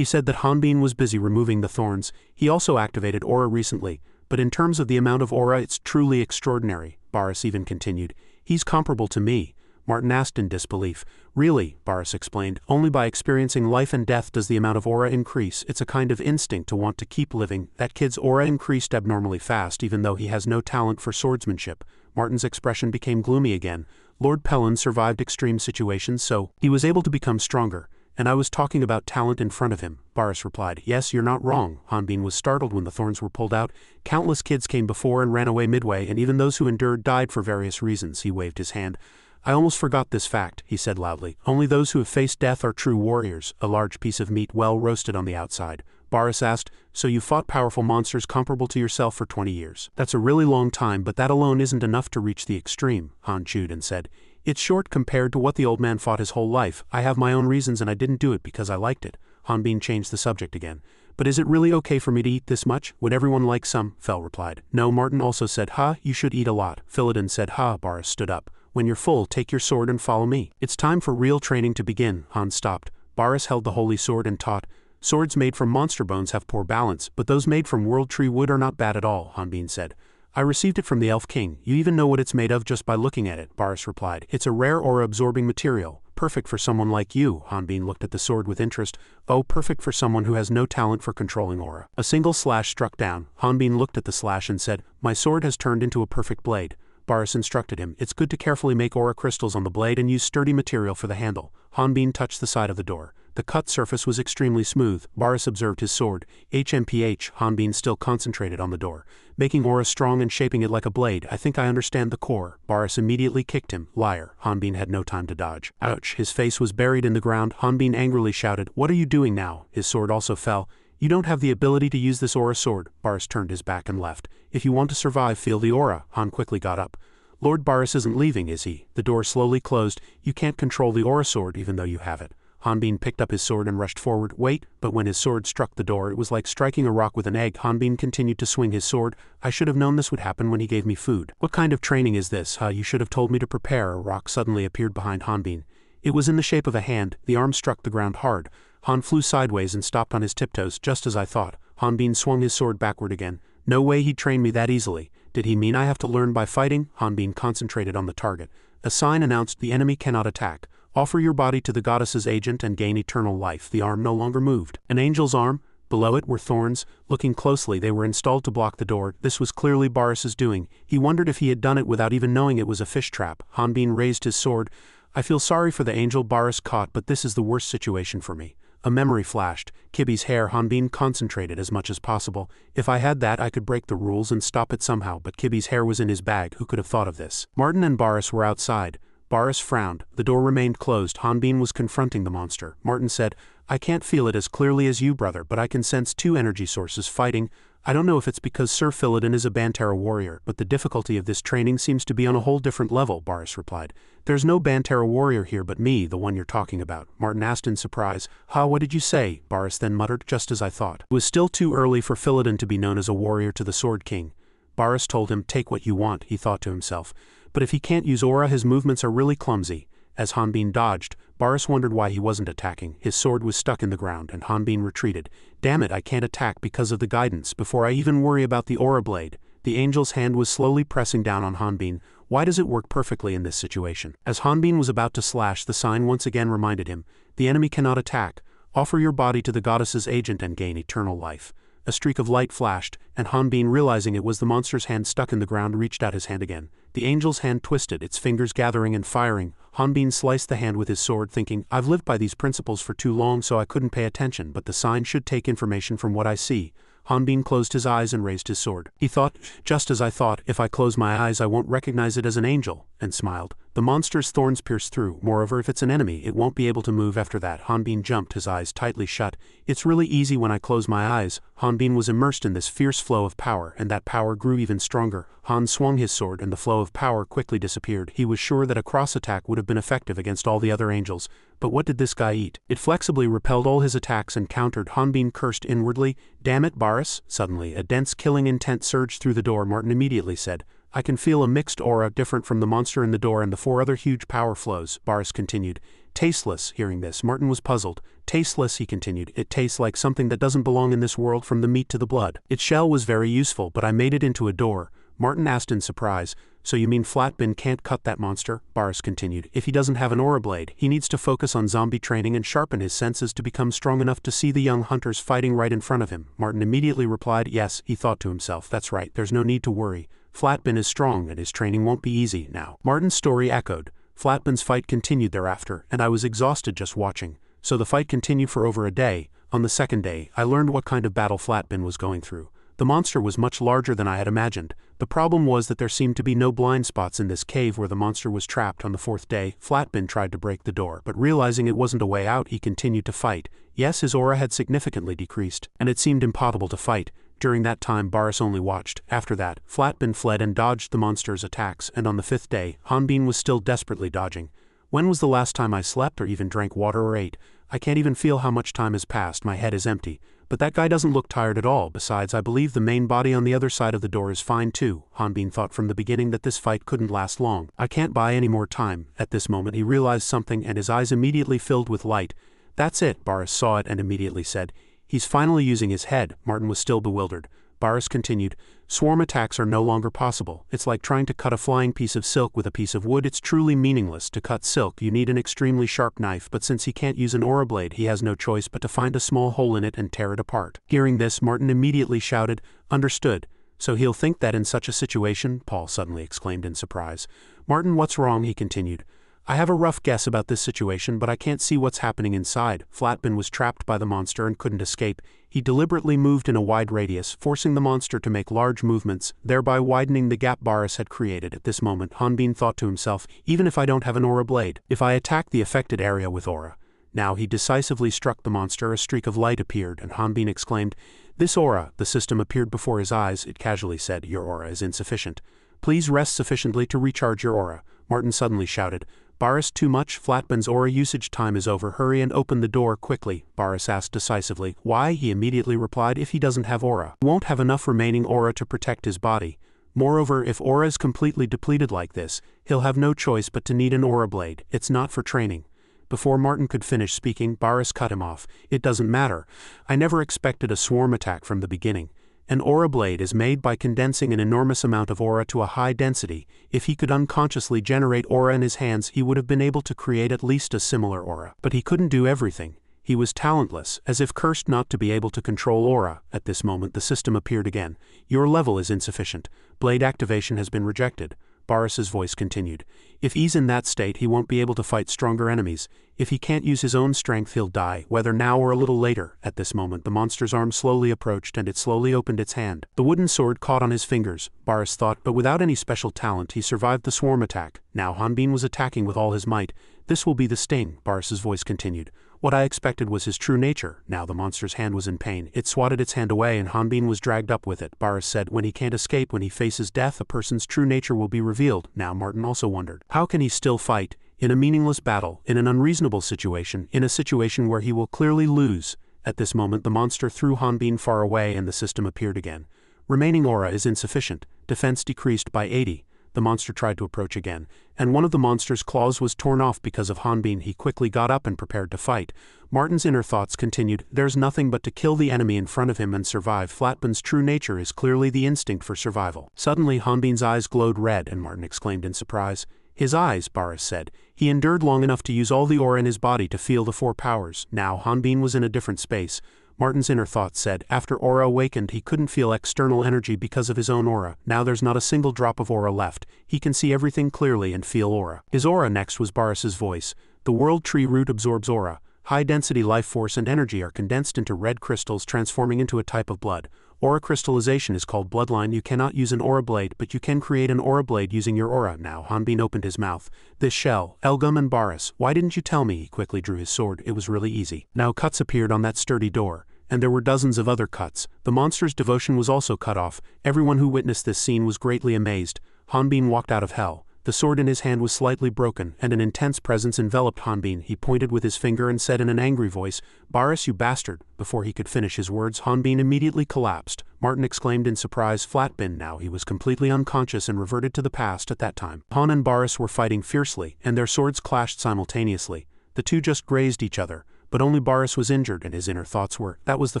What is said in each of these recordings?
He said that Hanbin was busy removing the thorns. He also activated aura recently, but in terms of the amount of aura it's truly extraordinary, Boris even continued. He's comparable to me. Martin asked in disbelief. Really, Boris explained, only by experiencing life and death does the amount of aura increase. It's a kind of instinct to want to keep living. That kid's aura increased abnormally fast even though he has no talent for swordsmanship. Martin's expression became gloomy again. Lord Pellin survived extreme situations, so he was able to become stronger. And I was talking about talent in front of him, Boris replied. Yes, you're not wrong. Hanbin was startled when the thorns were pulled out. Countless kids came before and ran away midway, and even those who endured died for various reasons. He waved his hand. I almost forgot this fact, he said loudly. Only those who have faced death are true warriors. A large piece of meat well roasted on the outside. Boris asked, so you fought powerful monsters comparable to yourself for 20 years. That's a really long time, but that alone isn't enough to reach the extreme, Han chewed and said. It's short compared to what the old man fought his whole life. I have my own reasons and I didn't do it because I liked it. Hanbin changed the subject again. But is it really okay for me to eat this much? Would everyone like some? Fel replied. No, Martin also said, you should eat a lot. Philodin said, Boris stood up. When you're full, take your sword and follow me. It's time for real training to begin. Han stopped. Boris held the holy sword and taught. Swords made from monster bones have poor balance, but those made from world tree wood are not bad at all, Hanbin said. I received it from the Elf King. You even know what it's made of just by looking at it, Boris replied. It's a rare aura-absorbing material. Perfect for someone like you. Hanbin looked at the sword with interest. Oh, perfect for someone who has no talent for controlling aura. A single slash struck down. Hanbin looked at the slash and said, my sword has turned into a perfect blade. Boris instructed him. It's good to carefully make aura crystals on the blade and use sturdy material for the handle. Hanbin touched the side of the door. The cut surface was extremely smooth. Boris observed his sword. HMPH. Hanbin still concentrated on the door. Making aura strong and shaping it like a blade. I think I understand the core. Boris immediately kicked him. Liar. Hanbin had no time to dodge. Ouch. His face was buried in the ground. Hanbin angrily shouted, what are you doing now? His sword also fell. You don't have the ability to use this aura sword. Boris turned his back and left. If you want to survive, feel the aura. Han quickly got up. Lord Boris isn't leaving, is he? The door slowly closed. You can't control the aura sword even though you have it. Hanbin picked up his sword and rushed forward. Wait, but when his sword struck the door, it was like striking a rock with an egg. Hanbin continued to swing his sword. I should have known this would happen when he gave me food. What kind of training is this? You should have told me to prepare. A rock suddenly appeared behind Hanbin. It was in the shape of a hand. The arm struck the ground hard. Han flew sideways and stopped on his tiptoes, just as I thought. Hanbin swung his sword backward again. No way he'd train me that easily. Did he mean I have to learn by fighting? Hanbin concentrated on the target. A sign announced the enemy cannot attack. Offer your body to the goddess's agent and gain eternal life. The arm no longer moved. An angel's arm? Below it were thorns. Looking closely, they were installed to block the door. This was clearly Boris's doing. He wondered if he had done it without even knowing it was a fish trap. Hanbin raised his sword. I feel sorry for the angel Boris caught, but this is the worst situation for me. A memory flashed. Kibbe's hair. Hanbin concentrated as much as possible. If I had that, I could break the rules and stop it somehow, but Kibbe's hair was in his bag. Who could have thought of this? Martin and Boris were outside. Boris frowned. The door remained closed. Hanbin was confronting the monster. Martin said, I can't feel it as clearly as you, brother, but I can sense two energy sources fighting. I don't know if it's because Sir Philodin is a Bantera warrior, but the difficulty of this training seems to be on a whole different level, Boris replied. There's no Bantera warrior here but me, the one you're talking about. Martin asked in surprise. What did you say? Boris then muttered, just as I thought. It was still too early for Philodin to be known as a warrior to the Sword King. Boris told him, take what you want, he thought to himself. But if he can't use aura, his movements are really clumsy. As Hanbin dodged, Boris wondered why he wasn't attacking. His sword was stuck in the ground, and Hanbin retreated. Damn it, I can't attack because of the guidance. Before I even worry about the aura blade. The angel's hand was slowly pressing down on Hanbin. Why does it work perfectly in this situation? As Hanbin was about to slash, the sign once again reminded him, the enemy cannot attack. Offer your body to the goddess's agent and gain eternal life. A streak of light flashed, and Hanbin, realizing it was the monster's hand stuck in the ground, reached out his hand again. The angel's hand twisted, its fingers gathering and firing. Hanbin sliced the hand with his sword, thinking, I've lived by these principles for too long so I couldn't pay attention, but the sign should take information from what I see. Hanbin closed his eyes and raised his sword. He thought, just as I thought, if I close my eyes I won't recognize it as an angel, and smiled. The monster's thorns pierce through. Moreover, if it's an enemy, it won't be able to move after that. Hanbin jumped, his eyes tightly shut. It's really easy when I close my eyes. Hanbin was immersed in this fierce flow of power, and that power grew even stronger. Han swung his sword and the flow of power quickly disappeared. He was sure that a cross attack would have been effective against all the other angels. But what did this guy eat? It flexibly repelled all his attacks and countered. Hanbin cursed inwardly. Damn it, Boris. Suddenly, a dense killing intent surged through the door. Martin immediately said, I can feel a mixed aura different from the monster in the door and the four other huge power flows. Boris continued, Tasteless. Hearing this, Martin was puzzled. Tasteless, he continued. It tastes like something that doesn't belong in this world, from the meat to the blood. Its shell was very useful, but I made it into a door. Martin asked in surprise. So you mean Flatbin can't cut that monster? Boris continued. If he doesn't have an aura blade, he needs to focus on zombie training and sharpen his senses to become strong enough to see the young hunters fighting right in front of him. Martin immediately replied, yes, he thought to himself. That's right, there's no need to worry. Flatbin is strong and his training won't be easy now. Martin's story echoed. Flatbin's fight continued thereafter, and I was exhausted just watching. So the fight continued for over a day. On the second day, I learned what kind of battle Flatbin was going through. The monster was much larger than I had imagined. The problem was that there seemed to be no blind spots in this cave where the monster was trapped. On the fourth day, Flatbin tried to break the door, but realizing it wasn't a way out, he continued to fight. Yes, his aura had significantly decreased, and it seemed impossible to fight. During that time, Boris only watched. After that, Flatbin fled and dodged the monster's attacks, and on the fifth day, Hanbin was still desperately dodging. When was the last time I slept or even drank water or ate? I can't even feel how much time has passed. My head is empty. But that guy doesn't look tired at all. Besides, I believe the main body on the other side of the door is fine too. Hanbin thought from the beginning that this fight couldn't last long. I can't buy any more time. At this moment he realized something and his eyes immediately filled with light. That's it. Boris saw it and immediately said, he's finally using his head. Martin was still bewildered. Boris continued, swarm attacks are no longer possible. It's like trying to cut a flying piece of silk with a piece of wood. It's truly meaningless. To cut silk, you need an extremely sharp knife, but since he can't use an aura blade, he has no choice but to find a small hole in it and tear it apart. Hearing this, Martin immediately shouted, understood. So he'll think that in such a situation? Paul suddenly exclaimed in surprise. Martin, what's wrong? He continued. I have a rough guess about this situation, but I can't see what's happening inside. Flatbin was trapped by the monster and couldn't escape. He deliberately moved in a wide radius, forcing the monster to make large movements, thereby widening the gap Boris had created. At this moment, Hanbin thought to himself, even if I don't have an aura blade, if I attack the affected area with aura. Now he decisively struck the monster. A streak of light appeared, and Hanbin exclaimed, this aura. The system appeared before his eyes. It casually said, your aura is insufficient. Please rest sufficiently to recharge your aura. Martin suddenly shouted, Boris, too much. Flatbin's aura usage time is over. Hurry and open the door quickly. Boris asked decisively. Why? He immediately replied, if he doesn't have aura, he won't have enough remaining aura to protect his body. Moreover, if aura is completely depleted like this, he'll have no choice but to need an aura blade. It's not for training. Before Martin could finish speaking, Boris cut him off. It doesn't matter. I never expected a swarm attack from the beginning. An aura blade is made by condensing an enormous amount of aura to a high density. If he could unconsciously generate aura in his hands, he would have been able to create at least a similar aura. But he couldn't do everything. He was talentless, as if cursed not to be able to control aura. At this moment the system appeared again. Your level is insufficient. Blade activation has been rejected. Boris's voice continued. If he's in that state, he won't be able to fight stronger enemies. If he can't use his own strength, he'll die, whether now or a little later. At this moment the monster's arm slowly approached and it slowly opened its hand. The wooden sword caught on his fingers, Boris thought, but without any special talent he survived the swarm attack. Now Hanbin was attacking with all his might. This will be the sting, Boris's voice continued. What I expected was his true nature. Now the monster's hand was in pain. It swatted its hand away and Hanbin was dragged up with it. Boris said, when he can't escape, when he faces death, a person's true nature will be revealed. Now Martin also wondered, how can he still fight? In a meaningless battle, in an unreasonable situation, in a situation where he will clearly lose. At this moment the monster threw Hanbin far away and the system appeared again. Remaining aura is insufficient. Defense decreased by 80. The monster tried to approach again, and one of the monster's claws was torn off because of Hanbin. He quickly got up and prepared to fight. Martin's inner thoughts continued, there's nothing but to kill the enemy in front of him and survive. Flatbin's true nature is clearly the instinct for survival. Suddenly Hanbin's eyes glowed red and Martin exclaimed in surprise. His eyes, Boris said. He endured long enough to use all the aura in his body to feel the 4 powers. Now Hanbin was in a different space. Martin's inner thoughts said, after aura awakened he couldn't feel external energy because of his own aura. Now there's not a single drop of aura left. He can see everything clearly and feel aura. His aura next was Boris's voice. The world tree root absorbs aura. High-density life force and energy are condensed into red crystals, transforming into a type of blood. Aura crystallization is called bloodline. You cannot use an aura blade, but you can create an aura blade using your aura. Now Hanbin opened his mouth. This shell, Elgum and Boris, why didn't you tell me? He quickly drew his sword. It was really easy. Now cuts appeared on that sturdy door. And there were dozens of other cuts. The monster's devotion was also cut off. Everyone who witnessed this scene was greatly amazed. Hanbin walked out of hell. The sword in his hand was slightly broken, and an intense presence enveloped Hanbin. He pointed with his finger and said in an angry voice, Boris, you bastard. Before he could finish his words, Hanbin immediately collapsed. Martin exclaimed in surprise, Flatbin. Now he was completely unconscious and reverted to the past. At that time, Han and Boris were fighting fiercely, and their swords clashed simultaneously. The two just grazed each other, but only Boris was injured, and his inner thoughts were, that was the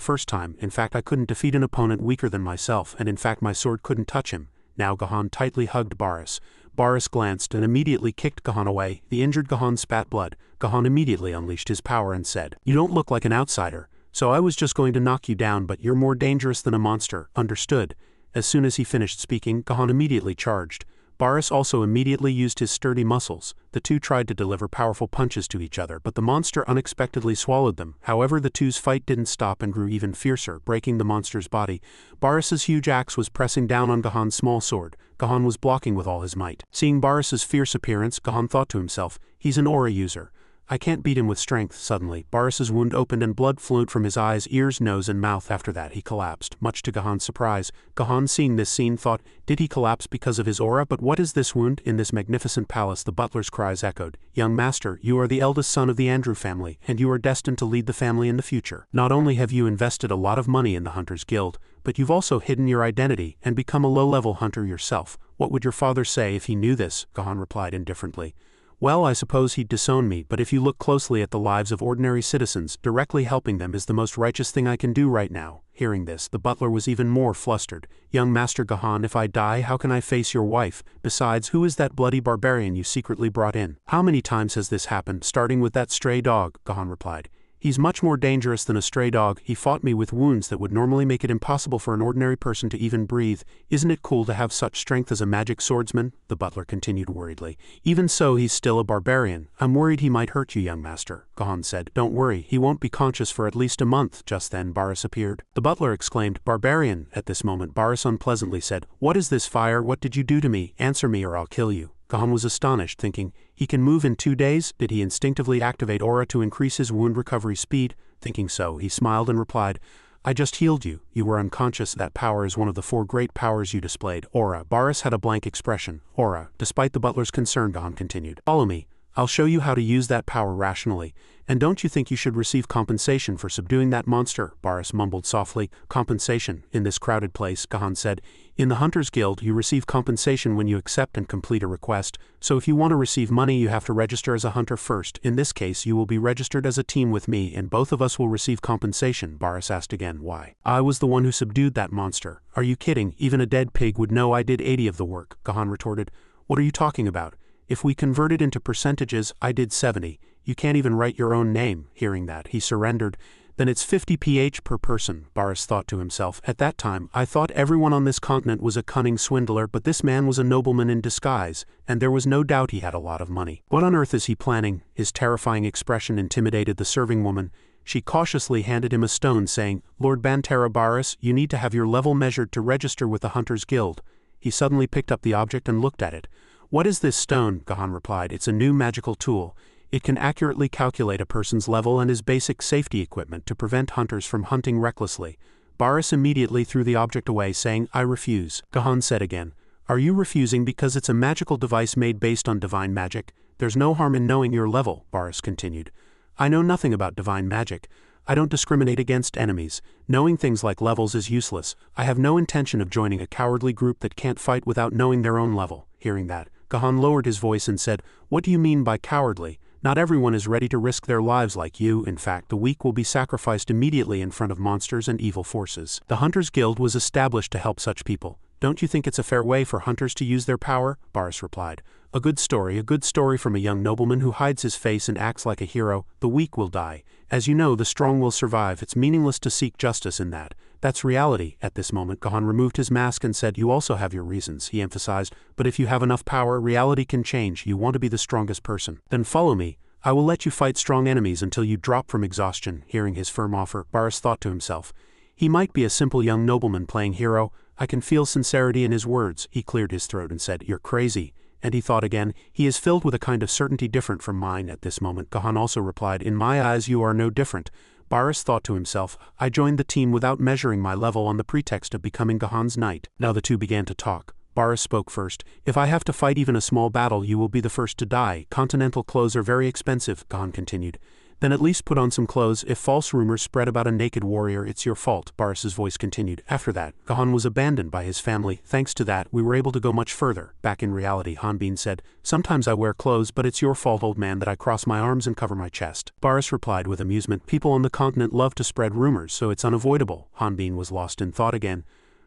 first time. In fact, I couldn't defeat an opponent weaker than myself, and in fact my sword couldn't touch him. Now Gahan tightly hugged Boris. Boris glanced and immediately kicked Gahan away. The injured Gahan spat blood. Gahan immediately unleashed his power and said, "You don't look like an outsider, so I was just going to knock you down, but you're more dangerous than a monster, understood?" As soon as he finished speaking, Gahan immediately charged. Boris also immediately used his sturdy muscles. The two tried to deliver powerful punches to each other, but the monster unexpectedly swallowed them. However, the two's fight didn't stop and grew even fiercer, breaking the monster's body. Boris's huge axe was pressing down on Gahan's small sword. Gahan was blocking with all his might. Seeing Boris's fierce appearance, Gahan thought to himself, he's an aura user. I can't beat him with strength. Suddenly, Boris's wound opened and blood flowed from his eyes, ears, nose and mouth. After that he collapsed, much to Gahan's surprise. Gahan, seeing this scene, thought, did he collapse because of his aura? But what is this wound? In this magnificent palace the butler's cries echoed, "Young master, you are the eldest son of the Andrew family, and you are destined to lead the family in the future. Not only have you invested a lot of money in the Hunters Guild, but you've also hidden your identity and become a low-level hunter yourself. What would your father say if he knew this?" Gahan replied indifferently. "Well, I suppose he'd disown me, but if you look closely at the lives of ordinary citizens, directly helping them is the most righteous thing I can do right now." Hearing this, the butler was even more flustered. "Young Master Gahan, if I die, how can I face your wife? Besides, who is that bloody barbarian you secretly brought in?" "How many times has this happened, starting with that stray dog?" Gahan replied. "He's much more dangerous than a stray dog. He fought me with wounds that would normally make it impossible for an ordinary person to even breathe. Isn't it cool to have such strength as a magic swordsman?" The butler continued worriedly. "Even so, he's still a barbarian. I'm worried he might hurt you, young master," Gahan said. "Don't worry, he won't be conscious for at least a month." Just then Boris appeared. The butler exclaimed, "Barbarian!" At this moment Boris unpleasantly said, "What is this fire? What did you do to me? Answer me or I'll kill you." Gahan was astonished, thinking, he can move in 2 days? Did he instinctively activate aura to increase his wound recovery speed? Thinking so, he smiled and replied, "I just healed you. You were unconscious. That power is one of the 4 great powers you displayed." Aura. Boris had a blank expression. Aura. Despite the butler's concern, Gahan continued, "Follow me. I'll show you how to use that power rationally. And don't you think you should receive compensation for subduing that monster?" Boris mumbled softly. "Compensation? In this crowded place," Gahan said. "In the Hunters Guild, you receive compensation when you accept and complete a request, so if you want to receive money you have to register as a hunter first. In this case you will be registered as a team with me and both of us will receive compensation." Boris asked again, "Why?" "I was the one who subdued that monster." "Are you kidding? Even a dead pig would know I did 80 of the work," Gahan retorted. "What are you talking about? If we convert it into percentages, I did 70. You can't even write your own name." Hearing that, he surrendered. "Then it's 50 PH per person," Boris thought to himself. "At that time, I thought everyone on this continent was a cunning swindler, but this man was a nobleman in disguise, and there was no doubt he had a lot of money. What on earth is he planning?" His terrifying expression intimidated the serving woman. She cautiously handed him a stone, saying, "Lord Bantera Boris, you need to have your level measured to register with the Hunters Guild." He suddenly picked up the object and looked at it. "What is this stone?" Gahan replied. "It's a new magical tool. It can accurately calculate a person's level and is basic safety equipment to prevent hunters from hunting recklessly." Boris immediately threw the object away, saying, "I refuse." Gahan said again, "Are you refusing because it's a magical device made based on divine magic? There's no harm in knowing your level," Boris continued. "I know nothing about divine magic. I don't discriminate against enemies. Knowing things like levels is useless. I have no intention of joining a cowardly group that can't fight without knowing their own level." Hearing that, Gahan lowered his voice and said, "What do you mean by cowardly? Not everyone is ready to risk their lives like you. In fact, the weak will be sacrificed immediately in front of monsters and evil forces. The Hunters Guild was established to help such people. Don't you think it's a fair way for hunters to use their power?" Boris replied. A good story from a young nobleman who hides his face and acts like a hero. The weak will die. As you know, the strong will survive. It's meaningless to seek justice in that. That's reality." At this moment, Gahan removed his mask and said, "You also have your reasons," he emphasized, "but if you have enough power, reality can change. You want to be the strongest person. Then follow me. I will let you fight strong enemies until you drop from exhaustion." Hearing his firm offer, Boris thought to himself, he might be a simple young nobleman playing hero. I can feel sincerity in his words. He cleared his throat and said, "You're crazy." And he thought again, he is filled with a kind of certainty different from mine. At this moment, Gahan also replied, "In my eyes you are no different." Boris thought to himself, I joined the team without measuring my level on the pretext of becoming Gahan's knight. Now the two began to talk. Boris spoke first. "If I have to fight even a small battle, you will be the first to die. Continental clothes are very expensive," Gahan continued. Then at least put on some clothes. If false rumors spread about a naked warrior, it's your fault, Barris's voice continued. After that, Gahan was abandoned by his family. Thanks to that, we were able to go much further. Back in reality, Hanbin said, sometimes I wear clothes, but it's your fault, old man, that I cross my arms and cover my chest. Barris replied with amusement, people on the continent love to spread rumors, so it's unavoidable. Hanbin was lost in thought again.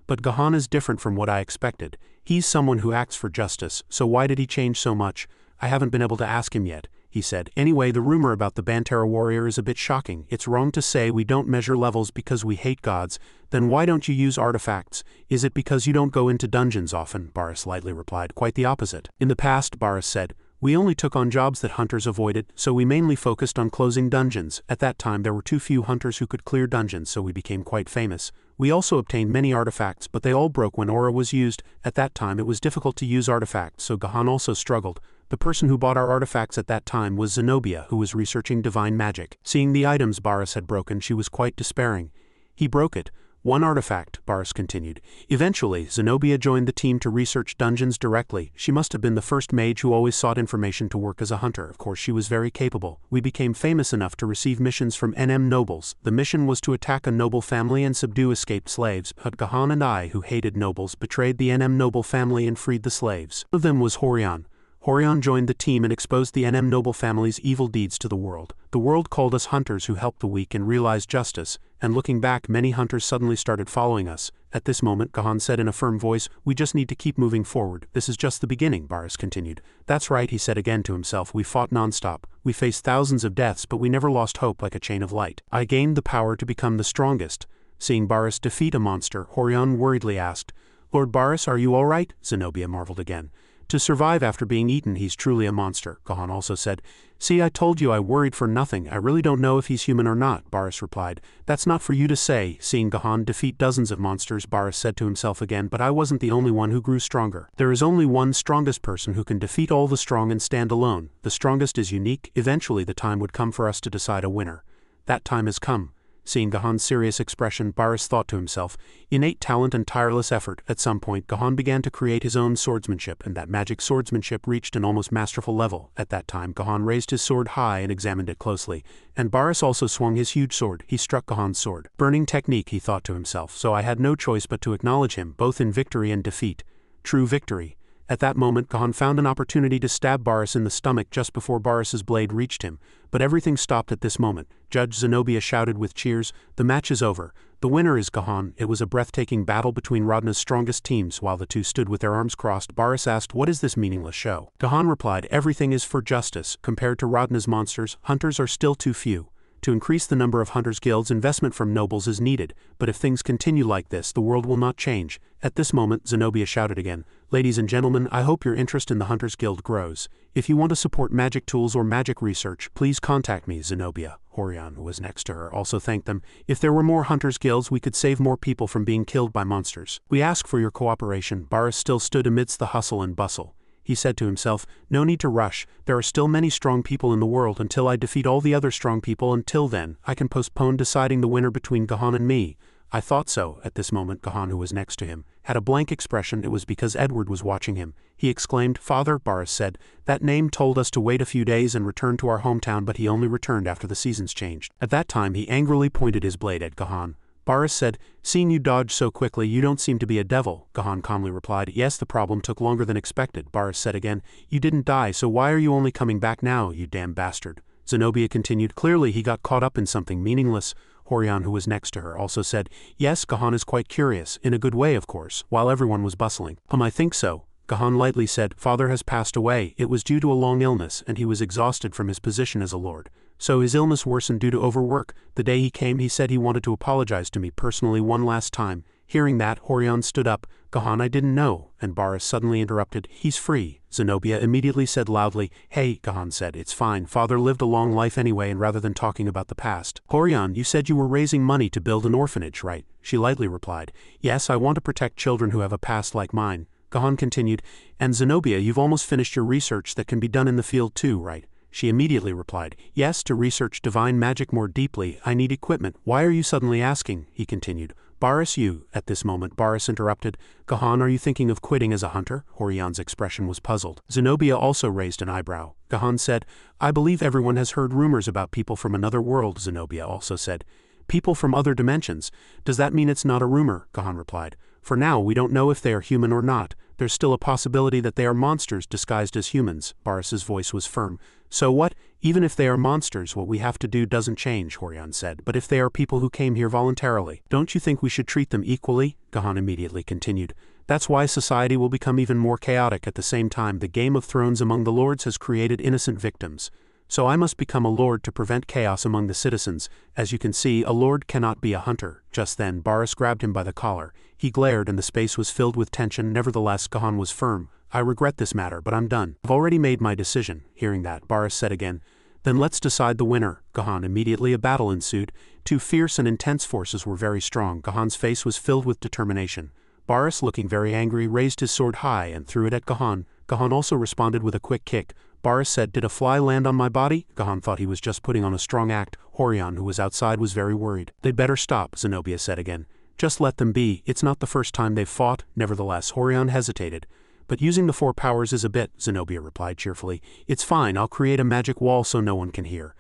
But Gahan is different from what I expected. He's someone who acts for justice, so why did he change so much? I haven't been able to ask him yet, he said. Anyway, the rumor about the Bantera warrior is a bit shocking. It's wrong to say we don't measure levels because we hate gods. Then why don't you use artifacts? Is it because you don't go into dungeons often? Barris lightly replied. Quite the opposite. In the past, Barris said, we only took on jobs that hunters avoided, so we mainly focused on closing dungeons. At that time there were too few hunters who could clear dungeons, so we became quite famous. We also obtained many artifacts, but they all broke when aura was used. At that time it was difficult to use artifacts, so Gahan also struggled. The person who bought our artifacts at that time was Zenobia, who was researching divine magic. Seeing the items Barris had broken, she was quite despairing. He broke it. One artifact, Barris continued. Eventually, Zenobia joined the team to research dungeons directly. She must have been the first mage who always sought information to work as a hunter. Of course, she was very capable. We became famous enough to receive missions from NM nobles. The mission was to attack a noble family and subdue escaped slaves. But Gahan and I, who hated nobles, betrayed the NM noble family and freed the slaves. One of them was Horion. Horion joined the team and exposed the NM noble family's evil deeds to the world. The world called us hunters who helped the weak and realized justice, and looking back, many hunters suddenly started following us. At this moment, Gahan said in a firm voice, we just need to keep moving forward. This is just the beginning, Barris continued. That's right, he said again to himself. We fought non-stop. We faced thousands of deaths, but we never lost hope like a chain of light. I gained the power to become the strongest. Seeing Barris defeat a monster, Horion worriedly asked, Lord Barris, are you all right? Zenobia marveled again. To survive after being eaten, he's truly a monster, Gahan also said. See, I told you I worried for nothing. I really don't know if he's human or not, Barris replied. That's not for you to say. Seeing Gahan defeat dozens of monsters, Barris said to himself again, but I wasn't the only one who grew stronger. There is only one strongest person who can defeat all the strong and stand alone. The strongest is unique. Eventually the time would come for us to decide a winner. That time has come. Seeing Gahan's serious expression, Barris thought to himself, innate talent and tireless effort. At some point, Gahan began to create his own swordsmanship, and that magic swordsmanship reached an almost masterful level. At that time, Gahan raised his sword high and examined it closely, and Barris also swung his huge sword. He struck Gahan's sword. Burning technique, he thought to himself, so I had no choice but to acknowledge him, both in victory and defeat. True victory. At that moment, Gahan found an opportunity to stab Barris in the stomach just before Barris's blade reached him, but everything stopped at this moment. Judge Zenobia shouted with cheers, the match is over. The winner is Gahan. It was a breathtaking battle between Rodna's strongest teams. While the two stood with their arms crossed, Barris asked, what is this meaningless show? Gahan replied, everything is for justice. Compared to Rodna's monsters, hunters are still too few. To increase the number of hunters' guilds, investment from nobles is needed, but if things continue like this, the world will not change. At this moment, Zenobia shouted again, ladies and gentlemen, I hope your interest in the Hunters Guild grows. If you want to support magic tools or magic research, please contact me, Zenobia. Horion, who was next to her, also thanked them. If there were more Hunters Guilds, we could save more people from being killed by monsters. We ask for your cooperation. Barris still stood amidst the hustle and bustle. He said to himself, no need to rush. There are still many strong people in the world. Until I defeat all the other strong people, until then, I can postpone deciding the winner between Gahan and me. I thought so. At this moment, Gahan, who was next to him, had a blank expression. It was because Edward was watching him. He exclaimed, Father, Barris said, that name told us to wait a few days and return to our hometown, but he only returned after the seasons changed. At that time, he angrily pointed his blade at Gahan. Barris said, seeing you dodge so quickly, you don't seem to be a devil. Gahan calmly replied, yes, the problem took longer than expected. Barris said again, you didn't die, so why are you only coming back now, you damn bastard? Zenobia continued, clearly he got caught up in something meaningless. Horion, who was next to her, also said, yes, Gahan is quite curious, in a good way of course, while everyone was bustling. I think so. Gahan lightly said, Father has passed away. It was due to a long illness, and he was exhausted from his position as a lord. So his illness worsened due to overwork. The day he came, he said he wanted to apologize to me personally one last time. Hearing that, Horion stood up. Gahan, I didn't know. And Barris suddenly interrupted, he's free. Zenobia immediately said loudly, hey, Gahan said, it's fine. Father lived a long life anyway, and rather than talking about the past. Horion, you said you were raising money to build an orphanage, right? She lightly replied, yes, I want to protect children who have a past like mine. Gahan continued, and Zenobia, you've almost finished your research that can be done in the field too, right? She immediately replied, yes, to research divine magic more deeply, I need equipment. Why are you suddenly asking? He continued. Boris, you. At this moment Boris interrupted. Gahan, are you thinking of quitting as a hunter? Horion's expression was puzzled. Zenobia also raised an eyebrow. Gahan said, I believe everyone has heard rumors about people from another world, Zenobia also said. People from other dimensions. Does that mean it's not a rumor? Gahan replied. For now we don't know if they are human or not. There's still a possibility that they are monsters disguised as humans. Boris's voice was firm. So what? Even if they are monsters, what we have to do doesn't change, Horion said. But if they are people who came here voluntarily, don't you think we should treat them equally? Gahan immediately continued. That's why society will become even more chaotic. At the same time, the Game of Thrones among the lords has created innocent victims. So I must become a lord to prevent chaos among the citizens. As you can see, a lord cannot be a hunter. Just then, Boris grabbed him by the collar. He glared and the space was filled with tension. Nevertheless, Gahan was firm. I regret this matter, but I'm done. I've already made my decision. Hearing that, Boris said again, Then let's decide the winner. Gahan. Immediately a battle ensued. Two fierce and intense forces were very strong. Gahan's face was filled with determination. Boris, looking very angry, raised his sword high and threw it at Gahan. Gahan also responded with a quick kick. Boris said, Did a fly land on my body? Gahan thought he was just putting on a strong act. Horion, who was outside, was very worried. They'd better stop, Zenobia said again. Just let them be. It's not the first time they've fought. Nevertheless, Horion hesitated. But using the 4 powers is a bit, Zenobia replied cheerfully. It's fine, I'll create a magic wall so no one can hear.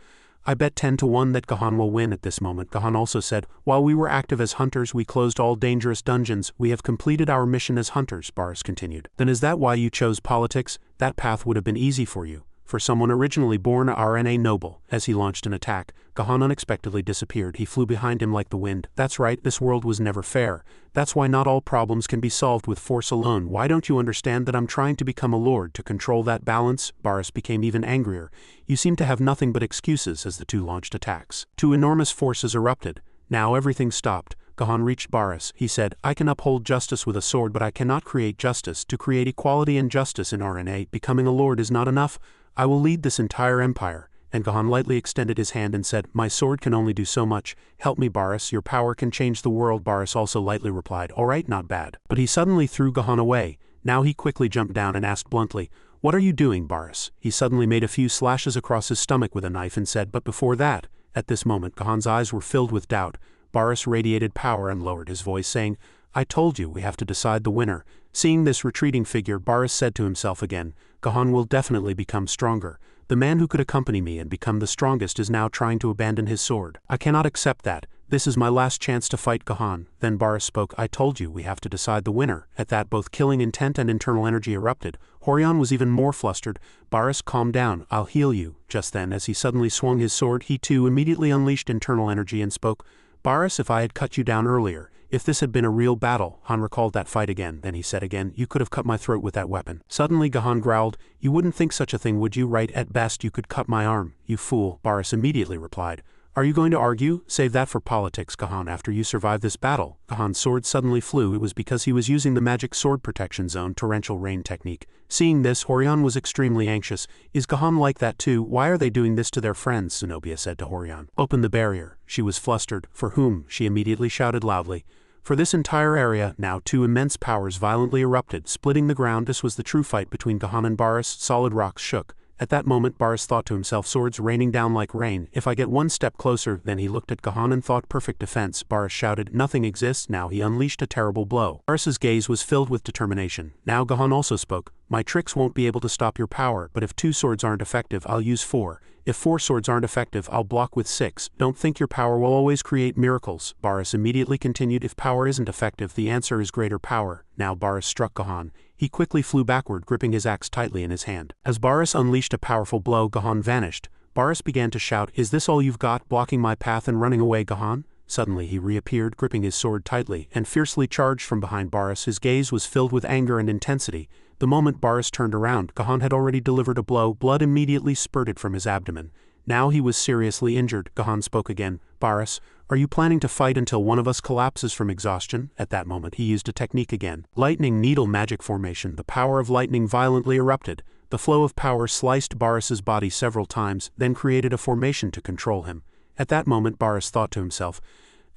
I bet 10 to 1 that Gahan will win. At this moment, Gahan also said, While we were active as hunters, we closed all dangerous dungeons. We have completed our mission as hunters, Boris continued. Then is that why you chose politics? That path would have been easy for you. For someone originally born RNA noble. As he launched an attack, Gahan unexpectedly disappeared. He flew behind him like the wind. That's right, this world was never fair. That's why not all problems can be solved with force alone. Why don't you understand that I'm trying to become a lord to control that balance? Boris became even angrier. You seem to have nothing but excuses as the two launched attacks. 2 enormous forces erupted. Now everything stopped. Gahan reached Boris. He said, I can uphold justice with a sword, but I cannot create justice. To create equality and justice in RNA, becoming a lord is not enough. I will lead this entire empire. And Gahan lightly extended his hand and said, My sword can only do so much. Help me, Boris. Your power can change the world. Boris also lightly replied, All right, not bad. But he suddenly threw Gahan away. Now he quickly jumped down and asked bluntly, What are you doing, Boris? He suddenly made a few slashes across his stomach with a knife and said, But before that. At this moment, Gahan's eyes were filled with doubt. Boris radiated power and lowered his voice, saying, I told you, we have to decide the winner. Seeing this retreating figure, Boris said to himself again, Gahan will definitely become stronger. The man who could accompany me and become the strongest is now trying to abandon his sword. I cannot accept that. This is my last chance to fight Gahan. Then Boris spoke, I told you, we have to decide the winner. At that, both killing intent and internal energy erupted. Horion was even more flustered. Boris, calm down, I'll heal you. Just then, as he suddenly swung his sword, he too immediately unleashed internal energy and spoke, Boris, if I had cut you down earlier, if this had been a real battle, Han recalled that fight again. Then he said again, You could have cut my throat with that weapon. Suddenly Gahan growled, You wouldn't think such a thing, would you? Right, at best you could cut my arm. You fool, Boris immediately replied. Are you going to argue? Save that for politics, Gahan. After you survive this battle. Gahan's sword suddenly flew. It was because he was using the magic sword protection zone torrential rain technique. Seeing this, Horion was extremely anxious. Is Gahan like that too? Why are they doing this to their friends? Zenobia said to Horion. Open the barrier. She was flustered. For whom? She immediately shouted loudly. For this entire area, now 2 immense powers violently erupted, splitting the ground. This was the true fight between Gahan and Boris. Solid rocks shook. At that moment, Boris thought to himself, swords raining down like rain. If I get one step closer, then he looked at Gahan and thought, perfect defense. Boris shouted, nothing exists. Now he unleashed a terrible blow. Boris's gaze was filled with determination. Now Gahan also spoke. My tricks won't be able to stop your power, but if 2 swords aren't effective, I'll use 4. If 4 swords aren't effective, I'll block with 6. Don't think your power will always create miracles. Boris immediately continued, if power isn't effective, the answer is greater power. Now Boris struck Gahan. He quickly flew backward, gripping his axe tightly in his hand. As Boris unleashed a powerful blow, Gahan vanished. Boris began to shout, Is this all you've got, blocking my path and running away, Gahan? Suddenly he reappeared, gripping his sword tightly, and fiercely charged from behind Boris. His gaze was filled with anger and intensity. The moment Boris turned around, Gahan had already delivered a blow. Blood immediately spurted from his abdomen. Now he was seriously injured. Gahan spoke again. Boris, are you planning to fight until one of us collapses from exhaustion? At that moment he used a technique again. Lightning needle magic formation. The power of lightning violently erupted. The flow of power sliced Boris's body several times, then created a formation to control him. At that moment Boris thought to himself,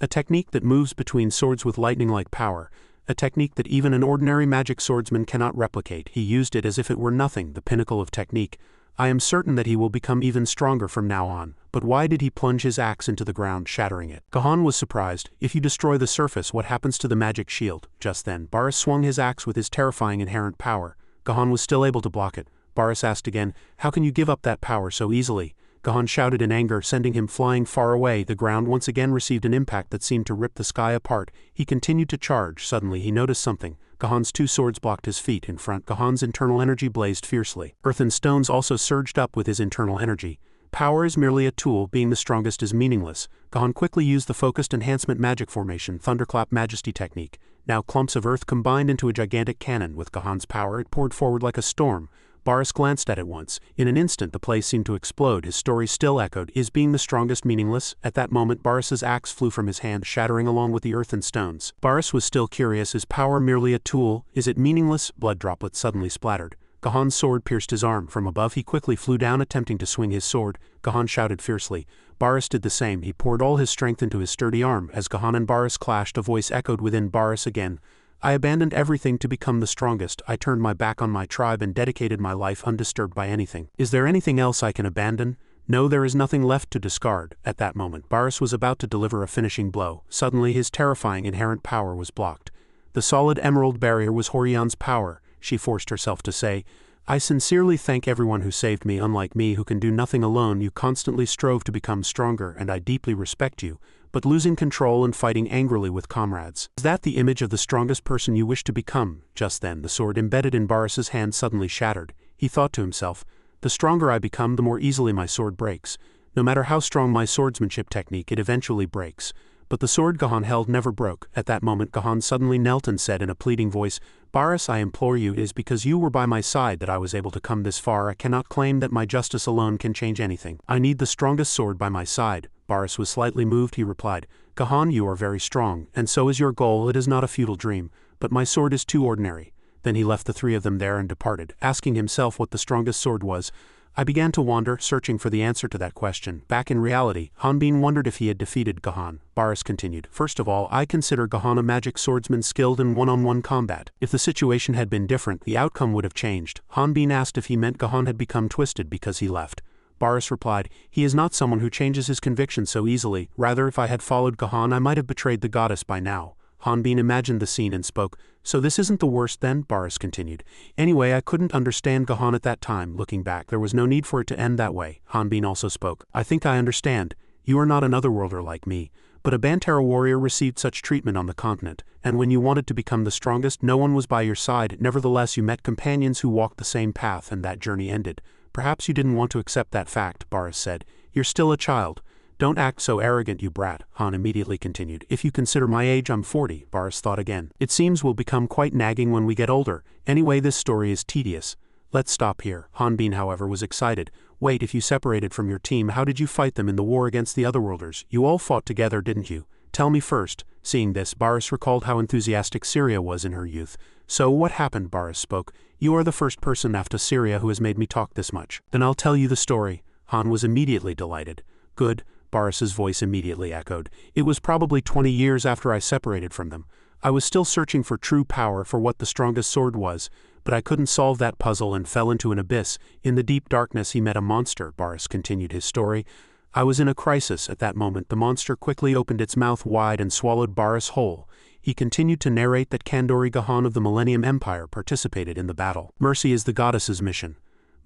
a technique that moves between swords with lightning-like power. A technique that even an ordinary magic swordsman cannot replicate. He used it as if it were nothing, the pinnacle of technique. I am certain that he will become even stronger from now on. But why did he plunge his axe into the ground, shattering it? Gahan was surprised. If you destroy the surface, what happens to the magic shield? Just then, Baris swung his axe with his terrifying inherent power. Gahan was still able to block it. Baris asked again, how can you give up that power so easily? Gahan shouted in anger, sending him flying far away. The ground once again received an impact that seemed to rip the sky apart. He continued to charge. Suddenly he noticed something. Gahan's two swords blocked his feet. In front, Gahan's internal energy blazed fiercely. Earth and stones also surged up with his internal energy. Power is merely a tool, being the strongest is meaningless. Gahan quickly used the focused enhancement magic formation, Thunderclap Majesty technique. Now clumps of earth combined into a gigantic cannon. With Gahan's power, it poured forward like a storm. Baris glanced at it once. In an instant the place seemed to explode. His story still echoed, is being the strongest meaningless? At that moment Baris's axe flew from his hand, shattering along with the earth and stones. Baris was still curious, is power merely a tool? Is it meaningless? Blood droplets suddenly splattered. Gahan's sword pierced his arm. From above he quickly flew down, attempting to swing his sword. Gahan shouted fiercely. Baris did the same. He poured all his strength into his sturdy arm. As Gahan and Baris clashed, a voice echoed within Baris again. I abandoned everything to become the strongest. I turned my back on my tribe and dedicated my life undisturbed by anything. Is there anything else I can abandon? No, there is nothing left to discard. At that moment, Baris was about to deliver a finishing blow. Suddenly his terrifying inherent power was blocked. The solid emerald barrier was Horion's power. She forced herself to say, I sincerely thank everyone who saved me. Unlike me, who can do nothing alone, you constantly strove to become stronger, and I deeply respect you. But losing control and fighting angrily with comrades. Is that the image of the strongest person you wish to become? Just then, the sword embedded in Baris's hand suddenly shattered. He thought to himself, the stronger I become, the more easily my sword breaks. No matter how strong my swordsmanship technique, it eventually breaks. But the sword Gahan held never broke. At that moment Gahan suddenly knelt and said in a pleading voice, Baris, I implore you, it is because you were by my side that I was able to come this far. I cannot claim that my justice alone can change anything. I need the strongest sword by my side. Baris was slightly moved. He replied, Gahan, you are very strong, and so is your goal. It is not a futile dream, but my sword is too ordinary. Then he left the three of them there and departed, asking himself what the strongest sword was. I began to wander, searching for the answer to that question. Back in reality, Hanbin wondered if he had defeated Gahan. Baris continued, first of all, I consider Gahan a magic swordsman skilled in one-on-one combat. If the situation had been different, the outcome would have changed. Hanbin asked if he meant Gahan had become twisted because he left. Baris replied, he is not someone who changes his convictions so easily. Rather, if I had followed Gahan, I might have betrayed the goddess by now. Hanbin imagined the scene and spoke, so this isn't the worst then? Baris continued. Anyway, I couldn't understand Gahan at that time. Looking back, there was no need for it to end that way. Hanbin also spoke. I think I understand. You are not an otherworlder like me. But a Bantara warrior received such treatment on the continent, and when you wanted to become the strongest, no one was by your side. Nevertheless, you met companions who walked the same path, and that journey ended. Perhaps you didn't want to accept that fact, Baris said. You're still a child. Don't act so arrogant, you brat, Han immediately continued. If you consider my age, I'm 40, Baris thought again. It seems we'll become quite nagging when we get older. Anyway, this story is tedious. Let's stop here. Hanbin, however, was excited. Wait, if you separated from your team, how did you fight them in the war against the Otherworlders? You all fought together, didn't you? Tell me first. Seeing this, Baris recalled how enthusiastic Syria was in her youth. So what happened? Baris spoke. You are the first person after Syria who has made me talk this much. Then I'll tell you the story. Han was immediately delighted. Good. Baris's voice immediately echoed. It was probably 20 years after I separated from them. I was still searching for true power, for what the strongest sword was, but I couldn't solve that puzzle and fell into an abyss. In the deep darkness he met a monster. Baris continued his story. I was in a crisis. At that moment the monster quickly opened its mouth wide and swallowed Baris whole. He continued to narrate that Kandori Gahan of the Millennium Empire participated in the battle. Mercy is the goddess's mission.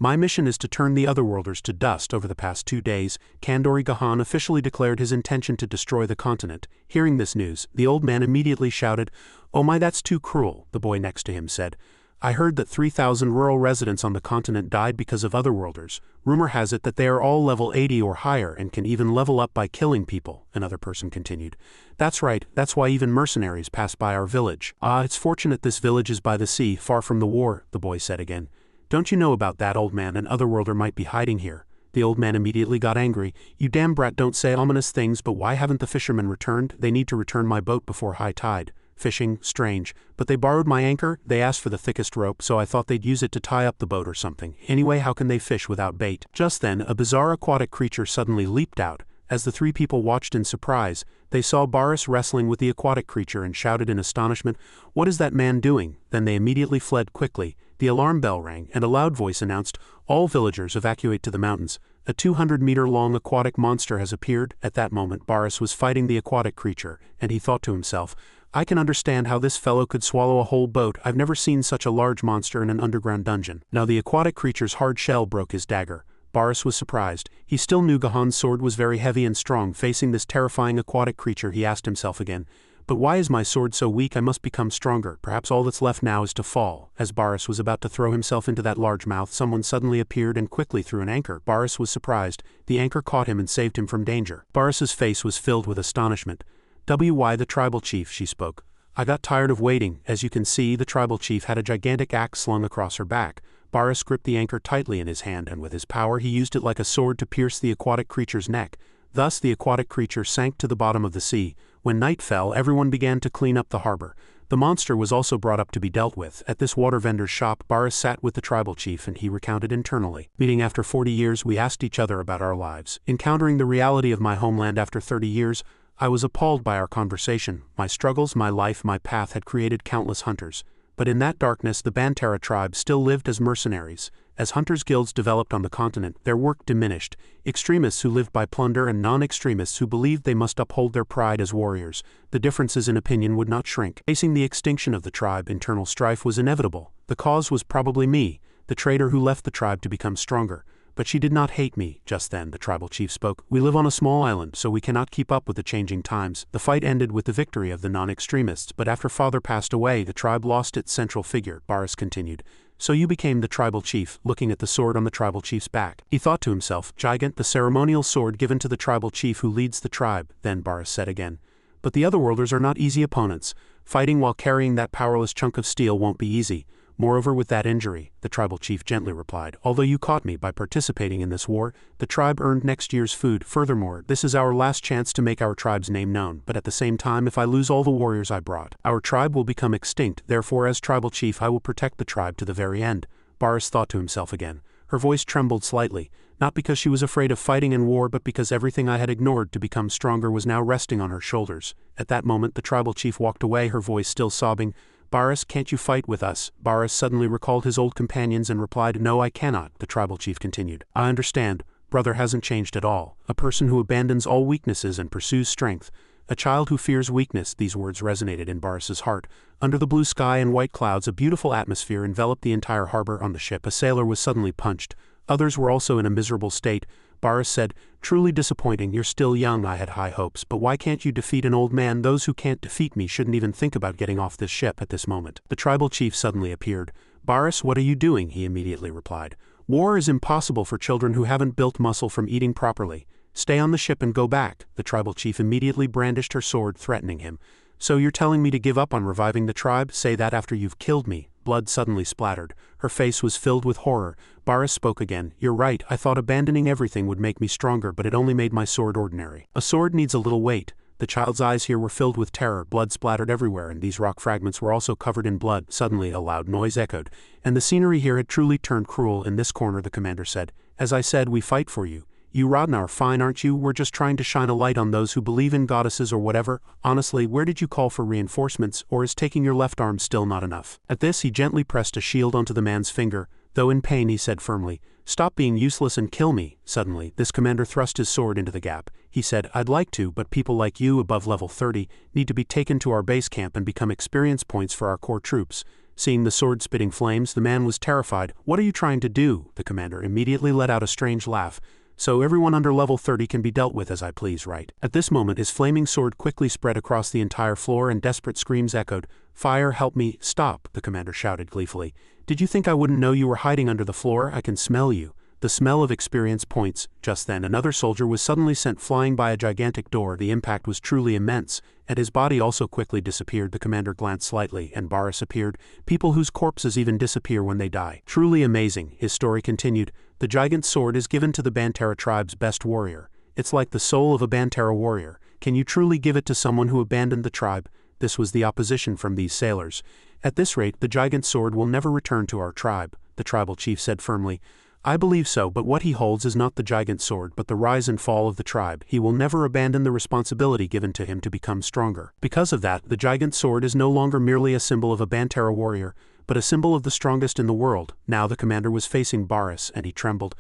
My mission is to turn the Otherworlders to dust. Over the past 2 days, Kandori Gahan officially declared his intention to destroy the continent. Hearing this news, the old man immediately shouted, Oh my, that's too cruel. The boy next to him said, I heard that 3,000 rural residents on the continent died because of Otherworlders. Rumor has it that they are all level 80 or higher and can even level up by killing people, another person continued. That's right, that's why even mercenaries pass by our village. Ah, it's fortunate this village is by the sea, far from the war, the boy said again. Don't you know about that, old man? An Otherworlder might be hiding here. The old man immediately got angry. You damn brat, don't say ominous things, but why haven't the fishermen returned? They need to return my boat before high tide. Fishing, strange. But they borrowed my anchor, they asked for the thickest rope, so I thought they'd use it to tie up the boat or something. Anyway, how can they fish without bait? Just then, a bizarre aquatic creature suddenly leaped out. As the three people watched in surprise, they saw Baris wrestling with the aquatic creature and shouted in astonishment, What is that man doing? Then they immediately fled quickly. The alarm bell rang, and a loud voice announced, All villagers evacuate to the mountains. A 200-meter-long aquatic monster has appeared. At that moment Boris was fighting the aquatic creature, and he thought to himself, I can understand how this fellow could swallow a whole boat. I've never seen such a large monster in an underground dungeon. Now the aquatic creature's hard shell broke his dagger. Boris was surprised. He still knew Gahan's sword was very heavy and strong. Facing this terrifying aquatic creature, he asked himself again, but why is my sword so weak? I must become stronger. Perhaps all that's left now is to fall. As Boris was about to throw himself into that large mouth, someone suddenly appeared and quickly threw an anchor. Boris was surprised. The anchor caught him and saved him from danger. Boris's face was filled with astonishment. "Why the tribal chief," she spoke. "I got tired of waiting." As you can see, the tribal chief had a gigantic axe slung across her back. Boris gripped the anchor tightly in his hand, and with his power he used it like a sword to pierce the aquatic creature's neck. Thus the aquatic creature sank to the bottom of the sea. When night fell, everyone began to clean up the harbor. The monster was also brought up to be dealt with. At this water vendor's shop, Boris sat with the tribal chief and he recounted internally. Meeting after 40 years, we asked each other about our lives. Encountering the reality of my homeland after 30 years, I was appalled by our conversation. My struggles, my life, my path had created countless hunters. But in that darkness, the Bantara tribe still lived as mercenaries. As hunters' guilds developed on the continent, their work diminished. Extremists who lived by plunder and non-extremists who believed they must uphold their pride as warriors. The differences in opinion would not shrink. Facing the extinction of the tribe, internal strife was inevitable. The cause was probably me, the traitor who left the tribe to become stronger. But she did not hate me. Just then, the tribal chief spoke. We live on a small island, so we cannot keep up with the changing times. The fight ended with the victory of the non-extremists, but after father passed away, the tribe lost its central figure. Boris continued. So you became the tribal chief, looking at the sword on the tribal chief's back. He thought to himself, Gigant, the ceremonial sword given to the tribal chief who leads the tribe. Then Boris said again, but the otherworlders are not easy opponents. Fighting while carrying that powerless chunk of steel won't be easy. Moreover, with that injury, the tribal chief gently replied, although you caught me by participating in this war, the tribe earned next year's food. Furthermore, this is our last chance to make our tribe's name known, but at the same time, if I lose all the warriors I brought, our tribe will become extinct. Therefore, as tribal chief, I will protect the tribe to the very end. Boris thought to himself again. Her voice trembled slightly, not because she was afraid of fighting in war, but because everything I had ignored to become stronger was now resting on her shoulders. At that moment, the tribal chief walked away, her voice still sobbing. Boris, can't you fight with us? Boris suddenly recalled his old companions and replied, no, I cannot. The tribal chief continued. I understand. Brother hasn't changed at all. A person who abandons all weaknesses and pursues strength. A child who fears weakness. These words resonated in Boris's heart. Under the blue sky and white clouds, a beautiful atmosphere enveloped the entire harbor. On the ship, a sailor was suddenly punched. Others were also in a miserable state. Boris said, truly disappointing. You're still young. I had high hopes, but why can't you defeat an old man? Those who can't defeat me shouldn't even think about getting off this ship at this moment. The tribal chief suddenly appeared. Boris, what are you doing? He immediately replied. War is impossible for children who haven't built muscle from eating properly. Stay on the ship and go back. The tribal chief immediately brandished her sword, threatening him. So you're telling me to give up on reviving the tribe? Say that after you've killed me. Blood suddenly splattered. Her face was filled with horror. Boris spoke again. You're right. I thought abandoning everything would make me stronger, but it only made my sword ordinary. A sword needs a little weight. The child's eyes here were filled with terror. Blood splattered everywhere, and these rock fragments were also covered in blood. Suddenly a loud noise echoed, and the scenery here had truly turned cruel. In this corner, the commander said, as I said, we fight for you. You Rodden are fine, aren't you? We're just trying to shine a light on those who believe in goddesses or whatever. Honestly, where did you call for reinforcements, or is taking your left arm still not enough? At this, he gently pressed a shield onto the man's finger. Though in pain, he said firmly, stop being useless and kill me. Suddenly, this commander thrust his sword into the gap. He said, I'd like to, but people like you above level 30 need to be taken to our base camp and become experience points for our core troops. Seeing the sword spitting flames, the man was terrified. What are you trying to do? The commander immediately let out a strange laugh. So everyone under level 30 can be dealt with as I please, right? At this moment, his flaming sword quickly spread across the entire floor and desperate screams echoed. Fire, help me, stop, the commander shouted gleefully. Did you think I wouldn't know you were hiding under the floor? I can smell you. The smell of experience points. Just then, another soldier was suddenly sent flying by a gigantic door. The impact was truly immense, and his body also quickly disappeared. The commander glanced slightly, and Boris appeared. People whose corpses even disappear when they die. Truly amazing. His story continued. The gigant sword is given to the Bantara tribe's best warrior. It's like the soul of a Bantara warrior. Can you truly give it to someone who abandoned the tribe? This was the opposition from these sailors. At this rate, the gigant sword will never return to our tribe, the tribal chief said firmly. I believe so, but what he holds is not the gigant sword, but the rise and fall of the tribe. He will never abandon the responsibility given to him to become stronger. Because of that, the gigant sword is no longer merely a symbol of a Bantara warrior, but a symbol of the strongest in the world. Now the commander was facing Boris, and he trembled.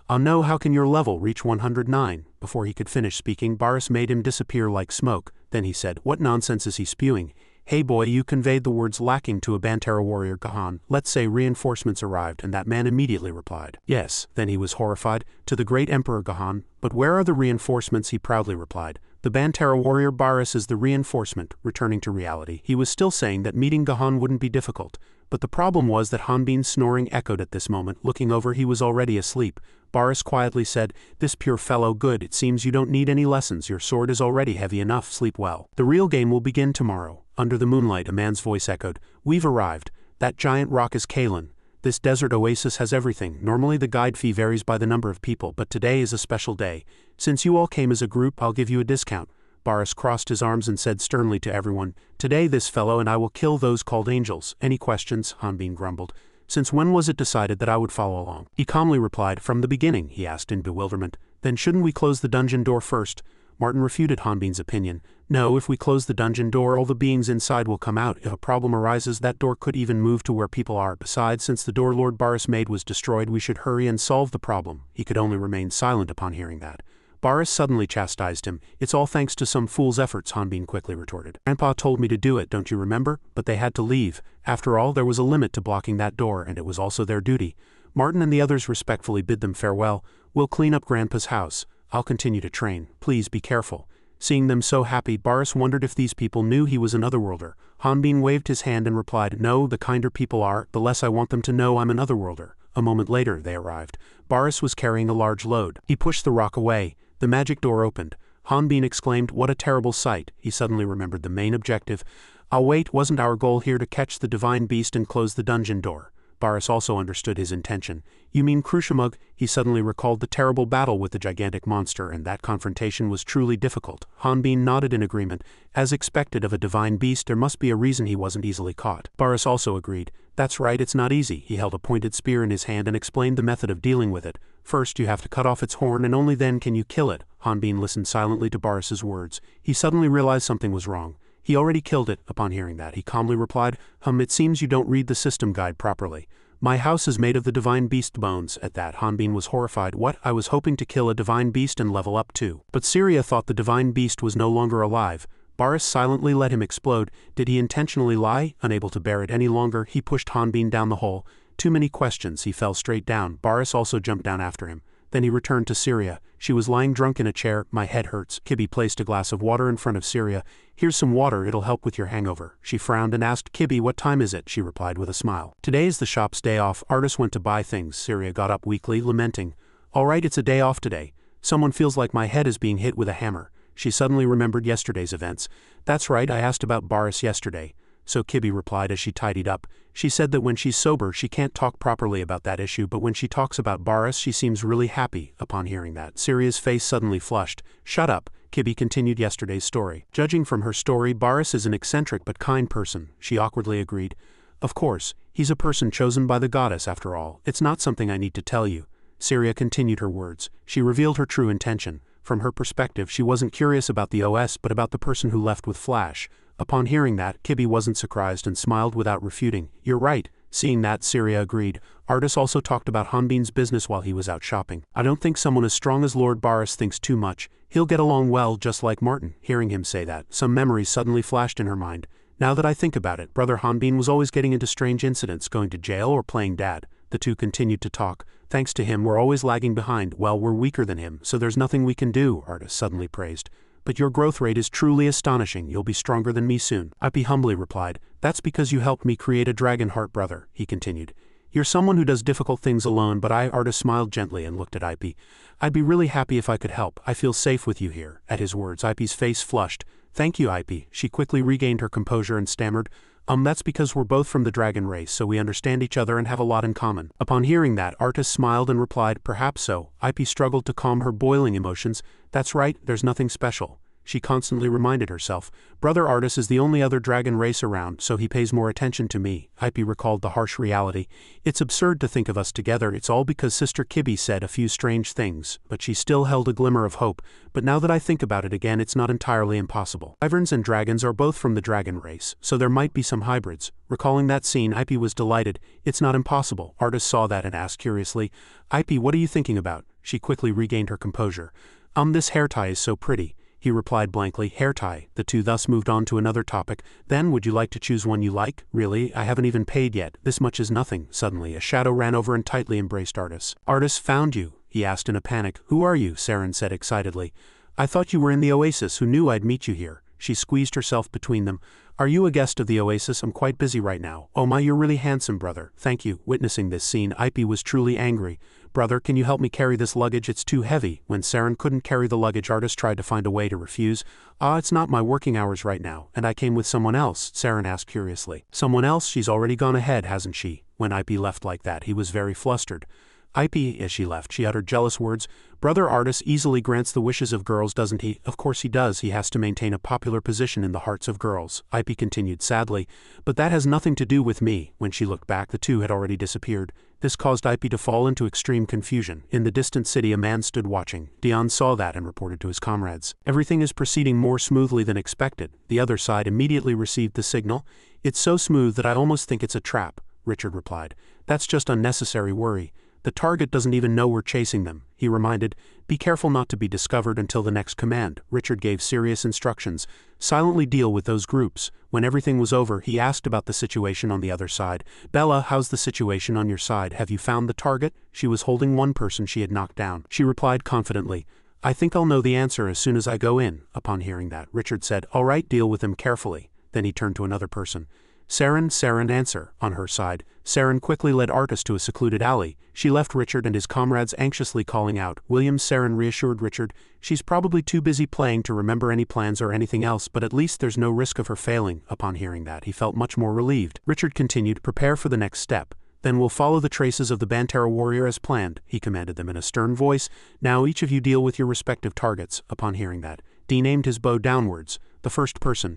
"Oh no, how can your level reach 109? Before he could finish speaking, Boris made him disappear like smoke. Then he said, "What nonsense is he spewing? Hey boy, you conveyed the words lacking to a Bantara warrior Gahan. Let's say reinforcements arrived," and that man immediately replied, "Yes." Then he was horrified, "To the great Emperor Gahan. But where are the reinforcements?" He proudly replied, "The Bantara warrior Boris is the reinforcement." Returning to reality, he was still saying that meeting Gahan wouldn't be difficult. But the problem was that Hanbin's snoring echoed at this moment. Looking over, he was already asleep. Boris quietly said, "This pure fellow, good, it seems you don't need any lessons, your sword is already heavy enough, sleep well. The real game will begin tomorrow." Under the moonlight, a man's voice echoed, "We've arrived. That giant rock is Kalen. This desert oasis has everything. Normally the guide fee varies by the number of people, but today is a special day. Since you all came as a group, I'll give you a discount." Boris crossed his arms and said sternly to everyone, "Today this fellow and I will kill those called angels." "Any questions?" Hanbin grumbled. "Since when was it decided that I would follow along?" He calmly replied, "From the beginning," he asked in bewilderment. "Then shouldn't we close the dungeon door first?" Martin refuted Hanbin's opinion. "No, if we close the dungeon door, all the beings inside will come out. If a problem arises, that door could even move to where people are. Besides, since the door Lord Boris made was destroyed, we should hurry and solve the problem." He could only remain silent upon hearing that. Boris suddenly chastised him. "It's all thanks to some fool's efforts," Hanbin quickly retorted. "Grandpa told me to do it, don't you remember? But they had to leave. After all, there was a limit to blocking that door, and it was also their duty." Martin and the others respectfully bid them farewell. "We'll clean up Grandpa's house. I'll continue to train. Please be careful." Seeing them so happy, Boris wondered if these people knew he was an otherworlder. Hanbin waved his hand and replied, "No, the kinder people are, the less I want them to know I'm an otherworlder." A moment later, they arrived. Boris was carrying a large load. He pushed the rock away. The magic door opened. Hanbin exclaimed, "What a terrible sight." He suddenly remembered the main objective. "I'll wait, wasn't our goal here to catch the divine beast and close the dungeon door?" Boris also understood his intention. "You mean Krushamug?" He suddenly recalled the terrible battle with the gigantic monster, and that confrontation was truly difficult. Hanbin nodded in agreement. As expected of a divine beast, there must be a reason he wasn't easily caught. Boris also agreed. "That's right, it's not easy." He held a pointed spear in his hand and explained the method of dealing with it. "First, you have to cut off its horn, and only then can you kill it." Hanbin listened silently to Boris's words. He suddenly realized something was wrong. He already killed it. Upon hearing that, he calmly replied, It seems you don't read the system guide properly. My house is made of the divine beast bones." At that, Hanbin was horrified. "What? I was hoping to kill a divine beast and level up too." But Syria thought the divine beast was no longer alive. Boris silently let him explode. Did he intentionally lie? Unable to bear it any longer, he pushed Hanbin down the hole. Too many questions, he fell straight down. Boris also jumped down after him. Then he returned to Syria. She was lying drunk in a chair. "My head hurts." Kibby placed a glass of water in front of Syria. "Here's some water, it'll help with your hangover." She frowned and asked, "Kibby, what time is it?" She replied with a smile. "Today is the shop's day off. Artists went to buy things." Syria got up weakly, lamenting. "All right, it's a day off today. Someone feels like my head is being hit with a hammer." She suddenly remembered yesterday's events. "That's right, I asked about Boris yesterday." So Kibby replied as she tidied up. She said that when she's sober she can't talk properly about that issue, but when she talks about Boris she seems really happy. Upon hearing that, Syria's face suddenly flushed. "Shut up." Kibby continued yesterday's story. "Judging from her story, Boris is an eccentric but kind person," she awkwardly agreed. "Of course, he's a person chosen by the goddess after all. It's not something I need to tell you." Syria continued her words. She revealed her true intention. From her perspective, she wasn't curious about the OS but about the person who left with Flash. Upon hearing that, Kibby wasn't surprised and smiled without refuting. "You're right." Seeing that, Syria agreed. Artis also talked about Hanbin's business while he was out shopping. "I don't think someone as strong as Lord Boris thinks too much. He'll get along well just like Martin." Hearing him say that, some memories suddenly flashed in her mind. "Now that I think about it, Brother Hanbin was always getting into strange incidents, going to jail or playing dad." The two continued to talk. "Thanks to him, we're always lagging behind. Well, we're weaker than him, so there's nothing we can do," Artis suddenly praised. "But your growth rate is truly astonishing. You'll be stronger than me soon." Ipe humbly replied, "That's because you helped me create a dragon heart, brother," he continued. "You're someone who does difficult things alone, but Artis smiled gently and looked at Ipe. "I'd be really happy if I could help. I feel safe with you here." At his words, Ipe's face flushed. "Thank you, Ipe." She quickly regained her composure and stammered, That's because we're both from the dragon race, so we understand each other and have a lot in common." Upon hearing that, Artis smiled and replied, "Perhaps so." Ipe struggled to calm her boiling emotions. "That's right, there's nothing special." She constantly reminded herself, "Brother Artis is the only other dragon race around, so he pays more attention to me." Ipe recalled the harsh reality. "It's absurd to think of us together. It's all because Sister Kibby said a few strange things." But she still held a glimmer of hope. "But now that I think about it again, it's not entirely impossible. Wyverns and dragons are both from the dragon race, so there might be some hybrids." Recalling that scene, Ipe was delighted. "It's not impossible." Artis saw that and asked curiously, "Ipe, what are you thinking about?" She quickly regained her composure. This hair tie is so pretty," he replied blankly. Hair tie. The two thus moved on to another topic. Then, would you like to choose one you like? Really, I haven't even paid yet. This much is nothing. Suddenly, a shadow ran over and tightly embraced Artis. Artis found you, he asked in a panic. Who are you? Saren said excitedly. I thought you were in the oasis. Who knew I'd meet you here? She squeezed herself between them. Are you a guest of the oasis? I'm quite busy right now. Oh my, you're really handsome, brother. Thank you. Witnessing this scene, Ipe was truly angry. Brother, can you help me carry this luggage? It's too heavy. When Saren couldn't carry the luggage, Artis tried to find a way to refuse. It's not my working hours right now, and I came with someone else, Saren asked curiously. Someone else? She's already gone ahead, hasn't she? When Ipe left like that, he was very flustered. Ipe, as she left, she uttered jealous words. Brother Artis easily grants the wishes of girls, doesn't he? Of course he does. He has to maintain a popular position in the hearts of girls, Ipe continued sadly. But that has nothing to do with me. When she looked back, the two had already disappeared. This caused Ipe to fall into extreme confusion. In the distant city, a man stood watching. Dion saw that and reported to his comrades. Everything is proceeding more smoothly than expected. The other side immediately received the signal. It's so smooth that I almost think it's a trap, Richard replied. That's just unnecessary worry. The target doesn't even know we're chasing them, he reminded. Be careful not to be discovered until the next command. Richard gave serious instructions. Silently deal with those groups. When everything was over, he asked about the situation on the other side. Bella, how's the situation on your side? Have you found the target? She was holding one person she had knocked down. She replied confidently. I think I'll know the answer as soon as I go in. Upon hearing that, Richard said, all right, deal with him carefully. Then he turned to another person. Saren, answer. On her side, Saren quickly led Artis to a secluded alley. She left Richard and his comrades anxiously calling out. William, Saren reassured Richard. She's probably too busy playing to remember any plans or anything else, but at least there's no risk of her failing. Upon hearing that, he felt much more relieved. Richard continued, prepare for the next step. Then we'll follow the traces of the Bantara warrior as planned, he commanded them in a stern voice. Now each of you deal with your respective targets. Upon hearing that, Dean aimed his bow downwards.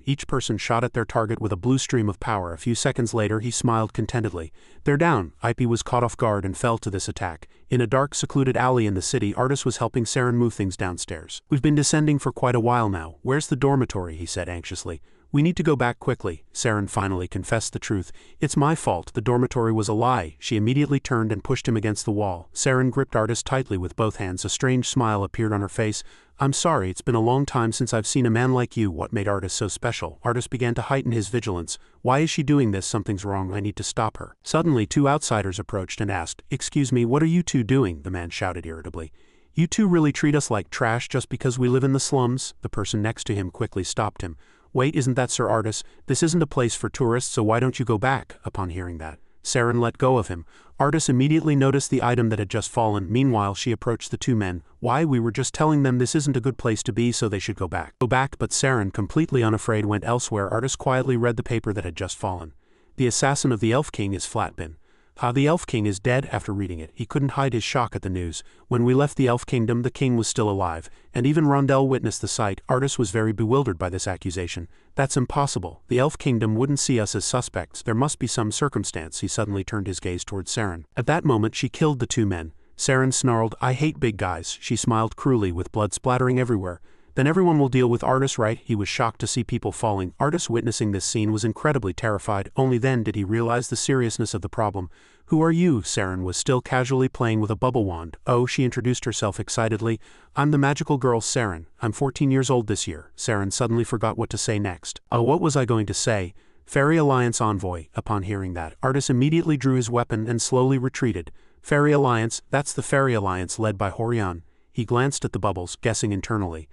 Each person shot at their target with a blue stream of power. A few seconds later, he smiled contentedly. They're down. Ipe was caught off guard and fell to this attack. In a dark, secluded alley in the city, Artis was helping Saren move things downstairs. We've been descending for quite a while now. Where's the dormitory? He said anxiously. We need to go back quickly. Saren finally confessed the truth. It's my fault. The dormitory was a lie. She immediately turned and pushed him against the wall. Saren gripped Artis tightly with both hands. A strange smile appeared on her face. I'm sorry, it's been a long time since I've seen a man like you. What made Artis so special? Artis began to heighten his vigilance. Why is she doing this? Something's wrong. I need to stop her. Suddenly, two outsiders approached and asked, Excuse me, what are you two doing? The man shouted irritably. You two really treat us like trash just because we live in the slums? The person next to him quickly stopped him. Wait, isn't that Sir Artis? This isn't a place for tourists, so why don't you go back? Upon hearing that, Saren let go of him. Artis immediately noticed the item that had just fallen. Meanwhile, she approached the two men. Why, we were just telling them this isn't a good place to be, so they should go back. But Saren, completely unafraid, went elsewhere. Artis quietly read the paper that had just fallen. The assassin of the Elf King is Flatbin. The Elf King is dead. After reading it, he couldn't hide his shock at the news. When we left the Elf Kingdom, the king was still alive, and even Rondell witnessed the sight. Artis was very bewildered by this accusation. That's impossible. The Elf Kingdom wouldn't see us as suspects. There must be some circumstance. He suddenly turned his gaze towards Saren. At that moment, she killed the two men. Saren snarled, I hate big guys. She smiled cruelly with blood splattering everywhere. Then everyone will deal with Artis, right? He was shocked to see people falling. Artis, witnessing this scene, was incredibly terrified. Only then did he realize the seriousness of the problem. Who are you? Saren was still casually playing with a bubble wand. Oh, she introduced herself excitedly. I'm the magical girl Saren. I'm 14 years old this year. Saren suddenly forgot what to say next. Oh, what was I going to say? Fairy Alliance envoy. Upon hearing that, Artis immediately drew his weapon and slowly retreated. Fairy Alliance, that's the Fairy Alliance led by Horion. He glanced at the bubbles, guessing internally.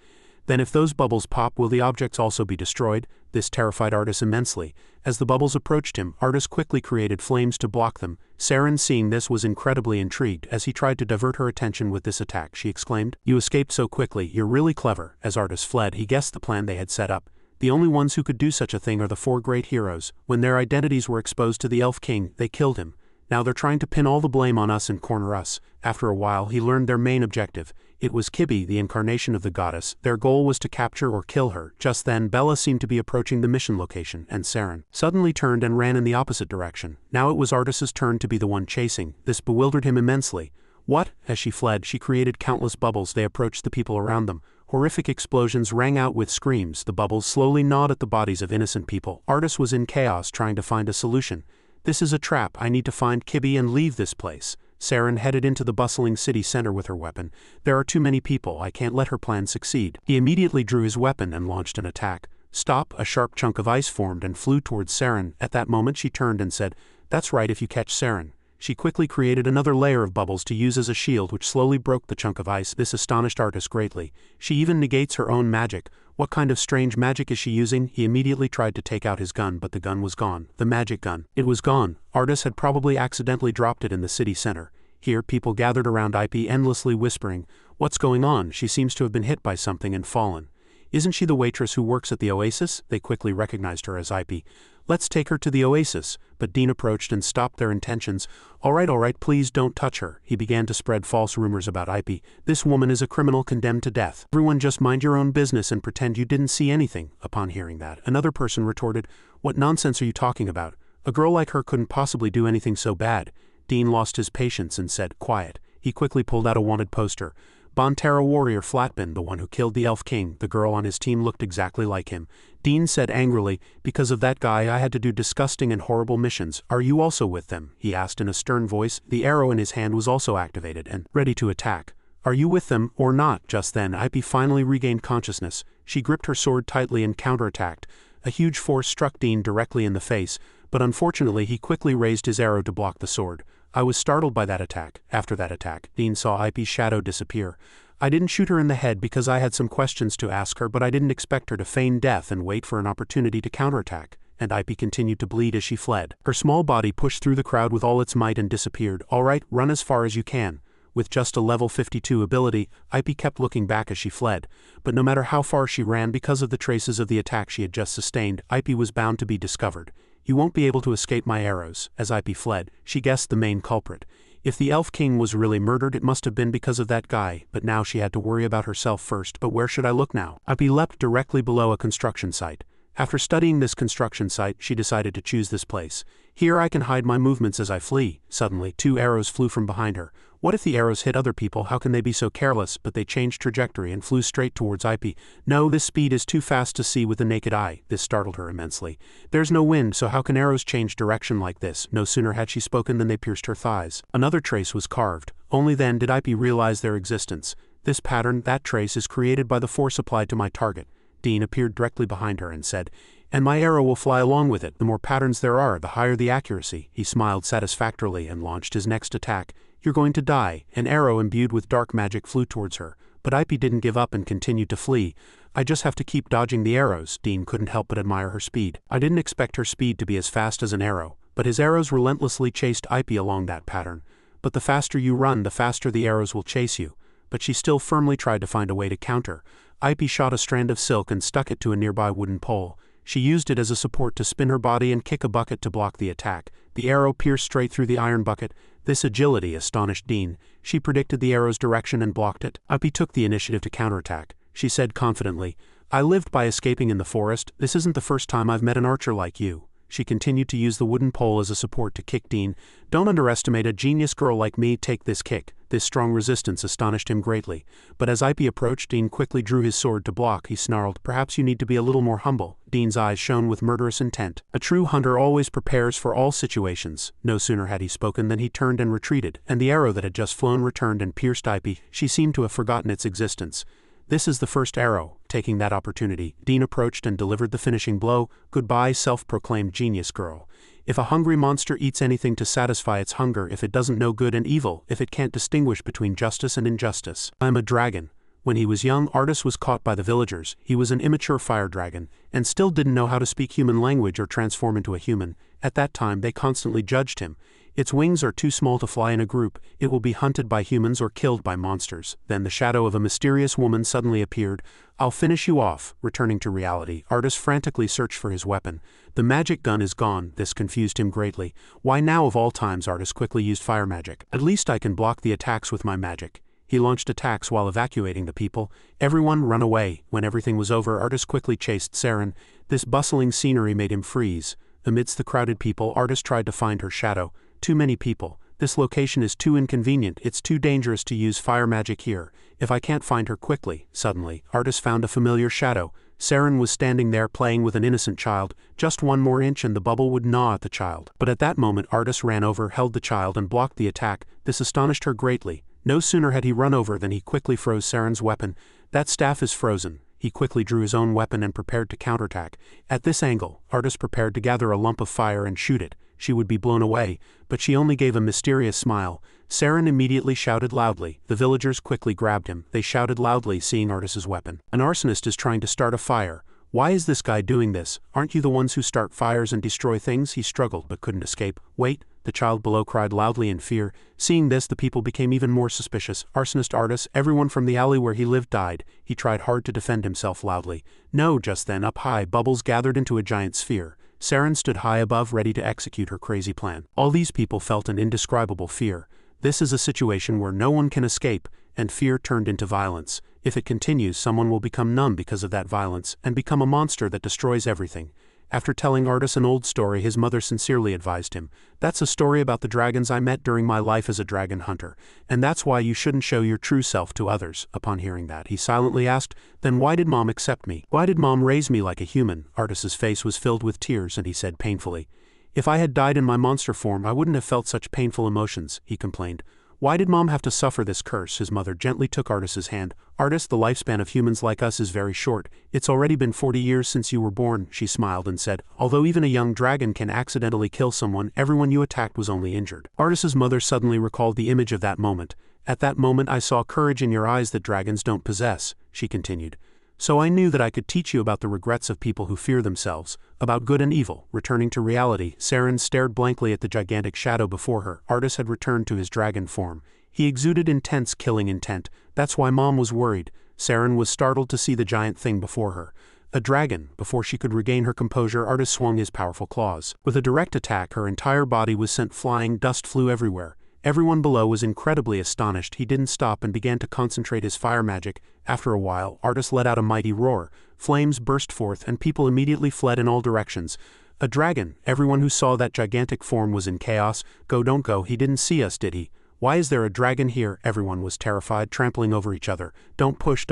Then if those bubbles pop, will the objects also be destroyed? This terrified Artis immensely. As the bubbles approached him, Artis quickly created flames to block them. Saren, seeing this, was incredibly intrigued. As he tried to divert her attention with this attack, she exclaimed, You escaped so quickly, you're really clever. As Artis fled, he guessed the plan they had set up. The only ones who could do such a thing are the four great heroes. When their identities were exposed to the Elf King, they killed him. Now they're trying to pin all the blame on us and corner us. After a while, he learned their main objective. It was Kibi, the incarnation of the goddess. Their goal was to capture or kill her. Just then, Bella seemed to be approaching the mission location, and Saren suddenly turned and ran in the opposite direction. Now it was Artis's turn to be the one chasing. This bewildered him immensely. What? As she fled, she created countless bubbles. They approached the people around them. Horrific explosions rang out with screams. The bubbles slowly gnawed at the bodies of innocent people. Artis was in chaos, trying to find a solution. This is a trap. I need to find Kibi and leave this place. Saren headed into the bustling city center with her weapon. There are too many people, I can't let her plan succeed. He immediately drew his weapon and launched an attack. Stop! A sharp chunk of ice formed and flew towards Saren. At that moment she turned and said, "That's right if you catch Saren." She quickly created another layer of bubbles to use as a shield which slowly broke the chunk of ice. This astonished Artist greatly. She even negates her own magic. What kind of strange magic is she using? He immediately tried to take out his gun, but the gun was gone. The magic gun. It was gone. Artist had probably accidentally dropped it in the city center. Here people gathered around IP endlessly whispering, "What's going on? She seems to have been hit by something and fallen." "Isn't she the waitress who works at the Oasis?" They quickly recognized her as IP. "Let's take her to the Oasis." But Dean approached and stopped their intentions. All right, please don't touch her." He began to spread false rumors about IP. "This woman is a criminal condemned to death. Everyone just mind your own business and pretend you didn't see anything." Upon hearing that, another person retorted, "What nonsense are you talking about? A girl like her couldn't possibly do anything so bad." Dean lost his patience and said, "Quiet." He quickly pulled out a wanted poster. Bonterra warrior Flatbin, the one who killed the Elf King. The girl on his team looked exactly like him. Dean said angrily, "Because of that guy I had to do disgusting and horrible missions. Are you also with them?" he asked in a stern voice. The arrow in his hand was also activated and ready to attack. "Are you with them or not?" Just then IP finally regained consciousness. She gripped her sword tightly and counterattacked. A huge force struck Dean directly in the face, but unfortunately he quickly raised his arrow to block the sword. I was startled by that attack. After that attack, Dean saw IP's shadow disappear. "I didn't shoot her in the head because I had some questions to ask her, but I didn't expect her to feign death and wait for an opportunity to counterattack." And IP continued to bleed as she fled. Her small body pushed through the crowd with all its might and disappeared. "All right, run as far as you can." With just a level 52 ability, IP kept looking back as she fled. But no matter how far she ran, because of the traces of the attack she had just sustained, IP was bound to be discovered. "You won't be able to escape my arrows." As IP fled, she guessed the main culprit. If the Elf King was really murdered, it must have been because of that guy, but now she had to worry about herself first. But where should I look now? IP leapt directly below a construction site. After studying this construction site, she decided to choose this place. "Here I can hide my movements as I flee." Suddenly, 2 arrows flew from behind her. What if the arrows hit other people? How can they be so careless? But they changed trajectory and flew straight towards IP. "No, this speed is too fast to see with the naked eye." This startled her immensely. "There's no wind, so how can arrows change direction like this?" No sooner had she spoken than they pierced her thighs. Another trace was carved. Only then did IP realize their existence. "This pattern, that trace, is created by the force applied to my target." Dean appeared directly behind her and said, "And my arrow will fly along with it. The more patterns there are, the higher the accuracy." He smiled satisfactorily and launched his next attack. "You're going to die." An arrow imbued with dark magic flew towards her. But IP didn't give up and continued to flee. "I just have to keep dodging the arrows." Dean couldn't help but admire her speed. I didn't expect her speed to be as fast as an arrow, but his arrows relentlessly chased IP along that pattern. "But the faster you run, the faster the arrows will chase you." But she still firmly tried to find a way to counter. IP shot a strand of silk and stuck it to a nearby wooden pole. She used it as a support to spin her body and kick a bucket to block the attack. The arrow pierced straight through the iron bucket. This agility astonished Dean. She predicted the arrow's direction and blocked it. IP took the initiative to counterattack. She said confidently, "I lived by escaping in the forest. This isn't the first time I've met an archer like you." She continued to use the wooden pole as a support to kick Dean. "Don't underestimate a genius girl like me. Take this kick." This strong resistance astonished him greatly. But as IP approached, Dean quickly drew his sword to block. He snarled, "Perhaps you need to be a little more humble." Dean's eyes shone with murderous intent. A true hunter always prepares for all situations. No sooner had he spoken than he turned and retreated, and the arrow that had just flown returned and pierced IP. She seemed to have forgotten its existence. "This is the first arrow." Taking that opportunity, Dean approached and delivered the finishing blow. "Goodbye, self-proclaimed genius girl. If a hungry monster eats anything to satisfy its hunger, if it doesn't know good and evil, if it can't distinguish between justice and injustice, I'm a dragon." When he was young, Artis was caught by the villagers. He was an immature fire dragon, and still didn't know how to speak human language or transform into a human. At that time, they constantly judged him. "Its wings are too small to fly in a group. It will be hunted by humans or killed by monsters." Then the shadow of a mysterious woman suddenly appeared. "I'll finish you off." Returning to reality, Artis frantically searched for his weapon. The magic gun is gone. This confused him greatly. Why now of all times? Artis quickly used fire magic. "At least I can block the attacks with my magic." He launched attacks while evacuating the people. "Everyone run away." When everything was over, Artis quickly chased Saren. This bustling scenery made him freeze. Amidst the crowded people, Artis tried to find her shadow. Too many people. This location is too inconvenient. It's too dangerous to use fire magic here. If I can't find her quickly. Suddenly, Artis found a familiar shadow. Saren was standing there playing with an innocent child, just one more inch and the bubble would gnaw at the child. But at that moment Artis ran over, held the child and blocked the attack. This astonished her greatly. No sooner had he run over than he quickly froze Saren's weapon. That staff is frozen. He quickly drew his own weapon and prepared to counterattack. At this angle, Artis prepared to gather a lump of fire and shoot it. She would be blown away, but she only gave a mysterious smile. Saren immediately shouted loudly. The villagers quickly grabbed him. They shouted loudly, seeing Artis's weapon. An arsonist is trying to start a fire. Why is this guy doing this? Aren't you the ones who start fires and destroy things? He struggled but couldn't escape. Wait, the child below cried loudly in fear. Seeing this, the people became even more suspicious. Arsonist Artis, everyone from the alley where he lived died. He tried hard to defend himself loudly. No, just then, up high, bubbles gathered into a giant sphere. Saren stood high above, ready to execute her crazy plan. All these people felt an indescribable fear. This is a situation where no one can escape, and fear turned into violence. If it continues, someone will become numb because of that violence, and become a monster that destroys everything. After telling Artis an old story, his mother sincerely advised him. That's a story about the dragons I met during my life as a dragon hunter, and that's why you shouldn't show your true self to others. Upon hearing that, he silently asked, then why did Mom accept me? Why did Mom raise me like a human? Artis's face was filled with tears and he said painfully, if I had died in my monster form I wouldn't have felt such painful emotions, he complained. Why did Mom have to suffer this curse? His mother gently took Artis's hand. Artis, the lifespan of humans like us is very short. It's already been 40 years since you were born, she smiled and said. Although even a young dragon can accidentally kill someone, everyone you attacked was only injured. Artis's mother suddenly recalled the image of that moment. At that moment I saw courage in your eyes that dragons don't possess, she continued. So I knew that I could teach you about the regrets of people who fear themselves, about good and evil. Returning to reality, Saren stared blankly at the gigantic shadow before her. Artis had returned to his dragon form. He exuded intense killing intent. That's why Mom was worried. Saren was startled to see the giant thing before her. A dragon. Before she could regain her composure, Artis swung his powerful claws. With a direct attack, her entire body was sent flying, dust flew everywhere. Everyone below was incredibly astonished. He didn't stop and began to concentrate his fire magic. After a while, Artis let out a mighty roar. Flames burst forth and people immediately fled in all directions. A dragon. Everyone who saw that gigantic form was in chaos. Go, don't go, he didn't see us, did he? Why is there a dragon here? Everyone was terrified, trampling over each other. Don't push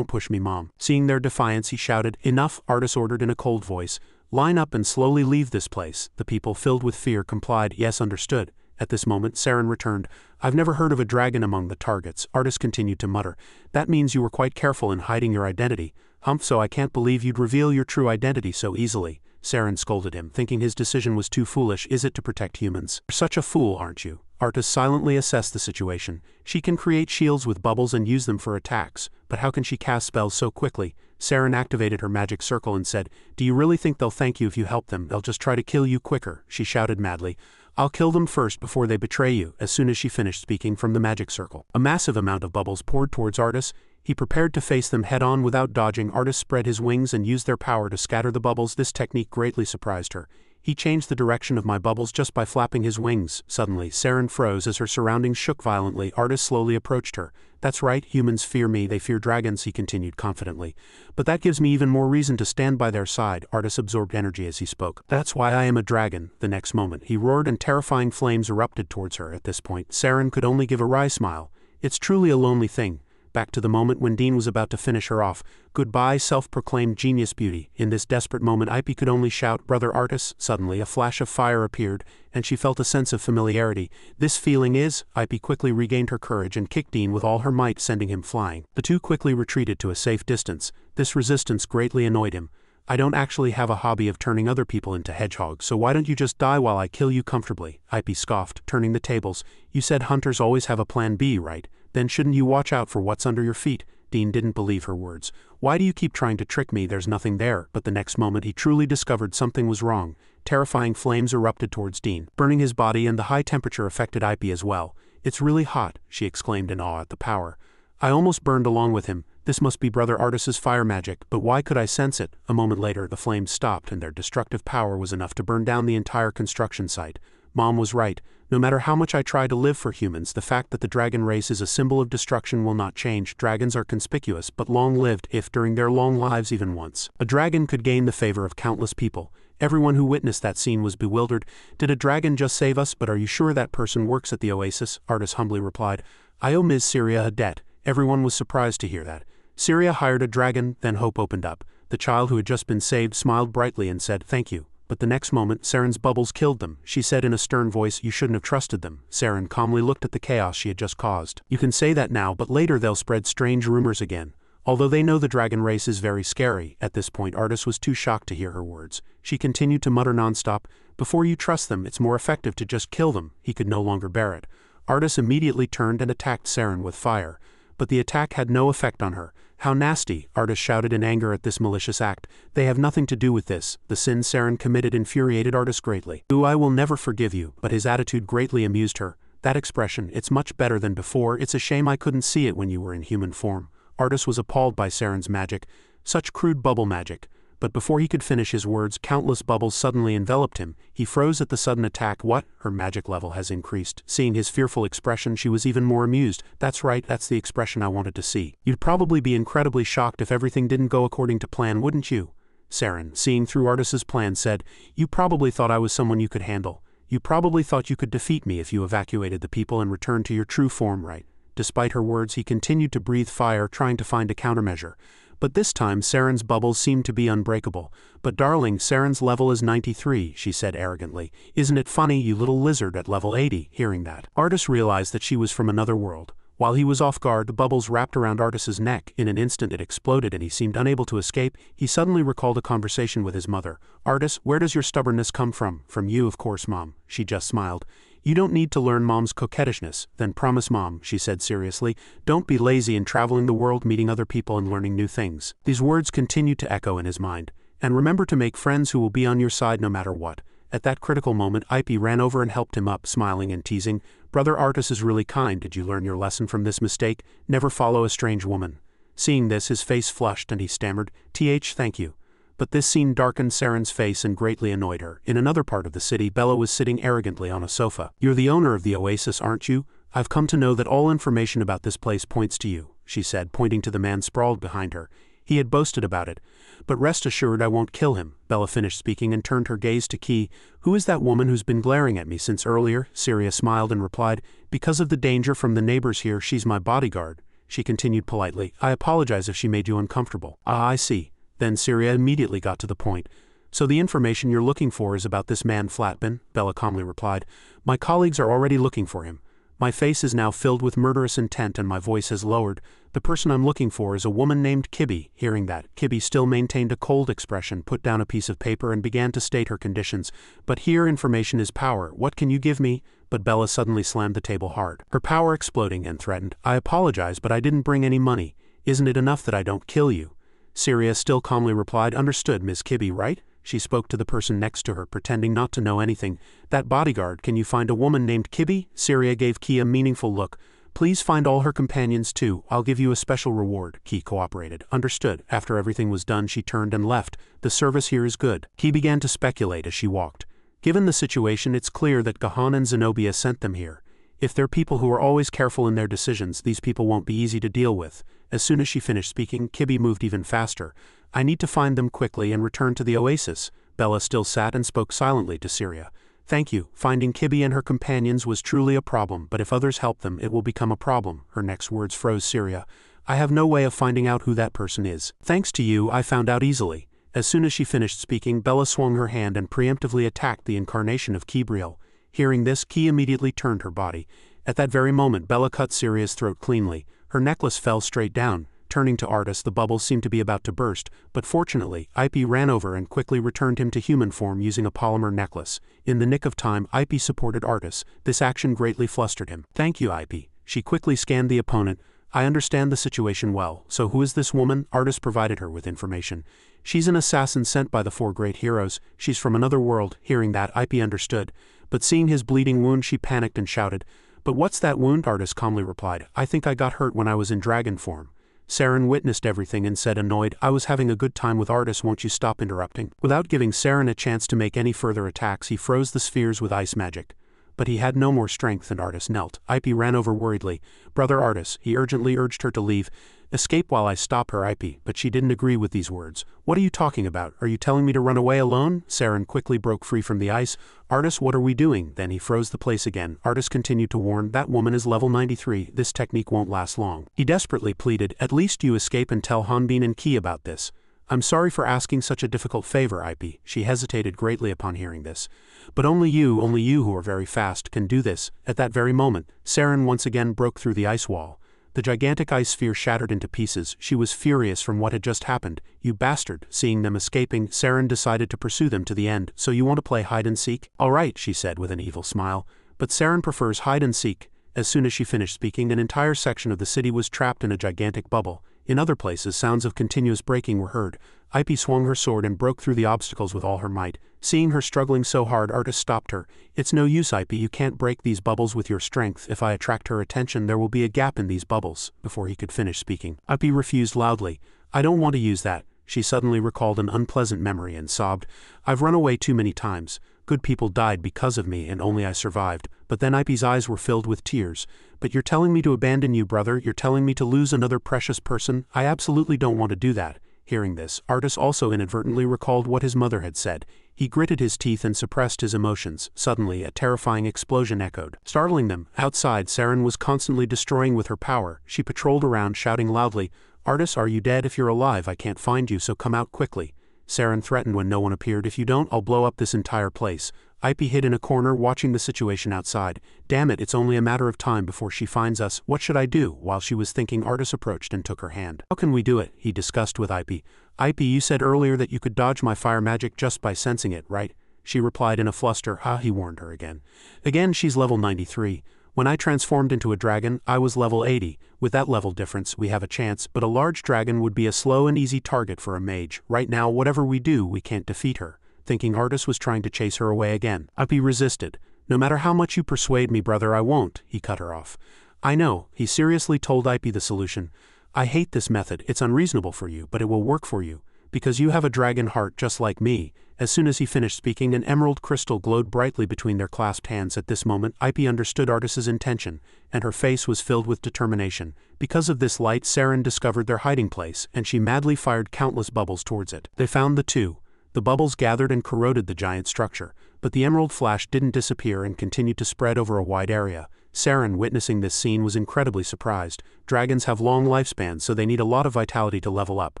me, Mom. Seeing their defiance, he shouted, enough, Artis ordered in a cold voice. Line up and slowly leave this place. The people, filled with fear, complied. Yes, understood. At this moment, Saren returned. I've never heard of a dragon among the targets. Artis continued to mutter. That means you were quite careful in hiding your identity. Humph, so I can't believe you'd reveal your true identity so easily. Saren scolded him, thinking his decision was too foolish. Is it to protect humans? You're such a fool, aren't you? Artis silently assessed the situation. She can create shields with bubbles and use them for attacks, but how can she cast spells so quickly? Saren activated her magic circle and said, do you really think they'll thank you if you help them? They'll just try to kill you quicker, she shouted madly. I'll kill them first before they betray you. As soon as she finished speaking from the magic circle, a massive amount of bubbles poured towards Artis. He prepared to face them head-on without dodging. Artis spread his wings and used their power to scatter the bubbles. This technique greatly surprised her. He changed the direction of my bubbles just by flapping his wings. Suddenly, Saren froze as her surroundings shook violently. Artis slowly approached her. That's right, humans fear me, they fear dragons, he continued confidently. But that gives me even more reason to stand by their side. Artis absorbed energy as he spoke. That's why I am a dragon. The next moment, he roared and terrifying flames erupted towards her. At this point, Saren could only give a wry smile. It's truly a lonely thing. Back to the moment when Dean was about to finish her off. Goodbye, self-proclaimed genius beauty. In this desperate moment, Ipy could only shout, Brother Artis. Suddenly, a flash of fire appeared, and she felt a sense of familiarity. This feeling is... Ipy quickly regained her courage and kicked Dean with all her might, sending him flying. The two quickly retreated to a safe distance. This resistance greatly annoyed him. I don't actually have a hobby of turning other people into hedgehogs, so why don't you just die while I kill you comfortably? Ipy scoffed, turning the tables. You said hunters always have a plan B, right? Then shouldn't you watch out for what's under your feet? Dean didn't believe her words. Why do you keep trying to trick me? There's nothing there. But the next moment he truly discovered something was wrong. Terrifying flames erupted towards Dean, burning his body, and the high temperature affected Ipy as well. It's really hot, she exclaimed in awe at the power. I almost burned along with him. This must be Brother Artis's fire magic, but why could I sense it? A moment later the flames stopped and their destructive power was enough to burn down the entire construction site. Mom was right. No matter how much I try to live for humans, the fact that the dragon race is a symbol of destruction will not change. Dragons are conspicuous but long-lived, if during their long lives even once. A dragon could gain the favor of countless people. Everyone who witnessed that scene was bewildered. Did a dragon just save us? But are you sure that person works at the oasis? Artis humbly replied. I owe Ms. Syria a debt. Everyone was surprised to hear that. Syria hired a dragon, then hope opened up. The child who had just been saved smiled brightly and said, "Thank you." But the next moment, Saren's bubbles killed them. She said in a stern voice, "You shouldn't have trusted them." Saren calmly looked at the chaos she had just caused. "You can say that now, but later they'll spread strange rumors again. Although they know the dragon race is very scary." At this point, Artis was too shocked to hear her words. She continued to mutter nonstop, "Before you trust them, it's more effective to just kill them." He could no longer bear it. Artis immediately turned and attacked Saren with fire. But the attack had no effect on her. "How nasty!" Artis shouted in anger at this malicious act. "They have nothing to do with this." The sin Saren committed infuriated Artis greatly. "I will never forgive you." But his attitude greatly amused her. That expression, "It's much better than before, it's a shame I couldn't see it when you were in human form." Artis was appalled by Saren's magic. Such crude bubble magic. But before he could finish his words, countless bubbles suddenly enveloped him. He froze at the sudden attack. "What? Her magic level has increased." Seeing his fearful expression, she was even more amused. "That's right, that's the expression I wanted to see. You'd probably be incredibly shocked if everything didn't go according to plan, wouldn't you?" Saren, seeing through Artis's plan, said, "You probably thought I was someone you could handle. You probably thought you could defeat me if you evacuated the people and returned to your true form, right?" Despite her words, he continued to breathe fire, trying to find a countermeasure. But this time, Saren's bubbles seemed to be unbreakable. "But darling, Saren's level is 93, she said arrogantly. "Isn't it funny, you little lizard at level 80, hearing that." Artis realized that she was from another world. While he was off guard, the bubbles wrapped around Artis's neck. In an instant it exploded and he seemed unable to escape. He suddenly recalled a conversation with his mother. "Artis, where does your stubbornness come from?" "From you, of course, Mom." She just smiled. "You don't need to learn Mom's coquettishness." "Then promise, Mom," she said seriously. "Don't be lazy in traveling the world, meeting other people and learning new things." These words continued to echo in his mind. "And remember to make friends who will be on your side no matter what." At that critical moment, Ip ran over and helped him up, smiling and teasing. "Brother Artis is really kind. Did you learn your lesson from this mistake? Never follow a strange woman." Seeing this, his face flushed and he stammered, "Thank you." But this scene darkened Saren's face and greatly annoyed her. In another part of the city, Bella was sitting arrogantly on a sofa. "You're the owner of the oasis, aren't you? I've come to know that all information about this place points to you," she said, pointing to the man sprawled behind her. He had boasted about it. "But rest assured I won't kill him." Bella finished speaking and turned her gaze to Key. "Who is that woman who's been glaring at me since earlier?" Syria smiled and replied, "Because of the danger from the neighbors here, she's my bodyguard." She continued politely, "I apologize if she made you uncomfortable." "Ah, I see." Then Syria immediately got to the point. "So the information you're looking for is about this man Flatbin?" Bella calmly replied. "My colleagues are already looking for him." My face is now filled with murderous intent and my voice has lowered. "The person I'm looking for is a woman named Kibby." Hearing that, Kibby still maintained a cold expression, put down a piece of paper and began to state her conditions. "But here information is power. What can you give me?" But Bella suddenly slammed the table hard, her power exploding, and threatened, "I apologize, but I didn't bring any money. Isn't it enough that I don't kill you?" Syria still calmly replied, "Understood, Miss Kibby, right?" She spoke to the person next to her, pretending not to know anything. "That bodyguard, can you find a woman named Kibby?" Syria gave Key a meaningful look. "Please find all her companions too. I'll give you a special reward." Key cooperated. "Understood." After everything was done, she turned and left. "The service here is good." Key began to speculate as she walked. Given the situation, it's clear that Gahan and Zenobia sent them here. If they're people who are always careful in their decisions, these people won't be easy to deal with. As soon as she finished speaking, Kibby moved even faster. "I need to find them quickly and return to the oasis." Bella still sat and spoke silently to Syria. "Thank you. Finding Kibby and her companions was truly a problem, but if others help them, it will become a problem." Her next words froze Syria. "I have no way of finding out who that person is. Thanks to you, I found out easily." As soon as she finished speaking, Bella swung her hand and preemptively attacked the incarnation of Kibriel. Hearing this, Key immediately turned her body. At that very moment, Bella cut Syria's throat cleanly. Her necklace fell straight down. Turning to Artis, the bubbles seemed to be about to burst, but fortunately, Ip ran over and quickly returned him to human form using a polymer necklace. In the nick of time, Ip supported Artis. This action greatly flustered him. "Thank you, Ip." She quickly scanned the opponent. "I understand the situation well. So who is this woman?" Artis provided her with information. "She's an assassin sent by the 4 great heroes. She's from another world." Hearing that, Ip understood. But seeing his bleeding wound, she panicked and shouted. "But what's that wound?" Artis calmly replied. "I think I got hurt when I was in dragon form." Saren witnessed everything and said annoyed, "I was having a good time with Artis, won't you stop interrupting?" Without giving Saren a chance to make any further attacks, he froze the spheres with ice magic. But he had no more strength and Artis knelt. Ip ran over worriedly. "Brother Artis," he urgently urged her to leave. "Escape while I stop her, Ip." But she didn't agree with these words. "What are you talking about? Are you telling me to run away alone?" Saren quickly broke free from the ice. "Artis, what are we doing?" Then he froze the place again. Artis continued to warn, "That woman is level 93. This technique won't last long." He desperately pleaded, "At least you escape and tell Hanbin and Key about this." I'm sorry for asking such a difficult favor, Ipe. She hesitated greatly upon hearing this. But only you who are very fast, can do this. At that very moment, Saren once again broke through the ice wall. The gigantic ice sphere shattered into pieces. She was furious from what had just happened. You bastard. Seeing them escaping, Saren decided to pursue them to the end. So you want to play hide and seek? All right, she said with an evil smile. But Saren prefers hide and seek. As soon as she finished speaking, an entire section of the city was trapped in a gigantic bubble. In other places, sounds of continuous breaking were heard. Ipe swung her sword and broke through the obstacles with all her might. Seeing her struggling so hard, Artis stopped her. It's no use, Ipe, you can't break these bubbles with your strength. If I attract her attention, there will be a gap in these bubbles. Before he could finish speaking, Ipe refused loudly. I don't want to use that. She suddenly recalled an unpleasant memory and sobbed. I've run away too many times. Good people died because of me and only I survived. But then Ipe's eyes were filled with tears. But you're telling me to abandon you, brother? You're telling me to lose another precious person? I absolutely don't want to do that. Hearing this, Artis also inadvertently recalled what his mother had said. He gritted his teeth and suppressed his emotions. Suddenly, a terrifying explosion echoed, startling them. Outside, Saren was constantly destroying with her power. She patrolled around, shouting loudly, Artis, are you dead? If you're alive, I can't find you, so come out quickly. Saren threatened when no one appeared. If you don't, I'll blow up this entire place. Ipe hid in a corner, watching the situation outside. Damn it, it's only a matter of time before she finds us. What should I do? While she was thinking, Artis approached and took her hand. How can we do it? He discussed with Ipe. Ipe, you said earlier that you could dodge my fire magic just by sensing it, right? She replied in a fluster. He warned her again. Again, she's level 93. When I transformed into a dragon, I was level 80. With that level difference, we have a chance, but a large dragon would be a slow and easy target for a mage. Right now, whatever we do, we can't defeat her. Thinking Artis was trying to chase her away again, Ipe resisted. No matter how much you persuade me, brother, I won't. He cut her off. I know. He seriously told Ipe the solution. I hate this method. It's unreasonable for you, but it will work for you. Because you have a dragon heart just like me. As soon as he finished speaking, an emerald crystal glowed brightly between their clasped hands. At this moment, Ipe understood Artis's intention, and her face was filled with determination. Because of this light, Saren discovered their hiding place, and she madly fired countless bubbles towards it. They found the two. The bubbles gathered and corroded the giant structure, but the emerald flash didn't disappear and continued to spread over a wide area. Saren, witnessing this scene, was incredibly surprised. Dragons have long lifespans, so they need a lot of vitality to level up.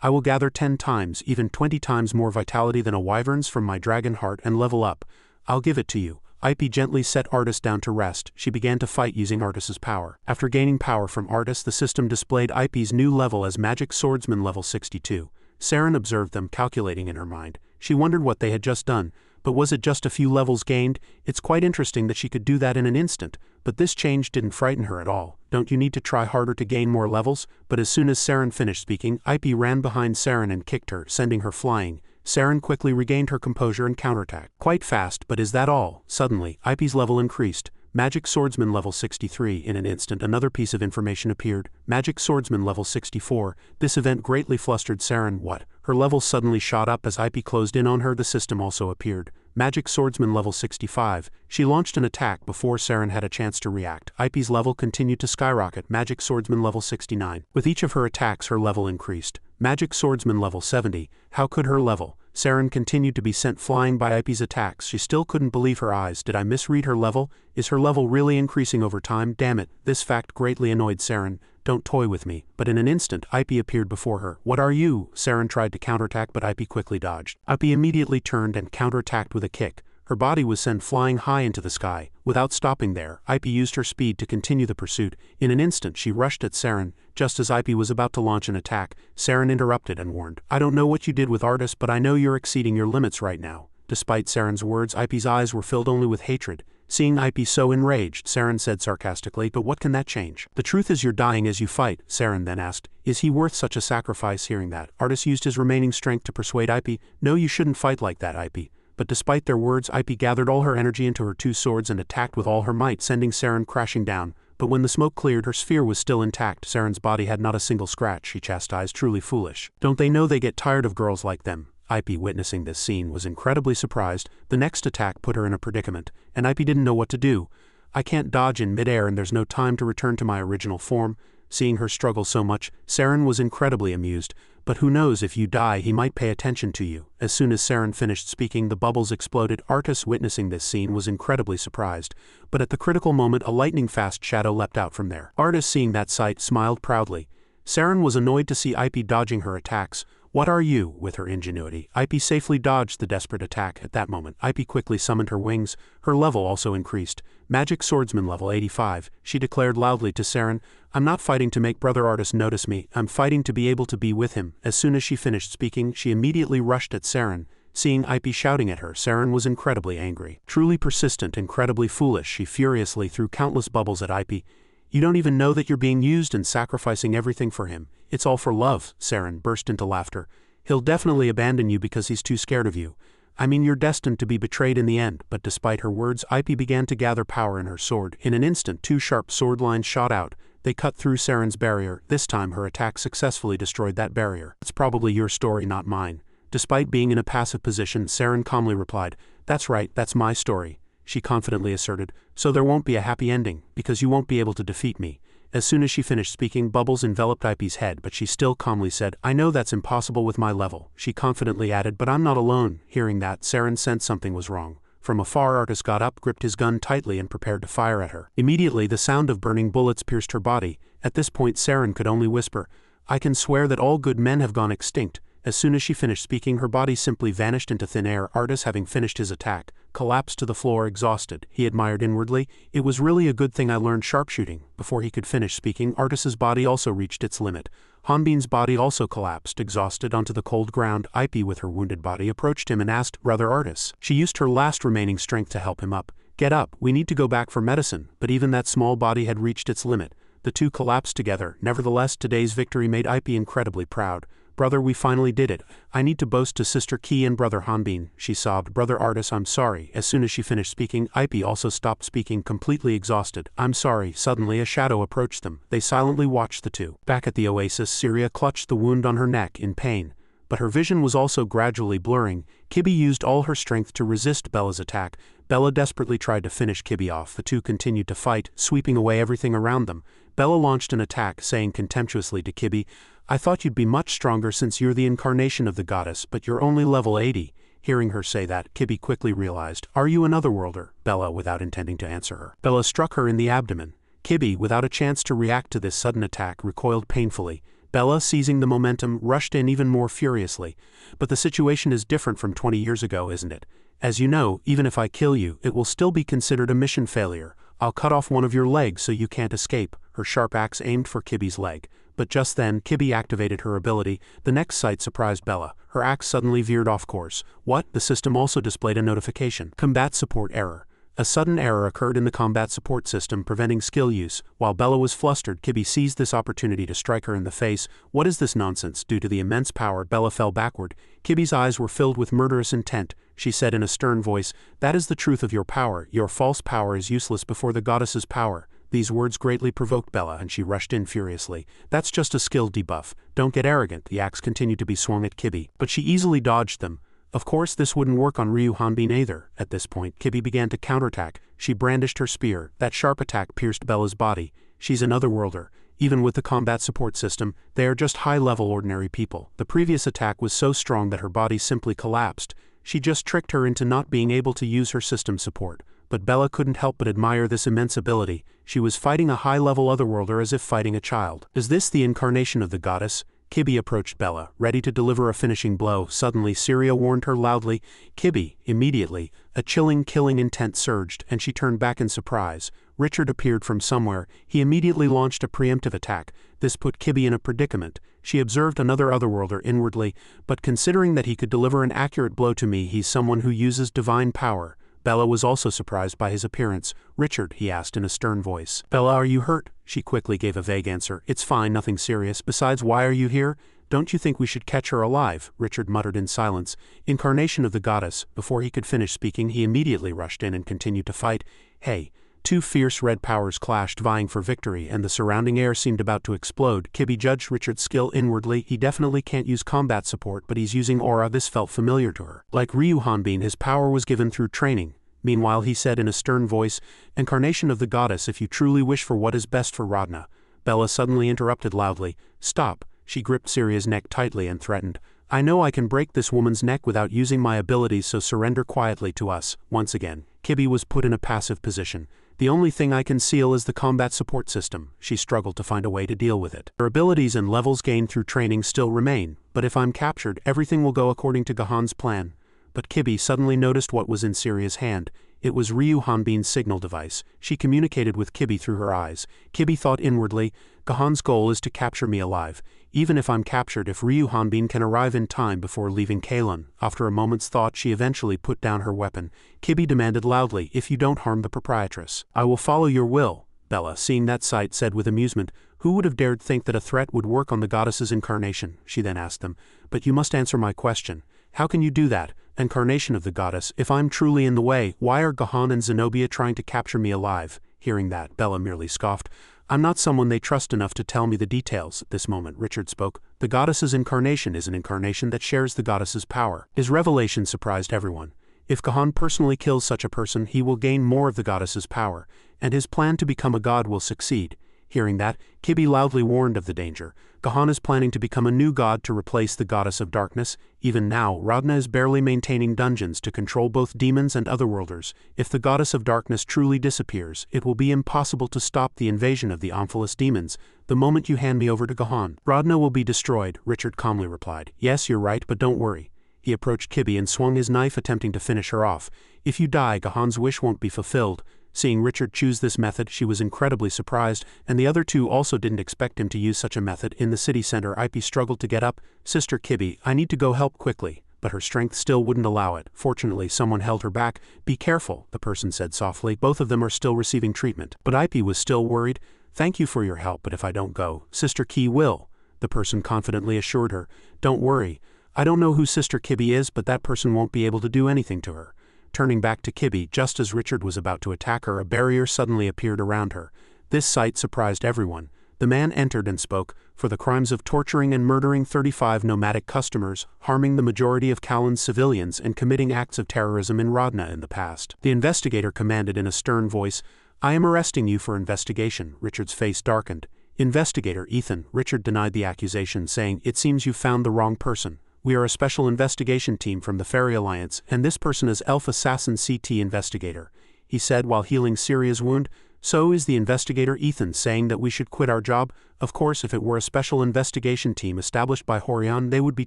I will gather 10 times, even 20 times more vitality than a wyvern's from my dragon heart and level up. I'll give it to you. Ipe gently set Artis down to rest. She began to fight using Artis's power. After gaining power from Artis, the system displayed Ipe's new level as Magic Swordsman level 62. Saren observed them, calculating in her mind. She wondered what they had just done. But was it just a few levels gained? It's quite interesting that she could do that in an instant, but this change didn't frighten her at all. Don't you need to try harder to gain more levels? But as soon as Saren finished speaking, Ipe ran behind Saren and kicked her, sending her flying. Saren quickly regained her composure and counterattacked. Quite fast, but is that all? Suddenly, Ipe's level increased. Magic Swordsman level 63. In an instant, another piece of information appeared. Magic Swordsman level 64. This event greatly flustered Saren. What? Her level suddenly shot up as Ipe closed in on her. The system also appeared. Magic Swordsman level 65. She launched an attack before Saren had a chance to react. Ipe's level continued to skyrocket. Magic Swordsman level 69. With each of her attacks, her level increased. Magic Swordsman level 70. How could her level? Saren continued to be sent flying by Ipe's attacks. She still couldn't believe her eyes. Did I misread her level? Is her level really increasing over time? Damn it. This fact greatly annoyed Saren. Don't toy with me. But in an instant, Ipe appeared before her. What are you? Saren tried to counterattack, but Ipe quickly dodged. Ipe immediately turned and counterattacked with a kick. Her body was sent flying high into the sky. Without stopping there, Ipe used her speed to continue the pursuit. In an instant, she rushed at Saren. Just as Ipe was about to launch an attack, Saren interrupted and warned. I don't know what you did with Artis, but I know you're exceeding your limits right now. Despite Saren's words, Ipe's eyes were filled only with hatred. Seeing Ipe so enraged, Saren said sarcastically, but what can that change? The truth is you're dying as you fight, Saren then asked. Is he worth such a sacrifice? Hearing that, Artis used his remaining strength to persuade Ipe. No, you shouldn't fight like that, Ipe. But despite their words, Ipe gathered all her energy into her two swords and attacked with all her might, sending Saren crashing down. But when the smoke cleared, her sphere was still intact. Saren's body had not a single scratch. She chastised, truly foolish. Don't they know they get tired of girls like them? Ipe, witnessing this scene, was incredibly surprised. The next attack put her in a predicament, and Ipe didn't know what to do. I can't dodge in midair and there's no time to return to my original form. Seeing her struggle so much, Saren was incredibly amused. But who knows, if you die, he might pay attention to you. As soon as Saren finished speaking, the bubbles exploded. Artis, witnessing this scene, was incredibly surprised. But at the critical moment, a lightning-fast shadow leapt out from there. Artis, seeing that sight, smiled proudly. Saren was annoyed to see Ipe dodging her attacks. What are you? With her ingenuity, Ipe safely dodged the desperate attack. At that moment, Ipe quickly summoned her wings. Her level also increased. Magic Swordsman level 85, she declared loudly to Saren, I'm not fighting to make brother artist notice me, I'm fighting to be able to be with him. As soon as she finished speaking, she immediately rushed at Saren. Seeing Ipe shouting at her, Saren was incredibly angry. Truly persistent, incredibly foolish, she furiously threw countless bubbles at Ipe. You don't even know that you're being used and sacrificing everything for him. It's all for love. Saren burst into laughter. He'll definitely abandon you because he's too scared of you. I mean, you're destined to be betrayed in the end. But despite her words, Ipe began to gather power in her sword. In an instant, 2 sharp sword lines shot out. They cut through Saren's barrier. This time her attack successfully destroyed that barrier. It's probably your story, not mine. Despite being in a passive position, Saren calmly replied, That's right, that's my story. She confidently asserted, so there won't be a happy ending, because you won't be able to defeat me. As soon as she finished speaking, bubbles enveloped Ipe's head, but she still calmly said, I know that's impossible with my level. She confidently added, but I'm not alone. Hearing that, Saren sensed something was wrong. From afar, Artis got up, gripped his gun tightly and prepared to fire at her. Immediately, the sound of burning bullets pierced her body. At this point, Saren could only whisper, I can swear that all good men have gone extinct. As soon as she finished speaking, her body simply vanished into thin air. Artis, having finished his attack, collapsed to the floor exhausted. He admired inwardly, it was really a good thing I learned sharpshooting. Before he could finish speaking, Artis's body also reached its limit. Hanbin's body also collapsed, exhausted, onto the cold ground. Ipe, with her wounded body, approached him and asked, Brother Artis. She used her last remaining strength to help him up. Get up, we need to go back for medicine. But even that small body had reached its limit. The two collapsed together. Nevertheless, today's victory made Ipe incredibly proud. Brother, we finally did it. I need to boast to Sister Ki and Brother Hanbin, she sobbed. Brother Artis, I'm sorry. As soon as she finished speaking, Ipe also stopped speaking, completely exhausted. I'm sorry. Suddenly a shadow approached them. They silently watched the two. Back at the oasis, Syria clutched the wound on her neck in pain. But her vision was also gradually blurring. Kibi used all her strength to resist Bella's attack. Bella desperately tried to finish Kibi off. The two continued to fight, sweeping away everything around them. Bella launched an attack, saying contemptuously to Kibi, I thought you'd be much stronger since you're the incarnation of the goddess, but you're only level 80. Hearing her say that, Kibi quickly realized, Are you an otherworlder? Bella, without intending to answer her. Bella struck her in the abdomen. Kibi, without a chance to react to this sudden attack, recoiled painfully. Bella, seizing the momentum, rushed in even more furiously. But the situation is different from 20 years ago, isn't it? As you know, even if I kill you, it will still be considered a mission failure. I'll cut off one of your legs so you can't escape. Her sharp axe aimed for Kibi's leg. But just then, Kibi activated her ability. The next sight surprised Bella. Her axe suddenly veered off course. What? The system also displayed a notification. Combat support error. A sudden error occurred in the combat support system, preventing skill use. While Bella was flustered, Kibi seized this opportunity to strike her in the face. What is this nonsense? Due to the immense power, Bella fell backward. Kibi's eyes were filled with murderous intent. She said in a stern voice, That is the truth of your power. Your false power is useless before the goddess's power. These words greatly provoked Bella, and she rushed in furiously. That's just a skill debuff. Don't get arrogant. The axe continued to be swung at Kibi, but she easily dodged them. Of course, this wouldn't work on Ryu Hanbin either. At this point, Kibi began to counterattack. She brandished her spear. That sharp attack pierced Bella's body. She's an otherworlder. Even with the combat support system, they are just high-level ordinary people. The previous attack was so strong that her body simply collapsed. She just tricked her into not being able to use her system support. But Bella couldn't help but admire this immense ability. She was fighting a high-level otherworlder as if fighting a child. Is this the incarnation of the goddess? Kibi approached Bella, ready to deliver a finishing blow. Suddenly, Syria warned her loudly, Kibi. Immediately, a chilling, killing intent surged, and she turned back in surprise. Richard appeared from somewhere. He immediately launched a preemptive attack. This put Kibi in a predicament. She observed another otherworlder inwardly, but considering that he could deliver an accurate blow to me, he's someone who uses divine power. Bella was also surprised by his appearance. Richard, he asked in a stern voice. Bella, are you hurt? She quickly gave a vague answer. It's fine, nothing serious. Besides, why are you here? Don't you think we should catch her alive? Richard muttered in silence. Incarnation of the goddess. Before he could finish speaking, he immediately rushed in and continued to fight. Hey. Two fierce red powers clashed, vying for victory, and the surrounding air seemed about to explode. Kibi judged Richard's skill inwardly. He definitely can't use combat support, but he's using aura. This felt familiar to her. Like Ryu Hanbin, his power was given through training. Meanwhile, he said in a stern voice, Incarnation of the goddess, if you truly wish for what is best for Radna. Bella suddenly interrupted loudly. Stop. She gripped Syria's neck tightly and threatened. I know I can break this woman's neck without using my abilities, so surrender quietly to us. Once again, Kibi was put in a passive position. The only thing I can seal is the combat support system. She struggled to find a way to deal with it. Her abilities and levels gained through training still remain, but if I'm captured, everything will go according to Gahan's plan. But Kibi suddenly noticed what was in Syria's hand. It was Ryu Hanbin's signal device. She communicated with Kibi through her eyes. Kibi thought inwardly, Gahan's goal is to capture me alive. Even if I'm captured, if Ryu Hanbin can arrive in time before leaving Kalon. After a moment's thought, she eventually put down her weapon. Kibi demanded loudly, if you don't harm the proprietress, I will follow your will. Bella, seeing that sight, said with amusement, who would have dared think that a threat would work on the goddess's incarnation? She then asked them, but you must answer my question. How can you do that? Incarnation of the goddess, if I'm truly in the way, why are Gahan and Zenobia trying to capture me alive? Hearing that, Bella merely scoffed. I'm not someone they trust enough to tell me the details. At this moment, Richard spoke. The goddess's incarnation is an incarnation that shares the goddess's power. His revelation surprised everyone. If Gahan personally kills such a person, he will gain more of the goddess's power, and his plan to become a god will succeed. Hearing that, Kibi loudly warned of the danger. Gahan is planning to become a new god to replace the goddess of darkness. Even now, Radna is barely maintaining dungeons to control both demons and otherworlders. If the goddess of darkness truly disappears, it will be impossible to stop the invasion of the Amphalis demons. The moment you hand me over to Gahan, Radna will be destroyed, Richard calmly replied. Yes, you're right, but don't worry. He approached Kibi and swung his knife, attempting to finish her off. If you die, Gahan's wish won't be fulfilled. Seeing Richard choose this method, she was incredibly surprised, and the other two also didn't expect him to use such a method. In the city center, Ipe struggled to get up. Sister Kibi, I need to go help quickly. But her strength still wouldn't allow it. Fortunately, someone held her back. Be careful, the person said softly. Both of them are still receiving treatment. But Ipe was still worried. Thank you for your help, but if I don't go, Sister Ki will. The person confidently assured her. Don't worry. I don't know who Sister Kibi is, but that person won't be able to do anything to her. Turning back to Kibi, just as Richard was about to attack her, a barrier suddenly appeared around her. This sight surprised everyone. The man entered and spoke, for the crimes of torturing and murdering 35 nomadic customers, harming the majority of Kalon's civilians, and committing acts of terrorism in Radna in the past. The investigator commanded in a stern voice, I am arresting you for investigation. Richard's face darkened. Investigator Ethan, Richard denied the accusation, saying, it seems you found the wrong person. We are a special investigation team from the Fairy Alliance, and this person is Elf Assassin CT Investigator. He said while healing Syria's wound, so is the investigator Ethan saying that we should quit our job? Of course, if it were a special investigation team established by Horion, they would be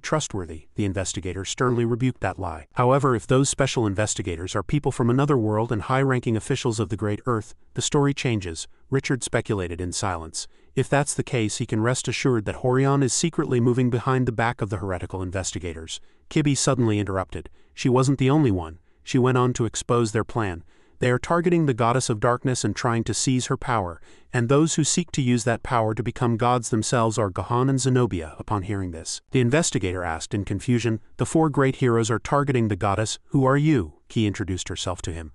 trustworthy. The investigator sternly rebuked that lie. However, if those special investigators are people from another world and high-ranking officials of the Great Earth, the story changes. Richard speculated in silence. If that's the case, he can rest assured that Horion is secretly moving behind the back of the heretical investigators. Kibi suddenly interrupted. She wasn't the only one. She went on to expose their plan. They are targeting the goddess of darkness and trying to seize her power, and those who seek to use that power to become gods themselves are Gahan and Zenobia. Upon hearing this, the investigator asked in confusion, the four great heroes are targeting the goddess. Who are you? Ki introduced herself to him.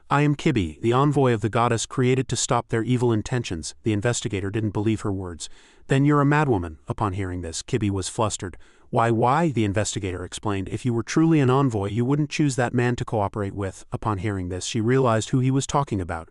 I am Kibi, the envoy of the goddess created to stop their evil intentions. The investigator didn't believe her words. Then you're a madwoman. Upon hearing this, Kibi was flustered. Why, the investigator explained. If you were truly an envoy, you wouldn't choose that man to cooperate with. Upon hearing this, she realized who he was talking about.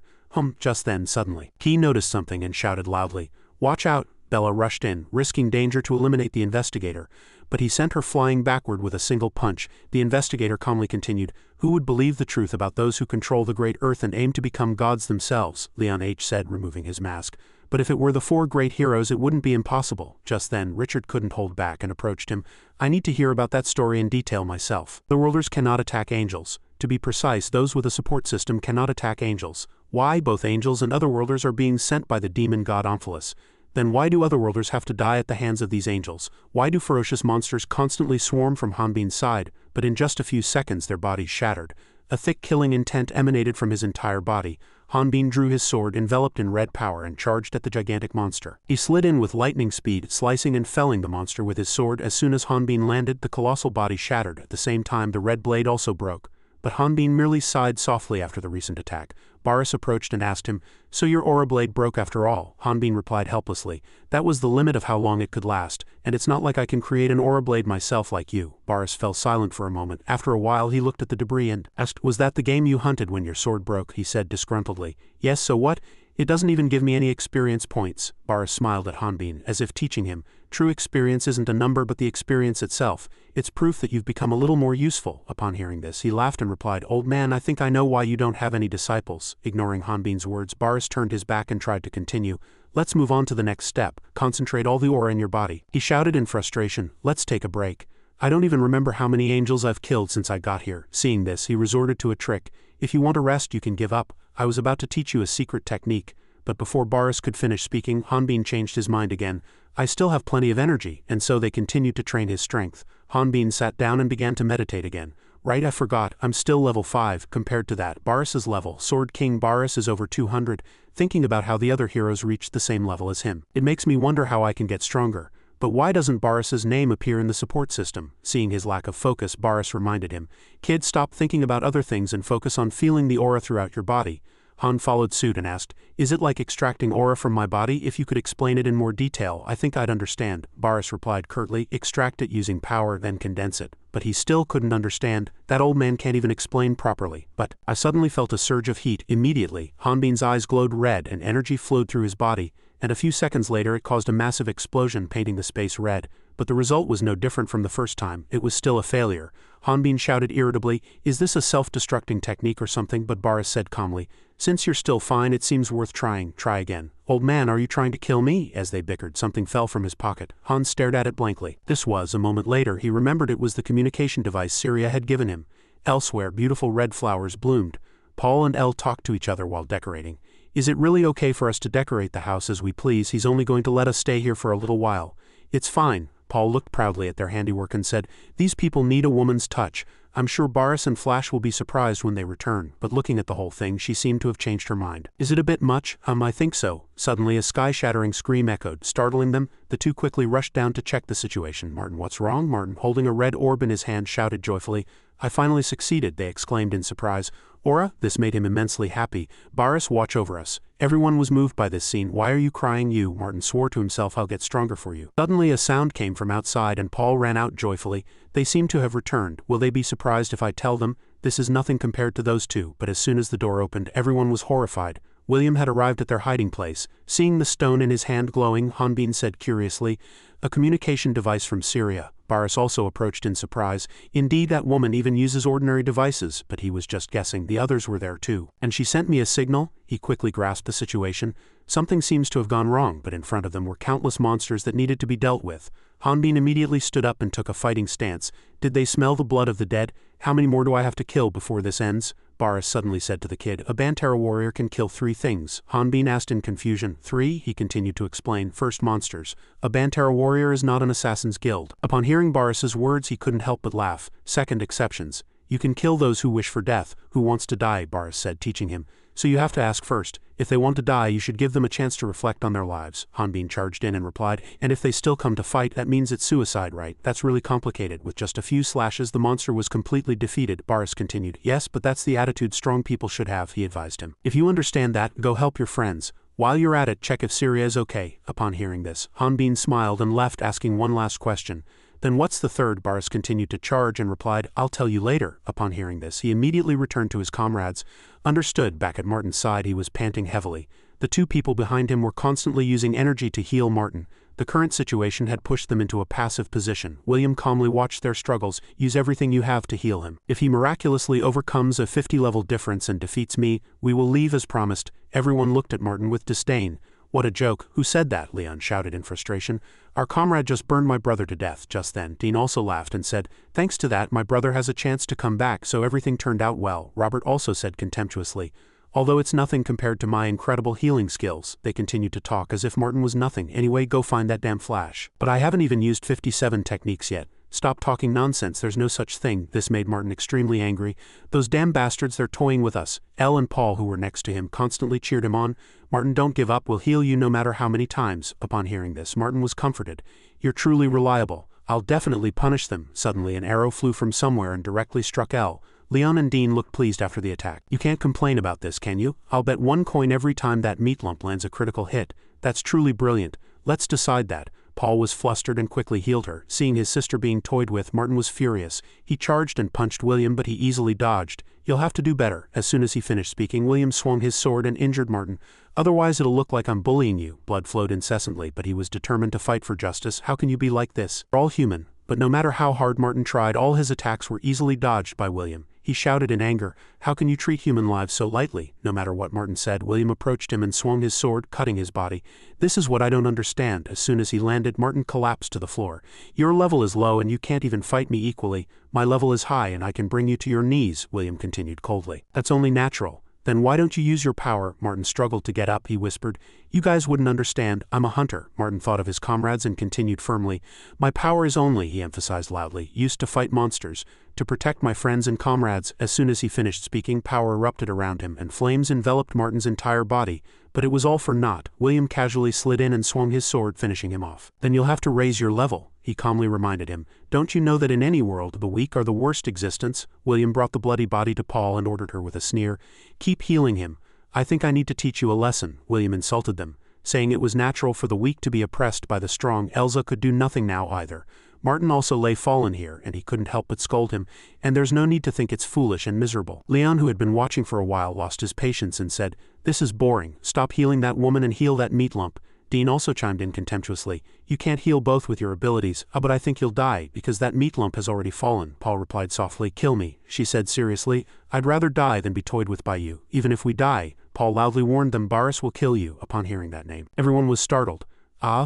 Just then, suddenly, Ki noticed something and shouted loudly, watch out! Bella rushed in, risking danger to eliminate the investigator, but he sent her flying backward with a single punch. The investigator calmly continued, who would believe the truth about those who control the great earth and aim to become gods themselves? Leon H. said, removing his mask. But if it were the four great heroes, it wouldn't be impossible. Just then, Richard couldn't hold back and approached him. I need to hear about that story in detail myself. The worlders cannot attack angels. To be precise, those with a support system cannot attack angels. Why? Both angels and otherworlders are being sent by the demon god Amphalis. Then why do otherworlders have to die at the hands of these angels? Why do ferocious monsters constantly swarm from Hanbin's side, but in just a few seconds their bodies shattered? A thick killing intent emanated from his entire body. Hanbin drew his sword enveloped in red power and charged at the gigantic monster. He slid in with lightning speed, slicing and felling the monster with his sword. As soon as Hanbin landed, the colossal body shattered. At the same time, the red blade also broke. But Hanbin merely sighed softly after the recent attack. Baris approached and asked him, so your aura blade broke after all? Hanbin replied helplessly, that was the limit of how long it could last, and it's not like I can create an aura blade myself like you. Baris fell silent for a moment. After a while he looked at the debris and asked, was that the game you hunted when your sword broke? He said disgruntledly, yes, so what? It doesn't even give me any experience points. Boris smiled at Hanbin, as if teaching him. True experience isn't a number but the experience itself. It's proof that you've become a little more useful. Upon hearing this, he laughed and replied, Old man, I think I know why you don't have any disciples. Ignoring Hanbin's words, Boris turned his back and tried to continue. Let's move on to the next step. Concentrate all the aura in your body. He shouted in frustration. Let's take a break. I don't even remember how many angels I've killed since I got here. Seeing this, he resorted to a trick. If you want to rest, you can give up. I was about to teach you a secret technique. But before Boris could finish speaking, Hanbin changed his mind again. I still have plenty of energy, and so they continued to train his strength. Hanbin sat down and began to meditate again. Right, I forgot, I'm still level 5, compared to that. Boris's level, Sword King Boris is over 200, thinking about how the other heroes reached the same level as him. It makes me wonder how I can get stronger. But why doesn't Boris's name appear in the support system? Seeing his lack of focus, Boris reminded him. Kid, stop thinking about other things and focus on feeling the aura throughout your body. Han followed suit and asked, Is it like extracting aura from my body? If you could explain it in more detail, I think I'd understand. Boris replied curtly, Extract it using power, then condense it. But he still couldn't understand. That old man can't even explain properly. But I suddenly felt a surge of heat. Immediately, Hanbin's eyes glowed red and energy flowed through his body, and a few seconds later it caused a massive explosion, painting the space red. But the result was no different from the first time. It was still a failure. Hanbin shouted irritably, Is this a self-destructing technique or something? But Boris said calmly, Since you're still fine, it seems worth trying. Try again. Old man, are you trying to kill me? As they bickered, something fell from his pocket. Han stared at it blankly. This was, a moment later, he remembered it was the communication device Syria had given him. Elsewhere, beautiful red flowers bloomed. Paul and Elle talked to each other while decorating. Is it really okay for us to decorate the house as we please? He's only going to let us stay here for a little while. It's fine. Paul looked proudly at their handiwork and said, These people need a woman's touch. I'm sure Boris and Flash will be surprised when they return. But looking at the whole thing, she seemed to have changed her mind. Is it a bit much? I think so. Suddenly a sky-shattering scream echoed, startling them. The two quickly rushed down to check the situation. Martin, what's wrong? Martin, holding a red orb in his hand, shouted joyfully. I finally succeeded, they exclaimed in surprise. Aura? This made him immensely happy. Boris, watch over us. Everyone was moved by this scene. Why are you crying? Martin swore to himself, I'll get stronger for you. Suddenly a sound came from outside and Paul ran out joyfully. They seem to have returned. Will they be surprised if I tell them? This is nothing compared to those two. But as soon as the door opened, everyone was horrified. William had arrived at their hiding place. Seeing the stone in his hand glowing, Hanbin said curiously, A communication device from Syria. Boris also approached in surprise. Indeed, that woman even uses ordinary devices, but he was just guessing. The others were there too. And she sent me a signal? He quickly grasped the situation. Something seems to have gone wrong, but in front of them were countless monsters that needed to be dealt with. Hanbin immediately stood up and took a fighting stance. Did they smell the blood of the dead? How many more do I have to kill before this ends? Boris suddenly said to the kid, A Bantara warrior can kill 3 things. Hanbin asked in confusion. 3? He continued to explain. First, monsters. A Bantara warrior is not an assassin's guild. Upon hearing Boris's words, he couldn't help but laugh. Second, exceptions. You can kill those who wish for death. Who wants to die? Boris said, teaching him. So you have to ask first. If they want to die, you should give them a chance to reflect on their lives. Hanbin charged in and replied, And if they still come to fight, that means it's suicide, right? That's really complicated. With just a few slashes, the monster was completely defeated. Boris continued, Yes, but that's the attitude strong people should have, he advised him. If you understand that, go help your friends. While you're at it, check if Syria is okay. Upon hearing this, Hanbin smiled and left, asking one last question. Then what's the third? Boris continued to charge and replied, I'll tell you later. Upon hearing this, he immediately returned to his comrades. Understood. Back at Martin's side, he was panting heavily. The two people behind him were constantly using energy to heal Martin. The current situation had pushed them into a passive position. William calmly watched their struggles. Use everything you have to heal him. If he miraculously overcomes a 50-level difference and defeats me, we will leave as promised. Everyone looked at Martin with disdain. What a joke. Who said that? Leon shouted in frustration. Our comrade just burned my brother to death. Just then, Dean also laughed and said, Thanks to that, my brother has a chance to come back, so everything turned out well. Robert also said contemptuously, Although it's nothing compared to my incredible healing skills. They continued to talk as if Martin was nothing. Anyway, go find that damn Flash. But I haven't even used 57 techniques yet. Stop talking nonsense, there's no such thing. This made Martin extremely angry. Those damn bastards, they're toying with us. Elle and Paul, who were next to him, constantly cheered him on. Martin, don't give up, we'll heal you no matter how many times. Upon hearing this, Martin was comforted. You're truly reliable. I'll definitely punish them. Suddenly an arrow flew from somewhere and directly struck Elle. Leon and Dean looked pleased after the attack. You can't complain about this, can you? I'll bet 1 coin every time that meat lump lands a critical hit. That's truly brilliant. Let's decide that. Paul was flustered and quickly healed her. Seeing his sister being toyed with, Martin was furious. He charged and punched William, but he easily dodged. "You'll have to do better." As soon as he finished speaking, William swung his sword and injured Martin. "Otherwise it'll look like I'm bullying you." Blood flowed incessantly, but he was determined to fight for justice. "How can you be like this? We're all human." But no matter how hard Martin tried, all his attacks were easily dodged by William. He shouted in anger, "How can you treat human lives so lightly?" No matter what Martin said, William approached him and swung his sword, cutting his body. "This is what I don't understand." As soon as he landed, Martin collapsed to the floor. "Your level is low and you can't even fight me equally. My level is high and I can bring you to your knees," William continued coldly. "That's only natural." "Then why don't you use your power?" Martin struggled to get up. He whispered, "You guys wouldn't understand. I'm a hunter." Martin thought of his comrades and continued firmly, "My power is only," he emphasized loudly, "used to fight monsters, to protect my friends and comrades." As soon as he finished speaking, power erupted around him and flames enveloped Martin's entire body. But it was all for naught. William casually slid in and swung his sword, finishing him off. "Then you'll have to raise your level," he calmly reminded him. "Don't you know that in any world, the weak are the worst existence?" William brought the bloody body to Paul and ordered her with a sneer, "Keep healing him. I think I need to teach you a lesson." William insulted them, saying it was natural for the weak to be oppressed by the strong. Elsa could do nothing now either. Martin also lay fallen here, and he couldn't help but scold him, "And there's no need to think it's foolish and miserable." Leon, who had been watching for a while, lost his patience and said, "This is boring. Stop healing that woman and heal that meat lump." Dean also chimed in contemptuously, "You can't heal both with your abilities." But I think you'll die, because that meat lump has already fallen." Paul replied softly. "Kill me," she said seriously. "I'd rather die than be toyed with by you." "Even if we die," Paul loudly warned them, "Baris will kill you." Upon hearing that name, everyone was startled.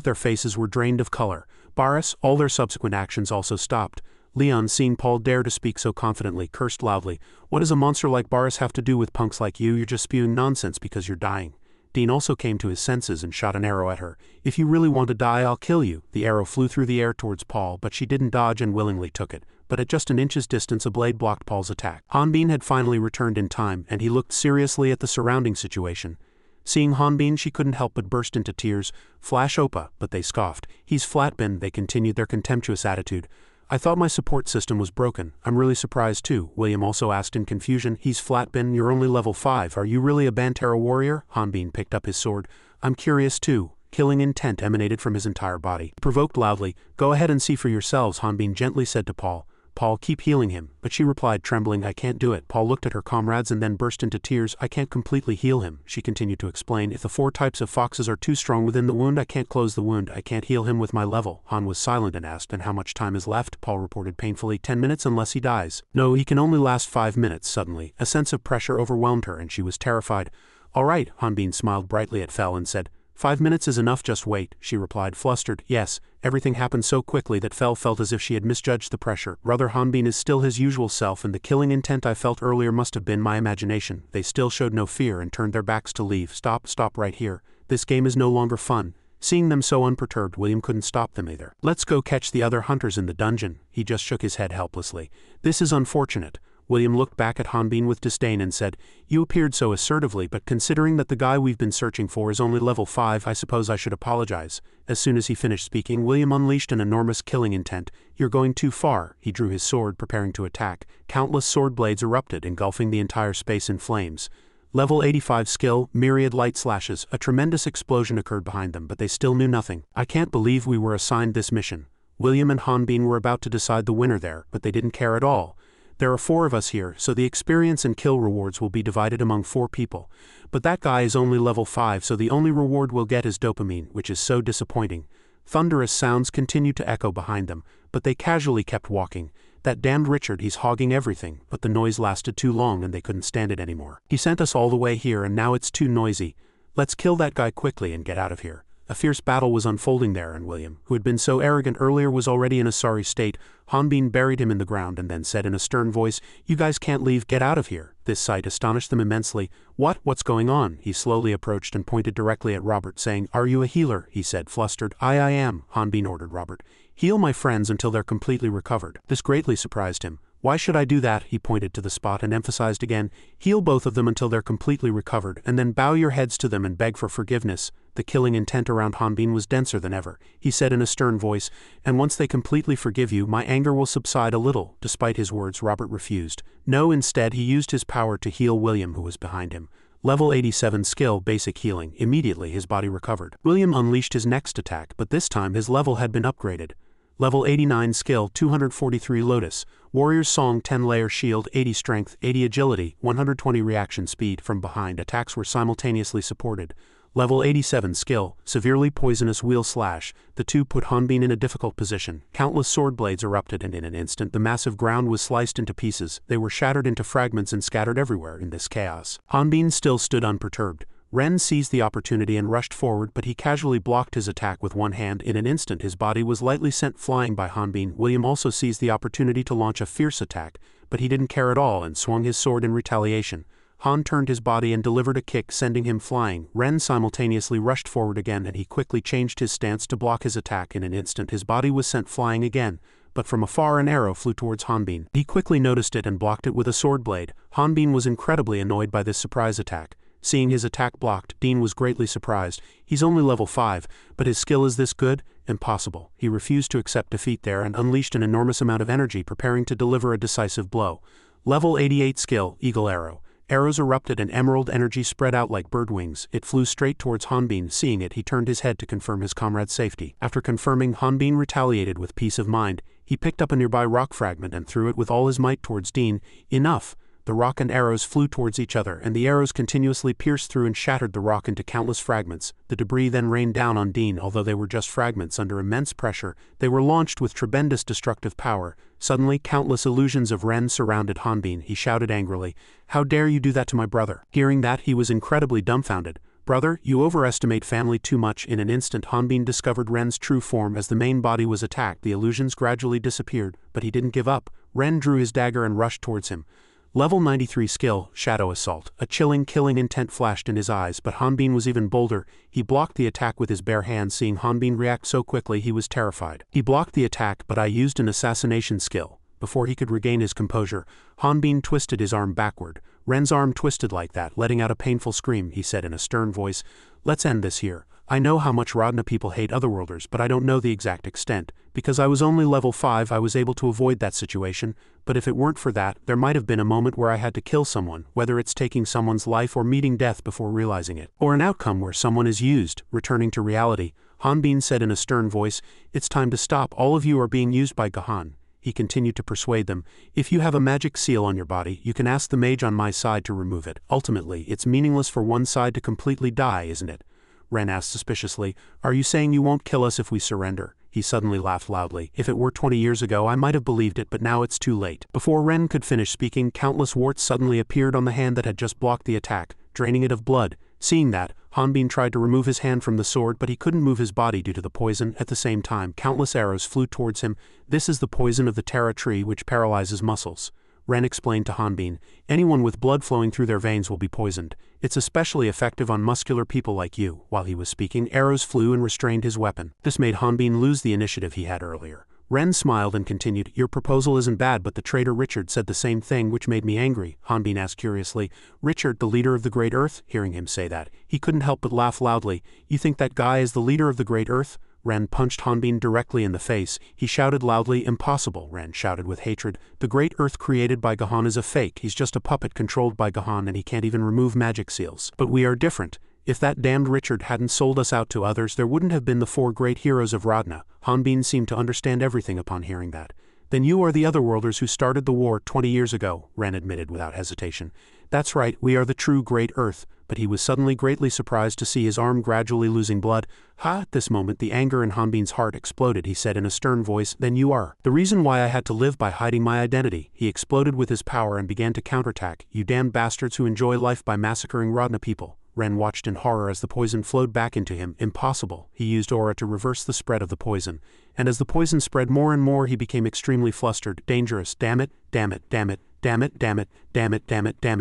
Their faces were drained of color. Baris, all their subsequent actions also stopped. Leon, seeing Paul dare to speak so confidently, cursed loudly. "What does a monster like Baris have to do with punks like you? You're just spewing nonsense because you're dying." Dean also came to his senses and shot an arrow at her. "If you really want to die, I'll kill you." The arrow flew through the air towards Paul, but she didn't dodge and willingly took it. But at just an inch's distance, a blade blocked Paul's attack. Hanbin had finally returned in time, and he looked seriously at the surrounding situation. Seeing Hanbin, she couldn't help but burst into tears. "Flash Oppa," but they scoffed. "He's flatbin." They continued their contemptuous attitude. "I thought my support system was broken. I'm really surprised too." William also asked in confusion, "He's flatbin, you're only level 5. Are you really a Bantera warrior?" Hanbin picked up his sword. "I'm curious too." Killing intent emanated from his entire body. He provoked loudly. "Go ahead and see for yourselves," Hanbin gently said to Paul. "Paul, keep healing him." But she replied, trembling, "I can't do it." Paul looked at her comrades and then burst into tears. "I can't completely heal him," she continued to explain. "If the 4 types of foxes are too strong within the wound, I can't close the wound. I can't heal him with my level." Han was silent and asked, "And how much time is left?" Paul reported painfully, 10 minutes unless he dies." "No, he can only last 5 minutes." Suddenly, a sense of pressure overwhelmed her and she was terrified. "All right," Hanbin smiled brightly at Fel and said, 5 minutes is enough, just wait," she replied, flustered. "Yes." Everything happened so quickly that Fel felt as if she had misjudged the pressure. Brother Hanbin is still his usual self, and the killing intent I felt earlier must have been my imagination. They still showed no fear and turned their backs to leave. Stop right here. This game is no longer fun." Seeing them so unperturbed, William couldn't stop them either. "Let's go catch the other hunters in the dungeon." He just shook his head helplessly. "This is unfortunate." William looked back at Hanbin with disdain and said, "You appeared so assertively, but considering that the guy we've been searching for is only level 5, I suppose I should apologize." As soon as he finished speaking, William unleashed an enormous killing intent. "You're going too far." He drew his sword, preparing to attack. Countless sword blades erupted, engulfing the entire space in flames. Level 85 skill, myriad light slashes. A tremendous explosion occurred behind them, but they still knew nothing. "I can't believe we were assigned this mission." William and Hanbin were about to decide the winner there, but they didn't care at all. "There are 4 of us here, so the experience and kill rewards will be divided among 4 people. But that guy is only level 5, so the only reward we'll get is dopamine, which is so disappointing." Thunderous sounds continued to echo behind them, but they casually kept walking. "That damned Richard, he's hogging everything." But the noise lasted too long and they couldn't stand it anymore. "He sent us all the way here and now it's too noisy. Let's kill that guy quickly and get out of here." A fierce battle was unfolding there, and William, who had been so arrogant earlier, was already in a sorry state. Hanbin buried him in the ground and then said in a stern voice, "You guys can't leave, get out of here." This sight astonished them immensely. What's going on?" He slowly approached and pointed directly at Robert, saying, "Are you a healer?" he said, flustered. I am," Hanbin ordered Robert. "Heal my friends until they're completely recovered." This greatly surprised him. "Why should I do that?" He pointed to the spot and emphasized again, "Heal both of them until they're completely recovered, and then bow your heads to them and beg for forgiveness." The killing intent around Hanbin was denser than ever. He said in a stern voice, "And once they completely forgive you, my anger will subside a little." Despite his words, Robert refused. No, instead he used his power to heal William, who was behind him. Level 87 skill basic healing. Immediately his body recovered. William unleashed his next attack, but this time his level had been upgraded. Level 89 skill 243 Lotus. Warrior's Song 10 layer shield 80 strength 80 agility 120 reaction speed. From behind attacks were simultaneously supported. Level 87 skill, severely poisonous wheel slash. The two put Hanbin in a difficult position. Countless sword blades erupted and in an instant the massive ground was sliced into pieces. They were shattered into fragments and scattered everywhere in this chaos. Hanbin still stood unperturbed. Ren seized the opportunity and rushed forward, but he casually blocked his attack with one hand. In an instant his body was lightly sent flying by Hanbin. William also seized the opportunity to launch a fierce attack, but he didn't care at all and swung his sword in retaliation. Han turned his body and delivered a kick, sending him flying. Ren simultaneously rushed forward again and he quickly changed his stance to block his attack. In an instant his body was sent flying again, but from afar an arrow flew towards Hanbin. He quickly noticed it and blocked it with a sword blade. Hanbin was incredibly annoyed by this surprise attack. Seeing his attack blocked, Dean was greatly surprised. He's only level 5, but his skill is this good? Impossible. He refused to accept defeat there and unleashed an enormous amount of energy, preparing to deliver a decisive blow. Level 88 skill, Eagle Arrow. Arrows erupted and emerald energy spread out like bird wings. It flew straight towards Hanbin. Seeing it, he turned his head to confirm his comrade's safety. After confirming, Hanbin retaliated with peace of mind. He picked up a nearby rock fragment and threw it with all his might towards Dean. Enough! The rock and arrows flew towards each other, and the arrows continuously pierced through and shattered the rock into countless fragments. The debris then rained down on Dean. Although they were just fragments, under immense pressure, they were launched with tremendous destructive power. Suddenly, countless illusions of Ren surrounded Hanbin. He shouted angrily, "How dare you do that to my brother?" Hearing that, he was incredibly dumbfounded. "Brother, you overestimate family too much." In an instant Hanbin discovered Ren's true form. As the main body was attacked, the illusions gradually disappeared, but he didn't give up. Ren drew his dagger and rushed towards him. Level 93 skill, Shadow Assault. A chilling, killing intent flashed in his eyes, but Hanbin was even bolder. He blocked the attack with his bare hand. Seeing Hanbin react so quickly, he was terrified. He blocked the attack, but I used an assassination skill. Before he could regain his composure, Hanbin twisted his arm backward. Ren's arm twisted like that, letting out a painful scream. He said in a stern voice, "Let's end this here. I know how much Rodna people hate Otherworlders, but I don't know the exact extent. Because I was only level 5, I was able to avoid that situation, but if it weren't for that, there might have been a moment where I had to kill someone, whether it's taking someone's life or meeting death before realizing it. Or an outcome where someone is used, returning to reality." Hanbin said in a stern voice, "It's time to stop. All of you are being used by Gahan." He continued to persuade them, "If you have a magic seal on your body, you can ask the mage on my side to remove it. Ultimately, it's meaningless for one side to completely die, isn't it?" Ren asked suspiciously, "Are you saying you won't kill us if we surrender?" He suddenly laughed loudly. "If it were 20 years ago, I might have believed it, but now it's too late." Before Ren could finish speaking, countless warts suddenly appeared on the hand that had just blocked the attack, draining it of blood. Seeing that, Hanbin tried to remove his hand from the sword, but he couldn't move his body due to the poison. At the same time, countless arrows flew towards him. "This is the poison of the Terra tree, which paralyzes muscles." Ren explained to Hanbin, "Anyone with blood flowing through their veins will be poisoned. It's especially effective on muscular people like you." While he was speaking, arrows flew and restrained his weapon. This made Hanbin lose the initiative he had earlier. Ren smiled and continued, "Your proposal isn't bad, but the traitor Richard said the same thing, which made me angry." Hanbin asked curiously, "Richard, the leader of the Great Earth?" Hearing him say that, he couldn't help but laugh loudly. "You think that guy is the leader of the Great Earth?" Ren punched Hanbin directly in the face. He shouted loudly, "Impossible!" Ren shouted with hatred. "The Great Earth created by Gahan is a fake. He's just a puppet controlled by Gahan, and he can't even remove magic seals. But we are different. If that damned Richard hadn't sold us out to others, there wouldn't have been the 4 great heroes of Rodna." Hanbin seemed to understand everything upon hearing that. "Then you are the Otherworlders who started the war 20 years ago," Ren admitted without hesitation. "That's right, we are the true Great Earth." But he was suddenly greatly surprised to see his arm gradually losing blood. At this moment the anger in Hanbin's heart exploded. He said in a stern voice, "Then you are the reason why I had to live by hiding my identity." He exploded with his power and began to counterattack. "You damned bastards who enjoy life by massacring Rodna people." Ren watched in horror as the poison flowed back into him. Impossible. He used aura to reverse the spread of the poison. And as the poison spread more and more, he became extremely flustered. "Dangerous. Damn it, damn it, damn it. Damn it, damn it, damn it, damn it, damn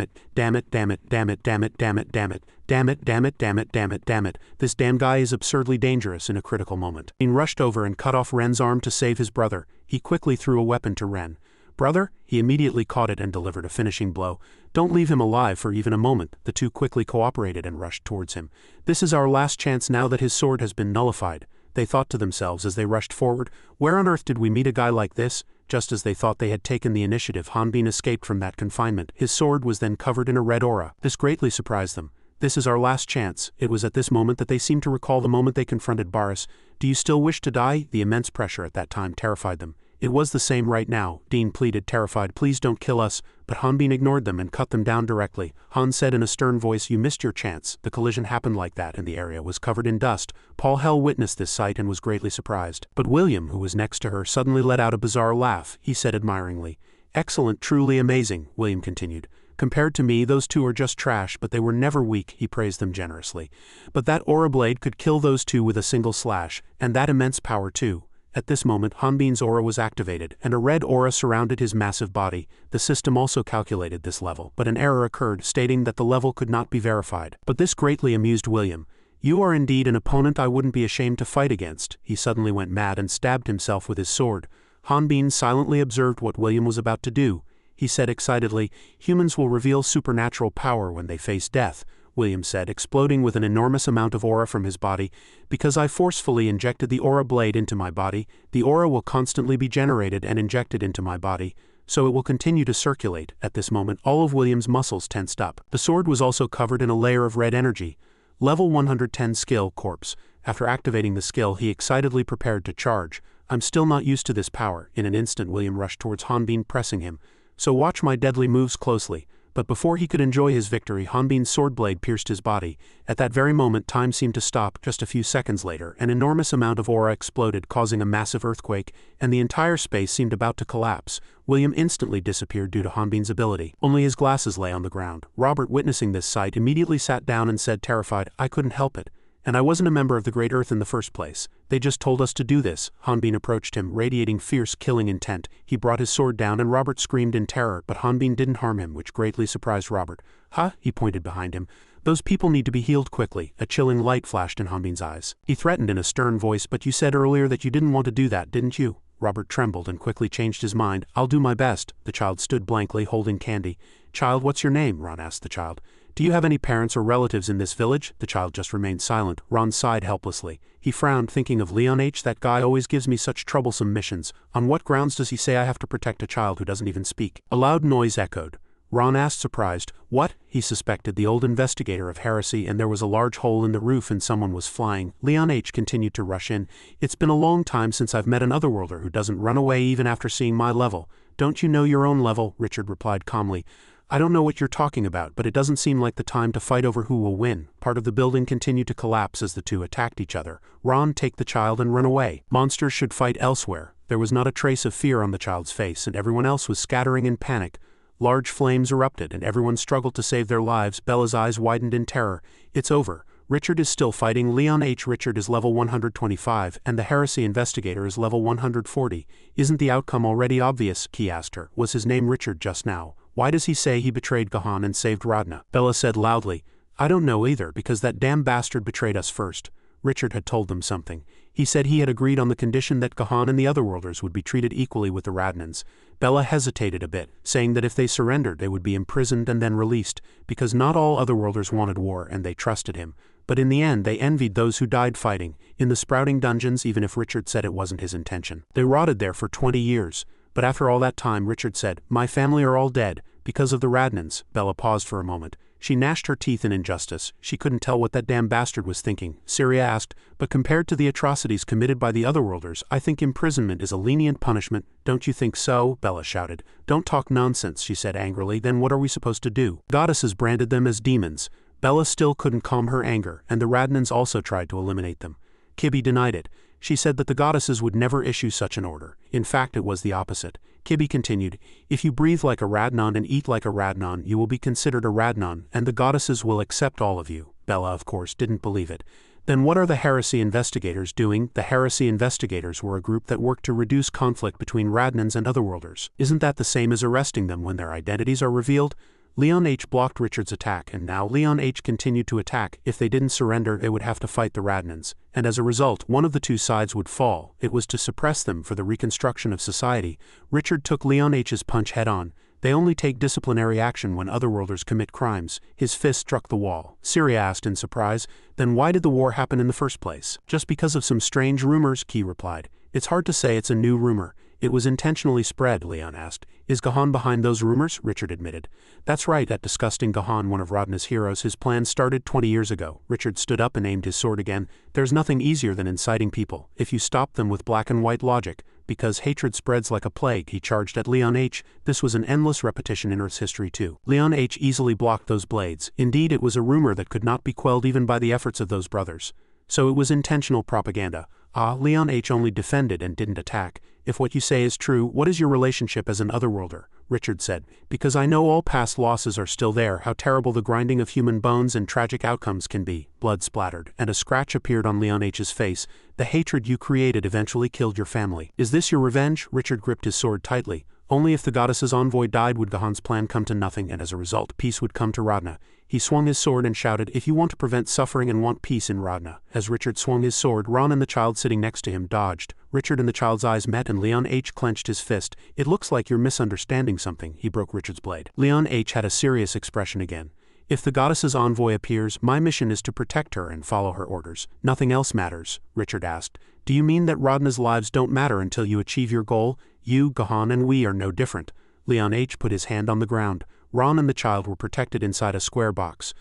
it, damn it, damn it, damn it, damn it, damn it, damn it, damn it, damn it, damn it, damn it, damn it. This damn guy is absurdly dangerous." In a critical moment, he rushed over and cut off Ren's arm to save his brother. He quickly threw a weapon to Ren. "Brother?" He immediately caught it and delivered a finishing blow. "Don't leave him alive for even a moment." The two quickly cooperated and rushed towards him. "This is our last chance now that his sword has been nullified." They thought to themselves as they rushed forward, "Where on earth did we meet a guy like this? Just as they thought they had taken the initiative, Hanbin escaped from that confinement. His sword was then covered in a red aura. This greatly surprised them. This is our last chance. It was at this moment that they seemed to recall the moment they confronted Baris. Do you still wish to die? The immense pressure at that time terrified them. It was the same right now, Dean pleaded, terrified. Please don't kill us. But Hanbin ignored them and cut them down directly. Han said in a stern voice, you missed your chance. The collision happened like that and the area was covered in dust. Paul Hell witnessed this sight and was greatly surprised. But William, who was next to her, suddenly let out a bizarre laugh. He said admiringly, excellent, truly amazing, William continued. Compared to me, those two are just trash, but they were never weak, he praised them generously. But that aura blade could kill those two with a single slash, and that immense power too. At this moment, Hanbin's aura was activated, and a red aura surrounded his massive body. The system also calculated this level, but an error occurred, stating that the level could not be verified. But this greatly amused William. You are indeed an opponent I wouldn't be ashamed to fight against. He suddenly went mad and stabbed himself with his sword. Hanbin silently observed what William was about to do. He said excitedly, humans will reveal supernatural power when they face death. William said, exploding with an enormous amount of aura from his body. Because I forcefully injected the aura blade into my body, the aura will constantly be generated and injected into my body, so it will continue to circulate. At this moment, all of William's muscles tensed up. The sword was also covered in a layer of red energy. Level 110 skill, corpse. After activating the skill, he excitedly prepared to charge. I'm still not used to this power. In an instant, William rushed towards Hanbin, pressing him. So watch my deadly moves closely. But before he could enjoy his victory, Hanbin's sword blade pierced his body. At that very moment, time seemed to stop. Just a few seconds later, an enormous amount of aura exploded, causing a massive earthquake, and the entire space seemed about to collapse. William instantly disappeared due to Hanbin's ability. Only his glasses lay on the ground. Robert, witnessing this sight, immediately sat down and said, terrified, I couldn't help it. And I wasn't a member of the Great Earth in the first place. They just told us to do this. Hanbin approached him, radiating fierce, killing intent. He brought his sword down and Robert screamed in terror, but Hanbin didn't harm him, which greatly surprised Robert. Huh? He pointed behind him. Those people need to be healed quickly. A chilling light flashed in Hanbin's eyes. He threatened in a stern voice, but you said earlier that you didn't want to do that, didn't you? Robert trembled and quickly changed his mind. I'll do my best. The child stood blankly, holding candy. Child, what's your name? Ron asked the child. Do you have any parents or relatives in this village? The child just remained silent. Ron sighed helplessly. He frowned, thinking of Leon H. That guy always gives me such troublesome missions. On what grounds does he say I have to protect a child who doesn't even speak? A loud noise echoed. Ron asked, surprised. What? He suspected the old investigator of heresy, and there was a large hole in the roof and someone was flying. Leon H. continued to rush in. It's been a long time since I've met an otherworlder who doesn't run away even after seeing my level. Don't you know your own level? Richard replied calmly. I don't know what you're talking about, but it doesn't seem like the time to fight over who will win. Part of the building continued to collapse as the two attacked each other. Ron, take the child and run away. Monsters should fight elsewhere. There was not a trace of fear on the child's face, and everyone else was scattering in panic. Large flames erupted, and everyone struggled to save their lives. Bella's eyes widened in terror. It's over. Richard is still fighting. Leon H. Richard is level 125, and the heresy investigator is level 140. Isn't the outcome already obvious? Key asked her. Was his name Richard just now? Why does he say he betrayed Gahan and saved Radna? Bella said loudly. I don't know either, because that damn bastard betrayed us first. Richard had told them something. He said he had agreed on the condition that Gahan and the otherworlders would be treated equally with the Radnans. Bella hesitated a bit, saying that if they surrendered they would be imprisoned and then released, because not all otherworlders wanted war and they trusted him. But in the end they envied those who died fighting, in the sprouting dungeons, even if Richard said it wasn't his intention. They rotted there for 20 years. But after all that time, Richard said, my family are all dead, because of the Radnans. Bella paused for a moment. She gnashed her teeth in injustice. She couldn't tell what that damn bastard was thinking. Syria asked, but compared to the atrocities committed by the otherworlders, I think imprisonment is a lenient punishment. Don't you think so? Bella shouted. Don't talk nonsense, she said angrily. Then what are we supposed to do? Goddesses branded them as demons. Bella still couldn't calm her anger, and the Radnans also tried to eliminate them. Kibbe denied it. She said that the goddesses would never issue such an order. In fact, it was the opposite. Kibbe continued, if you breathe like a Radnan and eat like a Radnan, you will be considered a Radnan, and the goddesses will accept all of you. Bella, of course, didn't believe it. Then what are the heresy investigators doing? The heresy investigators were a group that worked to reduce conflict between Radnans and otherworlders. Isn't that the same as arresting them when their identities are revealed? Leon H. blocked Richard's attack, and now Leon H. continued to attack. If they didn't surrender, they would have to fight the Radnans, and as a result, one of the two sides would fall. It was to suppress them for the reconstruction of society. Richard took Leon H.'s punch head-on. They only take disciplinary action when otherworlders commit crimes. His fist struck the wall. Syria asked in surprise, then why did the war happen in the first place? Just because of some strange rumors, Key replied. It's hard to say, it's a new rumor. It was intentionally spread, Leon asked. Is Gahan behind those rumors? Richard admitted. That's right, that disgusting Gahan, one of Rodna's heroes. His plan started 20 years ago. Richard stood up and aimed his sword again. There's nothing easier than inciting people, if you stop them with black and white logic. Because hatred spreads like a plague, he charged at Leon H. This was an endless repetition in Earth's history too. Leon H. easily blocked those blades. Indeed, it was a rumor that could not be quelled even by the efforts of those brothers. So it was intentional propaganda. Leon H. only defended and didn't attack. If what you say is true, what is your relationship as an otherworlder? Richard said. Because I know all past losses are still there, how terrible the grinding of human bones and tragic outcomes can be. Blood splattered, and a scratch appeared on Leon H.'s face. The hatred you created eventually killed your family. Is this your revenge? Richard gripped his sword tightly. Only if the goddess's envoy died would Gahan's plan come to nothing, and as a result peace would come to Rodna. He swung his sword and shouted, if you want to prevent suffering and want peace in Rodna. As Richard swung his sword, Ron and the child sitting next to him dodged. Richard and the child's eyes met and Leon H. clenched his fist. It looks like you're misunderstanding something. He broke Richard's blade. Leon H. had a serious expression again. If the goddess's envoy appears, my mission is to protect her and follow her orders. Nothing else matters, Richard asked. Do you mean that Rodna's lives don't matter until you achieve your goal? You, Gahan, and we are no different. Leon H. put his hand on the ground. Ron and the child were protected inside a square box.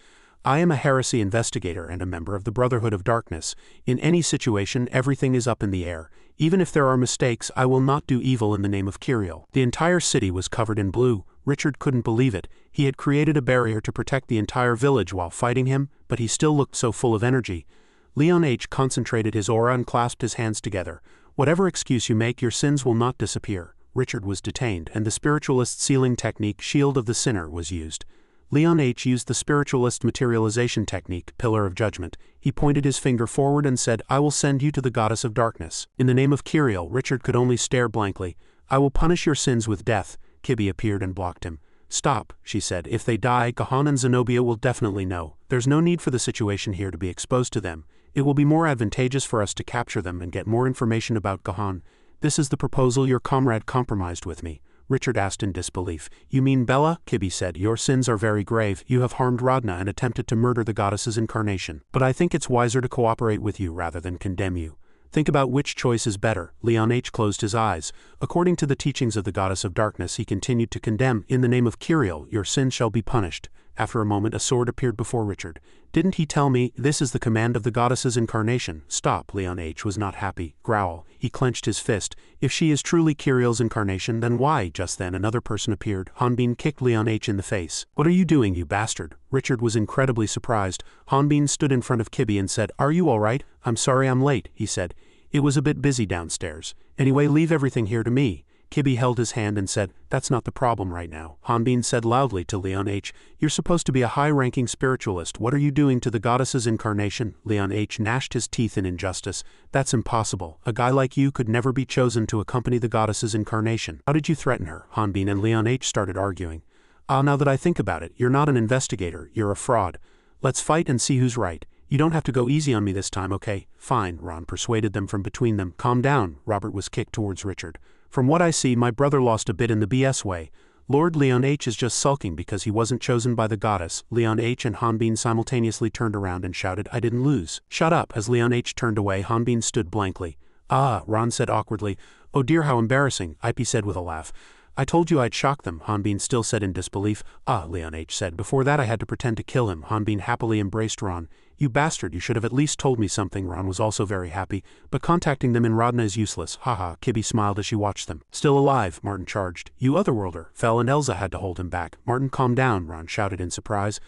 I am a heresy investigator and a member of the Brotherhood of Darkness. In any situation, everything is up in the air. Even if there are mistakes, I will not do evil in the name of Kiriel. The entire city was covered in blue. Richard couldn't believe it. He had created a barrier to protect the entire village while fighting him, but he still looked so full of energy. Leon H. concentrated his aura and clasped his hands together. Whatever excuse you make, your sins will not disappear. Richard was detained, and the spiritualist sealing technique, Shield of the Sinner, was used. Leon H. used the spiritualist materialization technique, Pillar of Judgment. He pointed his finger forward and said, I will send you to the goddess of darkness. In the name of Kiriel, Richard could only stare blankly. I will punish your sins with death. Kibby appeared and blocked him. Stop, she said. If they die, Gahan and Zenobia will definitely know. There's no need for the situation here to be exposed to them. It will be more advantageous for us to capture them and get more information about Gahan. This is the proposal your comrade compromised with me. Richard asked in disbelief. You mean Bella? Kibby said. Your sins are very grave. You have harmed Rodna and attempted to murder the goddess's incarnation. But I think it's wiser to cooperate with you rather than condemn you. Think about which choice is better. Leon H. closed his eyes. According to the teachings of the goddess of darkness, he continued to condemn. In the name of Kiriel, your sin shall be punished. After a moment, a sword appeared before Richard. Didn't he tell me, this is the command of the goddess's incarnation? Stop, Leon H. was not happy. Growl. He clenched his fist. If she is truly Kiriel's incarnation, then why? Just then another person appeared. Hanbin kicked Leon H. in the face. What are you doing, you bastard? Richard was incredibly surprised. Hanbin stood in front of Kibby and said, Are you all right? I'm sorry I'm late, he said. It was a bit busy downstairs. Anyway, leave everything here to me. Kibby held his hand and said, That's not the problem right now. Hanbin said loudly to Leon H. You're supposed to be a high-ranking spiritualist. What are you doing to the goddess's incarnation? Leon H. gnashed his teeth in injustice. That's impossible. A guy like you could never be chosen to accompany the goddess's incarnation. How did you threaten her? Hanbin and Leon H. started arguing. Now that I think about it, you're not an investigator. You're a fraud. Let's fight and see who's right. You don't have to go easy on me this time, okay? Fine, Ron persuaded them from between them. Calm down. Robert was kicked towards Richard. From what I see, my brother lost a bit in the BS way. Lord Leon H. is just sulking because he wasn't chosen by the goddess. Leon H. and Hanbin simultaneously turned around and shouted, I didn't lose. Shut up. As Leon H. turned away, Hanbin stood blankly. Ron said awkwardly. Oh dear, how embarrassing, Ip said with a laugh. I told you I'd shock them, Hanbin still said in disbelief. Leon H. said. Before that I had to pretend to kill him. Hanbin happily embraced Ron. You bastard, you should have at least told me something. Ron was also very happy, but contacting them in Rodna is useless. Haha, Kibby smiled as she watched them. Still alive, Martin charged. You otherworlder. Fel and Elza had to hold him back. Martin, calm down, Ron shouted in surprise.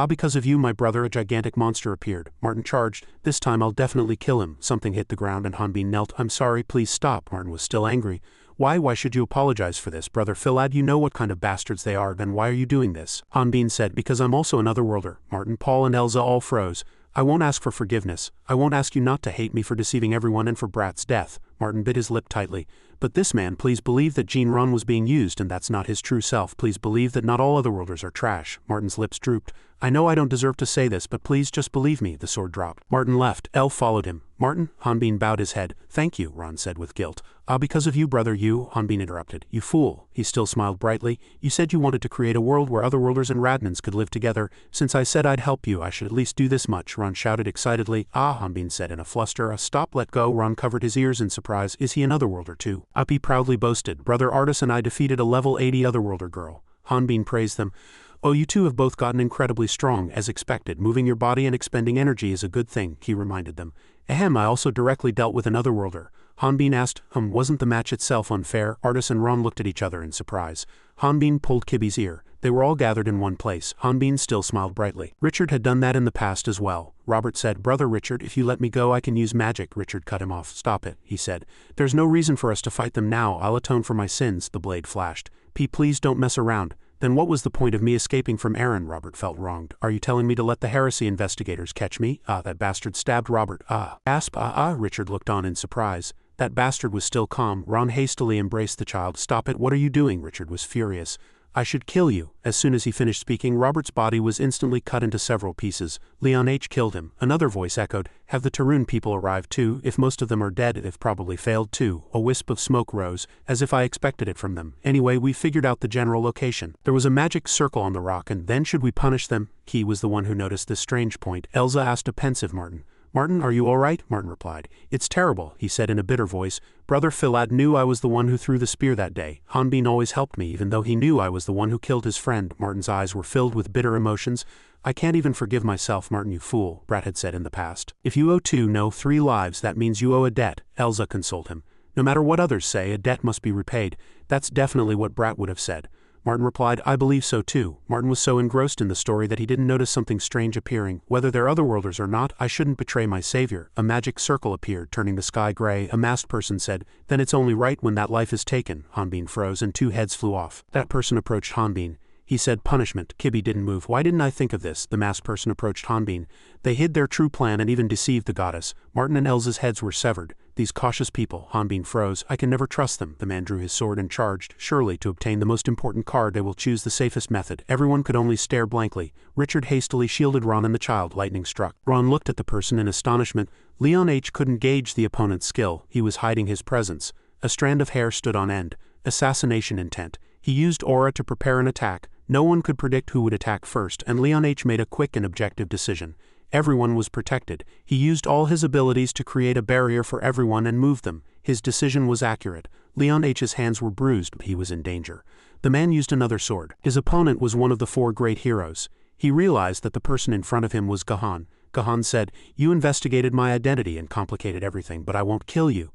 Because of you, my brother, a gigantic monster appeared. Martin charged. This time I'll definitely kill him. Something hit the ground and Hanbin knelt. I'm sorry, please stop. Martin was still angry. Why should you apologize for this, brother Philad? You know what kind of bastards they are, then why are you doing this? Hanbin said, because I'm also an otherworlder. Martin, Paul and Elza all froze. I won't ask for forgiveness. I won't ask you not to hate me for deceiving everyone and for Brat's death. Martin bit his lip tightly. But this man, please believe that Jean Ron was being used and that's not his true self. Please believe that not all otherworlders are trash. Martin's lips drooped. I know I don't deserve to say this, but please just believe me. The sword dropped. Martin left. L followed him. Martin, Hanbin bowed his head. Thank you, Ron said with guilt. Because of you, brother, you, Hanbin interrupted. You fool. He still smiled brightly. You said you wanted to create a world where otherworlders and Radnans could live together. Since I said I'd help you, I should at least do this much, Ron shouted excitedly. Hanbin said in a fluster. Stop, let go. Ron covered his ears in surprise. Is he an otherworlder too? He proudly boasted. Brother Artis and I defeated a level 80 otherworlder girl. Hanbin praised them. Oh, you two have both gotten incredibly strong, as expected. Moving your body and expending energy is a good thing, he reminded them. Ahem, I also directly dealt with an otherworlder. Hanbin asked, wasn't the match itself unfair? Artis and Ron looked at each other in surprise. Hanbin pulled Kibi's ear. They were all gathered in one place. Hanbin still smiled brightly. Richard had done that in the past as well. Robert said, Brother Richard, if you let me go I can use magic. Richard cut him off. Stop it, he said. There's no reason for us to fight them now. I'll atone for my sins, the blade flashed. Please don't mess around. Then what was the point of me escaping from Aaron? Robert felt wronged. Are you telling me to let the heresy investigators catch me? That bastard stabbed Robert. Gasp. Richard looked on in surprise. That bastard was still calm. Ron hastily embraced the child. Stop it, what are you doing? Richard was furious. I should kill you. As soon as he finished speaking, Robert's body was instantly cut into several pieces. Leon H. killed him. Another voice echoed, have the Tarun people arrived too? If most of them are dead, they've probably failed too. A wisp of smoke rose, as if I expected it from them. Anyway, we figured out the general location. There was a magic circle on the rock, and then should we punish them? He was the one who noticed this strange point. Elsa asked a pensive Martin. Martin, are you all right? Martin replied. It's terrible, he said in a bitter voice. Brother Philad knew I was the one who threw the spear that day. Hanbin always helped me, even though he knew I was the one who killed his friend. Martin's eyes were filled with bitter emotions. I can't even forgive myself, Martin, you fool, Brat had said in the past. If you owe 3 lives, that means you owe a debt, Elsa consoled him. No matter what others say, a debt must be repaid. That's definitely what Brat would have said. Martin replied, I believe so too. Martin was so engrossed in the story that he didn't notice something strange appearing. Whether they're otherworlders or not, I shouldn't betray my savior. A magic circle appeared, turning the sky gray. A masked person said, then it's only right when that life is taken. Hanbin froze and 2 heads flew off. That person approached Hanbin. He said, punishment. Kibi didn't move. Why didn't I think of this? The masked person approached Hanbin. They hid their true plan and even deceived the goddess. Martin and Elsa's heads were severed. These cautious people. Hanbin froze. I can never trust them. The man drew his sword and charged. Surely, to obtain the most important card, they will choose the safest method. Everyone could only stare blankly. Richard hastily shielded Ron and the child. Lightning struck. Ron looked at the person in astonishment. Leon H. couldn't gauge the opponent's skill. He was hiding his presence. A strand of hair stood on end. Assassination intent. He used aura to prepare an attack. No one could predict who would attack first, and Leon H. made a quick and objective decision. Everyone was protected. He used all his abilities to create a barrier for everyone and move them. His decision was accurate. Leon H.'s hands were bruised, but he was in danger. The man used another sword. His opponent was one of the 4 great heroes. He realized that the person in front of him was Gahan. Gahan said, you investigated my identity and complicated everything, but I won't kill you.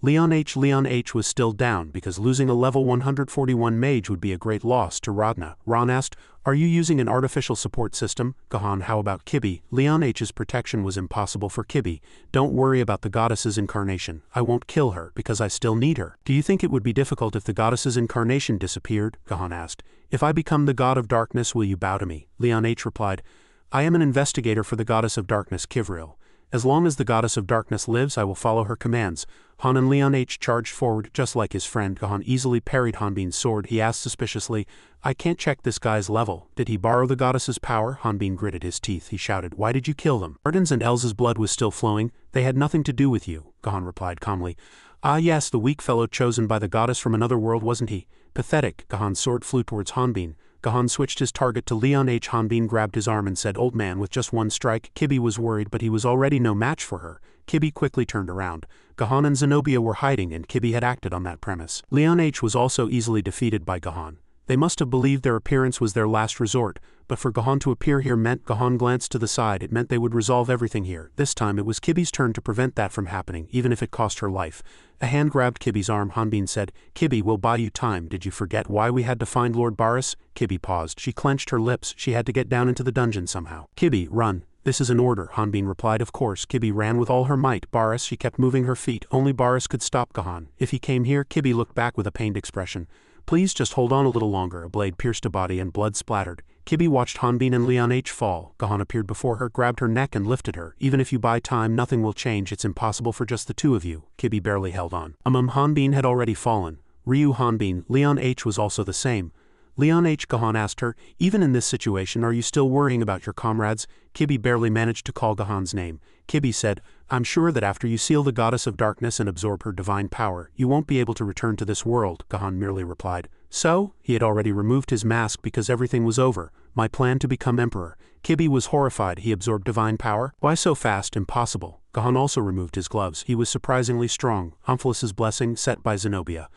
Leon H. was still down because losing a level 141 mage would be a great loss to Radna. Ron asked, are you using an artificial support system? Gahan, how about Kibi? Leon H.'s protection was impossible for Kibi. Don't worry about the goddess's incarnation. I won't kill her because I still need her. Do you think it would be difficult if the goddess's incarnation disappeared? Gahan asked. If I become the god of darkness, will you bow to me? Leon H. replied, I am an investigator for the goddess of darkness, Kivril. As long as the goddess of darkness lives, I will follow her commands. Han and Leon H. charged forward, just like his friend. Gahan easily parried Hanbin's sword. He asked suspiciously, I can't check this guy's level. Did he borrow the goddess's power? Hanbin gritted his teeth. He shouted, why did you kill them? Martin's and Elsa's blood was still flowing. They had nothing to do with you, Gahan replied calmly. Ah yes, the weak fellow chosen by the goddess from another world, wasn't he? Pathetic. Gahan's sword flew towards Hanbin. Gahan switched his target to Leon H. Hanbin grabbed his arm and said, old man, with just one strike. Kibi was worried, but he was already no match for her. Kibi quickly turned around. Gahan and Zenobia were hiding, and Kibi had acted on that premise. Leon H. was also easily defeated by Gahan. They must have believed their appearance was their last resort, but for Gahan to appear here meant Gahan glanced to the side. It meant they would resolve everything here. This time it was Kibi's turn to prevent that from happening, even if it cost her life. A hand grabbed Kibi's arm. Hanbin said, Kibi, we'll buy you time. Did you forget why we had to find Lord Baris? Kibi paused. She clenched her lips. She had to get down into the dungeon somehow. Kibi, run. This is an order, Hanbin replied. Of course. Kibi ran with all her might. Baris, she kept moving her feet. Only Baris could stop Gahan. If he came here, Kibi looked back with a pained expression. Please just hold on a little longer. A blade pierced a body and blood splattered. Kibi watched Hanbin and Leon H. fall. Gahan appeared before her, grabbed her neck and lifted her. Even if you buy time, nothing will change. It's impossible for just the 2 of you. Kibi barely held on. Hanbin had already fallen. Ryu Hanbin, Leon H. was also the same. Leon H. Gahan asked her, even in this situation are you still worrying about your comrades? Kibi barely managed to call Gahan's name. Kibi said, I'm sure that after you seal the goddess of darkness and absorb her divine power, you won't be able to return to this world, Gahan merely replied. So? He had already removed his mask because everything was over. My plan to become emperor. Kibi was horrified. He absorbed divine power? Why so fast? Impossible. Gahan also removed his gloves. He was surprisingly strong. Omphalus's blessing, set by Zenobia.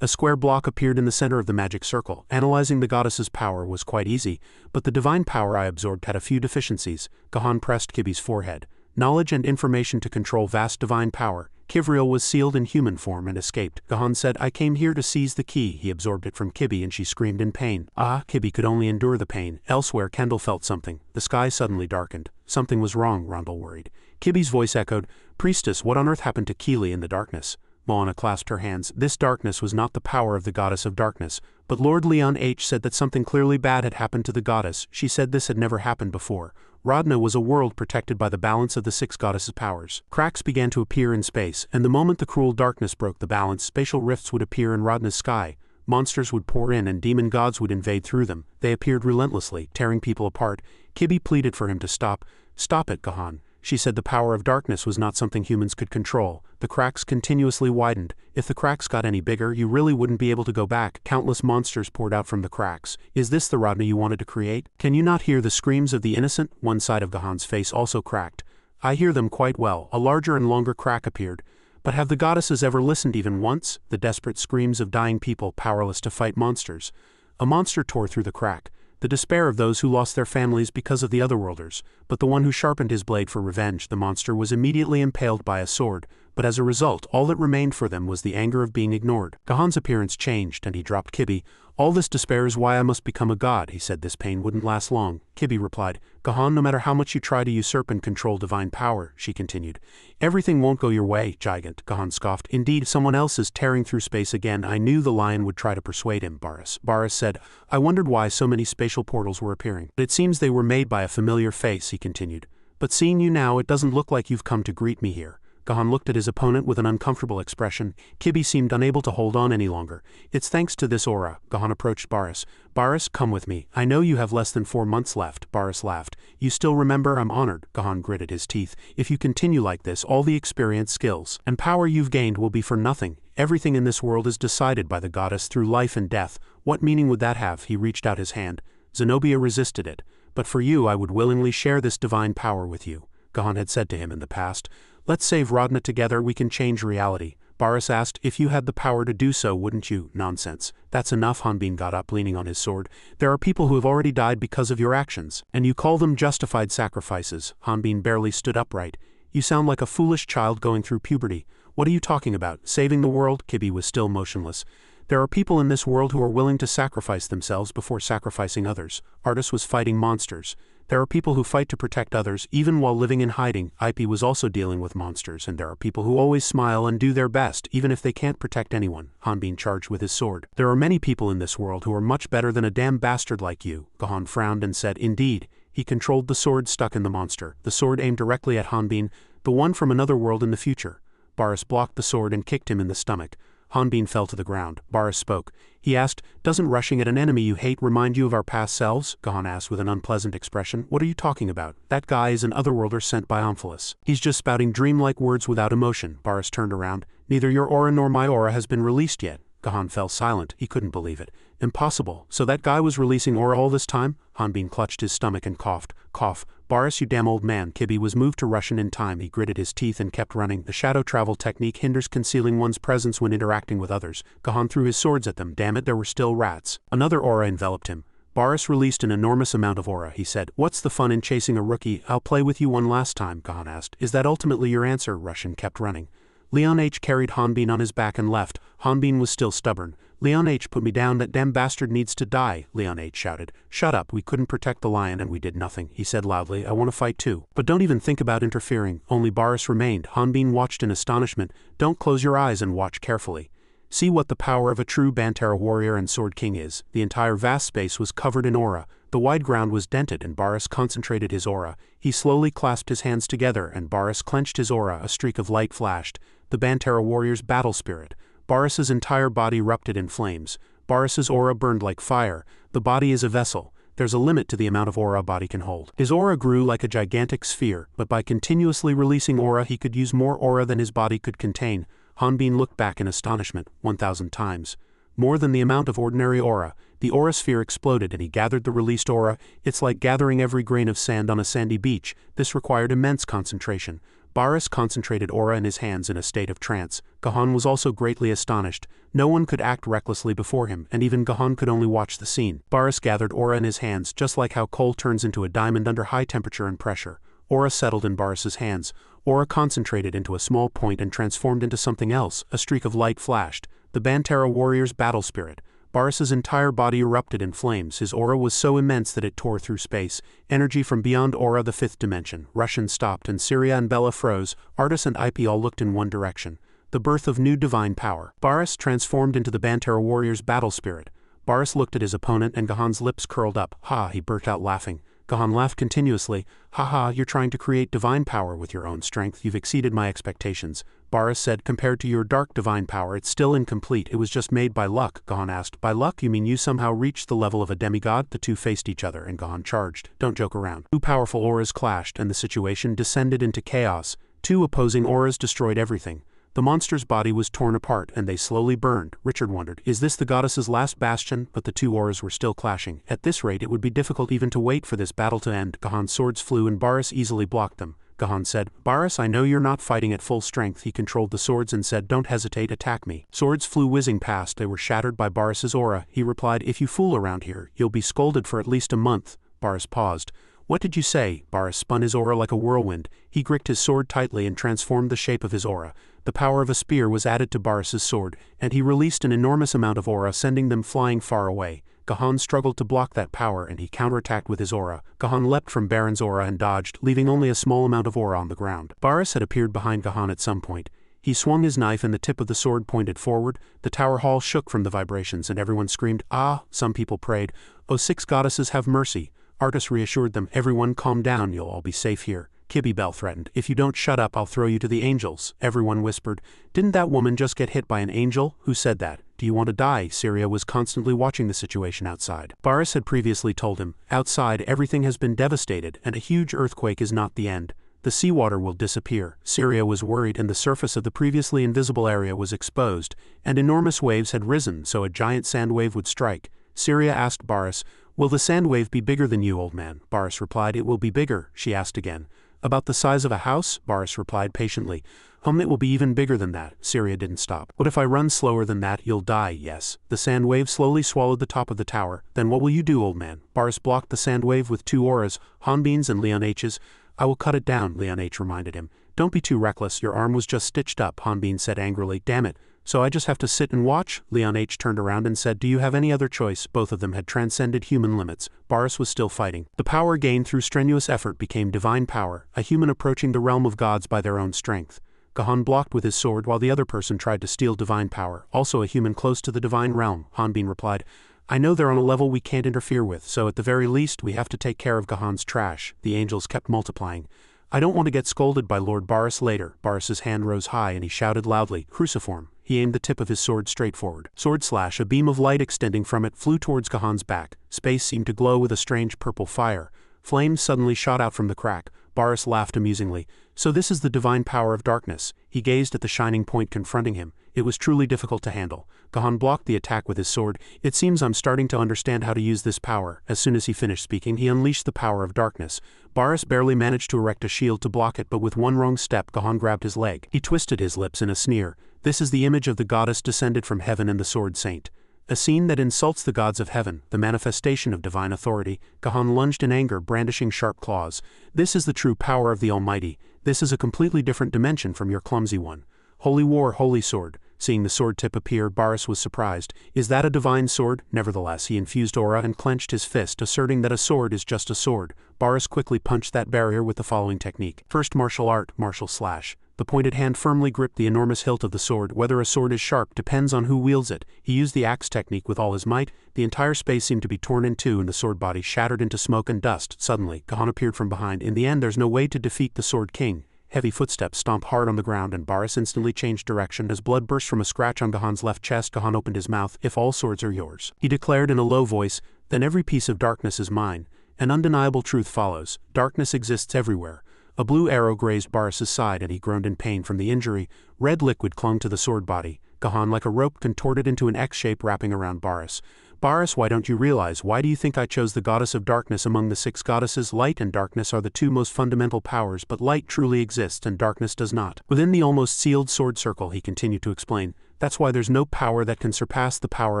A square block appeared in the center of the magic circle. Analyzing the goddess's power was quite easy, but the divine power I absorbed had a few deficiencies. Gahan pressed Kibi's forehead. Knowledge and information to control vast divine power. Kivriel was sealed in human form and escaped. Gahan said, I came here to seize the key. He absorbed it from Kibi and she screamed in pain. Kibi could only endure the pain. Elsewhere, Kendall felt something. The sky suddenly darkened. Something was wrong, Rondel worried. Kibi's voice echoed, Priestess, what on earth happened to Keely in the darkness? Moana clasped her hands. This darkness was not the power of the goddess of darkness. But Lord Leon H. said that something clearly bad had happened to the goddess. She said this had never happened before. Rodna was a world protected by the balance of the six goddesses' powers. Cracks began to appear in space, and the moment the cruel darkness broke the balance, spatial rifts would appear in Rodna's sky. Monsters would pour in and demon gods would invade through them. They appeared relentlessly, tearing people apart. Kibi pleaded for him to stop. Stop it, Gahan. She said the power of darkness was not something humans could control. The cracks continuously widened. If the cracks got any bigger, you really wouldn't be able to go back. Countless monsters poured out from the cracks. Is this the Rodna you wanted to create? Can you not hear the screams of the innocent? One side of Gahan's face also cracked. I hear them quite well. A larger and longer crack appeared. But have the goddesses ever listened even once? The desperate screams of dying people powerless to fight monsters. A monster tore through the crack. The despair of those who lost their families because of the otherworlders, but the one who sharpened his blade for revenge, the monster was immediately impaled by a sword, but as a result all that remained for them was the anger of being ignored. Gahan's appearance changed and he dropped Kibi. All this despair is why I must become a god, he said. This pain wouldn't last long. Kibi replied, Gahan, no matter how much you try to usurp and control divine power, she continued. Everything won't go your way, Gigant, Gahan scoffed. Indeed, someone else is tearing through space again. I knew the lion would try to persuade him, Baris said. I wondered why so many spatial portals were appearing. But it seems they were made by a familiar face, he continued. But seeing you now, it doesn't look like you've come to greet me here. Gahan looked at his opponent with an uncomfortable expression. Kibi seemed unable to hold on any longer. It's thanks to this aura. Gahan approached Baris. Baris, come with me. I know you have less than 4 months left. Baris laughed. You still remember? I'm honored. Gahan gritted his teeth. If you continue like this, all the experience, skills, and power you've gained will be for nothing. Everything in this world is decided by the goddess through life and death. What meaning would that have? He reached out his hand. Zenobia resisted it. But for you, I would willingly share this divine power with you, Gahan had said to him in the past. Let's save Rodna together, we can change reality. Baris asked, if you had the power to do so, wouldn't you? Nonsense. That's enough. Hanbin got up, leaning on his sword. There are people who have already died because of your actions, and you call them justified sacrifices. Hanbin barely stood upright. You sound like a foolish child going through puberty. What are you talking about? Saving the world? Kibi was still motionless. There are people in this world who are willing to sacrifice themselves before sacrificing others. Artis was fighting monsters. There are people who fight to protect others, even while living in hiding. IP was also dealing with monsters, and there are people who always smile and do their best, even if they can't protect anyone. Hanbin charged with his sword. There are many people in this world who are much better than a damn bastard like you. Gahan frowned and said, indeed. He controlled the sword stuck in the monster. The sword aimed directly at Hanbin, the one from another world in the future. Baris blocked the sword and kicked him in the stomach. Hanbin fell to the ground. Baris spoke. He asked, doesn't rushing at an enemy you hate remind you of our past selves? Gahan asked with an unpleasant expression. What are you talking about? That guy is an otherworlder sent by Omphalos. He's just spouting dreamlike words without emotion. Baris turned around. Neither your aura nor my aura has been released yet. Gahan fell silent. He couldn't believe it. Impossible. So that guy was releasing aura all this time? Hanbin clutched his stomach and coughed. Cough. Baris, you damn old man. Kibi was moved to Russian in time. He gritted his teeth and kept running. The shadow travel technique hinders concealing one's presence when interacting with others. Gahan threw his swords at them. Damn it, there were still rats. Another aura enveloped him. Baris released an enormous amount of aura. He said, what's the fun in chasing a rookie? I'll play with you one last time, Gahan asked. Is that ultimately your answer? Russian kept running. Leon H. carried Hanbin on his back and left. Hanbin was still stubborn. Leon H. put me down. That damn bastard needs to die, Leon H. shouted. Shut up, we couldn't protect the lion and we did nothing, he said loudly. I want to fight too. But don't even think about interfering. Only Baris remained. Hanbin watched in astonishment. Don't close your eyes and watch carefully. See what the power of a true Bantara warrior and sword king is. The entire vast space was covered in aura. The wide ground was dented and Baris concentrated his aura. He slowly clasped his hands together and Baris clenched his aura. A streak of light flashed. The Bantara warrior's battle spirit. Baris's entire body erupted in flames. Boris's aura burned like fire. The body is a vessel. There's a limit to the amount of aura a body can hold. His aura grew like a gigantic sphere, but by continuously releasing aura he could use more aura than his body could contain. Hanbin looked back in astonishment, 1,000 times. More than the amount of ordinary aura. The aura sphere exploded and he gathered the released aura. It's like gathering every grain of sand on a sandy beach. This required immense concentration. Boris concentrated aura in his hands in a state of trance. Gahan was also greatly astonished. No one could act recklessly before him, and even Gahan could only watch the scene. Boris gathered aura in his hands just like how coal turns into a diamond under high temperature and pressure. Aura settled in Boris's hands. Aura concentrated into a small point and transformed into something else. A streak of light flashed. The Bantara warrior's battle spirit. Boris's entire body erupted in flames. His aura was so immense that it tore through space. Energy from beyond aura, the fifth dimension. Russian stopped and Syria and Bella froze. Artis and IP all looked in one direction. The birth of new divine power. Boris transformed into the Bantara warrior's battle spirit. Boris looked at his opponent and Gahan's lips curled up. Ha, he burst out laughing. Gahan laughed continuously. Ha, you're trying to create divine power with your own strength. You've exceeded my expectations. Boris said, compared to your dark divine power, it's still incomplete. It was just made by luck. Gahan asked, by luck you mean you somehow reached the level of a demigod? The two faced each other and Gahan charged. Don't joke around. Two powerful auras clashed and the situation descended into chaos. Two opposing auras destroyed everything. The monster's body was torn apart and they slowly burned. Richard wondered, is this the goddess's last bastion? But the two auras were still clashing. At this rate it would be difficult even to wait for this battle to end. Gahan's swords flew and Boris easily blocked them. Gahan said, Boris, I know you're not fighting at full strength. He controlled the swords and said, don't hesitate, attack me. Swords flew whizzing past. They were shattered by Boris's aura. He replied, if you fool around here, you'll be scolded for at least a month. Boris paused. What did you say? Boris spun his aura like a whirlwind. He gripped his sword tightly and transformed the shape of his aura. The power of a spear was added to Boris's sword, and he released an enormous amount of aura, sending them flying far away. Gahan struggled to block that power and he counterattacked with his aura. Gahan leapt from Baron's aura and dodged, leaving only a small amount of aura on the ground. Boris had appeared behind Gahan at some point. He swung his knife and the tip of the sword pointed forward. The tower hall shook from the vibrations and everyone screamed, ah! Some people prayed, oh, six goddesses have mercy. Artis reassured them, everyone calm down, you'll all be safe here. Kibby Bell threatened, if you don't shut up I'll throw you to the angels. Everyone whispered, didn't that woman just get hit by an angel? Who said that? Do you want to die? Syria was constantly watching the situation outside. Boris had previously told him, outside everything has been devastated and a huge earthquake is not the end. The seawater will disappear. Syria was worried and the surface of the previously invisible area was exposed, and enormous waves had risen so a giant sand wave would strike. Syria asked Boris, will the sand wave be bigger than you, old man? Boris replied, it will be bigger. She asked again. About the size of a house? Boris replied patiently. It will be even bigger than that. Syria didn't stop. What if I run slower than that? You'll die, yes. The sand wave slowly swallowed the top of the tower. Then what will you do, old man? Boris blocked the sand wave with two auras, Hanbin's and Leon H's. I will cut it down, Leon H reminded him. Don't be too reckless, your arm was just stitched up, Hanbin said angrily. Damn it. So I just have to sit and watch? Leon H turned around and said, do you have any other choice? Both of them had transcended human limits. Boris was still fighting. The power gained through strenuous effort became divine power, a human approaching the realm of gods by their own strength. Gahan blocked with his sword while the other person tried to steal divine power, also a human close to the divine realm. Hanbin replied, I know they're on a level we can't interfere with, so at the very least we have to take care of Gahan's trash. The angels kept multiplying. I don't want to get scolded by Lord Boris later. Boris's hand rose high and he shouted loudly, cruciform. He aimed the tip of his sword straight forward. Sword slash, a beam of light extending from it flew towards Gahan's back. Space seemed to glow with a strange purple fire. Flames suddenly shot out from the crack. Boris laughed amusingly. So this is the divine power of darkness. He gazed at the shining point confronting him. It was truly difficult to handle. Gahan blocked the attack with his sword. It seems I'm starting to understand how to use this power. As soon as he finished speaking, he unleashed the power of darkness. Boris barely managed to erect a shield to block it, but with one wrong step, Gahan grabbed his leg. He twisted his lips in a sneer. This is the image of the goddess descended from heaven and the sword saint. A scene that insults the gods of heaven, the manifestation of divine authority. Gahan lunged in anger, brandishing sharp claws. This is the true power of the Almighty. This is a completely different dimension from your clumsy one. Holy war, holy sword. Seeing the sword tip appear, Boris was surprised. Is that a divine sword? Nevertheless, he infused aura and clenched his fist, asserting that a sword is just a sword. Boris quickly punched that barrier with the following technique. First martial art, martial slash. The pointed hand firmly gripped the enormous hilt of the sword. Whether a sword is sharp depends on who wields it. He used the axe technique with all his might. The entire space seemed to be torn in two and the sword body shattered into smoke and dust. Suddenly, Gahan appeared from behind. In the end, there's no way to defeat the Sword King. Heavy footsteps stomp hard on the ground and Boris instantly changed direction as blood burst from a scratch on Gahan's left chest. Gahan opened his mouth. "If all swords are yours," he declared in a low voice, "then every piece of darkness is mine." An undeniable truth follows. Darkness exists everywhere. A blue arrow grazed Boris's side and he groaned in pain from the injury. Red liquid clung to the sword body. Gahan, like a rope, contorted into an X shape wrapping around Boris. "Boris, why don't you realize? Why do you think I chose the goddess of darkness among the 6 goddesses? Light and darkness are the 2 most fundamental powers, but light truly exists and darkness does not." Within the almost sealed sword circle, he continued to explain, "That's why there's no power that can surpass the power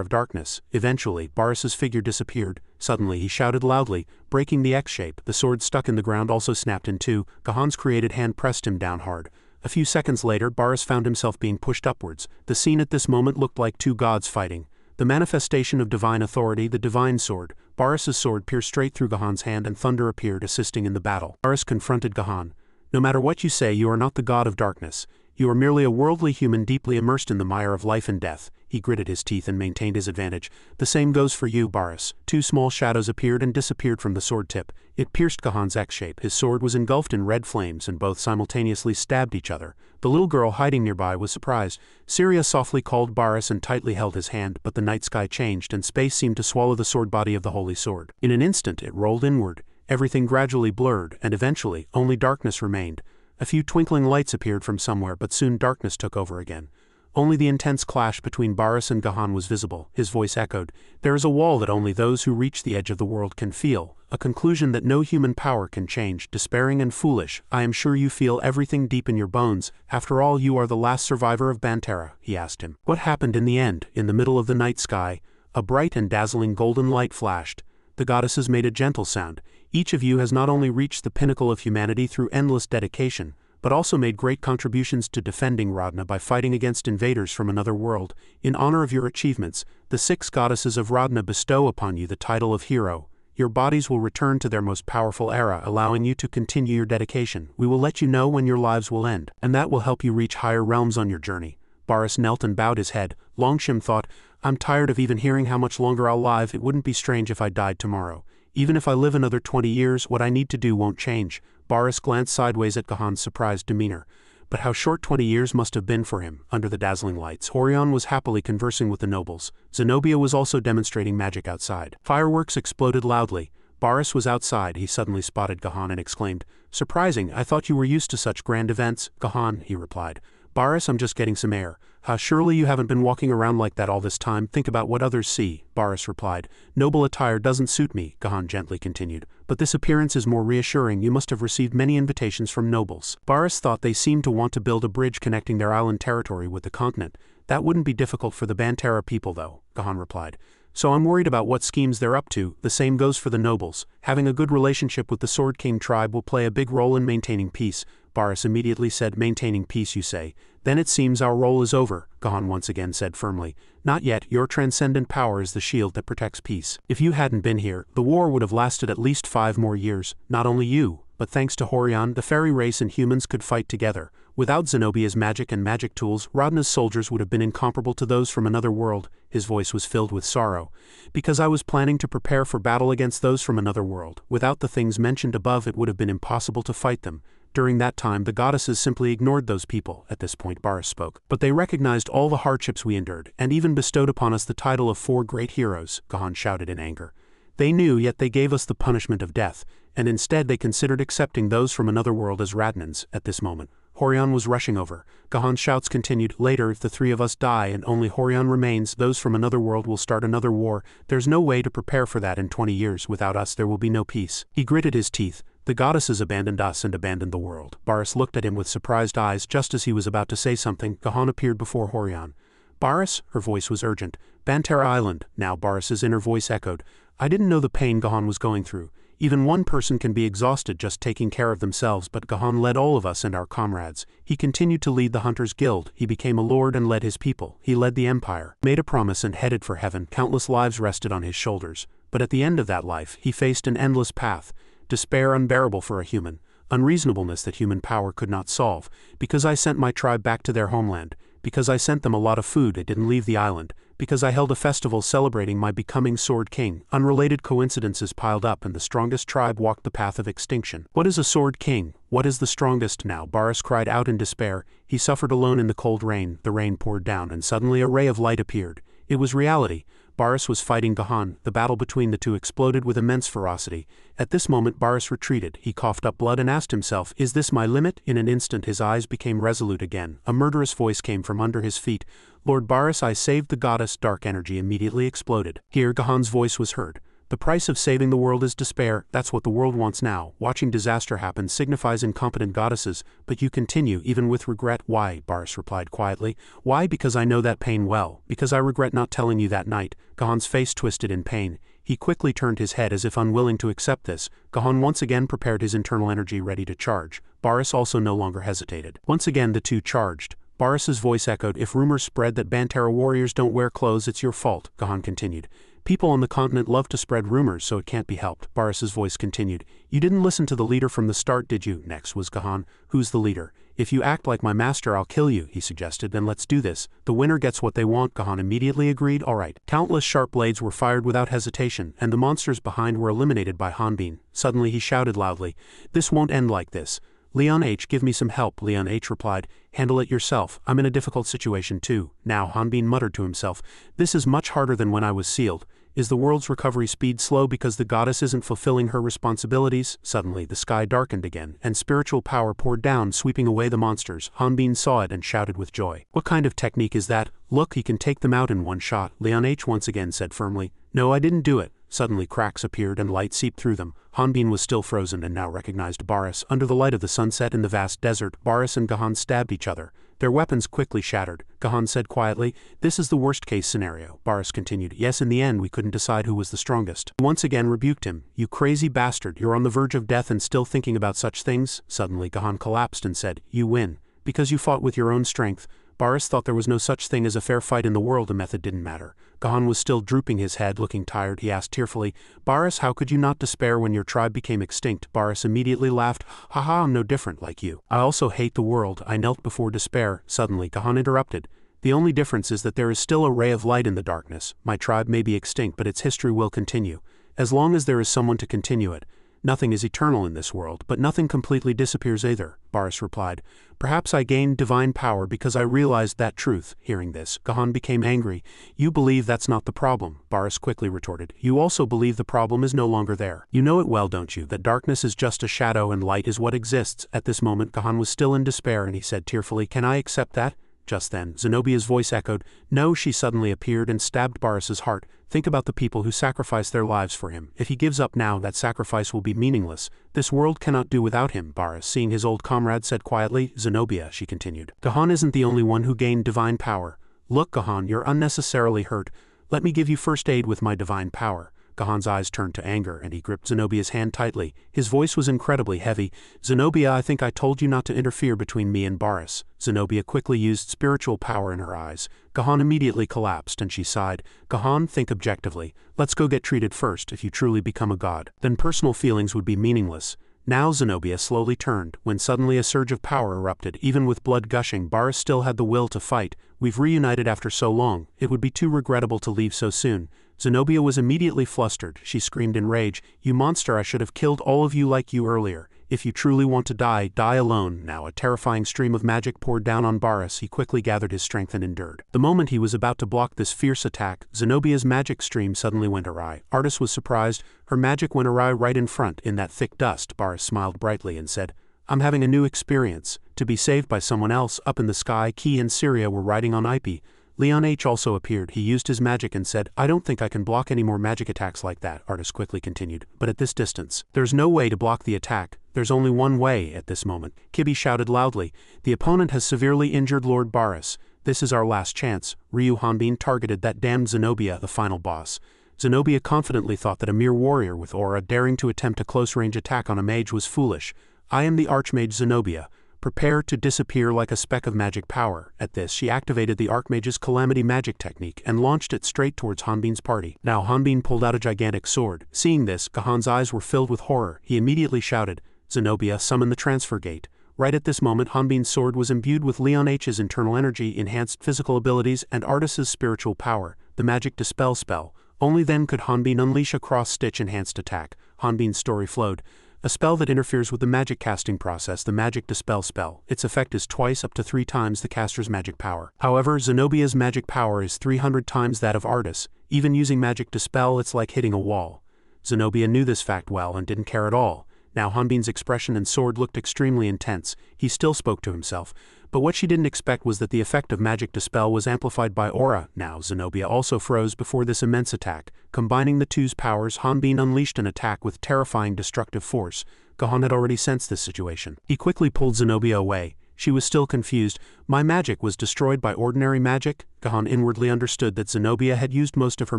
of darkness." Eventually, Boris's figure disappeared. Suddenly, he shouted loudly, breaking the X shape. The sword stuck in the ground also snapped in 2. Gahan's created hand pressed him down hard. A few seconds later, Boris found himself being pushed upwards. The scene at this moment looked like 2 gods fighting. The manifestation of divine authority, the divine sword. Boris's sword pierced straight through Gahan's hand and thunder appeared, assisting in the battle. Boris confronted Gahan. "No matter what you say, you are not the god of darkness. You are merely a worldly human deeply immersed in the mire of life and death." He gritted his teeth and maintained his advantage. "The same goes for you, Boris." 2 small shadows appeared and disappeared from the sword tip. It pierced Gahan's X shape. His sword was engulfed in red flames and both simultaneously stabbed each other. The little girl hiding nearby was surprised. Syria softly called Boris and tightly held his hand, but the night sky changed and space seemed to swallow the sword body of the holy sword. In an instant it rolled inward. Everything gradually blurred, and eventually only darkness remained. A few twinkling lights appeared from somewhere, but soon darkness took over again. Only the intense clash between Boris and Gahan was visible. His voice echoed, "There is a wall that only those who reach the edge of the world can feel, a conclusion that no human power can change. Despairing and foolish, I am sure you feel everything deep in your bones. After all, you are the last survivor of Bantera," he asked him. What happened in the end? In the middle of the night sky, a bright and dazzling golden light flashed. The goddesses made a gentle sound. "Each of you has not only reached the pinnacle of humanity through endless dedication, but also made great contributions to defending Radna by fighting against invaders from another world. In honor of your achievements, the 6 goddesses of Radna bestow upon you the title of hero. Your bodies will return to their most powerful era, allowing you to continue your dedication. We will let you know when your lives will end, and that will help you reach higher realms on your journey." Boris knelt and bowed his head. Longshim thought, "I'm tired of even hearing how much longer I'll live. It wouldn't be strange if I died tomorrow. Even if I live another 20 years, what I need to do won't change." Boris glanced sideways at Gahan's surprised demeanor. But how short 20 years must have been for him. Under the dazzling lights, Horion was happily conversing with the nobles. Zenobia was also demonstrating magic outside. Fireworks exploded loudly. Boris was outside. He suddenly spotted Gahan and exclaimed, "Surprising, I thought you were used to such grand events." "Gahan," he replied. "Boris, I'm just getting some air." Surely you haven't been walking around like that all this time. Think about what others see," Boris replied. "Noble attire doesn't suit me," Gahan gently continued. "But this appearance is more reassuring. You must have received many invitations from nobles." Boris thought they seemed to want to build a bridge connecting their island territory with the continent. "That wouldn't be difficult for the Bantera people though," Gahan replied. "So I'm worried about what schemes they're up to." The same goes for the nobles. Having a good relationship with the Sword King tribe will play a big role in maintaining peace. Boris immediately said, "Maintaining peace, you say? Then it seems our role is over," Gahan once again said firmly. "Not yet. Your transcendent power is the shield that protects peace. If you hadn't been here, the war would have lasted at least 5 more years. Not only you, but thanks to Horion, the fairy race and humans could fight together. Without Zenobia's magic and magic tools, Radna's soldiers would have been incomparable to those from another world." His voice was filled with sorrow. "Because I was planning to prepare for battle against those from another world. Without the things mentioned above, it would have been impossible to fight them. During that time, the goddesses simply ignored those people." At this point, Boris spoke. "But they recognized all the hardships we endured, and even bestowed upon us the title of 4 great heroes," Gahan shouted in anger. "They knew, yet they gave us the punishment of death, and instead they considered accepting those from another world as Radnans." At this moment, Horion was rushing over. Gahan's shouts continued. "Later, if the 3 of us die and only Horion remains, those from another world will start another war. There's no way to prepare for that in 20 years. Without us, there will be no peace." He gritted his teeth. "The goddesses abandoned us and abandoned the world." Boris looked at him with surprised eyes. Just as he was about to say something, Gahan appeared before Horion. "Boris," her voice was urgent. "Bantera Island." Now Boris's inner voice echoed. "I didn't know the pain Gahan was going through. Even one person can be exhausted just taking care of themselves, but Gahan led all of us and our comrades. He continued to lead the Hunters Guild. He became a lord and led his people. He led the empire, made a promise and headed for heaven. Countless lives rested on his shoulders. But at the end of that life, he faced an endless path. Despair unbearable for a human. Unreasonableness that human power could not solve. Because I sent my tribe back to their homeland. Because I sent them a lot of food, it didn't leave the island. Because I held a festival celebrating my becoming Sword King. Unrelated coincidences piled up and the strongest tribe walked the path of extinction. What is a Sword King? What is the strongest now? Boris cried out in despair. He suffered alone in the cold rain. The rain poured down, and suddenly a ray of light appeared. It was reality. Boris was fighting Gahan. The battle between the two exploded with immense ferocity. At this moment Boris retreated. He coughed up blood and asked himself, "Is this my limit?" In an instant his eyes became resolute again. A murderous voice came from under his feet. "Lord Boris, I saved the goddess." Dark energy immediately exploded. Here Gahan's voice was heard. "The price of saving the world is despair. That's what the world wants now. Watching disaster happen signifies incompetent goddesses, but you continue, even with regret." "Why?" Boris replied quietly. "Why? Because I know that pain well. Because I regret not telling you that night." Gahan's face twisted in pain. He quickly turned his head as if unwilling to accept this. Gahan once again prepared his internal energy ready to charge. Boris also no longer hesitated. Once again the two charged. Boris's voice echoed, "If rumors spread that Bantara warriors don't wear clothes, it's your fault." Gahan continued. "People on the continent love to spread rumors, so it can't be helped." Boris's voice continued. "You didn't listen to the leader from the start, did you?" Next was Gahan. "Who's the leader?" "If you act like my master, I'll kill you," he suggested. "Then let's do this. The winner gets what they want." Gahan immediately agreed. "All right." Countless sharp blades were fired without hesitation, and the monsters behind were eliminated by Hanbin. Suddenly he shouted loudly, "This won't end like this. Leon H, give me some help." Leon H replied, "Handle it yourself. I'm in a difficult situation too." Now Hanbin muttered to himself, "This is much harder than when I was sealed. Is the world's recovery speed slow because the goddess isn't fulfilling her responsibilities?" Suddenly the sky darkened again, and spiritual power poured down, sweeping away the monsters. Hanbin saw it and shouted with joy. "What kind of technique is that? Look, he can take them out in one shot." Leon H once again said firmly, "No, I didn't do it." Suddenly cracks appeared and light seeped through them. Hanbin was still frozen and now recognized Boris. Under the light of the sunset in the vast desert, Boris and Gahan stabbed each other. Their weapons quickly shattered. Gahan said quietly, "This is the worst-case scenario." Boris continued, "Yes, in the end we couldn't decide who was the strongest." He once again rebuked him. "You crazy bastard, you're on the verge of death and still thinking about such things?" Suddenly Gahan collapsed and said, "You win. Because you fought with your own strength." Boris thought there was no such thing as a fair fight in the world. The method didn't matter. Gahan was still drooping his head, looking tired. He asked tearfully, "Boris, how could you not despair when your tribe became extinct?" Boris immediately laughed, "Haha, I'm no different like you. I also hate the world. I knelt before despair." Suddenly Gahan interrupted. "The only difference is that there is still a ray of light in the darkness. My tribe may be extinct, but its history will continue. As long as there is someone to continue it. Nothing is eternal in this world, but nothing completely disappears either." Boris replied, "Perhaps I gained divine power because I realized that truth." Hearing this, Gahan became angry. "You believe that's not the problem," Boris quickly retorted. "You also believe the problem is no longer there. You know it well, don't you, that darkness is just a shadow and light is what exists." At this moment Gahan was still in despair and he said tearfully, "Can I accept that?" Just then, Zenobia's voice echoed, "No." She suddenly appeared and stabbed Boris's heart. "Think about the people who sacrificed their lives for him. If he gives up now, that sacrifice will be meaningless. This world cannot do without him." Boris, seeing his old comrade, said quietly, "Zenobia," she continued, "Gahan isn't the only one who gained divine power. Look, Gahan, you're unnecessarily hurt. Let me give you first aid with my divine power." Gahan's eyes turned to anger and he gripped Zenobia's hand tightly. His voice was incredibly heavy. "Zenobia, I think I told you not to interfere between me and Boris." Zenobia quickly used spiritual power in her eyes. Gahan immediately collapsed and she sighed. "Gahan, think objectively. Let's go get treated first. If you truly become a god, then personal feelings would be meaningless." Now Zenobia slowly turned, when suddenly a surge of power erupted. Even with blood gushing, Boris still had the will to fight. "We've reunited after so long. It would be too regrettable to leave so soon." Zenobia was immediately flustered. She screamed in rage, "You monster, I should have killed all of you like you earlier. If you truly want to die, die alone." Now a terrifying stream of magic poured down on Boris. He quickly gathered his strength and endured. The moment he was about to block this fierce attack, Zenobia's magic stream suddenly went awry. Artis was surprised. Her magic went awry right in front, in that thick dust. Boris smiled brightly and said, "I'm having a new experience. To be saved by someone else. Up in the sky, Key and Syria were riding on Ipe. Leon H also appeared. He used his magic and said, "I don't think I can block any more magic attacks like that," Artis quickly continued. "But at this distance, there's no way to block the attack. There's only one way." At this moment, Kibi shouted loudly, "The opponent has severely injured Lord Boris. This is our last chance." Ryu Hanbin targeted that damned Zenobia, the final boss. Zenobia confidently thought that a mere warrior with aura daring to attempt a close-range attack on a mage was foolish. "I am the Archmage Zenobia. Prepare to disappear like a speck of magic power." At this, she activated the Archmage's Calamity magic technique and launched it straight towards Hanbin's party. Now Hanbin pulled out a gigantic sword. Seeing this, Gahan's eyes were filled with horror. He immediately shouted, "Zenobia, summon the transfer gate." Right at this moment, Hanbin's sword was imbued with Leon H's internal energy, enhanced physical abilities, and Artis's spiritual power, the magic dispel spell. Only then could Hanbin unleash a cross-stitch enhanced attack. Hanbin's story flowed. a spell that interferes with the magic casting process, the magic dispel spell. Its effect is twice up to 3 times the caster's magic power. However, Zenobia's magic power is 300 times that of Artis. Even using magic dispel, it's like hitting a wall. Zenobia knew this fact well and didn't care at all. Now Hanbin's expression and sword looked extremely intense. He still spoke to himself. But what she didn't expect was that the effect of magic dispel was amplified by aura. Now Zenobia also froze before this immense attack. Combining the two's powers, Hanbin unleashed an attack with terrifying destructive force. Gahan had already sensed this situation. He quickly pulled Zenobia away. She was still confused. My magic was destroyed by ordinary magic? Gahan inwardly understood that Zenobia had used most of her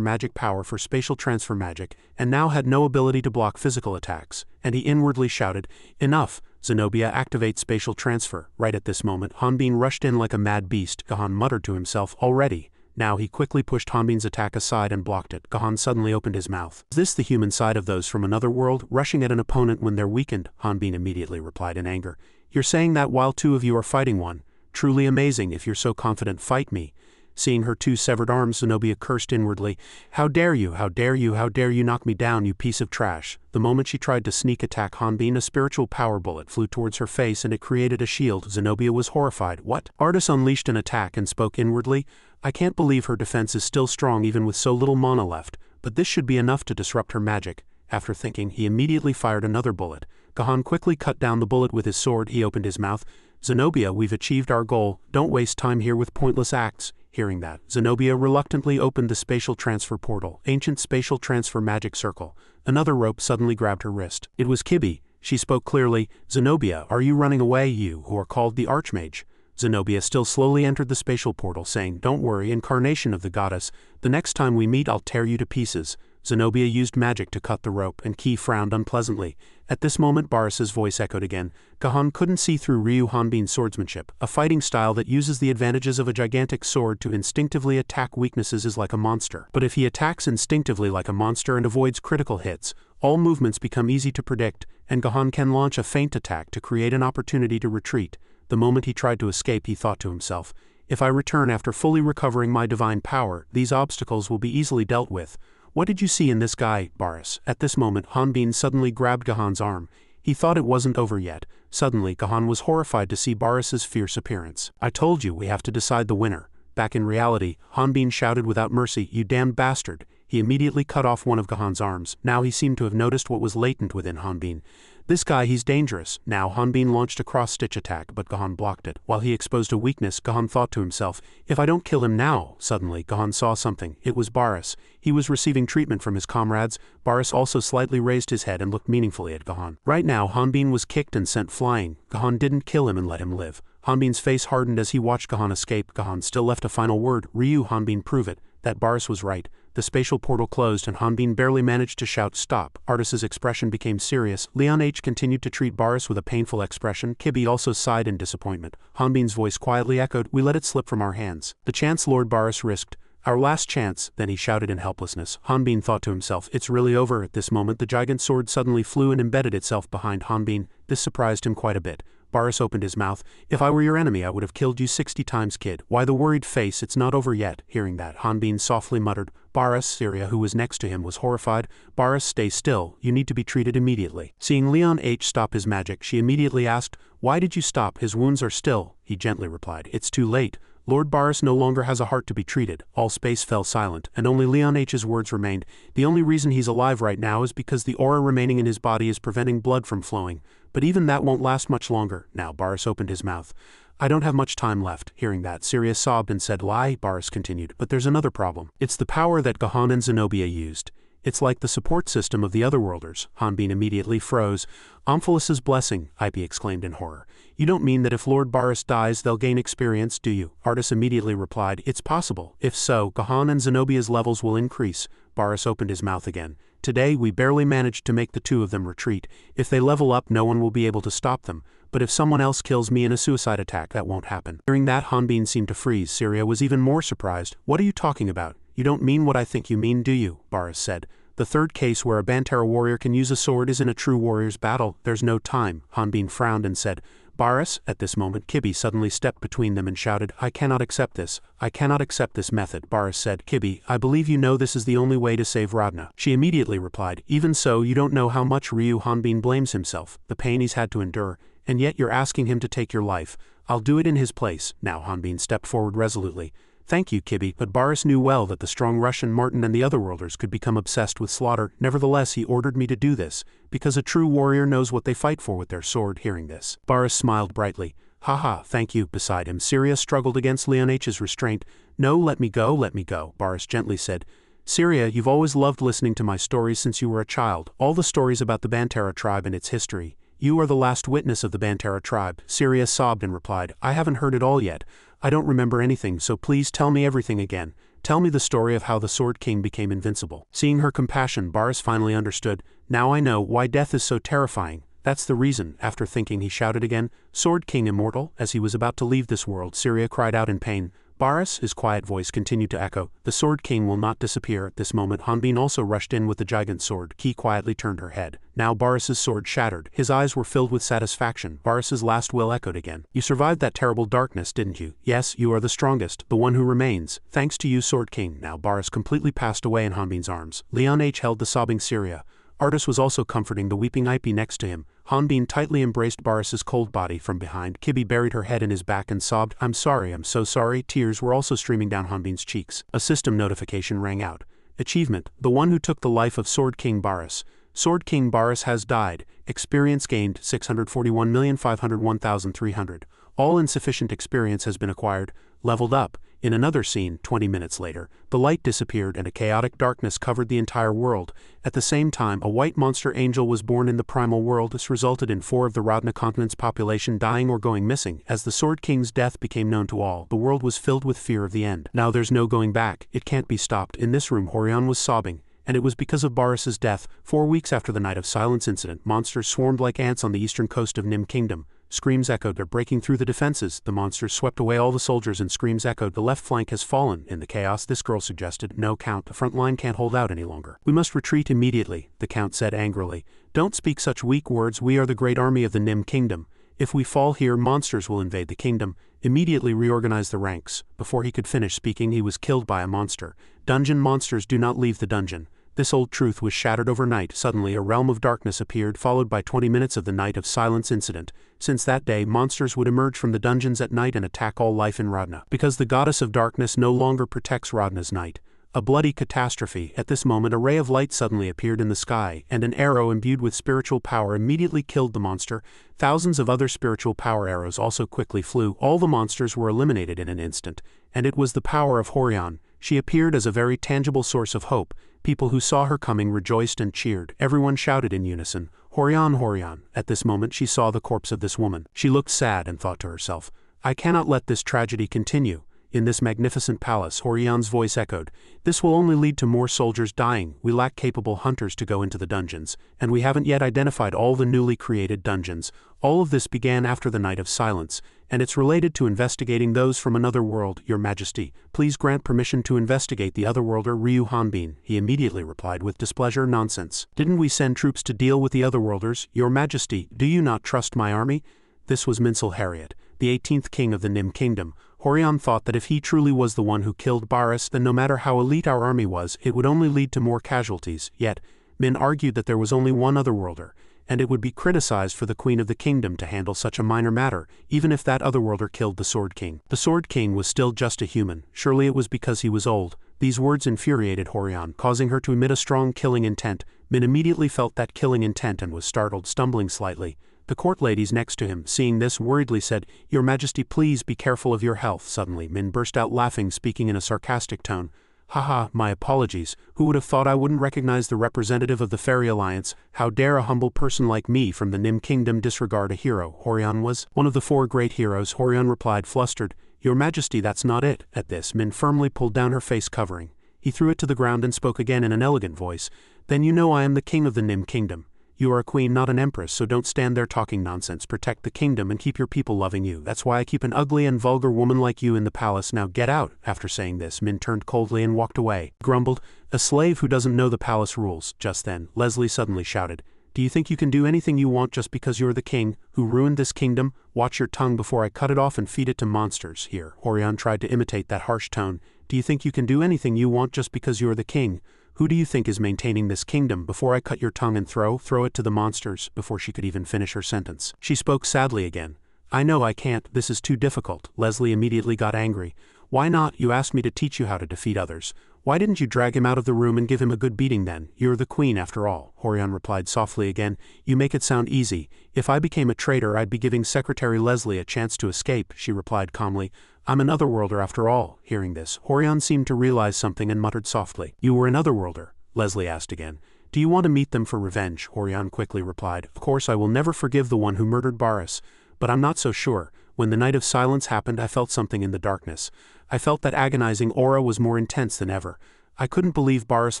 magic power for spatial transfer magic, and now had no ability to block physical attacks. And he inwardly shouted, "Enough! Zenobia, activate spatial transfer." Right at this moment, Hanbin rushed in like a mad beast. Gahan muttered to himself, "Already." Now he quickly pushed Hanbin's attack aside and blocked it. Gahan suddenly opened his mouth. "Is this the human side of those from another world, rushing at an opponent when they're weakened?" Hanbin immediately replied in anger. "You're saying that while 2 of you are fighting one? Truly amazing. If you're so confident, fight me." Seeing her 2 severed arms, Zenobia cursed inwardly. How dare you, how dare you, how dare you knock me down, you piece of trash." The moment she tried to sneak attack Hanbin, a spiritual power bullet flew towards her face and it created a shield. Zenobia was horrified. What? Artis unleashed an attack and spoke inwardly. "I can't believe her defense is still strong even with so little mana left, but this should be enough to disrupt her magic." After thinking, he immediately fired another bullet. Gahan quickly cut down the bullet with his sword. He opened his mouth. "Zenobia, we've achieved our goal. Don't waste time here with pointless acts." Hearing that, Zenobia reluctantly opened the spatial transfer portal, ancient spatial transfer magic circle. Another rope suddenly grabbed her wrist. It was Kibi. She spoke clearly. "Zenobia, are you running away, you who are called the Archmage?" Zenobia still slowly entered the spatial portal, saying, "Don't worry, incarnation of the goddess. The next time we meet I'll tear you to pieces." Zenobia used magic to cut the rope, and Ki frowned unpleasantly. At this moment Barris's voice echoed again. Gahan couldn't see through Ryu Hanbin's swordsmanship. A fighting style that uses the advantages of a gigantic sword to instinctively attack weaknesses is like a monster. But if he attacks instinctively like a monster and avoids critical hits, all movements become easy to predict, and Gahan can launch a feint attack to create an opportunity to retreat. The moment he tried to escape, he thought to himself, "If I return after fully recovering my divine power, these obstacles will be easily dealt with." "What did you see in this guy, Barris?" At this moment, Hanbin suddenly grabbed Gahan's arm. He thought it wasn't over yet. Suddenly, Gahan was horrified to see Barris's fierce appearance. "I told you, we have to decide the winner." Back in reality, Hanbin shouted without mercy, "You damned bastard." He immediately cut off one of Gahan's arms. Now he seemed to have noticed what was latent within Hanbin. "This guy, he's dangerous." Now Hanbin launched a cross-stitch attack, but Gahan blocked it. While he exposed a weakness, Gahan thought to himself, "If I don't kill him now." Suddenly, Gahan saw something. It was Barris. He was receiving treatment from his comrades. Barris also slightly raised his head and looked meaningfully at Gahan. Right now, Hanbin was kicked and sent flying. Gahan didn't kill him and let him live. Hanbin's face hardened as he watched Gahan escape. Gahan still left a final word. "Ryu, Hanbin, prove it. That Barris was right." The spatial portal closed and Hanbin barely managed to shout, "Stop." Artis's expression became serious. Leon H. continued to treat Barris with a painful expression. Kibi also sighed in disappointment. Hanbin's voice quietly echoed, "We let it slip from our hands. The chance Lord Barris risked. Our last chance." Then he shouted in helplessness. Hanbin thought to himself, "It's really over." At this moment, the giant sword suddenly flew and embedded itself behind Hanbin. This surprised him quite a bit. Barris opened his mouth. "If I were your enemy, I would have killed you 60 times, kid." "Why the worried face? It's not over yet." Hearing that, Hanbin softly muttered. Barris, Syria, who was next to him, was horrified. "Barris, stay still. You need to be treated immediately." Seeing Leon H. stop his magic, she immediately asked, "Why did you stop? His wounds are still." He gently replied, "It's too late. Lord Barris no longer has a heart to be treated." All space fell silent, and only Leon H.'s words remained. "The only reason he's alive right now is because the aura remaining in his body is preventing blood from flowing. But even that won't last much longer." Now Barris opened his mouth. "I don't have much time left." Hearing that, Syria sobbed and said, "Lie," Barris continued. "But there's another problem. It's the power that Gahan and Zenobia used. It's like the support system of the Otherworlders." Hanbin immediately froze. "Omphalus's blessing," IP exclaimed in horror. "You don't mean that if Lord Barris dies they'll gain experience, do you?" Artis immediately replied, "It's possible. If so, Gahan and Zenobia's levels will increase." Barris opened his mouth again. "Today we barely managed to make the 2 of them retreat. If they level up, no one will be able to stop them. But if someone else kills me in a suicide attack, that won't happen." Hearing that, Hanbin seemed to freeze. Syria was even more surprised. "What are you talking about? You don't mean what I think you mean, do you?" Barris said. "The third case where a Bantara warrior can use a sword is in a true warrior's battle. There's no time." Hanbin frowned and said, Baris, at this moment Kibi suddenly stepped between them and shouted, I cannot accept this. I cannot accept this method. Baris said, Kibi, I believe you know this is the only way to save Radna. She immediately replied, even so, you don't know how much Ryu Hanbin blames himself, the pain he's had to endure, and yet you're asking him to take your life. I'll do it in his place. Now Hanbin stepped forward resolutely. Thank you, Kibi, but Baris knew well that the strong Russian Martin and the otherworlders could become obsessed with slaughter. Nevertheless, he ordered me to do this, because a true warrior knows what they fight for with their sword. Hearing this, Baris smiled brightly. Haha, thank you. Beside him, Syria struggled against Leonh's restraint. No, let me go, Baris gently said. Syria, you've always loved listening to my stories since you were a child, all the stories about the Bantara tribe and its history. You are the last witness of the Bantara tribe. Syria sobbed and replied, I haven't heard it all yet. I don't remember anything, so please tell me everything again. Tell me the story of how the Sword King became invincible. Seeing her compassion, Baris finally understood. Now I know why death is so terrifying. That's the reason. After thinking, he shouted again, Sword King immortal. As he was about to leave this world, Syria cried out in pain. Baris, his quiet voice continued to echo, the Sword King will not disappear. At this moment, Hanbin also rushed in with the gigant sword. Ki quietly turned her head. Now Baris's sword shattered. His eyes were filled with satisfaction. Baris's last will echoed again. You survived that terrible darkness, didn't you? Yes, you are the strongest, the one who remains. Thanks to you, Sword King. Now Baris completely passed away in Hanbin's arms. Leon held the sobbing Syria. Artis was also comforting the weeping Ipe next to him. Hanbin tightly embraced Baris's cold body from behind. Kibi buried her head in his back and sobbed, I'm sorry, I'm so sorry. Tears were also streaming down Hanbin's cheeks. A system notification rang out. Achievement, the one who took the life of Sword King Baris. Sword King Baris has died. Experience gained, 641,501,300. All insufficient experience has been acquired. Leveled up. In another scene, 20 minutes later, the light disappeared and a chaotic darkness covered the entire world. At the same time, a white monster angel was born in the primal world. This resulted in 4 of the Radna continent's population dying or going missing. As the Sword King's death became known to all, the world was filled with fear of the end. Now there's no going back. It can't be stopped. In this room, Horion was sobbing. And it was because of Baris's death. 4 weeks after the Night of Silence incident, monsters swarmed like ants on the eastern coast of Nim Kingdom. Screams echoed. They're breaking through the defenses. The monsters swept away all the soldiers and screams echoed. The left flank has fallen. In the chaos, this girl suggested, no, Count, the front line can't hold out any longer. We must retreat immediately, the Count said angrily. Don't speak such weak words. We are the great army of the Nim Kingdom. If we fall here, monsters will invade the kingdom. Immediately reorganize the ranks. Before he could finish speaking, he was killed by a monster. Dungeon monsters do not leave the dungeon. This old truth was shattered overnight. Suddenly a realm of darkness appeared, followed by 20 minutes of the Night of Silence incident. Since that day, monsters would emerge from the dungeons at night and attack all life in Radna. Because the goddess of darkness no longer protects Radna's night. A bloody catastrophe. At this moment a ray of light suddenly appeared in the sky, and an arrow imbued with spiritual power immediately killed the monster. Thousands of other spiritual power arrows also quickly flew. All the monsters were eliminated in an instant, and it was the power of Horion. She appeared as a very tangible source of hope. People who saw her coming rejoiced and cheered. Everyone shouted in unison, Horion, Horion. At this moment she saw the corpse of this woman. She looked sad and thought to herself, I cannot let this tragedy continue. In this magnificent palace, Horion's voice echoed, this will only lead to more soldiers dying. We lack capable hunters to go into the dungeons, and we haven't yet identified all the newly created dungeons. All of this began after the Night of Silence, and it's related to investigating those from another world. Your Majesty, please grant permission to investigate the otherworlder Ryu Hanbin. He immediately replied with displeasure, nonsense. Didn't we send troops to deal with the otherworlders? Your Majesty, do you not trust my army? This was Minsel Harriet, the 18th king of the Nim Kingdom. Horion thought that if he truly was the one who killed Baris, then no matter how elite our army was, it would only lead to more casualties. Yet, Min argued that there was only one otherworlder, and it would be criticized for the Queen of the Kingdom to handle such a minor matter, even if that otherworlder killed the Sword King. The Sword King was still just a human. Surely it was because he was old. These words infuriated Horion, causing her to emit a strong killing intent. Min immediately felt that killing intent and was startled, stumbling slightly. The court ladies next to him, seeing this, worriedly said, Your Majesty, please be careful of your health. Suddenly, Min burst out laughing, speaking in a sarcastic tone. Haha, my apologies. Who would have thought I wouldn't recognize the representative of the Fairy Alliance? How dare a humble person like me from the Nim Kingdom disregard a hero? Horion was one of the 4 great heroes. Horion replied, flustered, Your Majesty, that's not it. At this, Min firmly pulled down her face covering. He threw it to the ground and spoke again in an elegant voice. Then you know I am the king of the Nim Kingdom. You are a queen, not an empress, so don't stand there talking nonsense. Protect the kingdom and keep your people loving you. That's why I keep an ugly and vulgar woman like you in the palace. Now get out. After saying this, Min turned coldly and walked away. Grumbled, a slave who doesn't know the palace rules. Just then, Leslie suddenly shouted, Do you think you can do anything you want just because you're the king, who ruined this kingdom? Watch your tongue before I cut it off and feed it to monsters. Here, Horion tried to imitate that harsh tone. Do you think you can do anything you want just because you're the king? Who do you think is maintaining this kingdom? Before I cut your tongue and throw it to the monsters. Before she could even finish her sentence, she spoke sadly again. I know I can't, this is too difficult. Leslie immediately got angry. Why not? You asked me to teach you how to defeat others. Why didn't you drag him out of the room and give him a good beating then? You're the queen after all, Horion replied softly again. You make it sound easy. If I became a traitor, I'd be giving Secretary Leslie a chance to escape, she replied calmly. I'm an otherworlder after all. Hearing this, Horion seemed to realize something and muttered softly. You were an otherworlder? Leslie asked again. Do you want to meet them for revenge? Horion quickly replied. Of course I will never forgive the one who murdered Baris. But I'm not so sure. When the night of silence happened, I felt something in the darkness. I felt that agonizing aura was more intense than ever. I couldn't believe Baris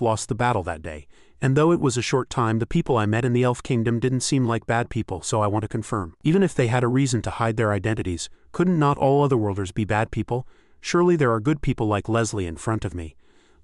lost the battle that day. And though it was a short time, the people I met in the Elf Kingdom didn't seem like bad people, so I want to confirm. Even if they had a reason to hide their identities, couldn't not all otherworlders be bad people? Surely there are good people like Leslie in front of me.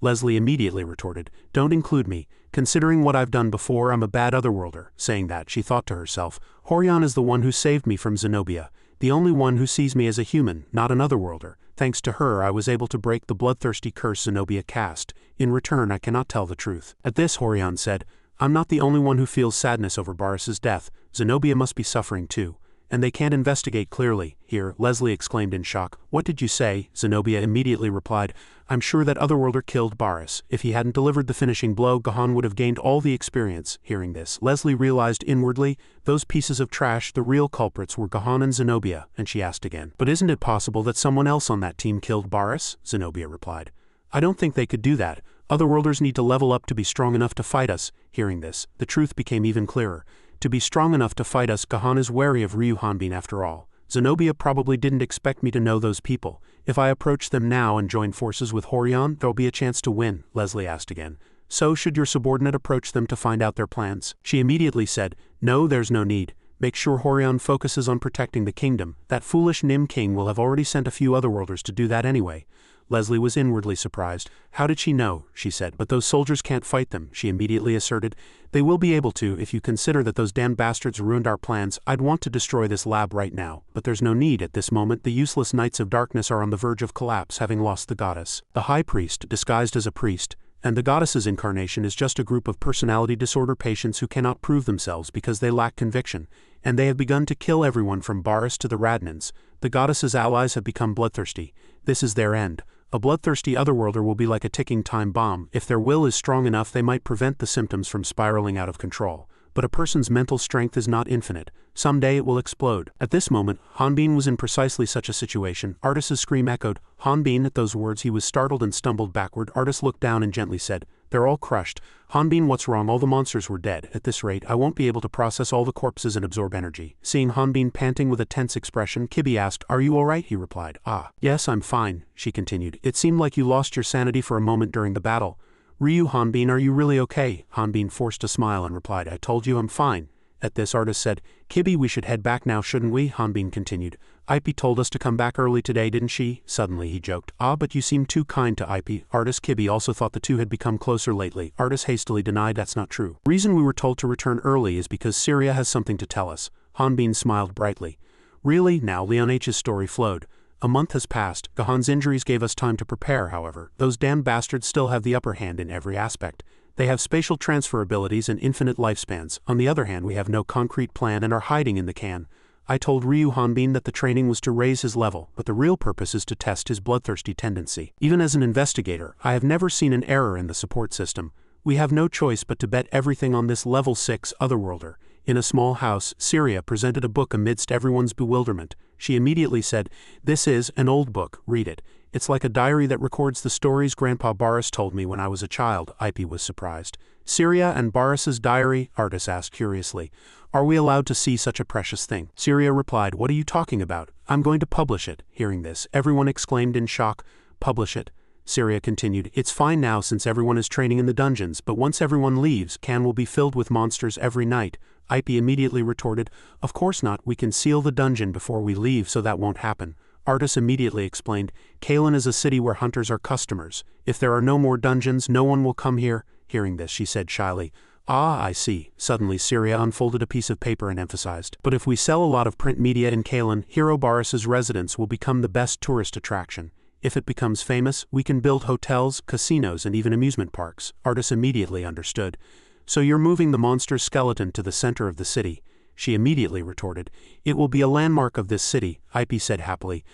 Leslie immediately retorted, Don't include me. Considering what I've done before, I'm a bad otherworlder. Saying that, she thought to herself, Horion is the one who saved me from Zenobia. The only one who sees me as a human, not an otherworlder. Thanks to her, I was able to break the bloodthirsty curse Zenobia cast. In return, I cannot tell the truth. At this, Horion said, I'm not the only one who feels sadness over Baris's death. Zenobia must be suffering too. And they can't investigate clearly. Here, Leslie exclaimed in shock. What did you say? Zenobia immediately replied, I'm sure that otherworlder killed Baris. If he hadn't delivered the finishing blow, Gahan would have gained all the experience. Hearing this, Leslie realized inwardly, those pieces of trash, the real culprits were Gahan and Zenobia, and she asked again. But isn't it possible that someone else on that team killed Baris? Zenobia replied. I don't think they could do that. Otherworlders need to level up to be strong enough to fight us. Hearing this, the truth became even clearer. To be strong enough to fight us, Gahan is wary of Ryu Hanbin after all. Zenobia probably didn't expect me to know those people. If I approach them now and join forces with Horion, there'll be a chance to win, Leslie asked again. So should your subordinate approach them to find out their plans? She immediately said, No, there's no need. Make sure Horion focuses on protecting the kingdom. That foolish Nim King will have already sent a few otherworlders to do that anyway. Leslie was inwardly surprised. How did she know? She said. But those soldiers can't fight them, she immediately asserted. They will be able to if you consider that those damned bastards ruined our plans. I'd want to destroy this lab right now, but there's no need at this moment. The useless Knights of Darkness are on the verge of collapse, having lost the goddess. The High Priest, disguised as a priest, and the goddess's incarnation is just a group of personality disorder patients who cannot prove themselves because they lack conviction, and they have begun to kill everyone from Baris to the Radnans. The goddess's allies have become bloodthirsty. This is their end. A bloodthirsty otherworlder will be like a ticking time bomb. If their will is strong enough, they might prevent the symptoms from spiraling out of control. But a person's mental strength is not infinite. Someday it will explode. At this moment, Hanbin was in precisely such a situation. Artis's scream echoed. Hanbin, at those words he was startled and stumbled backward. Artis looked down and gently said, They're all crushed. Hanbin, what's wrong? All the monsters were dead. At this rate, I won't be able to process all the corpses and absorb energy. Seeing Hanbin panting with a tense expression, Kibi asked, Are you alright? He replied. Yes, I'm fine, she continued. It seemed like you lost your sanity for a moment during the battle. Ryu Hanbin, are you really okay? Hanbin forced a smile and replied, I told you I'm fine. At this, Artis said, Kibi, we should head back now, shouldn't we? Hanbin continued. Ipe told us to come back early today, didn't she? Suddenly he joked. But you seem too kind to Ipe. Artis Kibi also thought the two had become closer lately. Artis hastily denied that's not true. The reason we were told to return early is because Syria has something to tell us. Hanbin smiled brightly. Really? Now Leon H's story flowed. A month has passed. Gahan's injuries gave us time to prepare, however. Those damned bastards still have the upper hand in every aspect. They have spatial transfer abilities and infinite lifespans. On the other hand, we have no concrete plan and are hiding in the can. I told Ryu Hanbin that the training was to raise his level, but the real purpose is to test his bloodthirsty tendency. Even as an investigator, I have never seen an error in the support system. We have no choice but to bet everything on this level 6 otherworlder. In a small house, Syria presented a book amidst everyone's bewilderment. She immediately said, This is an old book, read it. It's like a diary that records the stories Grandpa Baris told me when I was a child. Ipe was surprised. Syria and Baris's diary? Artis asked curiously. Are we allowed to see such a precious thing? Syria replied, What are you talking about? I'm going to publish it. Hearing this, everyone exclaimed in shock, Publish it? Syria continued, It's fine now since everyone is training in the dungeons, but once everyone leaves, Can will be filled with monsters every night. Ipe immediately retorted, Of course not, we can seal the dungeon before we leave so that won't happen. Artis immediately explained, Kalen is a city where hunters are customers. If there are no more dungeons, no one will come here. Hearing this, she said shyly, Ah, I see. Suddenly Syria unfolded a piece of paper and emphasized. But if we sell a lot of print media in Kalin, Hero Boris's residence will become the best tourist attraction. If it becomes famous, we can build hotels, casinos, and even amusement parks. Artis immediately understood. So you're moving the monster's skeleton to the center of the city. She immediately retorted. It will be a landmark of this city, IP said happily.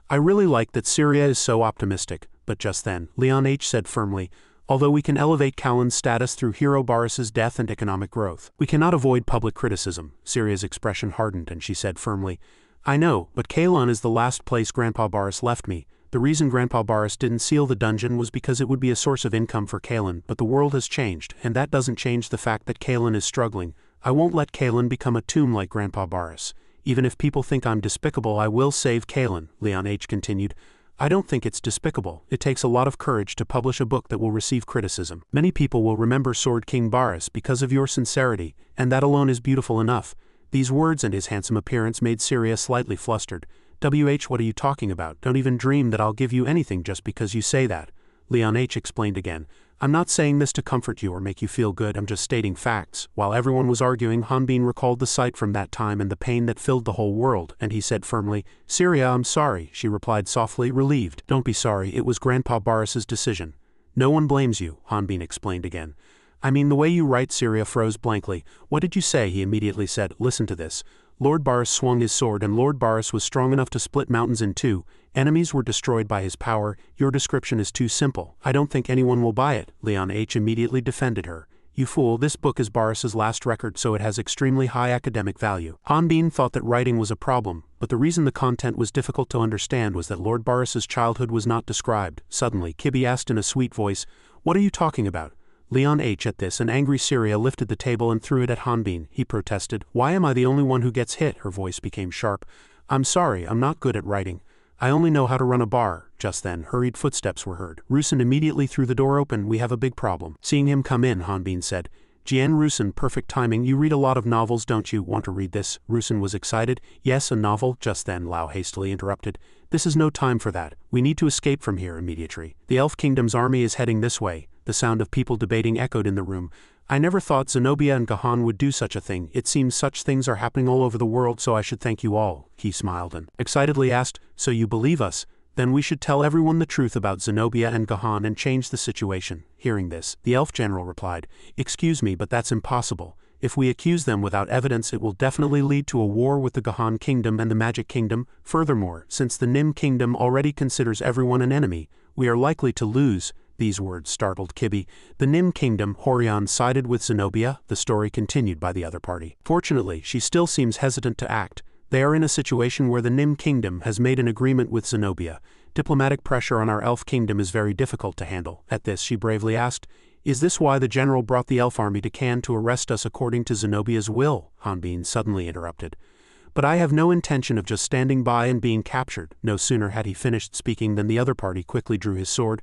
I really like that Syria is so optimistic, but just then, Leon H. said firmly, although we can elevate Kalin's status through Hero Boris's death and economic growth, we cannot avoid public criticism. Syria's expression hardened and she said firmly, I know, but Kalin is the last place Grandpa Boris left me. The reason Grandpa Boris didn't seal the dungeon was because it would be a source of income for Kalin, but the world has changed, and that doesn't change the fact that Kalin is struggling. I won't let Kalin become a tomb like Grandpa Boris. Even if people think I'm despicable, I will save Kalin, Leon H. continued. I don't think it's despicable. It takes a lot of courage to publish a book that will receive criticism. Many people will remember Sword King Boris because of your sincerity, and that alone is beautiful enough. These words and his handsome appearance made Syria slightly flustered. What are you talking about? Don't even dream that I'll give you anything just because you say that. Leon H. explained again. I'm not saying this to comfort you or make you feel good, I'm just stating facts. While everyone was arguing, Hanbin recalled the sight from that time and the pain that filled the whole world, and he said firmly, Syria, I'm sorry, she replied softly, relieved. Don't be sorry, it was Grandpa Boris's decision. No one blames you, Hanbin explained again. I mean the way you write. Syria froze blankly. What did you say? He immediately said, listen to this. Lord Boris swung his sword and Lord Boris was strong enough to split mountains in two. Enemies were destroyed by his power. Your description is too simple. I don't think anyone will buy it. Leon H. immediately defended her. You fool, this book is Boris's last record, so it has extremely high academic value. Hanbin thought that writing was a problem, but the reason the content was difficult to understand was that Lord Boris's childhood was not described. Suddenly, Kibby asked in a sweet voice, What are you talking about? Leon H. At this, an angry Syria lifted the table and threw it at Hanbin. He protested. Why am I the only one who gets hit? Her voice became sharp. I'm sorry, I'm not good at writing. I only know how to run a bar. Just then, hurried footsteps were heard. Rusin immediately threw the door open. We have a big problem. Seeing him come in, Hanbin said. Jian Rusin, perfect timing. You read a lot of novels, don't you? Want to read this? Rusin was excited. Yes, a novel. Just then, Lao hastily interrupted. This is no time for that. We need to escape from here immediately. The Elf Kingdom's army is heading this way. The sound of people debating echoed in the room. I never thought Zenobia and Gahan would do such a thing. It seems such things are happening all over the world, so I should thank you all. He smiled and excitedly asked, So you believe us? Then we should tell everyone the truth about Zenobia and Gahan and change the situation. Hearing this, the elf general replied, Excuse me, but that's impossible. If we accuse them without evidence, it will definitely lead to a war with the Gahan Kingdom and the Magic Kingdom. Furthermore, since the Nim Kingdom already considers everyone an enemy, we are likely to lose. These words startled Kibby. The Nim Kingdom, Horion sided with Zenobia, the story continued by the other party. Fortunately, she still seems hesitant to act. They are in a situation where the Nim Kingdom has made an agreement with Zenobia. Diplomatic pressure on our Elf Kingdom is very difficult to handle. At this, she bravely asked, Is this why the general brought the elf army to Cannes to arrest us according to Zenobia's will? Hanbin suddenly interrupted. But I have no intention of just standing by and being captured. No sooner had he finished speaking than the other party quickly drew his sword.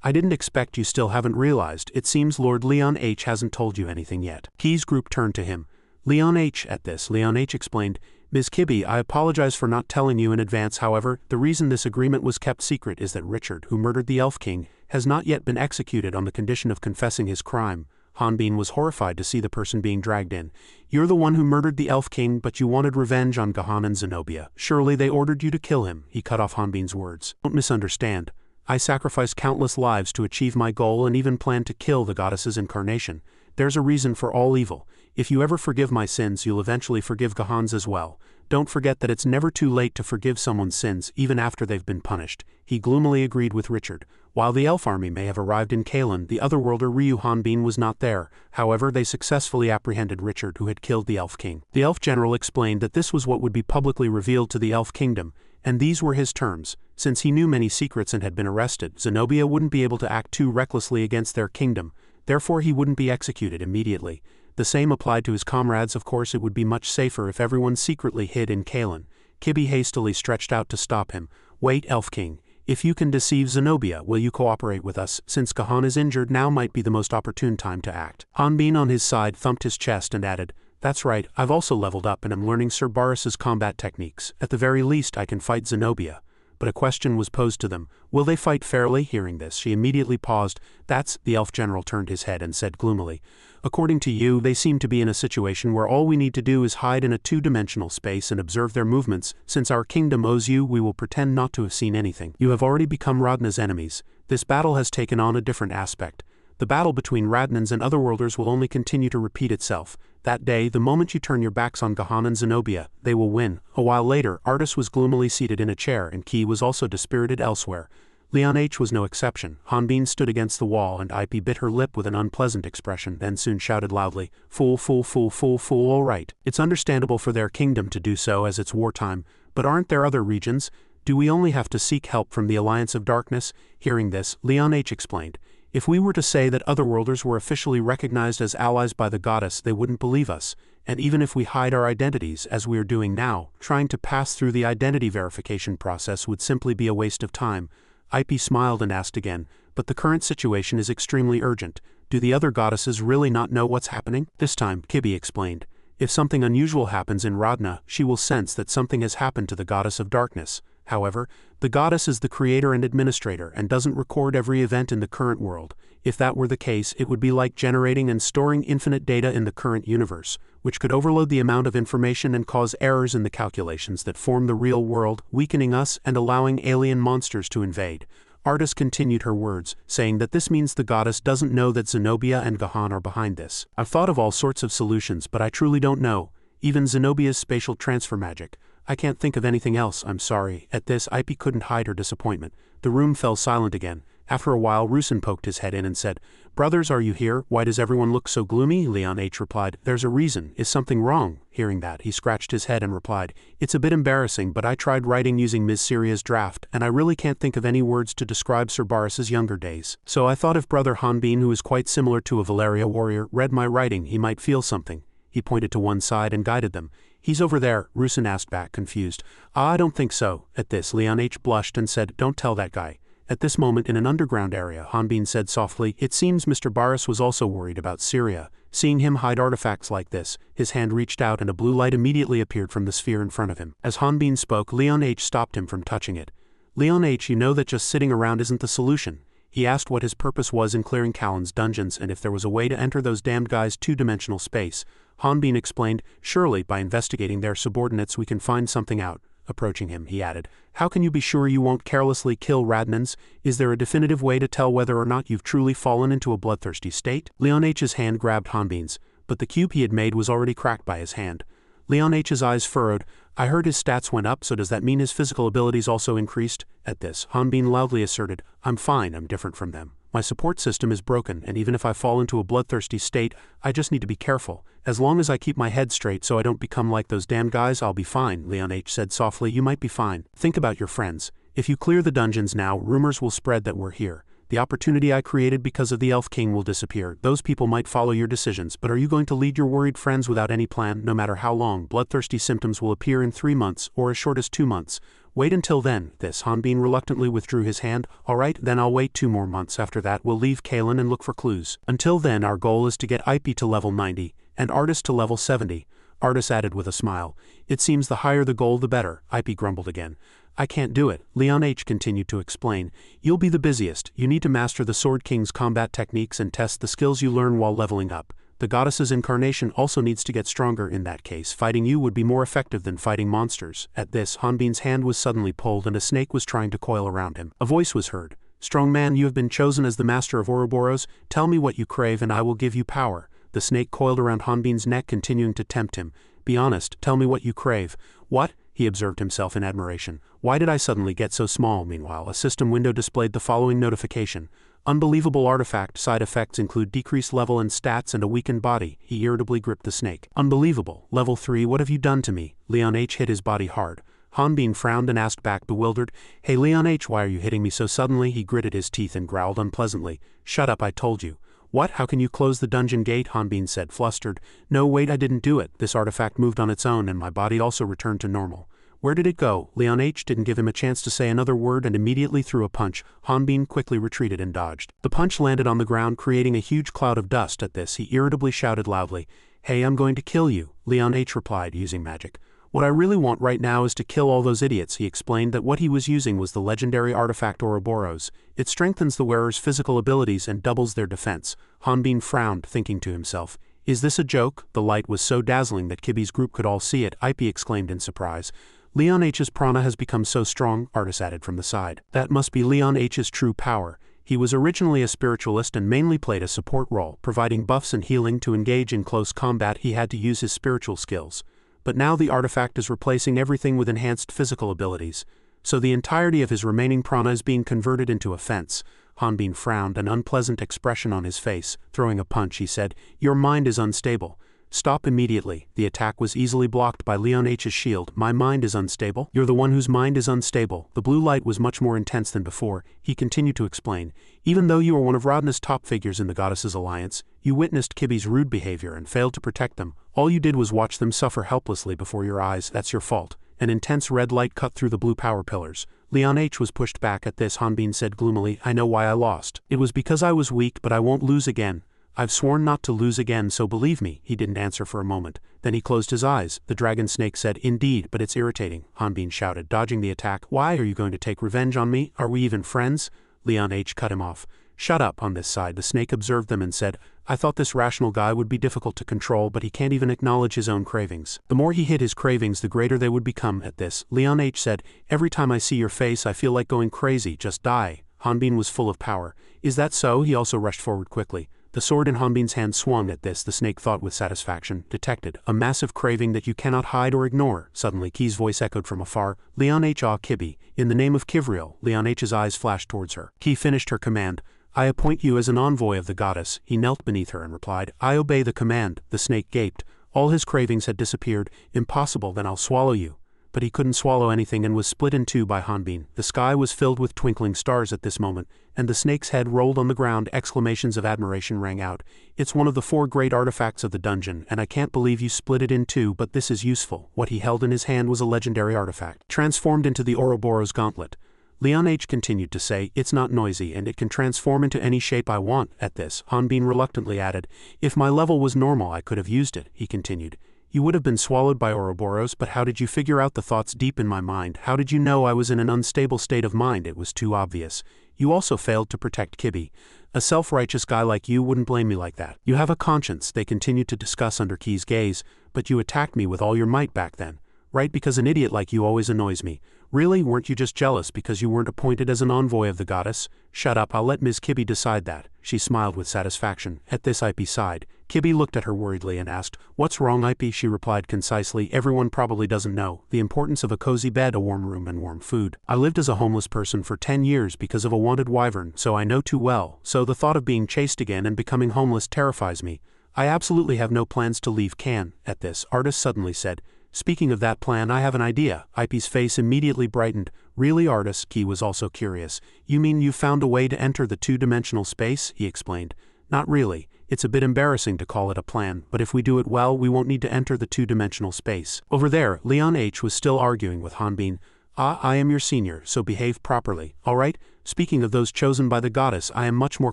I didn't expect you still haven't realized. It seems Lord Leon H. hasn't told you anything yet. Key's group turned to him. Leon H. At this, Leon H. explained, Ms. Kibby, I apologize for not telling you in advance. However, the reason this agreement was kept secret is that Richard, who murdered the Elf King, has not yet been executed on the condition of confessing his crime. Hanbin was horrified to see the person being dragged in. You're the one who murdered the Elf King, but you wanted revenge on Gahan and Zenobia. Surely they ordered you to kill him. He cut off Hanbin's words. Don't misunderstand. I sacrificed countless lives to achieve my goal and even planned to kill the goddess's incarnation. There's a reason for all evil. If you ever forgive my sins, you'll eventually forgive Gahan's as well. Don't forget that it's never too late to forgive someone's sins, even after they've been punished. He gloomily agreed with Richard. While the elf army may have arrived in Kalin, the otherworlder Ryu Hanbin was not there. However, they successfully apprehended Richard, who had killed the Elf King. The elf general explained that this was what would be publicly revealed to the Elf Kingdom, and these were his terms. Since he knew many secrets and had been arrested, Zenobia wouldn't be able to act too recklessly against their kingdom. Therefore, he wouldn't be executed immediately. The same applied to his comrades. Of course, it would be much safer if everyone secretly hid in Kalin. Kibby hastily stretched out to stop him. Wait, Elf King. If you can deceive Zenobia, will you cooperate with us? Since Gahan is injured, now might be the most opportune time to act. Hanbin on his side thumped his chest and added, That's right, I've also leveled up and am learning Sir Boris's combat techniques. At the very least, I can fight Zenobia. but a question was posed to them. Will they fight fairly? Hearing this, she immediately paused. The elf general turned his head and said gloomily. According to you, they seem to be in a situation where all we need to do is hide in a two-dimensional space and observe their movements. Since our kingdom owes you, we will pretend not to have seen anything. You have already become Radna's enemies. This battle has taken on a different aspect. The battle between Radnans and Otherworlders will only continue to repeat itself. That day, the moment you turn your backs on Gahan and Zenobia, they will win. A while later, Artis was gloomily seated in a chair and Ki was also dispirited elsewhere. Leon H. was no exception. Hanbin stood against the wall and IP bit her lip with an unpleasant expression, then soon shouted loudly, "Fool, fool, fool, fool, fool, all right. It's understandable for their kingdom to do so as it's wartime, but aren't there other regions? Do we only have to seek help from the Alliance of Darkness?" Hearing this, Leon H. explained. If we were to say that Otherworlders were officially recognized as allies by the goddess, they wouldn't believe us, and even if we hide our identities, as we are doing now, trying to pass through the identity verification process would simply be a waste of time. IP smiled and asked again, but the current situation is extremely urgent. Do the other goddesses really not know what's happening? This time, Kibi explained. If something unusual happens in Radna, she will sense that something has happened to the goddess of darkness. However, the goddess is the creator and administrator and doesn't record every event in the current world. If that were the case, it would be like generating and storing infinite data in the current universe, which could overload the amount of information and cause errors in the calculations that form the real world, weakening us and allowing alien monsters to invade. Artis continued her words, saying that this means the goddess doesn't know that Zenobia and Gahan are behind this. I've thought of all sorts of solutions, but I truly don't know. Even Zenobia's spatial transfer magic. I can't think of anything else, I'm sorry. At this, IP couldn't hide her disappointment. The room fell silent again. After a while, Rusin poked his head in and said, "Brothers, are you here? Why does everyone look so gloomy?" Leon H. replied, "There's a reason. Is something wrong?" Hearing that, he scratched his head and replied, "It's a bit embarrassing, but I tried writing using Ms. Syria's draft, and I really can't think of any words to describe Sir Barris's younger days. So I thought if Brother Hanbin, who is quite similar to a Valeria warrior, read my writing, he might feel something." He pointed to one side and guided them. "He's over there," Rusin asked back, confused. "I don't think so." At this, Leon H. blushed and said, "Don't tell that guy." At this moment in an underground area, Hanbin said softly, "It seems Mr. Barris was also worried about Syria." Seeing him hide artifacts like this, his hand reached out and a blue light immediately appeared from the sphere in front of him. As Hanbin spoke, Leon H. stopped him from touching it. "Leon H., you know that just sitting around isn't the solution." He asked what his purpose was in clearing Callan's dungeons and if there was a way to enter those damned guys' two-dimensional space. Hanbin explained, "Surely, by investigating their subordinates we can find something out." Approaching him, he added, "How can you be sure you won't carelessly kill Radnans? Is there a definitive way to tell whether or not you've truly fallen into a bloodthirsty state?" Leon H.'s hand grabbed Hanbin's, but the cube he had made was already cracked by his hand. Leon H.'s eyes furrowed. "I heard his stats went up, so does that mean his physical abilities also increased?" At this, Hanbin loudly asserted, "I'm fine, I'm different from them. My support system is broken, and even if I fall into a bloodthirsty state, I just need to be careful. As long as I keep my head straight so I don't become like those damn guys, I'll be fine." Leon H. said softly, "You might be fine. Think about your friends. If you clear the dungeons now, rumors will spread that we're here. The opportunity I created because of the Elf King will disappear. Those people might follow your decisions, but are you going to lead your worried friends without any plan, no matter how long? Bloodthirsty symptoms will appear in 3 months, or as short as 2 months. Wait until then." This, Hanbin reluctantly withdrew his hand. "All right, then I'll wait 2 more months. After that, we'll leave Kalen and look for clues. Until then, our goal is to get IP to level 90, and Artis to level 70. Artis added with a smile, "It seems the higher the goal, the better." IP grumbled again. "I can't do it," Leon H. continued to explain. "You'll be the busiest. You need to master the Sword King's combat techniques and test the skills you learn while leveling up. The goddess's incarnation also needs to get stronger. In that case, fighting you would be more effective than fighting monsters." At this, Hanbin's hand was suddenly pulled and a snake was trying to coil around him. A voice was heard. "Strong man, you have been chosen as the master of Ouroboros. Tell me what you crave and I will give you power." The snake coiled around Hanbin's neck, continuing to tempt him. "Be honest, tell me what you crave." "What?" he observed himself in admiration. "Why did I suddenly get so small?" Meanwhile, a system window displayed the following notification. "Unbelievable artifact. Side effects include decreased level and stats and a weakened body." He irritably gripped the snake. "Unbelievable. Level 3, what have you done to me?" Leon H. hit his body hard. Hanbin frowned and asked back, bewildered, "Hey Leon H., why are you hitting me so suddenly?" He gritted his teeth and growled unpleasantly. "Shut up, I told you." "What? How can you close the dungeon gate?" Hanbin said, flustered. "No, wait, I didn't do it. This artifact moved on its own and my body also returned to normal." "Where did it go?" Leon H. didn't give him a chance to say another word and immediately threw a punch. Hanbin quickly retreated and dodged. The punch landed on the ground, creating a huge cloud of dust. At this, he irritably shouted loudly, "Hey, I'm going to kill you." Leon H. replied, using magic. What I really want right now is to kill all those idiots. He explained that what he was using was the legendary artifact Ouroboros. It strengthens the wearer's physical abilities and doubles their defense. Hanbin frowned, thinking to himself, "Is this a joke?" The light was so dazzling that Kibi's group could all see it. Ip exclaimed in surprise. Leon H's prana has become so strong, Artis added from the side. That must be Leon H's true power. He was originally a spiritualist and mainly played a support role, providing buffs and healing. To engage in close combat he had to use his spiritual skills. But now the artifact is replacing everything with enhanced physical abilities. So the entirety of his remaining prana is being converted into offense. Hanbin frowned, an unpleasant expression on his face. Throwing a punch, he said, "Your mind is unstable. Stop immediately." The attack was easily blocked by Leon H's shield. "My mind is unstable? You're the one whose mind is unstable." The blue light was much more intense than before. He continued to explain, "Even though you are one of Rodna's top figures in the Goddesses Alliance, you witnessed Kibi's rude behavior and failed to protect them. All you did was watch them suffer helplessly before your eyes. That's your fault." An intense red light cut through the blue power pillars. Leon H was pushed back at this. Hanbin said gloomily, "I know why I lost. It was because I was weak, but I won't lose again. I've sworn not to lose again, so believe me." He didn't answer for a moment. Then he closed his eyes. The dragon snake said, "Indeed, but it's irritating," Hanbin shouted, dodging the attack. "Why are you going to take revenge on me? Are we even friends?" Leon H cut him off. "Shut up." On this side, the snake observed them and said, "I thought this rational guy would be difficult to control, but he can't even acknowledge his own cravings. The more he hid his cravings, the greater they would become." At this, Leon H said, "Every time I see your face I feel like going crazy. Just die." Hanbin was full of power. "Is that so?" He also rushed forward quickly. The sword in Hanbin's hand swung. At this, the snake thought with satisfaction. "Detected. A massive craving that you cannot hide or ignore." Suddenly, Ki's voice echoed from afar. "Leon H. Ah Kibi. In the name of Kivriel." Leon H's eyes flashed towards her. Ki finished her command. "I appoint you as an envoy of the goddess." He knelt beneath her and replied, "I obey the command." The snake gaped. All his cravings had disappeared. "Impossible, then I'll swallow you." But he couldn't swallow anything and was split in two by Hanbin. The sky was filled with twinkling stars at this moment, and the snake's head rolled on the ground. Exclamations of admiration rang out. "It's one of the 4 great artifacts of the dungeon, and I can't believe you split it in two, but this is useful." What he held in his hand was a legendary artifact, transformed into the Ouroboros gauntlet. Leon H continued to say, "It's not noisy and it can transform into any shape I want." At this, Hanbin reluctantly added, "If my level was normal I could have used it." He continued, "You would have been swallowed by Ouroboros, but how did you figure out the thoughts deep in my mind? How did you know I was in an unstable state of mind? It was too obvious. You also failed to protect Kibi. A self-righteous guy like you wouldn't blame me like that. You have a conscience." They continued to discuss under Ki's gaze. "But you attacked me with all your might back then. Right, because an idiot like you always annoys me. Really, weren't you just jealous because you weren't appointed as an envoy of the goddess?" "Shut up, I'll let Ms. Kibi decide that." She smiled with satisfaction. At this, Ip sighed. Kibi looked at her worriedly and asked, "What's wrong, Ip?" She replied concisely, "Everyone probably doesn't know the importance of a cozy bed, a warm room, and warm food. I lived as a homeless person for 10 years because of a wanted wyvern, so I know too well. So the thought of being chased again and becoming homeless terrifies me. I absolutely have no plans to leave Can." At this, Artis suddenly said, "Speaking of that plan, I have an idea." Ip's face immediately brightened. "Really, Artis?" Ki was also curious. "You mean you found a way to enter the 2-dimensional space?" He explained. "Not really. It's a bit embarrassing to call it a plan, but if we do it well, we won't need to enter the 2-dimensional space." Over there, Leon H was still arguing with Hanbin. "Ah, I am your senior, so behave properly. All right? Speaking of those chosen by the goddess, I am much more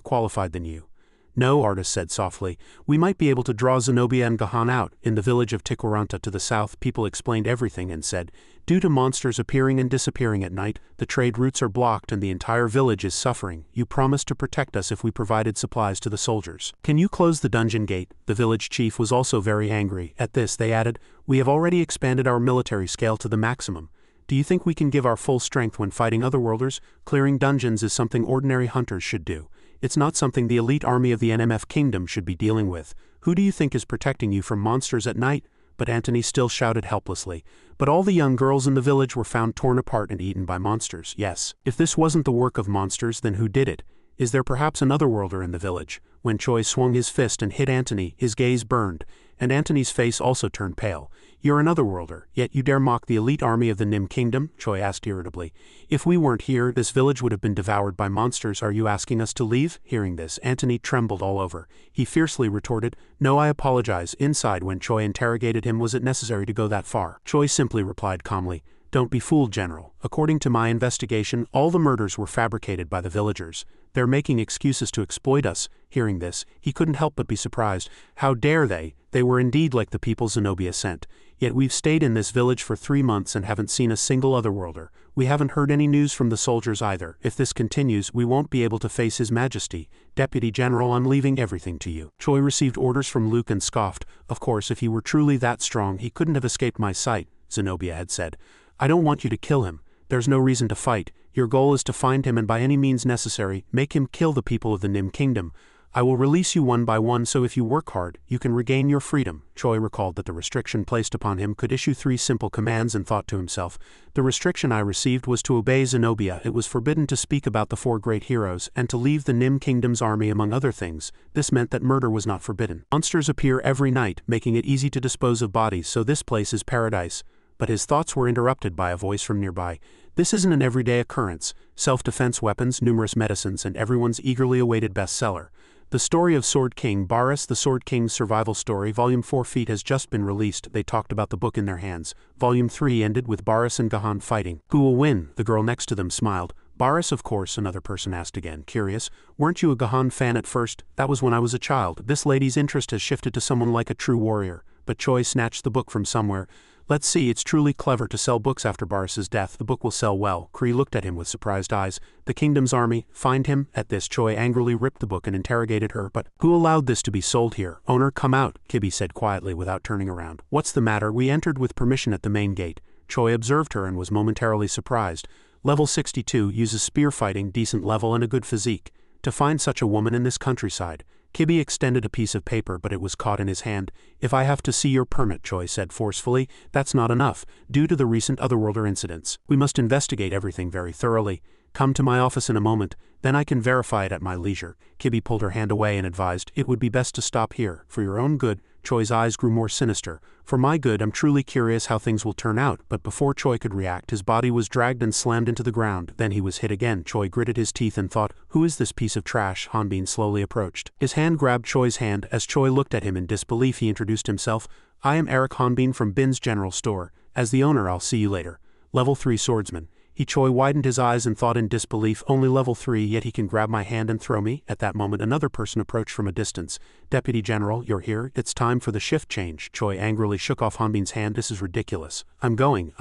qualified than you." "No," Artis said softly. "We might be able to draw Zenobia and Gahan out." In the village of Tikuranta to the south, people explained everything and said, "Due to monsters appearing and disappearing at night, the trade routes are blocked and the entire village is suffering. You promised to protect us if we provided supplies to the soldiers. Can you close the dungeon gate?" The village chief was also very angry. At this, they added, "We have already expanded our military scale to the maximum. Do you think we can give our full strength when fighting otherworlders? Clearing dungeons is something ordinary hunters should do. It's not something the elite army of the NMF kingdom should be dealing with. Who do you think is protecting you from monsters at night?" But Antony still shouted helplessly. "But all the young girls in the village were found torn apart and eaten by monsters." "Yes. If this wasn't the work of monsters, then who did it? Is there perhaps another worlder in the village?" When Choi swung his fist and hit Antony, his gaze burned, and Antony's face also turned pale. "You're another worlder, yet you dare mock the elite army of the Nim kingdom?" Choi asked irritably. "If we weren't here, this village would have been devoured by monsters. Are you asking us to leave?" Hearing this, Antony trembled all over. He fiercely retorted, "No, I apologize." Inside, when Choi interrogated him, was it necessary to go that far? Choi simply replied calmly, "Don't be fooled, General. According to my investigation, all the murders were fabricated by the villagers. They're making excuses to exploit us." Hearing this, he couldn't help but be surprised. "How dare they? They were indeed like the people Zenobia sent. Yet we've stayed in this village for 3 months and haven't seen a single otherworlder. We haven't heard any news from the soldiers either. If this continues, we won't be able to face His Majesty. Deputy General, I'm leaving everything to you. Choi received orders from Luke and scoffed. Of course, if he were truly that strong, he couldn't have escaped my sight, Zenobia had said. I don't want you to kill him. There's no reason to fight. Your goal is to find him and by any means necessary, make him kill the people of the Nim Kingdom. I will release you one by one, so if you work hard, you can regain your freedom. Choi recalled that the restriction placed upon him could issue 3 simple commands and thought to himself, the restriction I received was to obey Zenobia. It was forbidden to speak about the 4 great heroes and to leave the Nim Kingdom's army among other things. This meant that murder was not forbidden. Monsters appear every night, making it easy to dispose of bodies, so this place is paradise. But his thoughts were interrupted by a voice from nearby. This isn't an everyday occurrence. Self-defense weapons, numerous medicines, and everyone's eagerly awaited bestseller. The story of Sword King Baras, the Sword King's survival story, Volume 4 feet has just been released. They talked about the book in their hands. Volume 3 ended with Baras and Gahan fighting. Who will win? The girl next to them smiled. Baras, of course, another person asked again, curious. Weren't you a Gahan fan at first? That was when I was a child. This lady's interest has shifted to someone like a true warrior. But Choi snatched the book from somewhere. Let's see, it's truly clever to sell books after Baras's death. The book will sell well. Kree looked at him with surprised eyes. The kingdom's army, find him? At this, Choi angrily ripped the book and interrogated her. But who allowed this to be sold here? Owner, come out, Kibi said quietly without turning around. What's the matter? We entered with permission at the main gate. Choi observed her and was momentarily surprised. Level 62, uses spear fighting, decent level and a good physique. To find such a woman in this countryside. Kibi extended a piece of paper, but it was caught in his hand. If I have to see your permit, Choi said forcefully, that's not enough. Due to the recent Otherworlder incidents, we must investigate everything very thoroughly. Come to my office in a moment, then I can verify it at my leisure. Kibi pulled her hand away and advised, it would be best to stop here. For your own good. Choi's eyes grew more sinister. For my good, I'm truly curious how things will turn out, but before Choi could react, his body was dragged and slammed into the ground. Then he was hit again. Choi gritted his teeth and thought, who is this piece of trash? Hanbin slowly approached. His hand grabbed Choi's hand. As Choi looked at him in disbelief, he introduced himself. I am Eric Hanbin from Bin's General Store. As the owner, I'll see you later. Level 3 swordsman. Choi widened his eyes and thought in disbelief, only level 3, yet he can grab my hand and throw me? At that moment another person approached from a distance. Deputy General, you're here? It's time for the shift change. Choi angrily shook off Hanbin's hand. This is ridiculous. I'm going.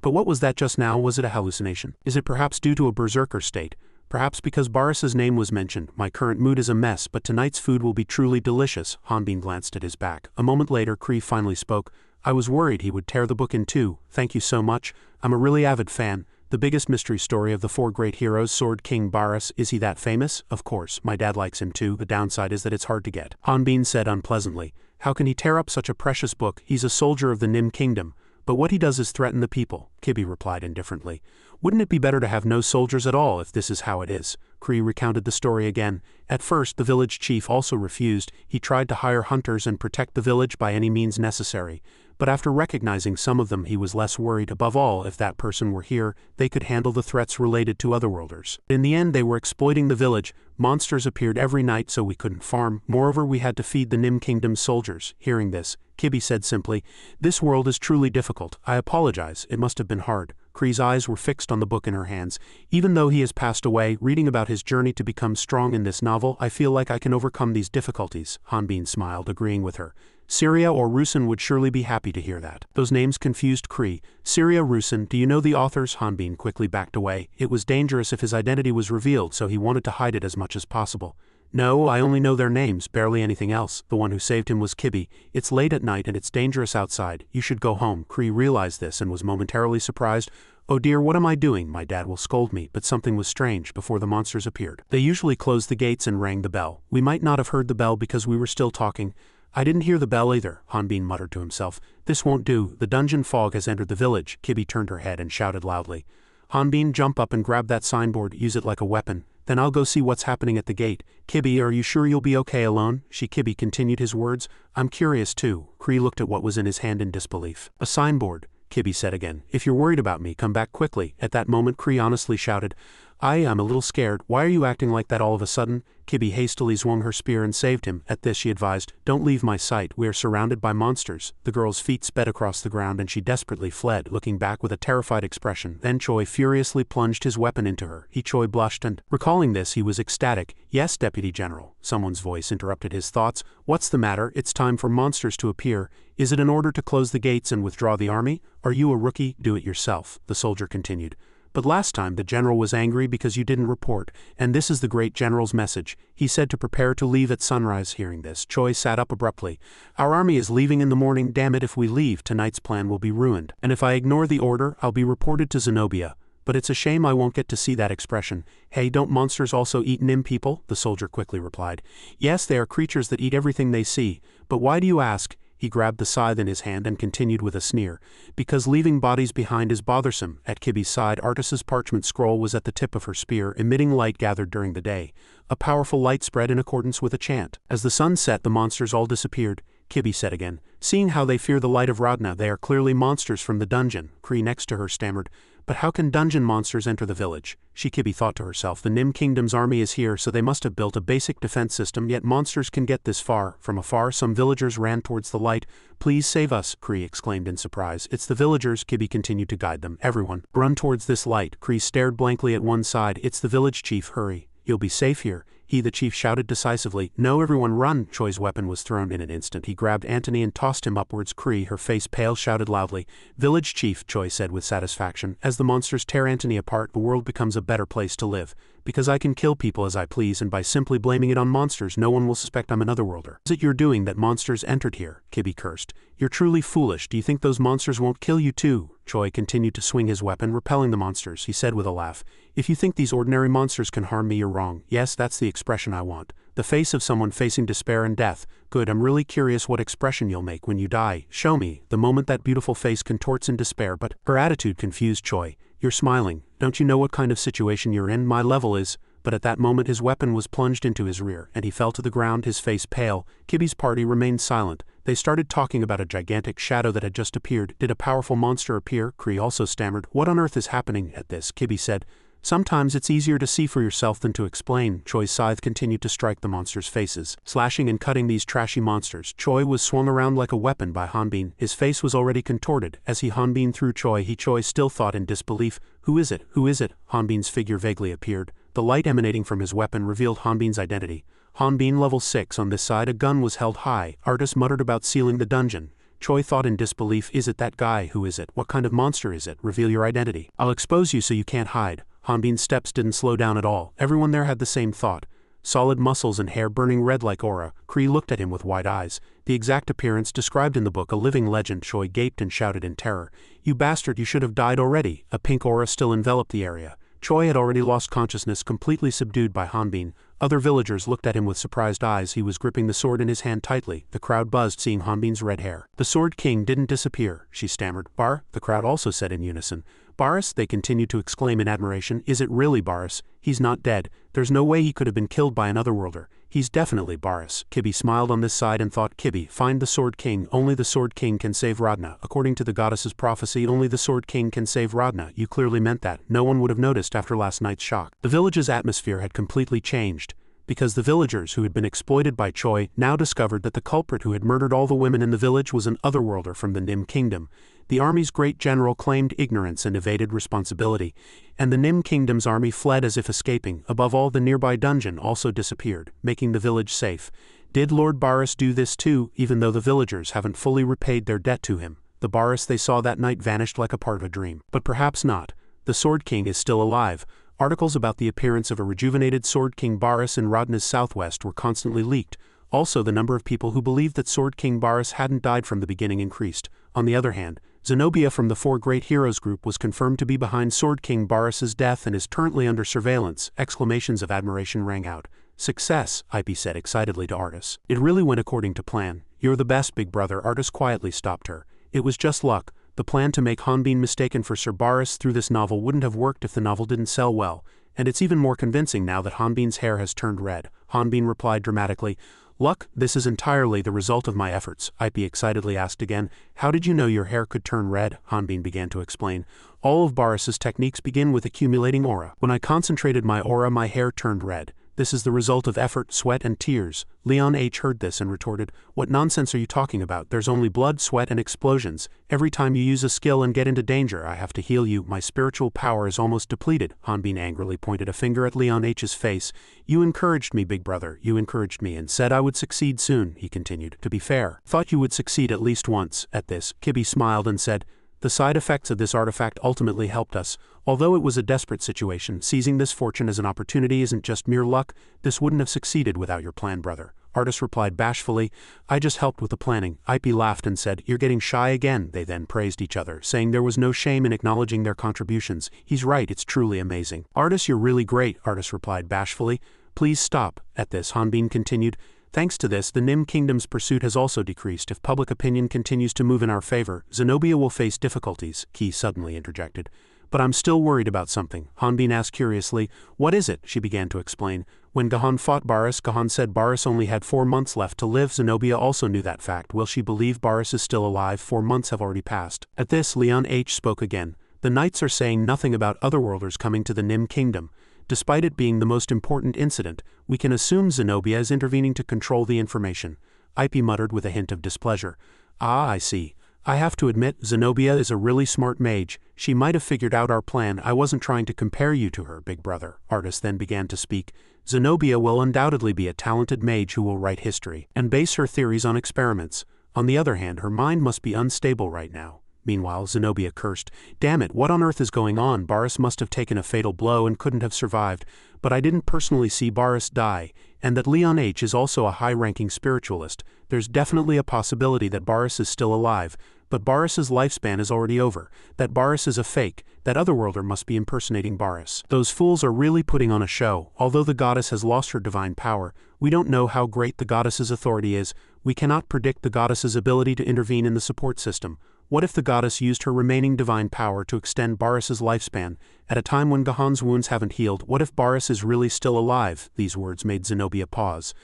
But what was that just now? Was it a hallucination? Is it perhaps due to a berserker state? Perhaps because Baras's name was mentioned. My current mood is a mess, but tonight's food will be truly delicious. Hanbin glanced at his back. A moment later, Kree finally spoke. I was worried he would tear the book in two. Thank you so much. I'm a really avid fan. The biggest mystery story of the 4 great heroes, Sword King Baras, is he that famous? Of course, my dad likes him too. The downside is that it's hard to get. Hanbin said unpleasantly. How can he tear up such a precious book? He's a soldier of the Nim Kingdom. But what he does is threaten the people, Kibi replied indifferently. Wouldn't it be better to have no soldiers at all if this is how it is? Kree recounted the story again. At first, the village chief also refused. He tried to hire hunters and protect the village by any means necessary. But after recognizing some of them, he was less worried. Above all, if that person were here, they could handle the threats related to Otherworlders. In the end, they were exploiting the village. Monsters appeared every night, so we couldn't farm. Moreover, we had to feed the Nim Kingdom's soldiers. Hearing this, Kibi said simply, This world is truly difficult. I apologize. It must have been hard. Kree's eyes were fixed on the book in her hands. Even though he has passed away, reading about his journey to become strong in this novel, I feel like I can overcome these difficulties. Hanbin smiled, agreeing with her. Syria or Rusin would surely be happy to hear that. Those names confused Kree. Syria, Rusin, do you know the authors? Hanbin quickly backed away. It was dangerous if his identity was revealed, so he wanted to hide it as much as possible. No, I only know their names, barely anything else. The one who saved him was Kibi. It's late at night and it's dangerous outside. You should go home. Kree realized this and was momentarily surprised. Oh dear, what am I doing? My dad will scold me. But something was strange before the monsters appeared. They usually closed the gates and rang the bell. We might not have heard the bell because we were still talking. I didn't hear the bell either, Hanbin muttered to himself. This won't do. The dungeon fog has entered the village. Kibi turned her head and shouted loudly. Hanbin, jump up and grab that signboard. Use it like a weapon. Then I'll go see what's happening at the gate. Kibi, are you sure you'll be okay alone? Kibi continued his words. I'm curious too. Kree looked at what was in his hand in disbelief. A signboard, Kibi said again. If you're worried about me, come back quickly. At that moment Kree honestly shouted, I'm a little scared. Why are you acting like that all of a sudden? Kibi hastily swung her spear and saved him. At this she advised, don't leave my sight, we are surrounded by monsters. The girl's feet sped across the ground and she desperately fled, looking back with a terrified expression. Then Choi furiously plunged his weapon into her. Choi blushed and, recalling this, he was ecstatic. Yes, Deputy General. Someone's voice interrupted his thoughts. What's the matter? It's time for monsters to appear. Is it an order to close the gates and withdraw the army? Are you a rookie? Do it yourself, the soldier continued. But last time the general was angry because you didn't report, and this is the great general's message. He said to prepare to leave at sunrise. Hearing this, Choi sat up abruptly. Our army is leaving in the morning. Damn it, if we leave, tonight's plan will be ruined. And if I ignore the order, I'll be reported to Zenobia. But it's a shame I won't get to see that expression. Hey, don't monsters also eat Nim people? The soldier quickly replied. Yes, they are creatures that eat everything they see. But why do you ask? He grabbed the scythe in his hand and continued with a sneer. Because leaving bodies behind is bothersome. At Kibi's side, Artis's parchment scroll was at the tip of her spear, emitting light gathered during the day. A powerful light spread in accordance with a chant. As the sun set, the monsters all disappeared. Kibi said again. Seeing how they fear the light of Radna, they are clearly monsters from the dungeon. Kree next to her stammered. But how can dungeon monsters enter the village? Kibi thought to herself, the Nim Kingdom's army is here, so they must have built a basic defense system, yet monsters can get this far. From afar, some villagers ran towards the light. Please save us, Kree exclaimed in surprise. It's the villagers, Kibi continued to guide them. Everyone, run towards this light. Kree stared blankly at one side. It's the village chief, hurry. You'll be safe here. He, the chief, shouted decisively. No, everyone run! Choi's weapon was thrown in an instant. He grabbed Antony and tossed him upwards. Kree, her face pale, shouted loudly. Village chief, Choi said with satisfaction. As the monsters tear Antony apart, the world becomes a better place to live. Because I can kill people as I please, and by simply blaming it on monsters, no one will suspect I'm an otherworlder. Is it your doing that monsters entered here? Kibi cursed. You're truly foolish. Do you think those monsters won't kill you too? Choi continued to swing his weapon, repelling the monsters. He said with a laugh. If you think these ordinary monsters can harm me, you're wrong. Yes, that's the expression I want. The face of someone facing despair and death. Good, I'm really curious what expression you'll make when you die. Show me. The moment that beautiful face contorts in despair, but her attitude confused Choi. You're smiling. Don't you know what kind of situation you're in? My level is. But at that moment his weapon was plunged into his rear, and he fell to the ground, his face pale. Kibi's party remained silent. They started talking about a gigantic shadow that had just appeared. Did a powerful monster appear? Kree also stammered. What on earth is happening? At this, Kibi said. Sometimes it's easier to see for yourself than to explain. Choi's scythe continued to strike the monsters' faces, slashing and cutting these trashy monsters. Choi was swung around like a weapon by Hanbin. His face was already contorted. As he Hanbin threw Choi, Choi still thought in disbelief. Who is it? Who is it? Hanbin's figure vaguely appeared. The light emanating from his weapon revealed Hanbin's identity. Hanbin level 6 on this side, a gun was held high. Artis muttered about sealing the dungeon. Choi thought in disbelief. Is it that guy? Who is it? What kind of monster is it? Reveal your identity. I'll expose you so you can't hide. Hanbin's steps didn't slow down at all. Everyone there had the same thought. Solid muscles and hair burning red like aura. Kree looked at him with wide eyes. The exact appearance described in the book, a living legend. Choi gaped and shouted in terror. You bastard, you should have died already. A pink aura still enveloped the area. Choi had already lost consciousness, completely subdued by Hanbin. Other villagers looked at him with surprised eyes. He was gripping the sword in his hand tightly. The crowd buzzed, seeing Hanbin's red hair. The Sword King didn't disappear, she stammered. Bar? The crowd also said in unison. Baris? They continued to exclaim in admiration. Is it really Baris? He's not dead. There's no way he could have been killed by an otherworlder. He's definitely Baris. Kibi smiled on this side and thought, Kibi, find the Sword King. Only the Sword King can save Radna. According to the goddess's prophecy, only the Sword King can save Radna. You clearly meant that. No one would have noticed after last night's shock. The village's atmosphere had completely changed. Because the villagers who had been exploited by Choi now discovered that the culprit who had murdered all the women in the village was an otherworlder from the Nim Kingdom. The army's great general claimed ignorance and evaded responsibility, and the Nim Kingdom's army fled as if escaping. Above all, the nearby dungeon also disappeared, making the village safe. Did Lord Baris do this too, even though the villagers haven't fully repaid their debt to him? The Baris they saw that night vanished like a part of a dream. But perhaps not. The Sword King is still alive. Articles about the appearance of a rejuvenated Sword King Baris in Radna's southwest were constantly leaked. Also, the number of people who believed that Sword King Baris hadn't died from the beginning increased. On the other hand, Zenobia from the Four Great Heroes group was confirmed to be behind Sword King Baris's death and is currently under surveillance. Exclamations of admiration rang out. Success, IP said excitedly to Artis. It really went according to plan. You're the best, big brother. Artis quietly stopped her. It was just luck. The plan to make Hanbin mistaken for Sir Baris through this novel wouldn't have worked if the novel didn't sell well, and it's even more convincing now that Hanbin's hair has turned red. Hanbin replied dramatically, Luck, this is entirely the result of my efforts. IP excitedly asked again, How did you know your hair could turn red? Hanbin began to explain. All of Barris's techniques begin with accumulating aura. When I concentrated my aura, my hair turned red. This is the result of effort, sweat, and tears. Leon H. heard this and retorted, "What nonsense are you talking about? There's only blood, sweat, and explosions. Every time you use a skill and get into danger, I have to heal you. My spiritual power is almost depleted." Hanbin angrily pointed a finger at Leon H's face. "You encouraged me, big brother. You encouraged me and said I would succeed soon," he continued. "To be fair, thought you would succeed at least once." At this, Kibi smiled and said, "The side effects of this artifact ultimately helped us. Although it was a desperate situation, seizing this fortune as an opportunity isn't just mere luck. This wouldn't have succeeded without your plan, brother." Artis replied bashfully, "I just helped with the planning." Ipe laughed and said, "You're getting shy again." They then praised each other, saying there was no shame in acknowledging their contributions. "He's right, it's truly amazing." "Artis, you're really great," Artis replied bashfully. "Please stop." At this, Hanbin continued, "Thanks to this, the Nim Kingdom's pursuit has also decreased. If public opinion continues to move in our favor, Zenobia will face difficulties." Ki suddenly interjected. "But I'm still worried about something." Hanbin asked curiously, "What is it?" She began to explain. When Gahan fought Barris, Gahan said Barris only had 4 months left to live. Zenobia also knew that fact. Will she believe Barris is still alive? 4 months have already passed. At this, Leon H. spoke again. "The Knights are saying nothing about otherworlders coming to the Nim Kingdom. Despite it being the most important incident, we can assume Zenobia is intervening to control the information." Ipe muttered with a hint of displeasure. "Ah, I see. I have to admit, Zenobia is a really smart mage. She might have figured out our plan. I wasn't trying to compare you to her, big brother." Artis then began to speak. "Zenobia will undoubtedly be a talented mage who will write history and base her theories on experiments. On the other hand, her mind must be unstable right now." Meanwhile, Zenobia cursed, "Damn it, what on earth is going on? Barris must have taken a fatal blow and couldn't have survived. But I didn't personally see Barris die, and that Leon H. is also a high-ranking spiritualist. There's definitely a possibility that Barris is still alive, but Barris's lifespan is already over. That Barris is a fake. That otherworlder must be impersonating Barris. Those fools are really putting on a show. Although the goddess has lost her divine power, we don't know how great the goddess's authority is. We cannot predict the goddess's ability to intervene in the support system. What if the goddess used her remaining divine power to extend Barris's lifespan, at a time when Gahan's wounds haven't healed? What if Barris is really still alive?" These words made Zenobia pause.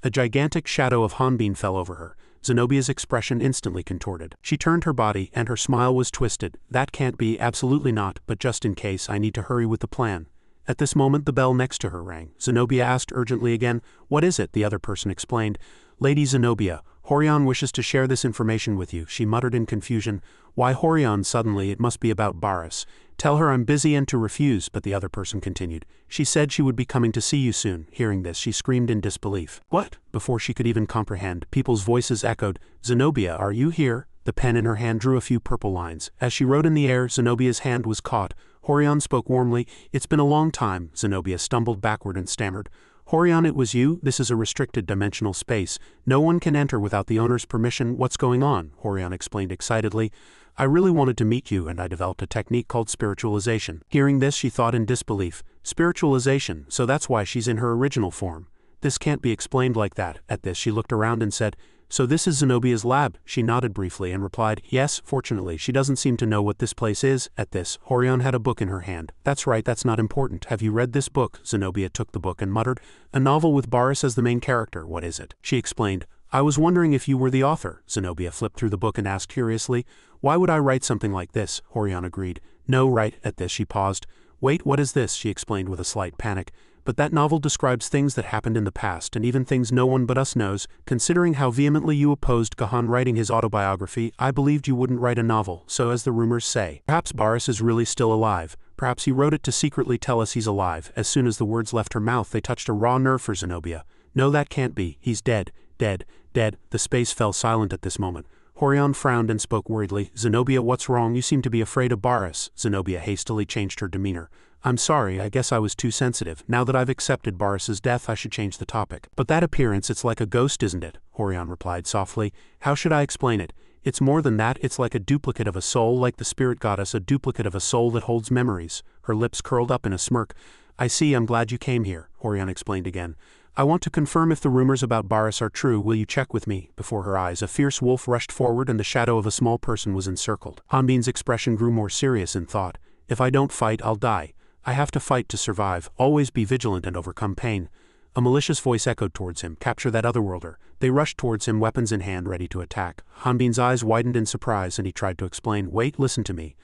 A gigantic shadow of Hanbin fell over her. Zenobia's expression instantly contorted. She turned her body, and her smile was twisted. "That can't be, absolutely not, but just in case, I need to hurry with the plan." At this moment the bell next to her rang. Zenobia asked urgently again, "What is it?" The other person explained. "Lady Zenobia, Horion wishes to share this information with you." She muttered in confusion. "Why Horion suddenly? It must be about Barris." "Tell her I'm busy and to refuse," but the other person continued. "She said she would be coming to see you soon." Hearing this, she screamed in disbelief. "What?" Before she could even comprehend, people's voices echoed, "Zenobia, are you here?" The pen in her hand drew a few purple lines. As she wrote in the air, Zenobia's hand was caught. Horion spoke warmly. "It's been a long time." Zenobia stumbled backward and stammered. "Horion, it was you? This is a restricted dimensional space. No one can enter without the owner's permission. What's going on?" Horion explained excitedly. "I really wanted to meet you, and I developed a technique called spiritualization." Hearing this, she thought in disbelief. "Spiritualization, so that's why she's in her original form. This can't be explained like that." At this, she looked around and said, "So this is Zenobia's lab?" She nodded briefly and replied, "Yes, fortunately, she doesn't seem to know what this place is." At this, Horion had a book in her hand. "That's right, that's not important. Have you read this book?" Zenobia took the book and muttered, "A novel with Barris as the main character. What is it?" She explained, "I was wondering if you were the author." Zenobia flipped through the book and asked curiously, "Why would I write something like this?" Horion agreed. "No, right." At this, she paused. "Wait, what is this?" she explained with a slight panic. "But that novel describes things that happened in the past, and even things no one but us knows. Considering how vehemently you opposed Gahan writing his autobiography, I believed you wouldn't write a novel, so as the rumors say. Perhaps Barris is really still alive. Perhaps he wrote it to secretly tell us he's alive." As soon as the words left her mouth, they touched a raw nerve for Zenobia. "No, that can't be. He's dead. Dead. Dead." The space fell silent at this moment. Horion frowned and spoke worriedly. "Zenobia, what's wrong? You seem to be afraid of Barris." Zenobia hastily changed her demeanor. "I'm sorry, I guess I was too sensitive. Now that I've accepted Barris's death, I should change the topic." "But that appearance, it's like a ghost, isn't it?" Horion replied softly. "How should I explain it? It's more than that, it's like a duplicate of a soul, like the spirit goddess, a duplicate of a soul that holds memories." Her lips curled up in a smirk. "I see, I'm glad you came here," Horion explained again. "I want to confirm if the rumors about Barris are true. Will you check with me?" Before her eyes, a fierce wolf rushed forward and the shadow of a small person was encircled. Hanbin's expression grew more serious in thought. "If I don't fight, I'll die. I have to fight to survive. Always be vigilant and overcome pain." A malicious voice echoed towards him. "Capture that otherworlder." They rushed towards him, weapons in hand, ready to attack. Hanbin's eyes widened in surprise, and he tried to explain. "Wait, listen to me.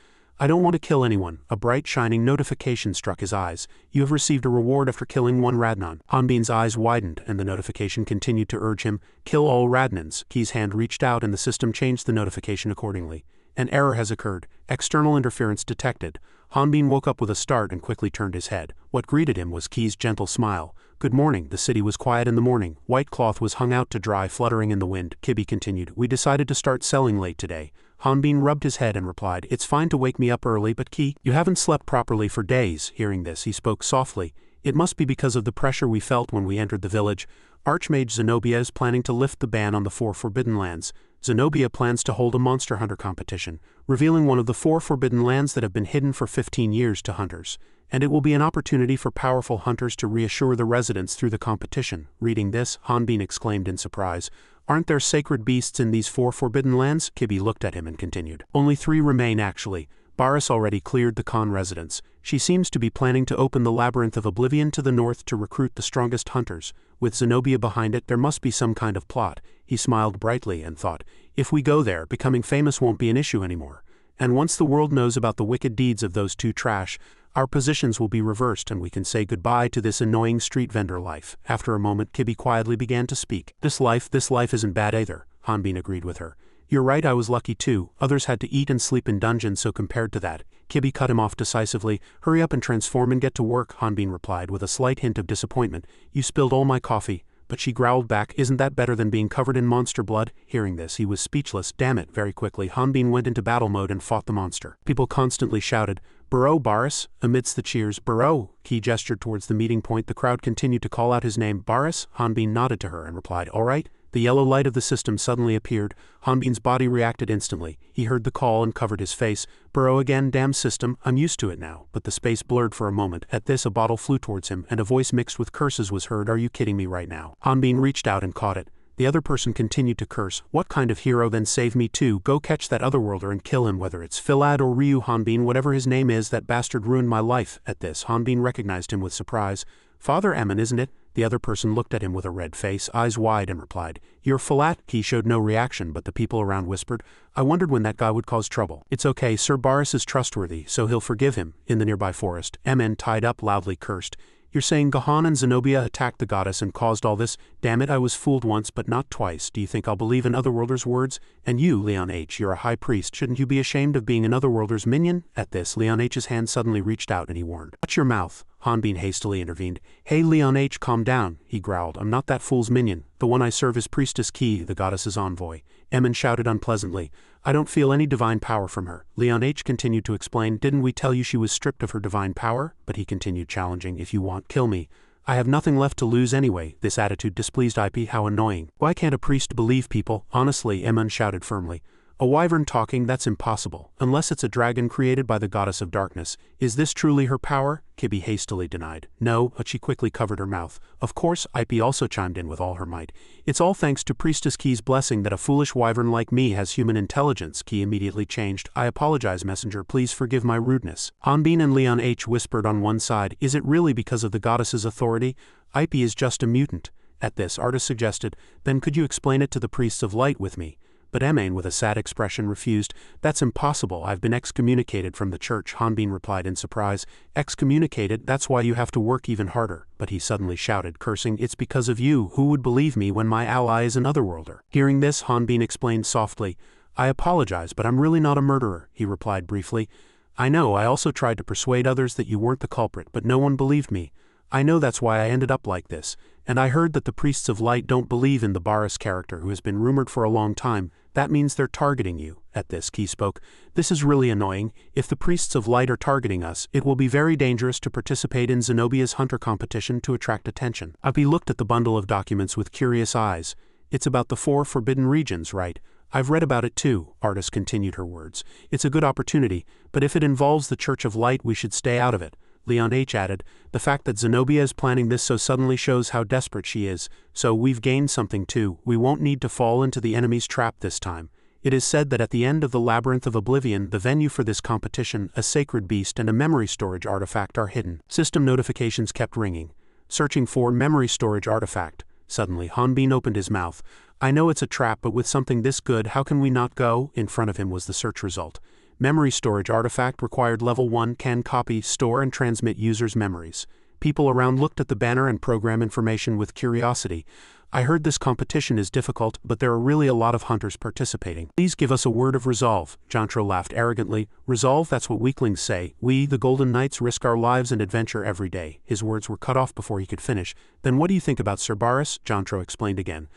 I don't want to kill anyone. A bright shining notification struck his eyes. You have received a reward after killing one Radnon. Hanbin's eyes widened and the notification continued to urge him, kill all Radnons. Key's hand reached out and the system changed the notification accordingly. An error has occurred. External interference detected. Hanbin woke up with a start and quickly turned his head. What greeted him was Key's gentle smile. Good morning. The city was quiet in the morning. White cloth was hung out to dry, fluttering in the wind. Kibby continued. We decided to start selling late today. Hanbin rubbed his head and replied, it's fine to wake me up early, but Key, you haven't slept properly for days. Hearing this, he spoke softly. It must be because of the pressure we felt when we entered the village. Archmage Zenobia is planning to lift the ban on the 4 Forbidden Lands. Zenobia plans to hold a monster hunter competition, revealing one of the 4 forbidden lands that have been hidden for 15 years to hunters. And it will be an opportunity for powerful hunters to reassure the residents through the competition. Reading this, Hanbin exclaimed in surprise. Aren't there sacred beasts in these 4 forbidden lands? Kibby looked at him and continued. Only 3 remain actually. Baris already cleared the Khan residence. She seems to be planning to open the Labyrinth of Oblivion to the north to recruit the strongest hunters. With Zenobia behind it, there must be some kind of plot. He smiled brightly and thought, if we go there, becoming famous won't be an issue anymore. And once the world knows about the wicked deeds of those 2 trash, our positions will be reversed and we can say goodbye to this annoying street vendor life. After a moment, Kibby quietly began to speak. This life isn't bad either. Hanbin agreed with her. You're right, I was lucky too. Others had to eat and sleep in dungeons, so compared to that. Kibby cut him off decisively. Hurry up and transform and get to work, Hanbin replied with a slight hint of disappointment. You spilled all my coffee. But she growled back, isn't that better than being covered in monster blood? Hearing this, he was speechless. Damn it. Very quickly, Hanbin went into battle mode and fought the monster. People constantly shouted, Burrow, Baris. Amidst the cheers, Burrow. Key gestured towards the meeting point. The crowd continued to call out his name. Baris? Hanbin nodded to her and replied, all right. The yellow light of the system suddenly appeared. Hanbin's body reacted instantly. He heard the call and covered his face. Burrow again, damn system, I'm used to it now. But the space blurred for a moment. At this, a bottle flew towards him, and a voice mixed with curses was heard. Are you kidding me right now? Hanbin reached out and caught it. The other person continued to curse. What kind of hero then saved me too? Go catch that otherworlder and kill him, whether it's Philad or Ryu. Hanbin, whatever his name is, that bastard ruined my life. At this, Hanbin recognized him with surprise. Father Emin, isn't it? The other person looked at him with a red face, eyes wide, and replied, You're Philad? He showed no reaction, but the people around whispered, I wondered when that guy would cause trouble. It's okay, Sir Baris is trustworthy, so he'll forgive him. In the nearby forest, Emin, tied up, loudly cursed. You're saying Gahan and Zenobia attacked the goddess and caused all this? Damn it, I was fooled once but not twice. Do you think I'll believe an otherworlder's words? And you, Leon H., you're a high priest. Shouldn't you be ashamed of being an otherworlder's minion? At this, Leon H.'s hand suddenly reached out and he warned. Watch your mouth. Hanbin hastily intervened. Hey Leon H., calm down, he growled. I'm not that fool's minion. The one I serve is Priestess Key, the goddess's envoy. Emin shouted unpleasantly. I don't feel any divine power from her. Leon H. continued to explain. Didn't we tell you she was stripped of her divine power? But he continued challenging. If you want, kill me. I have nothing left to lose anyway. This attitude displeased IP. How annoying. Why can't a priest believe people? Honestly, Emin shouted firmly. A wyvern talking, that's impossible. Unless it's a dragon created by the goddess of darkness. Is this truly her power? Kibby hastily denied. No, but she quickly covered her mouth. Of course, IP also chimed in with all her might. It's all thanks to Priestess Key's blessing that a foolish wyvern like me has human intelligence. Key immediately changed. I apologize, messenger, please forgive my rudeness. Hanbin and Leon H. whispered on one side. Is it really because of the goddess's authority? IP is just a mutant. At this, Artis suggested, then could you explain it to the priests of light with me? But Emin, with a sad expression, refused. That's impossible. I've been excommunicated from the church. Hanbin replied in surprise. Excommunicated? That's why you have to work even harder. But he suddenly shouted, cursing, it's because of you. Who would believe me when my ally is an otherworlder? Hearing this, Hanbin explained softly. I apologize, but I'm really not a murderer, he replied briefly. I know, I also tried to persuade others that you weren't the culprit, but no one believed me. I know that's why I ended up like this. And I heard that the priests of light don't believe in the Baris character who has been rumored for a long time. That means they're targeting you. At this, Key spoke. This is really annoying. If the priests of light are targeting us, it will be very dangerous to participate in Zenobia's hunter competition to attract attention. Abi looked at the bundle of documents with curious eyes. It's about the 4 forbidden regions, right? I've read about it too, Artis continued her words. It's a good opportunity, but if it involves the Church of Light, we should stay out of it. Leon H. added, the fact that Zenobia is planning this so suddenly shows how desperate she is, so we've gained something too. We won't need to fall into the enemy's trap this time. It is said that at the end of the Labyrinth of Oblivion, the venue for this competition, a sacred beast and a memory storage artifact are hidden. System notifications kept ringing. Searching for memory storage artifact. Suddenly, Hanbin opened his mouth. I know it's a trap, but with something this good, how can we not go? In front of him was the search result. Memory storage artifact required level 1 can copy, store and transmit users' memories. People around looked at the banner and program information with curiosity. I heard this competition is difficult, but there are really a lot of hunters participating. Please give us a word of resolve. Jontro laughed arrogantly. Resolve, that's what weaklings say. We, the Golden Knights, risk our lives and adventure every day. His words were cut off before he could finish. Then what do you think about Sir Baris? Jontro explained again.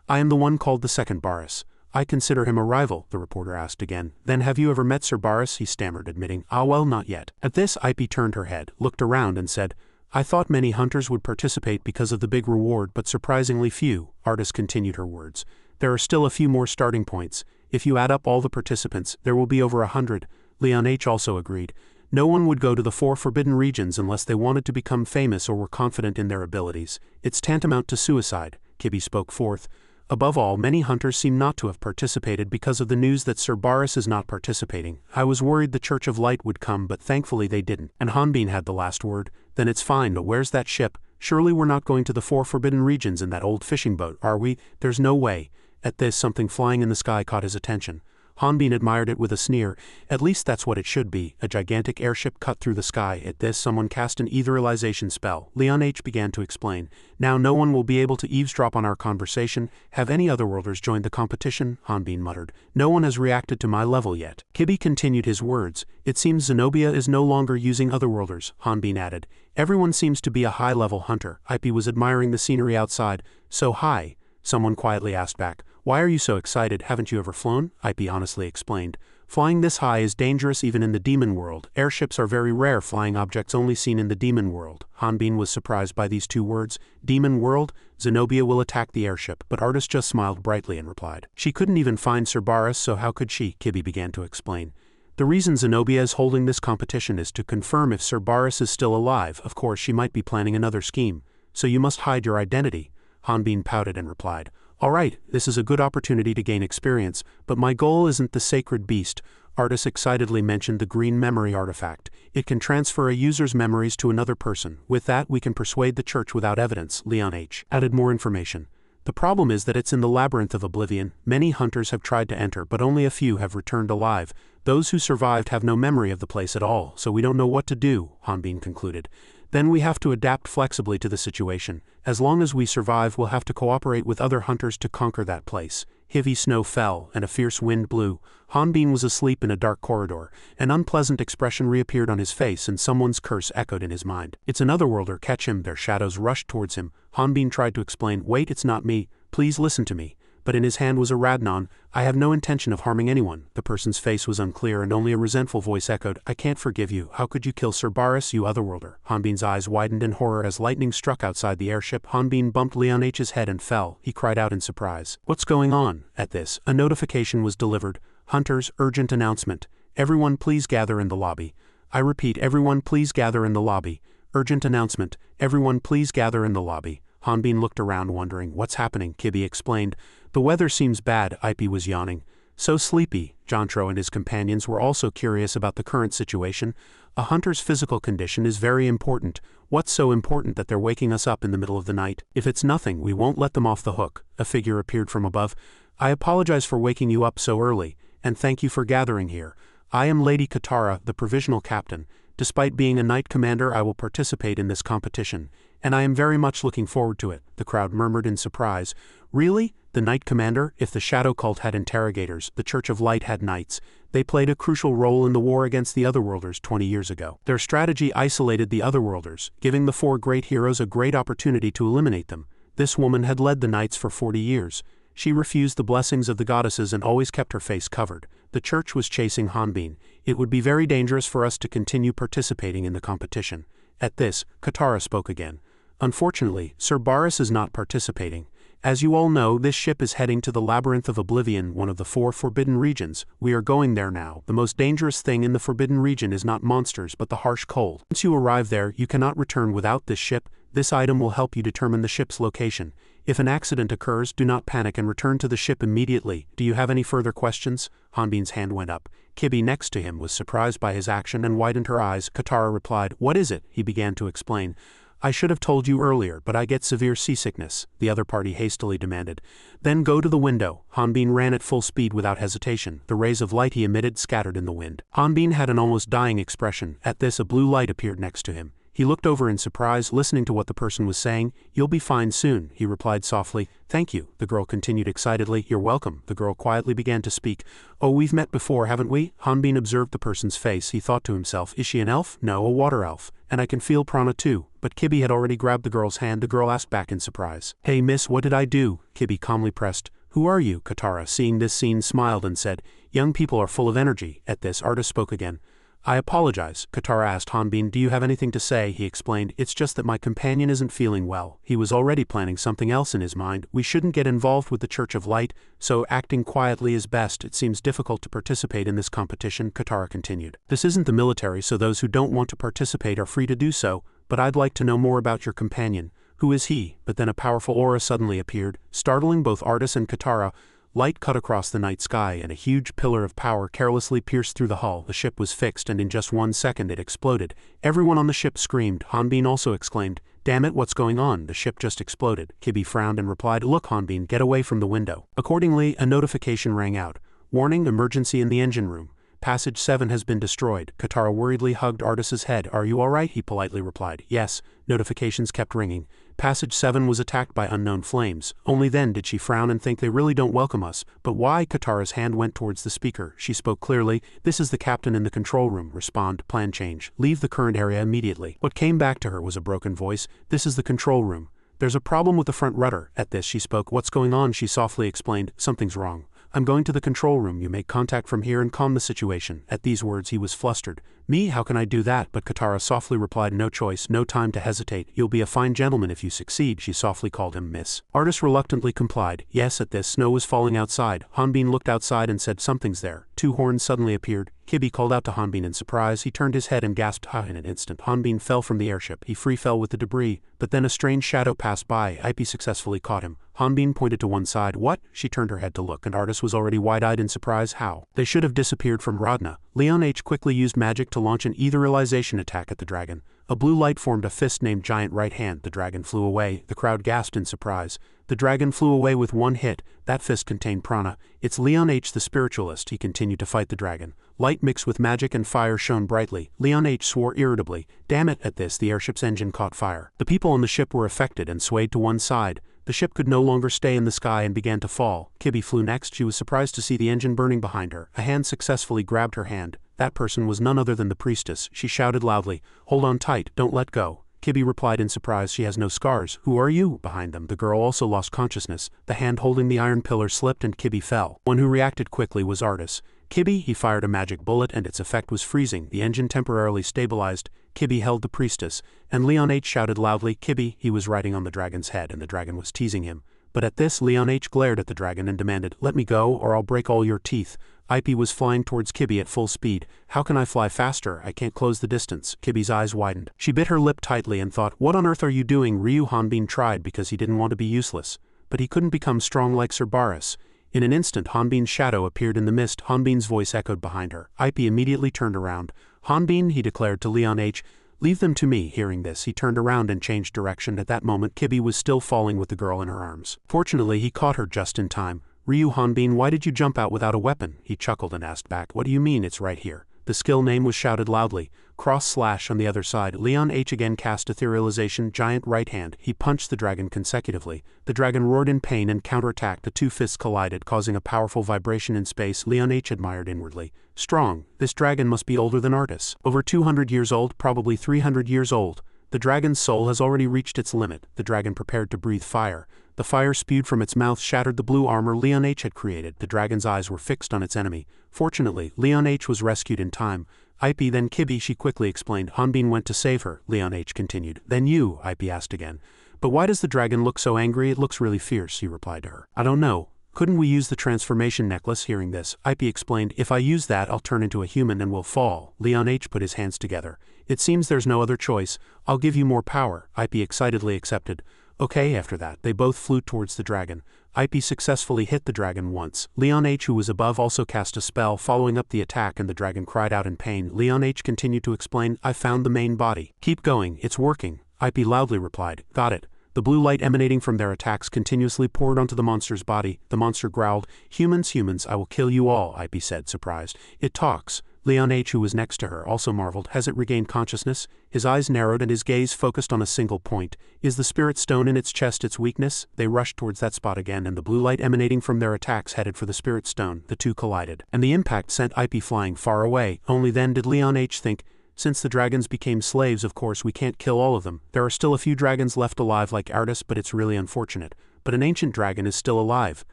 I am the one called the second Baris. I consider him a rival, the reporter asked again. Then have you ever met Sir Baris? He stammered, admitting. Ah well, not yet. At this, Ipy turned her head, looked around and said, I thought many hunters would participate because of the big reward, but surprisingly few. Artis continued her words. There are still a few more starting points. If you add up all the participants, there will be over 100. Leon H. also agreed. No one would go to the 4 forbidden regions unless they wanted to become famous or were confident in their abilities. It's tantamount to suicide, Kibby spoke forth. Above all, many hunters seem not to have participated because of the news that Sir Baris is not participating. I was worried the Church of Light would come, but thankfully they didn't. And Hanbin had the last word. Then it's fine, but where's that ship? Surely we're not going to the 4 forbidden regions in that old fishing boat, are we? There's no way. At this, something flying in the sky caught his attention. Hanbin admired it with a sneer. At least that's what it should be. A gigantic airship cut through the sky. At this, someone cast an etherealization spell. Leon H. began to explain. Now no one will be able to eavesdrop on our conversation. Have any otherworlders joined the competition? Hanbin muttered. No one has reacted to my level yet. Kibby continued his words. It seems Zenobia is no longer using otherworlders, Hanbin added. Everyone seems to be a high-level hunter. Ipy was admiring the scenery outside. So high? Someone quietly asked back. Why are you so excited? Haven't you ever flown? Ipy honestly explained. Flying this high is dangerous even in the demon world. Airships are very rare flying objects only seen in the demon world. Hanbin was surprised by these two words. Demon world? Zenobia will attack the airship, but Artis just smiled brightly and replied. She couldn't even find Sir Baris, so how could she? Kibby began to explain. The reason Zenobia is holding this competition is to confirm if Sir Baris is still alive. Of course, she might be planning another scheme. So you must hide your identity. Hanbin pouted and replied. All right, this is a good opportunity to gain experience, but my goal isn't the sacred beast. Artis excitedly mentioned the green memory artifact. It can transfer a user's memories to another person. With that, we can persuade the church without evidence. Leon H. added more information. The problem is that it's in the labyrinth of oblivion. Many hunters have tried to enter, but only a few have returned alive. Those who survived have no memory of the place at all, so we don't know what to do, Hanbin concluded. Then we have to adapt flexibly to the situation. As long as we survive, we'll have to cooperate with other hunters to conquer that place. Heavy snow fell, and a fierce wind blew. Hanbin was asleep in a dark corridor. An unpleasant expression reappeared on his face, and someone's curse echoed in his mind. It's an otherworlder, catch him. Their shadows rushed towards him. Hanbin tried to explain, wait, it's not me. Please listen to me. But in his hand was a radnon. I have no intention of harming anyone. The person's face was unclear and only a resentful voice echoed, I can't forgive you. How could you kill Sir Baris, you otherworlder? Hanbin's eyes widened in horror as lightning struck outside the airship. Hanbin bumped Leon H's head and fell. He cried out in surprise. What's going on? At this, a notification was delivered. Hunters, urgent announcement. Everyone please gather in the lobby. I repeat, everyone please gather in the lobby. Urgent announcement. Everyone please gather in the lobby. Hanbin looked around wondering, what's happening? Kibby explained. The weather seems bad, Ipy was yawning. So sleepy. Jontro and his companions were also curious about the current situation. A hunter's physical condition is very important. What's so important that they're waking us up in the middle of the night? If it's nothing, we won't let them off the hook. A figure appeared from above. I apologize for waking you up so early, and thank you for gathering here. I am Lady Katara, the provisional captain. Despite being a knight commander, I will participate in this competition, and I am very much looking forward to it, the crowd murmured in surprise. Really? The Knight Commander? If the Shadow Cult had interrogators, the Church of Light had knights. They played a crucial role in the war against the Otherworlders 20 years ago. Their strategy isolated the Otherworlders, giving the 4 great heroes a great opportunity to eliminate them. This woman had led the knights for 40 years. She refused the blessings of the goddesses and always kept her face covered. The church was chasing Hanbin. It would be very dangerous for us to continue participating in the competition. At this, Katara spoke again. Unfortunately, Sir Baris is not participating. As you all know, this ship is heading to the Labyrinth of Oblivion, one of the 4 forbidden regions. We are going there now. The most dangerous thing in the forbidden region is not monsters but the harsh cold. Once you arrive there, you cannot return without this ship. This item will help you determine the ship's location. If an accident occurs, do not panic and return to the ship immediately. Do you have any further questions? Hanbin's hand went up. Kibby next to him was surprised by his action and widened her eyes. Katara replied, What is it? He began to explain. I should have told you earlier, but I get severe seasickness, the other party hastily demanded. Then go to the window. Hanbin ran at full speed without hesitation. The rays of light he emitted scattered in the wind. Hanbin had an almost dying expression. At this a blue light appeared next to him. He looked over in surprise, listening to what the person was saying. You'll be fine soon, he replied softly. Thank you, the girl continued excitedly. You're welcome, the girl quietly began to speak. Oh, we've met before, haven't we? Hanbin observed the person's face. He thought to himself, is she an elf? No, a water elf. And I can feel prana too. But Kibi had already grabbed the girl's hand. The girl asked back in surprise. Hey miss, what did I do? Kibi calmly pressed. Who are you? Katara, seeing this scene, smiled and said, young people are full of energy. At this, artist spoke again. I apologize, Katara asked Hanbin. Do you have anything to say? He explained. It's just that my companion isn't feeling well. He was already planning something else in his mind. We shouldn't get involved with the Church of Light, so acting quietly is best. It seems difficult to participate in this competition, Katara continued. This isn't the military, so those who don't want to participate are free to do so, but I'd like to know more about your companion. Who is he? But then a powerful aura suddenly appeared, startling both artist and Katara. Light cut across the night sky, and a huge pillar of power carelessly pierced through the hull. The ship was fixed, and in just 1 second it exploded. Everyone on the ship screamed. Hanbin also exclaimed, damn it, what's going on? The ship just exploded. Kibi frowned and replied, look Hanbin, get away from the window. Accordingly, a notification rang out. Warning, emergency in the engine room. Passage 7 has been destroyed. Katara worriedly hugged Artis's head. Are you alright? He politely replied. Yes. Notifications kept ringing. Passage 7 was attacked by unknown flames. Only then did she frown and think they really don't welcome us. But why? Katara's hand went towards the speaker. She spoke clearly. This is the captain in the control room. Respond. Plan change. Leave the current area immediately. What came back to her was a broken voice. This is the control room. There's a problem with the front rudder. At this she spoke. What's going on? She softly explained. Something's wrong. I'm going to the control room. You make contact from here and calm the situation. At these words he was flustered. Me? How can I do that? But Katara softly replied, no choice, no time to hesitate. You'll be a fine gentleman if you succeed. She softly called him miss. Artist reluctantly complied. Yes. At this, snow was falling outside. Hanbin looked outside and said, something's there. 2 horns suddenly appeared. Kibi called out to Hanbin in surprise. He turned his head and gasped. Ha! In an instant Hanbin fell from the airship. He free fell with the debris, but then a strange shadow passed by. Ipe successfully caught him. Hanbin pointed to one side. What? She turned her head to look, and Artist was already wide-eyed in surprise. How? They should have disappeared from Rodna. Leon H quickly used magic to launch an etherealization attack at the dragon. A blue light formed a fist named Giant Right Hand. The dragon flew away. The crowd gasped in surprise. The dragon flew away with one hit. That fist contained prana. It's Leon H the spiritualist. He continued to fight the dragon. Light mixed with magic and fire shone brightly. Leon H swore irritably. Damn it! At this, the airship's engine caught fire. The people on the ship were affected and swayed to one side. The ship could no longer stay in the sky and began to fall. Kibi flew next. She was surprised to see the engine burning behind her. A hand successfully grabbed her hand. That person was none other than the priestess. She shouted loudly, hold on tight, don't let go. Kibi replied in surprise, she has no scars. Who are you? Behind them, the girl also lost consciousness. The hand holding the iron pillar slipped and Kibi fell. One who reacted quickly was Artis. Kibi, he fired a magic bullet and its effect was freezing. The engine temporarily stabilized. Kibi held the priestess, and Leon H shouted loudly, Kibi. He was riding on the dragon's head and the dragon was teasing him. But at this, Leon H glared at the dragon and demanded, let me go or I'll break all your teeth. Ipe was flying towards Kibi at full speed. How can I fly faster? I can't close the distance. Kibi's eyes widened. She bit her lip tightly and thought, what on earth are you doing? Ryu Hanbin tried because he didn't want to be useless. But he couldn't become strong like Sir Baris. In an instant, Hanbin's shadow appeared in the mist. Hanbin's voice echoed behind her. Ipe immediately turned around. Hanbin, he declared to Leon H. Leave them to me. Hearing this, he turned around and changed direction. At that moment, Kibi was still falling with the girl in her arms. Fortunately, he caught her just in time. Ryu Hanbin, why did you jump out without a weapon? He chuckled and asked back, what do you mean it's right here? The skill name was shouted loudly. Cross/. On the other side, Leon H again cast etherealization, Giant Right Hand. He punched the dragon consecutively. The dragon roared in pain and counterattacked. The two fists collided, causing a powerful vibration in space. Leon H admired inwardly. Strong. This dragon must be older than Artis. Over 200 years old, probably 300 years old. The dragon's soul has already reached its limit. The dragon prepared to breathe fire. The fire spewed from its mouth shattered the blue armor Leon H had created. The dragon's eyes were fixed on its enemy. Fortunately, Leon H was rescued in time. Ipe, then Kibi, she quickly explained. Hanbin went to save her, Leon H continued. Then you, Ipe asked again. But why does the dragon look so angry? It looks really fierce, he replied to her. I don't know. Couldn't we use the transformation necklace? Hearing this, Ipe explained, if I use that, I'll turn into a human and will fall. Leon H put his hands together. It seems there's no other choice. I'll give you more power. Ipe excitedly accepted. Okay, after that, they both flew towards the dragon. Ipe successfully hit the dragon once. Leon H, who was above, also cast a spell following up the attack and the dragon cried out in pain. Leon H continued to explain, I found the main body. Keep going, it's working. IP loudly replied. Got it. The blue light emanating from their attacks continuously poured onto the monster's body. The monster growled. Humans, I will kill you all, IP said, surprised. It talks. Leon H., who was next to her, also marveled. Has it regained consciousness? His eyes narrowed and his gaze focused on a single point. Is the spirit stone in its chest its weakness? They rushed towards that spot again, and the blue light emanating from their attacks headed for the spirit stone. The two collided, and the impact sent IP flying far away. Only then did Leon H. think, since the dragons became slaves, of course we can't kill all of them. There are still a few dragons left alive like Artis, but it's really unfortunate. But an ancient dragon is still alive,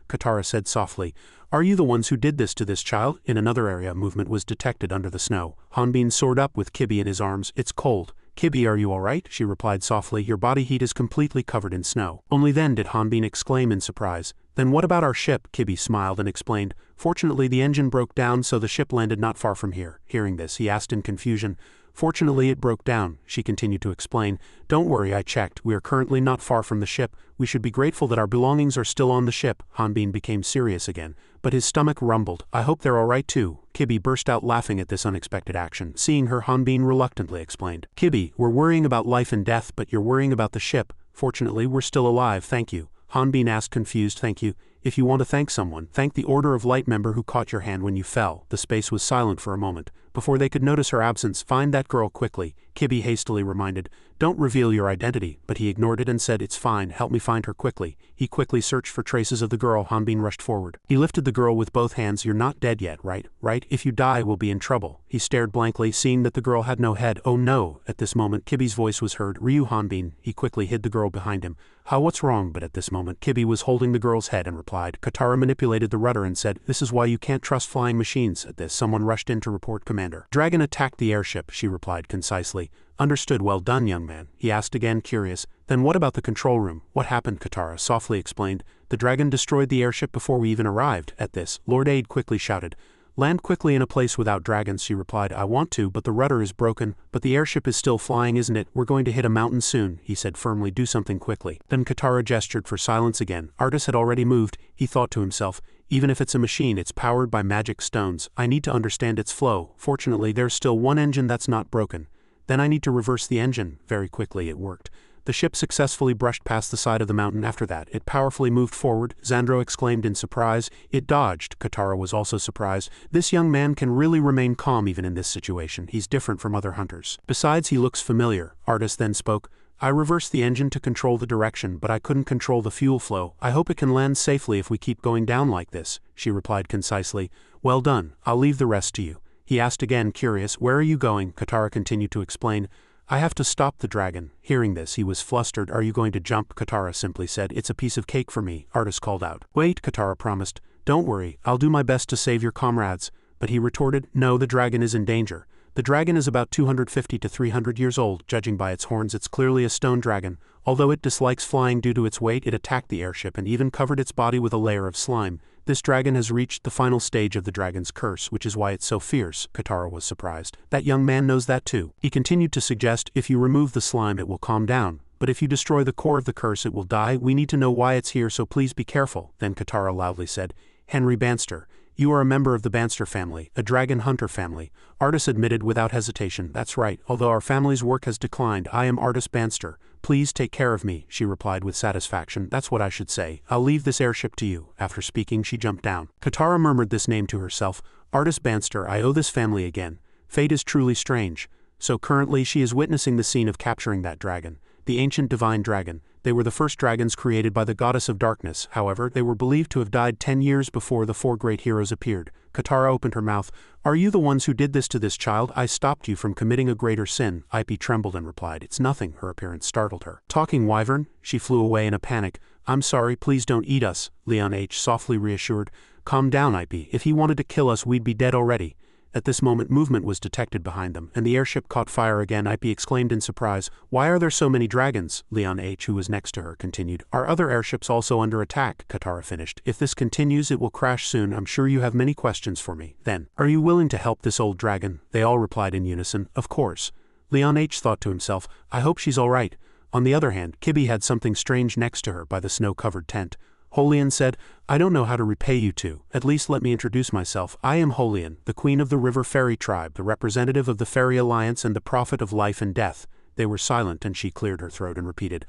Katara said softly. Are you the ones who did this to this child? In another area, movement was detected under the snow. Hanbin soared up with Kibi in his arms. It's cold. Kibi, are you alright? She replied softly. Your body heat is completely covered in snow. Only then did Hanbin exclaim in surprise. Then what about our ship? Kibi smiled and explained. Fortunately, the engine broke down, so the ship landed not far from here. Hearing this, he asked in confusion. Fortunately, it broke down, she continued to explain. Don't worry, I checked. We are currently not far from the ship. We should be grateful that our belongings are still on the ship. Hanbin became serious again, but his stomach rumbled. I hope they're alright too. Kibi burst out laughing at this unexpected action. Seeing her, Hanbin reluctantly explained. Kibi, we're worrying about life and death, but you're worrying about the ship. Fortunately, we're still alive, thank you. Hanbin asked confused. Thank you. If you want to thank someone, thank the Order of Light member who caught your hand when you fell. The space was silent for a moment. Before they could notice her absence, find that girl quickly, Kibi hastily reminded. Don't reveal your identity, but he ignored it and said, it's fine, help me find her quickly. He quickly searched for traces of the girl. Hanbin rushed forward. He lifted the girl with both hands. You're not dead yet, right? Right? If you die, we'll be in trouble. He stared blankly, seeing that the girl had no head. Oh no! At this moment, Kibi's voice was heard. Ryu Hanbin. He quickly hid the girl behind him. What's wrong? But at this moment, Kibi was holding the girl's head and replied. Katara manipulated the rudder and said, this is why you can't trust flying machines. At this, someone rushed in to report Commander. Dragon attacked the airship, she replied concisely. Understood. Well done, young man. He asked again, curious. Then what about the control room? What happened? Katara softly explained. The dragon destroyed the airship before we even arrived. At this, Lord Aide quickly shouted. Land quickly in a place without dragons, she replied. I want to, but the rudder is broken. But the airship is still flying, isn't it? We're going to hit a mountain soon, he said firmly. Do something quickly. Then Katara gestured for silence again. Artis had already moved, he thought to himself. Even if it's a machine, it's powered by magic stones. I need to understand its flow. Fortunately, there's still one engine that's not broken. Then I need to reverse the engine. Very quickly it worked. The ship successfully brushed past the side of the mountain. After that, it powerfully moved forward. Xandro exclaimed in surprise. It dodged. Katara was also surprised. This young man can really remain calm even in this situation. He's different from other hunters. Besides, he looks familiar. Artis then spoke. I reversed the engine to control the direction, but I couldn't control the fuel flow. I hope it can land safely if we keep going down like this, she replied concisely. Well done. I'll leave the rest to you. He asked again, curious. Where are you going? Katara continued to explain. I have to stop the dragon. Hearing this, he was flustered. Are you going to jump? Katara simply said. It's a piece of cake for me, Artis called out. Wait, Katara promised. Don't worry, I'll do my best to save your comrades. But he retorted, no, the dragon is in danger. The dragon is about 250 to 300 years old. Judging by its horns, it's clearly a stone dragon. Although it dislikes flying due to its weight, it attacked the airship and even covered its body with a layer of slime. This dragon has reached the final stage of the dragon's curse, which is why it's so fierce. Katara was surprised. That young man knows that too. He continued to suggest, if you remove the slime it will calm down, but if you destroy the core of the curse it will die. We need to know why it's here, so please be careful. Then Katara loudly said, Henry Banster. You are a member of the Banster family, a dragon hunter family. Artis admitted without hesitation. That's right, although our family's work has declined, I am Artis Banster. Please take care of me, she replied with satisfaction. That's what I should say. I'll leave this airship to you. After speaking, she jumped down. Katara murmured this name to herself. Artis Banster, I owe this family again. Fate is truly strange. So currently she is witnessing the scene of capturing that dragon. The ancient divine dragon. They were the first dragons created by the goddess of darkness. However, they were believed to have died 10 years before the 4 great heroes appeared. Katara opened her mouth. Are you the ones who did this to this child? I stopped you from committing a greater sin. Ip trembled and replied, it's nothing. Her appearance startled her. Talking wyvern? She flew away in a panic. I'm sorry, please don't eat us, Leon H. softly reassured. Calm down, Ip. If he wanted to kill us, we'd be dead already. At this moment, movement was detected behind them, and the airship caught fire again. Ip exclaimed in surprise. Why are there so many dragons? Leon H., who was next to her, continued. Are other airships also under attack? Katara finished. If this continues, it will crash soon. I'm sure you have many questions for me. Then, are you willing to help this old dragon? They all replied in unison. Of course. Leon H. thought to himself, I hope she's all right. On the other hand, Kibi had something strange next to her by the snow-covered tent. Holian said, I don't know how to repay you two. At least let me introduce myself. I am Holian, the queen of the River Fairy tribe, the representative of the Fairy Alliance and the prophet of life and death. They were silent and she cleared her throat and repeated,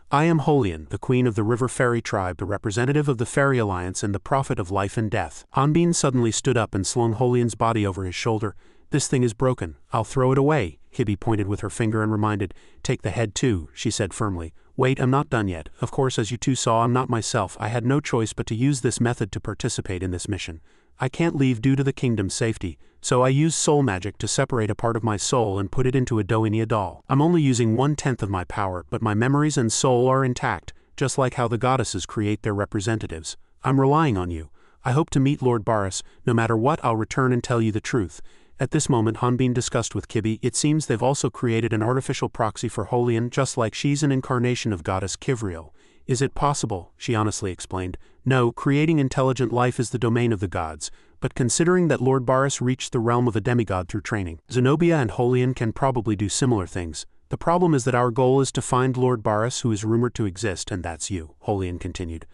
I am Holian, the queen of the River Fairy tribe, the representative of the Fairy Alliance and the prophet of life and death. Hanbin suddenly stood up and slung Holian's body over his shoulder. This thing is broken. I'll throw it away. Hibby pointed with her finger and reminded, take the head too, she said firmly. Wait, I'm not done yet. Of course, as you two saw, I'm not myself. I had no choice but to use this method to participate in this mission. I can't leave due to the kingdom's safety, so I use soul magic to separate a part of my soul and put it into a Doinia doll. I'm only using 1/10 of my power, but my memories and soul are intact, just like how the goddesses create their representatives. I'm relying on you. I hope to meet Lord Baras. No matter what, I'll return and tell you the truth. At this moment, Hanbin discussed with Kibby, it seems they've also created an artificial proxy for Holian, just like she's an incarnation of goddess Kivriel. Is it possible? She honestly explained. No, creating intelligent life is the domain of the gods, but considering that Lord Baras reached the realm of a demigod through training, Zenobia and Holian can probably do similar things. The problem is that our goal is to find Lord Baras, who is rumored to exist, and that's you, Holian continued.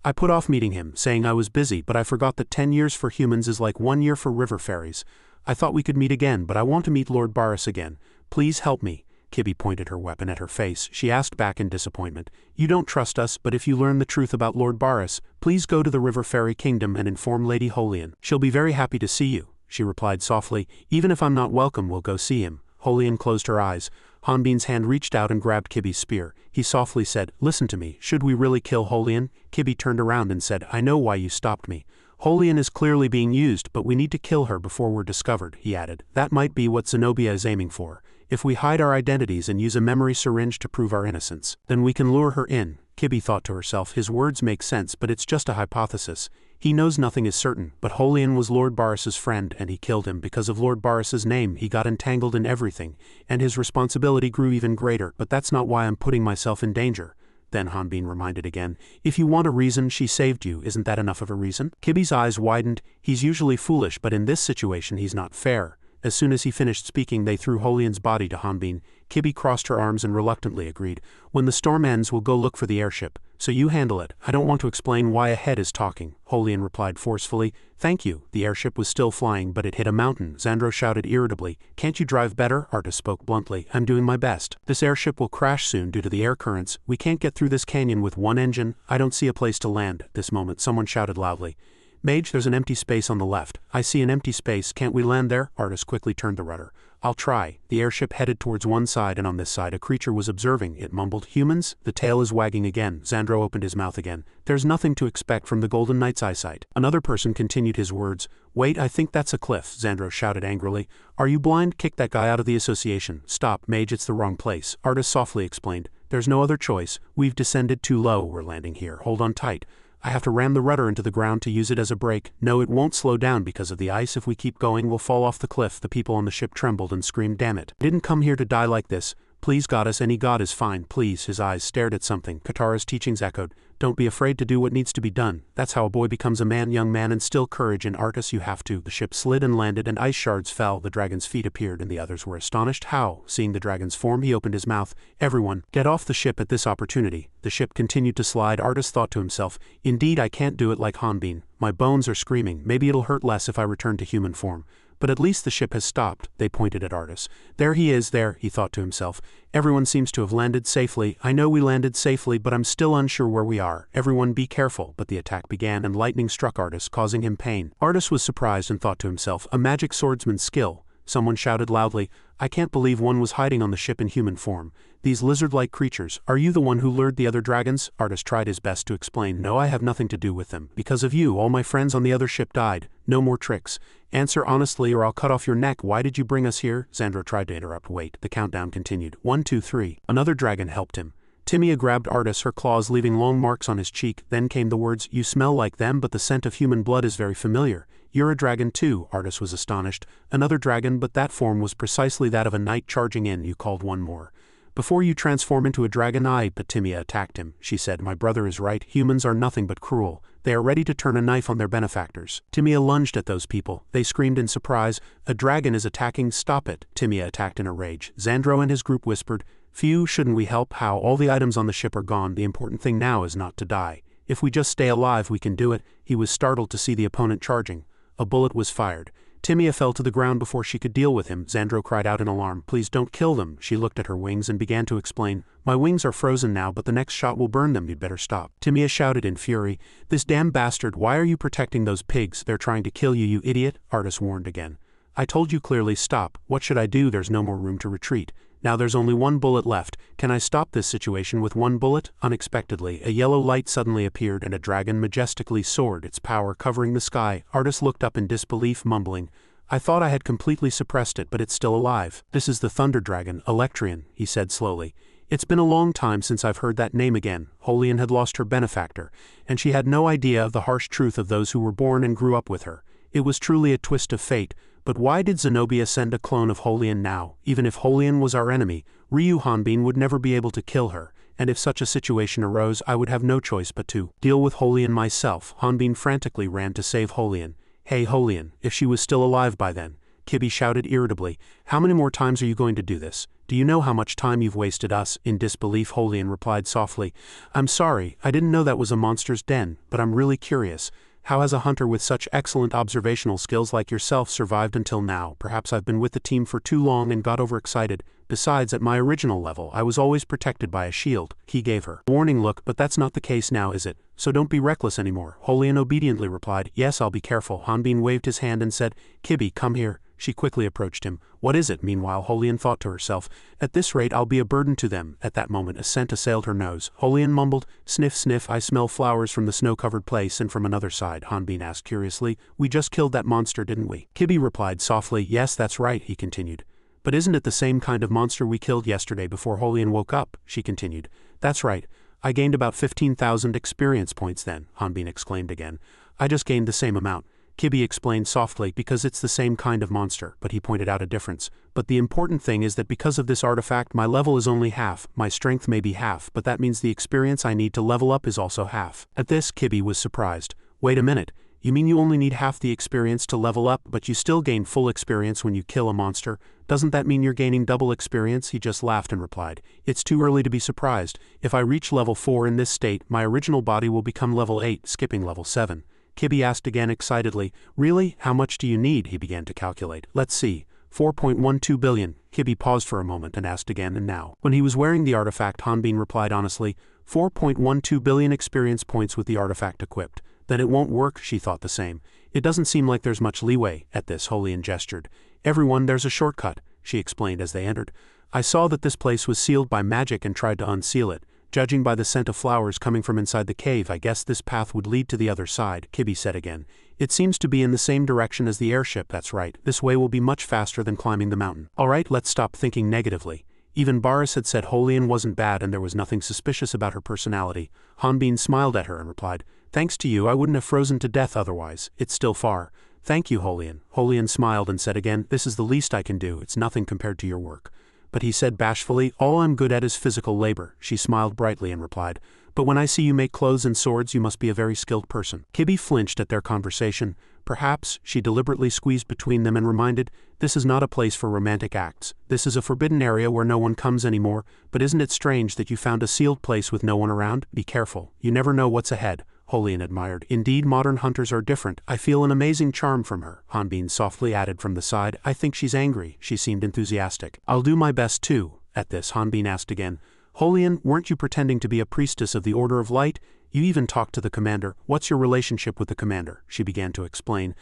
I put off meeting him, saying I was busy, but I forgot that 10 years for humans is like 1 year for river fairies. I thought we could meet again, but I want to meet Lord Baras again. Please help me. Kibby pointed her weapon at her face. She asked back in disappointment, you don't trust us, but if you learn the truth about Lord Baras, please go to the River Fairy Kingdom and inform Lady Holian. She'll be very happy to see you, she replied softly. Even if I'm not welcome, we'll go see him. Holian closed her eyes. Hanbin's hand reached out and grabbed Kibby's spear. He softly said, listen to me, should we really kill Holian? Kibby turned around and said, I know why you stopped me. Holian is clearly being used, but we need to kill her before we're discovered, he added. That might be what Zenobia is aiming for. If we hide our identities and use a memory syringe to prove our innocence, then we can lure her in. Kibby thought to herself, his words make sense, but it's just a hypothesis. He knows nothing is certain, but Holian was Lord Baras's friend, and he killed him because of Lord Baras's name. He got entangled in everything, and his responsibility grew even greater, but that's not why I'm putting myself in danger. Then Hanbin reminded again, if you want a reason she saved you, isn't that enough of a reason? Kibby's eyes widened. He's usually foolish, but in this situation he's not fair. As soon as he finished speaking, they threw Holian's body to Hanbin. Kibby crossed her arms and reluctantly agreed. When the storm ends, we'll go look for the airship. So you handle it. I don't want to explain why a head is talking, Holian replied forcefully. Thank you. The airship was still flying, but it hit a mountain. Xandro shouted irritably. Can't you drive better? Artis spoke bluntly. I'm doing my best. This airship will crash soon due to the air currents. We can't get through this canyon with one engine. I don't see a place to land. At this moment, someone shouted loudly. Mage, there's an empty space on the left. I see an empty space. Can't we land there? Artis quickly turned the rudder. I'll try. The airship headed towards one side, and on this side a creature was observing. It mumbled, humans? The tail is wagging again. Xandro opened his mouth again. There's nothing to expect from the Golden Knight's eyesight. Another person continued his words. Wait, I think that's a cliff, Xandro shouted angrily. Are you blind? Kick that guy out of the association. Stop, Mage, it's the wrong place. Artis softly explained. There's no other choice. We've descended too low. We're landing here. Hold on tight. I have to ram the rudder into the ground to use it as a brake. No, it won't slow down because of the ice. If we keep going, we'll fall off the cliff. The people on the ship trembled and screamed, damn it. I didn't come here to die like this. Please, goddess, any god is fine, please. His eyes stared at something. Katara's teachings echoed. Don't be afraid to do what needs to be done. That's how a boy becomes a man. Young man, instill courage in Artis. You have to. The ship slid and landed, and ice shards fell. The dragon's feet appeared, and the others were astonished. How? Seeing the dragon's form, he opened his mouth. Everyone, get off the ship at this opportunity. The ship continued to slide. Artis thought to himself, indeed I can't do it like Hanbin. My bones are screaming. Maybe it'll hurt less if I return to human form. But at least the ship has stopped. They pointed at Artis. There he is, there, he thought to himself. Everyone seems to have landed safely. I know we landed safely, but I'm still unsure where we are. Everyone be careful. But the attack began, and lightning struck Artis, causing him pain. Artis was surprised and thought to himself, a magic swordsman's skill. Someone shouted loudly, I can't believe one was hiding on the ship in human form. These lizard-like creatures, are you the one who lured the other dragons? Artis tried his best to explain, no, I have nothing to do with them. Because of you, all my friends on the other ship died. No more tricks. Answer honestly or I'll cut off your neck. Why did you bring us here? Xandro tried to interrupt. Wait, the countdown continued. 1, 2, 3. Another dragon helped him. Timia grabbed Artis, her claws leaving long marks on his cheek. Then came the words, you smell like them, but the scent of human blood is very familiar. You're a dragon too, Artis was astonished. Another dragon, but that form was precisely that of a knight charging in. You called one more. Before you transform into a dragon, but Timia attacked him. She said, my brother is right, humans are nothing but cruel. They are ready to turn a knife on their benefactors. Timia lunged at those people. They screamed in surprise, a dragon is attacking, stop it. Timia attacked in a rage. Xandro and his group whispered, phew, shouldn't we help? How? All the items on the ship are gone. The important thing now is not to die. If we just stay alive, we can do it. He was startled to see the opponent charging. A bullet was fired. Timia fell to the ground before she could deal with him. Xandro cried out in alarm. Please don't kill them. She looked at her wings and began to explain. My wings are frozen now, but the next shot will burn them. You'd better stop. Timia shouted in fury. This damn bastard, why are you protecting those pigs? They're trying to kill you, you idiot, Artis warned again. I told you clearly, stop. What should I do? There's no more room to retreat. Now there's only one bullet left. Can I stop this situation with one bullet? Unexpectedly, a yellow light suddenly appeared and a dragon majestically soared, its power covering the sky. Artis looked up in disbelief, mumbling, I thought I had completely suppressed it, but it's still alive. This is the Thunder Dragon, Electrian, he said slowly. It's been a long time since I've heard that name again. Holian had lost her benefactor, and she had no idea of the harsh truth of those who were born and grew up with her. It was truly a twist of fate. But why did Zenobia send a clone of Holian now? Even if Holian was our enemy, Ryu Hanbin would never be able to kill her, and if such a situation arose, I would have no choice but to deal with Holian myself. Hanbin frantically ran to save Holian. Hey Holian, if she was still alive by then, Kibi shouted irritably. How many more times are you going to do this? Do you know how much time you've wasted us? In disbelief, Holian replied softly. I'm sorry, I didn't know that was a monster's den, but I'm really curious. How has a hunter with such excellent observational skills like yourself survived until now? Perhaps I've been with the team for too long and got overexcited. Besides, at my original level, I was always protected by a shield. He gave her a warning look, but that's not the case now, is it? So don't be reckless anymore. Holian obediently replied, Yes, I'll be careful. Hanbin waved his hand and said, Kibi, come here. She quickly approached him. What is it? Meanwhile, Holian thought to herself, at this rate I'll be a burden to them. At that moment a scent assailed her nose. Holian mumbled, Sniff, sniff, I smell flowers from the snow-covered place and from another side. Hanbin asked curiously, We just killed that monster, didn't we? Kibi replied softly, Yes, that's right, he continued. But isn't it the same kind of monster we killed yesterday before Holian woke up? She continued. That's right. I gained about 15,000 experience points then, Hanbin exclaimed again. I just gained the same amount. Kibi explained softly, because it's the same kind of monster, but he pointed out a difference. But the important thing is that because of this artifact my level is only half, my strength may be half, but that means the experience I need to level up is also half. At this, Kibi was surprised. Wait a minute, you mean you only need half the experience to level up, but you still gain full experience when you kill a monster? Doesn't that mean you're gaining double experience? He just laughed and replied, It's too early to be surprised. If I reach level 4 in this state, my original body will become level 8, skipping level 7. Kibi asked again excitedly, Really? How much do you need? He began to calculate. Let's see. 4.12 billion. Kibi paused for a moment and asked again, and now. When he was wearing the artifact, Hanbin replied honestly, 4.12 billion experience points with the artifact equipped. Then it won't work, she thought the same. It doesn't seem like there's much leeway. At this, Holian gestured. Everyone, there's a shortcut, she explained as they entered. I saw that this place was sealed by magic and tried to unseal it. Judging by the scent of flowers coming from inside the cave, I guess this path would lead to the other side, Kibi said again. It seems to be in the same direction as the airship, that's right. This way will be much faster than climbing the mountain. Alright, let's stop thinking negatively. Even Baris had said Holian wasn't bad and there was nothing suspicious about her personality. Hanbin smiled at her and replied, Thanks to you I wouldn't have frozen to death otherwise. It's still far. Thank you, Holian. Holian smiled and said again, This is the least I can do. It's nothing compared to your work. But he said bashfully, All I'm good at is physical labor. She smiled brightly and replied, But when I see you make clothes and swords, you must be a very skilled person. Kibi flinched at their conversation. Perhaps, she deliberately squeezed between them and reminded, This is not a place for romantic acts. This is a forbidden area where no one comes anymore, but isn't it strange that you found a sealed place with no one around? Be careful. You never know what's ahead. Holian admired. Indeed, modern hunters are different. I feel an amazing charm from her, Hanbin softly added from the side. I think she's angry. She seemed enthusiastic. I'll do my best too. At this, Hanbin asked again, Holian, weren't you pretending to be a priestess of the Order of Light? You even talked to the commander. What's your relationship with the commander? She began to explain.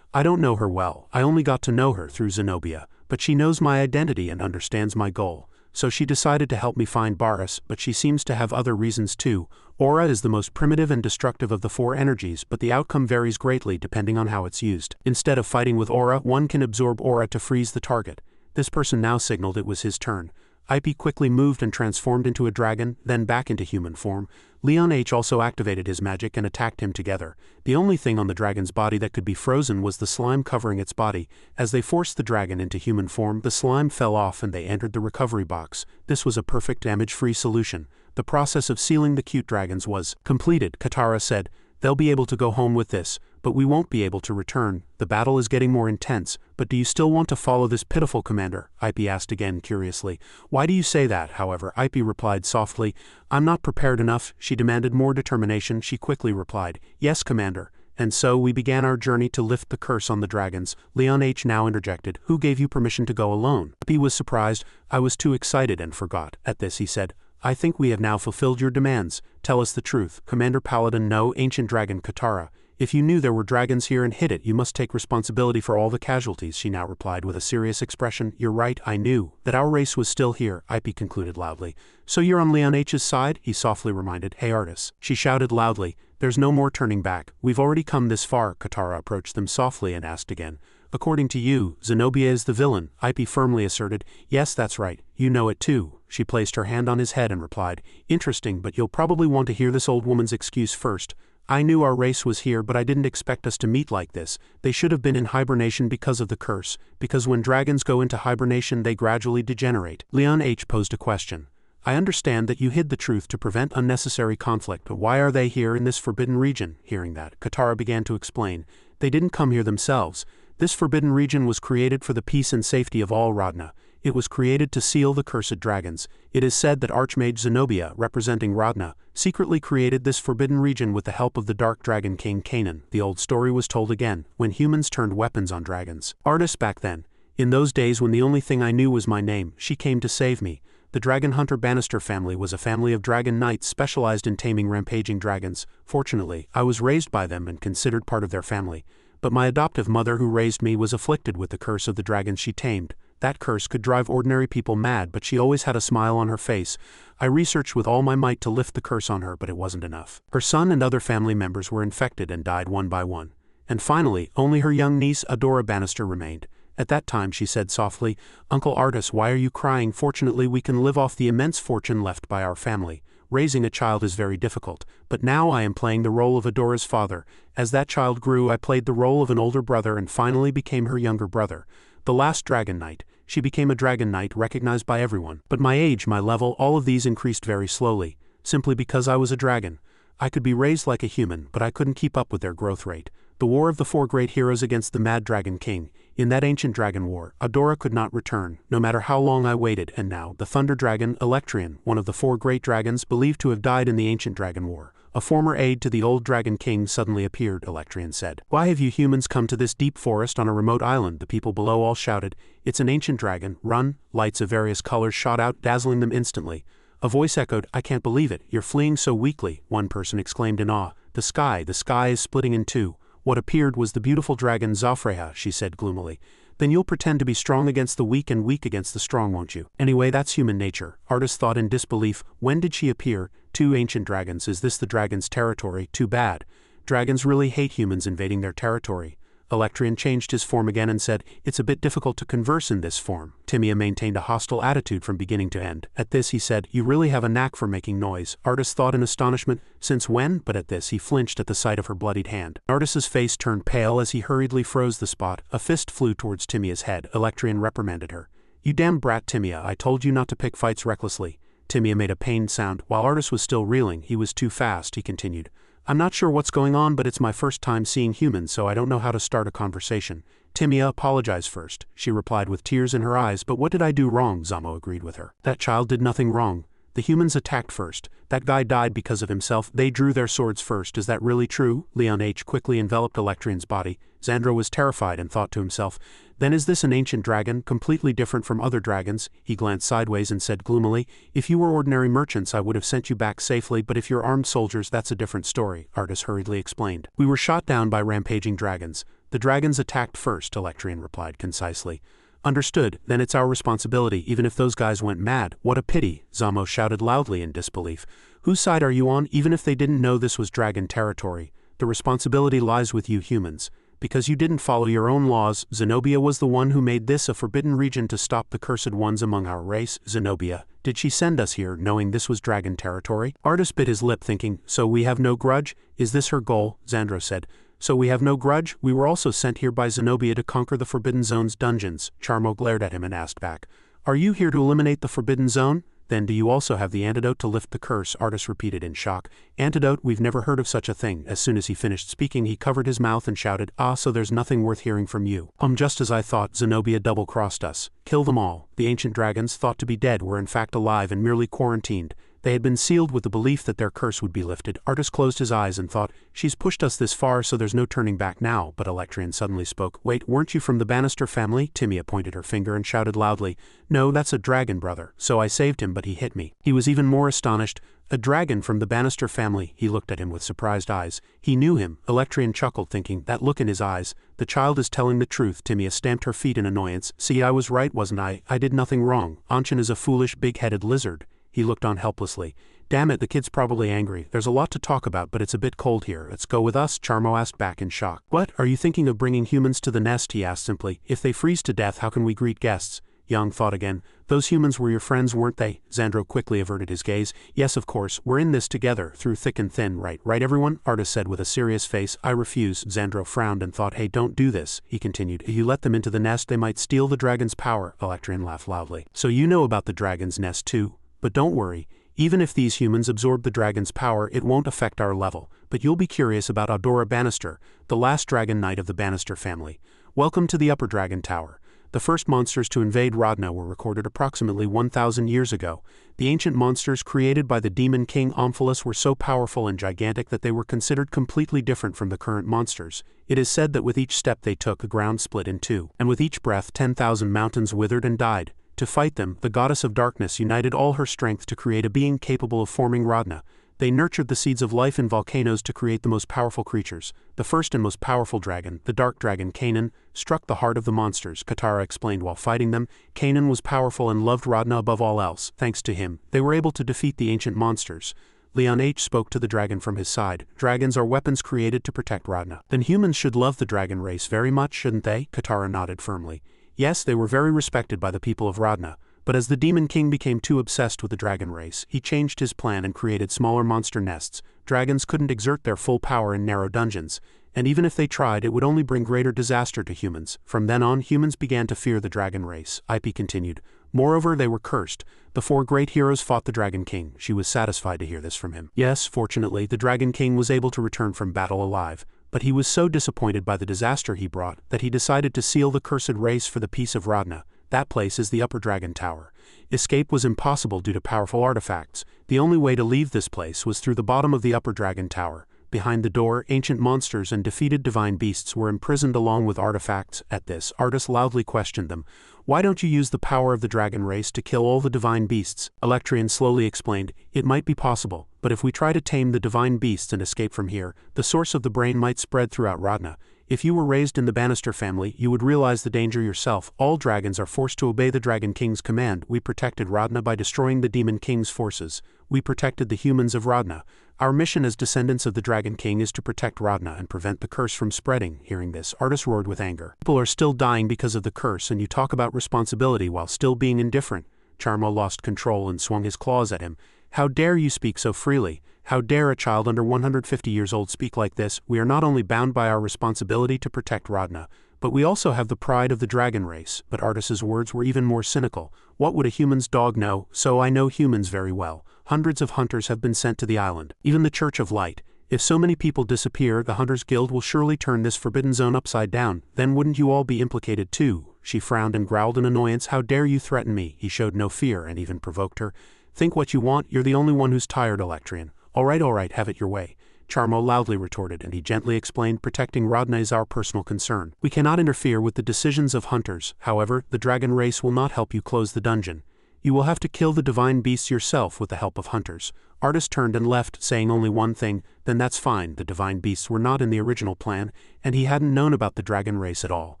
I don't know her well. I only got to know her through Zenobia, but she knows my identity and understands my goal. So she decided to help me find Baris, but she seems to have other reasons too. Aura is the most primitive and destructive of the 4 energies, but the outcome varies greatly depending on how it's used. Instead of fighting with aura, one can absorb aura to freeze the target. This person now signaled it was his turn. IP quickly moved and transformed into a dragon, then back into human form. Leon H also activated his magic and attacked him together. The only thing on the dragon's body that could be frozen was the slime covering its body. As they forced the dragon into human form, the slime fell off and they entered the recovery box. This was a perfect damage-free solution. The process of sealing the cute dragons was completed, Katara said. They'll be able to go home with this, but we won't be able to return. The battle is getting more intense, but do you still want to follow this pitiful commander? IP asked again curiously. Why do you say that, however? IP replied softly. I'm not prepared enough. She demanded more determination. She quickly replied, Yes, commander. And so we began our journey to lift the curse on the dragons. Leon H. now interjected, who gave you permission to go alone? Bati was surprised. I was too excited and forgot. At this he said, I think we have now fulfilled your demands. Tell us the truth. Commander Paladin, no, ancient dragon Katara. If you knew there were dragons here and hid it, you must take responsibility for all the casualties, she now replied with a serious expression. You're right, I knew that our race was still here, Ip concluded loudly. So you're on Leon H's side? He softly reminded. Hey Artis. She shouted loudly. There's no more turning back. We've already come this far. Katara approached them softly and asked again. According to you, Zenobia is the villain, Ip firmly asserted. Yes, that's right. You know it too. She placed her hand on his head and replied, interesting, but you'll probably want to hear this old woman's excuse first. I knew our race was here, but I didn't expect us to meet like this. They should have been in hibernation because of the curse, because when dragons go into hibernation they gradually degenerate. Leon H. posed a question. I understand that you hid the truth to prevent unnecessary conflict, but why are they here in this forbidden region? Hearing that, Katara began to explain. They didn't come here themselves. This forbidden region was created for the peace and safety of all Radna. It was created to seal the cursed dragons. It is said that Archmage Zenobia, representing Radna, secretly created this forbidden region with the help of the Dark Dragon King Kanan. The old story was told again, when humans turned weapons on dragons. Artis back then. In those days when the only thing I knew was my name, she came to save me. The Dragon Hunter Bannister family was a family of dragon knights specialized in taming rampaging dragons. Fortunately, I was raised by them and considered part of their family. But my adoptive mother who raised me was afflicted with the curse of the dragons she tamed. That curse could drive ordinary people mad, but she always had a smile on her face. I researched with all my might to lift the curse on her, but it wasn't enough. Her son and other family members were infected and died one by one. And finally, only her young niece, Adora Bannister, remained. At that time she said softly, Uncle Artis, why are you crying? Fortunately we can live off the immense fortune left by our family. Raising a child is very difficult, but now I am playing the role of Adora's father. As that child grew, I played the role of an older brother and finally became her younger brother. The last Dragon Knight. She became a Dragon Knight recognized by everyone. But my age, my level, all of these increased very slowly, simply because I was a dragon. I could be raised like a human, but I couldn't keep up with their growth rate. The war of the four great heroes against the Mad Dragon King. In that ancient dragon war, Adora could not return, no matter how long I waited, and now, the Thunder Dragon, Electrian, one of the four great dragons believed to have died in the ancient dragon war. A former aide to the old Dragon King suddenly appeared, Electrian said. Why have you humans come to this deep forest on a remote island? The people below all shouted. It's an ancient dragon, run! Lights of various colors shot out, dazzling them instantly. A voice echoed, I can't believe it, you're fleeing so weakly, one person exclaimed in awe. The sky is splitting in two. What appeared was the beautiful dragon Zafreha, she said gloomily. Then you'll pretend to be strong against the weak and weak against the strong, won't you? Anyway, that's human nature. Artis thought in disbelief. When did she appear? Two ancient dragons. Is this the dragon's territory? Too bad. Dragons really hate humans invading their territory. Electrian changed his form again and said, it's a bit difficult to converse in this form. Timia maintained a hostile attitude from beginning to end. At this he said, you really have a knack for making noise. Artis thought in astonishment, since when? But at this he flinched at the sight of her bloodied hand. Artis's face turned pale as he hurriedly froze the spot. A fist flew towards Timia's head. Electrian reprimanded her. You damn brat Timia, I told you not to pick fights recklessly. Timia made a pained sound. While Artis was still reeling, he was too fast, he continued. I'm not sure what's going on, but it's my first time seeing humans, so I don't know how to start a conversation. Timia, apologize first, she replied with tears in her eyes. But what did I do wrong? Zamo agreed with her. That child did nothing wrong. The humans attacked first. That guy died because of himself. They drew their swords first. Is that really true? Leon H. quickly enveloped Electrian's body. Xandro was terrified and thought to himself, then is this an ancient dragon, completely different from other dragons? He glanced sideways and said gloomily, if you were ordinary merchants I would have sent you back safely, but if you're armed soldiers that's a different story, Artis hurriedly explained. We were shot down by rampaging dragons. The dragons attacked first, Electrian replied concisely. Understood, then it's our responsibility even if those guys went mad. What a pity, Zamo shouted loudly in disbelief. Whose side are you on? Even if they didn't know this was dragon territory, the responsibility lies with you humans. Because you didn't follow your own laws, Zenobia was the one who made this a forbidden region to stop the cursed ones among our race. Zenobia, did she send us here knowing this was dragon territory? Artis bit his lip thinking, so we have no grudge? Is this her goal? Xandro said. So we have no grudge? We were also sent here by Zenobia to conquer the Forbidden Zone's dungeons. Charmo glared at him and asked back, are you here to eliminate the Forbidden Zone? Then do you also have the antidote to lift the curse? Artis repeated in shock. Antidote? We've never heard of such a thing. As soon as he finished speaking he covered his mouth and shouted, so there's nothing worth hearing from you. Just as I thought, Zenobia double-crossed us. Kill them all. The ancient dragons, thought to be dead, were in fact alive and merely quarantined. They had been sealed with the belief that their curse would be lifted. Artis closed his eyes and thought, she's pushed us this far so there's no turning back now, but Electrian suddenly spoke. Wait, weren't you from the Bannister family? Timia pointed her finger and shouted loudly. No, that's a dragon, brother. So I saved him, but he hit me. He was even more astonished. A dragon from the Bannister family. He looked at him with surprised eyes. He knew him. Electrian chuckled, thinking, that look in his eyes. The child is telling the truth. Timia stamped her feet in annoyance. See, I was right, wasn't I? I did nothing wrong. Anshin is a foolish, big-headed lizard. He looked on helplessly. Damn it, the kid's probably angry. There's a lot to talk about, but it's a bit cold here. Let's go with us, Charmo asked back in shock. What, are you thinking of bringing humans to the nest? He asked simply. If they freeze to death, how can we greet guests? Yang thought again. Those humans were your friends, weren't they? Xandro quickly averted his gaze. Yes, of course, we're in this together, through thick and thin, right everyone? Artis said with a serious face. I refuse. Xandro frowned and thought, hey, don't do this, he continued. If you let them into the nest, they might steal the dragon's power. Electrian laughed loudly. So you know about the dragon's nest too? But don't worry. Even if these humans absorb the dragon's power, it won't affect our level. But you'll be curious about Adora Bannister, the last dragon knight of the Bannister family. Welcome to the Upper Dragon Tower. The first monsters to invade Rodna were recorded approximately 1,000 years ago. The ancient monsters created by the demon king Omphilus were so powerful and gigantic that they were considered completely different from the current monsters. It is said that with each step they took, the ground split in two, and with each breath 10,000 mountains withered and died. To fight them, the goddess of darkness united all her strength to create a being capable of forming Rodna. They nurtured the seeds of life in volcanoes to create the most powerful creatures. The first and most powerful dragon, the dark dragon Kanan, struck the heart of the monsters, Katara explained while fighting them. Kanan was powerful and loved Rodna above all else. Thanks to him, they were able to defeat the ancient monsters. Leon H. spoke to the dragon from his side. Dragons are weapons created to protect Rodna. Then humans should love the dragon race very much, shouldn't they? Katara nodded firmly. Yes, they were very respected by the people of Rodna, but as the Demon King became too obsessed with the dragon race, he changed his plan and created smaller monster nests. Dragons couldn't exert their full power in narrow dungeons, and even if they tried, it would only bring greater disaster to humans. From then on, humans began to fear the dragon race, IP continued. Moreover, they were cursed. The four great heroes fought the Dragon King. She was satisfied to hear this from him. Yes, fortunately, the Dragon King was able to return from battle alive. But he was so disappointed by the disaster he brought that he decided to seal the cursed race for the peace of Rodna. That place is the Upper Dragon Tower. Escape was impossible due to powerful artifacts. The only way to leave this place was through the bottom of the Upper Dragon Tower. Behind the door, ancient monsters and defeated divine beasts were imprisoned along with artifacts. At this, Artis loudly questioned them. Why don't you use the power of the dragon race to kill all the divine beasts? Electrian slowly explained, it might be possible, but if we try to tame the divine beasts and escape from here, the source of the brain might spread throughout Rodna. If you were raised in the Bannister family, you would realize the danger yourself. All dragons are forced to obey the Dragon King's command. We protected Rodna by destroying the Demon King's forces. We protected the humans of Rodna. Our mission as descendants of the Dragon King is to protect Rodna and prevent the curse from spreading. Hearing this, Artis roared with anger. People are still dying because of the curse, and you talk about responsibility while still being indifferent. Charmo lost control and swung his claws at him. How dare you speak so freely? How dare a child under 150 years old speak like this? We are not only bound by our responsibility to protect Rodna, but we also have the pride of the dragon race. But Artis's words were even more cynical. What would a human's dog know? So I know humans very well. Hundreds of hunters have been sent to the island, even the Church of Light. If so many people disappear, the Hunters Guild will surely turn this forbidden zone upside down. Then wouldn't you all be implicated too? She frowned and growled in annoyance. How dare you threaten me? He showed no fear and even provoked her. Think what you want, you're the only one who's tired, Electrian. All right, have it your way. Charmo loudly retorted, and he gently explained, protecting Rodna is our personal concern. We cannot interfere with the decisions of hunters. However, the dragon race will not help you close the dungeon. You will have to kill the divine beasts yourself with the help of hunters. Artis turned and left, saying only one thing, then that's fine. The divine beasts were not in the original plan, and he hadn't known about the dragon race at all.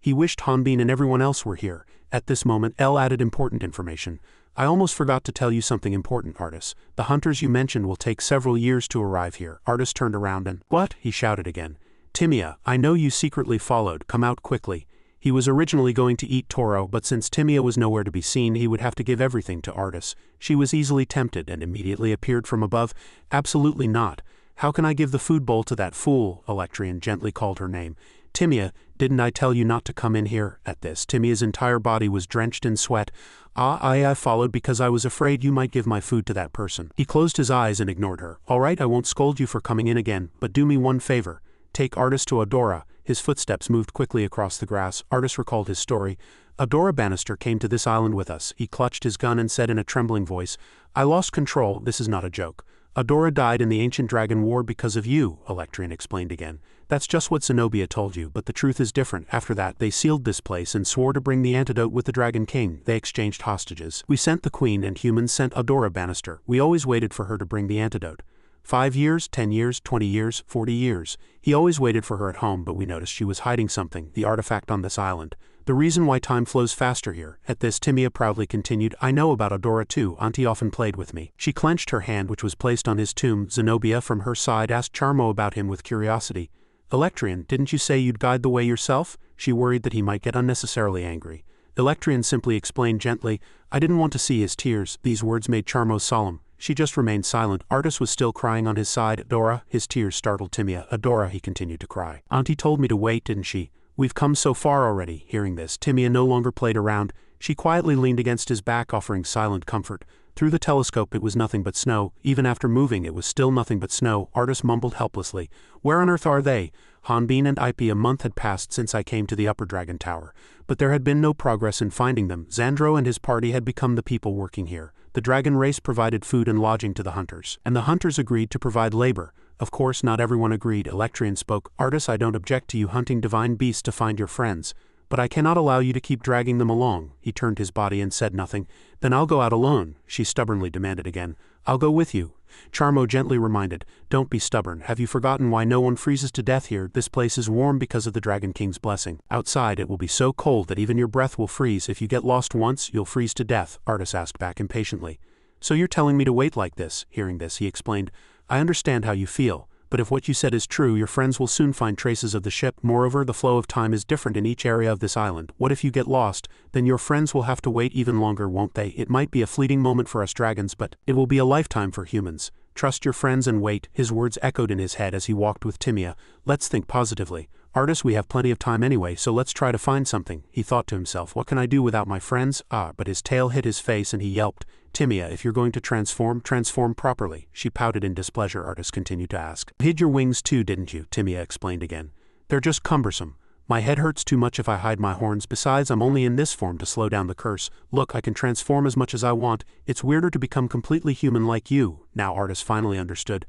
He wished Hanbin and everyone else were here. At this moment, Elle added important information. I almost forgot to tell you something important, Artis. The hunters you mentioned will take several years to arrive here. Artis turned around and, what? He shouted again. Timia, I know you secretly followed. Come out quickly. He was originally going to eat Toro, but since Timia was nowhere to be seen, he would have to give everything to Artis. She was easily tempted and immediately appeared from above. Absolutely not. How can I give the food bowl to that fool? Electrian gently called her name. Timia, didn't I tell you not to come in here? At this, Timia's entire body was drenched in sweat. I followed because I was afraid you might give my food to that person. He closed his eyes and ignored her. All right, I won't scold you for coming in again, but do me one favor. Take Artis to Adora. His footsteps moved quickly across the grass. Artis recalled his story. Adora Bannister came to this island with us. He clutched his gun and said in a trembling voice, I lost control, this is not a joke. Adora died in the Ancient Dragon War because of you, Electrian explained again. That's just what Zenobia told you, but the truth is different. After that, they sealed this place and swore to bring the antidote with the Dragon King. They exchanged hostages. We sent the Queen and humans sent Adora Bannister. We always waited for her to bring the antidote. 5 years, 10 years, 20 years, 40 years. He always waited for her at home, but we noticed she was hiding something, the artifact on this island. The reason why time flows faster here. At this, Timia proudly continued, I know about Adora too, Auntie often played with me. She clenched her hand which was placed on his tomb. Zenobia from her side asked Charmo about him with curiosity. Electrian, didn't you say you'd guide the way yourself? She worried that he might get unnecessarily angry. Electrian simply explained gently, I didn't want to see his tears. These words made Charmo solemn. She just remained silent. Artis was still crying on his side. Adora, his tears startled Timia. Adora, he continued to cry. Auntie told me to wait, didn't she? We've come so far already. Hearing this, Timia no longer played around. She quietly leaned against his back, offering silent comfort. Through the telescope it was nothing but snow. Even after moving it was still nothing but snow. Artis mumbled helplessly. Where on earth are they? Hanbin and Ipe, a month had passed since I came to the Upper Dragon Tower. But there had been no progress in finding them. Xandro and his party had become the people working here. The dragon race provided food and lodging to the hunters. And the hunters agreed to provide labor. Of course not everyone agreed. Electrian spoke. Artis, I don't object to you hunting divine beasts to find your friends. But I cannot allow you to keep dragging them along. He turned his body and said nothing. Then I'll go out alone, she stubbornly demanded again. I'll go with you. Charmo gently reminded, don't be stubborn. Have you forgotten why no one freezes to death here? This place is warm because of the Dragon King's blessing. Outside it will be so cold that even your breath will freeze. If you get lost once, you'll freeze to death, Artis asked back impatiently. So you're telling me to wait like this? Hearing this, he explained, I understand how you feel. But if what you said is true, your friends will soon find traces of the ship. Moreover, the flow of time is different in each area of this island. What if you get lost? Then your friends will have to wait even longer, won't they? It might be a fleeting moment for us dragons, but it will be a lifetime for humans. Trust your friends and wait. His words echoed in his head as he walked with Timia. Let's think positively. Artis, we have plenty of time anyway, so let's try to find something. He thought to himself, what can I do without my friends? But his tail hit his face and he yelped. Timia, if you're going to transform properly. She pouted in displeasure. Artis continued to ask. Hid your wings too, didn't you? Timia explained again. They're just cumbersome. My head hurts too much if I hide my horns. Besides, I'm only in this form to slow down the curse. Look, I can transform as much as I want. It's weirder to become completely human like you. Now Artis finally understood.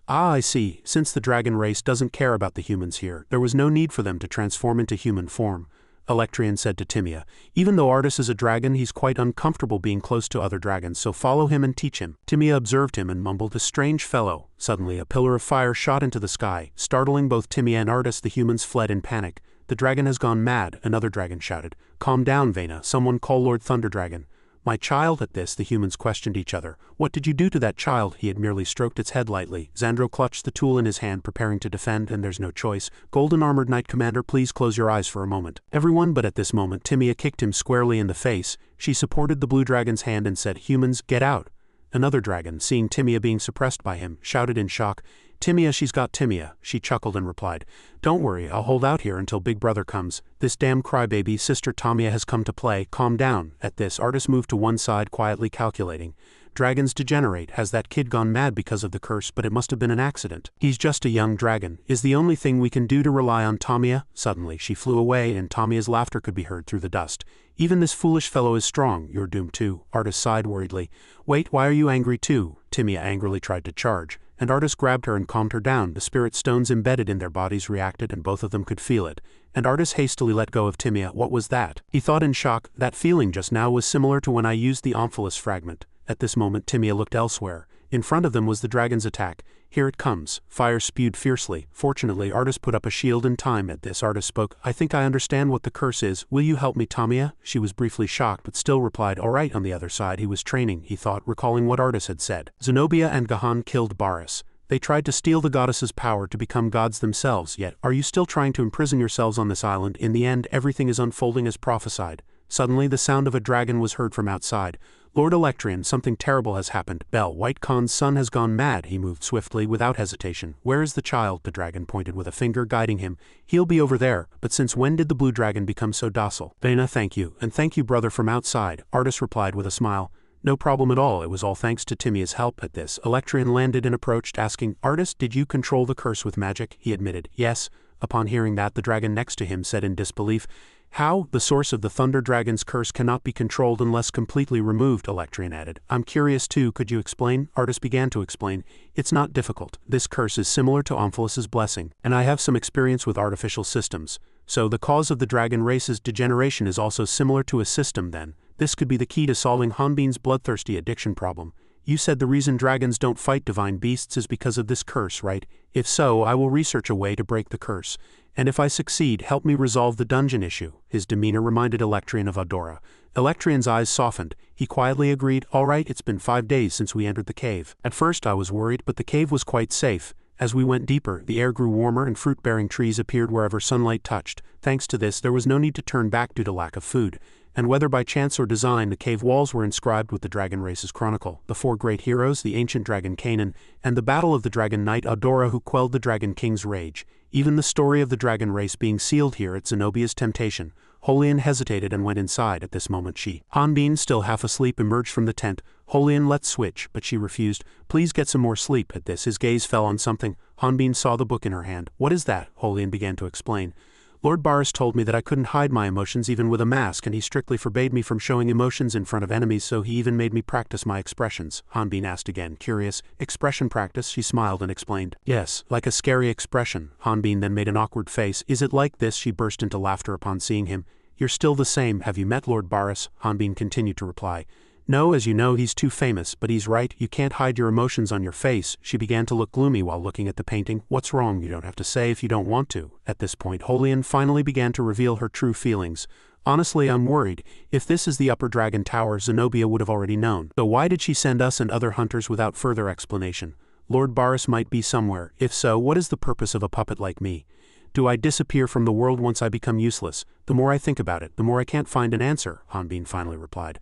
I see. Since the dragon race doesn't care about the humans here, there was no need for them to transform into human form. Electrian said to Timia, even though Artis is a dragon, he's quite uncomfortable being close to other dragons, so follow him and teach him. Timia observed him and mumbled, a strange fellow. Suddenly a pillar of fire shot into the sky. Startling both Timia and Artis, the humans fled in panic. The dragon has gone mad, another dragon shouted. Calm down, Vena, someone call Lord Thunder Dragon. My child? At this, the humans questioned each other. What did you do to that child? He had merely stroked its head lightly. Xandro clutched the tool in his hand, preparing to defend, and there's no choice. Golden Armored Knight Commander, please close your eyes for a moment. Everyone but at this moment, Timia kicked him squarely in the face. She supported the blue dragon's hand and said, humans, get out. Another dragon, seeing Timia being suppressed by him, shouted in shock, Timia, she's got Timia. She chuckled and replied, don't worry, I'll hold out here until Big Brother comes. This damn crybaby sister Tamia has come to play. Calm down. At this, Artis moved to one side, quietly calculating. Dragons degenerate. Has that kid gone mad because of the curse? But it must have been an accident. He's just a young dragon. Is the only thing we can do to rely on Tamia? Suddenly, she flew away and Tamia's laughter could be heard through the dust. Even this foolish fellow is strong. You're doomed too. Artis sighed worriedly. Wait, why are you angry too? Timia angrily tried to charge. And Artis grabbed her and calmed her down. The spirit stones embedded in their bodies reacted and both of them could feel it. And Artis hastily let go of Timia. What was that? He thought in shock. That feeling just now was similar to when I used the Omphalos fragment. At this moment Timia looked elsewhere. In front of them was the dragon's attack. Here it comes. Fire spewed fiercely. Fortunately, Artis put up a shield in time. At this, Artis spoke. I think I understand what the curse is. Will you help me, Tamia? She was briefly shocked, but still replied, all right. On the other side, he was training, he thought, recalling what Artis had said. Zenobia and Gahan killed Baris. They tried to steal the goddess's power to become gods themselves, yet are you still trying to imprison yourselves on this island? In the end, everything is unfolding as prophesied. Suddenly, the sound of a dragon was heard from outside. Lord Electrian, something terrible has happened. Bell, White Khan's son has gone mad. He moved swiftly, without hesitation. Where is the child? The dragon pointed with a finger, guiding him. He'll be over there. But since when did the blue dragon become so docile? Vena, thank you. And thank you, brother, from outside. Artis replied with a smile. No problem at all. It was all thanks to Timia's help. At this, Electrian landed and approached, asking, Artis, did you control the curse with magic? He admitted, yes. Upon hearing that, the dragon next to him said in disbelief, How? The source of the Thunder Dragon's curse cannot be controlled unless completely removed, Electrian added. I'm curious too, could you explain? Artis began to explain. It's not difficult. This curse is similar to Omphalus's blessing, and I have some experience with artificial systems. So the cause of the dragon race's degeneration is also similar to a system then. This could be the key to solving Hanbin's bloodthirsty addiction problem. You said the reason dragons don't fight divine beasts is because of this curse, right? If so, I will research a way to break the curse. And if I succeed, help me resolve the dungeon issue. His demeanor reminded Electrian of Adora. Electrian's eyes softened. He quietly agreed, all right, it's been 5 days since we entered the cave. At first I was worried, but the cave was quite safe. As we went deeper, the air grew warmer and fruit-bearing trees appeared wherever sunlight touched. Thanks to this, there was no need to turn back due to lack of food. And whether by chance or design, the cave walls were inscribed with the dragon race's chronicle, the 4 great heroes, the ancient dragon Kanan, and the battle of the dragon knight Adora who quelled the dragon king's rage. Even the story of the dragon race being sealed here at Zenobia's temptation. Holian hesitated and went inside. At this moment Hanbin, still half asleep, emerged from the tent. Holian, let's switch, but she refused. Please get some more sleep. At this his gaze fell on something. Hanbin saw the book in her hand. What is that? Holian began to explain. Lord Baris told me that I couldn't hide my emotions even with a mask, and he strictly forbade me from showing emotions in front of enemies, so he even made me practice my expressions. Hanbin asked again, curious. Expression practice? She smiled and explained. Yes, like a scary expression. Hanbin then made an awkward face. Is it like this? She burst into laughter upon seeing him. You're still the same. Have you met Lord Baris? Hanbin continued to reply. No, as you know, he's too famous, but he's right, you can't hide your emotions on your face. She began to look gloomy while looking at the painting. What's wrong? You don't have to say if you don't want to. At this point, Holian finally began to reveal her true feelings. Honestly, I'm worried. If this is the Upper Dragon Tower, Zenobia would have already known. So why did she send us and other hunters without further explanation? Lord Baris might be somewhere. If so, what is the purpose of a puppet like me? Do I disappear from the world once I become useless? The more I think about it, the more I can't find an answer, Hanbin finally replied.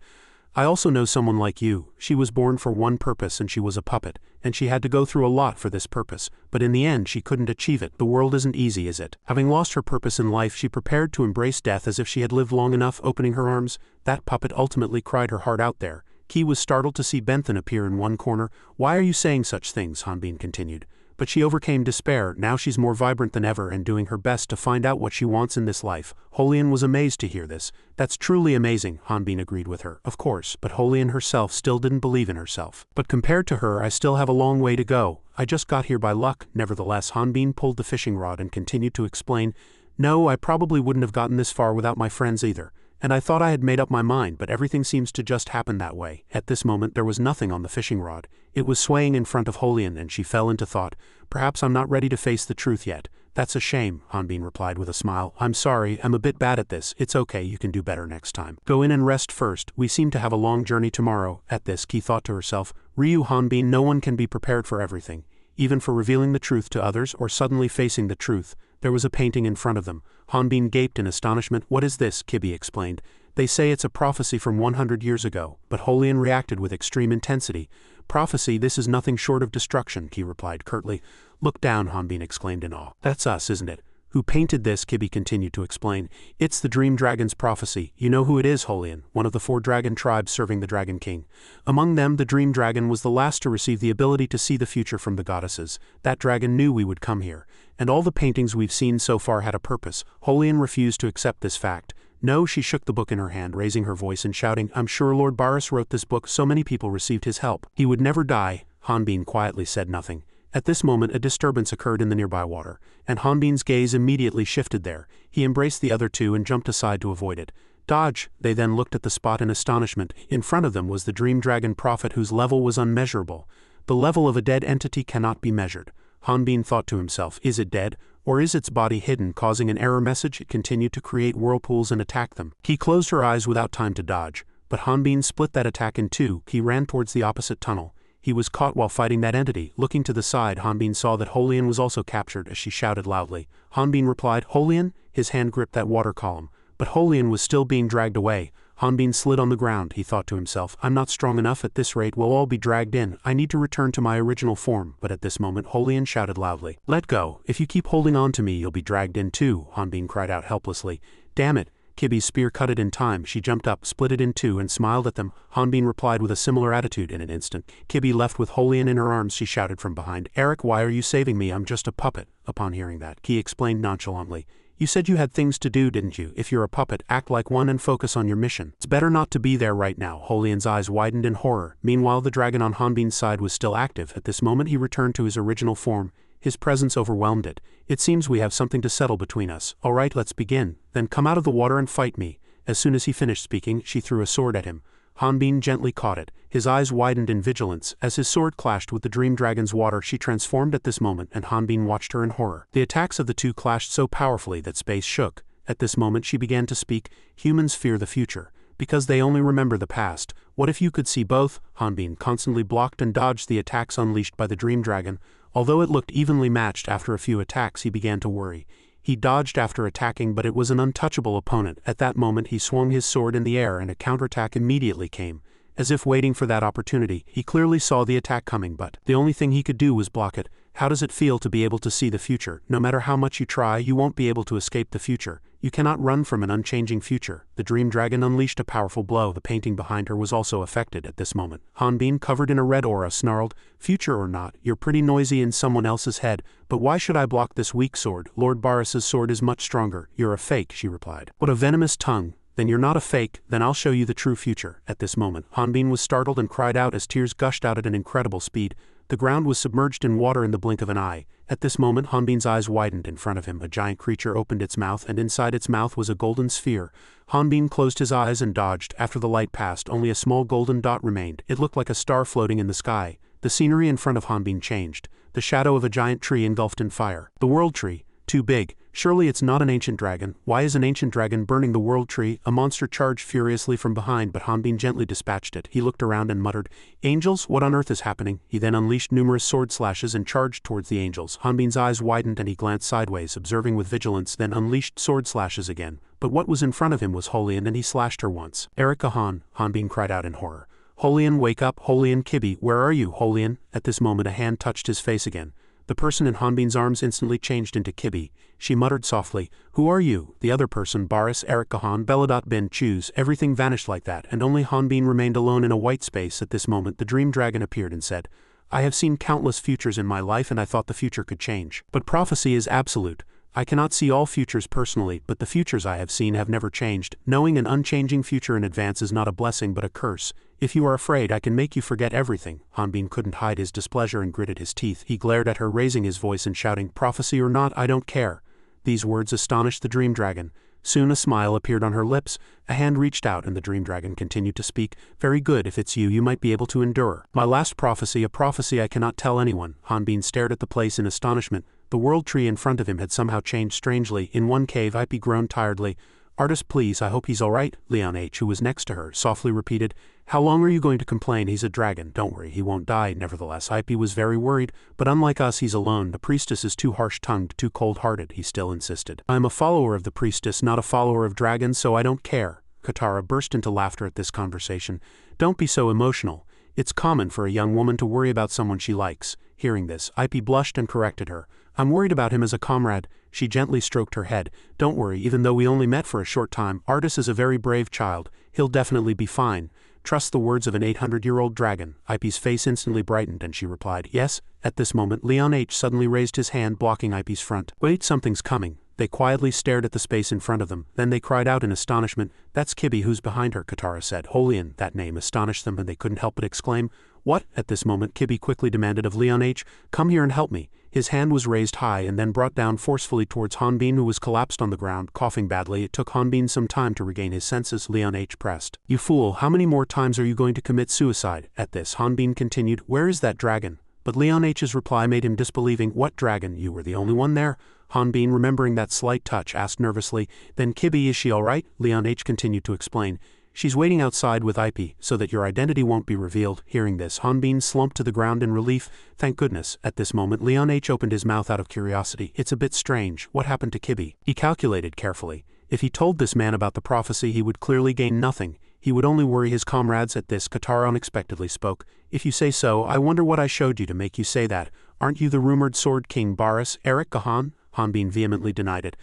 I also know someone like you. She was born for one purpose and she was a puppet, and she had to go through a lot for this purpose, but in the end she couldn't achieve it. The world isn't easy, is it? Having lost her purpose in life, she prepared to embrace death as if she had lived long enough, opening her arms. That puppet ultimately cried her heart out there. Key was startled to see Benthan appear in one corner. Why are you saying such things? Hanbin continued. But she overcame despair. Now she's more vibrant than ever and doing her best to find out what she wants in this life. Holian was amazed to hear this. That's truly amazing, Hanbin agreed with her. Of course, but Holian herself still didn't believe in herself. But compared to her, I still have a long way to go. I just got here by luck. Nevertheless, Hanbin pulled the fishing rod and continued to explain. No, I probably wouldn't have gotten this far without my friends either. And I thought I had made up my mind, but everything seems to just happen that way. At this moment there was nothing on the fishing rod. It was swaying in front of Holian and she fell into thought. Perhaps I'm not ready to face the truth yet. That's a shame, Hanbin replied with a smile. I'm sorry, I'm a bit bad at this. It's okay, you can do better next time. Go in and rest first. We seem to have a long journey tomorrow. At this, Ki thought to herself, Ryu Hanbin, no one can be prepared for everything, even for revealing the truth to others or suddenly facing the truth. There was a painting in front of them. Hanbin gaped in astonishment. What is this? Kibi explained. They say it's a prophecy from 100 years ago, but Holian reacted with extreme intensity. Prophecy? This is nothing short of destruction, Ki replied curtly. Look down, Hanbin exclaimed in awe. That's us, isn't it? Who painted this? Kibi continued to explain. It's the Dream Dragon's prophecy. You know who it is, Holian, one of the 4 dragon tribes serving the Dragon King. Among them, the Dream Dragon was the last to receive the ability to see the future from the goddesses. That dragon knew we would come here. And all the paintings we've seen so far had a purpose. Holian refused to accept this fact. No, she shook the book in her hand, raising her voice and shouting, I'm sure Lord Baris wrote this book so many people received his help. He would never die. Hanbin quietly said nothing. At this moment a disturbance occurred in the nearby water, and Hanbin's gaze immediately shifted there. He embraced the other two and jumped aside to avoid it. Dodge! They then looked at the spot in astonishment. In front of them was the Dream Dragon Prophet whose level was unmeasurable. The level of a dead entity cannot be measured. Hanbin thought to himself, is it dead? Or is its body hidden, causing an error message? It continued to create whirlpools and attack them. He closed her eyes without time to dodge, but Hanbin split that attack in two. He ran towards the opposite tunnel. He was caught while fighting that entity. Looking to the side, Hanbin saw that Holian was also captured as she shouted loudly. Hanbin replied, Holian? His hand gripped that water column. But Holian was still being dragged away. Hanbin slid on the ground. He thought to himself, I'm not strong enough. At this rate we'll all be dragged in. I need to return to my original form. But at this moment Holian shouted loudly, Let go. If you keep holding on to me you'll be dragged in too. Hanbin cried out helplessly. Damn it. Kibi's spear cut it in time. She jumped up, split it in two, and smiled at them. Hanbin replied with a similar attitude in an instant. Kibi left with Holian in her arms. She shouted from behind, Eric, why are you saving me? I'm just a puppet. Upon hearing that, Ki explained nonchalantly, You said you had things to do, didn't you? If you're a puppet, act like one and focus on your mission. It's better not to be there right now. Holian's eyes widened in horror. Meanwhile, the dragon on Hanbin's side was still active. At this moment he returned to his original form. His presence overwhelmed it. It seems we have something to settle between us. All right, let's begin. Then come out of the water and fight me. As soon as he finished speaking, she threw a sword at him. Hanbin gently caught it. His eyes widened in vigilance. As his sword clashed with the dream dragon's water, she transformed at this moment, and Hanbin watched her in horror. The attacks of the two clashed so powerfully that space shook. At this moment she began to speak. Humans fear the future, because they only remember the past. What if you could see both? Hanbin constantly blocked and dodged the attacks unleashed by the dream dragon. Although it looked evenly matched after a few attacks, he began to worry. He dodged after attacking, but it was an untouchable opponent. At that moment he swung his sword in the air and a counterattack immediately came. As if waiting for that opportunity, he clearly saw the attack coming, but the only thing he could do was block it. How does it feel to be able to see the future? No matter how much you try, you won't be able to escape the future. You cannot run from an unchanging future. The dream dragon unleashed a powerful blow. The painting behind her was also affected at this moment. Hanbin, covered in a red aura, snarled, "Future or not, you're pretty noisy in someone else's head, but why should I block this weak sword? Lord Barris's sword is much stronger." "You're a fake," she replied. "What a venomous tongue. Then you're not a fake, then I'll show you the true future." At this moment, Hanbin was startled and cried out as tears gushed out at an incredible speed. The ground was submerged in water in the blink of an eye. At this moment Hanbin's eyes widened in front of him. A giant creature opened its mouth, and inside its mouth was a golden sphere. Hanbin closed his eyes and dodged. After the light passed, only a small golden dot remained. It looked like a star floating in the sky. The scenery in front of Hanbin changed. The shadow of a giant tree engulfed in fire. The world tree. Too big. Surely it's not an ancient dragon. Why is an ancient dragon burning the world tree? A monster charged furiously from behind, but Hanbin gently dispatched it. He looked around and muttered, "Angels, what on earth is happening?" He then unleashed numerous sword slashes and charged towards the angels. Hanbin's eyes widened and he glanced sideways, observing with vigilance, then unleashed sword slashes again. But what was in front of him was Holian, and he slashed her once. "Eric Kahan," Hanbin cried out in horror. "Holian, wake up! Holian, Kibi, where are you, Holian?" At this moment a hand touched his face again. The person in Hanbin's arms instantly changed into Kibi. She muttered softly, "Who are you?" The other person, Barris, Eric Kahan, Beladot bin Choose. Everything vanished like that, and only Hanbin remained alone in a white space. At this moment the dream dragon appeared and said, "I have seen countless futures in my life, and I thought the future could change. But prophecy is absolute. I cannot see all futures personally, but the futures I have seen have never changed. Knowing an unchanging future in advance is not a blessing but a curse. If you are afraid, I can make you forget everything." Hanbin couldn't hide his displeasure and gritted his teeth. He glared at her, raising his voice and shouting, "Prophecy or not, I don't care." These words astonished the dream dragon. Soon a smile appeared on her lips. A hand reached out and the dream dragon continued to speak. "Very good, if it's you, you might be able to endure. My last prophecy, a prophecy I cannot tell anyone." Hanbin stared at the place in astonishment. The world tree in front of him had somehow changed strangely. In one cave, Ip groaned tiredly. "Artist, please, I hope he's all right." Leon H., who was next to her, softly repeated, "How long are you going to complain? He's a dragon. Don't worry, he won't die." Nevertheless, Ip was very worried, but unlike us, he's alone. The priestess is too harsh-tongued, too cold-hearted, he still insisted. "I am a follower of the priestess, not a follower of dragons, so I don't care." Katara burst into laughter at this conversation. "Don't be so emotional. It's common for a young woman to worry about someone she likes." Hearing this, Ip blushed and corrected her. "I'm worried about him as a comrade." She gently stroked her head. "Don't worry, even though we only met for a short time, Artis is a very brave child. He'll definitely be fine. Trust the words of an 800-year-old dragon." Ip's face instantly brightened and she replied, "Yes." At this moment, Leon H. suddenly raised his hand, blocking Ip's front. "Wait, something's coming." They quietly stared at the space in front of them. Then they cried out in astonishment. "That's Kibi, who's behind her," Katara said. Holian, that name astonished them and they couldn't help but exclaim, "What?" At this moment Kibi quickly demanded of Leon H., "Come here and help me." His hand was raised high and then brought down forcefully towards Hanbin, who was collapsed on the ground, coughing badly. It took Hanbin some time to regain his senses. Leon H. pressed, "You fool, how many more times are you going to commit suicide?" At this, Hanbin continued, "Where is that dragon?" But Leon H.'s reply made him disbelieving. "What dragon? You were the only one there." Hanbin, remembering that slight touch, asked nervously, "Then Kibi, is she all right?" Leon H. continued to explain, "She's waiting outside with Ip, so that your identity won't be revealed." Hearing this, Hanbin slumped to the ground in relief. "Thank goodness." At this moment, Leon H. opened his mouth out of curiosity. "It's a bit strange. What happened to Kibi?" He calculated carefully. If he told this man about the prophecy, he would clearly gain nothing. He would only worry his comrades. At this, Katara unexpectedly spoke. "If you say so, I wonder what I showed you to make you say that. Aren't you the rumored Sword King Barris, Eric Kahan?" Hanbin vehemently denied it.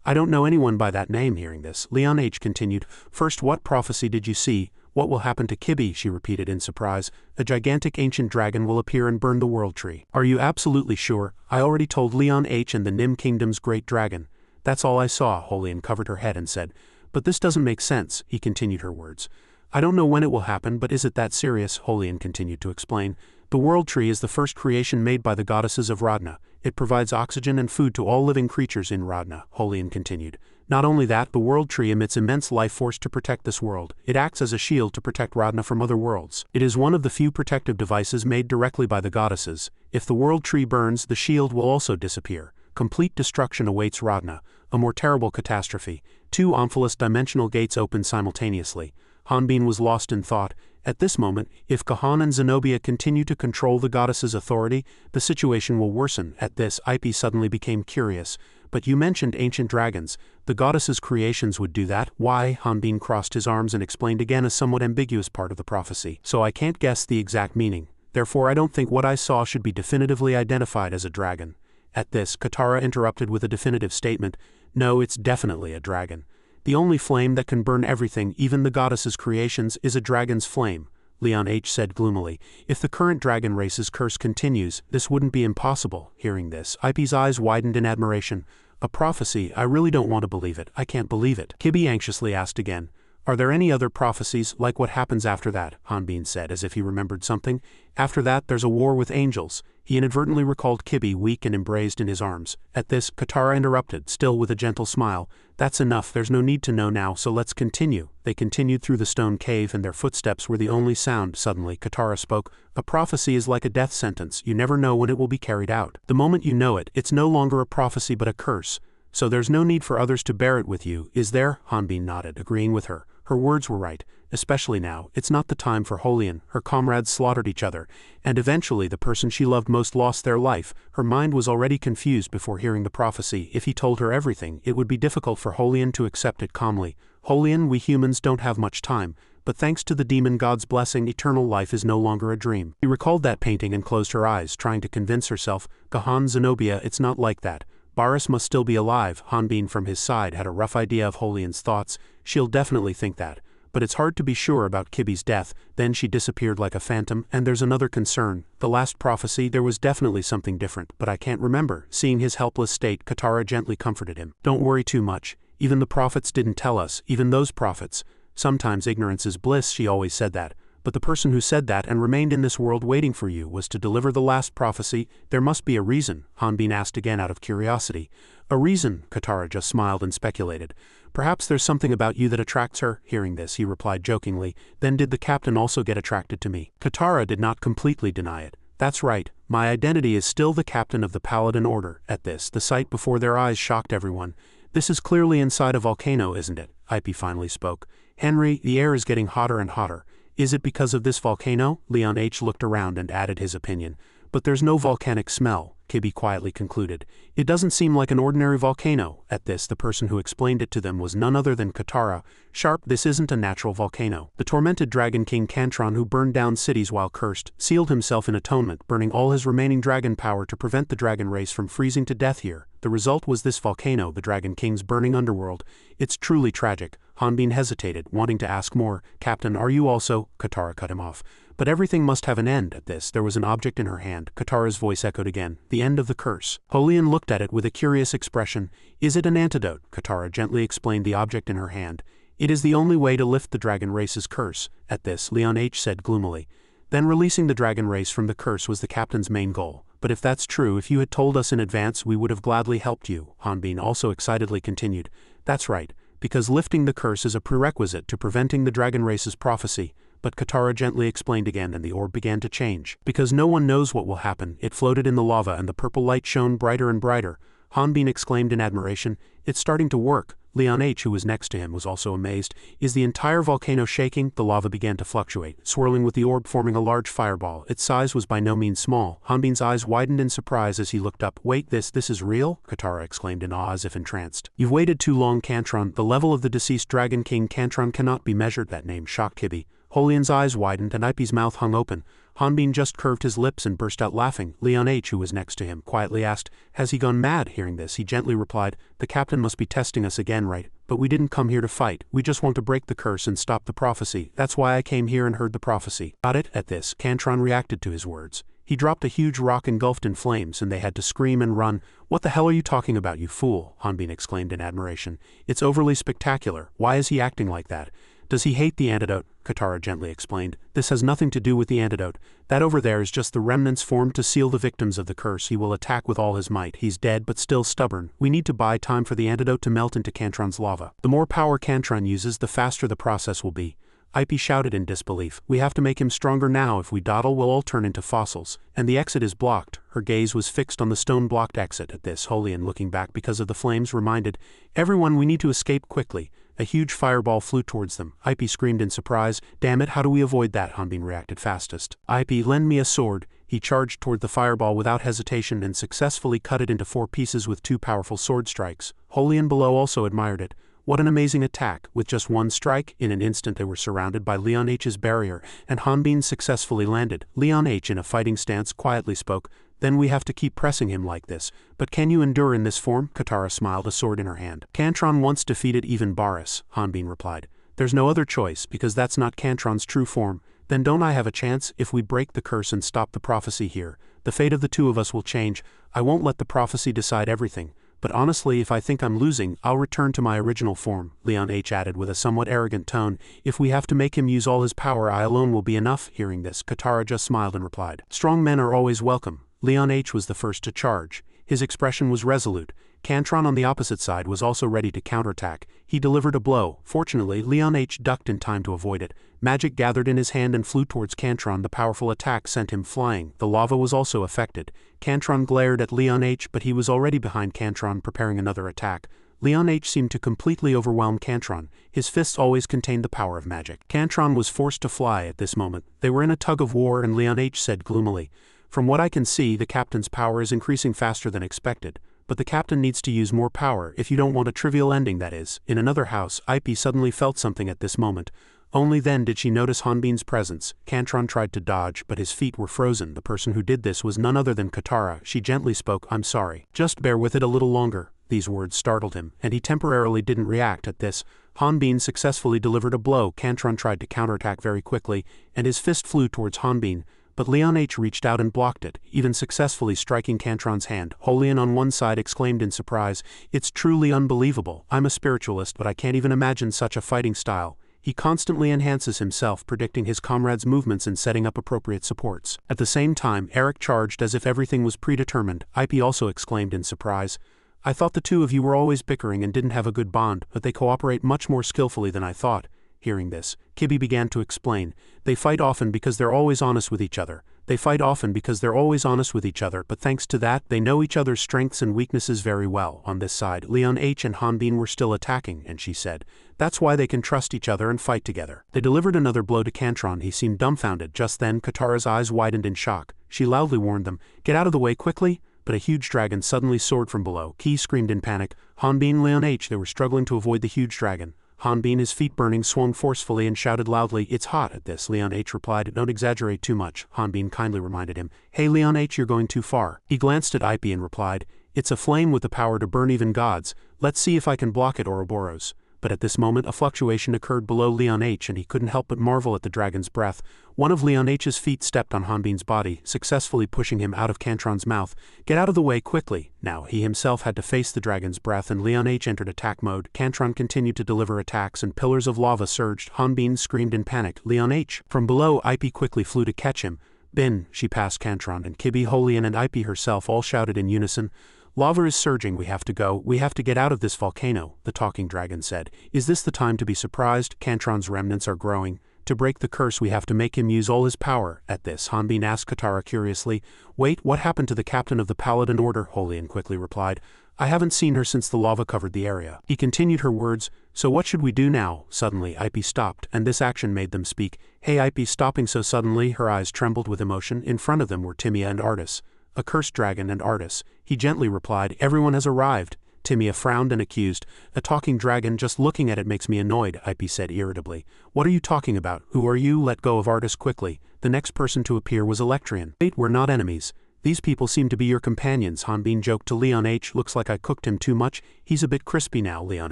"I don't know anyone by that name." Hearing this, Leon H. continued, "First, what prophecy did you see?" "What will happen to Kibi?" she repeated in surprise. "A gigantic ancient dragon will appear and burn the world tree." "Are you absolutely sure?" "I already told Leon H. and the Nim Kingdom's great dragon. That's all I saw. Holian covered her head and said, "But this doesn't make sense," he continued her words. "I don't know when it will happen, but is it that serious?" Holian continued to explain. "The world tree is the first creation made by the goddesses of Radna. It provides oxygen and food to all living creatures in Radna," Holian continued. "Not only that, the world tree emits immense life force to protect this world. It acts as a shield to protect Radna from other worlds. It is one of the few protective devices made directly by the goddesses. If the world tree burns, the shield will also disappear. Complete destruction awaits Radna, a more terrible catastrophe." Two Omphalos dimensional gates opened simultaneously. Hanbin was lost in thought. At this moment, if Kahan and Zenobia continue to control the goddess's authority, the situation will worsen. At this, Ipe suddenly became curious. "But you mentioned ancient dragons. The goddess's creations would do that." "Why?" Hanbin crossed his arms and explained again a somewhat ambiguous part of the prophecy. "So I can't guess the exact meaning. Therefore I don't think what I saw should be definitively identified as a dragon." At this, Katara interrupted with a definitive statement. "No, it's definitely a dragon. The only flame that can burn everything, even the goddess's creations, is a dragon's flame," Leon H. said gloomily. "If the current dragon race's curse continues, this wouldn't be impossible." Hearing this, Ipe's eyes widened in admiration. "A prophecy? I really don't want to believe it. I can't believe it." Kibi anxiously asked again. "Are there any other prophecies, like what happens after that?" Hanbin said, as if he remembered something. "After that, there's a war with angels." He inadvertently recalled Kibi weak and embraced in his arms. At this, Katara interrupted, still with a gentle smile. "That's enough, there's no need to know now, so let's continue." They continued through the stone cave and their footsteps were the only sound. Suddenly, Katara spoke. "A prophecy is like a death sentence. You never know when it will be carried out. The moment you know it, it's no longer a prophecy but a curse. So there's no need for others to bear it with you, is there?" Hanbin nodded, agreeing with her. Her words were right. Especially now, it's not the time for Holian. Her comrades slaughtered each other, and eventually the person she loved most lost their life. Her mind was already confused before hearing the prophecy. If he told her everything, it would be difficult for Holian to accept it calmly. "Holian, we humans don't have much time, but thanks to the demon god's blessing, eternal life is no longer a dream." She recalled that painting and closed her eyes, trying to convince herself, "Kahan, Zenobia, it's not like that. Barris must still be alive." Hanbin from his side had a rough idea of Holian's thoughts. "She'll definitely think that. But it's hard to be sure about Kibi's death." Then she disappeared like a phantom. "And there's another concern. The last prophecy, there was definitely something different, but I can't remember." Seeing his helpless state, Katara gently comforted him. "Don't worry too much. Even the prophets didn't tell us, even those prophets. Sometimes ignorance is bliss," she always said that. "But the person who said that and remained in this world waiting for you was to deliver the last prophecy. There must be a reason," Hanbin asked again out of curiosity. "A reason?" Katara just smiled and speculated. "Perhaps there's something about you that attracts her." Hearing this, he replied jokingly, "Then did the captain also get attracted to me?" Katara did not completely deny it. "That's right. My identity is still the captain of the Paladin Order." At this, the sight before their eyes shocked everyone. "This is clearly inside a volcano, isn't it?" Ipe finally spoke. "Henry, the air is getting hotter and hotter. Is it because of this volcano?" Leon H. looked around and added his opinion. "But there's no volcanic smell," Kibi quietly concluded. "It doesn't seem like an ordinary volcano." At this, the person who explained it to them was none other than Katara. "Sharp, this isn't a natural volcano. The tormented Dragon King Cantron, who burned down cities while cursed, sealed himself in atonement, burning all his remaining dragon power to prevent the dragon race from freezing to death here. The result was this volcano, the Dragon King's burning underworld. It's truly tragic." Hanbin hesitated, wanting to ask more. "Captain, are you also?" Katara cut him off. "But everything must have an end." At this, there was an object in her hand. Katara's voice echoed again. "The end of the curse." Holian looked at it with a curious expression. "Is it an antidote?" Katara gently explained the object in her hand. "It is the only way to lift the dragon race's curse." At this, Leon H. said gloomily. "Then releasing the dragon race from the curse was the captain's main goal. But if that's true, if you had told us in advance, we would have gladly helped you." Hanbin also excitedly continued. "That's right, because lifting the curse is a prerequisite to preventing the dragon race's prophecy." But Katara gently explained again, and the orb began to change. "Because no one knows what will happen." It floated in the lava and the purple light shone brighter and brighter. Hanbin exclaimed in admiration, "It's starting to work." Leon H., who was next to him, was also amazed. "Is the entire volcano shaking?" The lava began to fluctuate, swirling with the orb forming a large fireball. Its size was by no means small. Hanbin's eyes widened in surprise as he looked up. "Wait, this is real?" Katara exclaimed in awe as if entranced. "You've waited too long, Cantron. The level of the deceased Dragon King Cantron cannot be measured." That name shocked Kibi. Holian's eyes widened and Ipe's mouth hung open. Hanbin just curved his lips and burst out laughing. Leon H., who was next to him, quietly asked, "Has he gone mad?" Hearing this, he gently replied, "The captain must be testing us again, right? But we didn't come here to fight. We just want to break the curse and stop the prophecy. That's why I came here and heard the prophecy." "Got it?" At this, Cantron reacted to his words. He dropped a huge rock engulfed in flames and they had to scream and run. "What the hell are you talking about, you fool?" Hanbin exclaimed in admiration. "It's overly spectacular. Why is he acting like that?" "Does he hate the antidote?" Katara gently explained. "This has nothing to do with the antidote. That over there is just the remnants formed to seal the victims of the curse. He will attack with all his might. He's dead but still stubborn. We need to buy time for the antidote to melt into Cantron's lava. The more power Cantron uses, the faster the process will be." Ip shouted in disbelief. "We have to make him stronger now. If we dawdle, we'll all turn into fossils. And the exit is blocked." Her gaze was fixed on the stone-blocked exit. At this, Holian, looking back because of the flames, reminded, "Everyone, we need to escape quickly." A huge fireball flew towards them. Ip screamed in surprise. "Damn it, how do we avoid that?" Hanbin reacted fastest. "Ip, lend me a sword." He charged toward the fireball without hesitation and successfully cut it into 4 pieces with 2 powerful sword strikes. Holian below also admired it. What an amazing attack! With just 1 strike, in an instant they were surrounded by Leon H's barrier, and Hanbin successfully landed. Leon H, in a fighting stance, quietly spoke, "Then we have to keep pressing him like this. But can you endure in this form?" Katara smiled, a sword in her hand. "Cantron once defeated even Barris," Hanbin replied. "There's no other choice, because that's not Cantron's true form. Then don't I have a chance? If we break the curse and stop the prophecy here, the fate of the 2 of us will change. I won't let the prophecy decide everything. But honestly, if I think I'm losing, I'll return to my original form," Leon H added with a somewhat arrogant tone. "If we have to make him use all his power, I alone will be enough." Hearing this, Katara just smiled and replied, "Strong men are always welcome." Leon H was the first to charge. His expression was resolute. Cantron on the opposite side was also ready to counterattack. He delivered a blow. Fortunately, Leon H ducked in time to avoid it. Magic gathered in his hand and flew towards Cantron. The powerful attack sent him flying. The lava was also affected. Cantron glared at Leon H, but he was already behind Cantron preparing another attack. Leon H seemed to completely overwhelm Cantron. His fists always contained the power of magic. Cantron was forced to fly at this moment. They were in a tug of war and Leon H said gloomily, "From what I can see, the captain's power is increasing faster than expected. But the captain needs to use more power if you don't want a trivial ending, that is." In another house, Ip suddenly felt something at this moment. Only then did she notice Hanbin's presence. Cantron tried to dodge, but his feet were frozen. The person who did this was none other than Katara. She gently spoke, "I'm sorry. Just bear with it a little longer." These words startled him, and he temporarily didn't react. At this, Hanbin successfully delivered a blow. Cantron tried to counterattack very quickly, and his fist flew towards Hanbin. But Leon H reached out and blocked it, even successfully striking Cantron's hand. Holian on one side exclaimed in surprise, "It's truly unbelievable. I'm a spiritualist, but I can't even imagine such a fighting style." He constantly enhances himself, predicting his comrades' movements and setting up appropriate supports. At the same time, Eric charged as if everything was predetermined. Ip also exclaimed in surprise, "I thought the 2 of you were always bickering and didn't have a good bond, but they cooperate much more skillfully than I thought." Hearing this, Kibi began to explain, "They fight often because they're always honest with each other. They fight often because they're always honest with each other, but thanks to that, they know each other's strengths and weaknesses very well." On this side, Leon H and Hanbin were still attacking, and she said, "That's why they can trust each other and fight together." They delivered another blow to Cantron. He seemed dumbfounded. Just then, Katara's eyes widened in shock. She loudly warned them, "Get out of the way quickly!" But a huge dragon suddenly soared from below. Ki screamed in panic. Hanbin, Leon H, they were struggling to avoid the huge dragon. Hanbin, his feet burning, swung forcefully and shouted loudly, "It's hot." At this, Leon H replied, "Don't exaggerate too much." Hanbin kindly reminded him, "Hey Leon H, you're going too far." He glanced at Ip and replied, "It's a flame with the power to burn even gods. Let's see if I can block it, Ouroboros." But at this moment a fluctuation occurred below Leon H and he couldn't help but marvel at the dragon's breath. One of Leon H's feet stepped on Hanbin's body, successfully pushing him out of Cantron's mouth. "Get out of the way quickly." Now he himself had to face the dragon's breath and Leon H entered attack mode. Cantron continued to deliver attacks and pillars of lava surged. Hanbin screamed in panic, "Leon H!" From below, Ip quickly flew to catch him. "Bin!" She passed Cantron and Kibi, Holian and Ip herself all shouted in unison. "Lava is surging, we have to go, we have to get out of this volcano," the talking dragon said. "Is this the time to be surprised? Cantron's remnants are growing. To break the curse we have to make him use all his power." At this, Hanbin asked Katara curiously, "Wait, what happened to the captain of the Paladin Order?" Holian quickly replied, "I haven't seen her since the lava covered the area." He continued her words, "So what should we do now?" Suddenly, Ip stopped, and this action made them speak. "Hey Ip," stopping so suddenly her eyes trembled with emotion. In front of them were Timia and Artis. A cursed dragon and Artis. He gently replied, "Everyone has arrived." Timia frowned and accused, "A talking dragon, just looking at it makes me annoyed," Ip said irritably. "What are you talking about? Who are you?" "Let go of Artis quickly." The next person to appear was Electrian. "Wait, we're not enemies." These people seem to be your companions, Hanbin joked to Leon H. Looks like I cooked him too much. He's a bit crispy now, Leon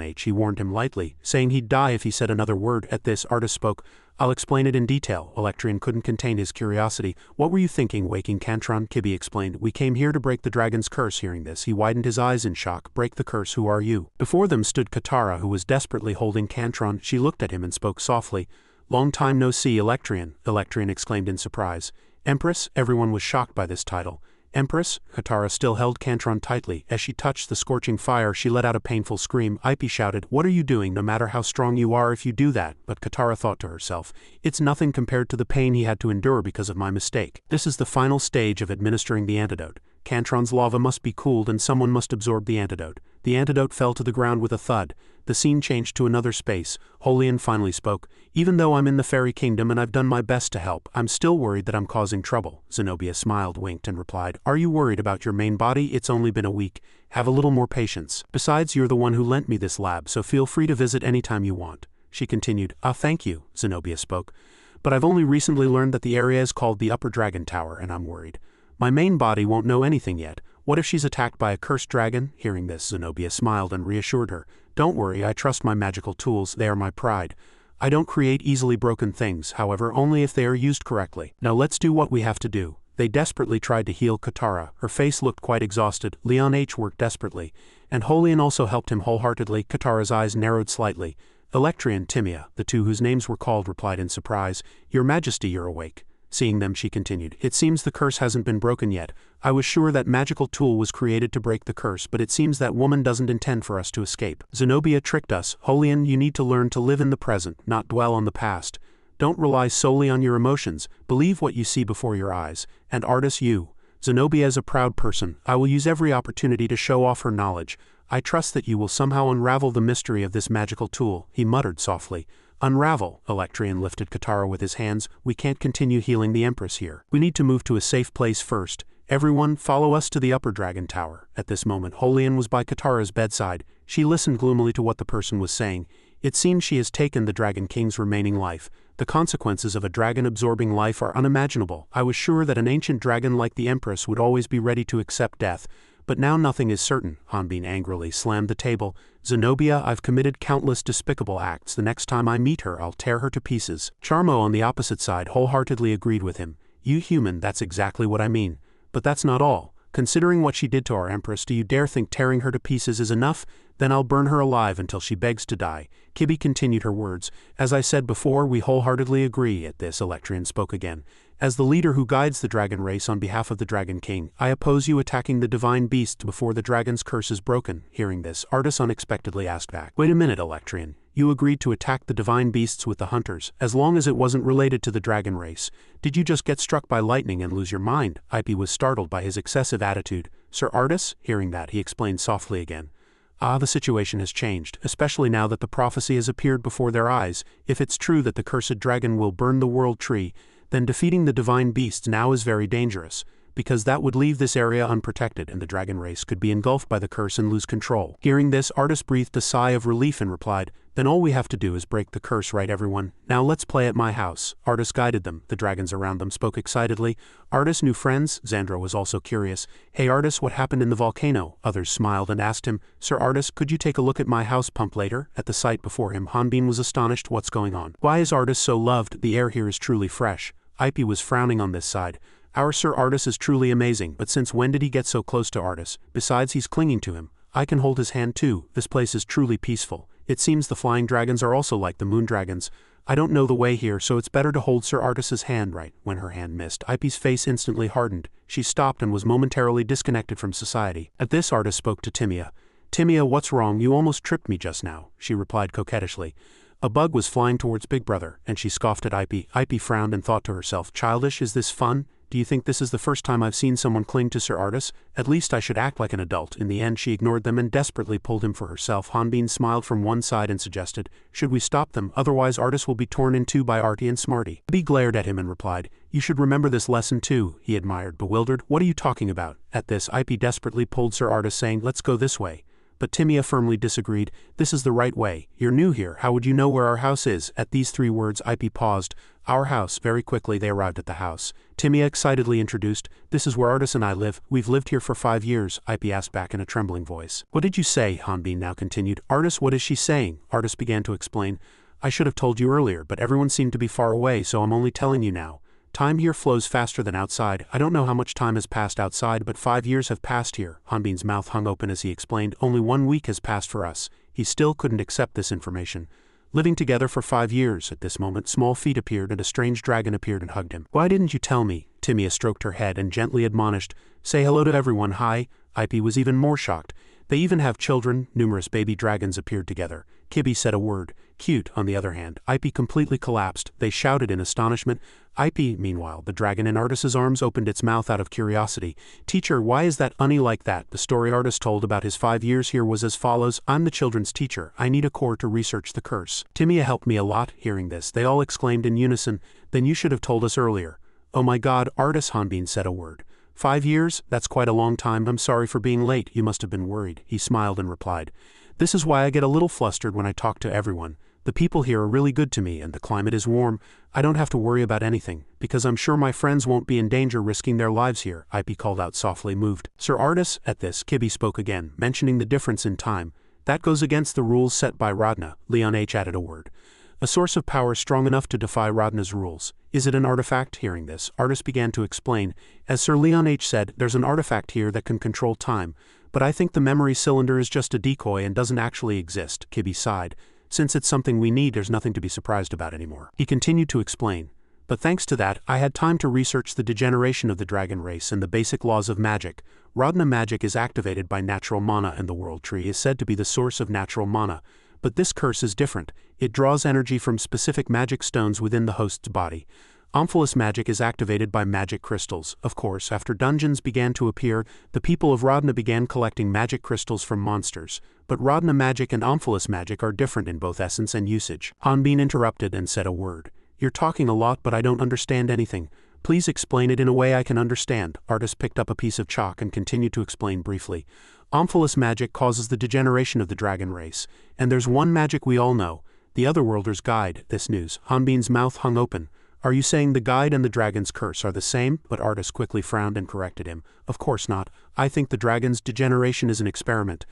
H. He warned him lightly, saying he'd die if he said another word. At this, Artist spoke. I'll explain it in detail. Electrian couldn't contain his curiosity. What were you thinking, waking Cantron? Kibi explained. We came here to break the dragon's curse. Hearing this, he widened his eyes in shock. Break the curse, who are you? Before them stood Katara, who was desperately holding Cantron. She looked at him and spoke softly. Long time no see, Electrian, Electrian exclaimed in surprise. Empress? Everyone was shocked by this title. Empress? Katara still held Cantron tightly. As she touched the scorching fire, she let out a painful scream. Ipe shouted, What are you doing? No matter how strong you are if you do that. But Katara thought to herself, it's nothing compared to the pain he had to endure because of my mistake. This is the final stage of administering the antidote. Cantron's lava must be cooled and someone must absorb the antidote. The antidote fell to the ground with a thud. The scene changed to another space. Holian finally spoke. Even though I'm in the fairy kingdom and I've done my best to help, I'm still worried that I'm causing trouble. Zenobia smiled, winked, and replied, Are you worried about your main body? It's only been a week. Have a little more patience. Besides, you're the one who lent me this lab, so feel free to visit anytime you want. She continued. Thank you, Zenobia spoke. But I've only recently learned that the area is called the Upper Dragon Tower, and I'm worried. My main body won't know anything yet. What if she's attacked by a cursed dragon? Hearing this, Zenobia smiled and reassured her. Don't worry, I trust my magical tools, they are my pride. I don't create easily broken things, however, only if they are used correctly. Now let's do what we have to do. They desperately tried to heal Katara. Her face looked quite exhausted. Leon H. worked desperately. And Holian also helped him wholeheartedly. Katara's eyes narrowed slightly. Electria and Timia, the two whose names were called, replied in surprise. Your Majesty, you're awake. Seeing them, she continued. It seems the curse hasn't been broken yet. I was sure that magical tool was created to break the curse, but it seems that woman doesn't intend for us to escape. Zenobia tricked us. Holian, you need to learn to live in the present, not dwell on the past. Don't rely solely on your emotions. Believe what you see before your eyes. And Artist, you. Zenobia is a proud person. I will use every opportunity to show off her knowledge. I trust that you will somehow unravel the mystery of this magical tool, he muttered softly. Unravel, Electrian lifted Katara with his hands. We can't continue healing the Empress here. We need to move to a safe place first. Everyone, follow us to the Upper Dragon Tower. At this moment, Holian was by Katara's bedside. She listened gloomily to what the person was saying. It seems she has taken the Dragon King's remaining life. The consequences of a dragon absorbing life are unimaginable. I was sure that an ancient dragon like the Empress would always be ready to accept death. But now nothing is certain. Hanbin angrily slammed the table. Zenobia, I've committed countless despicable acts. The next time I meet her, I'll tear her to pieces. Charmo on the opposite side wholeheartedly agreed with him. You human, that's exactly what I mean. But that's not all. Considering what she did to our Empress, do you dare think tearing her to pieces is enough? Then I'll burn her alive until she begs to die. Kibi continued her words. As I said before, we wholeheartedly agree. At this, Electrian spoke again. As the leader who guides the dragon race on behalf of the Dragon King, I oppose you attacking the divine beasts before the dragon's curse is broken. Hearing this, Artis unexpectedly asked back. Wait a minute, Electrian. You agreed to attack the divine beasts with the hunters, as long as it wasn't related to the dragon race. Did you just get struck by lightning and lose your mind? Ipe was startled by his excessive attitude. Sir Artis? Hearing that, he explained softly again. The situation has changed, especially now that the prophecy has appeared before their eyes. If it's true that the cursed dragon will burn the world tree, then defeating the divine beasts now is very dangerous, because that would leave this area unprotected and the dragon race could be engulfed by the curse and lose control. Hearing this, Artis breathed a sigh of relief and replied, Then all we have to do is break the curse, right everyone? Now let's play at my house. Artis guided them. The dragons around them spoke excitedly. Artis, new friends? Xandra was also curious. Hey Artis, what happened in the volcano? Others smiled and asked him, Sir Artis, could you take a look at my house pump later? At the sight before him, Hanbin was astonished. What's going on? Why is Artis so loved? The air here is truly fresh. Ipe was frowning on this side. Our Sir Artis is truly amazing, but since when did he get so close to Artis? Besides, he's clinging to him. I can hold his hand too. This place is truly peaceful. It seems the flying dragons are also like the moon dragons. I don't know the way here, so it's better to hold Sir Artis's hand. Right when her hand missed, Ipe's face instantly hardened. She stopped and was momentarily disconnected from society. At this, Artis spoke to Timia. Timia, what's wrong? You almost tripped me just now, she replied coquettishly. A bug was flying towards Big Brother, and she scoffed at Ipe. Ipe frowned and thought to herself, Childish, is this fun? Do you think this is the first time I've seen someone cling to Sir Artis? At least I should act like an adult. In the end, she ignored them and desperately pulled him for herself. Hanbin smiled from one side and suggested, Should we stop them? Otherwise Artis will be torn in two by Artie and Smarty. Ipe glared at him and replied, You should remember this lesson too. He admired, bewildered. What are you talking about? At this, Ipe desperately pulled Sir Artis, saying, Let's go this way. but Timea firmly disagreed. This is the right way. You're new here, how would you know where our house is? At these 3 words Ip paused. Our house. Very quickly they arrived at the house. Timea excitedly introduced, this is where Artis and I live. We've lived here for 5 years, Ip asked back in a trembling voice. What did you say? Hanbin now continued. Artis, what is she saying? Artis began to explain. I should have told you earlier, but everyone seemed to be far away, so I'm only telling you now. Time here flows faster than outside. I don't know how much time has passed outside, but 5 years have passed here. Hanbin's mouth hung open as he explained. Only 1 week has passed for us. He still couldn't accept this information. Living together for 5 years. At this moment, small feet appeared and a strange dragon appeared and hugged him. Why didn't you tell me? Timea stroked her head and gently admonished. Say hello to everyone. Hi. Ip was even more shocked. They even have children. Numerous baby dragons appeared together. Kibi said a word. Cute, on the other hand. Ip completely collapsed. They shouted in astonishment. Ip, meanwhile, the dragon in Artis's arms opened its mouth out of curiosity. Teacher, why is that unny like that? The story Artis told about his 5 years here was as follows. I'm the children's teacher. I need a core to research the curse. Timea helped me a lot. Hearing this, they all exclaimed in unison. Then you should have told us earlier. Oh my god, Artis, Hanbin said a word. 5 years? That's quite a long time. I'm sorry for being late. You must have been worried. He smiled and replied. This is why I get a little flustered when I talk to everyone. The people here are really good to me and the climate is warm. I don't have to worry about anything, because I'm sure my friends won't be in danger risking their lives here, Ip called out softly moved. Sir Artis, at this, Kibi spoke again, mentioning the difference in time. That goes against the rules set by Radna, Leon H added a word. A source of power strong enough to defy Radna's rules. Is it an artifact? Hearing this, Artis began to explain. As Sir Leon H said, there's an artifact here that can control time, but I think the memory cylinder is just a decoy and doesn't actually exist, Kibi sighed. Since it's something we need, there's nothing to be surprised about anymore. He continued to explain. But thanks to that, I had time to research the degeneration of the dragon race and the basic laws of magic. Radna magic is activated by natural mana and the world tree is said to be the source of natural mana. But this curse is different. It draws energy from specific magic stones within the host's body. Omphalos magic is activated by magic crystals. Of course, after dungeons began to appear, the people of Radna began collecting magic crystals from monsters. But Radna magic and Omphalos magic are different in both essence and usage. Hanbin interrupted and said a word. You're talking a lot, but I don't understand anything. Please explain it in a way I can understand. Artis picked up a piece of chalk and continued to explain briefly. Omphalos magic causes the degeneration of the dragon race. And there's one magic we all know. The Otherworlder's Guide. This news. Hanbin's mouth hung open. Are you saying the guide and the dragon's curse are the same? But Artis quickly frowned and corrected him. Of course not. I think the dragon's degeneration is an experiment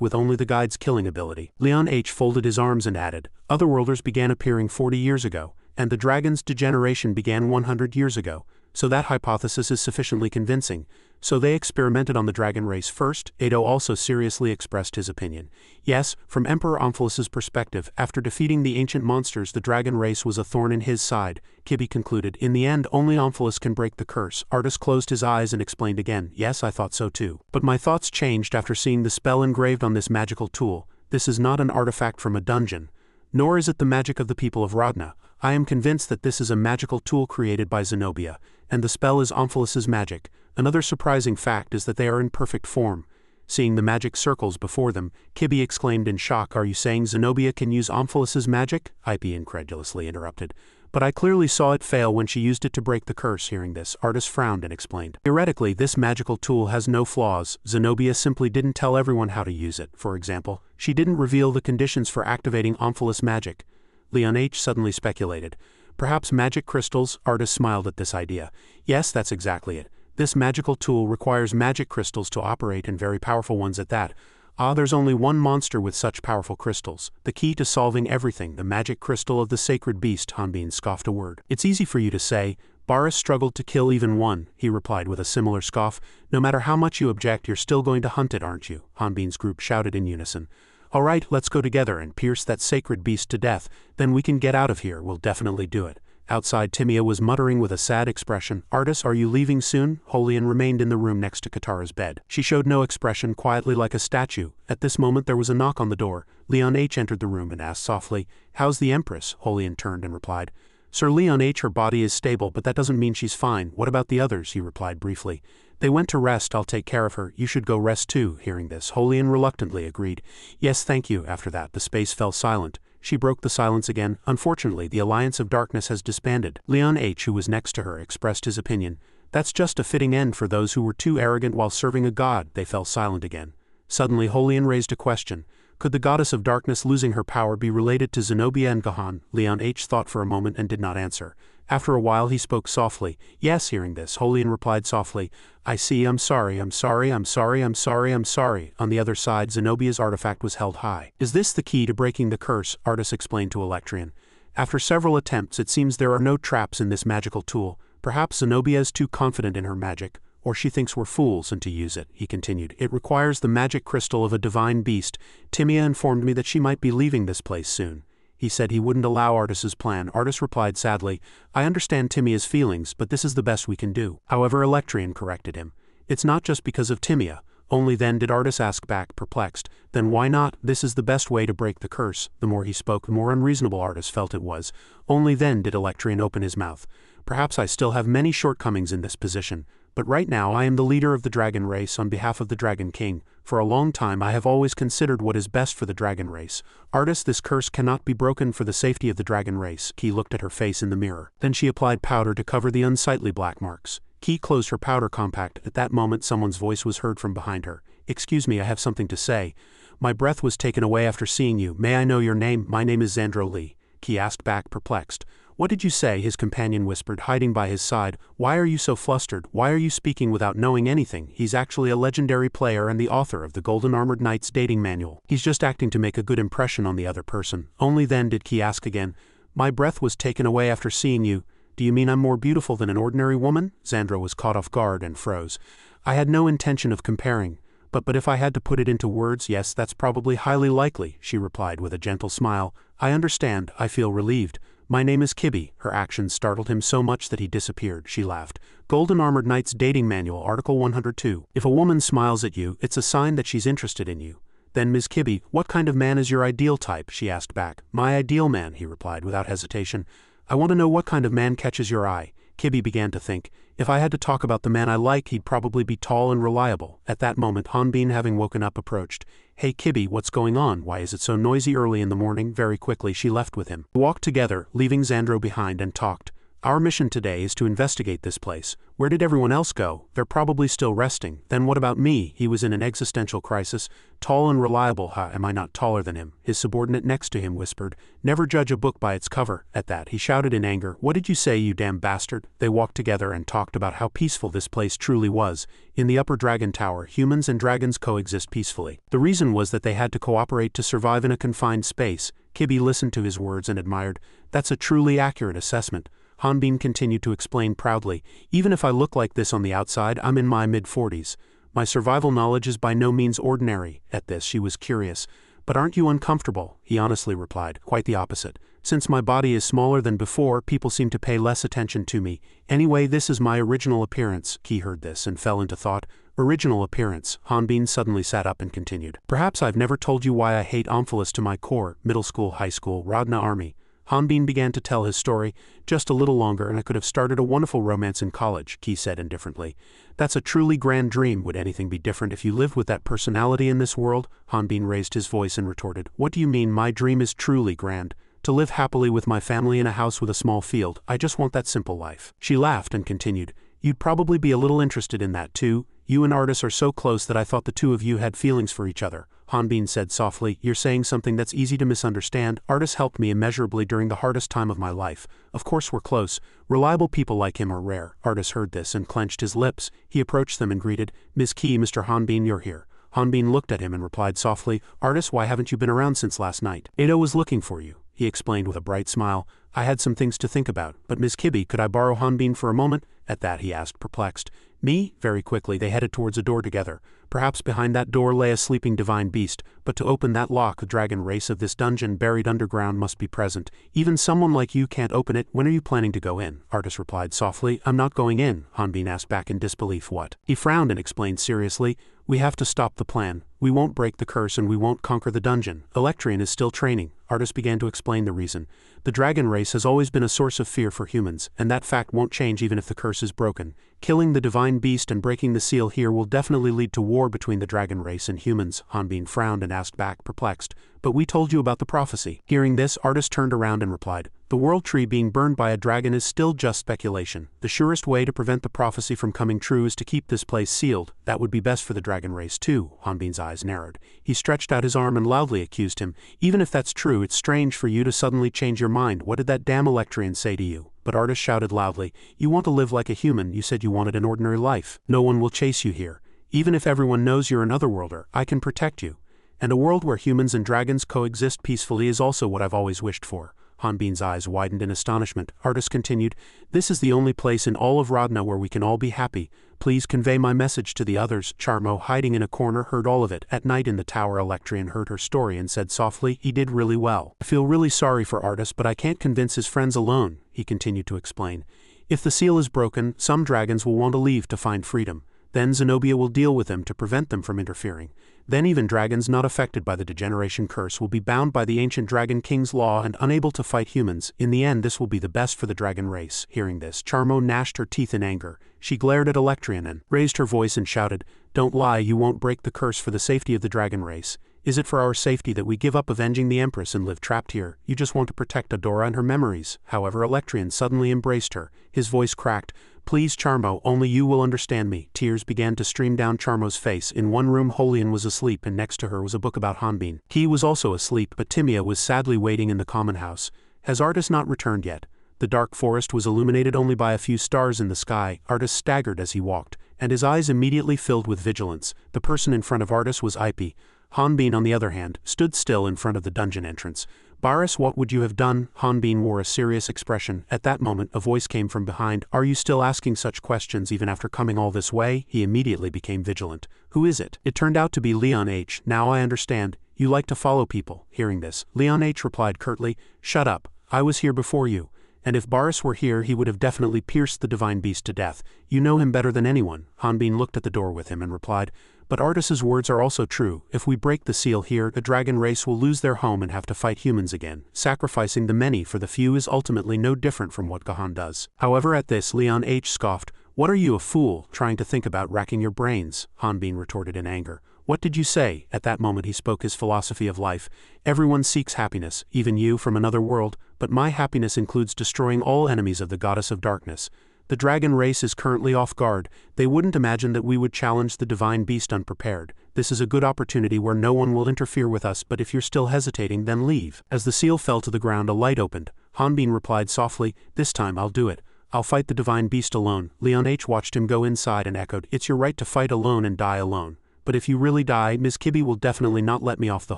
with only the guide's killing ability. Leon H folded his arms and added, Otherworlders began appearing 40 years ago, and the dragon's degeneration began 100 years ago. So that hypothesis is sufficiently convincing. So they experimented on the dragon race first. Edo also seriously expressed his opinion. Yes, from Emperor Omphalos's perspective, after defeating the ancient monsters, the dragon race was a thorn in his side. Kibi concluded, in the end, only Omphalos can break the curse. Artis closed his eyes and explained again, yes, I thought so too. But my thoughts changed after seeing the spell engraved on this magical tool. This is not an artifact from a dungeon. Nor is it the magic of the people of Radna. I am convinced that this is a magical tool created by Zenobia, and the spell is Omphalos's magic. Another surprising fact is that they are in perfect form. Seeing the magic circles before them, Kibi exclaimed in shock, are you saying Zenobia can use Omphalos's magic? Ip incredulously interrupted. But I clearly saw it fail when she used it to break the curse. Hearing this, Artis frowned and explained. Theoretically, this magical tool has no flaws. Zenobia simply didn't tell everyone how to use it. For example, she didn't reveal the conditions for activating Omphalos magic. Leon H suddenly speculated. Perhaps magic crystals? Artis smiled at this idea. Yes, that's exactly it. This magical tool requires magic crystals to operate, and very powerful ones at that. There's only one monster with such powerful crystals. The key to solving everything, the magic crystal of the sacred beast, Hanbin scoffed a word. It's easy for you to say. Baris struggled to kill even one, he replied with a similar scoff. No matter how much you object, you're still going to hunt it, aren't you? Hanbin's group shouted in unison. All right, let's go together and pierce that sacred beast to death. Then we can get out of here. We'll definitely do it. Outside, Timea was muttering with a sad expression. Artis, are you leaving soon? Holian remained in the room next to Katara's bed. She showed no expression, quietly like a statue. At this moment there was a knock on the door. Leon H entered the room and asked softly, How's the Empress? Holian turned and replied, Sir Leon H, her body is stable, but that doesn't mean she's fine. What about the others? He replied briefly. They went to rest. I'll take care of her. You should go rest too. Hearing this, Holian reluctantly agreed. Yes, thank you. After that, the space fell silent. She broke the silence again. Unfortunately, the Alliance of Darkness has disbanded. Leon H, who was next to her, expressed his opinion. That's just a fitting end for those who were too arrogant while serving a god. They fell silent again. Suddenly Holian raised a question. Could the goddess of darkness losing her power be related to Zenobia and Gahan? Leon H. thought for a moment and did not answer. After a while he spoke softly. Yes, hearing this, Holian replied softly, I see, I'm sorry. On the other side, Zenobia's artifact was held high. Is this the key to breaking the curse? Artus explained to Electrian. After several attempts, it seems there are no traps in this magical tool. Perhaps Zenobia is too confident in her magic, or she thinks we're fools and to use it, he continued. It requires the magic crystal of a divine beast. Timia informed me that she might be leaving this place soon. He said he wouldn't allow Artus's plan. Artus replied sadly, I understand Timia's feelings, but this is the best we can do. However, Electrian corrected him. It's not just because of Timia. Only then did Artus ask back, perplexed. Then why not? This is the best way to break the curse. The more he spoke, the more unreasonable Artus felt it was. Only then did Electrian open his mouth. Perhaps I still have many shortcomings in this position, but right now I am the leader of the dragon race on behalf of the Dragon King. For a long time I have always considered what is best for the dragon race. Artus, this curse cannot be broken for the safety of the dragon race. Key looked at her face in the mirror. Then she applied powder to cover the unsightly black marks. Key closed her powder compact. At that moment someone's voice was heard from behind her. Excuse me, I have something to say. My breath was taken away after seeing you. May I know your name? My name is Xandro Lee. Key asked back, perplexed. What did you say? His companion whispered, hiding by his side. Why are you so flustered? Why are you speaking without knowing anything? He's actually a legendary player and the author of the Golden Armored Knight's dating manual. He's just acting to make a good impression on the other person. Only then did Key ask again. My breath was taken away after seeing you. Do you mean I'm more beautiful than an ordinary woman? Xandro was caught off guard and froze. I had no intention of comparing. But if I had to put it into words, yes, that's probably highly likely, she replied with a gentle smile. I understand. I feel relieved. My name is Kibby. Her actions startled him so much that he disappeared. She laughed. Golden Armored Knight's Dating Manual, Article 102. If a woman smiles at you, it's a sign that she's interested in you. Then Ms. Kibby, what kind of man is your ideal type? She asked back. My ideal man, he replied without hesitation. I want to know what kind of man catches your eye. Kibby began to think. If I had to talk about the man I like, he'd probably be tall and reliable. At that moment, Hanbin, having woken up, approached. Hey Kibby, what's going on? Why is it so noisy early in the morning? Very quickly she left with him. They walked together, leaving Xandro behind, and talked. Our mission today is to investigate this place. Where did everyone else go? They're probably still resting. Then what about me? He was in an existential crisis. Tall and reliable, am I not taller than him? His subordinate next to him whispered. Never judge a book by its cover. At that, he shouted in anger. What did you say, you damn bastard? They walked together and talked about how peaceful this place truly was. In the upper dragon tower, humans and dragons coexist peacefully. The reason was that they had to cooperate to survive in a confined space. Kibby listened to his words and admired. That's a truly accurate assessment. Hanbin continued to explain proudly, even if I look like this on the outside, I'm in my mid-40s. My survival knowledge is by no means ordinary. At this she was curious. But aren't you uncomfortable? He honestly replied. Quite the opposite. Since my body is smaller than before, people seem to pay less attention to me. Anyway, this is my original appearance. Key heard this and fell into thought. Original appearance. Hanbin suddenly sat up and continued. Perhaps I've never told you why I hate Omphalos to my core. Middle school, high school, Rodna Army. Hanbin began to tell his story. Just a little longer and I could have started a wonderful romance in college, Key said indifferently. That's a truly grand dream. Would anything be different if you lived with that personality in this world? Hanbin raised his voice and retorted. What do you mean my dream is truly grand? To live happily with my family in a house with a small field. I just want that simple life. She laughed and continued. You'd probably be a little interested in that too. You and Artus are so close that I thought the two of you had feelings for each other. Hanbin said softly, you're saying something that's easy to misunderstand. Artus helped me immeasurably during the hardest time of my life. Of course we're close. Reliable people like him are rare. Artus heard this and clenched his lips. He approached them and greeted, Ms. Key, Mr. Hanbin, you're here. Hanbin looked at him and replied softly, Artus, why haven't you been around since last night? Ado was looking for you, he explained with a bright smile. I had some things to think about, but Ms. Kibby, could I borrow Hanbin for a moment? At that he asked, perplexed. Me? Very quickly they headed towards a door together. Perhaps behind that door lay a sleeping divine beast, but to open that lock the dragon race of this dungeon buried underground must be present. Even someone like you can't open it. When are you planning to go in? Artus replied softly. I'm not going in. Hanbin asked back in disbelief. What? He frowned and explained seriously. We have to stop the plan. We won't break the curse and we won't conquer the dungeon. Electrian is still training. Artus began to explain the reason. The dragon race has always been a source of fear for humans, and that fact won't change even if the curse is broken. Killing the divine beast and breaking the seal here will definitely lead to war between the dragon race and humans. Hanbin frowned and asked back, perplexed. But we told you about the prophecy. Hearing this, Artist turned around and replied, the world tree being burned by a dragon is still just speculation. The surest way to prevent the prophecy from coming true is to keep this place sealed. That would be best for the dragon race too. Hanbin's eyes narrowed. He stretched out his arm and loudly accused him. Even if that's true, it's strange for you to suddenly change your mind. What did that damn Electrian say to you? But Artist shouted loudly, you want to live like a human, you said you wanted an ordinary life. No one will chase you here. Even if everyone knows you're an otherworlder, I can protect you. And a world where humans and dragons coexist peacefully is also what I've always wished for. Hanbin's eyes widened in astonishment. Artist continued, this is the only place in all of Rodna where we can all be happy. Please convey my message to the others. Charmo, hiding in a corner, heard all of it. At night in the tower, Electrian heard her story and said softly, he did really well. I feel really sorry for Artist, but I can't convince his friends alone, he continued to explain. If the seal is broken, some dragons will want to leave to find freedom. Then Zenobia will deal with them to prevent them from interfering. Then even dragons not affected by the degeneration curse will be bound by the ancient Dragon King's law and unable to fight humans. In the end, this will be the best for the dragon race. Hearing this, Charmo gnashed her teeth in anger. She glared at Electrian and raised her voice and shouted, don't lie, you won't break the curse for the safety of the dragon race. Is it for our safety that we give up avenging the Empress and live trapped here? You just want to protect Adora and her memories. However, Electrian suddenly embraced her. His voice cracked. Please, Charmo, only you will understand me. Tears began to stream down Charmo's face. In one room, Holian was asleep, and next to her was a book about Hanbin. He was also asleep, but Timia was sadly waiting in the common house. Has Artist not returned yet? The dark forest was illuminated only by a few stars in the sky. Artist staggered as he walked, and his eyes immediately filled with vigilance. The person in front of Artist was Ipe. Hanbin, on the other hand, stood still in front of the dungeon entrance. Baris, what would you have done? Hanbin wore a serious expression. At that moment, a voice came from behind. Are you still asking such questions even after coming all this way? He immediately became vigilant. Who is it? It turned out to be Leon H. Now I understand. You like to follow people. Hearing this, Leon H. replied curtly, shut up. I was here before you. And if Baris were here, he would have definitely pierced the divine beast to death. You know him better than anyone. Hanbin looked at the door with him and replied, but Artist's words are also true. If we break the seal here, the dragon race will lose their home and have to fight humans again. Sacrificing the many for the few is ultimately no different from what Gahan does. However, at this, Leon H. scoffed. What are you, a fool, trying to think about racking your brains? Hanbin retorted in anger. What did you say? At that moment he spoke his philosophy of life. Everyone seeks happiness, even you from another world, but my happiness includes destroying all enemies of the goddess of darkness. The dragon race is currently off guard. They wouldn't imagine that we would challenge the divine beast unprepared. This is a good opportunity where no one will interfere with us, but if you're still hesitating, then leave. As the seal fell to the ground, a light opened. Hanbin replied softly, this time I'll do it. I'll fight the divine beast alone. Leon H. watched him go inside and echoed, it's your right to fight alone and die alone. But if you really die, Ms. Kibbe will definitely not let me off the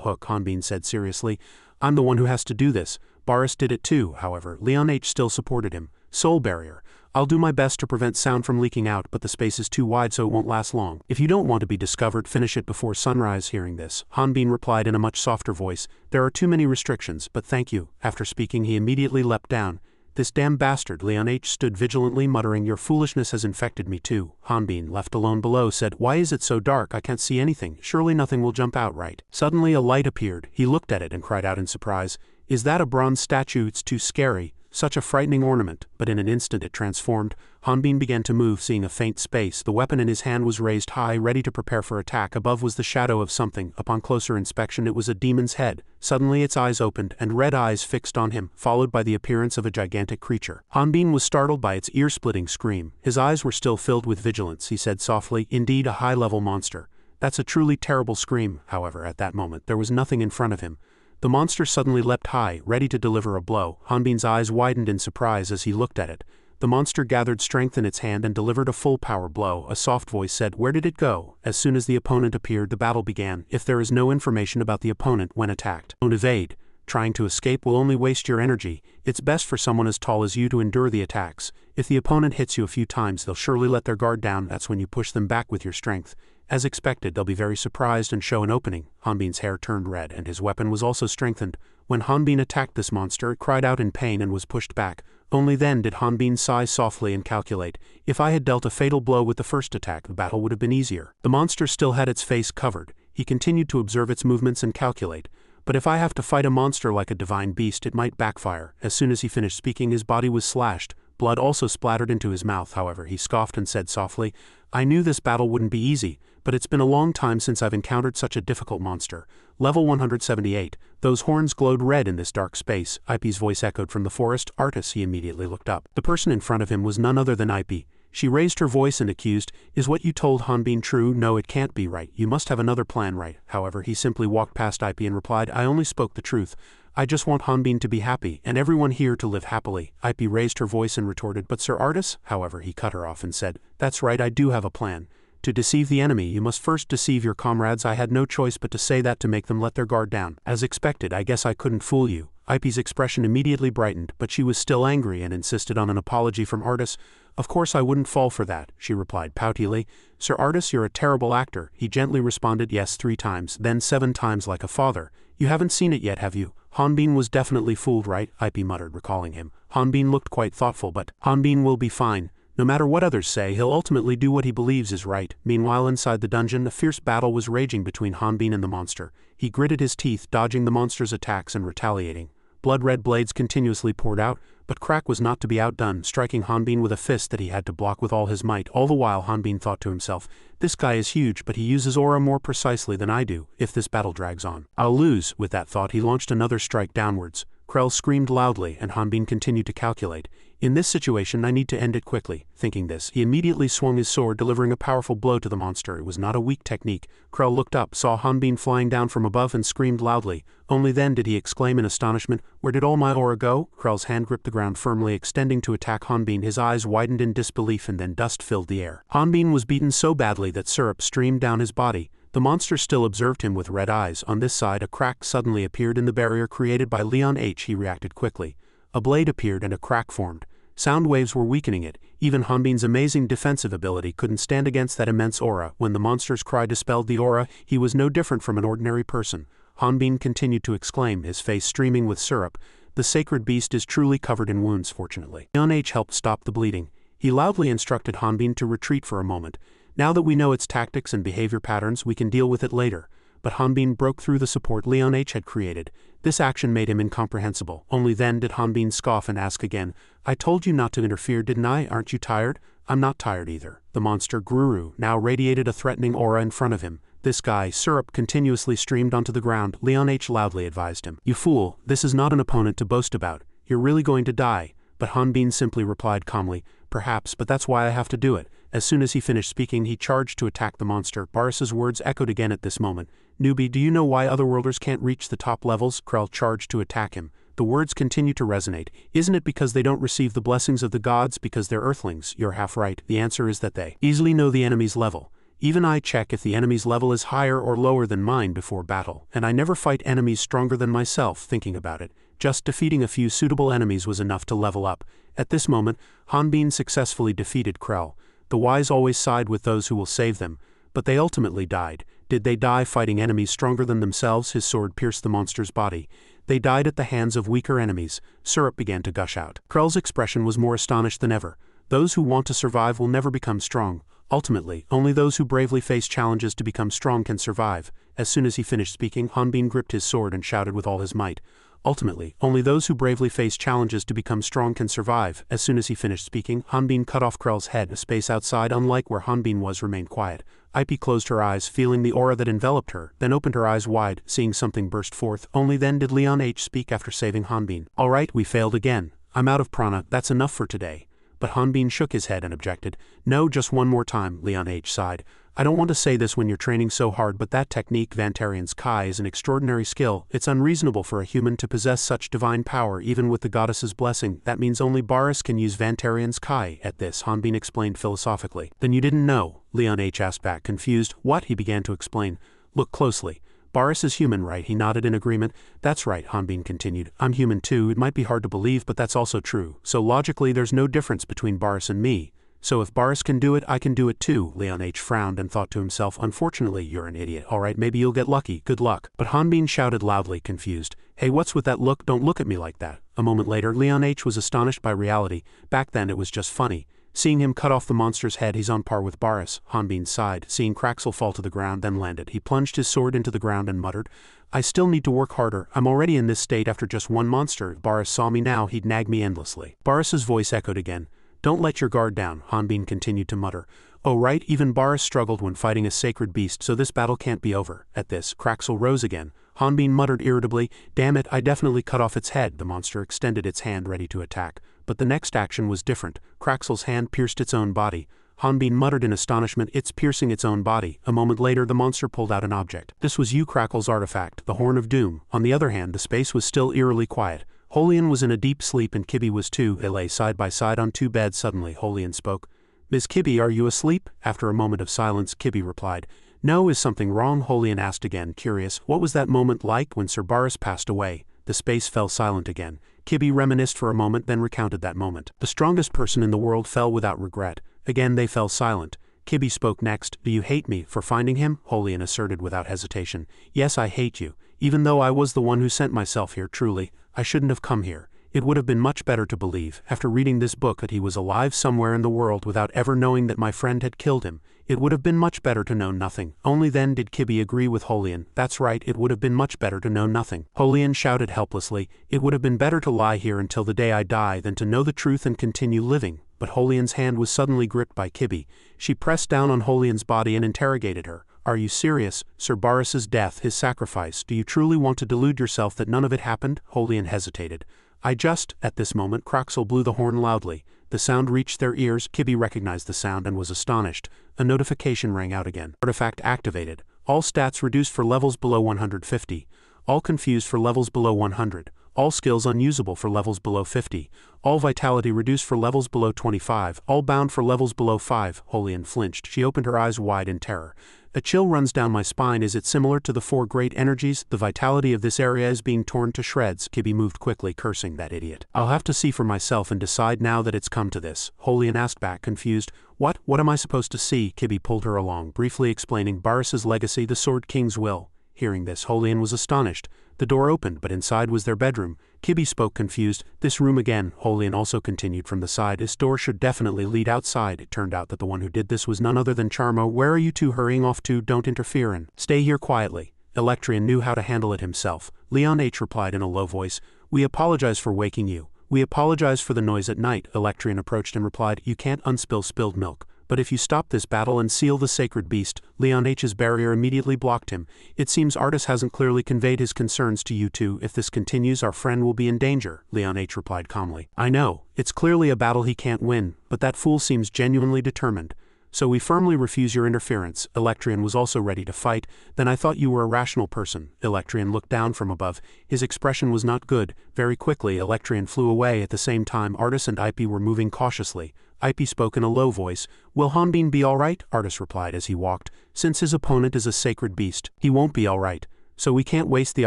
hook, Hanbin said seriously. I'm the one who has to do this. Baris did it too, however. Leon H. still supported him. Soul barrier. I'll do my best to prevent sound from leaking out, but the space is too wide so it won't last long. If you don't want to be discovered, finish it before sunrise. Hearing this, Hanbin replied in a much softer voice, there are too many restrictions, but thank you. After speaking, he immediately leapt down. This damn bastard. Leon H. stood vigilantly muttering, your foolishness has infected me too. Hanbin, left alone below, said, why is it so dark? I can't see anything. Surely nothing will jump out, right? Suddenly a light appeared. He looked at it and cried out in surprise, is that a bronze statue? It's too scary. Such a frightening ornament, but in an instant it transformed. Hanbin began to move, seeing a faint space. The weapon in his hand was raised high, ready to prepare for attack. Above was the shadow of something. Upon closer inspection, it was a demon's head. Suddenly its eyes opened, and red eyes fixed on him, followed by the appearance of a gigantic creature. Hanbin was startled by its ear-splitting scream. His eyes were still filled with vigilance. He said softly, indeed a high-level monster. That's a truly terrible scream. However, at that moment, there was nothing in front of him. The monster suddenly leapt high, ready to deliver a blow. Hanbin's eyes widened in surprise as he looked at it. The monster gathered strength in its hand and delivered a full power blow. A soft voice said, where did it go? As soon as the opponent appeared, the battle began. If there is no information about the opponent when attacked, don't evade. Trying to escape will only waste your energy. It's best for someone as tall as you to endure the attacks. If the opponent hits you a few times, they'll surely let their guard down. That's when you push them back with your strength. As expected, they'll be very surprised and show an opening. Hanbin's hair turned red, and his weapon was also strengthened. When Hanbin attacked this monster, it cried out in pain and was pushed back. Only then did Hanbin sigh softly and calculate, if I had dealt a fatal blow with the first attack, the battle would have been easier. The monster still had its face covered. He continued to observe its movements and calculate. But if I have to fight a monster like a divine beast, it might backfire. As soon as he finished speaking, his body was slashed. Blood also splattered into his mouth. However, he scoffed and said softly, I knew this battle wouldn't be easy, but it's been a long time since I've encountered such a difficult monster. Level 178. Those horns glowed red in this dark space. Ipe's voice echoed from the forest. Artis, he immediately looked up. The person in front of him was none other than Ipe. She raised her voice and accused, Is what you told Hanbin true? No, it can't be right. You must have another plan, right? However, he simply walked past Ipe and replied, I only spoke the truth. I just want Hanbin to be happy, and everyone here to live happily. Ipe raised her voice and retorted, But Sir Artis? However, he cut her off and said, That's right, I do have a plan. To deceive the enemy, you must first deceive your comrades. I had no choice but to say that to make them let their guard down. As expected, I guess I couldn't fool you. Ipe's expression immediately brightened, but she was still angry and insisted on an apology from Artis. Of course I wouldn't fall for that, she replied poutily. Sir Artis, you're a terrible actor. He gently responded yes 3 times, then 7 times like a father. You haven't seen it yet, have you? Hanbin was definitely fooled, right? Ipe muttered, recalling him. Hanbin looked quite thoughtful, but Hanbin will be fine. No matter what others say, he'll ultimately do what he believes is right. Meanwhile, inside the dungeon, a fierce battle was raging between Hanbin and the monster. He gritted his teeth, dodging the monster's attacks and retaliating. Blood-red blades continuously poured out, but Crack was not to be outdone, striking Hanbin with a fist that he had to block with all his might. All the while, Hanbin thought to himself, This guy is huge, but he uses aura more precisely than I do. If this battle drags on, I'll lose. With that thought, he launched another strike downwards. Krell screamed loudly, and Hanbin continued to calculate. In this situation, I need to end it quickly. Thinking this, he immediately swung his sword, delivering a powerful blow to the monster. It was not a weak technique. Krell looked up, saw Hanbin flying down from above, and screamed loudly. Only then did he exclaim in astonishment, Where did all my aura go? Krell's hand gripped the ground firmly, extending to attack Hanbin. His eyes widened in disbelief, and then dust filled the air. Hanbin was beaten so badly that syrup streamed down his body. The monster still observed him with red eyes. On this side, a crack suddenly appeared in the barrier created by Leon H. He reacted quickly. A blade appeared and a crack formed. Sound waves were weakening it. Even Hanbin's amazing defensive ability couldn't stand against that immense aura. When the monster's cry dispelled the aura, he was no different from an ordinary person. Hanbin continued to exclaim, his face streaming with syrup, The sacred beast is truly covered in wounds, fortunately. Leon H. helped stop the bleeding. He loudly instructed Hanbin to retreat for a moment. Now that we know its tactics and behavior patterns, we can deal with it later. But Hanbin broke through the support Leon H. had created. This action made him incomprehensible. Only then did Hanbin scoff and ask again, I told you not to interfere, didn't I? Aren't you tired? I'm not tired either. The monster, Guru, now radiated a threatening aura in front of him. This guy, syrup, continuously streamed onto the ground. Leon H. loudly advised him, You fool, this is not an opponent to boast about. You're really going to die. But Hanbin simply replied calmly, Perhaps, but that's why I have to do it. As soon as he finished speaking, he charged to attack the monster. Boris's words echoed again at this moment. Newbie, do you know why otherworlders can't reach the top levels? Krell charged to attack him. The words continue to resonate. Isn't it because they don't receive the blessings of the gods because they're earthlings? You're half right. The answer is that they easily know the enemy's level. Even I check if the enemy's level is higher or lower than mine before battle, and I never fight enemies stronger than myself. Thinking about it, just defeating a few suitable enemies was enough to level up. At this moment, Hanbin successfully defeated Krell. The wise always side with those who will save them, but they ultimately died. Did they die fighting enemies stronger than themselves? His sword pierced the monster's body. They died at the hands of weaker enemies. Syrup began to gush out. Krell's expression was more astonished than ever. Those who want to survive will never become strong. Ultimately, only those who bravely face challenges to become strong can survive. As soon as he finished speaking, Hanbin gripped his sword and shouted with all his might. Ultimately, only those who bravely face challenges to become strong can survive. As soon as he finished speaking, Hanbin cut off Krell's head. A space outside, unlike where Hanbin was, remained quiet. Ipe closed her eyes, feeling the aura that enveloped her, then opened her eyes wide, seeing something burst forth. Only then did Leon H. speak after saving Hanbin. All right, we failed again. I'm out of prana, that's enough for today. But Hanbin shook his head and objected. No, just one more time, Leon H. sighed. I don't want to say this when you're training so hard, but that technique, Vantarian's Kai, is an extraordinary skill. It's unreasonable for a human to possess such divine power, even with the goddess's blessing. That means only Baris can use Vantarian's Kai. At this, Hanbin explained philosophically. Then you didn't know? Leon H. asked back, confused. What? He began to explain. Look closely. Baris is human, right? He nodded in agreement. That's right, Hanbin continued. I'm human too. It might be hard to believe, but that's also true. So logically, there's no difference between Baris and me. So if Baris can do it, I can do it too. Leon H. frowned and thought to himself, Unfortunately, you're an idiot. Alright, maybe you'll get lucky. Good luck. But Hanbin shouted loudly, confused. Hey, what's with that look? Don't look at me like that. A moment later, Leon H. was astonished by reality. Back then it was just funny. Seeing him cut off the monster's head, he's on par with Baris. Hanbin sighed, seeing Kraxel fall to the ground, then landed. He plunged his sword into the ground and muttered, I still need to work harder. I'm already in this state after just one monster. If Baris saw me now, he'd nag me endlessly. Baris's voice echoed again. Don't let your guard down, Hanbin continued to mutter. Oh right, even Baris struggled when fighting a sacred beast, so this battle can't be over. At this, Kraxel rose again. Hanbin muttered irritably, damn it, I definitely cut off its head. The monster extended its hand ready to attack. But the next action was different. Kraxel's hand pierced its own body. Hanbin muttered in astonishment, it's piercing its own body. A moment later, the monster pulled out an object. This was Kraxel's artifact, the Horn of Doom. On the other hand, the space was still eerily quiet. Holian was in a deep sleep and Kibi was too. They lay side by side on two beds. Suddenly, Holian spoke. Ms. Kibi, are you asleep? After a moment of silence, Kibi replied. No, is something wrong? Holian asked again, curious. What was that moment like when Sir Baris passed away? The space fell silent again. Kibi reminisced for a moment, then recounted that moment. The strongest person in the world fell without regret. Again they fell silent. Kibi spoke next. Do you hate me for finding him? Holian asserted without hesitation. Yes, I hate you. Even though I was the one who sent myself here, truly, I shouldn't have come here. It would have been much better to believe, after reading this book, that he was alive somewhere in the world without ever knowing that my friend had killed him. It would have been much better to know nothing. Only then did Kibi agree with Holian. That's right, it would have been much better to know nothing. Holian shouted helplessly, it would have been better to lie here until the day I die than to know the truth and continue living. But Holian's hand was suddenly gripped by Kibi. She pressed down on Holian's body and interrogated her. Are you serious? Sir Baris's death, his sacrifice, do you truly want to delude yourself that none of it happened? Holian hesitated. At this moment, Kraxel blew the horn loudly. The sound reached their ears. Kibi recognized the sound and was astonished. A notification rang out again. Artifact activated. All stats reduced for levels below 150. All confused for levels below 100. All skills unusable for levels below 50. All vitality reduced for levels below 25. All bound for levels below 5. Holian flinched. She opened her eyes wide in terror. A chill runs down my spine. Is it similar to the four great energies? The vitality of this area is being torn to shreds. Kibi moved quickly, cursing that idiot. I'll have to see for myself and decide now that it's come to this. Holian asked back, confused. What am I supposed to see? Kibi pulled her along, briefly explaining Baris's legacy, the Sword King's will. Hearing this, Holian was astonished. The door opened, but inside was their bedroom. Kibi spoke confused. This room again. Holian also continued from the side. This door should definitely lead outside. It turned out that the one who did this was none other than Charmo. Where are you two hurrying off to? Don't interfere and stay here quietly. Electrian knew how to handle it himself. Leon H. replied in a low voice. We apologize for waking you. We apologize for the noise at night. Electrian approached and replied, you can't unspill spilled milk. But if you stop this battle and seal the sacred beast, Leon H's barrier immediately blocked him. It seems Artis hasn't clearly conveyed his concerns to you two. If this continues, our friend will be in danger, Leon H replied calmly. I know, it's clearly a battle he can't win, but that fool seems genuinely determined. So we firmly refuse your interference. Electrian was also ready to fight. Then I thought you were a rational person. Electrian looked down from above. His expression was not good. Very quickly, Electrian flew away. At the same time, Artis and Ipe were moving cautiously. Ipe spoke in a low voice. Will Hanbin be all right? Artis replied as he walked. Since his opponent is a sacred beast, he won't be all right. So we can't waste the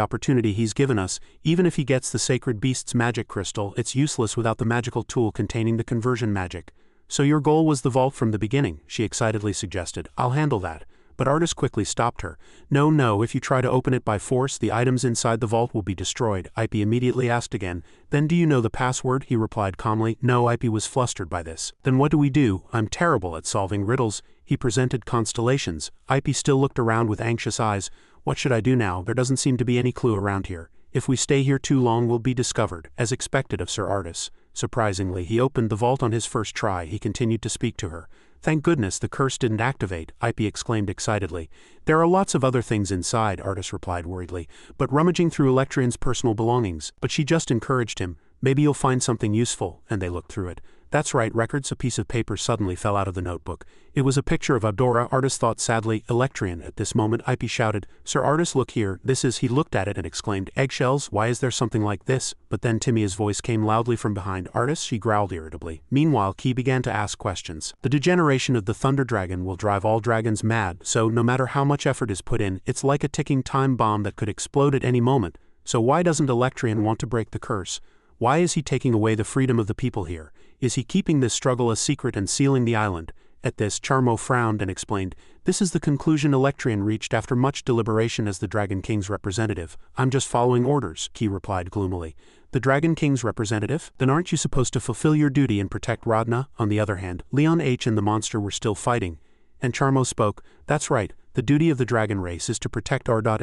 opportunity he's given us. Even if he gets the sacred beast's magic crystal, it's useless without the magical tool containing the conversion magic. So your goal was the vault from the beginning, she excitedly suggested. I'll handle that. But Artis quickly stopped her. No, if you try to open it by force, the items inside the vault will be destroyed. Ipe immediately asked again. Then do you know the password? He replied calmly. No, Ipe was flustered by this. Then what do we do? I'm terrible at solving riddles. He presented constellations. Ipe still looked around with anxious eyes. What should I do now? There doesn't seem to be any clue around here. If we stay here too long, we'll be discovered, as expected of Sir Artis. Surprisingly, he opened the vault on his first try. He continued to speak to her. Thank goodness the curse didn't activate, Ipe exclaimed excitedly. There are lots of other things inside, Artis replied worriedly, but rummaging through Electrian's personal belongings. But she just encouraged him. Maybe you'll find something useful, and they looked through it. That's right, records. A piece of paper suddenly fell out of the notebook. It was a picture of Abdora. Artis thought sadly. Electrian. At this moment, Ipe shouted, Sir Artis, look here. This is. He looked at it and exclaimed, eggshells? Why is there something like this? But then Timia's voice came loudly from behind. Artis, she growled irritably. Meanwhile, Ki began to ask questions. The degeneration of the Thunder Dragon will drive all dragons mad, so no matter how much effort is put in, it's like a ticking time bomb that could explode at any moment. So why doesn't Electrian want to break the curse? Why is he taking away the freedom of the people here? Is he keeping this struggle a secret and sealing the island? At this, Charmo frowned and explained, this is the conclusion Electrian reached after much deliberation as the Dragon King's representative. I'm just following orders, Ki replied gloomily. The Dragon King's representative? Then aren't you supposed to fulfill your duty and protect Radna? On the other hand, Leon H. and the monster were still fighting, and Charmo spoke. That's right, the duty of the dragon race is to protect R.Na.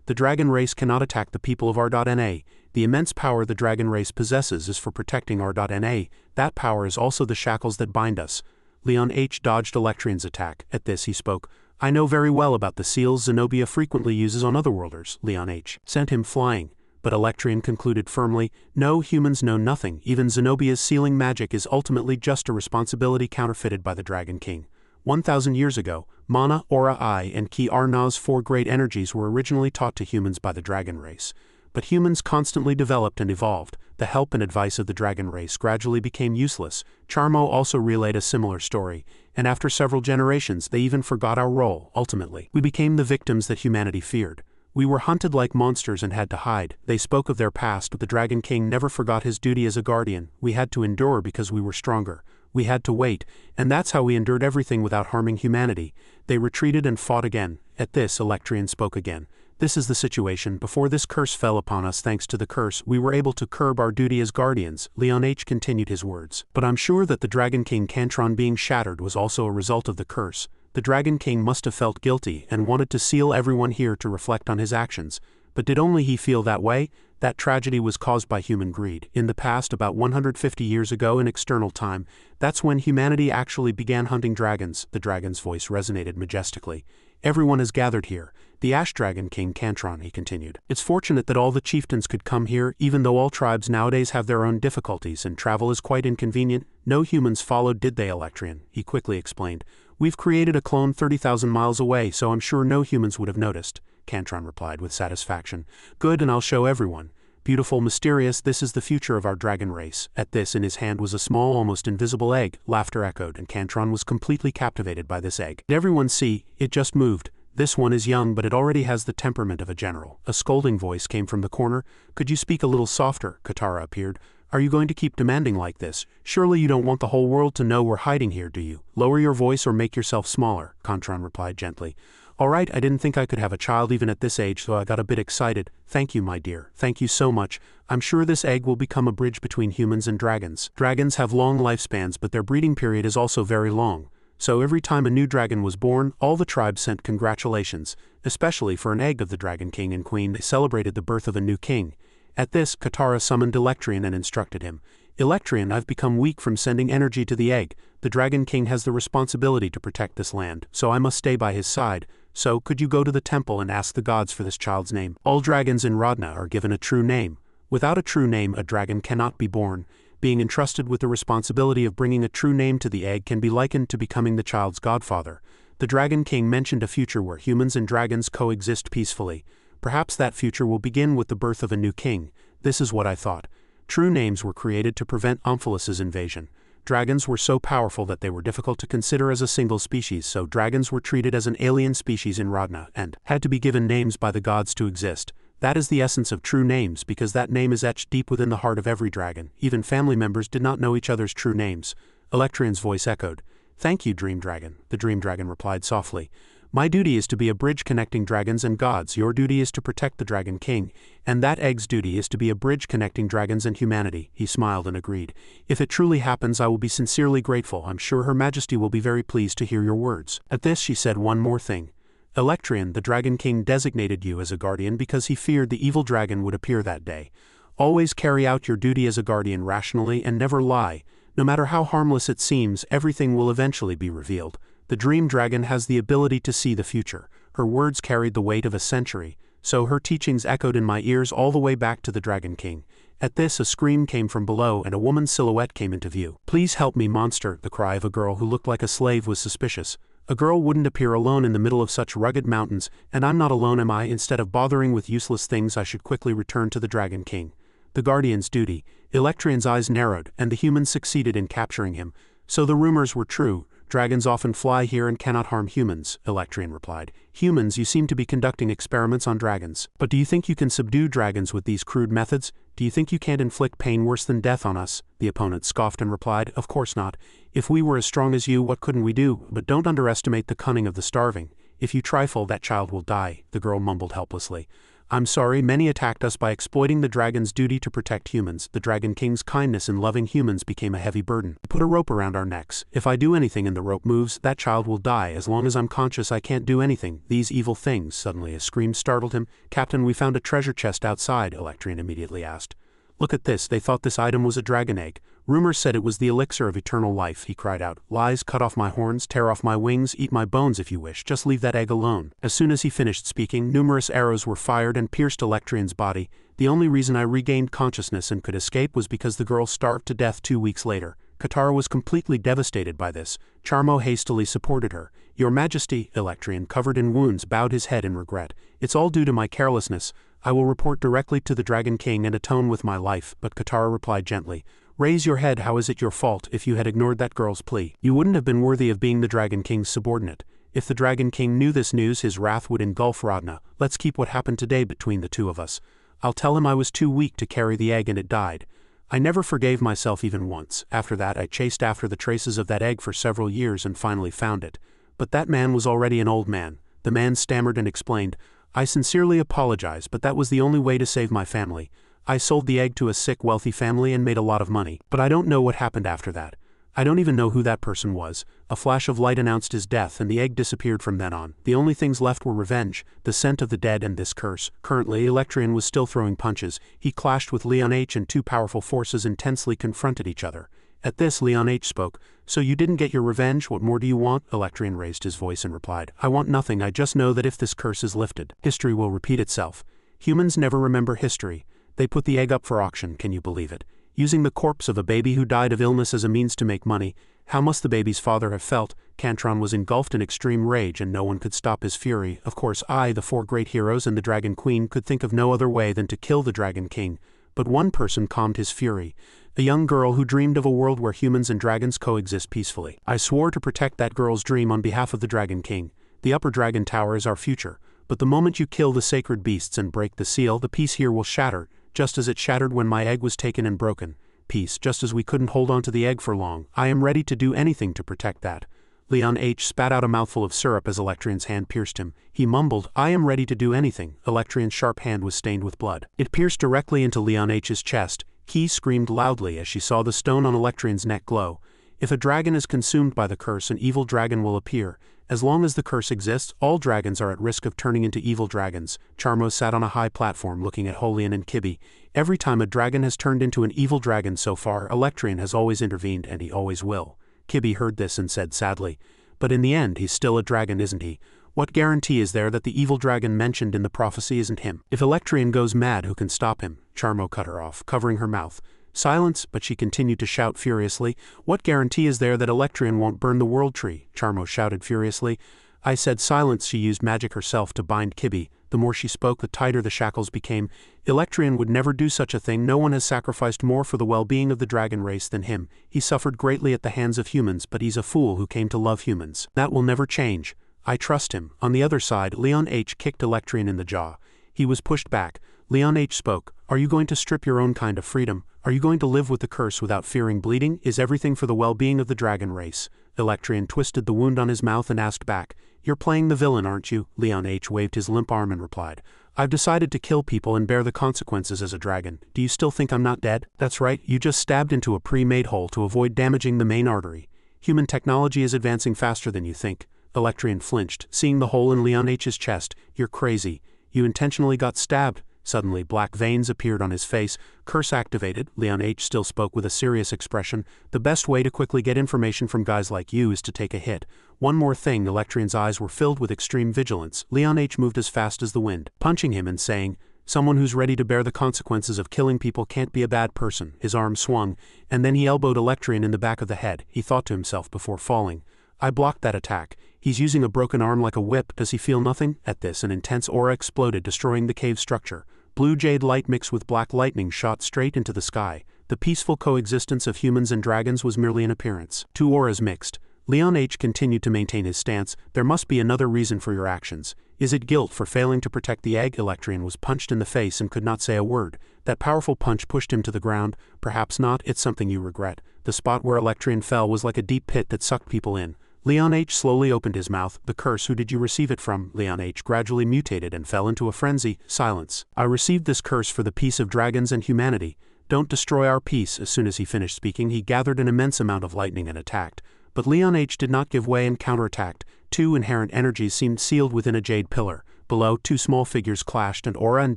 The dragon race cannot attack the people of R.Na. The immense power the dragon race possesses is for protecting R.Na. That power is also the shackles that bind us. Leon H. dodged Electrian's attack. At this he spoke. I know very well about the seals Zenobia frequently uses on otherworlders. Leon H. sent him flying. But Electrian concluded firmly, no, humans know nothing. Even Zenobia's sealing magic is ultimately just a responsibility counterfeited by the Dragon King. 1,000 years ago, Mana, Aura I, and Ki Arna's 4 great energies were originally taught to humans by the dragon race. But humans constantly developed and evolved. The help and advice of the dragon race gradually became useless. Charmo also relayed a similar story, and after several generations they even forgot our role. Ultimately, we became the victims that humanity feared. We were hunted like monsters and had to hide. They spoke of their past, but the Dragon King never forgot his duty as a guardian. We had to endure because we were stronger. We had to wait, and that's how we endured everything without harming humanity. They retreated and fought again. At this, Electrian spoke again. This is the situation. Before this curse fell upon us, thanks to the curse, we were able to curb our duty as guardians. Leon H. continued his words. But I'm sure that the Dragon King Cantron being shattered was also a result of the curse. The Dragon King must have felt guilty and wanted to seal everyone here to reflect on his actions. But did only he feel that way? That tragedy was caused by human greed. In the past, about 150 years ago in external time, that's when humanity actually began hunting dragons. The dragon's voice resonated majestically. Everyone is gathered here. The Ash Dragon King Cantron, he continued. It's fortunate that all the chieftains could come here, even though all tribes nowadays have their own difficulties and travel is quite inconvenient. No humans followed, did they, Electrian? He quickly explained. We've created a clone 30,000 miles away, so I'm sure no humans would have noticed. Cantron replied with satisfaction. Good, and I'll show everyone. Beautiful, mysterious, this is the future of our dragon race. At this, in his hand was a small, almost invisible egg. Laughter echoed, and Cantron was completely captivated by this egg. Did everyone see? It just moved. This one is young, but it already has the temperament of a general. A scolding voice came from the corner. Could you speak a little softer? Katara appeared. Are you going to keep demanding like this? Surely you don't want the whole world to know we're hiding here, do you? Lower your voice or make yourself smaller, Cantron replied gently. All right, I didn't think I could have a child even at this age, so I got a bit excited. Thank you, my dear. Thank you so much. I'm sure this egg will become a bridge between humans and dragons. Dragons have long lifespans, but their breeding period is also very long. So every time a new dragon was born, all the tribes sent congratulations. Especially for an egg of the Dragon King and Queen, they celebrated the birth of a new king. At this, Katara summoned Electrian and instructed him. Electrian, I've become weak from sending energy to the egg. The Dragon King has the responsibility to protect this land, so I must stay by his side. So, could you go to the temple and ask the gods for this child's name? All dragons in Radna are given a true name. Without a true name, a dragon cannot be born. Being entrusted with the responsibility of bringing a true name to the egg can be likened to becoming the child's godfather. The Dragon King mentioned a future where humans and dragons coexist peacefully. Perhaps that future will begin with the birth of a new king. This is what I thought. True names were created to prevent Omphalus's invasion. Dragons were so powerful that they were difficult to consider as a single species, so dragons were treated as an alien species in Radna and had to be given names by the gods to exist. That is the essence of true names, because that name is etched deep within the heart of every dragon. Even family members did not know each other's true names. Electrian's voice echoed. Thank you, Dream Dragon. The Dream Dragon replied softly. My duty is to be a bridge connecting dragons and gods. Your duty is to protect the Dragon King, and that egg's duty is to be a bridge connecting dragons and humanity. He smiled and agreed. If it truly happens, I will be sincerely grateful. I'm sure Her Majesty will be very pleased to hear your words. At this, she said one more thing. Electrian, the Dragon King designated you as a guardian because he feared the evil dragon would appear that day. Always carry out your duty as a guardian rationally and never lie. No matter how harmless it seems, everything will eventually be revealed. The Dream Dragon has the ability to see the future. Her words carried the weight of a century, so her teachings echoed in my ears all the way back to the Dragon King. At this, a scream came from below and a woman's silhouette came into view. Please help me, monster, the cry of a girl who looked like a slave was suspicious. A girl wouldn't appear alone in the middle of such rugged mountains, and I'm not alone, am I? Instead of bothering with useless things, I should quickly return to the Dragon King. The guardian's duty. Electrian's eyes narrowed, and the humans succeeded in capturing him. So the rumors were true. Dragons often fly here and cannot harm humans, Electrian replied. Humans, you seem to be conducting experiments on dragons. But do you think you can subdue dragons with these crude methods? Do you think you can't inflict pain worse than death on us? The opponent scoffed and replied, Of course not. If we were as strong as you, what couldn't we do? But don't underestimate the cunning of the starving. If you trifle, that child will die, the girl mumbled helplessly. I'm sorry, many attacked us by exploiting the dragon's duty to protect humans. The Dragon King's kindness in loving humans became a heavy burden. Put a rope around our necks. If I do anything and the rope moves, that child will die. As long as I'm conscious, I can't do anything. These evil things. Suddenly a scream startled him. Captain, we found a treasure chest outside, Electrian immediately asked. Look at this, they thought this item was a dragon egg. Rumors said it was the elixir of eternal life, he cried out. Lies, cut off my horns, tear off my wings, eat my bones if you wish, just leave that egg alone. As soon as he finished speaking, numerous arrows were fired and pierced Electrian's body. The only reason I regained consciousness and could escape was because the girl starved to death 2 weeks later. Katara was completely devastated by this. Charmo hastily supported her. Your Majesty, Electrian, covered in wounds, bowed his head in regret. It's all due to my carelessness. I will report directly to the Dragon King and atone with my life, but Katara replied gently. Raise your head, how is it your fault? If you had ignored that girl's plea, you wouldn't have been worthy of being the Dragon King's subordinate. If the Dragon King knew this news, his wrath would engulf Radna. Let's keep what happened today between the two of us. I'll tell him I was too weak to carry the egg and it died. I never forgave myself even once. After that, I chased after the traces of that egg for several years and finally found it. But that man was already an old man. The man stammered and explained, I sincerely apologize, but that was the only way to save my family. I sold the egg to a sick, wealthy family and made a lot of money. But I don't know what happened after that. I don't even know who that person was. A flash of light announced his death and the egg disappeared from then on. The only things left were revenge, the scent of the dead and this curse. Currently, Electrian was still throwing punches. He clashed with Leon H and two powerful forces intensely confronted each other. At this, Leon H spoke. So you didn't get your revenge, what more do you want? Electrian raised his voice and replied. I want nothing, I just know that if this curse is lifted, history will repeat itself. Humans never remember history. They put the egg up for auction, can you believe it? Using the corpse of a baby who died of illness as a means to make money. How must the baby's father have felt? Cantron was engulfed in extreme rage and no one could stop his fury. Of course I, the four great heroes and the Dragon Queen could think of no other way than to kill the Dragon King. But one person calmed his fury. A young girl who dreamed of a world where humans and dragons coexist peacefully. I swore to protect that girl's dream on behalf of the Dragon King. The Upper Dragon Tower is our future. But the moment you kill the sacred beasts and break the seal, the peace here will shatter, just as it shattered when my egg was taken and broken. Peace, just as we couldn't hold on to the egg for long. I am ready to do anything to protect that. Leon H spat out a mouthful of syrup as Electrian's hand pierced him. He mumbled, I am ready to do anything. Electrian's sharp hand was stained with blood. It pierced directly into Leon H's chest. Key screamed loudly as she saw the stone on Electrian's neck glow. If a dragon is consumed by the curse, an evil dragon will appear. As long as the curse exists, all dragons are at risk of turning into evil dragons. Charmo sat on a high platform looking at Holian and Kibi. Every time a dragon has turned into an evil dragon so far, Electrian has always intervened and he always will. Kibi heard this and said sadly, but in the end he's still a dragon, isn't he? What guarantee is there that the evil dragon mentioned in the prophecy isn't him? If Electrian goes mad, who can stop him? Charmo cut her off, covering her mouth. Silence, but she continued to shout furiously. What guarantee is there that Electrian won't burn the world tree? Charmo shouted furiously. I said silence. She used magic herself to bind Kibi. The more she spoke, the tighter the shackles became. Electrian would never do such a thing. No one has sacrificed more for the well-being of the dragon race than him. He suffered greatly at the hands of humans, but he's a fool who came to love humans. That will never change. I trust him. On the other side, Leon H kicked Electrian in the jaw. He was pushed back. Leon H spoke. Are you going to strip your own kind of freedom? Are you going to live with the curse without fearing bleeding? Is everything for the well-being of the dragon race? Electrian twisted the wound on his mouth and asked back. You're playing the villain, aren't you? Leon H waved his limp arm and replied. I've decided to kill people and bear the consequences as a dragon. Do you still think I'm not dead? That's right, you just stabbed into a pre-made hole to avoid damaging the main artery. Human technology is advancing faster than you think. Electrian flinched, seeing the hole in Leon H's chest. You're crazy. You intentionally got stabbed. Suddenly, black veins appeared on his face. Curse activated. Leon H still spoke with a serious expression. The best way to quickly get information from guys like you is to take a hit. One more thing. Electrian's eyes were filled with extreme vigilance. Leon H moved as fast as the wind, punching him and saying, someone who's ready to bear the consequences of killing people can't be a bad person. His arm swung, and then he elbowed Electrian in the back of the head. He thought to himself before falling. I blocked that attack. He's using a broken arm like a whip. Does he feel nothing? At this, an intense aura exploded, destroying the cave structure. Blue jade light mixed with black lightning shot straight into the sky. The peaceful coexistence of humans and dragons was merely an appearance. Two auras mixed. Leon H continued to maintain his stance. There must be another reason for your actions. Is it guilt for failing to protect the egg? Electrian was punched in the face and could not say a word. That powerful punch pushed him to the ground. Perhaps not. It's something you regret. The spot where Electrian fell was like a deep pit that sucked people in. Leon H. slowly opened his mouth. The curse, who did you receive it from? Leon H. gradually mutated and fell into a frenzy. Silence. I received this curse for the peace of dragons and humanity. Don't destroy our peace. As soon as he finished speaking, he gathered an immense amount of lightning and attacked. But Leon H. did not give way and counterattacked. Two inherent energies seemed sealed within a jade pillar. Below, two small figures clashed and aura and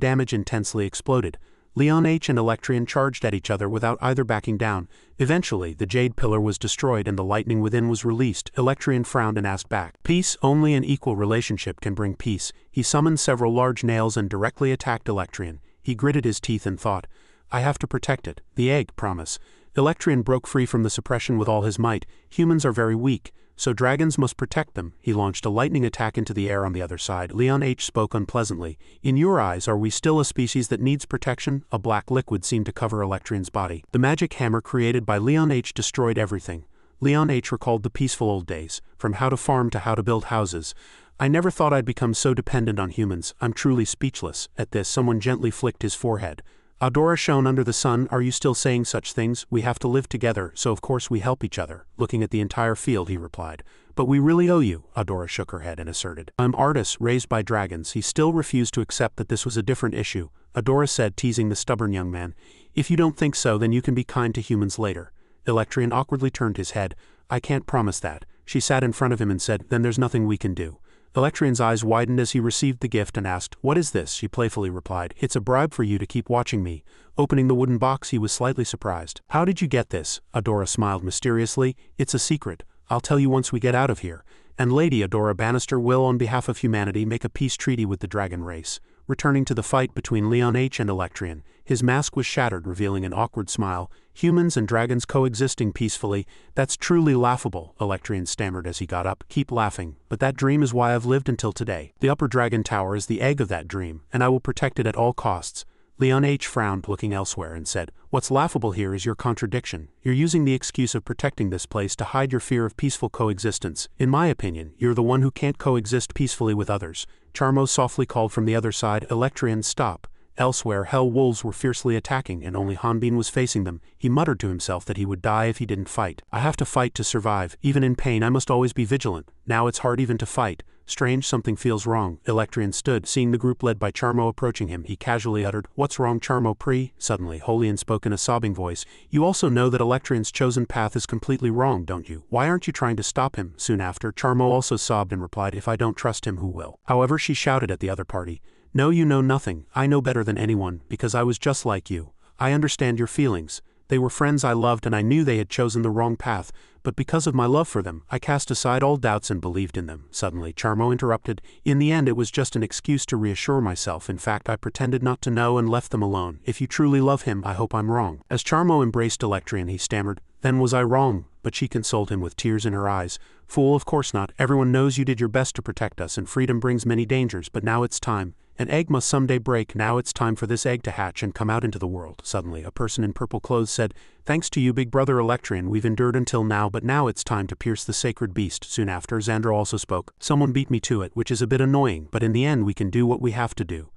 damage intensely exploded. Leon H. and Electrian charged at each other without either backing down. Eventually, the jade pillar was destroyed and the lightning within was released. Electrian frowned and asked back. Peace? Only an equal relationship can bring peace. He summoned several large nails and directly attacked Electrian. He gritted his teeth and thought, I have to protect it. The egg, promise. Electrian broke free from the suppression with all his might. Humans are very weak, so dragons must protect them. He launched a lightning attack into the air on the other side. Leon H. spoke unpleasantly. In your eyes, are we still a species that needs protection? A black liquid seemed to cover Electrian's body. The magic hammer created by Leon H. destroyed everything. Leon H. recalled the peaceful old days, from how to farm to how to build houses. I never thought I'd become so dependent on humans. I'm truly speechless. At this, someone gently flicked his forehead. Audora shone under the sun. Are you still saying such things? We have to live together, so of course we help each other. Looking at the entire field, he replied. But we really owe you. Audora shook her head and asserted. I'm Artis, raised by dragons. He still refused to accept that this was a different issue. Audora said, teasing the stubborn young man. If you don't think so, then you can be kind to humans later. Electrian awkwardly turned his head. I can't promise that. She sat in front of him and said, then there's nothing we can do. Electrian's eyes widened as he received the gift and asked, What is this? She playfully replied, It's a bribe for you to keep watching me. Opening the wooden box, he was slightly surprised. How did you get this? Audora smiled mysteriously. It's a secret. I'll tell you once we get out of here. And Lady Audora Bannister will, on behalf of humanity, make a peace treaty with the dragon race. Returning to the fight between Leon H. and Electrian, his mask was shattered, revealing an awkward smile. Humans and dragons coexisting peacefully, that's truly laughable, Electrian stammered as he got up. Keep laughing, but that dream is why I've lived until today. The upper dragon tower is the egg of that dream, and I will protect it at all costs. Leon H. frowned, looking elsewhere, and said, What's laughable here is your contradiction. You're using the excuse of protecting this place to hide your fear of peaceful coexistence. In my opinion, you're the one who can't coexist peacefully with others. Charmo softly called from the other side, Electrian, stop. Elsewhere, hell wolves were fiercely attacking, and only Hanbin was facing them. He muttered to himself that he would die if he didn't fight. I have to fight to survive. Even in pain, I must always be vigilant. Now it's hard even to fight. Strange, something feels wrong. Electrian stood, seeing the group led by Charmo approaching him. He casually uttered, What's wrong, Charmo Pri? Suddenly, Holian spoke in a sobbing voice. You also know that Electrian's chosen path is completely wrong, don't you? Why aren't you trying to stop him? Soon after, Charmo also sobbed and replied, If I don't trust him, who will? However, she shouted at the other party. No, you know nothing. I know better than anyone, because I was just like you. I understand your feelings. They were friends I loved and I knew they had chosen the wrong path, but because of my love for them, I cast aside all doubts and believed in them. Suddenly, Charmo interrupted. In the end, it was just an excuse to reassure myself. In fact, I pretended not to know and left them alone. If you truly love him, I hope I'm wrong. As Charmo embraced Electrian, he stammered, Then was I wrong? But she consoled him with tears in her eyes. Fool, of course not. Everyone knows you did your best to protect us, and freedom brings many dangers, but now it's time. An egg must someday break. Now it's time for this egg to hatch and come out into the world. Suddenly, a person in purple clothes said, Thanks to you, big brother Electrian, we've endured until now, but now it's time to pierce the sacred beast. Soon after, Xandro also spoke. Someone beat me to it, which is a bit annoying, but in the end we can do what we have to do.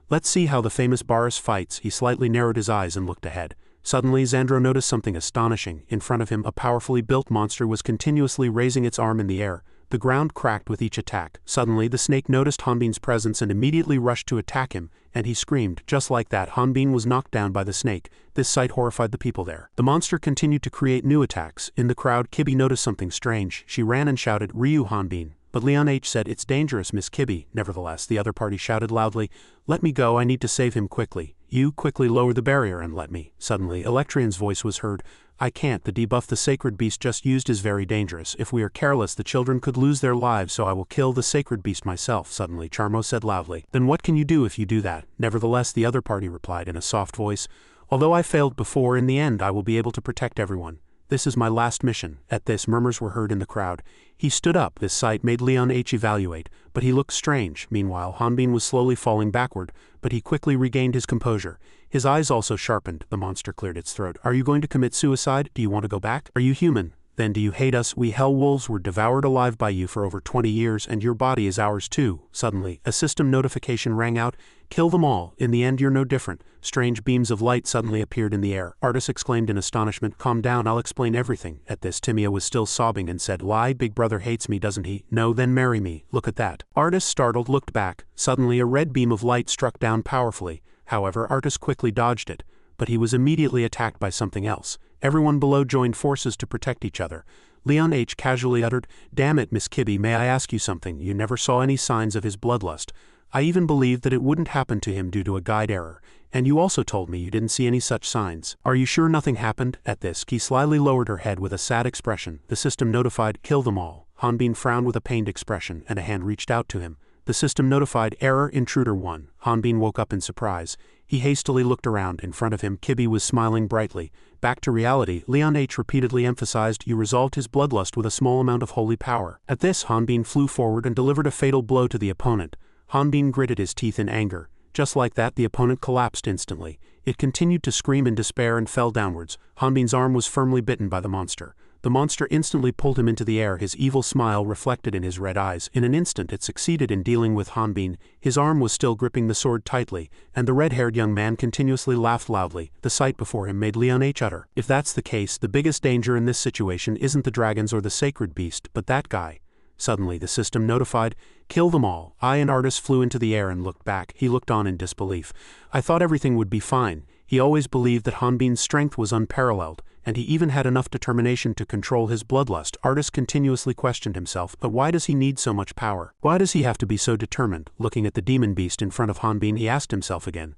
Let's see how the famous Baris fights. He slightly narrowed his eyes and looked ahead. Suddenly, Xandro noticed something astonishing. In front of him, a powerfully built monster was continuously raising its arm in the air. The ground cracked with each attack. Suddenly, the snake noticed Hanbin's presence and immediately rushed to attack him, and he screamed. Just like that, Hanbin was knocked down by the snake. This sight horrified the people there. The monster continued to create new attacks. In the crowd, Kibi noticed something strange. She ran and shouted, Ryu Hanbin. But Leon H. said, It's dangerous, Miss Kibi. Nevertheless, the other party shouted loudly, Let me go, I need to save him quickly. You quickly lower the barrier and let me. Suddenly, Electrian's voice was heard. I can't. The debuff the sacred beast just used is very dangerous. If we are careless, the children could lose their lives, so I will kill the sacred beast myself. Suddenly, Charmo said loudly. Then what can you do if you do that? Nevertheless, the other party replied in a soft voice. Although I failed before, in the end I will be able to protect everyone. This is my last mission. At this, murmurs were heard in the crowd. He stood up. This sight made Leon H. evaluate, but he looked strange. Meanwhile, Hanbin was slowly falling backward, but he quickly regained his composure. His eyes also sharpened. The monster cleared its throat. Are you going to commit suicide? Do you want to go back? Are you human? Then do you hate us? We hell wolves were devoured alive by you for over 20 years and your body is ours too. Suddenly, a system notification rang out. Kill them all. In the end you're no different. Strange beams of light suddenly appeared in the air. Artis exclaimed in astonishment. Calm down, I'll explain everything. At this, Timia was still sobbing and said, Lie, big brother hates me, doesn't he? No, then marry me. Look at that. Artis, startled, looked back. Suddenly a red beam of light struck down powerfully. However, Artis quickly dodged it. But he was immediately attacked by something else. Everyone below joined forces to protect each other. Leon H. casually uttered, Damn it, Miss Kibby, may I ask you something? You never saw any signs of his bloodlust. I even believed that it wouldn't happen to him due to a guide error. And you also told me you didn't see any such signs. Are you sure nothing happened? At this, Ki slyly lowered her head with a sad expression. The system notified, Kill them all. Hanbin frowned with a pained expression, and a hand reached out to him. The system notified, Error, Intruder 1. Hanbin woke up in surprise. He hastily looked around. In front of him, Kibby was smiling brightly. Back to reality, Leon H. repeatedly emphasized, You resolved his bloodlust with a small amount of holy power. At this, Hanbin flew forward and delivered a fatal blow to the opponent. Hanbin gritted his teeth in anger. Just like that, the opponent collapsed instantly. It continued to scream in despair and fell downwards. Hanbin's arm was firmly bitten by the monster. The monster instantly pulled him into the air, his evil smile reflected in his red eyes. In an instant it succeeded in dealing with Hanbin. His arm was still gripping the sword tightly, and the red-haired young man continuously laughed loudly. The sight before him made Leon H. utter. If that's the case, the biggest danger in this situation isn't the dragons or the sacred beast, but that guy. Suddenly the system notified, Kill them all. I and Artis flew into the air and looked back. He looked on in disbelief. I thought everything would be fine. He always believed that Hanbin's strength was unparalleled, and he even had enough determination to control his bloodlust. Artis continuously questioned himself, but why does he need so much power? Why does he have to be so determined? Looking at the demon beast in front of Hanbin, he asked himself again.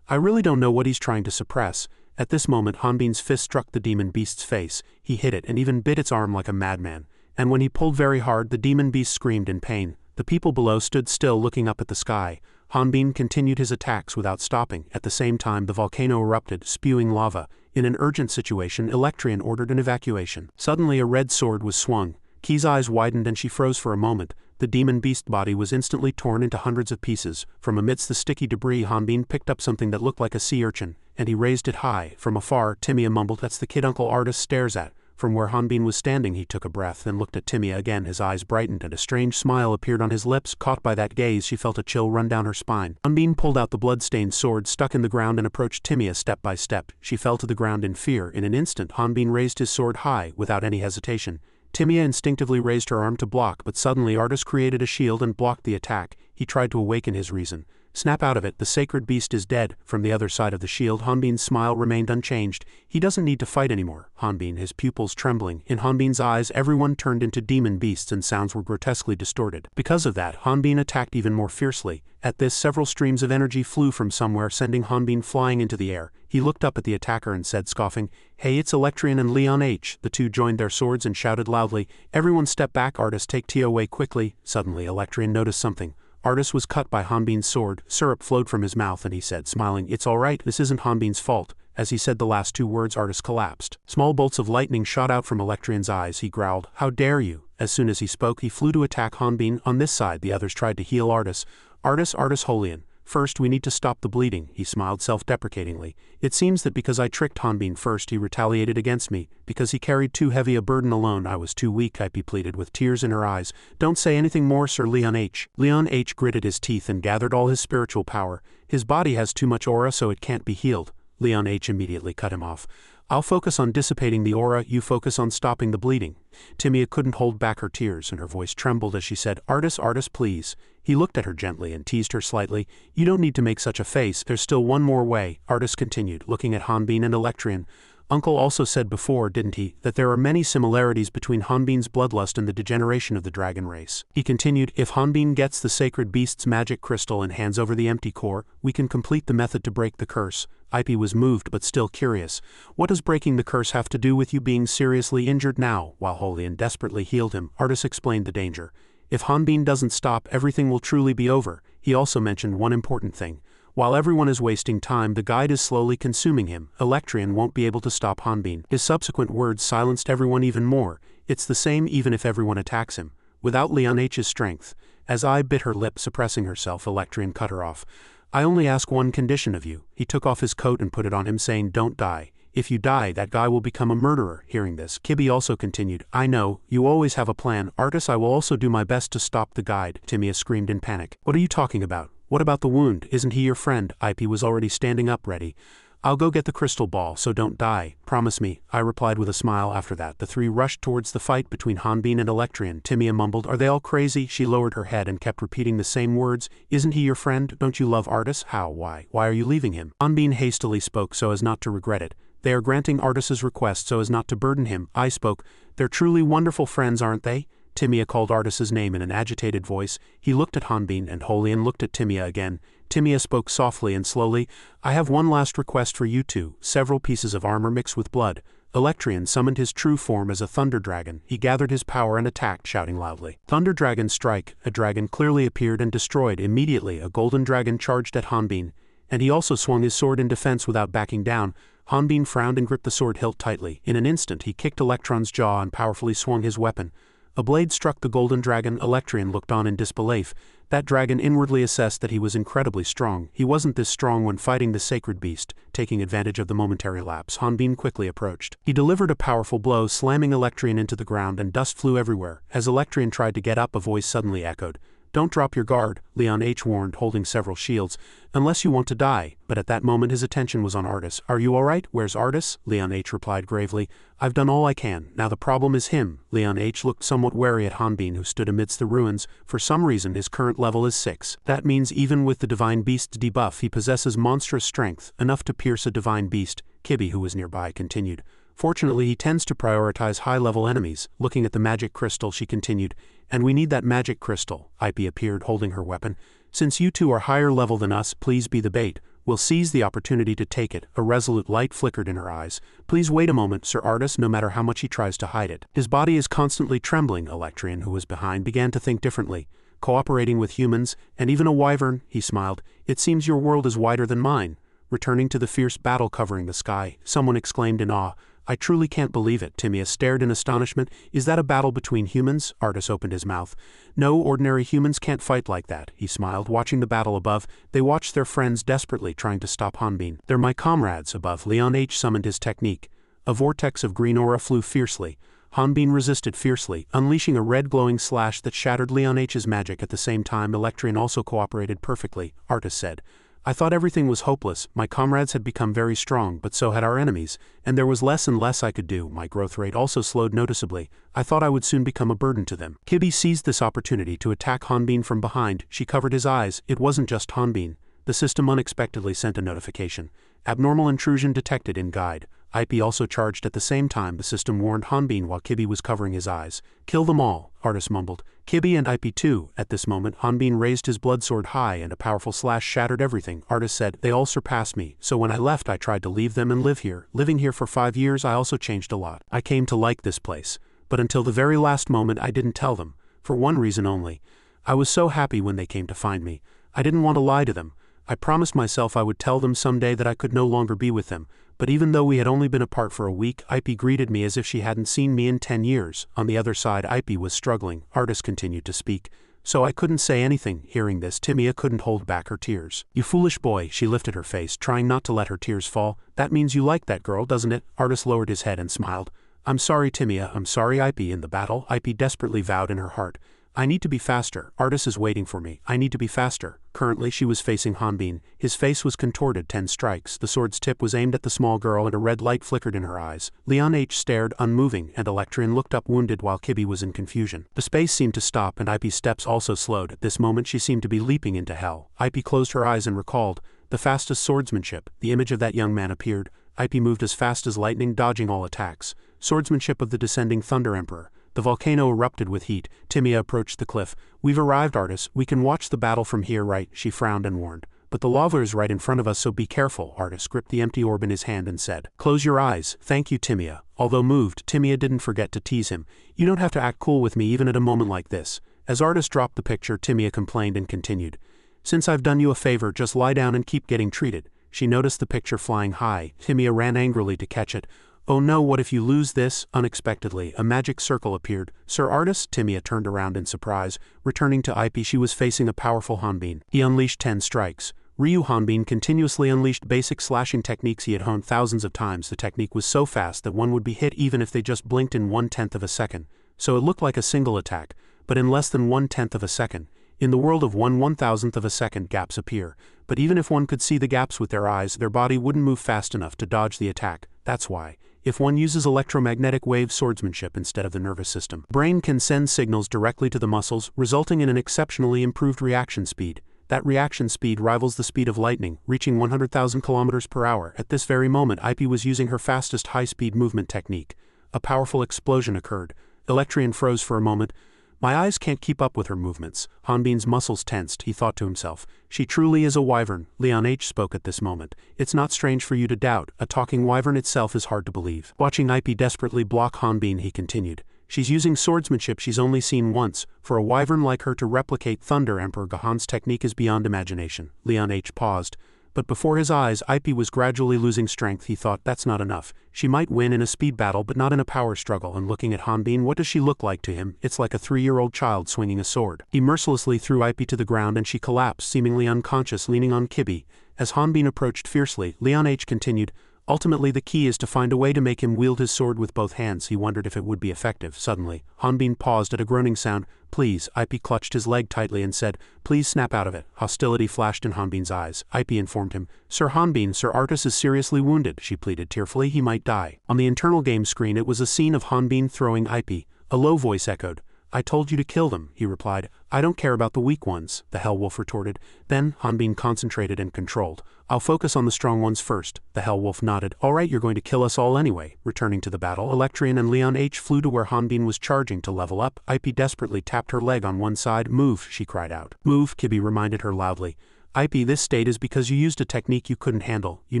I really don't know what he's trying to suppress. At this moment Hanbin's fist struck the demon beast's face. He hit it and even bit its arm like a madman. And when he pulled very hard, the demon beast screamed in pain. The people below stood still looking up at the sky. Hanbin continued his attacks without stopping. At the same time the volcano erupted, spewing lava. In an urgent situation, Electrian ordered an evacuation. Suddenly a red sword was swung. Ki's eyes widened and she froze for a moment. The demon beast body was instantly torn into hundreds of pieces. From amidst the sticky debris, Hanbin picked up something that looked like a sea urchin, and he raised it high. From afar, Timia mumbled, That's the kid Uncle Artis stares at. From where Hanbin was standing he took a breath, then looked at Timia again. His eyes brightened and a strange smile appeared on his lips. Caught by that gaze, she felt a chill run down her spine. Hanbin pulled out the blood-stained sword stuck in the ground and approached Timia step by step. She fell to the ground in fear. In an instant, Hanbin raised his sword high, without any hesitation. Timia instinctively raised her arm to block, but suddenly Artis created a shield and blocked the attack. He tried to awaken his reason. Snap out of it, the sacred beast is dead. From the other side of the shield, Hanbin's smile remained unchanged. He doesn't need to fight anymore. Hanbin, his pupils trembling. In Hanbin's eyes, everyone turned into demon beasts and sounds were grotesquely distorted. Because of that, Hanbin attacked even more fiercely. At this, several streams of energy flew from somewhere, sending Hanbin flying into the air. He looked up at the attacker and said, scoffing, Hey, it's Electrian and Leon H. The two joined their swords and shouted loudly, Everyone step back, Artis, take T away quickly. Suddenly, Electrian noticed something. Artis was cut by Hanbin's sword. Syrup flowed from his mouth and he said, smiling, It's all right, this isn't Hanbin's fault. As he said the last two words, Artis collapsed. Small bolts of lightning shot out from Electrian's eyes. He growled, How dare you? As soon as he spoke, he flew to attack Hanbin. On this side, the others tried to heal Artis. Artis Holian. First, we need to stop the bleeding. He smiled self-deprecatingly. It seems that because I tricked Hanbin first, he retaliated against me. Because he carried too heavy a burden alone, I was too weak, Ipe pleaded with tears in her eyes. Don't say anything more, Sir Leon H. Leon H. gritted his teeth and gathered all his spiritual power. His body has too much aura, so it can't be healed. Leon H. immediately cut him off. I'll focus on dissipating the aura, you focus on stopping the bleeding. Timia couldn't hold back her tears, and her voice trembled as she said, Artis, please. He looked at her gently and teased her slightly. You don't need to make such a face, there's still one more way. Artis continued, looking at Hanbin and Electrian. Uncle also said before, didn't he, that there are many similarities between Hanbin's bloodlust and the degeneration of the dragon race. He continued, if Hanbin gets the sacred beast's magic crystal and hands over the empty core, we can complete the method to break the curse. Ipe was moved but still curious. What does breaking the curse have to do with you being seriously injured now? While Holian desperately healed him, Artis explained the danger. If Hanbin doesn't stop, everything will truly be over. He also mentioned one important thing. While everyone is wasting time, the guide is slowly consuming him. Electrian won't be able to stop Hanbin. His subsequent words silenced everyone even more. It's the same even if everyone attacks him. Without Leon H's strength. As I bit her lip, suppressing herself, Electrian cut her off. I only ask one condition of you. He took off his coat and put it on him, saying, Don't die. If you die, that guy will become a murderer. Hearing this, Kibi also continued, I know, you always have a plan, Artis. I will also do my best to stop the guide, Timia screamed in panic. What are you talking about? What about the wound? Isn't he your friend? Ip was already standing up ready. I'll go get the crystal ball, so don't die. Promise me, I replied with a smile. After that, the three rushed towards the fight between Hanbin and Electrian. Timia mumbled, are they all crazy? She lowered her head and kept repeating the same words. Isn't he your friend? Don't you love Artis? How? Why? Why are you leaving him? Hanbin hastily spoke so as not to regret it. They are granting Artis's request so as not to burden him. I spoke. They're truly wonderful friends, aren't they? Timia called Artis's name in an agitated voice. He looked at Hanbin and Holian looked at Timia again. Timia spoke softly and slowly. I have one last request for you two. Several pieces of armor mixed with blood. Electrian summoned his true form as a thunder dragon. He gathered his power and attacked, shouting loudly. Thunder dragon strike. A dragon clearly appeared and destroyed. Immediately a golden dragon charged at Hanbin, and he also swung his sword in defense without backing down. Hanbin frowned and gripped the sword hilt tightly. In an instant he kicked Electron's jaw and powerfully swung his weapon. A blade struck the golden dragon. Electrian looked on in disbelief. That dragon inwardly assessed that he was incredibly strong. He wasn't this strong when fighting the sacred beast. Taking advantage of the momentary lapse, Hanbin quickly approached. He delivered a powerful blow, slamming Electrian into the ground, and dust flew everywhere. As Electrian tried to get up, a voice suddenly echoed. Don't drop your guard, Leon H. warned, holding several shields, unless you want to die. But at that moment his attention was on Artis. Are you alright? Where's Artis? Leon H. replied gravely. I've done all I can. Now the problem is him. Leon H. looked somewhat wary at Hanbin, who stood amidst the ruins. For some reason his current level is 6. That means even with the divine beast's debuff he possesses monstrous strength, enough to pierce a divine beast. Kibi, who was nearby, continued. Fortunately he tends to prioritize high-level enemies. Looking at the magic crystal, she continued, and we need that magic crystal. Ip appeared holding her weapon. Since you two are higher level than us, please be the bait. We'll seize the opportunity to take it. A resolute light flickered in her eyes. Please wait a moment, Sir Artis, no matter how much he tries to hide it. His body is constantly trembling. Electrian, who was behind, began to think differently. Cooperating with humans, and even a wyvern, he smiled. It seems your world is wider than mine. Returning to the fierce battle covering the sky, someone exclaimed in awe. I truly can't believe it. Timia stared in astonishment. Is that a battle between humans? Artis opened his mouth. No, ordinary humans can't fight like that. He smiled, watching the battle above. They watched their friends desperately trying to stop Hanbin. They're my comrades. Above, Leon H. summoned his technique. A vortex of green aura flew fiercely. Hanbin resisted fiercely, unleashing a red glowing slash that shattered Leon H.'s magic. At the same time, Electrian also cooperated perfectly. Artis said. I thought everything was hopeless. My comrades had become very strong, but so had our enemies, and there was less and less I could do. My growth rate also slowed noticeably. I thought I would soon become a burden to them. Kibi seized this opportunity to attack Hanbin from behind. She covered his eyes. It wasn't just Hanbin. The system unexpectedly sent a notification. Abnormal intrusion detected in guide. Ip also charged at the same time. The system warned Hanbin while Kibi was covering his eyes. Kill them all, Artis mumbled. Kibi and Ip too. At this moment, Hanbin raised his blood sword high and a powerful slash shattered everything. Artis said, they all surpassed me, so when I left I tried to leave them and live here. Living here for 5 years I also changed a lot. I came to like this place. But until the very last moment I didn't tell them. For one reason only. I was so happy when they came to find me. I didn't want to lie to them. I promised myself I would tell them someday that I could no longer be with them. But even though we had only been apart for a week, Ip greeted me as if she hadn't seen me in 10 years. On the other side, Ip was struggling. Artis continued to speak. So I couldn't say anything. Hearing this, Timia couldn't hold back her tears. You foolish boy, she lifted her face, trying not to let her tears fall. That means you like that girl, doesn't it? Artis lowered his head and smiled. I'm sorry, Timia, I'm sorry, Ip. In the battle, Ip desperately vowed in her heart. I need to be faster. Artis is waiting for me. I need to be faster. Currently she was facing Hanbin. His face was contorted. 10 strikes. The sword's tip was aimed at the small girl and a red light flickered in her eyes. Leon H. stared, unmoving, and Electrian looked up wounded while Kibi was in confusion. The space seemed to stop and Ip's steps also slowed. At this moment she seemed to be leaping into hell. Ip closed her eyes and recalled. The fastest swordsmanship. The image of that young man appeared. Ip moved as fast as lightning, dodging all attacks. Swordsmanship of the descending Thunder Emperor. The volcano erupted with heat. Timia approached the cliff. We've arrived, Artis. We can watch the battle from here, right? She frowned and warned. But the lava is right in front of us, so be careful. Artis gripped the empty orb in his hand and said, Close your eyes. Thank you, Timia. Although moved, Timia didn't forget to tease him. You don't have to act cool with me even at a moment like this. As Artis dropped the picture, Timia complained and continued. Since I've done you a favor, just lie down and keep getting treated. She noticed the picture flying high. Timia ran angrily to catch it. Oh no, what if you lose this? Unexpectedly, a magic circle appeared. Sir Artis? Timia turned around in surprise. Returning to Ip, she was facing a powerful Hanbin. He unleashed 10 strikes. Ryu Hanbin continuously unleashed basic slashing techniques he had honed thousands of times. The technique was so fast that one would be hit even if they just blinked in 1/10 of a second, so it looked like a single attack, but in less than 1/10 of a second. In the world of 1/1000th of a second, gaps appear, but even if one could see the gaps with their eyes, their body wouldn't move fast enough to dodge the attack. That's why, if one uses electromagnetic wave swordsmanship instead of the nervous system, brain can send signals directly to the muscles, resulting in an exceptionally improved reaction speed. That reaction speed rivals the speed of lightning, reaching 100,000 kilometers per hour. At this very moment, Ip was using her fastest high-speed movement technique. A powerful explosion occurred. Electrian froze for a moment. My eyes can't keep up with her movements. Hanbin's muscles tensed, he thought to himself. She truly is a wyvern. Leon H. spoke at this moment. It's not strange for you to doubt. A talking wyvern itself is hard to believe. Watching Ip desperately block Hanbin, he continued. She's using swordsmanship she's only seen once. For a wyvern like her to replicate Thunder Emperor Gahan's technique is beyond imagination. Leon H. paused. But before his eyes, Ip was gradually losing strength. He thought, that's not enough. She might win in a speed battle but not in a power struggle. And looking at Hanbin, what does she look like to him? It's like a 3-year-old child swinging a sword. He mercilessly threw Ip to the ground and she collapsed, seemingly unconscious, leaning on Kibi. As Hanbin approached fiercely, Leon H. continued, ultimately the key is to find a way to make him wield his sword with both hands. He wondered if it would be effective. Suddenly, Hanbin paused at a groaning sound. Please, Ip clutched his leg tightly and said, please snap out of it. Hostility flashed in Hanbin's eyes. Ip informed him, Sir Hanbin, Sir Artus is seriously wounded, she pleaded tearfully, he might die. On the internal game screen it was a scene of Hanbin throwing Ip. A low voice echoed, I told you to kill them, he replied. I don't care about the weak ones, the Hellwolf retorted. Then, Hanbin concentrated and controlled. I'll focus on the strong ones first. The Hellwolf nodded. All right, you're going to kill us all anyway. Returning to the battle, Electrian and Leon H. flew to where Hanbin was charging to level up. Ip desperately tapped her leg on one side. Move, she cried out. Move, Kibi reminded her loudly. Ip, this state is because you used a technique you couldn't handle. You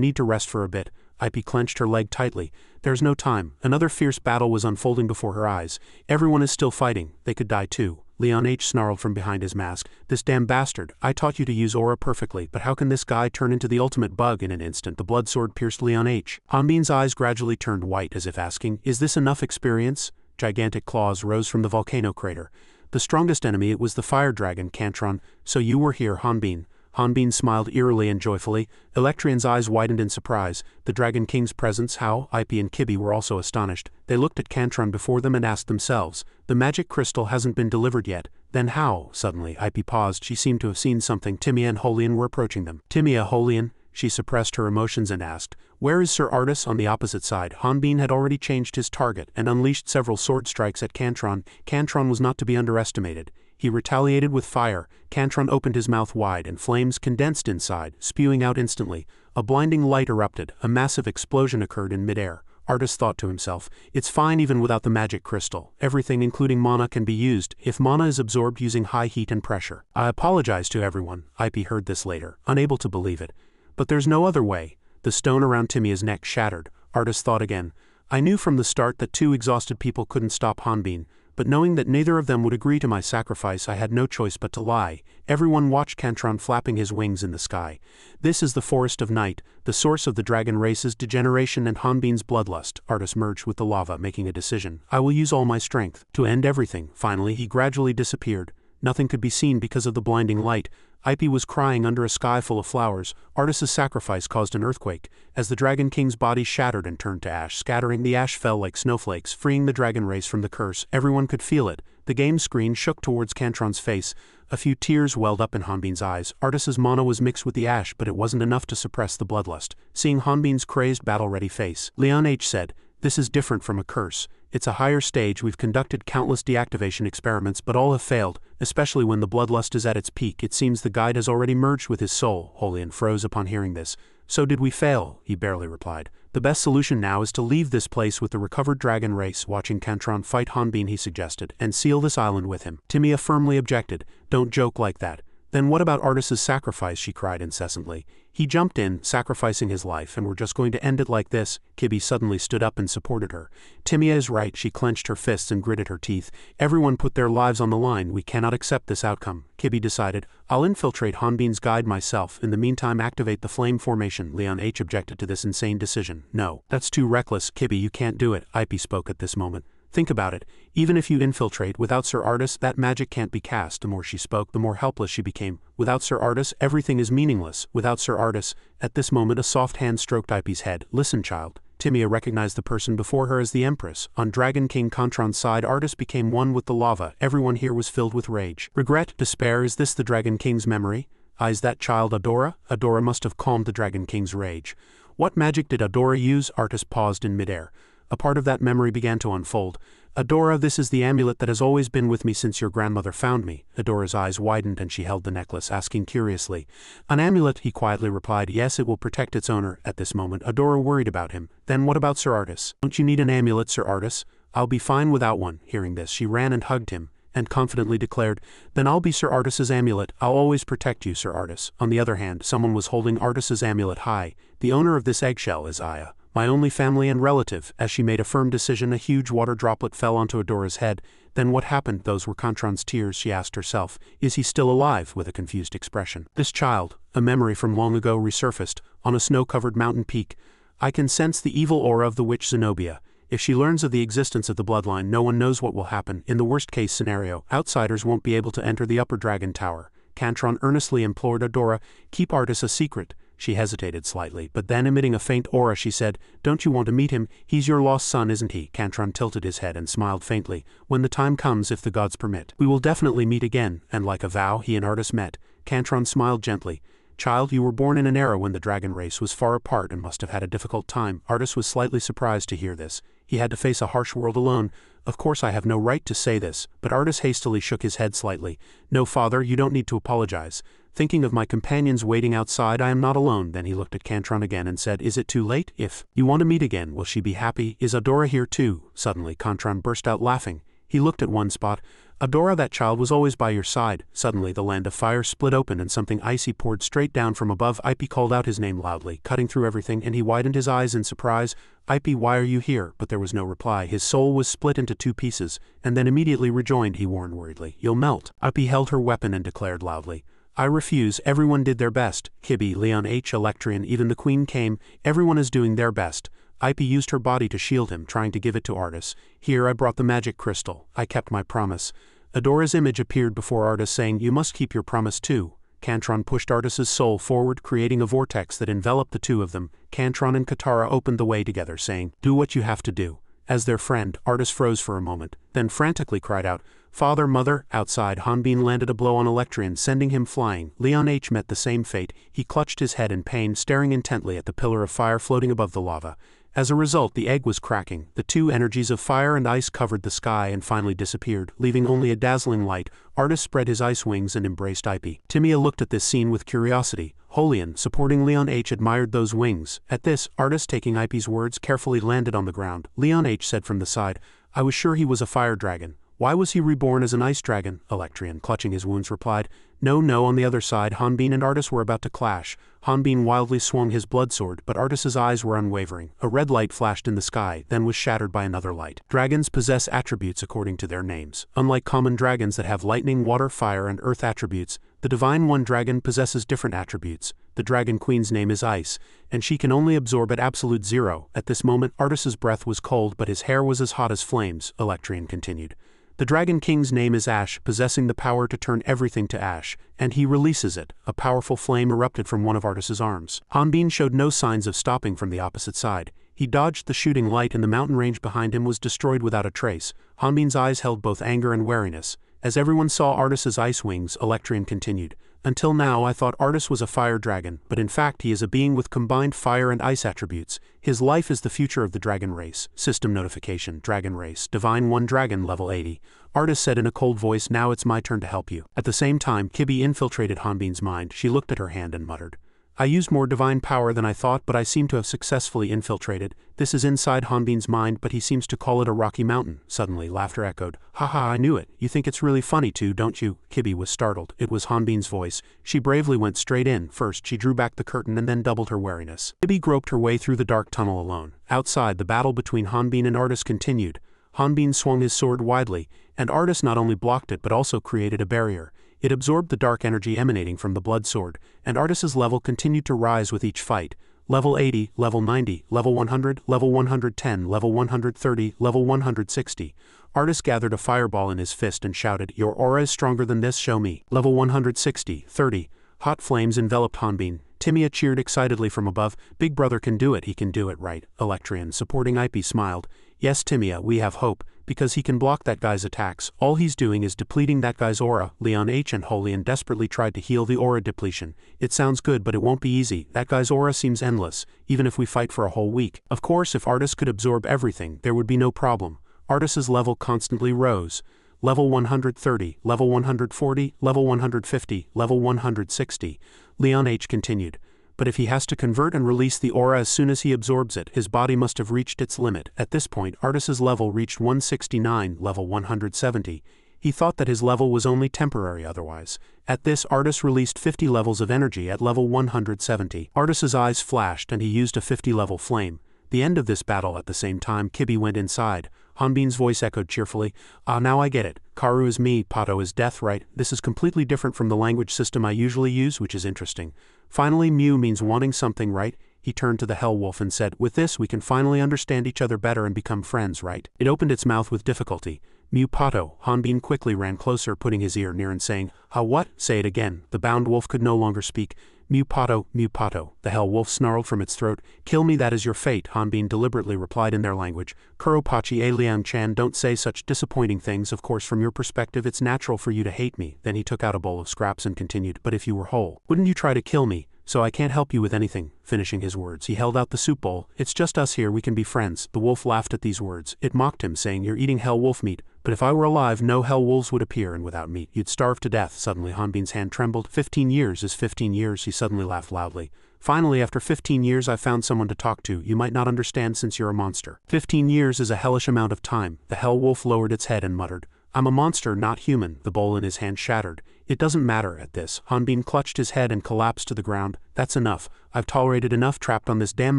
need to rest for a bit. Ip clenched her leg tightly. There's no time. Another fierce battle was unfolding before her eyes. Everyone is still fighting. They could die too. Leon H. snarled from behind his mask. This damn bastard. I taught you to use aura perfectly, but how can this guy turn into the ultimate bug in an instant? The blood sword pierced Leon H. Hanbin's eyes gradually turned white as if asking, is this enough experience? Gigantic claws rose from the volcano crater. The strongest enemy, it was the fire dragon, Cantron. So you were here, Hanbin. Hanbin smiled eerily and joyfully. Electrian's eyes widened in surprise. The Dragon King's presence, how? Ip and Kibi were also astonished. They looked at Cantron before them and asked themselves, the magic crystal hasn't been delivered yet. Then how? Suddenly, Ip paused. She seemed to have seen something. Timia and Holian were approaching them. Timia, Holian? She suppressed her emotions and asked, where is Sir Artus? On the opposite side, Hanbin had already changed his target and unleashed several sword strikes at Cantron. Cantron was not to be underestimated. He retaliated with fire. Cantron opened his mouth wide and flames condensed inside, spewing out instantly. A blinding light erupted. A massive explosion occurred in midair. Artus thought to himself, it's fine even without the magic crystal. Everything including mana can be used, if mana is absorbed using high heat and pressure. I apologize to everyone. Ip heard this later, unable to believe it. But there's no other way. The stone around Timia's neck shattered. Artus thought again. I knew from the start that two exhausted people couldn't stop Hanbin. But knowing that neither of them would agree to my sacrifice, I had no choice but to lie. Everyone watched Cantron flapping his wings in the sky. This is the Forest of Night, the source of the dragon race's degeneration and Hanbin's bloodlust. Artus merged with the lava, making a decision. I will use all my strength to end everything. Finally, he gradually disappeared. Nothing could be seen because of the blinding light. Ip was crying under a sky full of flowers. Artus's sacrifice caused an earthquake. As the Dragon King's body shattered and turned to ash, scattering, the ash fell like snowflakes, freeing the dragon race from the curse. Everyone could feel it. The game screen shook towards Cantron's face. A few tears welled up in Hanbin's eyes. Artus's mana was mixed with the ash, but it wasn't enough to suppress the bloodlust. Seeing Hanbin's crazed, battle-ready face, Leon H. said, this is different from a curse. It's a higher stage. We've conducted countless deactivation experiments, but all have failed, especially when the bloodlust is at its peak. It seems the guide has already merged with his soul. Holian froze upon hearing this. So did we fail? He barely replied. The best solution now is to leave this place with the recovered dragon race. Watching Cantron fight Hanbin, he suggested, and seal this island with him. Timia firmly objected. Don't joke like that. Then what about Artus's sacrifice? She cried incessantly. He jumped in, sacrificing his life, and we're just going to end it like this. Kibi suddenly stood up and supported her. Timia is right. She clenched her fists and gritted her teeth. Everyone put their lives on the line. We cannot accept this outcome. Kibi decided, I'll infiltrate Hanbin's guide myself. In the meantime, activate the flame formation. Leon H. objected to this insane decision. No, that's too reckless. Kibi, you can't do it. Ip spoke at this moment. Think about it. Even if you infiltrate without Sir Artus, that magic can't be cast. The more she spoke, the more helpless she became. Without Sir Artus, everything is meaningless. Without Sir Artus. At this moment a soft hand stroked Ipe's head. Listen, child. Timea recognized the person before her as the Empress. On Dragon King Contran's side, Artus became one with the lava. Everyone here was filled with rage. Regret, despair, is this the Dragon King's memory? Is that child Adora? Adora must have calmed the Dragon King's rage. What magic did Adora use? Artus paused in midair. A part of that memory began to unfold. Adora, this is the amulet that has always been with me since your grandmother found me. Adora's eyes widened and she held the necklace, asking curiously. An amulet, he quietly replied. Yes, it will protect its owner. At this moment, Adora worried about him. Then what about Sir Artus? Don't you need an amulet, Sir Artus? I'll be fine without one. Hearing this, she ran and hugged him, and confidently declared, Then I'll be Sir Artus's amulet. I'll always protect you, Sir Artus. On the other hand, someone was holding Artus's amulet high. The owner of this eggshell is Aya, my only family and relative. As she made a firm decision, a huge water droplet fell onto Adora's head. Then what happened? Those were Contran's tears, she asked herself. Is he still alive? With a confused expression. This child, a memory from long ago, resurfaced, on a snow-covered mountain peak. I can sense the evil aura of the witch Zenobia. If she learns of the existence of the bloodline, no one knows what will happen. In the worst-case scenario, outsiders won't be able to enter the upper dragon tower. Contran earnestly implored Adora, keep Artus a secret. She hesitated slightly, but then emitting a faint aura she said, Don't you want to meet him? He's your lost son, isn't he? Contran tilted his head and smiled faintly. When the time comes, if the gods permit, we will definitely meet again. And like a vow, he and Artus met. Contran smiled gently. Child, you were born in an era when the dragon race was far apart and must have had a difficult time. Artus was slightly surprised to hear this. He had to face a harsh world alone. Of course I have no right to say this, but Artus hastily shook his head slightly. No, father, you don't need to apologize. Thinking of my companions waiting outside, I am not alone. Then he looked at Contran again and said, Is it too late? If you want to meet again, will she be happy? Is Adora here too? Suddenly Contran burst out laughing. He looked at one spot. Adora, that child was always by your side. Suddenly the land of fire split open and something icy poured straight down from above. Ipe called out his name loudly, cutting through everything, and he widened his eyes in surprise. Ipe, why are you here? But there was no reply. His soul was split into two pieces, and then immediately rejoined. He warned worriedly, You'll melt. Ipe held her weapon and declared loudly, I refuse. Everyone did their best. Kibi, Leon H. Electrian, even the queen came. Everyone is doing their best. Ipe used her body to shield him, trying to give it to Artus. Here I brought the magic crystal. I kept my promise. Adora's image appeared before Artus, saying, You must keep your promise too. Contran pushed Artus's soul forward, creating a vortex that enveloped the two of them. Contran and Katara opened the way together, saying, Do what you have to do. As their friend, Artus froze for a moment, then frantically cried out, Father, Mother. Outside, Hanbin landed a blow on Electrian, sending him flying. Leon H. met the same fate. He clutched his head in pain, staring intently at the pillar of fire floating above the lava. As a result, the egg was cracking. The two energies of fire and ice covered the sky and finally disappeared, leaving only a dazzling light. Artus spread his ice wings and embraced Ipe. Timea looked at this scene with curiosity. Holian, supporting Leon H., admired those wings. At this, Artus, taking Ipe's words, carefully landed on the ground. Leon H. said from the side, I was sure he was a fire dragon. Why was he reborn as an ice dragon? Electrian, clutching his wounds, replied, No. On the other side, Hanbin and Artus were about to clash. Hanbin wildly swung his blood sword, but Artus's eyes were unwavering. A red light flashed in the sky, then was shattered by another light. Dragons possess attributes according to their names. Unlike common dragons that have lightning, water, fire, and earth attributes, the Divine One dragon possesses different attributes. The Dragon Queen's name is Ice, and she can only absorb at absolute zero. At this moment, Artus's breath was cold, but his hair was as hot as flames, Electrian continued. The Dragon King's name is Ash, possessing the power to turn everything to ash, and he releases it. A powerful flame erupted from one of Artus's arms. Hanbin showed no signs of stopping from the opposite side. He dodged the shooting light and the mountain range behind him was destroyed without a trace. Hanbin's eyes held both anger and wariness. As everyone saw Artus's ice wings, Electrian continued, Until now I thought Artus was a fire dragon, but in fact he is a being with combined fire and ice attributes. His life is the future of the dragon race. System notification, Dragon Race, Divine One Dragon, level 80. Artus said in a cold voice, Now it's my turn to help you. At the same time, Kibi infiltrated Hanbin's mind. She looked at her hand and muttered, I used more divine power than I thought, but I seem to have successfully infiltrated. This is inside Hanbin's mind, but he seems to call it a rocky mountain. Suddenly, laughter echoed. Haha, I knew it. You think it's really funny too, don't you? Kibi was startled. It was Hanbin's voice. She bravely went straight in. First, she drew back the curtain and then doubled her wariness. Kibi groped her way through the dark tunnel alone. Outside, the battle between Hanbin and Artus continued. Hanbin swung his sword widely, and Artus not only blocked it but also created a barrier. It absorbed the dark energy emanating from the blood sword, and Artus's level continued to rise with each fight. Level 80, level 90, level 100, level 110, level 130, level 160. Artist gathered a fireball in his fist and shouted, "Your aura is stronger than this, show me." Level 160, 30. Hot flames enveloped Hanbin. Timia cheered excitedly from above. "Big brother can do it, he can do it, right?" Electrian, supporting Ipe, smiled. "Yes, Timia, we have hope, because he can block that guy's attacks. All he's doing is depleting that guy's aura." Leon H. and Holian desperately tried to heal the aura depletion. "It sounds good, but it won't be easy. That guy's aura seems endless, even if we fight for a whole week." Of course, if Artis could absorb everything, there would be no problem. Artis's level constantly rose. Level 130, level 140, level 150, level 160. Leon H. continued. "But if he has to convert and release the aura as soon as he absorbs it, his body must have reached its limit." At this point, Artis's level reached 169, level 170. He thought that his level was only temporary otherwise. At this, Artis released 50 levels of energy at level 170. Artis's eyes flashed and he used a 50-level flame. The end of this battle. At the same time, Kibi went inside. Hanbin's voice echoed cheerfully. "Ah, now I get it. Karu is me, Pato is death, right? This is completely different from the language system I usually use, which is interesting. Finally, Mew means wanting something, right?" He turned to the Hell Wolf and said, "With this we can finally understand each other better and become friends, right?" It opened its mouth with difficulty. "Mew Pato." Hanbin quickly ran closer, putting his ear near and saying, "Ha what?" "Say it again." The bound wolf could no longer speak. "Mew Pato, Mew Pato." The Hell Wolf snarled from its throat. "Kill me, that is your fate," Hanbin deliberately replied in their language. "Kuropachi a Liang-chan, don't say such disappointing things. Of course from your perspective it's natural for you to hate me." Then he took out a bowl of scraps and continued, "But if you were whole, wouldn't you try to kill me? So I can't help you with anything." Finishing his words, he held out the soup bowl. "It's just us here, we can be friends." The wolf laughed at these words. It mocked him, saying, "You're eating hell wolf meat. But if I were alive, no hell wolves would appear, and without meat, you'd starve to death." Suddenly Hanbin's hand trembled. 15 years is 15 years, he suddenly laughed loudly. "Finally, after 15 years I found someone to talk to. You might not understand since you're a monster. 15 years is a hellish amount of time." The hell wolf lowered its head and muttered, "I'm a monster, not human." The bowl in his hand shattered. "It doesn't matter." At this, Hanbin clutched his head and collapsed to the ground. "That's enough. I've tolerated enough, trapped on this damn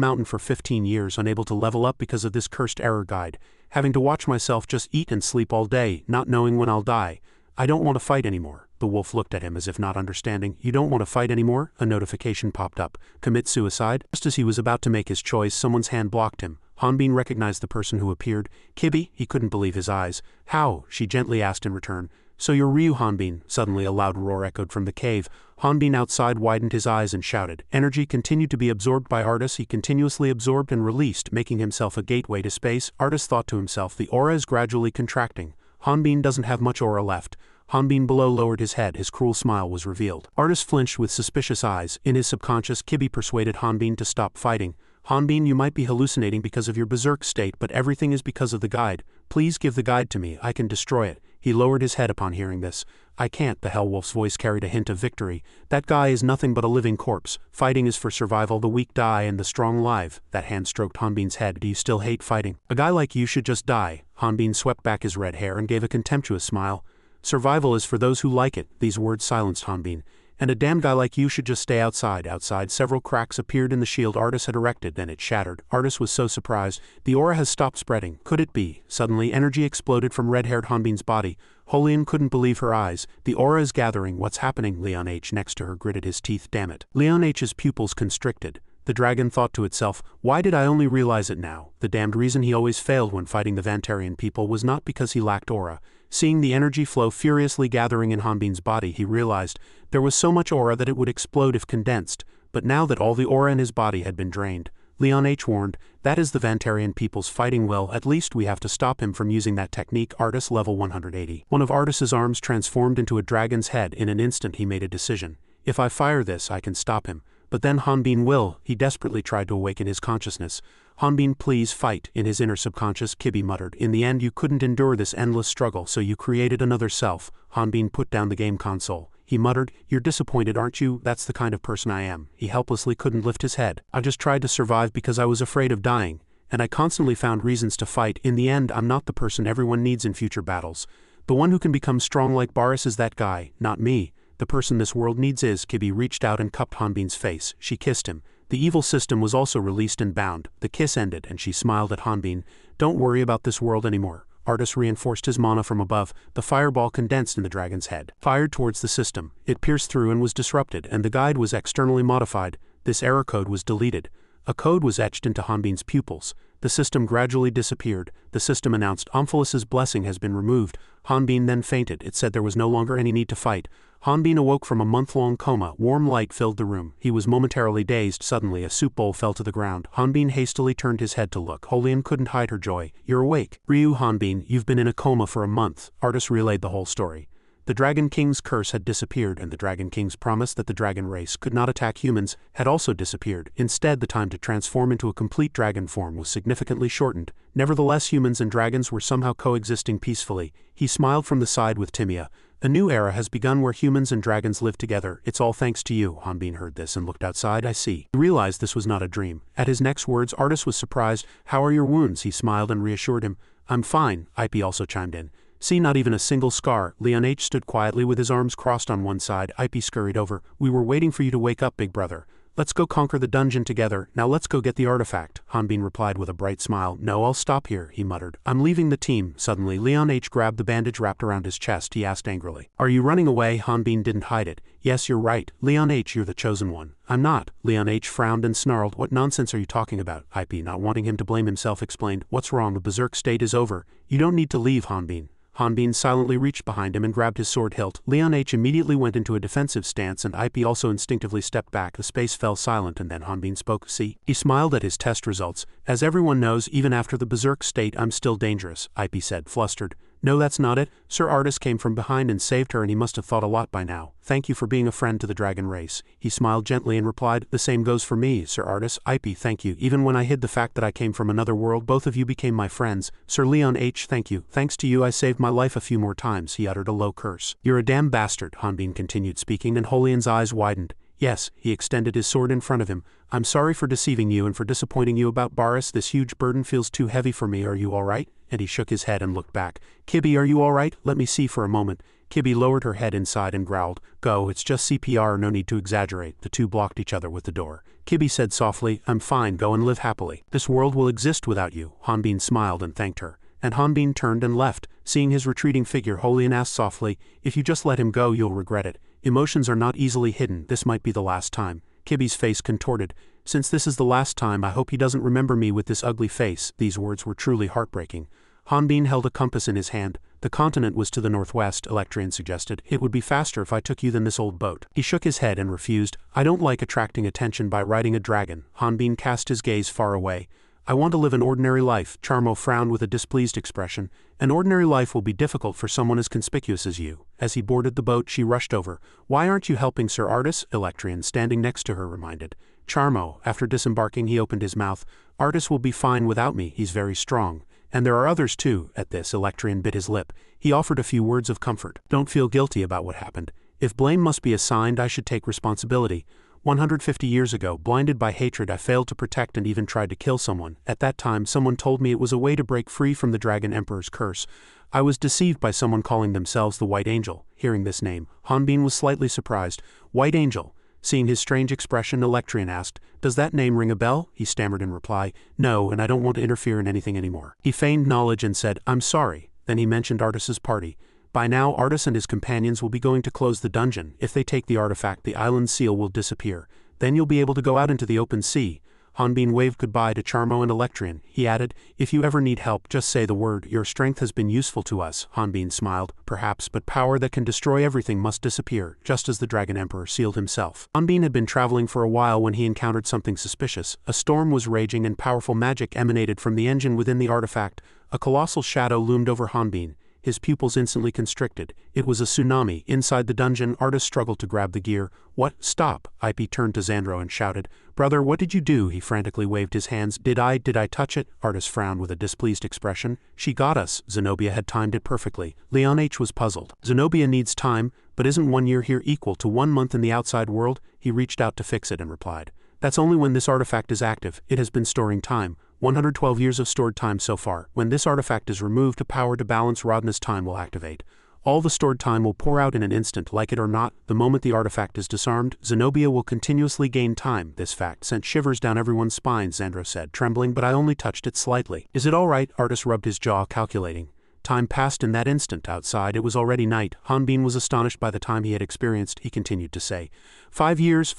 mountain for 15 years, unable to level up because of this cursed error guide. Having to watch myself just eat and sleep all day, not knowing when I'll die. I don't want to fight anymore." The wolf looked at him as if not understanding. "You don't want to fight anymore?" A notification popped up. "Commit suicide?" Just as he was about to make his choice, someone's hand blocked him. Hanbin recognized the person who appeared. "Kibi?" He couldn't believe his eyes. "How?" she gently asked in return. "So you're Ryu, Hanbin?" Suddenly a loud roar echoed from the cave. Hanbin outside widened his eyes and shouted. Energy continued to be absorbed by Artis. He continuously absorbed and released, making himself a gateway to space. Artis thought to himself, the aura is gradually contracting. Hanbin doesn't have much aura left. Hanbin below lowered his head. His cruel smile was revealed. Artis flinched with suspicious eyes. In his subconscious, Kibi persuaded Hanbin to stop fighting. "Hanbin, you might be hallucinating because of your berserk state, but everything is because of the guide. Please give the guide to me, I can destroy it." He lowered his head upon hearing this. "I can't." The Hell Wolf's voice carried a hint of victory. "That guy is nothing but a living corpse. Fighting is for survival, the weak die and the strong live." That hand stroked Hanbin's head. "Do you still hate fighting? A guy like you should just die." Hanbin swept back his red hair and gave a contemptuous smile. "Survival is for those who like it." These words silenced Hanbin. "And a damn guy like you should just stay outside." Outside, several cracks appeared in the shield Artis had erected, then it shattered. Artis was so surprised. The aura has stopped spreading. Could it be? Suddenly, energy exploded from red-haired Hanbin's body. Holian couldn't believe her eyes. "The aura is gathering. What's happening?" Leon H. next to her gritted his teeth. "Damn it." Leon H.'s pupils constricted. The dragon thought to itself, "Why did I only realize it now?" The damned reason he always failed when fighting the Vantarian people was not because he lacked aura. Seeing the energy flow furiously gathering in Hanbin's body, he realized there was so much aura that it would explode if condensed. But now that all the aura in his body had been drained, Leon H. warned, "That is the Vantarian people's fighting will. At least we have to stop him from using that technique." Artis level 180. One of Artis's arms transformed into a dragon's head. In an instant he made a decision. "If I fire this, I can stop him. But then Hanbin will." He desperately tried to awaken his consciousness. "Hanbin, please fight." In his inner subconscious, Kibi muttered, "In the end you couldn't endure this endless struggle, so you created another self." Hanbin put down the game console. He muttered, "You're disappointed, aren't you? That's the kind of person I am." He helplessly couldn't lift his head. "I just tried to survive because I was afraid of dying, and I constantly found reasons to fight. In the end, I'm not the person everyone needs in future battles. The one who can become strong like Baris is that guy, not me. The person this world needs is." Kibi reached out and cupped Hanbin's face. She kissed him. The evil system was also released and bound. The kiss ended, and she smiled at Hanbin. "Don't worry about this world anymore." Artis reinforced his mana from above. The fireball condensed in the dragon's head, fired towards the system. It pierced through and was disrupted, and the guide was externally modified. This error code was deleted. A code was etched into Hanbin's pupils. The system gradually disappeared. The system announced Omphalus's blessing has been removed. Hanbin then fainted. It said there was no longer any need to fight. Hanbin awoke from a month-long coma. Warm light filled the room. He was momentarily dazed. Suddenly, a soup bowl fell to the ground. Hanbin hastily turned his head to look. Holian couldn't hide her joy. You're awake. Ryu Hanbin, you've been in a coma for a month. Artist relayed the whole story. The Dragon King's curse had disappeared, and the Dragon King's promise that the dragon race could not attack humans had also disappeared. Instead, the time to transform into a complete dragon form was significantly shortened. Nevertheless, humans and dragons were somehow coexisting peacefully. He smiled from the side with Timia. A new era has begun where humans and dragons live together. It's all thanks to you. Hanbin heard this and looked outside. I see. He realized this was not a dream. At his next words, Artis was surprised. How are your wounds? He smiled and reassured him. I'm fine. Ip also chimed in. See, not even a single scar. Leon H. stood quietly with his arms crossed on one side. Ip scurried over. We were waiting for you to wake up, big brother. Let's go conquer the dungeon together. Now let's go get the artifact. Hanbin replied with a bright smile. No, I'll stop here, he muttered. I'm leaving the team. Suddenly, Leon H. grabbed the bandage wrapped around his chest. He asked angrily. Are you running away? Hanbin didn't hide it. Yes, you're right. Leon H., you're the chosen one. I'm not. Leon H. frowned and snarled. What nonsense are you talking about? Ip, not wanting him to blame himself, explained. What's wrong? The berserk state is over. You don't need to leave, Hanbin. Hanbin silently reached behind him and grabbed his sword hilt. Leon H. immediately went into a defensive stance and Ip also instinctively stepped back. The space fell silent and then Hanbin spoke. See? He smiled at his test results. As everyone knows, even after the berserk state I'm still dangerous, Ip said, flustered. No, that's not it. Sir Artis came from behind and saved her and he must have thought a lot by now. Thank you for being a friend to the dragon race. He smiled gently and replied, the same goes for me, Sir Artis. Ip, thank you. Even when I hid the fact that I came from another world, both of you became my friends. Sir Leon H, thank you. Thanks to you I saved my life a few more times. He uttered a low curse. You're a damn bastard, Hanbin continued speaking, and Holian's eyes widened. Yes, he extended his sword in front of him. I'm sorry for deceiving you and for disappointing you about Baris. This huge burden feels too heavy for me. Are you all right? And he shook his head and looked back. Kibby, are you all right? Let me see for a moment. Kibby lowered her head inside and growled. Go, it's just CPR, no need to exaggerate. The two blocked each other with the door. Kibby said softly, I'm fine, go and live happily. This world will exist without you. Hanbin smiled and thanked her. And Hanbin turned and left. Seeing his retreating figure, Holian asked softly, if you just let him go, you'll regret it. Emotions are not easily hidden. This might be the last time. Kibby's face contorted. Since this is the last time, I hope he doesn't remember me with this ugly face. These words were truly heartbreaking. Hanbin held a compass in his hand. The continent was to the northwest, Electrian suggested. It would be faster if I took you than this old boat. He shook his head and refused. I don't like attracting attention by riding a dragon. Hanbin cast his gaze far away. I want to live an ordinary life. Charmo frowned with a displeased expression. An ordinary life will be difficult for someone as conspicuous as you. As he boarded the boat, she rushed over. Why aren't you helping Sir Artis? Electrian, standing next to her, reminded. Charmo, after disembarking, he opened his mouth. Artis will be fine without me. He's very strong. And there are others too. At this, Electrian bit his lip. He offered a few words of comfort. Don't feel guilty about what happened. If blame must be assigned, I should take responsibility. 150 years ago, blinded by hatred, I failed to protect and even tried to kill someone. At that time, someone told me it was a way to break free from the Dragon Emperor's curse. I was deceived by someone calling themselves the White Angel. Hearing this name, Hanbin was slightly surprised. White Angel. Seeing his strange expression, Electrian asked, Does that name ring a bell? He stammered in reply, No, and I don't want to interfere in anything anymore. He feigned knowledge and said, I'm sorry. Then he mentioned Artis's party. By now, Artis and his companions will be going to close the dungeon. If they take the artifact, the island's seal will disappear. Then you'll be able to go out into the open sea. Hanbin waved goodbye to Charmo and Electrian. He added, If you ever need help, just say the word. Your strength has been useful to us. Hanbin smiled. Perhaps, but power that can destroy everything must disappear, just as the Dragon Emperor sealed himself. Hanbin had been traveling for a while when he encountered something suspicious. A storm was raging and powerful magic emanated from the engine within the artifact. A colossal shadow loomed over Hanbin. His pupils instantly constricted. It was a tsunami. Inside the dungeon, Artis struggled to grab the gear. What? Stop! Ip turned to Xandro and shouted. Brother, what did you do? He frantically waved his hands. Did I touch it? Artis frowned with a displeased expression. She got us. Zenobia had timed it perfectly. Leon H. was puzzled. Zenobia needs time, but isn't 1 year here equal to 1 month in the outside world? He reached out to fix it and replied. That's only when this artifact is active. It has been storing time. 112 years of stored time so far. When this artifact is removed, a power to balance Rodna's time will activate. All the stored time will pour out in an instant, like it or not. The moment the artifact is disarmed, Zenobia will continuously gain time. This fact sent shivers down everyone's spines, Xandro said, trembling, but I only touched it slightly. Is it all right? Artis rubbed his jaw, calculating. Time passed in that instant. Outside it was already night. Hanbin was astonished by the time he had experienced. He continued to say, 5 years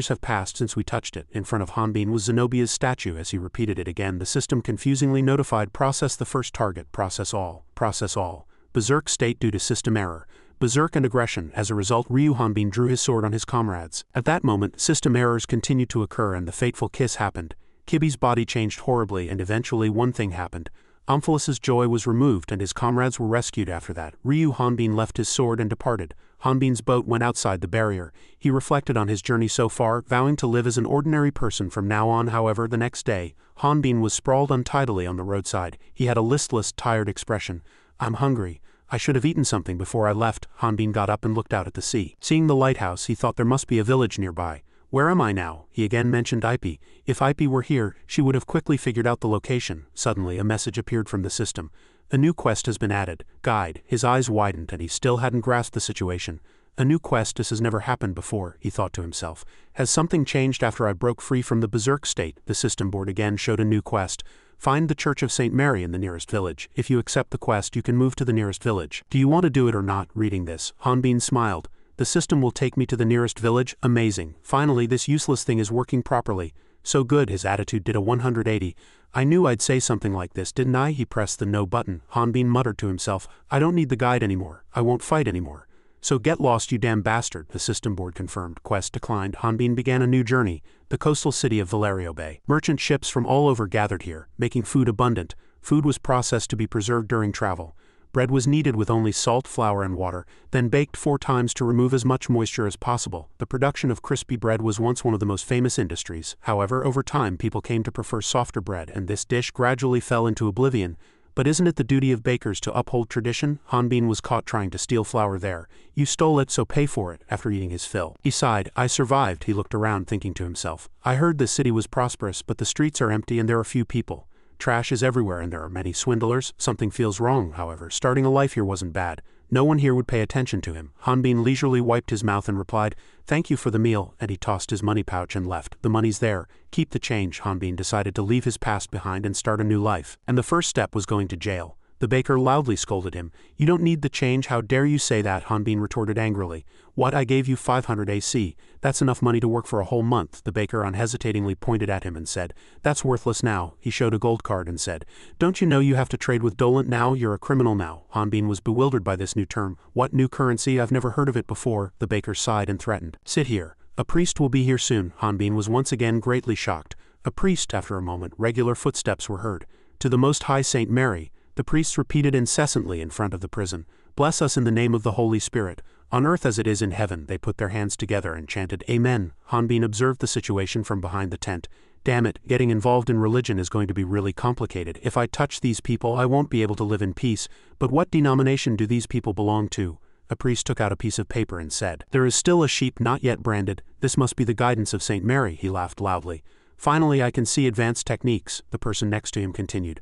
have passed since we touched it. In front of Hanbin was Zenobia's statue. As he repeated it again, the system confusingly notified, process the first target, process all. Berserk state due to system error. Berserk and aggression. As a result, Ryu Hanbin drew his sword on his comrades. At that moment, system errors continued to occur and the fateful kiss happened. Kibi's body changed horribly and eventually one thing happened. Amphilus's joy was removed and his comrades were rescued after that. Ryu Hanbin left his sword and departed. Hanbin's boat went outside the barrier. He reflected on his journey so far, vowing to live as an ordinary person from now on. However, the next day, Hanbin was sprawled untidily on the roadside. He had a listless, tired expression. I'm hungry. I should have eaten something before I left. Hanbin got up and looked out at the sea. Seeing the lighthouse, he thought there must be a village nearby. Where am I now? He again mentioned Ipe. If Ipe were here, she would have quickly figured out the location. Suddenly, a message appeared from the system. A new quest has been added. Guide. His eyes widened and he still hadn't grasped the situation. A new quest? This has never happened before, he thought to himself. Has something changed after I broke free from the berserk state? The system board again showed a new quest. Find the Church of St. Mary in the nearest village. If you accept the quest, you can move to the nearest village. Do you want to do it or not? Reading this, Hanbin smiled. The system will take me to the nearest village? Amazing. Finally, this useless thing is working properly. So good. His attitude did a 180. I knew I'd say something like this, didn't I? He pressed the no button. Hanbin muttered to himself, I don't need the guide anymore. I won't fight anymore. So get lost, you damn bastard, the system board confirmed. Quest declined. Hanbin began a new journey. The coastal city of Valerio Bay. Merchant ships from all over gathered here, making food abundant. Food was processed to be preserved during travel. Bread was kneaded with only salt, flour and water, then baked 4 times to remove as much moisture as possible. The production of crispy bread was once one of the most famous industries. However, over time people came to prefer softer bread and this dish gradually fell into oblivion. But isn't it the duty of bakers to uphold tradition? Hanbin was caught trying to steal flour there. You stole it, so pay for it. After eating his fill, he sighed. I survived. He looked around, thinking to himself. I heard the city was prosperous, but the streets are empty and there are few people. Trash is everywhere and there are many swindlers. Something feels wrong, however. Starting a life here wasn't bad. No one here would pay attention to him. Hanbin leisurely wiped his mouth and replied, thank you for the meal, and he tossed his money pouch and left. The money's there. Keep the change. Hanbin decided to leave his past behind and start a new life. And the first step was going to jail. The baker loudly scolded him. You don't need the change, how dare you say that? Hanbin retorted angrily. What, I gave you 500 AC. That's enough money to work for a whole month. The baker unhesitatingly pointed at him and said, that's worthless now. He showed a gold card and said, don't you know you have to trade with Dolent now? You're a criminal now. Hanbin was bewildered by this new term. What new currency? I've never heard of it before. The baker sighed and threatened. Sit here. A priest will be here soon. Hanbin was once again greatly shocked. A priest? After a moment, regular footsteps were heard. To the Most High Saint Mary. The priests repeated incessantly in front of the prison, bless us in the name of the Holy Spirit, on earth as it is in heaven. They put their hands together and chanted, Amen. Hanbin observed the situation from behind the tent. Damn it, getting involved in religion is going to be really complicated. If I touch these people, I won't be able to live in peace. But what denomination do these people belong to? A priest took out a piece of paper and said, there is still a sheep not yet branded. This must be the guidance of St. Mary. He laughed loudly. Finally, I can see advanced techniques. The person next to him continued.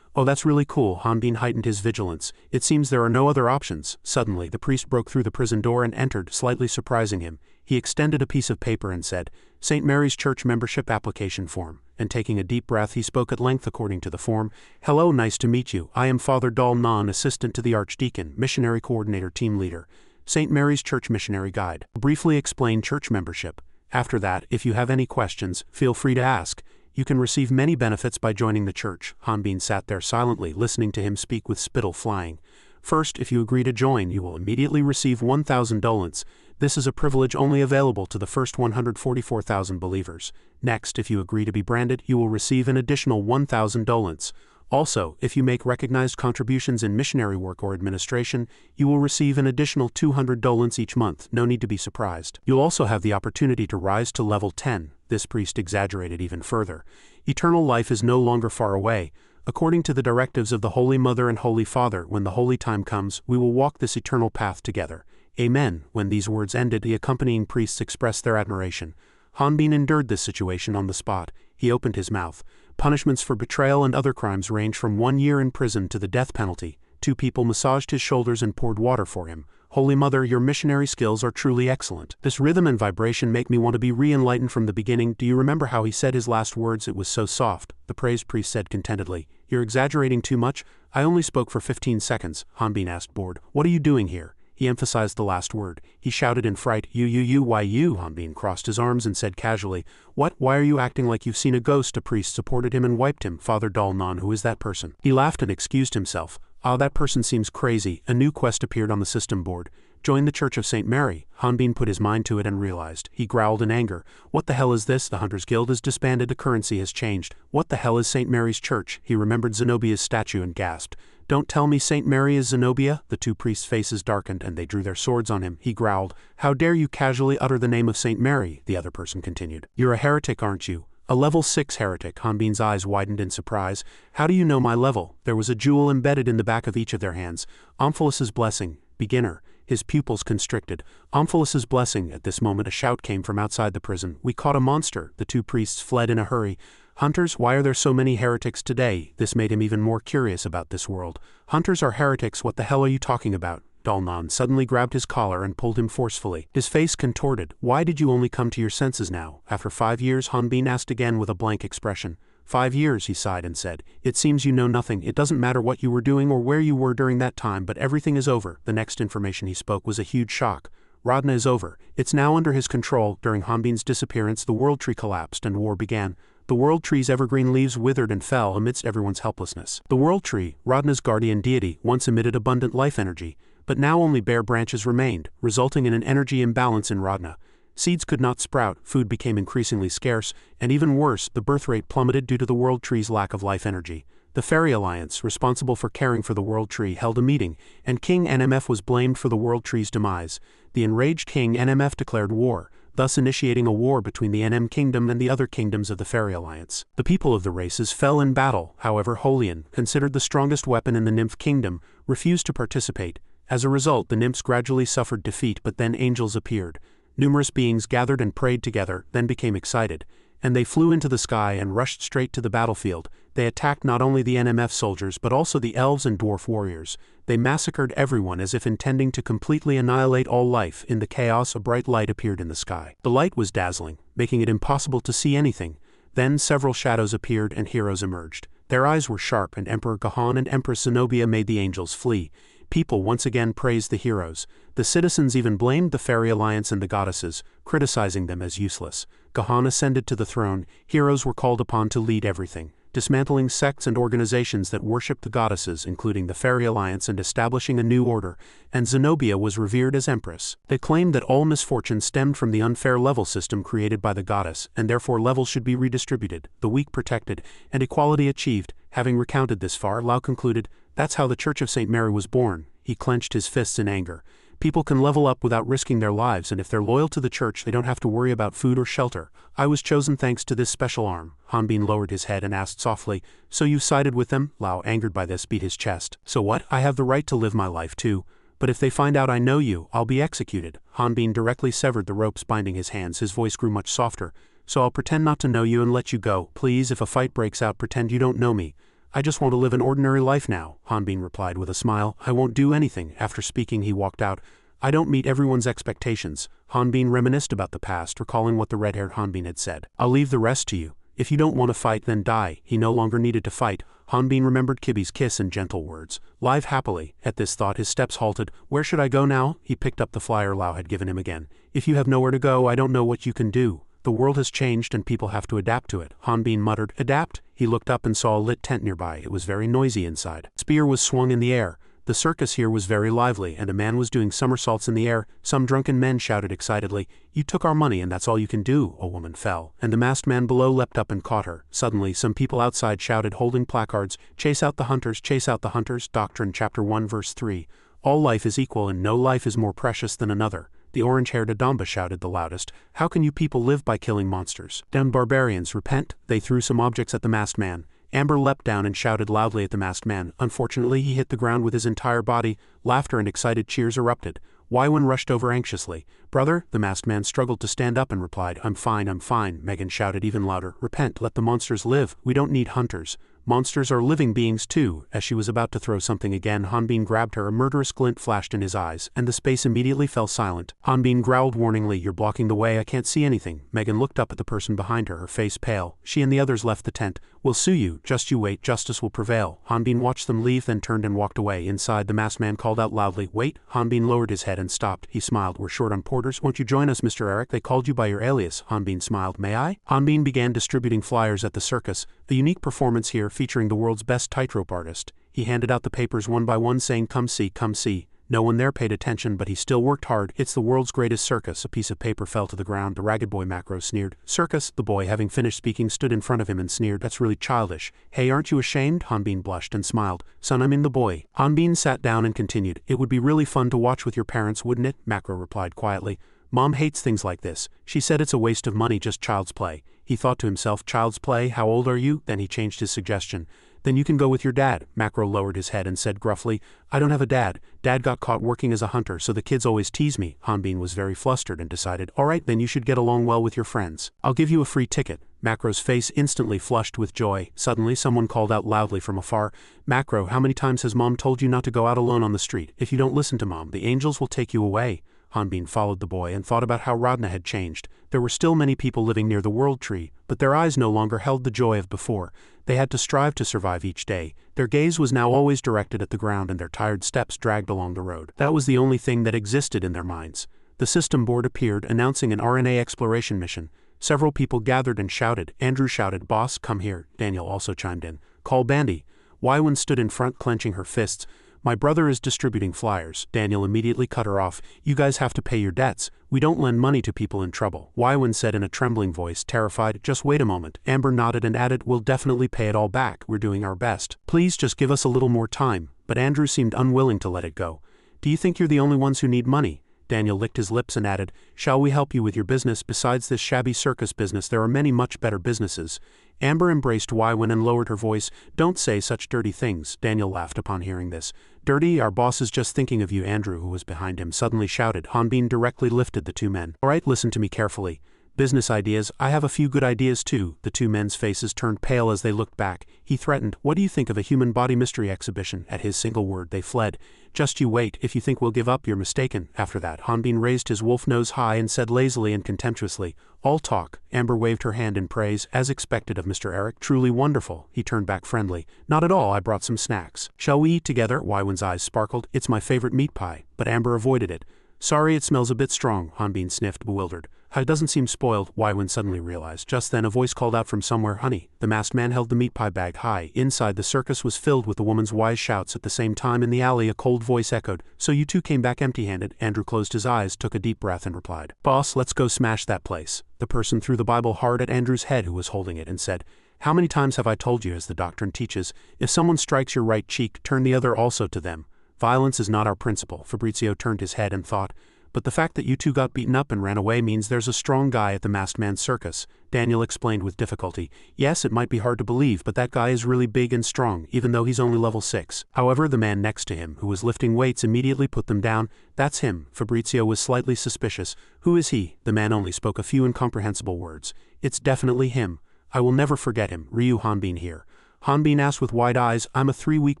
Oh, that's really cool. Hanbin heightened his vigilance. It seems there are no other options. Suddenly, the priest broke through the prison door and entered, slightly surprising him. He extended a piece of paper and said, St. Mary's Church Membership Application Form. And taking a deep breath, he spoke at length according to the form. Hello, nice to meet you. I am Father Dal Nan, assistant to the Archdeacon, missionary coordinator, team leader. St. Mary's Church Missionary Guide. Briefly explain church membership. After that, if you have any questions, feel free to ask. You can receive many benefits by joining the church. Hanbin sat there silently, listening to him speak with spittle flying. First, if you agree to join, you will immediately receive 1,000 dolents. This is a privilege only available to the first 144,000 believers. Next, if you agree to be branded, you will receive an additional 1,000 dolents. Also, if you make recognized contributions in missionary work or administration, you will receive an additional 200 dolents each month. No need to be surprised. You'll also have the opportunity to rise to level 10. This priest exaggerated even further. Eternal life is no longer far away. According to the directives of the Holy Mother and Holy Father, when the holy time comes, we will walk this eternal path together. Amen. When these words ended, the accompanying priests expressed their admiration. Hanbin endured this situation on the spot. He opened his mouth. Punishments for betrayal and other crimes range from 1 year in prison to the death penalty. 2 people massaged his shoulders and poured water for him. Holy Mother, your missionary skills are truly excellent. This rhythm and vibration make me want to be re-enlightened from the beginning. Do you remember how he said his last words? It was so soft. The praised priest said contentedly, you're exaggerating too much. I only spoke for 15 seconds, Hanbin asked, bored. What are you doing here? He emphasized the last word. He shouted in fright, why you? Hanbin crossed his arms and said casually, What? Why are you acting like you've seen a ghost? A priest supported him and wiped him. Father Dalnan, who is that person? He laughed and excused himself. Ah, that person seems crazy. A new quest appeared on the system board. Join the Church of St. Mary. Hanbin put his mind to it and realized. He growled in anger. What the hell is this? The Hunters Guild is disbanded. The currency has changed. What the hell is St. Mary's Church? He remembered Zenobia's statue and gasped. Don't tell me St. Mary is Zenobia? The two priests' faces darkened and they drew their swords on him. He growled. How dare you casually utter the name of St. Mary? The other person continued. You're a heretic, aren't you? A level 6 heretic. Hanbin's eyes widened in surprise. How do you know my level? There was a jewel embedded in the back of each of their hands. Omphalus's blessing. Beginner. His pupils constricted. Omphalus's blessing. At this moment a shout came from outside the prison. We caught a monster. The two priests fled in a hurry. Hunters, why are there so many heretics today? This made him even more curious about this world. Hunters are heretics. What the hell are you talking about? Dalnan suddenly grabbed his collar and pulled him forcefully. His face contorted. Why did you only come to your senses now? After 5 years? Hanbin asked again with a blank expression. 5 years, he sighed and said. It seems you know nothing. It doesn't matter what you were doing or where you were during that time, but everything is over. The next information he spoke was a huge shock. Radna is over. It's now under his control. During Hanbin's disappearance, the world tree collapsed and war began. The world tree's evergreen leaves withered and fell amidst everyone's helplessness. The world tree, Radna's guardian deity, once emitted abundant life energy, but now only bare branches remained, resulting in an energy imbalance in Radna. Seeds could not sprout, food became increasingly scarce, and even worse, the birth rate plummeted due to the world tree's lack of life energy. The Fairy Alliance, responsible for caring for the world tree, held a meeting, and King NMF was blamed for the world tree's demise. The enraged King NMF declared war, thus initiating a war between the NM Kingdom and the other kingdoms of the Fairy Alliance. The people of the races fell in battle. However, Holian, considered the strongest weapon in the Nymph Kingdom, refused to participate. As a result, the nymphs gradually suffered defeat, but then angels appeared. Numerous beings gathered and prayed together, then became excited, and they flew into the sky and rushed straight to the battlefield. They attacked not only the NMF soldiers but also the elves and dwarf warriors. They massacred everyone as if intending to completely annihilate all life. In the chaos, a bright light appeared in the sky. The light was dazzling, making it impossible to see anything. Then several shadows appeared and heroes emerged. Their eyes were sharp, and Emperor Gahan and Empress Zenobia made the angels flee. People once again praised the heroes. The citizens even blamed the Fairy Alliance and the goddesses, criticizing them as useless. Gahan ascended to the throne. Heroes were called upon to lead everything, dismantling sects and organizations that worshipped the goddesses, including the Fairy Alliance, and establishing a new order, and Zenobia was revered as empress. They claimed that all misfortune stemmed from the unfair level system created by the goddess, and therefore levels should be redistributed, the weak protected, and equality achieved. Having recounted this far, Lau concluded, That's how the Church of St. Mary was born. He clenched his fists in anger. People can level up without risking their lives, and if they're loyal to the church, they don't have to worry about food or shelter. I was chosen thanks to this special arm. Hanbin lowered his head and asked softly, So you sided with them? Lau, angered by this, beat his chest. So what? I have the right to live my life too. But if they find out I know you, I'll be executed. Hanbin directly severed the ropes binding his hands. His voice grew much softer. So I'll pretend not to know you and let you go. Please, if a fight breaks out, pretend you don't know me. I just want to live an ordinary life now, Hanbin replied with a smile. I won't do anything. After speaking, he walked out. I don't meet everyone's expectations. Hanbin reminisced about the past, recalling what the red-haired Hanbin had said. I'll leave the rest to you. If you don't want to fight, then die. He no longer needed to fight. Hanbin remembered Kibi's kiss and gentle words. Live happily. At this thought, his steps halted. Where should I go now? He picked up the flyer Lau had given him again. If you have nowhere to go, I don't know what you can do. The world has changed and people have to adapt to it. Hanbin muttered. Adapt? He looked up and saw a lit tent nearby. It was very noisy inside. A spear was swung in the air. The circus here was very lively, and a man was doing somersaults in the air. Some drunken men shouted excitedly, You took our money and that's all you can do. A woman fell, and the masked man below leapt up and caught her. Suddenly, some people outside shouted, holding placards, Chase out the hunters, chase out the hunters. Doctrine chapter 1 verse 3. All life is equal and no life is more precious than another. The orange-haired Adamba shouted the loudest, How can you people live by killing monsters? Damned barbarians, repent. They threw some objects at the masked man. Amber leapt down and shouted loudly at the masked man. Unfortunately, he hit the ground with his entire body. Laughter and excited cheers erupted. Waiwen rushed over anxiously. Brother? The masked man struggled to stand up and replied, I'm fine, I'm fine. Megan shouted even louder. Repent, let the monsters live. We don't need hunters. Monsters are living beings too. As she was about to throw something again, Hanbin grabbed her. A murderous glint flashed in his eyes, and the space immediately fell silent. Hanbin growled warningly, You're blocking the way, I can't see anything. Megan looked up at the person behind her, her face pale. She and the others left the tent. We'll sue you, just you wait, justice will prevail. Hanbin watched them leave, then turned and walked away. Inside, the masked man called out loudly, "Wait!" Hanbin lowered his head and stopped. He smiled. "We're short on porters. Won't you join us, Mr. Eric? They called you by your alias." Hanbin smiled. "May I?" Hanbin began distributing flyers at the circus, the unique performance here featuring the world's best tightrope artist. He handed out the papers one by one saying, "Come see, come see." No one there paid attention, but he still worked hard. "It's the world's greatest circus." A piece of paper fell to the ground. The ragged boy Macro sneered. "Circus?" The boy, having finished speaking, stood in front of him and sneered. "That's really childish." "Hey, aren't you ashamed?" Hanbin blushed and smiled. "Son, I mean the boy." Hanbin sat down and continued. "It would be really fun to watch with your parents, wouldn't it?" Macro replied quietly. "Mom hates things like this. She said it's a waste of money, just child's play." He thought to himself, child's play? How old are you? Then he changed his suggestion. "Then you can go with your dad." Macro lowered his head and said gruffly, "I don't have a dad. Dad got caught working as a hunter, so the kids always tease me." Hanbin was very flustered and decided, "All right, then you should get along well with your friends. I'll give you a free ticket." Macro's face instantly flushed with joy. Suddenly, someone called out loudly from afar, "Macro, how many times has Mom told you not to go out alone on the street? If you don't listen to Mom, the angels will take you away." Hanbin followed the boy and thought about how Radna had changed. There were still many people living near the World Tree, but their eyes no longer held the joy of before. They had to strive to survive each day. Their gaze was now always directed at the ground, and their tired steps dragged along the road. That was the only thing that existed in their minds. The system board appeared, announcing an RNA exploration mission. Several people gathered and shouted. Andrew shouted, "Boss, come here." Daniel also chimed in. "Call Bandy." Waiwen stood in front, clenching her fists. "My brother is distributing flyers." Daniel immediately cut her off. "You guys have to pay your debts. We don't lend money to people in trouble." Waiwen said in a trembling voice, terrified, "Just wait a moment." Amber nodded and added, "We'll definitely pay it all back. We're doing our best. Please just give us a little more time." But Andrew seemed unwilling to let it go. "Do you think you're the only ones who need money?" Daniel licked his lips and added, "Shall we help you with your business? Besides this shabby circus business, there are many much better businesses." Amber embraced Waiwen and lowered her voice. "Don't say such dirty things." Daniel laughed upon hearing this. "Dirty? Our boss is just thinking of you." Andrew, who was behind him, suddenly shouted. Hanbin directly lifted the two men. "All right, listen to me carefully. Business ideas? I have a few good ideas too." The two men's faces turned pale as they looked back. He threatened, "What do you think of a human body mystery exhibition?" At his single word, they fled. "Just you wait. If you think we'll give up, you're mistaken." After that, Hanbin raised his wolf nose high and said lazily and contemptuously, "All talk." Amber waved her hand in praise, as expected of Mr. Eric. "Truly wonderful." He turned back friendly. "Not at all. I brought some snacks." "Shall we eat together?" Waiwen's eyes sparkled. "It's my favorite meat pie." But Amber avoided it. "Sorry, it smells a bit strong." Hanbin sniffed, bewildered. "It doesn't seem spoiled," Waiwen suddenly realized. Just then a voice called out from somewhere, "Honey." The masked man held the meat pie bag high. Inside, the circus was filled with the woman's wise shouts. At the same time, in the alley, a cold voice echoed, "So you two came back empty-handed?" Andrew closed his eyes, took a deep breath and replied, "Boss, let's go smash that place." The person threw the Bible hard at Andrew's head, who was holding it, and said, "How many times have I told you, as the doctrine teaches, if someone strikes your right cheek, turn the other also to them? Violence is not our principle." Fabrizio turned his head and thought, "But the fact that you two got beaten up and ran away means there's a strong guy at the masked man's circus." Daniel explained with difficulty. "Yes, it might be hard to believe, but that guy is really big and strong, even though he's only level 6. However, the man next to him, who was lifting weights, immediately put them down. "That's him." Fabrizio was slightly suspicious. "Who is he?" The man only spoke a few incomprehensible words. "It's definitely him. I will never forget him. Ryu Hanbin here." Hanbin asked with wide eyes, "I'm a 3-week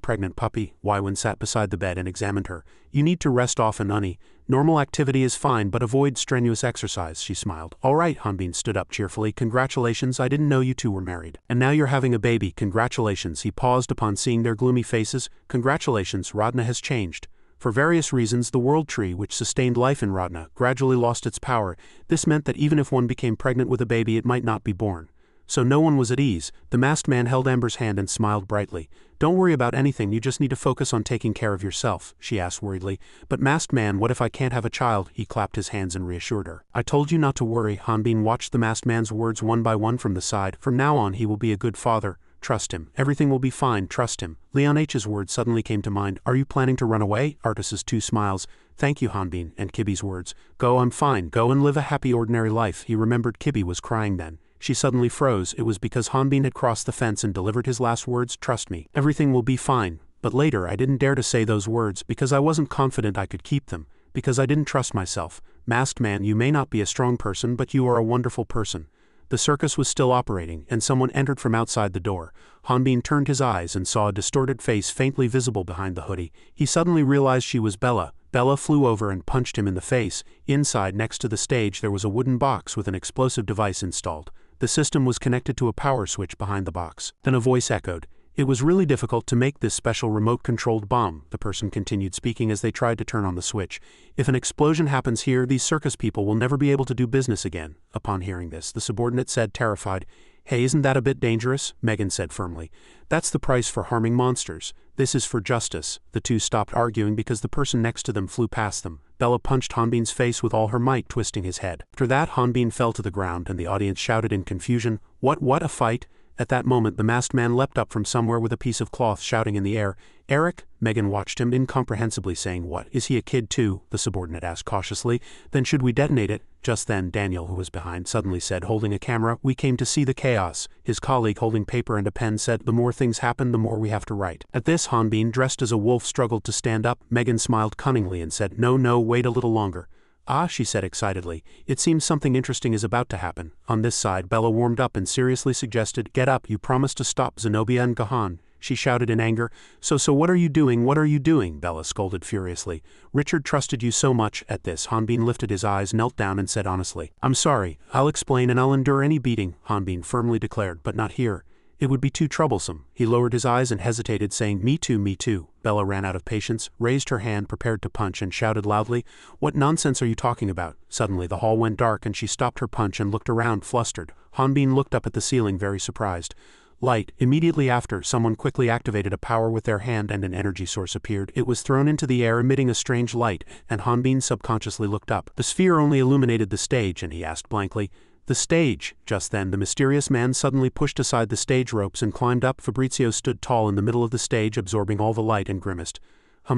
pregnant puppy." Waiwen sat beside the bed and examined her. "You need to rest often, honey. Normal activity is fine, but avoid strenuous exercise." She smiled. "All right." Hanbin stood up cheerfully. "Congratulations, I didn't know you two were married. And now you're having a baby. Congratulations." He paused upon seeing their gloomy faces. "Congratulations, Radna has changed." For various reasons, the World Tree, which sustained life in Radna, gradually lost its power. This meant that even if one became pregnant with a baby, it might not be born. So no one was at ease. The masked man held Amber's hand and smiled brightly. "Don't worry about anything, you just need to focus on taking care of yourself," she asked worriedly. "But masked man, what if I can't have a child?" He clapped his hands and reassured her. "I told you not to worry." Hanbin watched the masked man's words one by one from the side. "From now on he will be a good father. Trust him. Everything will be fine. Trust him." Leon H's words suddenly came to mind. "Are you planning to run away?" Artus's two smiles. "Thank you, Hanbin." And Kibi's words. "Go, I'm fine. Go and live a happy ordinary life." He remembered Kibi was crying then. She suddenly froze. It was because Hanbin had crossed the fence and delivered his last words, "Trust me. Everything will be fine." But later, I didn't dare to say those words because I wasn't confident I could keep them, because I didn't trust myself. Masked man, you may not be a strong person, but you are a wonderful person. The circus was still operating, and someone entered from outside the door. Hanbin turned his eyes and saw a distorted face faintly visible behind the hoodie. He suddenly realized she was Bella. Bella flew over and punched him in the face. Inside, next to the stage, there was a wooden box with an explosive device installed. The system was connected to a power switch behind the box. Then a voice echoed. It was really difficult to make this special remote-controlled bomb, the person continued speaking as they tried to turn on the switch. If an explosion happens here, these circus people will never be able to do business again. Upon hearing this, the subordinate said, terrified, Hey, isn't that a bit dangerous? Megan said firmly. That's the price for harming monsters. This is for justice. The two stopped arguing because the person next to them flew past them. Bella punched Hanbin's face with all her might, twisting his head. After that, Hanbin fell to the ground and the audience shouted in confusion, What a fight? At that moment, the masked man leapt up from somewhere with a piece of cloth, shouting in the air, Eric? Megan watched him incomprehensibly, saying, What, is he a kid too? The subordinate asked cautiously. Then should we detonate it? Just then, Daniel, who was behind, suddenly said, holding a camera, We came to see the chaos. His colleague, holding paper and a pen, said, The more things happen, the more we have to write. At this, Hanbin, dressed as a wolf, struggled to stand up. Megan smiled cunningly and said, No, wait a little longer. Ah, she said excitedly, it seems something interesting is about to happen. On this side, Bella warmed up and seriously suggested, Get up, you promised to stop Zenobia and Gahan. She shouted in anger. So what are you doing? What are you doing? Bella scolded furiously. Richard trusted you so much. At this, Hanbin lifted his eyes, knelt down and said honestly, I'm sorry, I'll explain and I'll endure any beating, Hanbin firmly declared, but not here. It would be too troublesome. He lowered his eyes and hesitated, saying, Me too. Bella ran out of patience, raised her hand, prepared to punch, and shouted loudly, What nonsense are you talking about? Suddenly the hall went dark and she stopped her punch and looked around, flustered. Hanbin looked up at the ceiling, very surprised. Light. Immediately after, someone quickly activated a power with their hand and an energy source appeared. It was thrown into the air, emitting a strange light, and Hanbin subconsciously looked up. The sphere only illuminated the stage, and he asked blankly, The stage. Just then, the mysterious man suddenly pushed aside the stage ropes and climbed up. Fabrizio stood tall in the middle of the stage, absorbing all the light, and grimaced.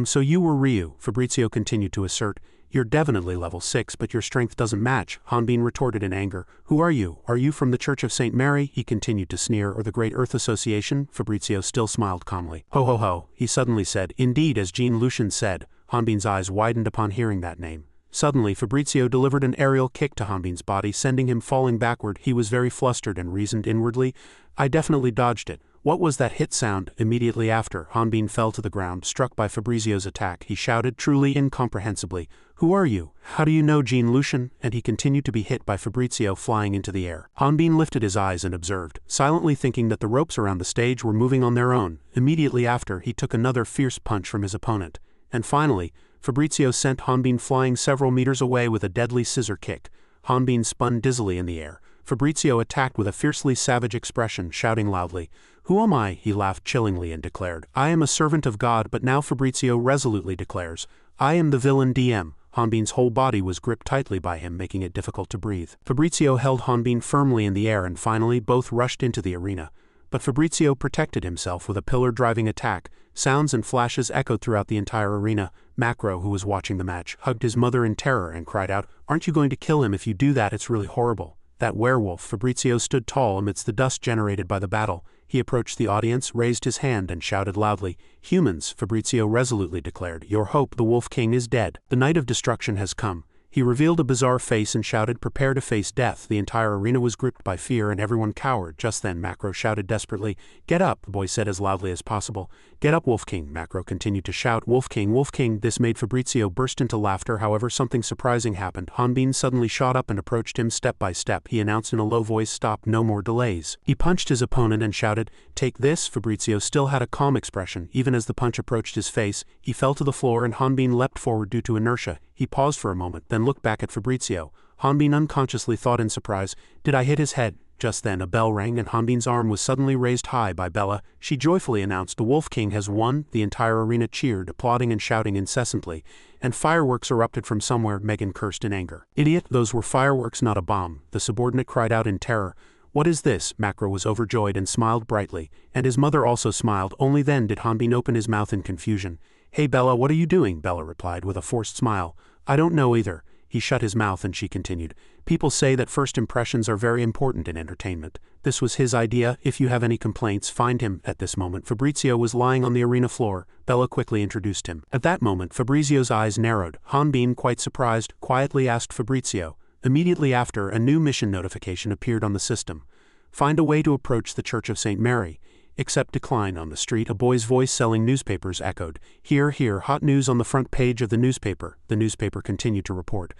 So you were Ryu, Fabrizio continued to assert. You're definitely level 6, but your strength doesn't match, Hanbin retorted in anger. Who are you? Are you from the Church of St. Mary? He continued to sneer, or the Great Earth Association? Fabrizio still smiled calmly. Ho, he suddenly said. Indeed, as Jean Lucien said. Hanbin's eyes widened upon hearing that name. Suddenly, Fabrizio delivered an aerial kick to Hanbin's body, sending him falling backward. He was very flustered and reasoned inwardly, I definitely dodged it. What was that hit sound? Immediately after, Hanbin fell to the ground, struck by Fabrizio's attack. He shouted, truly incomprehensibly, Who are you? How do you know Jean Lucien? And he continued to be hit by Fabrizio flying into the air. Hanbin lifted his eyes and observed, silently thinking that the ropes around the stage were moving on their own. Immediately after, he took another fierce punch from his opponent. And finally, Fabrizio sent Hanbin flying several meters away with a deadly scissor kick. Hanbin spun dizzily in the air. Fabrizio attacked with a fiercely savage expression, shouting loudly, Who am I? He laughed chillingly and declared, I am a servant of God. But now Fabrizio resolutely declares, I am the villain DM. Hanbin's whole body was gripped tightly by him, making it difficult to breathe. Fabrizio held Hanbin firmly in the air and finally both rushed into the arena. But Fabrizio protected himself with a pillar-driving attack. Sounds and flashes echoed throughout the entire arena. Macro, who was watching the match, hugged his mother in terror and cried out, Aren't you going to kill him? If you do that, it's really horrible. That werewolf. Fabrizio stood tall amidst the dust generated by the battle. He approached the audience, raised his hand and shouted loudly, Humans, Fabrizio resolutely declared, Your hope, the Wolf King, is dead. The night of destruction has come. He revealed a bizarre face and shouted, Prepare to face death. The entire arena was gripped by fear and everyone cowered. Just then Macro shouted desperately, Get up, the boy said as loudly as possible. Get up, Wolf King. Macro continued to shout, Wolf King, Wolf King. This made Fabrizio burst into laughter. However, something surprising happened. Hanbin suddenly shot up and approached him step by step. He announced in a low voice, Stop, no more delays. He punched his opponent and shouted, Take this. Fabrizio still had a calm expression. Even as the punch approached his face, he fell to the floor and Hanbin leapt forward due to inertia. He paused for a moment, then looked back at Fabrizio. Hanbin unconsciously thought in surprise, Did I hit his head? Just then a bell rang and Hanbin's arm was suddenly raised high by Bella. She joyfully announced, The Wolf King has won. The entire arena cheered, applauding and shouting incessantly. And fireworks erupted from somewhere. Megan cursed in anger. Idiot, those were fireworks, not a bomb. The subordinate cried out in terror. What is this? Macro was overjoyed and smiled brightly, and his mother also smiled. Only then did Hanbin open his mouth in confusion. Hey Bella, what are you doing? Bella replied with a forced smile. I don't know either. He shut his mouth and she continued. People say that first impressions are very important in entertainment. This was his idea. If you have any complaints, find him. At this moment, Fabrizio was lying on the arena floor. Bella quickly introduced him. At that moment, Fabrizio's eyes narrowed. Hanbin, quite surprised, quietly asked Fabrizio. Immediately after, a new mission notification appeared on the system. Find a way to approach the Church of St. Mary. Accept decline. On the street, a boy's voice selling newspapers echoed. Here, hot news on the front page of the newspaper. The newspaper continued to report.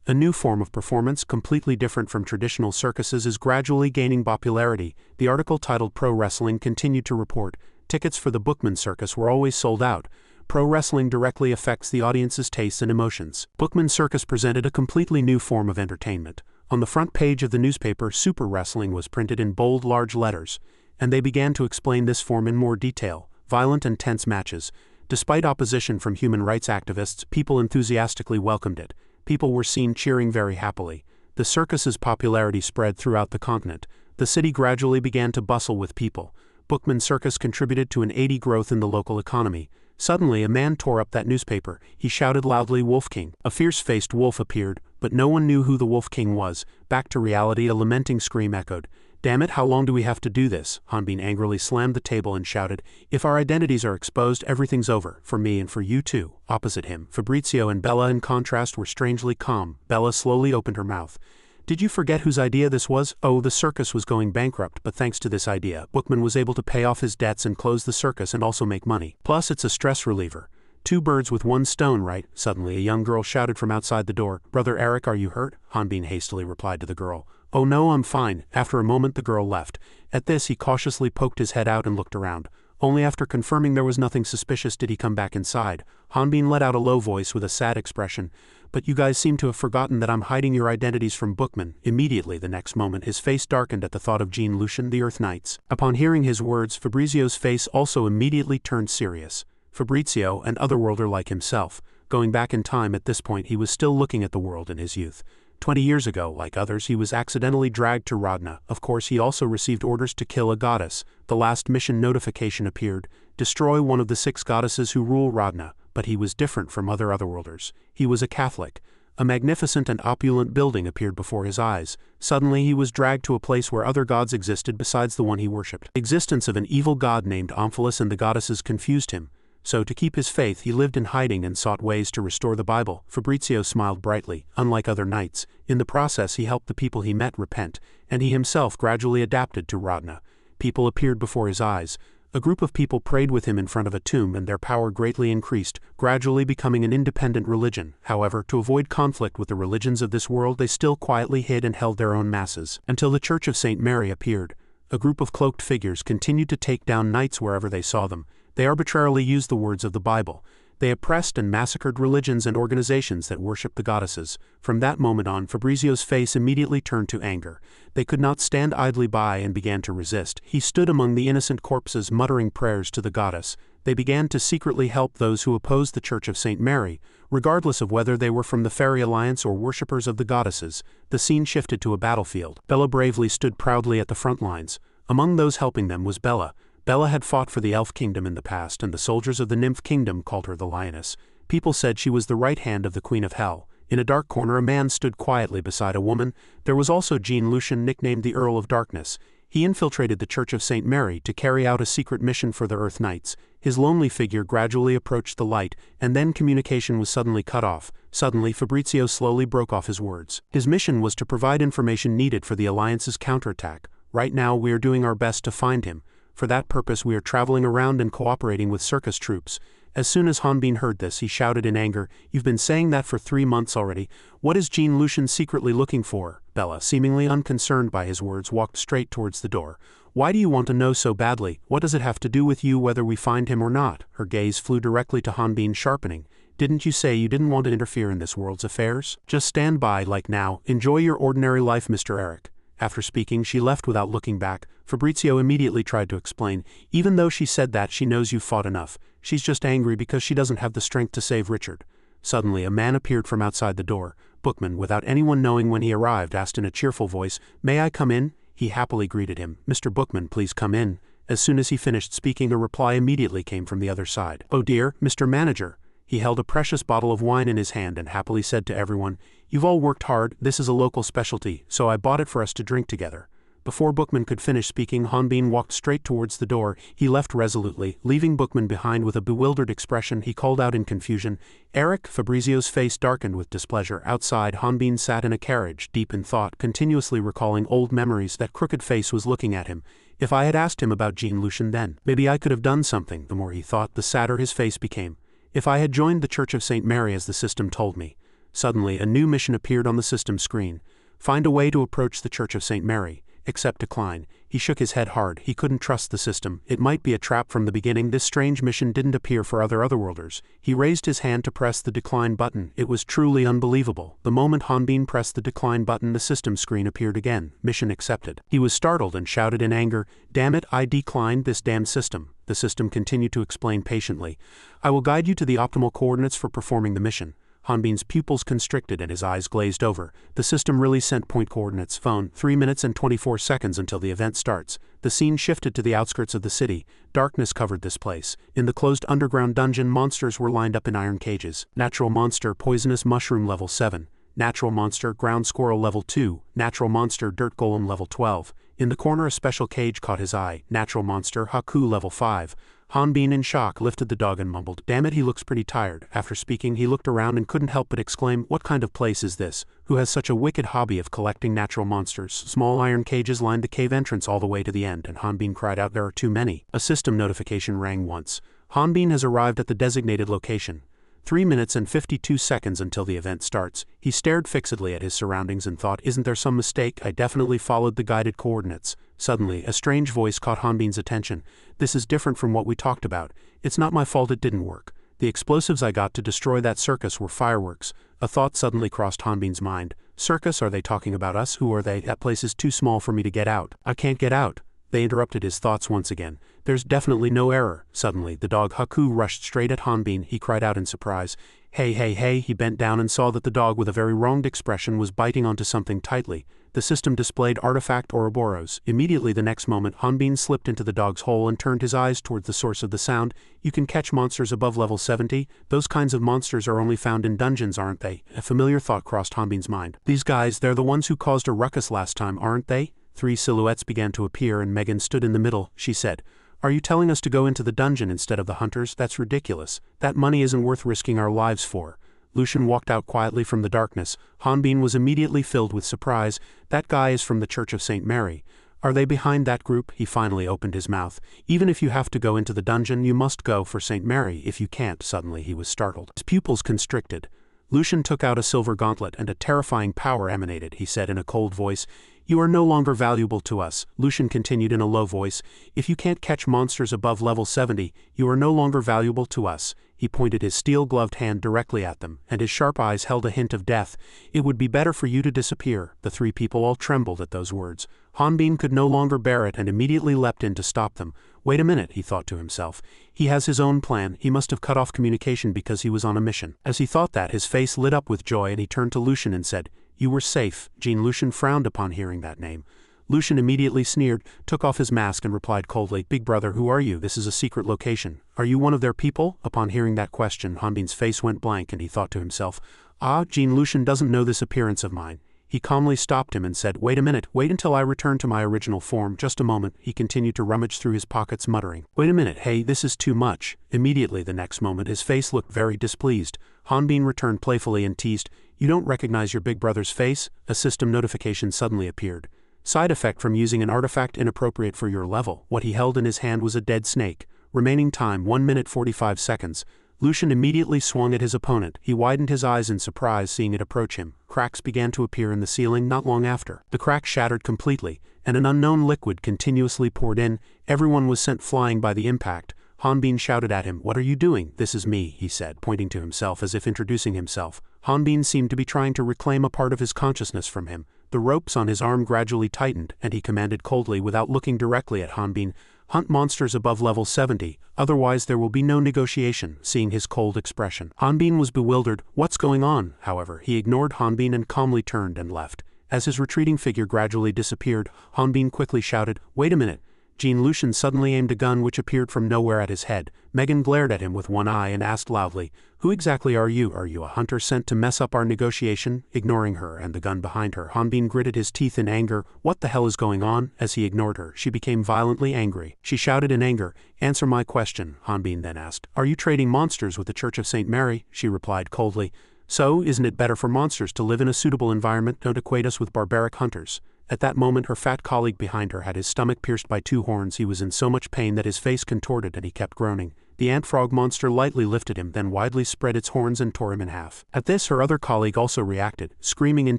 A new form of performance completely different from traditional circuses is gradually gaining popularity. The article titled Pro Wrestling continued to report, tickets for the Bookman Circus were always sold out. Pro wrestling directly affects the audience's tastes and emotions. Bookman Circus presented a completely new form of entertainment. On the front page of the newspaper, Super Wrestling was printed in bold, large letters, and they began to explain this form in more detail. Violent and tense matches. Despite opposition from human rights activists, people enthusiastically welcomed it. People were seen cheering very happily. The circus's popularity spread throughout the continent. The city gradually began to bustle with people. Bookman Circus contributed to an 80% growth in the local economy. Suddenly, a man tore up that newspaper. He shouted loudly, "Wolf King!" A fierce-faced wolf appeared, but no one knew who the Wolf King was. Back to reality, a lamenting scream echoed. "Damn it, how long do we have to do this?" Hanbin angrily slammed the table and shouted, "If our identities are exposed, everything's over, for me and for you too." Opposite him, Fabrizio and Bella in contrast were strangely calm. Bella slowly opened her mouth. "Did you forget whose idea this was? Oh, the circus was going bankrupt, but thanks to this idea, Bookman was able to pay off his debts and close the circus and also make money. Plus, it's a stress reliever. Two birds with one stone, right?" Suddenly, a young girl shouted from outside the door, "Brother Eric, are you hurt?" Hanbin hastily replied to the girl, "Oh no, I'm fine." After a moment, the girl left. At this, he cautiously poked his head out and looked around. Only after confirming there was nothing suspicious did he come back inside. Hanbin let out a low voice with a sad expression, "But you guys seem to have forgotten that I'm hiding your identities from Bookman." Immediately the next moment his face darkened at the thought of Jean Lucien, the Earth Knights. Upon hearing his words, Fabrizio's face also immediately turned serious. Fabrizio, an otherworlder like himself, going back in time at this point he was still looking at the world in his youth. 20 years ago, like others, he was accidentally dragged to Rodna. Of course, he also received orders to kill a goddess. The last mission notification appeared, destroy one of the 6 goddesses who rule Rodna, but he was different from other otherworlders. He was a Catholic. A magnificent and opulent building appeared before his eyes. Suddenly he was dragged to a place where other gods existed besides the one he worshipped. The existence of an evil god named Omphalos and the goddesses confused him. So to keep his faith he lived in hiding and sought ways to restore the Bible. Fabrizio smiled brightly. Unlike other knights, in the process he helped the people he met repent, and he himself gradually adapted to Rodna. People appeared before his eyes. A group of people prayed with him in front of a tomb and their power greatly increased, gradually becoming an independent religion. However, to avoid conflict with the religions of this world they still quietly hid and held their own masses, until the Church of St. Mary appeared. A group of cloaked figures continued to take down knights wherever they saw them. They arbitrarily used the words of the Bible. They oppressed and massacred religions and organizations that worshipped the goddesses. From that moment on, Fabrizio's face immediately turned to anger. They could not stand idly by and began to resist. He stood among the innocent corpses muttering prayers to the goddess. They began to secretly help those who opposed the Church of St. Mary, regardless of whether they were from the Fairy Alliance or worshippers of the goddesses. The scene shifted to a battlefield. Bella bravely stood proudly at the front lines. Among those helping them was Bella. Bella had fought for the Elf Kingdom in the past, and the soldiers of the Nymph Kingdom called her the Lioness. People said she was the right hand of the Queen of Hell. In a dark corner a man stood quietly beside a woman. There was also Jean Lucien, nicknamed the Earl of Darkness. He infiltrated the Church of St. Mary to carry out a secret mission for the Earth Knights. His lonely figure gradually approached the light, and then communication was suddenly cut off. Suddenly Fabrizio slowly broke off his words. His mission was to provide information needed for the Alliance's counterattack. Right now we are doing our best to find him. For that purpose we are traveling around and cooperating with circus troops. As soon as Hanbin heard this, he shouted in anger, "You've been saying that for 3 months already. What is Jean Lucien secretly looking for?" Bella, seemingly unconcerned by his words, walked straight towards the door. "Why do you want to know so badly? What does it have to do with you whether we find him or not?" Her gaze flew directly to Hanbin, sharpening. "Didn't you say you didn't want to interfere in this world's affairs? Just stand by, like now. Enjoy your ordinary life, Mr. Eric." After speaking, she left without looking back. Fabrizio immediately tried to explain. "Even though she said that, she knows you've fought enough. She's just angry because she doesn't have the strength to save Richard." Suddenly, a man appeared from outside the door. Bookman, without anyone knowing when he arrived, asked in a cheerful voice, "May I come in?" He happily greeted him. "Mr. Bookman, please come in." As soon as he finished speaking, a reply immediately came from the other side. "Oh dear, Mr. Manager." He held a precious bottle of wine in his hand and happily said to everyone, "You've all worked hard, this is a local specialty, so I bought it for us to drink together." Before Bookman could finish speaking, Hanbin walked straight towards the door. He left resolutely, leaving Bookman behind with a bewildered expression. He called out in confusion, "Eric!" Fabrizio's face darkened with displeasure. Outside, Hanbin sat in a carriage, deep in thought, continuously recalling old memories. That crooked face was looking at him. If I had asked him about Jean Lucien then, maybe I could have done something. The more he thought, the sadder his face became. If I had joined the Church of St. Mary as the system told me. Suddenly, a new mission appeared on the system screen. Find a way to approach the Church of St. Mary. Accept decline. He shook his head hard. He couldn't trust the system. It might be a trap from the beginning. This strange mission didn't appear for other Otherworlders. He raised his hand to press the decline button. It was truly unbelievable. The moment Hanbin pressed the decline button, the system screen appeared again. Mission accepted. He was startled and shouted in anger, "Damn it, I declined this damn system." The system continued to explain patiently. "I will guide you to the optimal coordinates for performing the mission." Hanbin's pupils constricted and his eyes glazed over. The system really sent point coordinates. Phone, 3 minutes and 24 seconds until the event starts. The scene shifted to the outskirts of the city. Darkness covered this place. In the closed underground dungeon, monsters were lined up in iron cages. Natural monster, poisonous mushroom level 7. Natural monster, ground squirrel level 2. Natural monster, dirt golem level 12. In the corner a special cage caught his eye. Natural monster, Haku level 5. Hanbin, in shock, lifted the dog and mumbled, "Damn it, he looks pretty tired." After speaking, he looked around and couldn't help but exclaim, "What kind of place is this? Who has such a wicked hobby of collecting natural monsters?" Small iron cages lined the cave entrance all the way to the end, and Hanbin cried out, "There are too many." A system notification rang once. Hanbin has arrived at the designated location. 3 minutes and 52 seconds until the event starts. He stared fixedly at his surroundings and thought, "Isn't there some mistake? I definitely followed the guided coordinates." Suddenly, a strange voice caught Hanbin's attention. "This is different from what we talked about. It's not my fault it didn't work. The explosives I got to destroy that circus were fireworks." A thought suddenly crossed Hanbin's mind. "Circus? Are they talking about us? Who are they? That place is too small for me to get out. I can't get out." They interrupted his thoughts once again. "There's definitely no error." Suddenly, the dog Haku rushed straight at Hanbin. He cried out in surprise, "Hey, hey, hey!" He bent down and saw that the dog, with a very wronged expression, was biting onto something tightly. The system displayed artifact Ouroboros. Immediately the next moment, Hanbin slipped into the dog's hole and turned his eyes towards the source of the sound. "You can catch monsters above level 70? Those kinds of monsters are only found in dungeons, aren't they?" A familiar thought crossed Hanbin's mind. "These guys, they're the ones who caused a ruckus last time, aren't they?" 3 silhouettes began to appear and Megan stood in the middle. She said, "Are you telling us to go into the dungeon instead of the hunters? That's ridiculous. That money isn't worth risking our lives for." Lucian walked out quietly from the darkness. Hanbin was immediately filled with surprise. "That guy is from the Church of St. Mary. Are they behind that group?" He finally opened his mouth. "Even if you have to go into the dungeon, you must go for St. Mary. If you can't," suddenly he was startled. His pupils constricted. Lucian took out a silver gauntlet and a terrifying power emanated. He said in a cold voice, "You are no longer valuable to us." Lucian continued in a low voice, "If you can't catch monsters above level 70, you are no longer valuable to us." He pointed his steel-gloved hand directly at them, and his sharp eyes held a hint of death. "It would be better for you to disappear." The 3 people all trembled at those words. Hanbin could no longer bear it and immediately leapt in to stop them. "Wait a minute," he thought to himself. "He has his own plan. He must have cut off communication because he was on a mission." As he thought that, his face lit up with joy and he turned to Lucian and said, "You were safe." Jean Lucian frowned upon hearing that name. Lucian immediately sneered, took off his mask and replied coldly, "Big brother, who are you? This is a secret location. Are you one of their people?" Upon hearing that question, Hanbin's face went blank and he thought to himself, "Ah, Jean Lucian doesn't know this appearance of mine." He calmly stopped him and said, "Wait a minute, wait until I return to my original form, just a moment." He continued to rummage through his pockets muttering, "Wait a minute, hey, this is too much." Immediately the next moment his face looked very displeased. Hanbin returned playfully and teased, "You don't recognize your big brother's face?" A system notification suddenly appeared. Side effect from using an artifact inappropriate for your level. What he held in his hand was a dead snake. Remaining time 1 minute 45 seconds. Lucian immediately swung at his opponent. He widened his eyes in surprise seeing it approach him. Cracks began to appear in the ceiling not long after. The cracks shattered completely, and an unknown liquid continuously poured in. Everyone was sent flying by the impact. Hanbin shouted at him, "What are you doing?" "This is me," he said, pointing to himself as if introducing himself. Hanbin seemed to be trying to reclaim a part of his consciousness from him. The ropes on his arm gradually tightened, and he commanded coldly without looking directly at Hanbin, "Hunt monsters above level 70, otherwise there will be no negotiation." Seeing his cold expression, Hanbin was bewildered. "What's going on?" However, he ignored Hanbin and calmly turned and left. As his retreating figure gradually disappeared, Hanbin quickly shouted, "Wait a minute." Jean Lucian suddenly aimed a gun which appeared from nowhere at his head. Megan glared at him with one eye and asked loudly, "Who exactly are you? Are you a hunter sent to mess up our negotiation?" Ignoring her and the gun behind her, Hanbin gritted his teeth in anger. "What the hell is going on?" As he ignored her, she became violently angry. She shouted in anger, "Answer my question." Hanbin then asked, "Are you trading monsters with the Church of St. Mary?" She replied coldly, "So, isn't it better for monsters to live in a suitable environment? Don't equate us with barbaric hunters." At that moment her fat colleague behind her had his stomach pierced by 2 horns. He was in so much pain that his face contorted and he kept groaning. The ant frog monster lightly lifted him, then widely spread its horns and tore him in half. At this, her other colleague also reacted, screaming in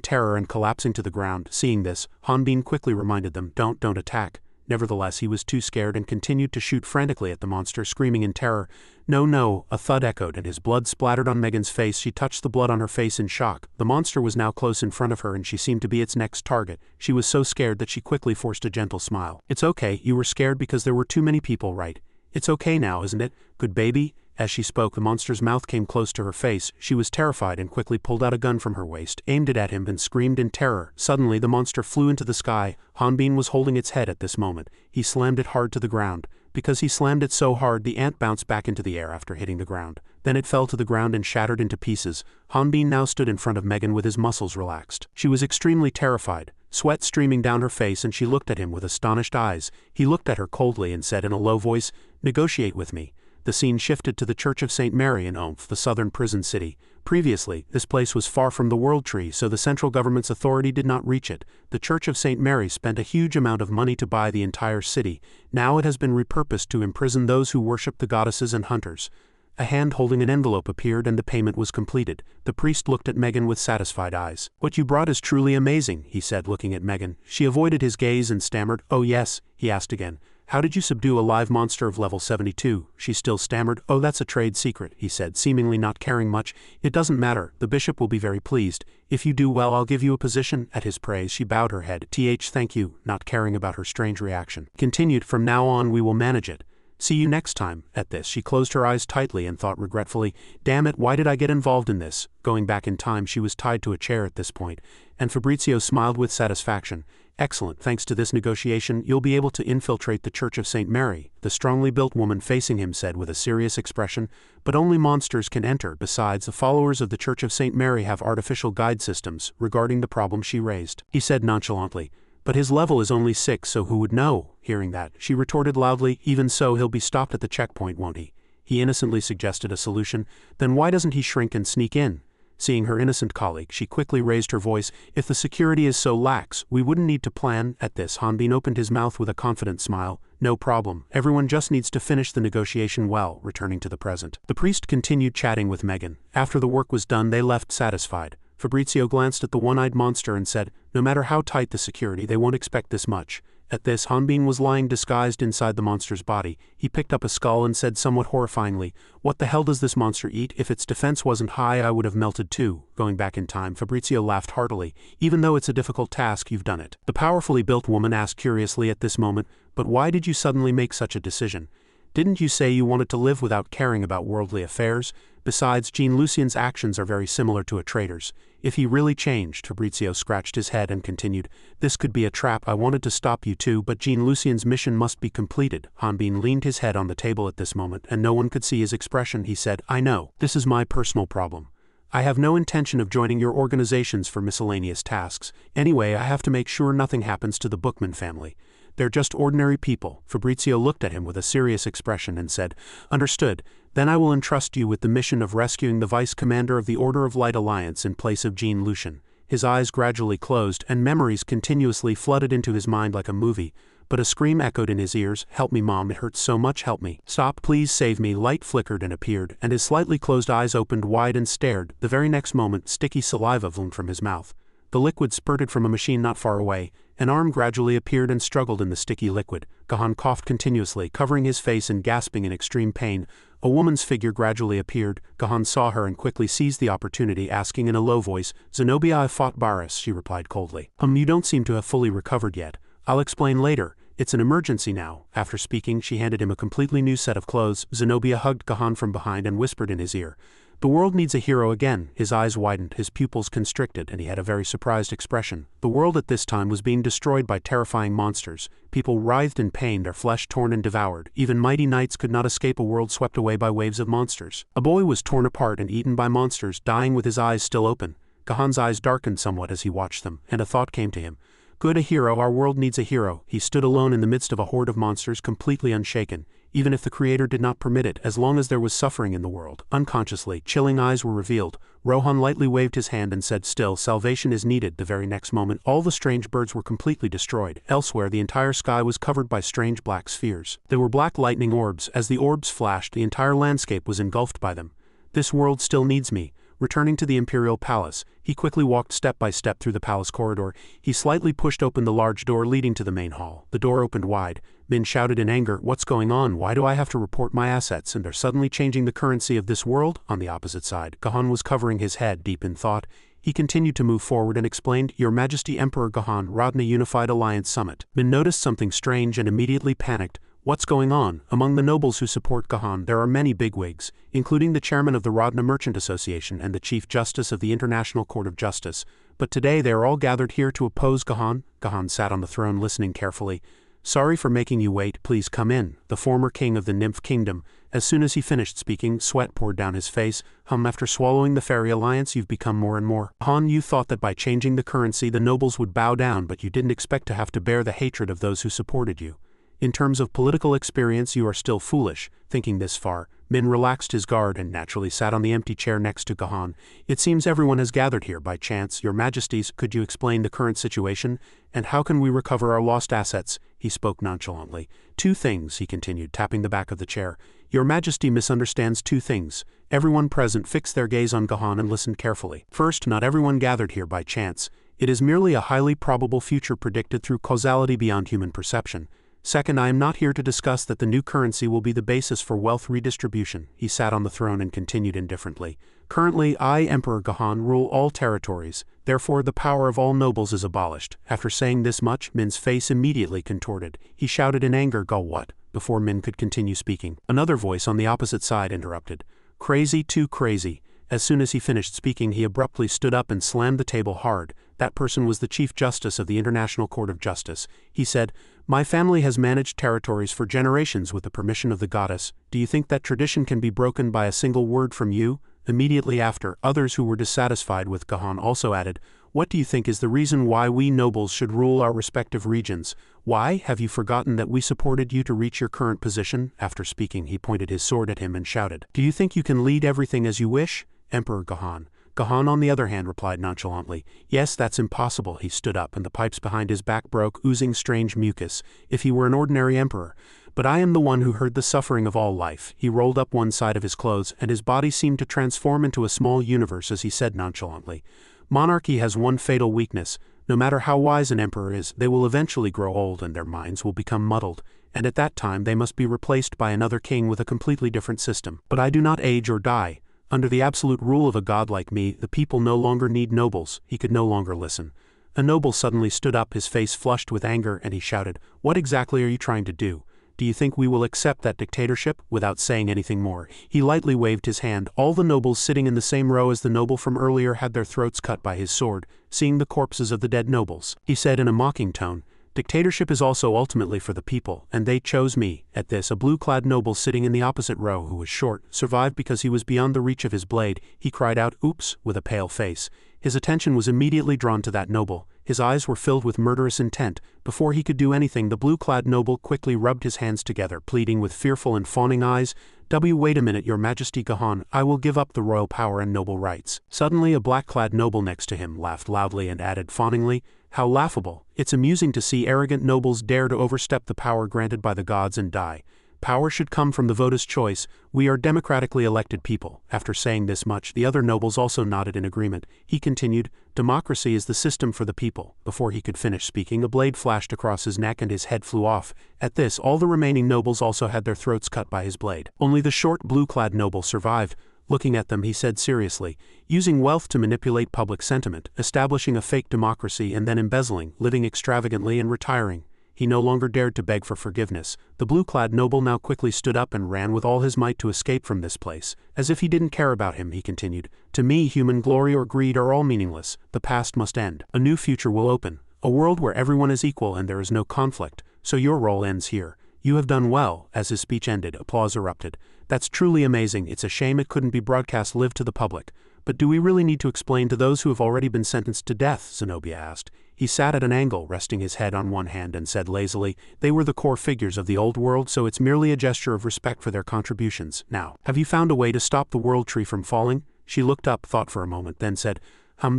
terror and collapsing to the ground. Seeing this, Hanbin quickly reminded them, don't attack. Nevertheless, he was too scared and continued to shoot frantically at the monster, screaming in terror. No, a thud echoed and his blood splattered on Megan's face. She touched the blood on her face in shock. The monster was now close in front of her and she seemed to be its next target. She was so scared that she quickly forced a gentle smile. It's okay, you were scared because there were too many people, right? It's okay now, isn't it? Good baby? As she spoke, the monster's mouth came close to her face. She was terrified and quickly pulled out a gun from her waist, aimed it at him and screamed in terror. Suddenly, the monster flew into the sky. Hanbin was holding its head at this moment. He slammed it hard to the ground. Because he slammed it so hard, the ant bounced back into the air after hitting the ground. Then it fell to the ground and shattered into pieces. Hanbin now stood in front of Megan with his muscles relaxed. She was extremely terrified, sweat streaming down her face, and she looked at him with astonished eyes. He looked at her coldly and said in a low voice, "Negotiate with me." The scene shifted to the Church of St. Mary in Omf, the southern prison city. Previously, this place was far from the World Tree, so the central government's authority did not reach it. The Church of St. Mary spent a huge amount of money to buy the entire city. Now it has been repurposed to imprison those who worship the goddesses and hunters. A hand holding an envelope appeared and the payment was completed. The priest looked at Megan with satisfied eyes. "What you brought is truly amazing," he said, looking at Megan. She avoided his gaze and stammered, "Oh yes," he asked again. "How did you subdue a live monster of level 72? She still stammered. "Oh, that's a trade secret," he said, seemingly not caring much. "It doesn't matter, the bishop will be very pleased. If you do well, I'll give you a position." At his praise, she bowed her head. Thank you," not caring about her strange reaction. Continued, "From now on we will manage it. See you next time." At this, she closed her eyes tightly and thought regretfully, "Damn it, why did I get involved in this?" Going back in time, she was tied to a chair at this point, and Fabrizio smiled with satisfaction. "Excellent, thanks to this negotiation, you'll be able to infiltrate the Church of St. Mary," the strongly built woman facing him said with a serious expression, "but only monsters can enter. Besides, the followers of the Church of St. Mary have artificial guide systems." Regarding the problem she raised, he said nonchalantly, "But his level is only 6, so who would know?" Hearing that, she retorted loudly, "Even so, he'll be stopped at the checkpoint, won't he?" He innocently suggested a solution. "Then why doesn't he shrink and sneak in?" Seeing her innocent colleague, she quickly raised her voice, "If the security is so lax, we wouldn't need to plan." At this, Hanbin opened his mouth with a confident smile. "No problem. Everyone just needs to finish the negotiation well," returning to the present. The priest continued chatting with Megan. After the work was done, they left satisfied. Fabrizio glanced at the one-eyed monster and said, "No matter how tight the security, they won't expect this much." At this, Hanbin was lying disguised inside the monster's body. He picked up a skull and said somewhat horrifyingly, "What the hell does this monster eat? If its defense wasn't high, I would have melted too." Going back in time, Fabrizio laughed heartily. "Even though it's a difficult task, you've done it." The powerfully built woman asked curiously at this moment, "But why did you suddenly make such a decision? Didn't you say you wanted to live without caring about worldly affairs? Besides, Jean Lucien's actions are very similar to a traitor's. If he really changed," Fabrizio scratched his head and continued, "this could be a trap. I wanted to stop you too, but Jean Lucien's mission must be completed." Hanbin leaned his head on the table at this moment, and no one could see his expression. He said, "I know. This is my personal problem. I have no intention of joining your organizations for miscellaneous tasks. Anyway, I have to make sure nothing happens to the Bookman family. They're just ordinary people." Fabrizio looked at him with a serious expression and said, "Understood. Then I will entrust you with the mission of rescuing the vice commander of the Order of Light Alliance in place of Jean Lucien." His eyes gradually closed, and memories continuously flooded into his mind like a movie. But a scream echoed in his ears, "Help me, Mom, it hurts so much, help me. Stop, please save me." Light flickered and appeared, and his slightly closed eyes opened wide and stared. The very next moment, sticky saliva flowed from his mouth. The liquid spurted from a machine not far away. An arm gradually appeared and struggled in the sticky liquid. Gahan coughed continuously, covering his face and gasping in extreme pain. A woman's figure gradually appeared. Gahan saw her and quickly seized the opportunity, asking in a low voice, "Zenobia, I fought Baris," she replied coldly. You don't seem to have fully recovered yet. I'll explain later. It's an emergency now." After speaking, she handed him a completely new set of clothes. Zenobia hugged Gahan from behind and whispered in his ear, "The world needs a hero again." His eyes widened, his pupils constricted, and he had a very surprised expression. The world at this time was being destroyed by terrifying monsters. People writhed in pain, their flesh torn and devoured. Even mighty knights could not escape a world swept away by waves of monsters. A boy was torn apart and eaten by monsters, dying with his eyes still open. Gahan's eyes darkened somewhat as he watched them, and a thought came to him. "Good, a hero, our world needs a hero." He stood alone in the midst of a horde of monsters, completely unshaken. Even if the Creator did not permit it, as long as there was suffering in the world. Unconsciously, chilling eyes were revealed. Rohan lightly waved his hand and said, "Still, salvation is needed." The very next moment, all the strange birds were completely destroyed. Elsewhere, the entire sky was covered by strange black spheres. They were black lightning orbs. As the orbs flashed, the entire landscape was engulfed by them. "This world still needs me." Returning to the imperial palace, he quickly walked step by step through the palace corridor. He slightly pushed open the large door leading to the main hall. The door opened wide. Min shouted in anger, "What's going on? Why do I have to report my assets, and they're suddenly changing the currency of this world?" On the opposite side, Gahan was covering his head, deep in thought. He continued to move forward and explained, "Your Majesty Emperor Gahan, Rodna Unified Alliance Summit." Min noticed something strange and immediately panicked. "What's going on?" Among the nobles who support Gahan, there are many bigwigs, including the chairman of the Rodna Merchant Association and the Chief Justice of the International Court of Justice. But today they are all gathered here to oppose Gahan. Gahan sat on the throne listening carefully. "Sorry for making you wait, please come in." The former king of the Nymph Kingdom. As soon as he finished speaking, sweat poured down his face. After swallowing the Fairy Alliance, you've become more and more. Han, you thought that by changing the currency the nobles would bow down, but you didn't expect to have to bear the hatred of those who supported you. In terms of political experience, you are still foolish. Thinking this far, Min relaxed his guard and naturally sat on the empty chair next to Gahan. "It seems everyone has gathered here by chance. Your Majesties, could you explain the current situation? And how can we recover our lost assets?" He spoke nonchalantly. "Two things," he continued, tapping the back of the chair. "Your Majesty misunderstands two things." Everyone present fixed their gaze on Gahan and listened carefully. "First, not everyone gathered here by chance. It is merely a highly probable future predicted through causality beyond human perception. Second, I am not here to discuss that the new currency will be the basis for wealth redistribution." He sat on the throne and continued indifferently. "Currently, I, Emperor Gahan, rule all territories. Therefore, the power of all nobles is abolished." After saying this much, Min's face immediately contorted. He shouted in anger, "Go what?" before Min could continue speaking. Another voice on the opposite side interrupted. "Crazy, too crazy." As soon as he finished speaking, he abruptly stood up and slammed the table hard. That person was the Chief Justice of the International Court of Justice. He said, "My family has managed territories for generations with the permission of the goddess. Do you think that tradition can be broken by a single word from you?" Immediately after, others who were dissatisfied with Gahan also added, "What do you think is the reason why we nobles should rule our respective regions? Why? Have you forgotten that we supported you to reach your current position?" After speaking, he pointed his sword at him and shouted, "Do you think you can lead everything as you wish?" Emperor Gahan. Gahan, on the other hand, replied nonchalantly, "Yes, that's impossible." He stood up, and the pipes behind his back broke, oozing strange mucus. "If he were an ordinary emperor. But I am the one who heard the suffering of all life." He rolled up one side of his clothes, and his body seemed to transform into a small universe as he said nonchalantly, "Monarchy has one fatal weakness. No matter how wise an emperor is, they will eventually grow old and their minds will become muddled. And at that time they must be replaced by another king with a completely different system. But I do not age or die. Under the absolute rule of a god like me, the people no longer need nobles." He could no longer listen. A noble suddenly stood up, his face flushed with anger, and he shouted, "What exactly are you trying to do? Do you think we will accept that dictatorship?" Without saying anything more, he lightly waved his hand. All the nobles sitting in the same row as the noble from earlier had their throats cut by his sword, seeing the corpses of the dead nobles. He said in a mocking tone, "Dictatorship is also ultimately for the people, and they chose me." At this, a blue-clad noble sitting in the opposite row, who was short, survived because he was beyond the reach of his blade. He cried out, "Oops," with a pale face. His attention was immediately drawn to that noble. His eyes were filled with murderous intent. Before he could do anything, the blue-clad noble quickly rubbed his hands together, pleading with fearful and fawning eyes, Wait a minute, Your Majesty Gahan, I will give up the royal power and noble rights." Suddenly, a black-clad noble next to him laughed loudly and added fawningly, "How laughable. It's amusing to see arrogant nobles dare to overstep the power granted by the gods and die. Power should come from the voters' choice. We are democratically elected people." After saying this much, the other nobles also nodded in agreement. He continued, "Democracy is the system for the people." Before he could finish speaking, a blade flashed across his neck and his head flew off. At this, all the remaining nobles also had their throats cut by his blade. Only the short, blue-clad noble survived. Looking at them, he said seriously, "Using wealth to manipulate public sentiment, establishing a fake democracy and then embezzling, living extravagantly and retiring." He no longer dared to beg for forgiveness. The blue-clad noble now quickly stood up and ran with all his might to escape from this place. As if he didn't care about him, he continued, "To me, human glory or greed are all meaningless. The past must end. A new future will open. A world where everyone is equal and there is no conflict. So your role ends here. You have done well." As his speech ended, applause erupted. "That's truly amazing. It's a shame it couldn't be broadcast live to the public. But do we really need to explain to those who have already been sentenced to death?" Zenobia asked. He sat at an angle, resting his head on one hand, and said lazily, "They were the core figures of the old world, so it's merely a gesture of respect for their contributions. Now, have you found a way to stop the world tree from falling?" She looked up, thought for a moment, then said,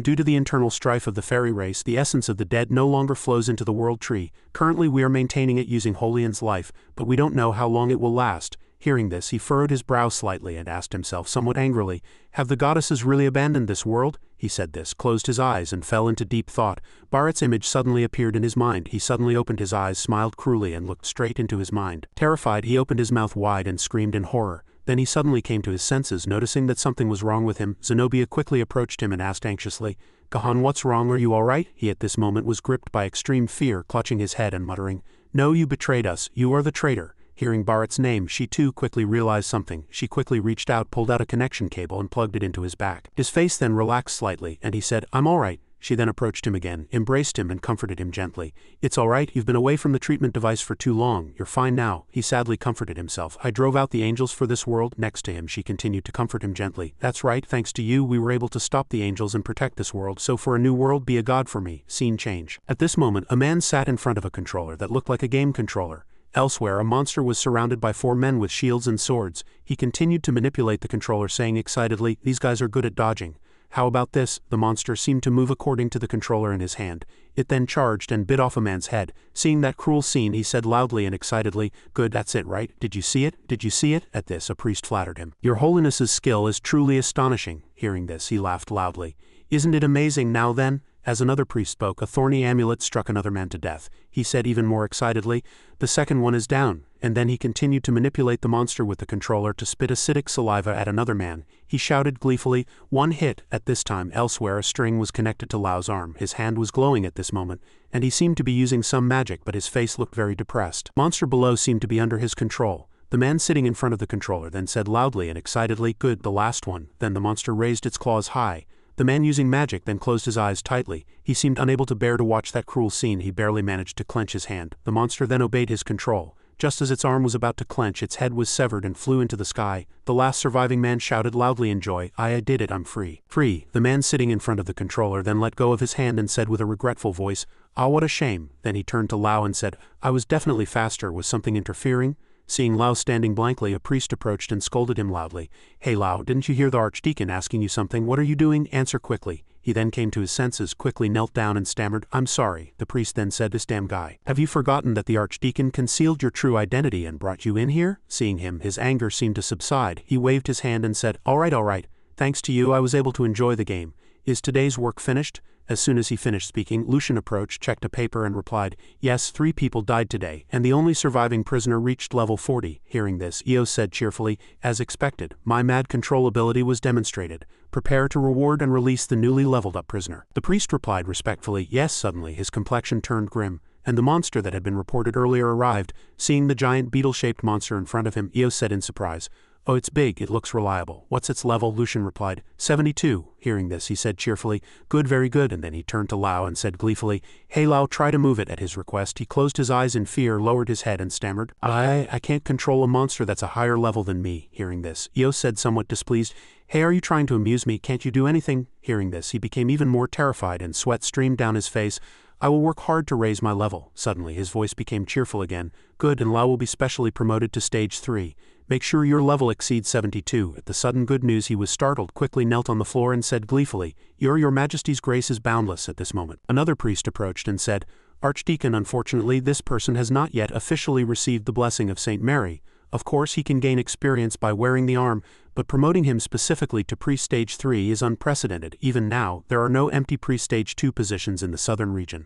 due to the internal strife of the fairy race, the essence of the dead no longer flows into the world tree. Currently we are maintaining it using Holian's life, but we don't know how long it will last. Hearing this, he furrowed his brow slightly and asked himself somewhat angrily, have the goddesses really abandoned this world? He said this, closed his eyes, and fell into deep thought. Bharat's image suddenly appeared in his mind. He suddenly opened his eyes, smiled cruelly, and looked straight into his mind. Terrified, he opened his mouth wide and screamed in horror. Then he suddenly came to his senses, noticing that something was wrong with him. Zenobia quickly approached him and asked anxiously, Gahan, what's wrong? Are you all right? He at this moment was gripped by extreme fear, clutching his head and muttering, No, you betrayed us. You are the traitor. Hearing Bharat's name, she too quickly realized something. She quickly reached out, pulled out a connection cable and plugged it into his back. His face then relaxed slightly, and he said, I'm all right. She then approached him again, embraced him and comforted him gently. It's all right, you've been away from the treatment device for too long. You're fine now. He sadly comforted himself. I drove out the angels for this world. Next to him, she continued to comfort him gently. That's right, thanks to you, we were able to stop the angels and protect this world, so for a new world, be a god for me. Scene change. At this moment, a man sat in front of a controller that looked like a game controller. Elsewhere, a monster was surrounded by 4 men with shields and swords. He continued to manipulate the controller, saying excitedly, These guys are good at dodging. How about this? The monster seemed to move according to the controller in his hand. It then charged and bit off a man's head. Seeing that cruel scene, he said loudly and excitedly, Good, that's it, right? Did you see it? Did you see it? At this, a priest flattered him. Your Holiness's skill is truly astonishing. Hearing this, he laughed loudly. Isn't it amazing now then? As another priest spoke, a thorny amulet struck another man to death. He said even more excitedly, The second one is down. And then he continued to manipulate the monster with the controller to spit acidic saliva at another man. He shouted gleefully, One hit. At this time, elsewhere, a string was connected to Lao's arm. His hand was glowing at this moment, and he seemed to be using some magic, but his face looked very depressed. Monster below seemed to be under his control. The man sitting in front of the controller then said loudly and excitedly, Good, the last one. Then the monster raised its claws high. The man using magic then closed his eyes tightly. He seemed unable to bear to watch that cruel scene. He barely managed to clench his hand. The monster then obeyed his control. Just as its arm was about to clench, its head was severed and flew into the sky. The last surviving man shouted loudly in joy, I did it, I'm free. Free. The man sitting in front of the controller then let go of his hand and said with a regretful voice, Ah, what a shame. Then he turned to Lao and said, I was definitely faster. Was something interfering? Seeing Lao standing blankly, a priest approached and scolded him loudly. Hey Lao, didn't you hear the archdeacon asking you something? What are you doing? Answer quickly. He then came to his senses, quickly knelt down and stammered, I'm sorry. The priest then said, This damn guy. Have you forgotten that the archdeacon concealed your true identity and brought you in here? Seeing him, his anger seemed to subside. He waved his hand and said, All right. Thanks to you, I was able to enjoy the game. Is today's work finished? As soon as he finished speaking, Lucian approached, checked a paper and replied, Yes, 3 people died today, and the only surviving prisoner reached level 40. Hearing this, Eos said cheerfully, As expected, my mad control ability was demonstrated. Prepare to reward and release the newly leveled up prisoner. The priest replied respectfully, Yes. Suddenly his complexion turned grim, and the monster that had been reported earlier arrived. Seeing the giant beetle-shaped monster in front of him, Eos said in surprise, Oh, it's big, it looks reliable. What's its level? Lucian replied, 72. Hearing this, he said cheerfully, Good, very good, and then he turned to Lao and said gleefully, Hey Lao, try to move it. At his request, he closed his eyes in fear, lowered his head and stammered, I can't control a monster that's a higher level than me. Hearing this, Eos said somewhat displeased, Hey, are you trying to amuse me? Can't you do anything? Hearing this, he became even more terrified and sweat streamed down his face. I will work hard to raise my level. Suddenly, his voice became cheerful again. Good, and Lao will be specially promoted to stage 3. Make sure your level exceeds 72. At the sudden good news, he was startled, quickly knelt on the floor and said gleefully, Your Majesty's grace is boundless. At this moment, another priest approached and said, Archdeacon, unfortunately, this person has not yet officially received the blessing of Saint Mary. Of course, he can gain experience by wearing the arm, but promoting him specifically to priest stage 3 is unprecedented. Even now, there are no empty priest stage 2 positions in the southern region.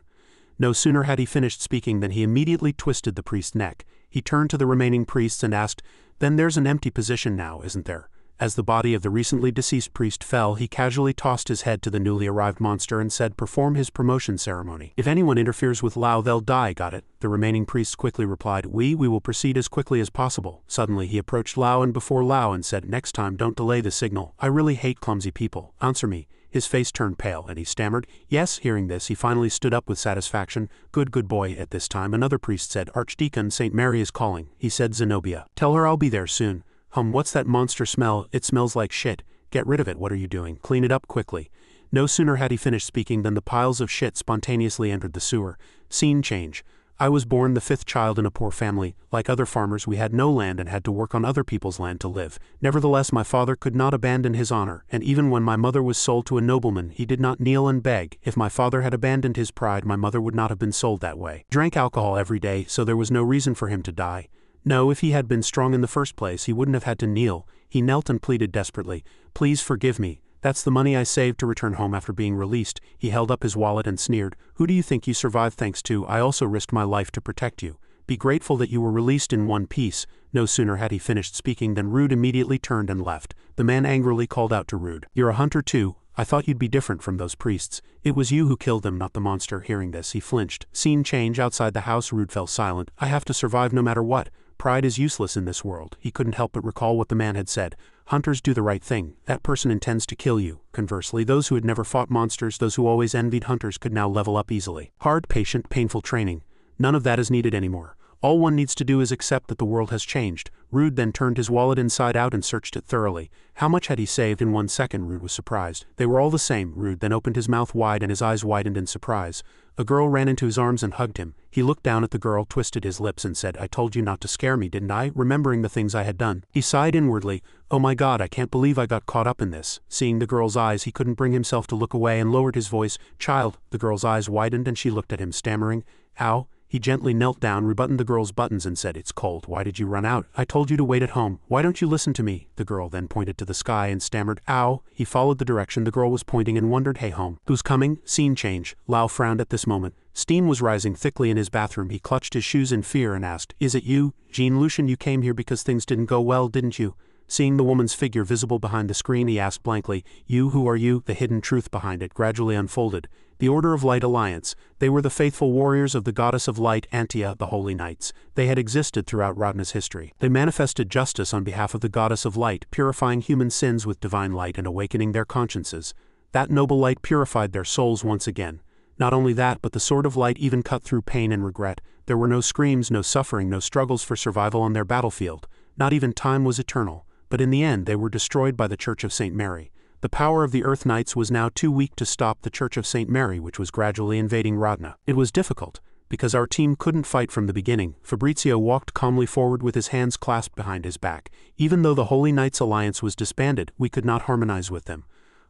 No sooner had he finished speaking than he immediately twisted the priest's neck. He turned to the remaining priests and asked, Then there's an empty position now, isn't there? As the body of the recently deceased priest fell, he casually tossed his head to the newly arrived monster and said, Perform his promotion ceremony. If anyone interferes with Lao, they'll die, got it? The remaining priests quickly replied, We will proceed as quickly as possible. Suddenly he approached Lao and before Lao and said, Next time don't delay the signal. I really hate clumsy people. Answer me. His face turned pale, and he stammered, Yes. Hearing this, he finally stood up with satisfaction. Good boy. At this time, another priest said, Archdeacon, Saint Mary is calling. He said, Zenobia, tell her I'll be there soon. What's that monster smell? It smells like shit. Get rid of it. What are you doing? Clean it up quickly. No sooner had he finished speaking than the piles of shit spontaneously entered the sewer. Scene change. I was born the fifth child in a poor family. Like other farmers, we had no land and had to work on other people's land to live. Nevertheless, my father could not abandon his honor, and even when my mother was sold to a nobleman, he did not kneel and beg. If my father had abandoned his pride, my mother would not have been sold that way. Drank alcohol every day, so there was no reason for him to die. No, if he had been strong in the first place, he wouldn't have had to kneel. He knelt and pleaded desperately, "Please forgive me. That's the money I saved to return home after being released." He held up his wallet and sneered, "Who do you think you survived thanks to? I also risked my life to protect you. Be grateful that you were released in one piece." No sooner had he finished speaking than Rude immediately turned and left. The man angrily called out to Rude, "You're a hunter too? I thought you'd be different from those priests. It was you who killed them, not the monster." Hearing this, he flinched. Scene change outside the house. Rude fell silent. "I have to survive no matter what. Pride is useless in this world." He couldn't help but recall what the man had said. Hunters do the right thing. That person intends to kill you. Conversely, those who had never fought monsters, those who always envied hunters, could now level up easily. Hard, patient, painful training. None of that is needed anymore. All one needs to do is accept that the world has changed. Rude then turned his wallet inside out and searched it thoroughly. How much had he saved in 1 second? Rude was surprised. They were all the same. Rude then opened his mouth wide and his eyes widened in surprise. A girl ran into his arms and hugged him. He looked down at the girl, twisted his lips and said, "I told you not to scare me, didn't I?" remembering the things I had done. He sighed inwardly. "Oh my God, I can't believe I got caught up in this." Seeing the girl's eyes, he couldn't bring himself to look away and lowered his voice. "Child." The girl's eyes widened and she looked at him, stammering, "Ow." He gently knelt down, rebuttoned the girl's buttons and said, "It's cold. Why did you run out? I told you to wait at home. Why don't you listen to me?" The girl then pointed to the sky and stammered, "Ow." He followed the direction the girl was pointing and wondered, "Hey, home. Who's coming?" Scene change. Lao frowned at this moment. Steam was rising thickly in his bathroom. He clutched his shoes in fear and asked, "Is it you? Jean Lucien, you came here because things didn't go well, didn't you?" Seeing the woman's figure visible behind the screen, he asked blankly, "You, who are you?" The hidden truth behind it gradually unfolded. The Order of Light Alliance. They were the faithful warriors of the goddess of light, Antia, the Holy Knights. They had existed throughout Rodna's history. They manifested justice on behalf of the goddess of light, purifying human sins with divine light and awakening their consciences. That noble light purified their souls once again. Not only that, but the sword of light even cut through pain and regret. There were no screams, no suffering, no struggles for survival on their battlefield. Not even time was eternal. But in the end, they were destroyed by the Church of St. Mary. The power of the Earth Knights was now too weak to stop the Church of St. Mary, which was gradually invading Rodna. It was difficult, because our team couldn't fight from the beginning. Fabrizio walked calmly forward with his hands clasped behind his back. Even though the Holy Knights Alliance was disbanded, we could not harmonize with them.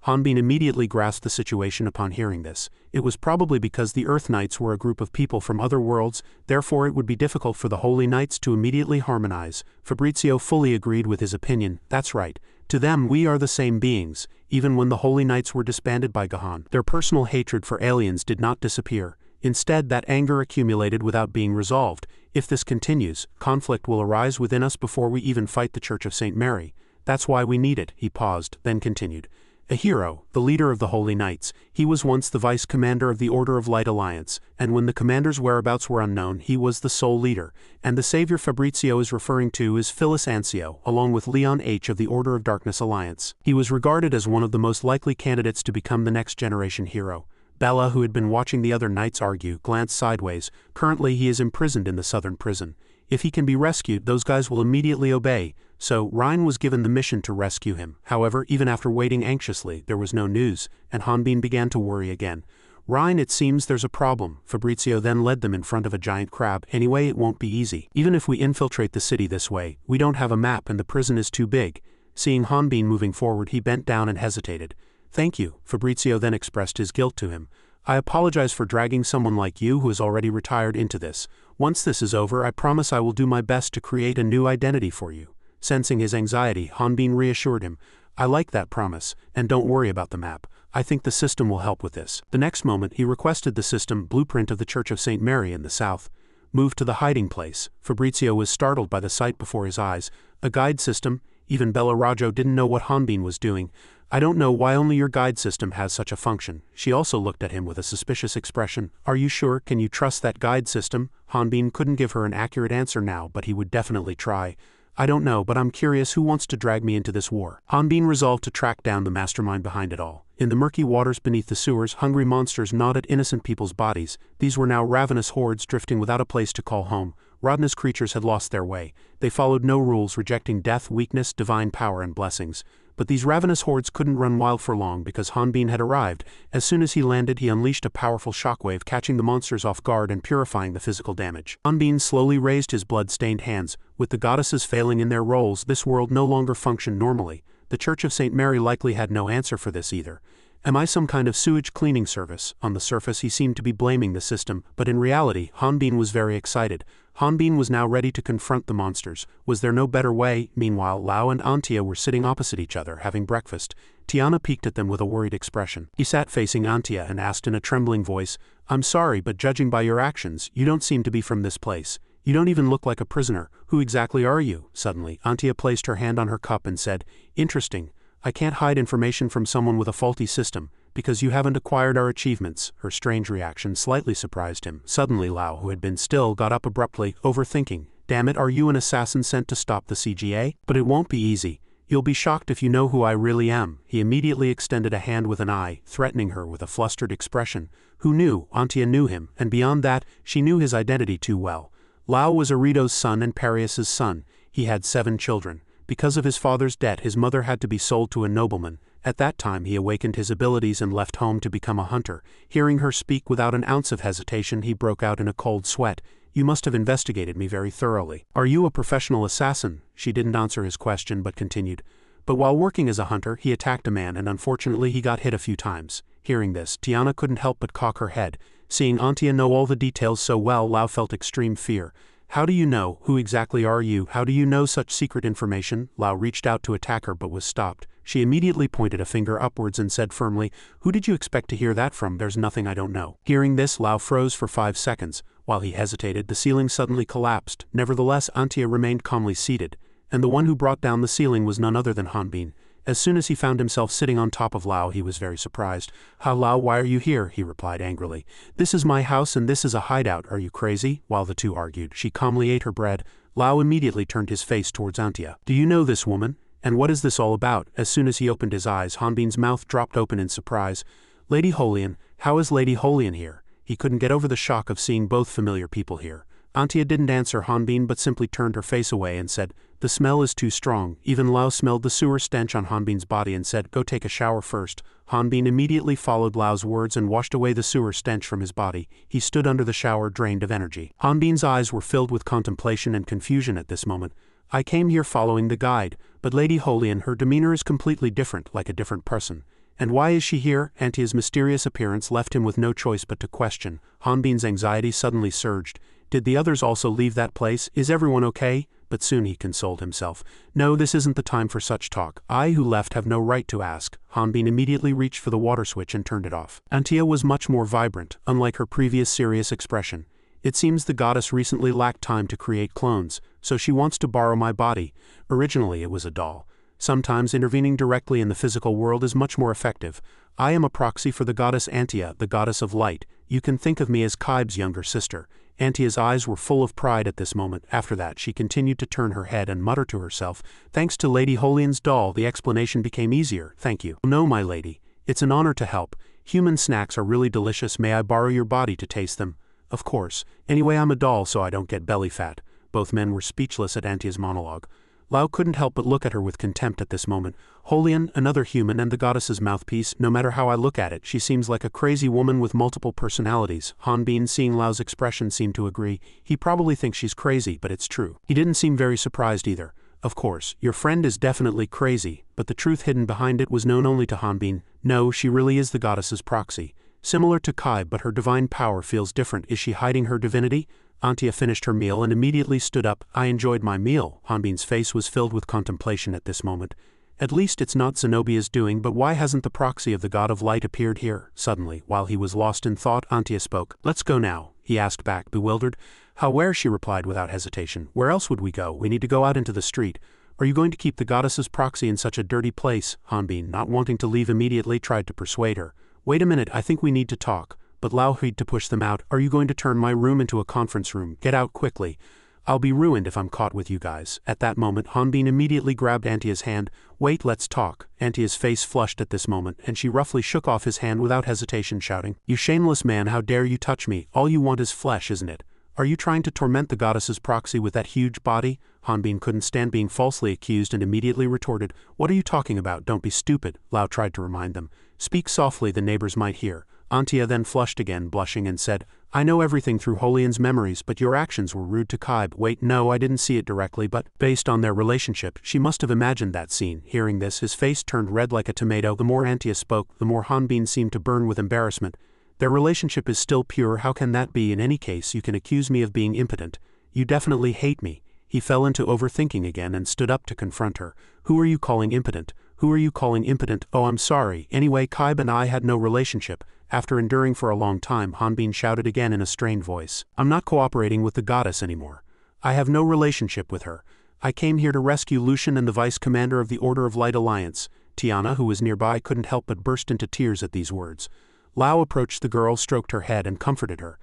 Hanbin immediately grasped the situation upon hearing this. It was probably because the Earth Knights were a group of people from other worlds, therefore it would be difficult for the Holy Knights to immediately harmonize. Fabrizio fully agreed with his opinion. That's right. To them, we are the same beings. Even when the Holy Knights were disbanded by Gahan, their personal hatred for aliens did not disappear. Instead, that anger accumulated without being resolved. If this continues, conflict will arise within us before we even fight the Church of St. Mary. That's why we need it. He paused, then continued. A hero, the leader of the Holy Knights, he was once the vice-commander of the Order of Light Alliance, and when the commander's whereabouts were unknown, he was the sole leader, and the savior Fabrizio is referring to is Phyllis Ancio, along with Leon H. of the Order of Darkness Alliance. He was regarded as one of the most likely candidates to become the next generation hero. Bella, who had been watching the other knights argue, glanced sideways. Currently he is imprisoned in the southern prison. If he can be rescued, those guys will immediately obey. So, Ryan was given the mission to rescue him. However, even after waiting anxiously, there was no news, and Hanbin began to worry again. Ryan, it seems there's a problem. Fabrizio then led them in front of a giant crab. Anyway, it won't be easy. Even if we infiltrate the city this way, we don't have a map and the prison is too big. Seeing Hanbin moving forward, he bent down and hesitated. Thank you. Fabrizio then expressed his guilt to him. I apologize for dragging someone like you who has already retired into this. Once this is over, I promise I will do my best to create a new identity for you. Sensing his anxiety, Hanbin reassured him. I like that promise, and don't worry about the map. I think the system will help with this. The next moment, he requested the system blueprint of the Church of St. Mary in the south. Moved to the hiding place, Fabrizio was startled by the sight before his eyes. A guide system? Even Bella Raggio didn't know what Hanbin was doing. I don't know why only your guide system has such a function. She also looked at him with a suspicious expression. Are you sure? Can you trust that guide system? Hanbin couldn't give her an accurate answer now, but he would definitely try. I don't know, but I'm curious who wants to drag me into this war. Hanbin resolved to track down the mastermind behind it all. In the murky waters beneath the sewers, hungry monsters gnawed at innocent people's bodies. These were now ravenous hordes drifting without a place to call home. Rodna's creatures had lost their way. They followed no rules, rejecting death, weakness, divine power, and blessings. But these ravenous hordes couldn't run wild for long because Hanbin had arrived. As soon as he landed, he unleashed a powerful shockwave, catching the monsters off guard and purifying the physical damage. Hanbin slowly raised his blood-stained hands. With the goddesses failing in their roles, this world no longer functioned normally. The Church of St. Mary likely had no answer for this either. Am I some kind of sewage cleaning service? On the surface he seemed to be blaming the system, but in reality, Hanbin was very excited. Hanbin was now ready to confront the monsters. Was there no better way? Meanwhile, Lao and Antia were sitting opposite each other, having breakfast. Tiana peeked at them with a worried expression. He sat facing Antia and asked in a trembling voice, "I'm sorry, but judging by your actions, you don't seem to be from this place. You don't even look like a prisoner. Who exactly are you?" Suddenly, Antia placed her hand on her cup and said, "Interesting. I can't hide information from someone with a faulty system, because you haven't acquired our achievements." Her strange reaction slightly surprised him. Suddenly Lao, who had been still, got up abruptly, overthinking. "Damn it, are you an assassin sent to stop the CGA? But it won't be easy. You'll be shocked if you know who I really am." He immediately extended a hand with an eye, threatening her with a flustered expression. Who knew? Antia knew him, and beyond that, she knew his identity too well. Lao was Arito's son and Parius's son. He had 7 children. Because of his father's debt, his mother had to be sold to a nobleman. At that time he awakened his abilities and left home to become a hunter. Hearing her speak without an ounce of hesitation, he broke out in a cold sweat. "You must have investigated me very thoroughly. Are you a professional assassin?" She didn't answer his question but continued. "But while working as a hunter, he attacked a man and unfortunately he got hit a few times." Hearing this, Tiana couldn't help but cock her head. Seeing Antia know all the details so well, Lao felt extreme fear. "How do you know? Who exactly are you? How do you know such secret information?" Lao reached out to attack her but was stopped. She immediately pointed a finger upwards and said firmly, "Who did you expect to hear that from? There's nothing I don't know." Hearing this, Lao froze for 5 seconds. While he hesitated, the ceiling suddenly collapsed. Nevertheless, Antia remained calmly seated, and the one who brought down the ceiling was none other than Hanbin. As soon as he found himself sitting on top of Lao, he was very surprised. "Ha Lao, why are you here?" he replied angrily. "This is my house and this is a hideout. Are you crazy?" While the two argued, she calmly ate her bread. Lao immediately turned his face towards Antia. "Do you know this woman? And what is this all about?" As soon as he opened his eyes, Hanbin's mouth dropped open in surprise. "Lady Holian, how is Lady Holian here?" He couldn't get over the shock of seeing both familiar people here. Antia didn't answer Hanbin but simply turned her face away and said, "The smell is too strong." Even Lao smelled the sewer stench on Hanbin's body and said, "Go take a shower first." Hanbin immediately followed Lao's words and washed away the sewer stench from his body. He stood under the shower drained of energy. Hanbin's eyes were filled with contemplation and confusion at this moment. "I came here following the guide, but Lady Holian, her demeanor is completely different, like a different person. And why is she here?" Antia's mysterious appearance left him with no choice but to question. Hanbin's anxiety suddenly surged. Did the others also leave that place? Is everyone okay? But soon he consoled himself. "No, this isn't the time for such talk. I who left have no right to ask." Hanbin immediately reached for the water switch and turned it off. Antia was much more vibrant, unlike her previous serious expression. "It seems the goddess recently lacked time to create clones, so she wants to borrow my body. Originally it was a doll. Sometimes intervening directly in the physical world is much more effective. I am a proxy for the goddess Antia, the goddess of light. You can think of me as Kaib's younger sister." Antia's eyes were full of pride at this moment. After that, she continued to turn her head and mutter to herself, "Thanks to Lady Holian's doll, the explanation became easier. Thank you." "No, my lady. It's an honor to help. Human snacks are really delicious. May I borrow your body to taste them?" "Of course. Anyway, I'm a doll so I don't get belly fat." Both men were speechless at Antia's monologue. Lao couldn't help but look at her with contempt at this moment. "Holian, another human and the goddess's mouthpiece. No matter how I look at it, she seems like a crazy woman with multiple personalities." Hanbin, seeing Lao's expression, seemed to agree. "He probably thinks she's crazy, but it's true." He didn't seem very surprised either. "Of course, your friend is definitely crazy," but the truth hidden behind it was known only to Hanbin. "No, she really is the goddess's proxy. Similar to Kaib, but her divine power feels different. Is she hiding her divinity?" Antia finished her meal and immediately stood up. "I enjoyed my meal." Hanbin's face was filled with contemplation at this moment. "At least it's not Zenobia's doing, but why hasn't the proxy of the god of light appeared here?" Suddenly, while he was lost in thought, Antia spoke. "Let's go now," he asked back, bewildered. "How, where?" she replied without hesitation. "Where else would we go? We need to go out into the street." "Are you going to keep the goddess's proxy in such a dirty place?" Hanbin, not wanting to leave immediately, tried to persuade her. "Wait a minute, I think we need to talk." But Lao hurried to push them out. "Are you going to turn my room into a conference room? Get out quickly. I'll be ruined if I'm caught with you guys." At that moment, Hanbin immediately grabbed Antia's hand. "Wait, let's talk." Antia's face flushed at this moment, and she roughly shook off his hand without hesitation, shouting, "You shameless man, how dare you touch me? All you want is flesh, isn't it? Are you trying to torment the goddess's proxy with that huge body? Hanbin couldn't stand being falsely accused and immediately retorted, "What are you talking about? Don't be stupid," Lao tried to remind them. "Speak softly, the neighbors might hear." Antia then flushed again, blushing, and said, "I know everything through Holian's memories, but your actions were rude to Kaib." Wait, no, I didn't see it directly, but based on their relationship, she must have imagined that scene. Hearing this, his face turned red like a tomato. The more Antia spoke, the more Hanbin seemed to burn with embarrassment. Their relationship is still pure. How can that be? In any case, you can accuse me of being impotent. You definitely hate me. He fell into overthinking again and stood up to confront her. Who are you calling impotent? Who are you calling impotent? Oh, I'm sorry. Anyway, Kaib and I had no relationship. After enduring for a long time, Hanbin shouted again in a strained voice. I'm not cooperating with the goddess anymore. I have no relationship with her. I came here to rescue Lucian and the vice commander of the Order of Light Alliance. Tiana, who was nearby, couldn't help but burst into tears at these words. Lao approached the girl, stroked her head, and comforted her.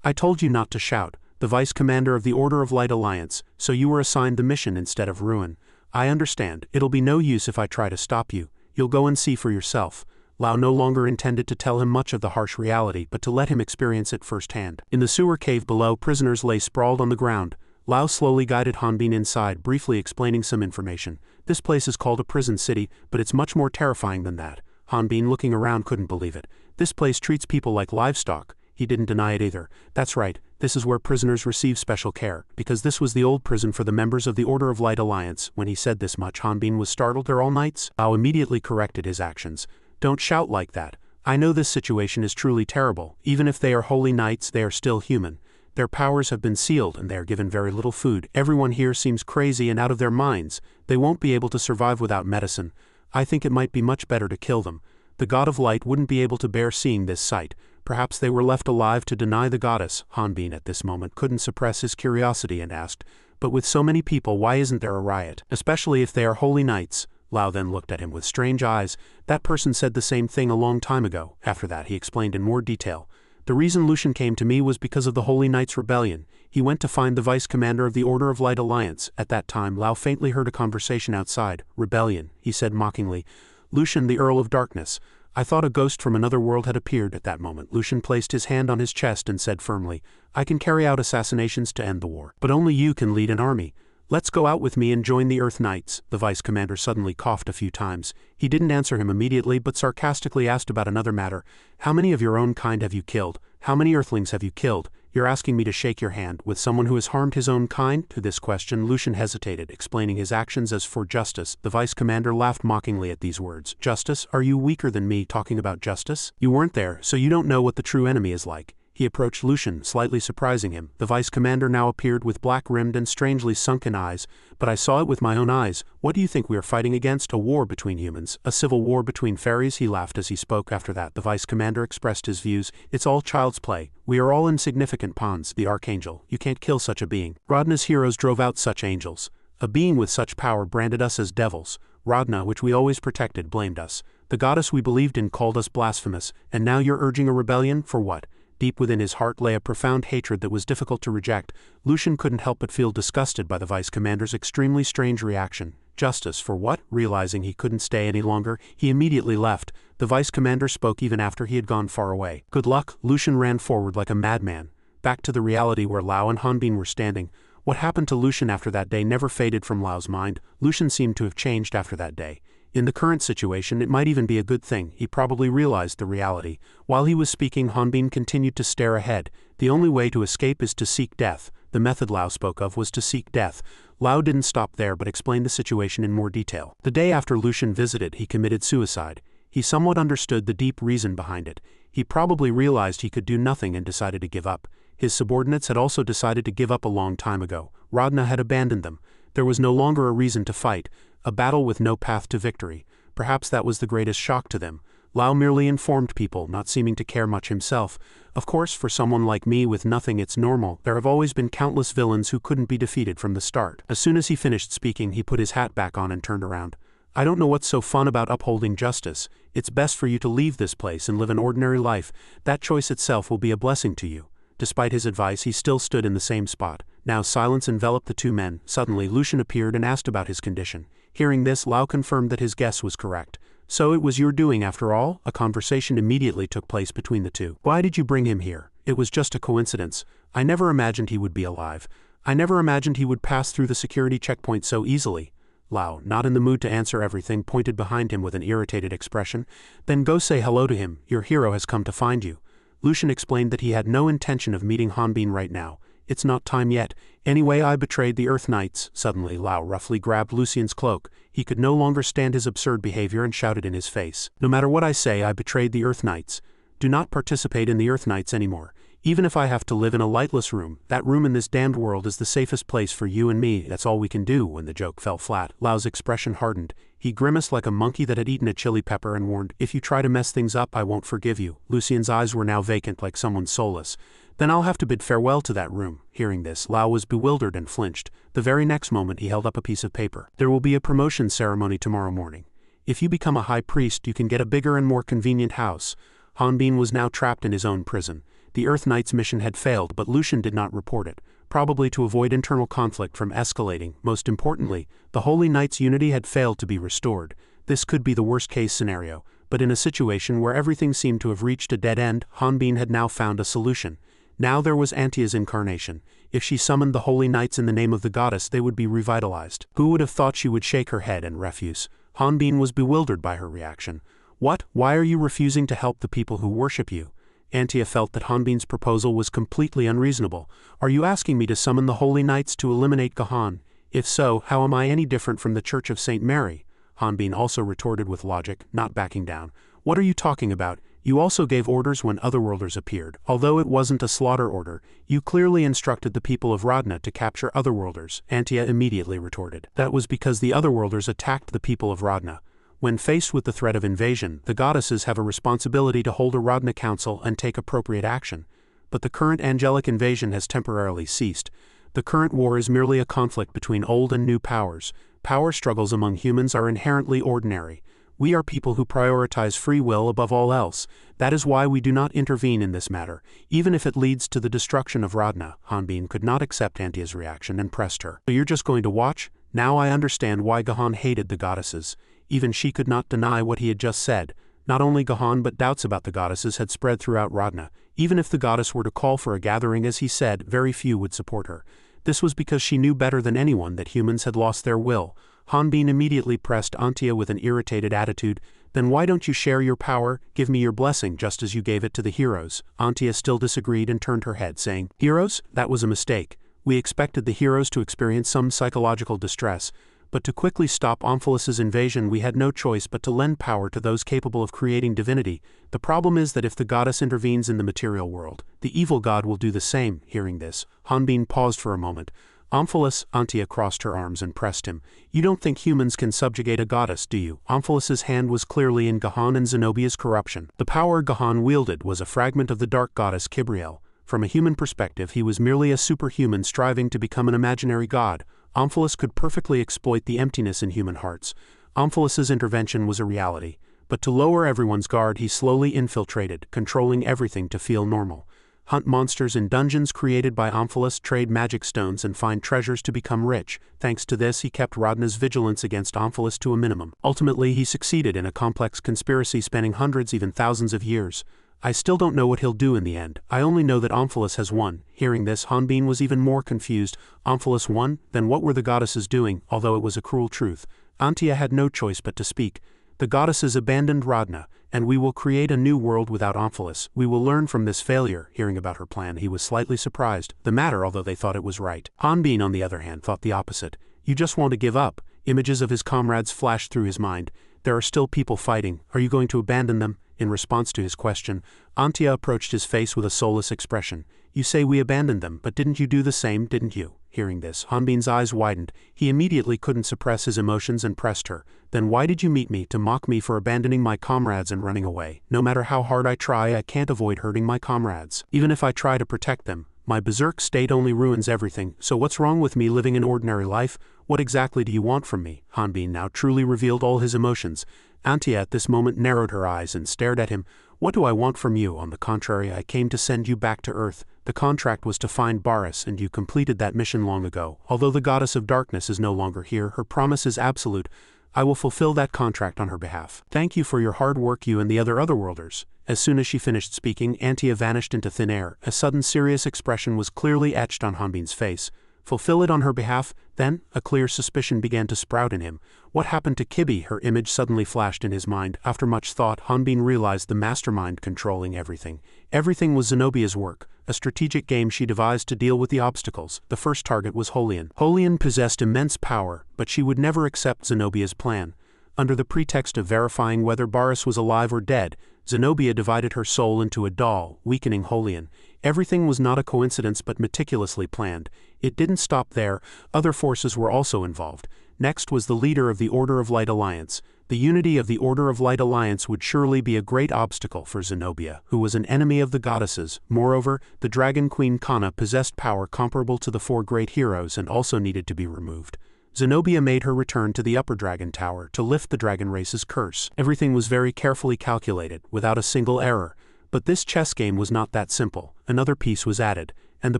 I told you not to shout. The vice commander of the Order of Light Alliance, so you were assigned the mission instead of ruin. I understand. It'll be no use if I try to stop you. You'll go and see for yourself. Lao no longer intended to tell him much of the harsh reality, but to let him experience it firsthand. In the sewer cave below, prisoners lay sprawled on the ground. Lao slowly guided Hanbin inside, briefly explaining some information. This place is called a prison city, but it's much more terrifying than that. Hanbin, looking around, couldn't believe it. This place treats people like livestock. He didn't deny it either. That's right, this is where prisoners receive special care, because this was the old prison for the members of the Order of Light Alliance. When he said this much, Hanbin was startled. They're all knights? Lao immediately corrected his actions. Don't shout like that. I know this situation is truly terrible. Even if they are holy knights, they are still human. Their powers have been sealed and they are given very little food. Everyone here seems crazy and out of their minds. They won't be able to survive without medicine. I think it might be much better to kill them. The God of Light wouldn't be able to bear seeing this sight. Perhaps they were left alive to deny the goddess. Hanbin at this moment couldn't suppress his curiosity and asked, but with so many people, why isn't there a riot? Especially if they are holy knights. Lao then looked at him with strange eyes. That person said the same thing a long time ago. After that, he explained in more detail. The reason Lucian came to me was because of the Holy Knights' rebellion. He went to find the vice commander of the Order of Light Alliance. At that time, Lao faintly heard a conversation outside. Rebellion, he said mockingly. Lucian, the Earl of Darkness. I thought a ghost from another world had appeared at that moment. Lucian placed his hand on his chest and said firmly, I can carry out assassinations to end the war. But only you can lead an army. Let's go out with me and join the Earth Knights. The vice commander suddenly coughed a few times. He didn't answer him immediately, but sarcastically asked about another matter. How many of your own kind have you killed? How many Earthlings have you killed? You're asking me to shake your hand with someone who has harmed his own kind? To this question, Lucian hesitated, explaining his actions as for justice. The vice commander laughed mockingly at these words. Justice? Are you weaker than me talking about justice? You weren't there, so you don't know what the true enemy is like. He approached Lucian, slightly surprising him. The vice commander now appeared with black-rimmed and strangely sunken eyes. But I saw it with my own eyes. What do you think we are fighting against? A war between humans? A civil war between fairies? He laughed as he spoke. After that, the vice commander expressed his views. It's all child's play. We are all insignificant pawns. The archangel. You can't kill such a being. Radna's heroes drove out such angels. A being with such power branded us as devils. Radna, which we always protected, blamed us. The goddess we believed in called us blasphemous. And now you're urging a rebellion? For what? Deep within his heart lay a profound hatred that was difficult to reject. Lucian couldn't help but feel disgusted by the vice commander's extremely strange reaction. Justice for what? Realizing he couldn't stay any longer, he immediately left. The vice commander spoke even after he had gone far away. Good luck. Lucian ran forward like a madman. Back to the reality where Lao and Hanbin were standing. What happened to Lucian after that day never faded from Lao's mind. Lucian seemed to have changed after that day. In the current situation, it might even be a good thing. He probably realized the reality. While he was speaking, Hanbin continued to stare ahead. The only way to escape is to seek death. The method Lao spoke of was to seek death. Lao didn't stop there but explained the situation in more detail. The day after Lucian visited, he committed suicide. He somewhat understood the deep reason behind it. He probably realized he could do nothing and decided to give up. His subordinates had also decided to give up a long time ago. Radna had abandoned them. There was no longer a reason to fight. A battle with no path to victory. Perhaps that was the greatest shock to them. Lao merely informed people, not seeming to care much himself. Of course, for someone like me with nothing, it's normal. There have always been countless villains who couldn't be defeated from the start. As soon as he finished speaking, he put his hat back on and turned around. I don't know what's so fun about upholding justice. It's best for you to leave this place and live an ordinary life. That choice itself will be a blessing to you. Despite his advice, he still stood in the same spot. Now silence enveloped the two men. Suddenly, Lucian appeared and asked about his condition. Hearing this, Lao confirmed that his guess was correct. So it was your doing after all? A conversation immediately took place between the two. Why did you bring him here? It was just a coincidence. I never imagined he would be alive. I never imagined he would pass through the security checkpoint so easily. Lao, not in the mood to answer everything, pointed behind him with an irritated expression. Then go say hello to him. Your hero has come to find you. Lucian explained that he had no intention of meeting Hanbin right now. It's not time yet. Anyway, I betrayed the Earth Knights. Suddenly, Lao roughly grabbed Lucian's cloak. He could no longer stand his absurd behavior and shouted in his face. No matter what I say, I betrayed the Earth Knights. Do not participate in the Earth Knights anymore. Even if I have to live in a lightless room, that room in this damned world is the safest place for you and me. That's all we can do. When the joke fell flat, Lao's expression hardened. He grimaced like a monkey that had eaten a chili pepper and warned, if you try to mess things up, I won't forgive you. Lucian's eyes were now vacant like someone soulless. Then I'll have to bid farewell to that room. Hearing this, Lao was bewildered and flinched. The very next moment he held up a piece of paper. There will be a promotion ceremony tomorrow morning. If you become a high priest, you can get a bigger and more convenient house. Hanbin was now trapped in his own prison. The Earth Knight's mission had failed, but Lucian did not report it, probably to avoid internal conflict from escalating. Most importantly, the Holy Knight's unity had failed to be restored. This could be the worst-case scenario, but in a situation where everything seemed to have reached a dead end, Hanbin had now found a solution. Now there was Antia's incarnation. If she summoned the Holy Knights in the name of the goddess, they would be revitalized. Who would have thought she would shake her head and refuse? Hanbin was bewildered by her reaction. What? Why are you refusing to help the people who worship you? Antia felt that Hanbin's proposal was completely unreasonable. Are you asking me to summon the Holy Knights to eliminate Gahan? If so, how am I any different from the Church of St. Mary? Hanbin also retorted with logic, not backing down. What are you talking about? You also gave orders when Otherworlders appeared. Although it wasn't a slaughter order, you clearly instructed the people of Radna to capture Otherworlders, Antia immediately retorted. That was because the Otherworlders attacked the people of Radna. When faced with the threat of invasion, the goddesses have a responsibility to hold a Radna council and take appropriate action. But the current angelic invasion has temporarily ceased. The current war is merely a conflict between old and new powers. Power struggles among humans are inherently ordinary. We are people who prioritize free will above all else. That is why we do not intervene in this matter, even if it leads to the destruction of Radna. Hanbin could not accept Antia's reaction and pressed her. So you're just going to watch? Now I understand why Gahan hated the goddesses. Even she could not deny what he had just said. Not only Gahan but doubts about the goddesses had spread throughout Radna. Even if the goddess were to call for a gathering as he said, very few would support her. This was because she knew better than anyone that humans had lost their will. Hanbin immediately pressed Antia with an irritated attitude. Then why don't you share your power, give me your blessing just as you gave it to the heroes? Antia still disagreed and turned her head, saying, Heroes? That was a mistake. We expected the heroes to experience some psychological distress. But to quickly stop Omphalus's invasion we had no choice but to lend power to those capable of creating divinity. The problem is that if the goddess intervenes in the material world, the evil god will do the same. Hearing this, Hanbin paused for a moment. Omphilus, Antia crossed her arms and pressed him. You don't think humans can subjugate a goddess, do you? Omphalus's hand was clearly in Gahan and Zenobia's corruption. The power Gahan wielded was a fragment of the dark goddess Kibriel. From a human perspective he was merely a superhuman striving to become an imaginary god. Omphilus could perfectly exploit the emptiness in human hearts. Omphalus's intervention was a reality, but to lower everyone's guard he slowly infiltrated, controlling everything to feel normal. Hunt monsters in dungeons created by Omphilus, trade magic stones and find treasures to become rich. Thanks to this he kept Radna's vigilance against Omphilus to a minimum. Ultimately he succeeded in a complex conspiracy spanning hundreds, even thousands of years. I still don't know what he'll do in the end. I only know that Omphilus has won. Hearing this, Hanbin was even more confused. Omphilus won? Then what were the goddesses doing? Although it was a cruel truth, Antia had no choice but to speak. The goddesses abandoned Radna, and we will create a new world without Omphilus. We will learn from this failure. Hearing about her plan, he was slightly surprised. The matter, although they thought it was right. Hanbin, on the other hand, thought the opposite. You just want to give up. Images of his comrades flashed through his mind. There are still people fighting. Are you going to abandon them? In response to his question, Antia approached his face with a soulless expression. You say we abandoned them, but didn't you do the same, didn't you? Hearing this, Hanbin's eyes widened. He immediately couldn't suppress his emotions and pressed her. Then why did you meet me to mock me for abandoning my comrades and running away? No matter how hard I try, I can't avoid hurting my comrades. Even if I try to protect them, my berserk state only ruins everything. So what's wrong with me living an ordinary life? What exactly do you want from me? Hanbin now truly revealed all his emotions. Antia at this moment narrowed her eyes and stared at him. What do I want from you? On the contrary, I came to send you back to Earth. The contract was to find Baris, and you completed that mission long ago. Although the goddess of darkness is no longer here, her promise is absolute. I will fulfill that contract on her behalf. Thank you for your hard work, you and the other Otherworlders." As soon as she finished speaking, Antia vanished into thin air. A sudden serious expression was clearly etched on Hanbin's face. Fulfill it on her behalf? Then, a clear suspicion began to sprout in him. What happened to Kibi? Her image suddenly flashed in his mind. After much thought, Hanbin realized the mastermind controlling everything. Everything was Zenobia's work, a strategic game she devised to deal with the obstacles. The first target was Holian. Holian possessed immense power, but she would never accept Zenobia's plan. Under the pretext of verifying whether Baris was alive or dead, Zenobia divided her soul into a doll, weakening Holian. Everything was not a coincidence but meticulously planned. It didn't stop there, other forces were also involved. Next was the leader of the Order of Light Alliance. The unity of the Order of Light Alliance would surely be a great obstacle for Zenobia, who was an enemy of the goddesses. Moreover, the Dragon Queen Kana possessed power comparable to the 4 great heroes and also needed to be removed. Zenobia made her return to the Upper Dragon Tower to lift the dragon race's curse. Everything was very carefully calculated, without a single error. But this chess game was not that simple. Another piece was added, and the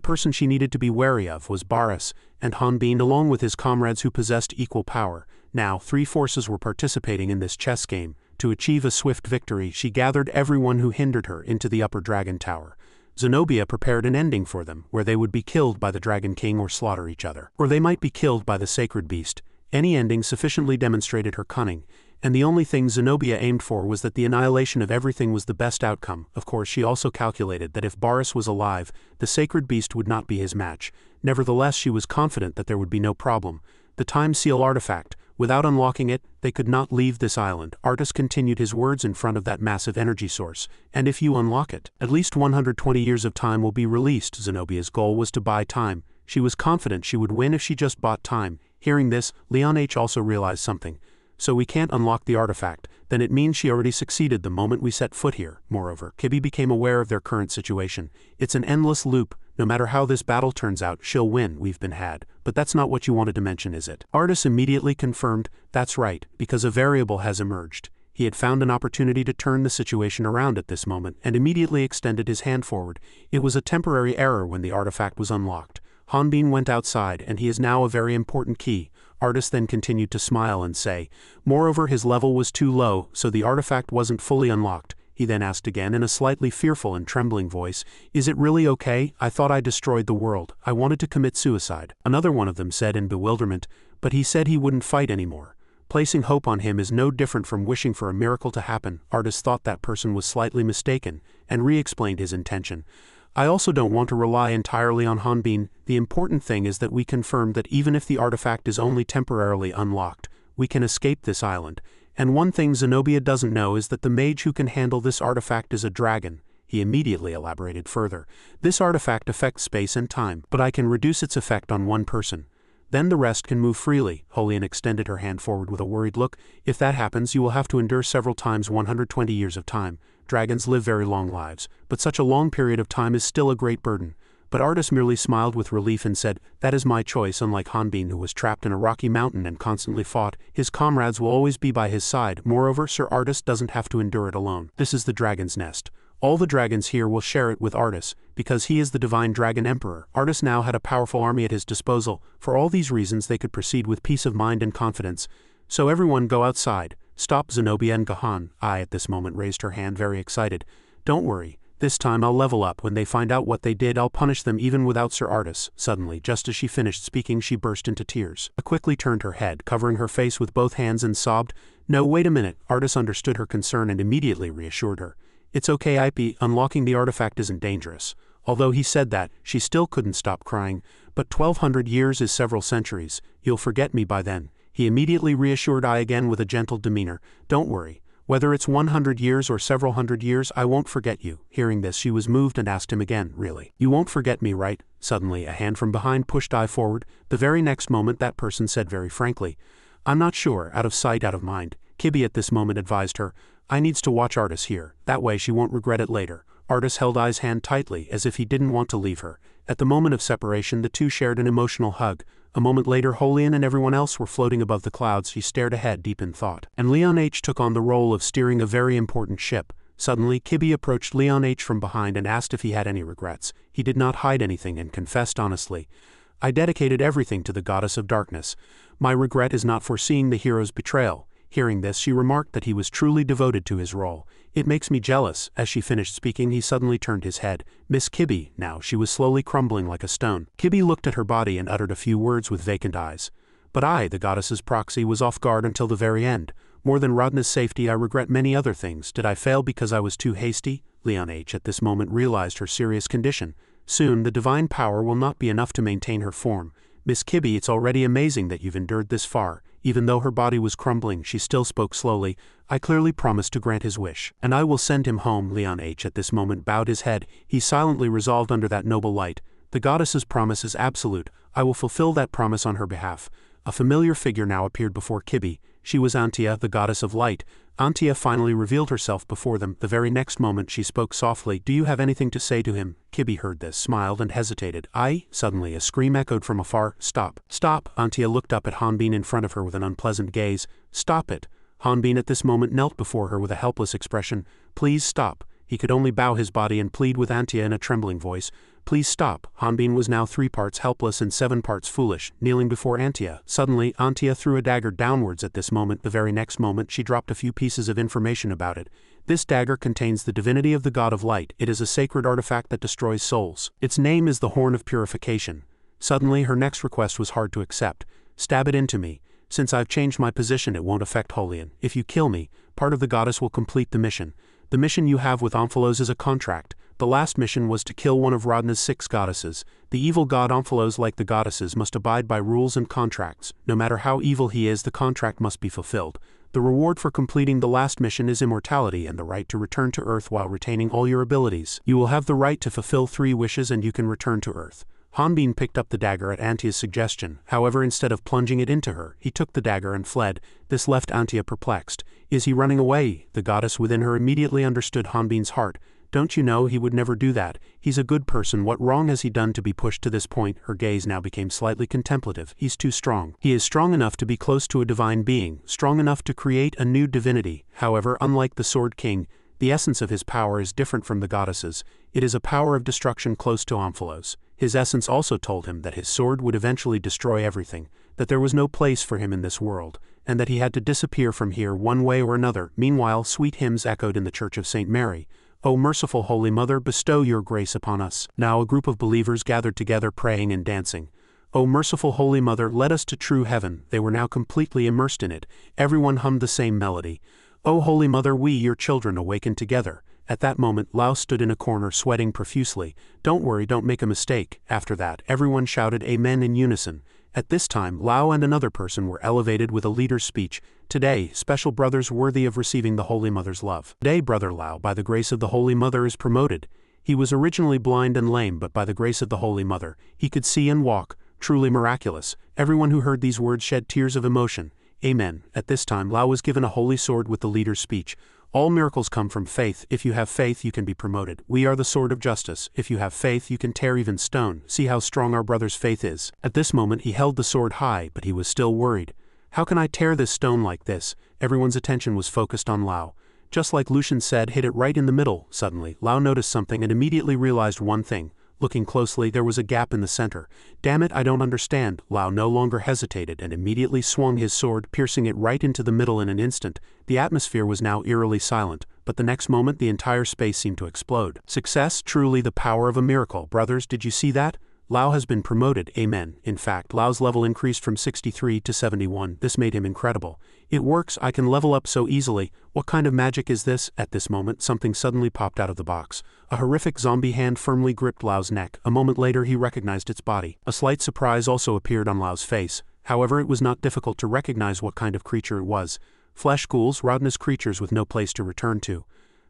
person she needed to be wary of was Baris and Hanbin, along with his comrades who possessed equal power. Now, 3 forces were participating in this chess game. To achieve a swift victory, she gathered everyone who hindered her into the Upper Dragon Tower. Zenobia prepared an ending for them, where they would be killed by the Dragon King or slaughter each other. Or they might be killed by the Sacred Beast. Any ending sufficiently demonstrated her cunning, and the only thing Zenobia aimed for was that the annihilation of everything was the best outcome. Of course, she also calculated that if Baris was alive, the Sacred Beast would not be his match. Nevertheless, she was confident that there would be no problem. The Time Seal artifact. Without unlocking it, they could not leave this island. Artus continued his words in front of that massive energy source. And if you unlock it, at least 120 years of time will be released. Zenobia's goal was to buy time. She was confident she would win if she just bought time. Hearing this, Leon H. also realized something. So we can't unlock the artifact. Then it means she already succeeded the moment we set foot here. Moreover, Kibi became aware of their current situation. It's an endless loop. No matter how this battle turns out, she'll win. We've been had. But that's not what you wanted to mention, is it? Artus immediately confirmed, that's right, because a variable has emerged. He had found an opportunity to turn the situation around at this moment, and immediately extended his hand forward. It was a temporary error when the artifact was unlocked. Hanbin went outside, and he is now a very important key. Artus then continued to smile and say, moreover, his level was too low, so the artifact wasn't fully unlocked. He then asked again in a slightly fearful and trembling voice, is it really okay? I thought I destroyed the world. I wanted to commit suicide. Another one of them said in bewilderment, but he said he wouldn't fight anymore. Placing hope on him is no different from wishing for a miracle to happen. Artus thought that person was slightly mistaken, and re-explained his intention. I also don't want to rely entirely on Hanbin. The important thing is that we confirm that even if the artifact is only temporarily unlocked, we can escape this island. And one thing Zenobia doesn't know is that the mage who can handle this artifact is a dragon. He immediately elaborated further. This artifact affects space and time, but I can reduce its effect on one person. Then the rest can move freely. Holian extended her hand forward with a worried look. If that happens, you will have to endure several times 120 years of time. Dragons live very long lives, but such a long period of time is still a great burden. But Artus merely smiled with relief and said, that is my choice. Unlike Hanbin, who was trapped in a rocky mountain and constantly fought, his comrades will always be by his side. Moreover, Sir Artus doesn't have to endure it alone. This is the dragon's nest. All the dragons here will share it with Artus, because he is the divine dragon emperor. Artus now had a powerful army at his disposal. For all these reasons they could proceed with peace of mind and confidence. So everyone go outside. Stop. Zenobia and Gahan, I at this moment raised her hand very excited. Don't worry. This time I'll level up. When they find out what they did, I'll punish them even without Sir Artus. Suddenly, just as she finished speaking, she burst into tears. I quickly turned her head, covering her face with both hands, and sobbed. No, wait a minute. Artus understood her concern and immediately reassured her. It's okay, IP. Unlocking the artifact isn't dangerous. Although he said that, she still couldn't stop crying. But 1200 years is several centuries. You'll forget me by then. He immediately reassured I again with a gentle demeanor. Don't worry. Whether it's 100 years or several hundred years, I won't forget you. Hearing this, she was moved and asked him again, really? You won't forget me, right? Suddenly, a hand from behind pushed I forward. The very next moment, that person said very frankly, I'm not sure, out of sight, out of mind. Kibi at this moment advised her, I needs to watch Artus here. That way she won't regret it later. Artus held I's hand tightly, as if he didn't want to leave her. At the moment of separation, the two shared an emotional hug. A moment later, Holian and everyone else were floating above the clouds. She stared ahead, deep in thought. And Leon H. took on the role of steering a very important ship. Suddenly, Kibi approached Leon H. from behind and asked if he had any regrets. He did not hide anything and confessed honestly. I dedicated everything to the goddess of darkness. My regret is not foreseeing the hero's betrayal." Hearing this, she remarked that he was truly devoted to his role. "It makes me jealous." As she finished speaking, he suddenly turned his head. "Miss Kibi," now she was slowly crumbling like a stone. Kibi looked at her body and uttered a few words with vacant eyes. "But I, the goddess's proxy, was off guard until the very end. More than Radna's safety, I regret many other things. Did I fail because I was too hasty?" Leon H. at this moment realized her serious condition. Soon, the divine power will not be enough to maintain her form. "Miss Kibi, it's already amazing that you've endured this far." Even though her body was crumbling, she still spoke slowly. "I clearly promised to grant his wish. And I will send him home." Leon H. at this moment bowed his head. He silently resolved under that noble light. "The goddess's promise is absolute. I will fulfill that promise on her behalf." A familiar figure now appeared before Kibi. She was Antia, the goddess of light. Antia finally revealed herself before them. The very next moment she spoke softly. "Do you have anything to say to him?" Kibi heard this, smiled and hesitated. "I?" Suddenly a scream echoed from afar. "Stop! Stop!" Antia looked up at Hanbin in front of her with an unpleasant gaze. "Stop it!" Hanbin at this moment knelt before her with a helpless expression. "Please stop." He could only bow his body and plead with Antia in a trembling voice. "Please stop." Hanbin was now 3 parts helpless and 7 parts foolish, kneeling before Antia. Suddenly, Antia threw a dagger downwards at this moment. The very next moment she dropped a few pieces of information about it. "This dagger contains the divinity of the god of light. It is a sacred artifact that destroys souls. Its name is the Horn of Purification." Suddenly, her next request was hard to accept. "Stab it into me. Since I've changed my position, it won't affect Holian. If you kill me, part of the goddess will complete the mission. The mission you have with Omphalos is a contract. The last mission was to kill one of Radna's 6 goddesses. The evil god Omphalos, like the goddesses, must abide by rules and contracts. No matter how evil he is, the contract must be fulfilled. The reward for completing the last mission is immortality and the right to return to Earth while retaining all your abilities. You will have the right to fulfill 3 wishes and you can return to Earth." Hanbin picked up the dagger at Antia's suggestion. However, instead of plunging it into her, he took the dagger and fled. This left Antia perplexed. "Is he running away?" The goddess within her immediately understood Hanbin's heart. "Don't you know he would never do that? He's a good person. What wrong has he done to be pushed to this point?" Her gaze now became slightly contemplative. "He's too strong. He is strong enough to be close to a divine being, strong enough to create a new divinity. However, unlike the Sword King, the essence of his power is different from the goddesses. It is a power of destruction close to Omphalos. His essence also told him that his sword would eventually destroy everything, that there was no place for him in this world, and that he had to disappear from here one way or another." Meanwhile, sweet hymns echoed in the Church of St. Mary. "O merciful Holy Mother, bestow your grace upon us." Now a group of believers gathered together praying and dancing. "O merciful Holy Mother, lead us to true heaven." They were now completely immersed in it. Everyone hummed the same melody. "O Holy Mother, we, your children, awaken together." At that moment, Lao stood in a corner sweating profusely. "Don't worry, don't make a mistake." After that, everyone shouted Amen in unison. At this time, Lao and another person were elevated with a leader's speech. "Today, special brothers worthy of receiving the Holy Mother's love. Today, Brother Lao, by the grace of the Holy Mother, is promoted. He was originally blind and lame, but by the grace of the Holy Mother, he could see and walk. Truly miraculous." Everyone who heard these words shed tears of emotion. Amen. At this time, Lao was given a holy sword with the leader's speech. "All miracles come from faith. If you have faith, you can be promoted. We are the sword of justice. If you have faith, you can tear even stone. See how strong our brother's faith is." At this moment he held the sword high, but he was still worried. "How can I tear this stone like this?" Everyone's attention was focused on Lao. Just like Lucian said, hit it right in the middle. Suddenly, Lao noticed something and immediately realized one thing. Looking closely, there was a gap in the center. "Damn it, I don't understand." Lao no longer hesitated and immediately swung his sword, piercing it right into the middle in an instant. The atmosphere was now eerily silent, but the next moment the entire space seemed to explode. Success, truly the power of a miracle. Brothers, did you see that? Lao has been promoted. Amen. In fact, Lao's level increased from 63 to 71. This made him incredible. "It works, I can level up so easily. What kind of magic is this?" At this moment, something suddenly popped out of the box. A horrific zombie hand firmly gripped Lao's neck. A moment later he recognized its body. A slight surprise also appeared on Lao's face. However, it was not difficult to recognize what kind of creature it was. Flesh ghouls, Rodna's creatures with no place to return to.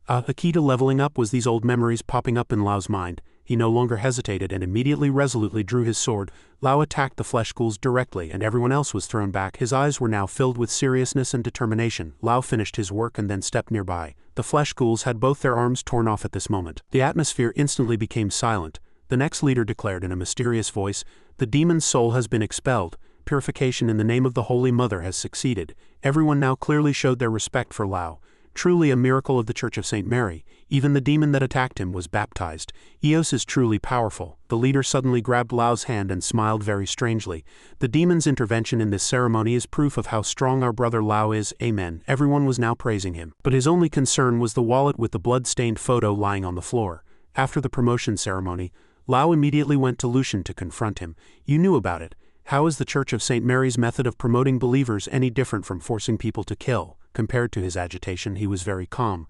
The key to leveling up was these old memories popping up in Lao's mind. He no longer hesitated and immediately resolutely drew his sword. Lao attacked the flesh ghouls directly and everyone else was thrown back. His eyes were now filled with seriousness and determination. Lao finished his work and then stepped nearby. The flesh ghouls had both their arms torn off at this moment. The atmosphere instantly became silent. The next leader declared in a mysterious voice, "The demon's soul has been expelled. Purification in the name of the Holy Mother has succeeded." Everyone now clearly showed their respect for Lao. Truly a miracle of the Church of St. Mary. Even the demon that attacked him was baptized. Eos is truly powerful. The leader suddenly grabbed Lao's hand and smiled very strangely. The demon's intervention in this ceremony is proof of how strong our brother Lao is. Amen. Everyone was now praising him. But his only concern was the wallet with the blood-stained photo lying on the floor. After the promotion ceremony, Lao immediately went to Lucian to confront him. You knew about it. How is the Church of St. Mary's method of promoting believers any different from forcing people to kill? Compared to his agitation, he was very calm.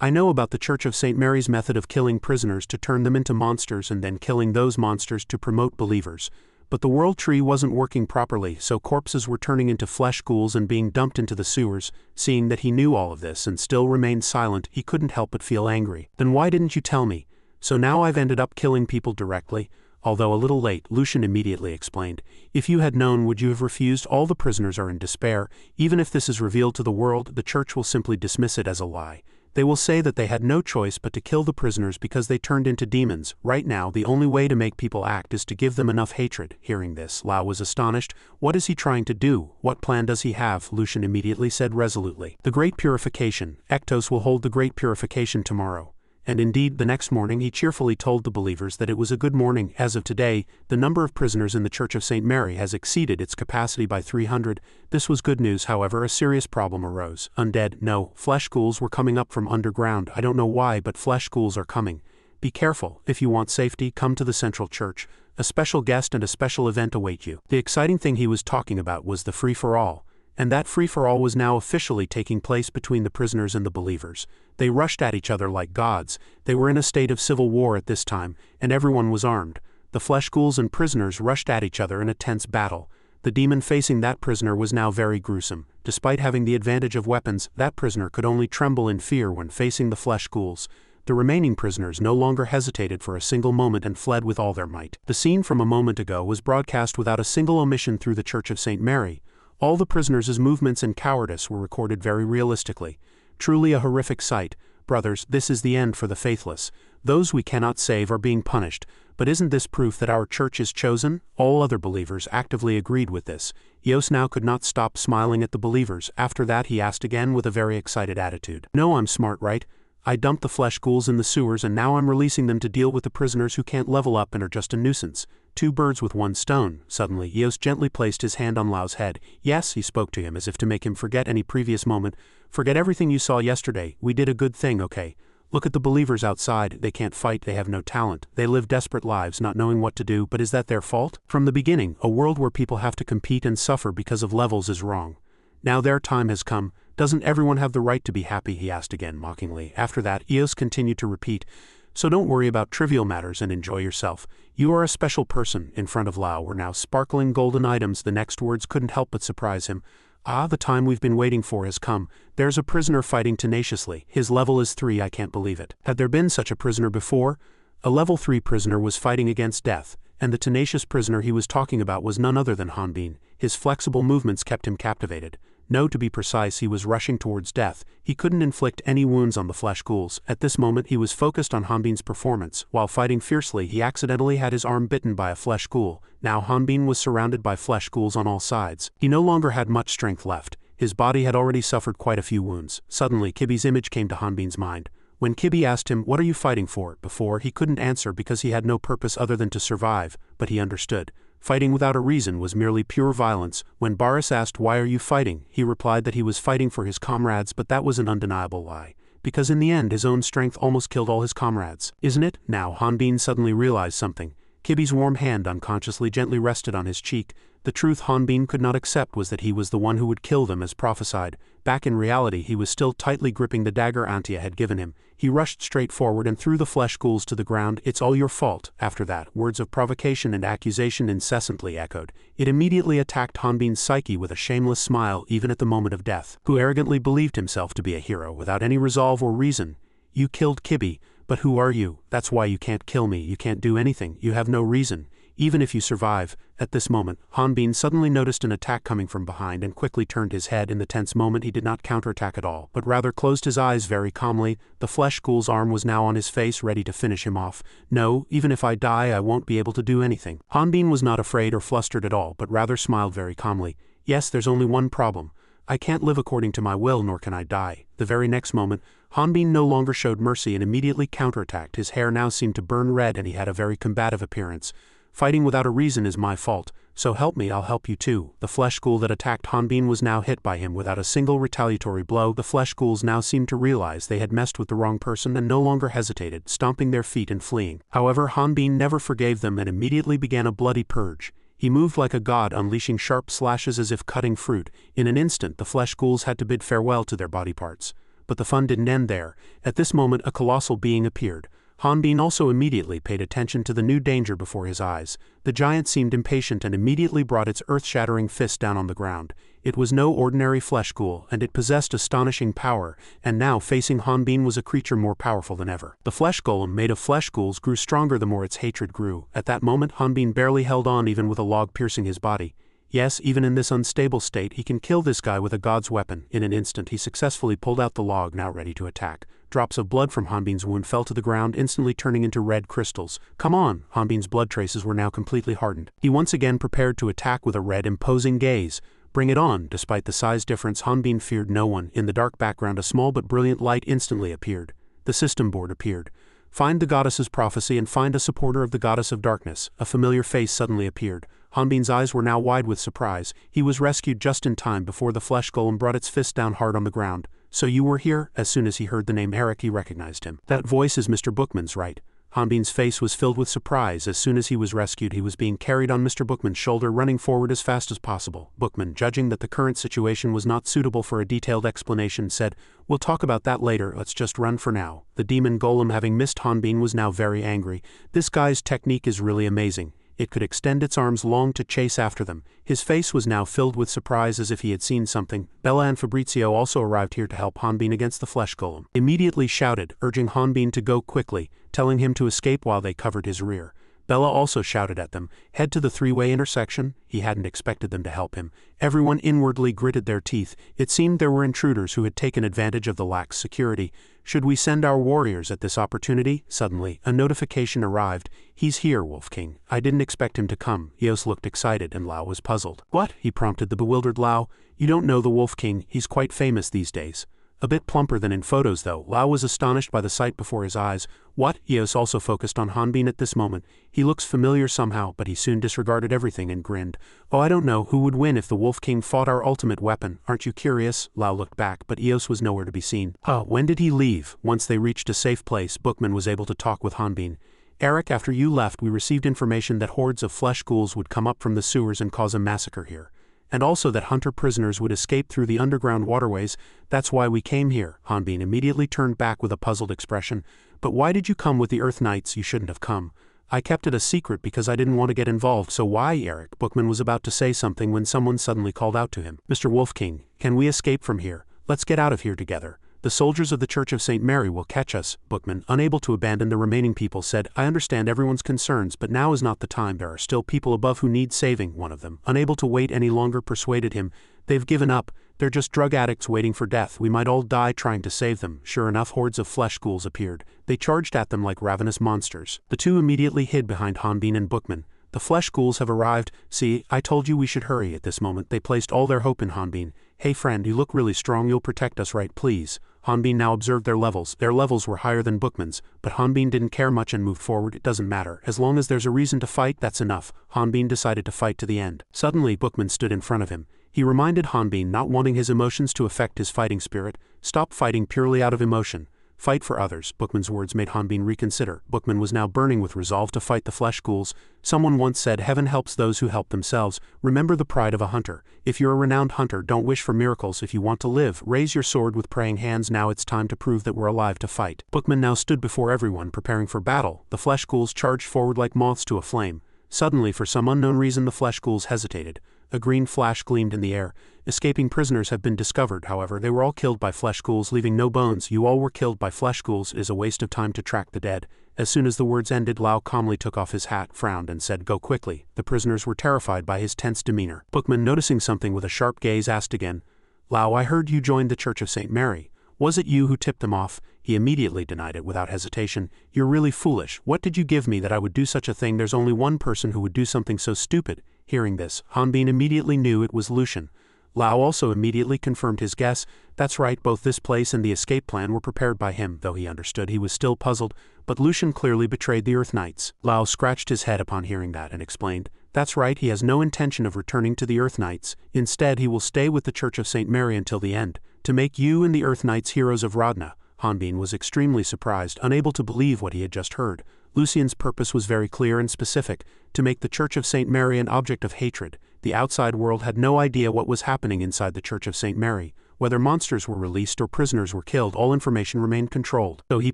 I know about the Church of St. Mary's method of killing prisoners to turn them into monsters and then killing those monsters to promote believers. But the world tree wasn't working properly, so corpses were turning into flesh ghouls and being dumped into the sewers. Seeing that he knew all of this and still remained silent, he couldn't help but feel angry. Then why didn't you tell me? So now I've ended up killing people directly. Although a little late, Lucian immediately explained. If you had known, would you have refused? All the prisoners are in despair. Even if this is revealed to the world, the church will simply dismiss it as a lie. They will say that they had no choice but to kill the prisoners because they turned into demons. Right now, the only way to make people act is to give them enough hatred. Hearing this, Lao was astonished. What is he trying to do? What plan does he have? Lucian immediately said resolutely. The Great Purification. Ektos will hold the Great Purification tomorrow. And indeed, the next morning he cheerfully told the believers that it was a good morning. As of today, the number of prisoners in the Church of St. Mary has exceeded its capacity by 300. This was good news. However, a serious problem arose. Undead, no, flesh ghouls were coming up from underground. I don't know why, but flesh ghouls are coming. Be careful. If you want safety, come to the Central Church. A special guest and a special event await you. The exciting thing he was talking about was the free-for-all. And that free-for-all was now officially taking place between the prisoners and the believers. They rushed at each other like gods. They were in a state of civil war at this time, and everyone was armed. The flesh ghouls and prisoners rushed at each other in a tense battle. The demon facing that prisoner was now very gruesome. Despite having the advantage of weapons, that prisoner could only tremble in fear when facing the flesh ghouls. The remaining prisoners no longer hesitated for a single moment and fled with all their might. The scene from a moment ago was broadcast without a single omission through the Church of St. Mary. All the prisoners' movements and cowardice were recorded very realistically. Truly a horrific sight. Brothers, this is the end for the faithless. Those we cannot save are being punished. But isn't this proof that our church is chosen? All other believers actively agreed with this. Eos now could not stop smiling at the believers. After that he asked again with a very excited attitude. No, I'm smart, right? I dumped the flesh ghouls in the sewers and now I'm releasing them to deal with the prisoners who can't level up and are just a nuisance. Two birds with one stone. Suddenly, Eos gently placed his hand on Lao's head. Yes, he spoke to him as if to make him forget any previous moment. Forget everything you saw yesterday. We did a good thing, okay? Look at the believers outside. They can't fight, they have no talent. They live desperate lives, not knowing what to do, but is that their fault? From the beginning, a world where people have to compete and suffer because of levels is wrong. Now their time has come. Doesn't everyone have the right to be happy? He asked again mockingly. After that, Eos continued to repeat. So don't worry about trivial matters and enjoy yourself. You are a special person. In front of Lao were now sparkling golden items. The next words couldn't help but surprise him. Ah, the time we've been waiting for has come. There's a prisoner fighting tenaciously. His level is 3, I can't believe it. Had there been such a prisoner before? A level 3 prisoner was fighting against death, and the tenacious prisoner he was talking about was none other than Hanbin. His flexible movements kept him captivated. No, to be precise, he was rushing towards death. He couldn't inflict any wounds on the flesh ghouls. At this moment he was focused on Hanbin's performance. While fighting fiercely, he accidentally had his arm bitten by a flesh ghoul. Now Hanbin was surrounded by flesh ghouls on all sides. He no longer had much strength left. His body had already suffered quite a few wounds. Suddenly Kibi's image came to Hanbin's mind. When Kibi asked him, "What are you fighting for?" before, he couldn't answer because he had no purpose other than to survive, but he understood. Fighting without a reason was merely pure violence. When Boris asked, "Why are you fighting?" he replied that he was fighting for his comrades, but that was an undeniable lie. Because in the end his own strength almost killed all his comrades. Isn't it? Now Hanbin suddenly realized something. Kibi's warm hand unconsciously gently rested on his cheek. The truth Hanbin could not accept was that he was the one who would kill them as prophesied. Back in reality he was still tightly gripping the dagger Antia had given him. He rushed straight forward and threw the flesh ghouls to the ground. "It's all your fault." After that, words of provocation and accusation incessantly echoed. It immediately attacked Hanbin's psyche with a shameless smile even at the moment of death. Who arrogantly believed himself to be a hero without any resolve or reason. You killed Kibi, but who are you? That's why you can't kill me. You can't do anything. You have no reason. Even if you survive. At this moment, Hanbin suddenly noticed an attack coming from behind and quickly turned his head. In the tense moment he did not counterattack at all, but rather closed his eyes very calmly. The flesh ghoul's arm was now on his face, ready to finish him off. No, even if I die I won't be able to do anything. Hanbin was not afraid or flustered at all, but rather smiled very calmly. Yes, there's only one problem. I can't live according to my will, nor can I die. The very next moment, Hanbin no longer showed mercy and immediately counterattacked. His hair now seemed to burn red and he had a very combative appearance. Fighting without a reason is my fault, so help me, I'll help you too. The flesh ghoul that attacked Hanbin was now hit by him without a single retaliatory blow. The flesh ghouls now seemed to realize they had messed with the wrong person and no longer hesitated, stomping their feet and fleeing. However, Hanbin never forgave them and immediately began a bloody purge. He moved like a god, unleashing sharp slashes as if cutting fruit. In an instant, the flesh ghouls had to bid farewell to their body parts. But the fun didn't end there. At this moment, a colossal being appeared. Hanbin also immediately paid attention to the new danger before his eyes. The giant seemed impatient and immediately brought its earth-shattering fist down on the ground. It was no ordinary flesh ghoul, and it possessed astonishing power, and now facing Hanbin was a creature more powerful than ever. The flesh golem made of flesh ghouls grew stronger the more its hatred grew. At that moment, Hanbin barely held on even with a log piercing his body. Yes, even in this unstable state, he can kill this guy with a god's weapon. In an instant, he successfully pulled out the log, now ready to attack. Drops of blood from Hanbin's wound fell to the ground, instantly turning into red crystals. Come on! Hanbin's blood traces were now completely hardened. He once again prepared to attack with a red, imposing gaze. Bring it on! Despite the size difference, Hanbin feared no one. In the dark background, a small but brilliant light instantly appeared. The system board appeared. Find the goddess's prophecy and find a supporter of the goddess of darkness. A familiar face suddenly appeared. Hanbin's eyes were now wide with surprise. He was rescued just in time before the flesh golem brought its fist down hard on the ground. So you were here? As soon as he heard the name Eric, he recognized him. That voice is Mr. Bookman's, right? Hanbin's face was filled with surprise. As soon as he was rescued, he was being carried on Mr. Bookman's shoulder, running forward as fast as possible. Bookman, judging that the current situation was not suitable for a detailed explanation, said, "We'll talk about that later, let's just run for now." The demon golem, having missed Hanbin, was now very angry. This guy's technique is really amazing. It could extend its arms long to chase after them. His face was now filled with surprise as if he had seen something. Bella and Fabrizio also arrived here to help Hanbin against the flesh golem. Immediately shouted, urging Hanbin to go quickly, telling him to escape while they covered his rear. Bella also shouted at them, head to the three-way intersection. He hadn't expected them to help him. Everyone inwardly gritted their teeth. It seemed there were intruders who had taken advantage of the lax security. Should we send our warriors at this opportunity? Suddenly, a notification arrived. He's here, Wolf King. I didn't expect him to come. Eos looked excited and Lao was puzzled. What? He prompted the bewildered Lao. You don't know the Wolf King. He's quite famous these days. A bit plumper than in photos though. Lao was astonished by the sight before his eyes. What? Eos also focused on Hanbin at this moment. He looks familiar somehow, but he soon disregarded everything and grinned. Oh, I don't know. Who would win if the Wolf King fought our ultimate weapon? Aren't you curious? Lao looked back, but Eos was nowhere to be seen. When did he leave? Once they reached a safe place, Bookman was able to talk with Hanbin. Eric, after you left, we received information that hordes of flesh ghouls would come up from the sewers and cause a massacre here. And also that hunter prisoners would escape through the underground waterways. That's why we came here. Hanbin immediately turned back with a puzzled expression. But why did you come with the Earth Knights? You shouldn't have come. I kept it a secret because I didn't want to get involved, so why, Eric? Bookman was about to say something when someone suddenly called out to him. Mr. Wolf King, can we escape from here? Let's get out of here together. The soldiers of the Church of St. Mary will catch us. Bookman, unable to abandon the remaining people, said, I understand everyone's concerns, but now is not the time. There are still people above who need saving. One of them, unable to wait any longer, persuaded him. They've given up. They're just drug addicts waiting for death. We might all die trying to save them. Sure enough, hordes of flesh ghouls appeared. They charged at them like ravenous monsters. The two immediately hid behind Hanbin and Bookman. The flesh ghouls have arrived. See, I told you we should hurry. At this moment, they placed all their hope in Hanbin. Hey friend, you look really strong. You'll protect us, right? Please. Hanbin now observed their levels. Their levels were higher than Bookman's, but Hanbin didn't care much and moved forward. It doesn't matter. As long as there's a reason to fight, that's enough. Hanbin decided to fight to the end. Suddenly, Bookman stood in front of him. He reminded Hanbin, not wanting his emotions to affect his fighting spirit. Stop fighting purely out of emotion. Fight for others. Bookman's words made Hanbin reconsider. Bookman was now burning with resolve to fight the flesh ghouls. Someone once said, heaven helps those who help themselves. Remember the pride of a hunter. If you're a renowned hunter, don't wish for miracles. If you want to live, raise your sword with praying hands. Now it's time to prove that we're alive to fight. Bookman now stood before everyone, preparing for battle. The flesh ghouls charged forward like moths to a flame. Suddenly, for some unknown reason, the flesh ghouls hesitated. A green flash gleamed in the air. Escaping prisoners have been discovered, however. They were all killed by flesh ghouls, leaving no bones. You all were killed by flesh ghouls. It is a waste of time to track the dead. As soon as the words ended, Lao calmly took off his hat, frowned, and said, go quickly. The prisoners were terrified by his tense demeanor. Bookman, noticing something with a sharp gaze, asked again, Lao, I heard you joined the Church of St. Mary. Was it you who tipped them off? He immediately denied it without hesitation. You're really foolish. What did you give me that I would do such a thing? There's only one person who would do something so stupid. Hearing this, Hanbin immediately knew it was Lucian. Lao also immediately confirmed his guess. That's right, both this place and the escape plan were prepared by him, though he understood he was still puzzled, but Lucian clearly betrayed the Earth Knights. Lao scratched his head upon hearing that and explained, that's right, he has no intention of returning to the Earth Knights. Instead, he will stay with the Church of St. Mary until the end, to make you and the Earth Knights heroes of Rodna. Hanbin was extremely surprised, unable to believe what he had just heard. Lucian's purpose was very clear and specific, to make the Church of St. Mary an object of hatred. The outside world had no idea what was happening inside the Church of St. Mary. Whether monsters were released or prisoners were killed, all information remained controlled. So he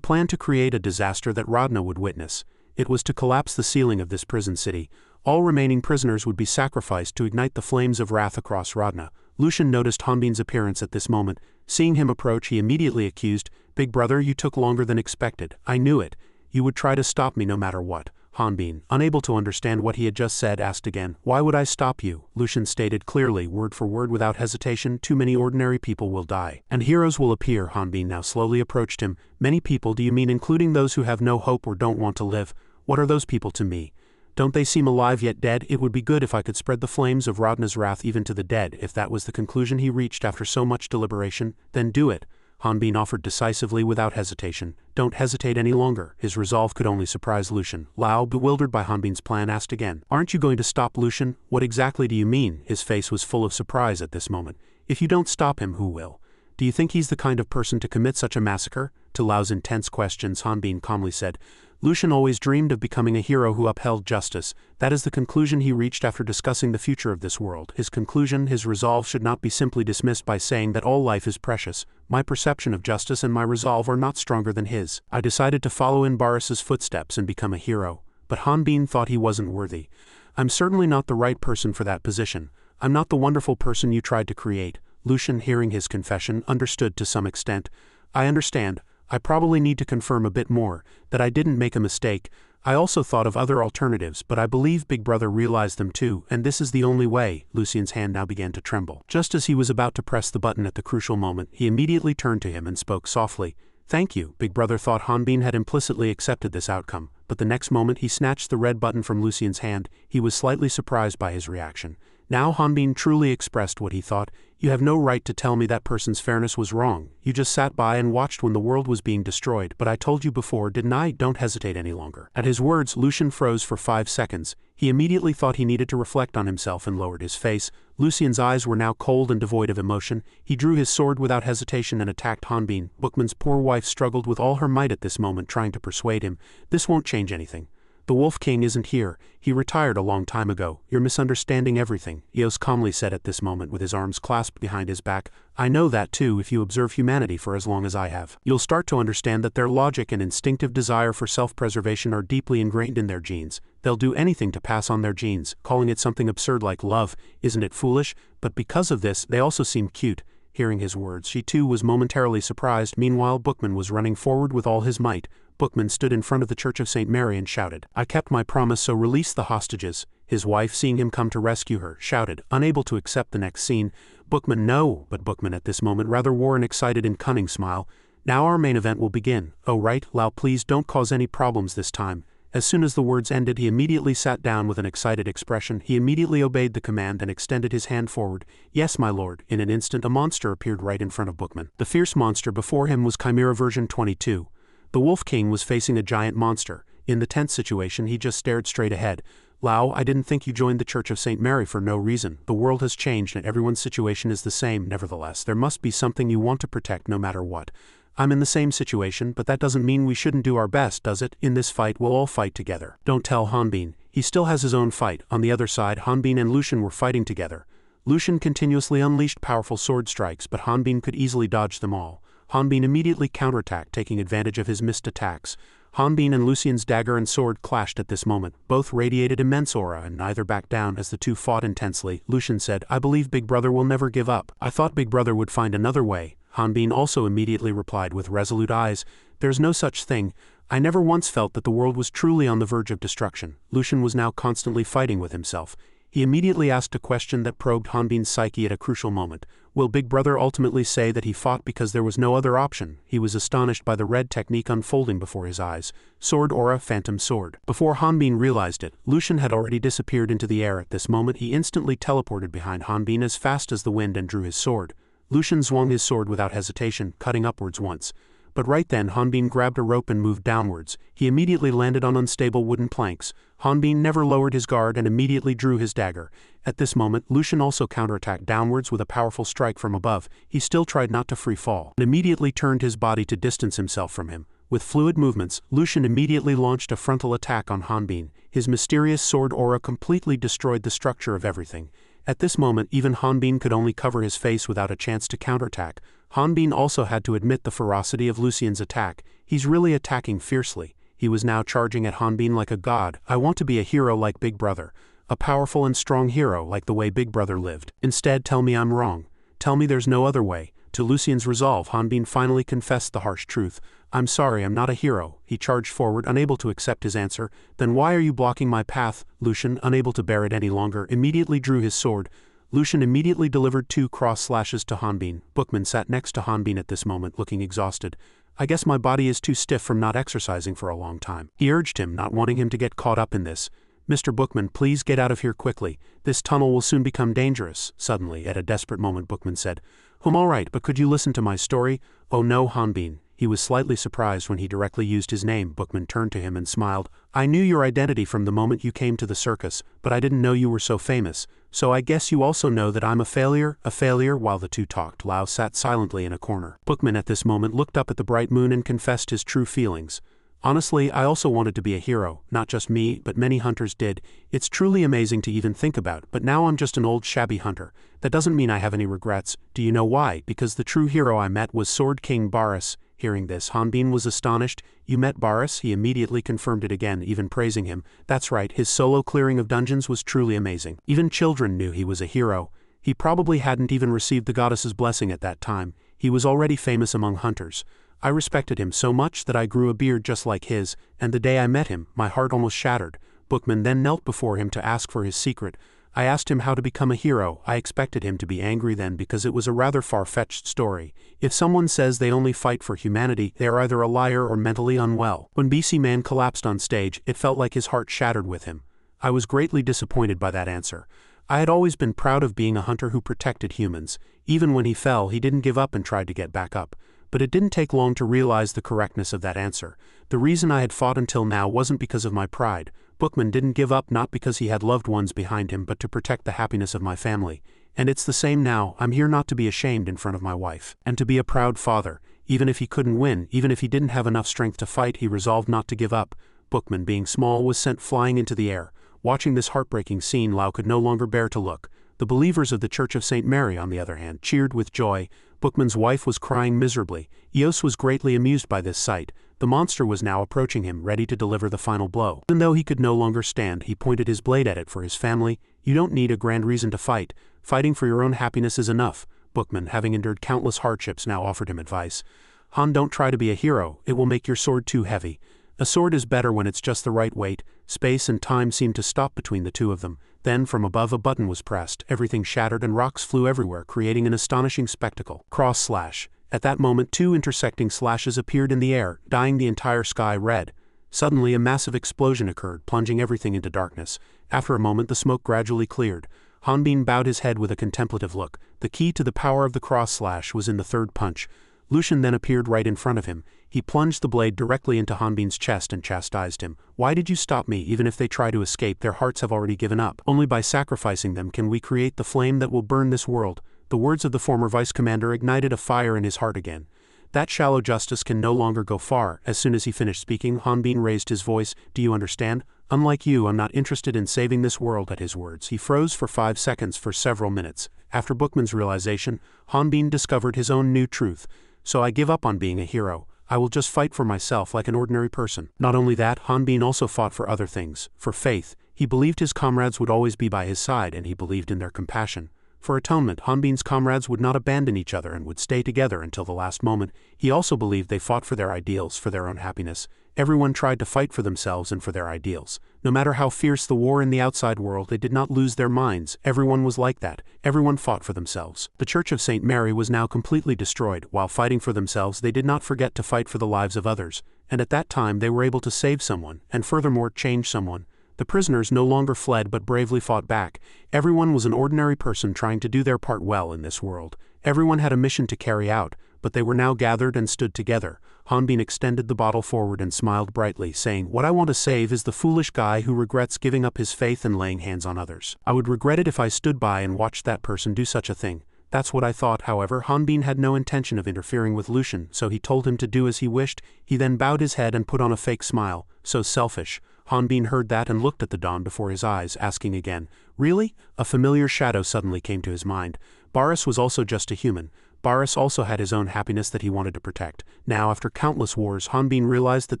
planned to create a disaster that Rodna would witness. It was to collapse the ceiling of this prison city. All remaining prisoners would be sacrificed to ignite the flames of wrath across Rodna. Lucian noticed Hanbin's appearance at this moment. Seeing him approach, he immediately accused, "Big brother, you took longer than expected. I knew it. You would try to stop me no matter what." Hanbin, unable to understand what he had just said, asked again, "Why would I stop you?" Lucian stated clearly, word for word without hesitation, "Too many ordinary people will die, and heroes will appear." Hanbin now slowly approached him. "Many people, do you mean including those who have no hope or don't want to live? What are those people to me? Don't they seem alive yet dead? It would be good if I could spread the flames of Rodna's wrath even to the dead." If that was the conclusion he reached after so much deliberation, then do it. Hanbin offered decisively without hesitation. "Don't hesitate any longer." His resolve could only surprise Lucian. Lao, bewildered by Hanbin's plan, asked again, "Aren't you going to stop Lucian? What exactly do you mean?" His face was full of surprise at this moment. "If you don't stop him, who will? Do you think he's the kind of person to commit such a massacre?" To Lao's intense questions, Hanbin calmly said, "Lucian always dreamed of becoming a hero who upheld justice. That is the conclusion he reached after discussing the future of this world. His conclusion, his resolve should not be simply dismissed by saying that all life is precious. My perception of justice and my resolve are not stronger than his. I decided to follow in Barris's footsteps and become a hero. But Hanbin thought he wasn't worthy. I'm certainly not the right person for that position. I'm not the wonderful person you tried to create." Lucian, hearing his confession, understood to some extent. "I understand. I probably need to confirm a bit more, that I didn't make a mistake. I also thought of other alternatives, but I believe Big Brother realized them too, and this is the only way." Lucian's hand now began to tremble. Just as he was about to press the button at the crucial moment, he immediately turned to him and spoke softly. "Thank you." Big Brother thought Hanbin had implicitly accepted this outcome, but the next moment he snatched the red button from Lucian's hand. He was slightly surprised by his reaction. Now Hanbin truly expressed what he thought. "You have no right to tell me that person's fairness was wrong. You just sat by and watched when the world was being destroyed, but I told you before, didn't I? Don't hesitate any longer." At his words, Lucian froze for 5 seconds. He immediately thought he needed to reflect on himself and lowered his face. Lucian's eyes were now cold and devoid of emotion. He drew his sword without hesitation and attacked Hanbin. Bookman's poor wife struggled with all her might at this moment, trying to persuade him. "This won't change anything. The Wolf King isn't here. He retired a long time ago. You're misunderstanding everything," Eos calmly said at this moment with his arms clasped behind his back. "I know that too. If you observe humanity for as long as I have, you'll start to understand that their logic and instinctive desire for self-preservation are deeply ingrained in their genes. They'll do anything to pass on their genes, calling it something absurd like love. Isn't it foolish? But because of this, they also seem cute." Hearing his words, she too was momentarily surprised. Meanwhile, Bookman was running forward with all his might. Bookman stood in front of the Church of St. Mary and shouted, "I kept my promise, so release the hostages." His wife, seeing him come to rescue her, shouted, unable to accept the next scene, "Bookman, no!" But Bookman at this moment rather wore an excited and cunning smile. "Now our main event will begin. Oh right, Lao, please don't cause any problems this time." As soon as the words ended, he immediately sat down with an excited expression. He immediately obeyed the command and extended his hand forward. "Yes, my lord." In an instant, a monster appeared right in front of Bookman. The fierce monster before him was Chimera version 22. The Wolf King was facing a giant monster. In the tense situation, he just stared straight ahead. "Lao, I didn't think you joined the Church of St. Mary for no reason. The world has changed and everyone's situation is the same. Nevertheless, there must be something you want to protect no matter what. I'm in the same situation, but that doesn't mean we shouldn't do our best, does it? In this fight, we'll all fight together." "Don't tell Hanbin. He still has his own fight." On the other side, Hanbin and Lucian were fighting together. Lucian continuously unleashed powerful sword strikes, but Hanbin could easily dodge them all. Hanbin immediately counterattacked, taking advantage of his missed attacks. Hanbin and Lucian's dagger and sword clashed at this moment. Both radiated immense aura, and neither backed down as the two fought intensely. Lucian said, "I believe Big Brother will never give up. I thought Big Brother would find another way." Hanbin also immediately replied with resolute eyes, "There's no such thing. I never once felt that the world was truly on the verge of destruction." Lucian was now constantly fighting with himself. He immediately asked a question that probed Hanbin's psyche at a crucial moment. Will Big Brother ultimately say that he fought because there was no other option? He was astonished by the red technique unfolding before his eyes. Sword aura, phantom sword. Before Hanbin realized it, Lucian had already disappeared into the air. At this moment he instantly teleported behind Hanbin as fast as the wind and drew his sword. Lucian swung his sword without hesitation, cutting upwards once. But right then Hanbin grabbed a rope and moved downwards. He immediately landed on unstable wooden planks. Hanbin never lowered his guard and immediately drew his dagger. At this moment, Lucian also counterattacked downwards with a powerful strike from above. He still tried not to free fall, and immediately turned his body to distance himself from him. With fluid movements, Lucian immediately launched a frontal attack on Hanbin. His mysterious sword aura completely destroyed the structure of everything. At this moment, even Hanbin could only cover his face without a chance to counterattack. Hanbin also had to admit the ferocity of Lucian's attack. He's really attacking fiercely. He was now charging at Hanbin like a god. I want to be a hero like Big Brother. A powerful and strong hero like the way Big Brother lived. Instead, tell me I'm wrong. Tell me there's no other way. To Lucian's resolve, Hanbin finally confessed the harsh truth. I'm sorry, I'm not a hero. He charged forward, unable to accept his answer. Then why are you blocking my path? Lucian, unable to bear it any longer, immediately drew his sword. Lucian immediately delivered 2 cross slashes to Hanbin. Bookman sat next to Hanbin at this moment, looking exhausted. I guess my body is too stiff from not exercising for a long time. He urged him, not wanting him to get caught up in this. Mr. Bookman, please get out of here quickly. This tunnel will soon become dangerous. Suddenly, at a desperate moment, Bookman said, all right, but could you listen to my story? Oh no, Hanbin. He was slightly surprised when he directly used his name. Bookman turned to him and smiled. I knew your identity from the moment you came to the circus, but I didn't know you were so famous. So I guess you also know that I'm a failure? A failure? While the two talked, Lau sat silently in a corner. Bookman at this moment looked up at the bright moon and confessed his true feelings. Honestly, I also wanted to be a hero. Not just me, but many hunters did. It's truly amazing to even think about, but now I'm just an old shabby hunter. That doesn't mean I have any regrets. Do you know why? Because the true hero I met was Sword King Baris. Hearing this, Hanbin was astonished. You met Baris? He immediately confirmed it again, even praising him. That's right, his solo clearing of dungeons was truly amazing. Even children knew he was a hero. He probably hadn't even received the goddess's blessing at that time. He was already famous among hunters. I respected him so much that I grew a beard just like his, and the day I met him, my heart almost shattered. Bookman then knelt before him to ask for his secret. I asked him how to become a hero. I expected him to be angry then because it was a rather far-fetched story. If someone says they only fight for humanity, they are either a liar or mentally unwell. When BC Man collapsed on stage, it felt like his heart shattered with him. I was greatly disappointed by that answer. I had always been proud of being a hunter who protected humans. Even when he fell, he didn't give up and tried to get back up. But it didn't take long to realize the correctness of that answer. The reason I had fought until now wasn't because of my pride. Bookman didn't give up not because he had loved ones behind him but to protect the happiness of my family. And it's the same now. I'm here not to be ashamed in front of my wife. And to be a proud father. Even if he couldn't win, even if he didn't have enough strength to fight, he resolved not to give up. Bookman, being small, was sent flying into the air. Watching this heartbreaking scene, Lau could no longer bear to look. The believers of the Church of St. Mary, on the other hand, cheered with joy. Bookman's wife was crying miserably. Eos was greatly amused by this sight. The monster was now approaching him, ready to deliver the final blow. Even though he could no longer stand, he pointed his blade at it for his family. You don't need a grand reason to fight. Fighting for your own happiness is enough. Bookman, having endured countless hardships, now offered him advice. Han, don't try to be a hero. It will make your sword too heavy. A sword is better when it's just the right weight. Space and time seemed to stop between the two of them. Then, from above, a button was pressed. Everything shattered and rocks flew everywhere, creating an astonishing spectacle. Cross slash. At that moment, 2 intersecting slashes appeared in the air, dyeing the entire sky red. Suddenly, a massive explosion occurred, plunging everything into darkness. After a moment, the smoke gradually cleared. Hanbin bowed his head with a contemplative look. The key to the power of the cross slash was in the third punch. Lucian then appeared right in front of him. He plunged the blade directly into Hanbin's chest and chastised him. Why did you stop me? Even if they try to escape, their hearts have already given up. Only by sacrificing them can we create the flame that will burn this world. The words of the former vice commander ignited a fire in his heart again. That shallow justice can no longer go far. As soon as he finished speaking, Hanbin raised his voice. Do you understand? Unlike you, I'm not interested in saving this world. At his words, he froze for 5 seconds for several minutes. After Bookman's realization, Hanbin discovered his own new truth. So I give up on being a hero. I will just fight for myself like an ordinary person. Not only that, Hanbin also fought for other things. For faith. He believed his comrades would always be by his side, and he believed in their compassion. For atonement, Hanbin's comrades would not abandon each other and would stay together until the last moment. He also believed they fought for their ideals, for their own happiness. Everyone tried to fight for themselves and for their ideals. No matter how fierce the war in the outside world, they did not lose their minds. Everyone was like that. Everyone fought for themselves. The Church of St. Mary was now completely destroyed. While fighting for themselves, they did not forget to fight for the lives of others. And at that time they were able to save someone, and furthermore change someone. The prisoners no longer fled but bravely fought back. Everyone was an ordinary person trying to do their part well in this world. Everyone had a mission to carry out, but they were now gathered and stood together. Hanbin extended the bottle forward and smiled brightly, saying, "What I want to save is the foolish guy who regrets giving up his faith and laying hands on others. I would regret it if I stood by and watched that person do such a thing." That's what I thought. However, Hanbin had no intention of interfering with Lucian, so he told him to do as he wished. He then bowed his head and put on a fake smile. So selfish. Hanbin heard that and looked at the dawn before his eyes, asking again, "Really?" A familiar shadow suddenly came to his mind. Baris was also just a human. Baris also had his own happiness that he wanted to protect. Now, after countless wars, Hanbin realized that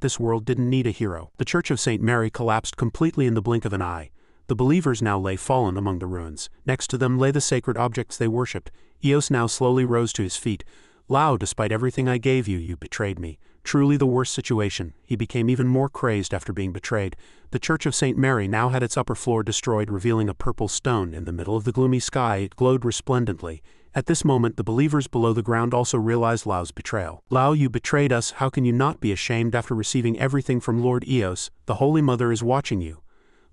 this world didn't need a hero. The Church of St. Mary collapsed completely in the blink of an eye. The believers now lay fallen among the ruins. Next to them lay the sacred objects they worshipped. Eos now slowly rose to his feet. "Lao, despite everything I gave you, you betrayed me. Truly the worst situation." He became even more crazed after being betrayed. The Church of St. Mary now had its upper floor destroyed, revealing a purple stone. In the middle of the gloomy sky, it glowed resplendently. At this moment, the believers below the ground also realized Lao's betrayal. "Lao, you betrayed us. How can you not be ashamed after receiving everything from Lord Eos? The Holy Mother is watching you."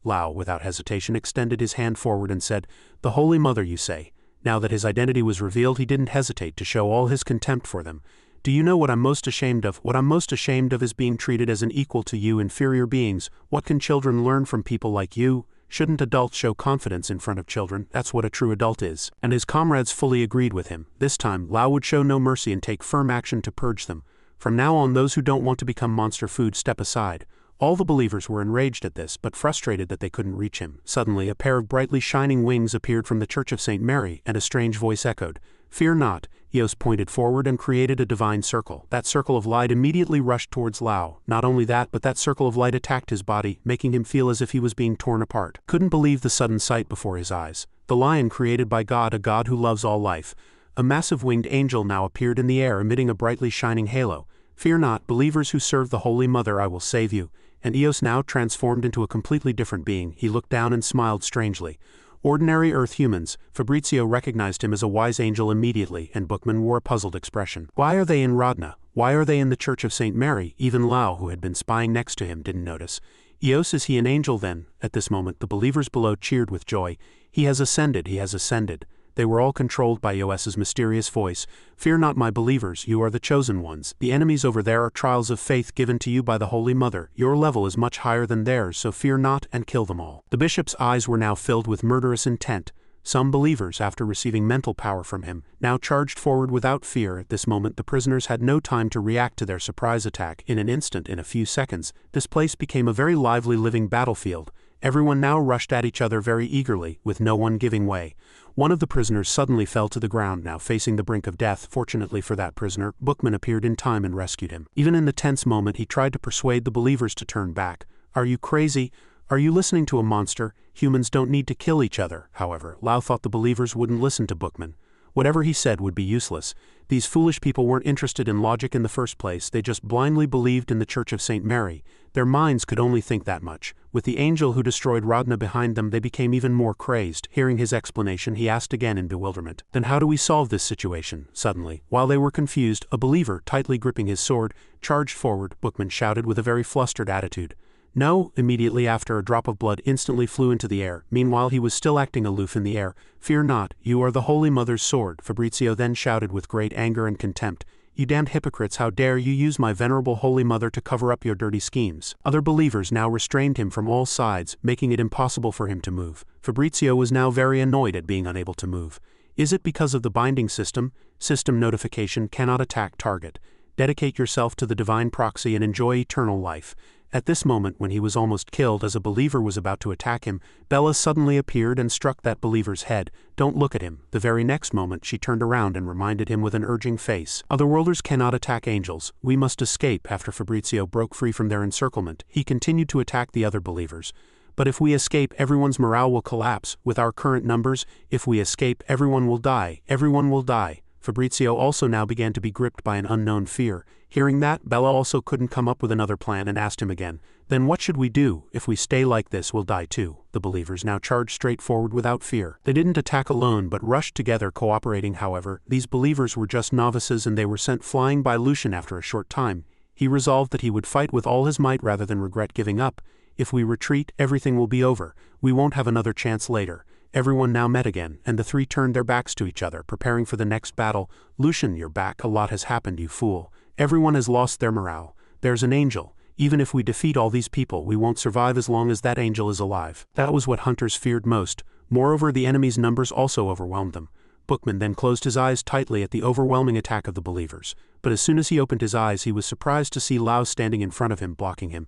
Lao, without hesitation, extended his hand forward and said, "The Holy Mother, you say?" Now that his identity was revealed, he didn't hesitate to show all his contempt for them. "Do you know what I'm most ashamed of? What I'm most ashamed of is being treated as an equal to you inferior beings. What can children learn from people like you? Shouldn't adults show confidence in front of children? That's what a true adult is." And his comrades fully agreed with him. This time, Lao would show no mercy and take firm action to purge them. From now on, those who don't want to become monster food step aside. All the believers were enraged at this, but frustrated that they couldn't reach him. Suddenly, a pair of brightly shining wings appeared from the Church of St. Mary, and a strange voice echoed, "Fear not." Eos pointed forward and created a divine circle. That circle of light immediately rushed towards Lao. Not only that, but that circle of light attacked his body, making him feel as if he was being torn apart. Couldn't believe the sudden sight before his eyes. The lion created by God, a God who loves all life. A massive winged angel now appeared in the air, emitting a brightly shining halo. "Fear not, believers who serve the Holy Mother, I will save you." And Eos now transformed into a completely different being. He looked down and smiled strangely. Ordinary Earth humans. Fabrizio recognized him as a wise angel immediately, and Bookman wore a puzzled expression. Why are they in Rodna? Why are they in the Church of St. Mary? Even Lao, who had been spying next to him, didn't notice. Eos, is he an angel then? At this moment, the believers below cheered with joy. "He has ascended, he has ascended." They were all controlled by Eos's mysterious voice. "Fear not, my believers, you are the chosen ones. The enemies over there are trials of faith given to you by the Holy Mother. Your level is much higher than theirs, so fear not and kill them all." The bishop's eyes were now filled with murderous intent. Some believers, after receiving mental power from him, now charged forward without fear. At this moment, the prisoners had no time to react to their surprise attack. In an instant, in a few seconds, this place became a very lively living battlefield. Everyone now rushed at each other very eagerly, with no one giving way. One of the prisoners suddenly fell to the ground, now facing the brink of death. Fortunately for that prisoner, Bookman appeared in time and rescued him. Even in the tense moment, he tried to persuade the believers to turn back. "Are you crazy? Are you listening to a monster? Humans don't need to kill each other." However, Lao thought the believers wouldn't listen to Bookman. Whatever he said would be useless. These foolish people weren't interested in logic in the first place, they just blindly believed in the Church of St. Mary. Their minds could only think that much. With the angel who destroyed Rodna behind them, they became even more crazed. Hearing his explanation, he asked again in bewilderment, "Then how do we solve this situation?" Suddenly, while they were confused, a believer, tightly gripping his sword, charged forward. Bookman shouted with a very flustered attitude, "No!" Immediately after, a drop of blood instantly flew into the air. Meanwhile, he was still acting aloof in the air. "Fear not, you are the Holy Mother's sword." Fabrizio then shouted with great anger and contempt, "You damned hypocrites, how dare you use my venerable Holy Mother to cover up your dirty schemes?" Other believers now restrained him from all sides, making it impossible for him to move. Fabrizio was now very annoyed at being unable to move. Is it because of the binding system? System notification cannot attack target. Dedicate yourself to the divine proxy and enjoy eternal life. At this moment, when he was almost killed as a believer was about to attack him, Bella suddenly appeared and struck that believer's head. "Don't look at him." The very next moment, she turned around and reminded him with an urging face, "Otherworlders cannot attack angels. We must escape." After Fabrizio broke free from their encirclement, he continued to attack the other believers. But if we escape, everyone's morale will collapse. With our current numbers, if we escape, everyone will die. Everyone will die. Fabrizio also now began to be gripped by an unknown fear. Hearing that, Bella also couldn't come up with another plan and asked him again, "Then what should we do? If we stay like this, we'll die too." The believers now charged straight forward without fear. They didn't attack alone but rushed together, cooperating. However, these believers were just novices and they were sent flying by Lucian after a short time. He resolved that he would fight with all his might rather than regret giving up. If we retreat, everything will be over. We won't have another chance later. Everyone now met again, and the three turned their backs to each other, preparing for the next battle. "Lucian, you're back. A lot has happened, you fool. Everyone has lost their morale. There's an angel. Even if we defeat all these people, we won't survive as long as that angel is alive." That was what hunters feared most. Moreover, the enemy's numbers also overwhelmed them. Bookman then closed his eyes tightly at the overwhelming attack of the believers. But as soon as he opened his eyes, he was surprised to see Lao standing in front of him, blocking him.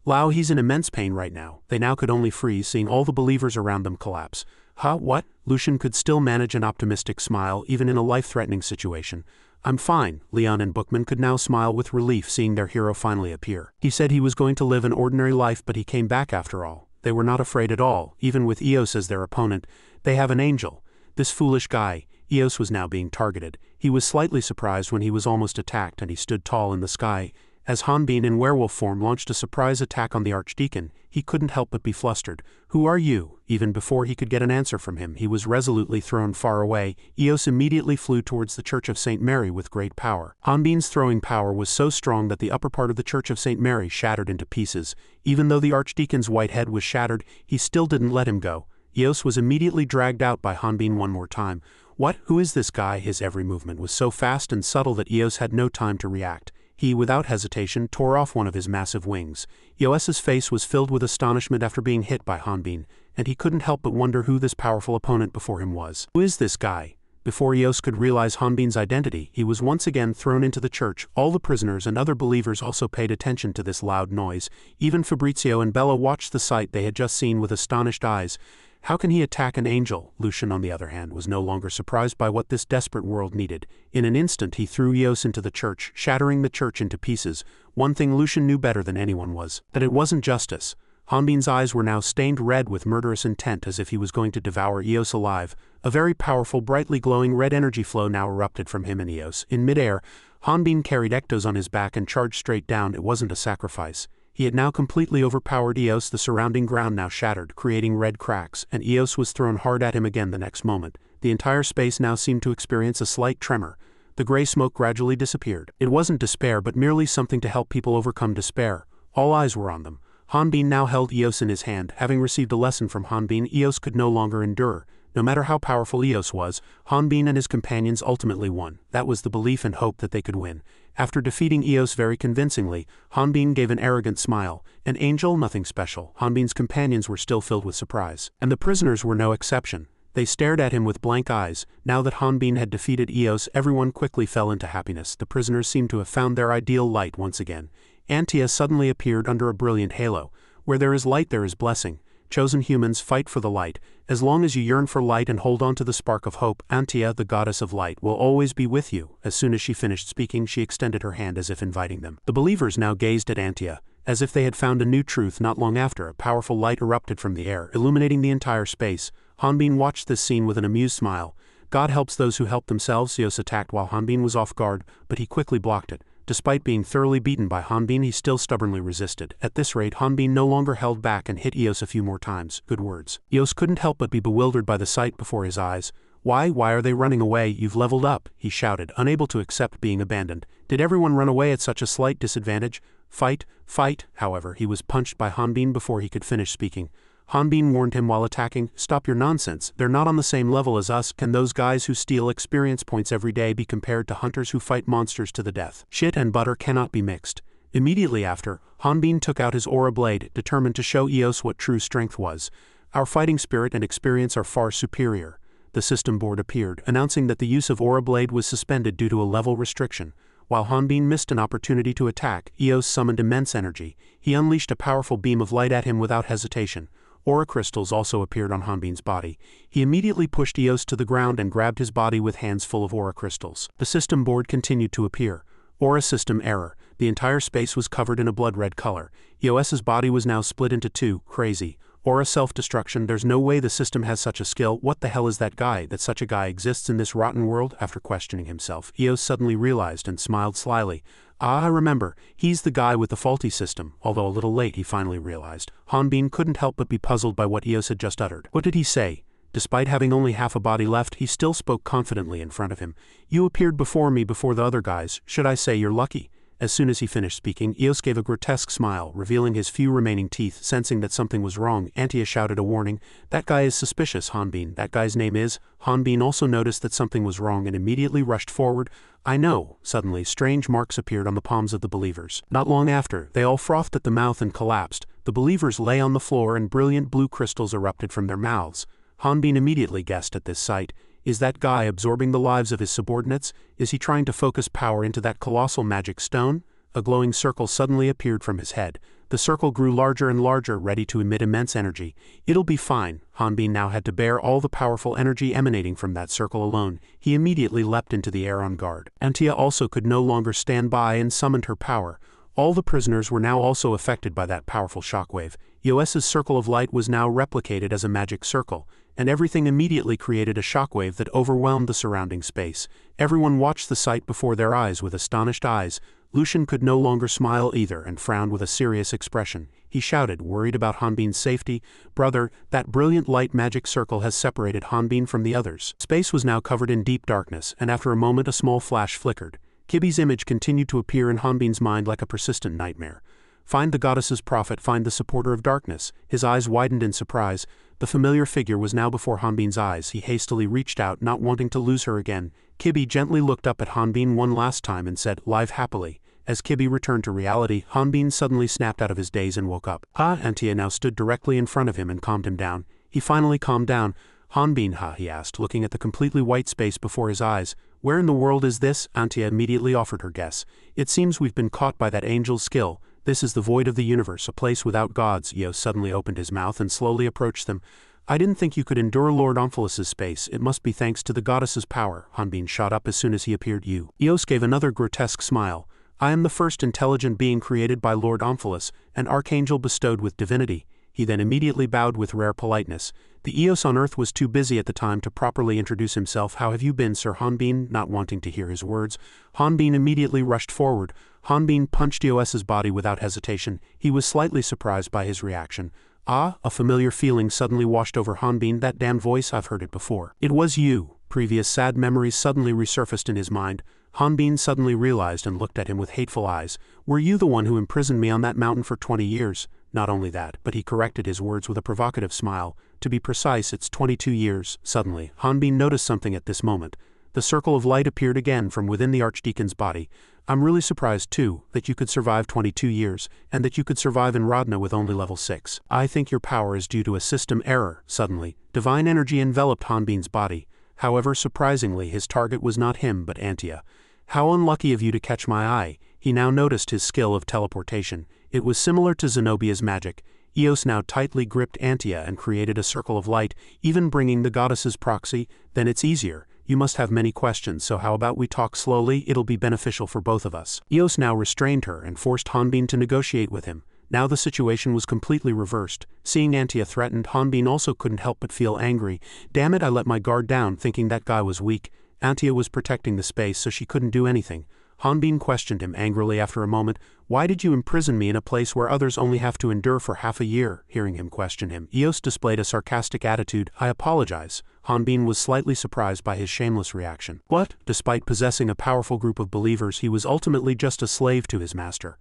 Lao, he's in immense pain right now. They now could only freeze, seeing all the believers around them collapse. Huh, what? Lucian could still manage an optimistic smile, even in a life-threatening situation. "I'm fine." Leon and Bookman could now smile with relief, seeing their hero finally appear. He said he was going to live an ordinary life, but he came back after all. They were not afraid at all, even with Eos as their opponent. They have an angel. This foolish guy. Eos was now being targeted. He was slightly surprised when he was almost attacked, and he stood tall in the sky. As Hanbin in werewolf form launched a surprise attack on the Archdeacon, he couldn't help but be flustered. "Who are you?" Even before he could get an answer from him, he was resolutely thrown far away. Eos immediately flew towards the Church of St. Mary with great power. Hanbin's throwing power was so strong that the upper part of the Church of St. Mary shattered into pieces. Even though the Archdeacon's white head was shattered, he still didn't let him go. Eos was immediately dragged out by Hanbin one more time. "What? Who is this guy?" His every movement was so fast and subtle that Eos had no time to react. He, without hesitation, tore off one of his massive wings. Eos's face was filled with astonishment after being hit by Hanbin, and he couldn't help but wonder who this powerful opponent before him was. "Who is this guy?" Before Eos could realize Hanbin's identity, he was once again thrown into the church. All the prisoners and other believers also paid attention to this loud noise. Even Fabrizio and Bella watched the sight they had just seen with astonished eyes. How can he attack an angel? Lucian, on the other hand, was no longer surprised by what this desperate world needed. In an instant he threw Eos into the church, shattering the church into pieces. One thing Lucian knew better than anyone was that it wasn't justice. Hanbin's eyes were now stained red with murderous intent, as if he was going to devour Eos alive. A very powerful, brightly glowing red energy flow now erupted from him and Eos. In midair, Hanbin carried Ectos on his back and charged straight down. It wasn't a sacrifice. He had now completely overpowered Eos. The surrounding ground now shattered, creating red cracks, and Eos was thrown hard at him again the next moment. The entire space now seemed to experience a slight tremor. The gray smoke gradually disappeared. It wasn't despair, but merely something to help people overcome despair. All eyes were on them. Hanbin now held Eos in his hand. Having received a lesson from Hanbin, Eos could no longer endure. No matter how powerful Eos was, Hanbin and his companions ultimately won. That was the belief and hope that they could win. After defeating Eos very convincingly, Hanbin gave an arrogant smile. An angel? Nothing special. Hanbin's companions were still filled with surprise. And the prisoners were no exception. They stared at him with blank eyes. Now that Hanbin had defeated Eos, everyone quickly fell into happiness. The prisoners seemed to have found their ideal light once again. Antia suddenly appeared under a brilliant halo. Where there is light, there is blessing. Chosen humans, fight for the light. As long as you yearn for light and hold on to the spark of hope, Antia, the goddess of light, will always be with you. As soon as she finished speaking, she extended her hand as if inviting them. The believers now gazed at Antia, as if they had found a new truth. Not long after, a powerful light erupted from the air, illuminating the entire space. Hanbin watched this scene with an amused smile. God helps those who help themselves. Eos attacked while Hanbin was off guard, but he quickly blocked it. Despite being thoroughly beaten by Hanbin, he still stubbornly resisted. At this rate, Hanbin no longer held back and hit Eos a few more times. Good words. Eos couldn't help but be bewildered by the sight before his eyes. Why are they running away? You've leveled up," he shouted, unable to accept being abandoned. "Did everyone run away at such a slight disadvantage? Fight, fight." However, he was punched by Hanbin before he could finish speaking. Hanbin warned him while attacking, "Stop your nonsense. They're not on the same level as us. Can those guys who steal experience points every day be compared to hunters who fight monsters to the death? Shit and butter cannot be mixed." Immediately after, Hanbin took out his aura blade, determined to show Eos what true strength was. "Our fighting spirit and experience are far superior." The system board appeared, announcing that the use of aura blade was suspended due to a level restriction. While Hanbin missed an opportunity to attack, Eos summoned immense energy. He unleashed a powerful beam of light at him without hesitation. Aura crystals also appeared on Hanbin's body. He immediately pushed Eos to the ground and grabbed his body with hands full of aura crystals. The system board continued to appear. Aura system error. The entire space was covered in a blood red color. Eos's body was now split into two. Crazy. Aura self-destruction, there's no way the system has such a skill. What the hell is that guy, that such a guy exists in this rotten world? After questioning himself, Eos suddenly realized and smiled slyly. Ah, I remember, he's the guy with the faulty system. Although a little late, he finally realized. Hanbin couldn't help but be puzzled by what Eos had just uttered. What did he say? Despite having only half a body left, he still spoke confidently in front of him. You appeared before me before the other guys. Should I say you're lucky? As soon as he finished speaking, Eos gave a grotesque smile, revealing his few remaining teeth. Sensing that something was wrong, Antia shouted a warning. That guy is suspicious, Hanbin. That guy's name is... Hanbin also noticed that something was wrong and immediately rushed forward. I know. Suddenly, strange marks appeared on the palms of the believers. Not long after, they all frothed at the mouth and collapsed. The believers lay on the floor and brilliant blue crystals erupted from their mouths. Hanbin immediately guessed at this sight. Is that guy absorbing the lives of his subordinates? Is he trying to focus power into that colossal magic stone? A glowing circle suddenly appeared from his head. The circle grew larger and larger, ready to emit immense energy. It'll be fine. Hanbin now had to bear all the powerful energy emanating from that circle alone. He immediately leapt into the air on guard. Antia also could no longer stand by and summoned her power. All the prisoners were now also affected by that powerful shockwave. Eos's circle of light was now replicated as a magic circle, and everything immediately created a shockwave that overwhelmed the surrounding space. Everyone watched the sight before their eyes with astonished eyes. Lucian could no longer smile either and frowned with a serious expression. He shouted, worried about Hanbin's safety, "Brother, that brilliant light magic circle has separated Hanbin from the others." Space was now covered in deep darkness, and after a moment a small flash flickered. Kibi's image continued to appear in Hanbin's mind like a persistent nightmare. Find the goddess's prophet, find the supporter of darkness. His eyes widened in surprise. The familiar figure was now before Hanbin's eyes. He hastily reached out, not wanting to lose her again. Kibi gently looked up at Hanbin one last time and said, "Live happily." As Kibi returned to reality, Hanbin suddenly snapped out of his daze and woke up. Antia now stood directly in front of him and calmed him down. He finally calmed down. Hanbin, he asked, looking at the completely white space before his eyes. Where in the world is this? Antia immediately offered her guess. It seems we've been caught by that angel's skill. This is the void of the universe, a place without gods. Eos suddenly opened his mouth and slowly approached them. I didn't think you could endure Lord Omphalus's space. It must be thanks to the goddess's power. Hanbin shot up as soon as he appeared. Eos gave another grotesque smile. I am the first intelligent being created by Lord Omphalus, an archangel bestowed with divinity. He then immediately bowed with rare politeness. The Eos on Earth was too busy at the time to properly introduce himself. How have you been, Sir Hanbin? Not wanting to hear his words, Hanbin immediately rushed forward. Hanbin punched Eos's body without hesitation. He was slightly surprised by his reaction. A familiar feeling suddenly washed over Hanbin. That damned voice, I've heard it before. It was you. Previous sad memories suddenly resurfaced in his mind. Hanbin suddenly realized and looked at him with hateful eyes. Were you the one who imprisoned me on that mountain for 20 years? Not only that, but he corrected his words with a provocative smile. To be precise, it's 22 years. Suddenly, Hanbin noticed something at this moment. The circle of light appeared again from within the archdeacon's body. I'm really surprised, too, that you could survive 22 years, and that you could survive in Rodna with only level 6. I think your power is due to a system error. Suddenly, divine energy enveloped Hanbin's body. However, surprisingly, his target was not him but Antia. How unlucky of you to catch my eye. He now noticed his skill of teleportation. It was similar to Zenobia's magic. Eos now tightly gripped Antia and created a circle of light, even bringing the goddess's proxy. Then it's easier. You must have many questions, so how about we talk slowly? It'll be beneficial for both of us. Eos now restrained her and forced Hanbin to negotiate with him. Now the situation was completely reversed. Seeing Antia threatened, Hanbin also couldn't help but feel angry. Damn it, I let my guard down thinking that guy was weak. Antia was protecting the space so she couldn't do anything. Hanbin questioned him angrily after a moment. Why did you imprison me in a place where others only have to endure for half a year? Hearing him question him, Eos displayed a sarcastic attitude. I apologize. Hanbin was slightly surprised by his shameless reaction. What? Despite possessing a powerful group of believers, he was ultimately just a slave to his master.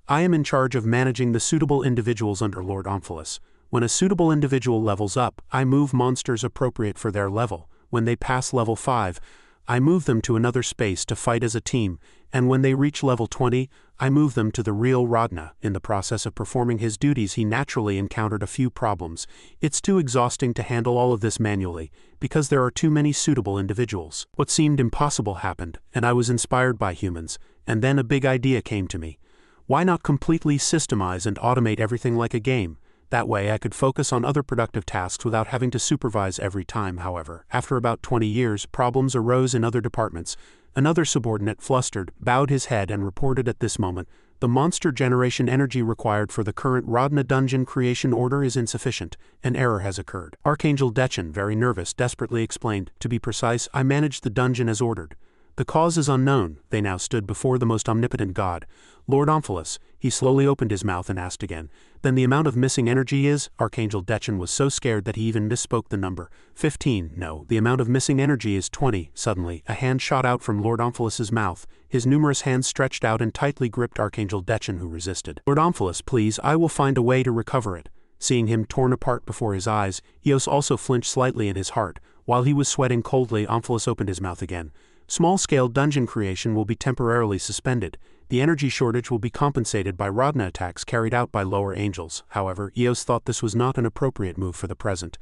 I am in charge of managing the suitable individuals under Lord Omphalus. When a suitable individual levels up, I move monsters appropriate for their level. When they pass level 5, I move them to another space to fight as a team, and when they reach level 20, I move them to the real Rodna. In the process of performing his duties, he naturally encountered a few problems. It's too exhausting to handle all of this manually, because there are too many suitable individuals. What seemed impossible happened, and I was inspired by humans, and then a big idea came to me. Why not completely systemize and automate everything like a game? That way I could focus on other productive tasks without having to supervise every time. However, after about 20 years, problems arose in other departments. Another subordinate, flustered, bowed his head and reported at this moment, "The monster generation energy required for the current Rodna dungeon creation order is insufficient. An error has occurred." Archangel Dechen, very nervous, desperately explained, "To be precise, I managed the dungeon as ordered. The cause is unknown." They now stood before the most omnipotent god. "Lord Omphalos." He slowly opened his mouth and asked again, "Then the amount of missing energy is?" Archangel Dechen was so scared that he even misspoke the number. 15. "No, the amount of missing energy is 20. Suddenly, a hand shot out from Lord Omphalos's mouth. His numerous hands stretched out and tightly gripped Archangel Dechen, who resisted. "Lord Omphalos, please, I will find a way to recover it." Seeing him torn apart before his eyes, Eos also flinched slightly in his heart. While he was sweating coldly, Omphalos opened his mouth again. "Small-scale dungeon creation will be temporarily suspended. The energy shortage will be compensated by Rodna attacks carried out by lower angels." However, Eos thought this was not an appropriate move for the present.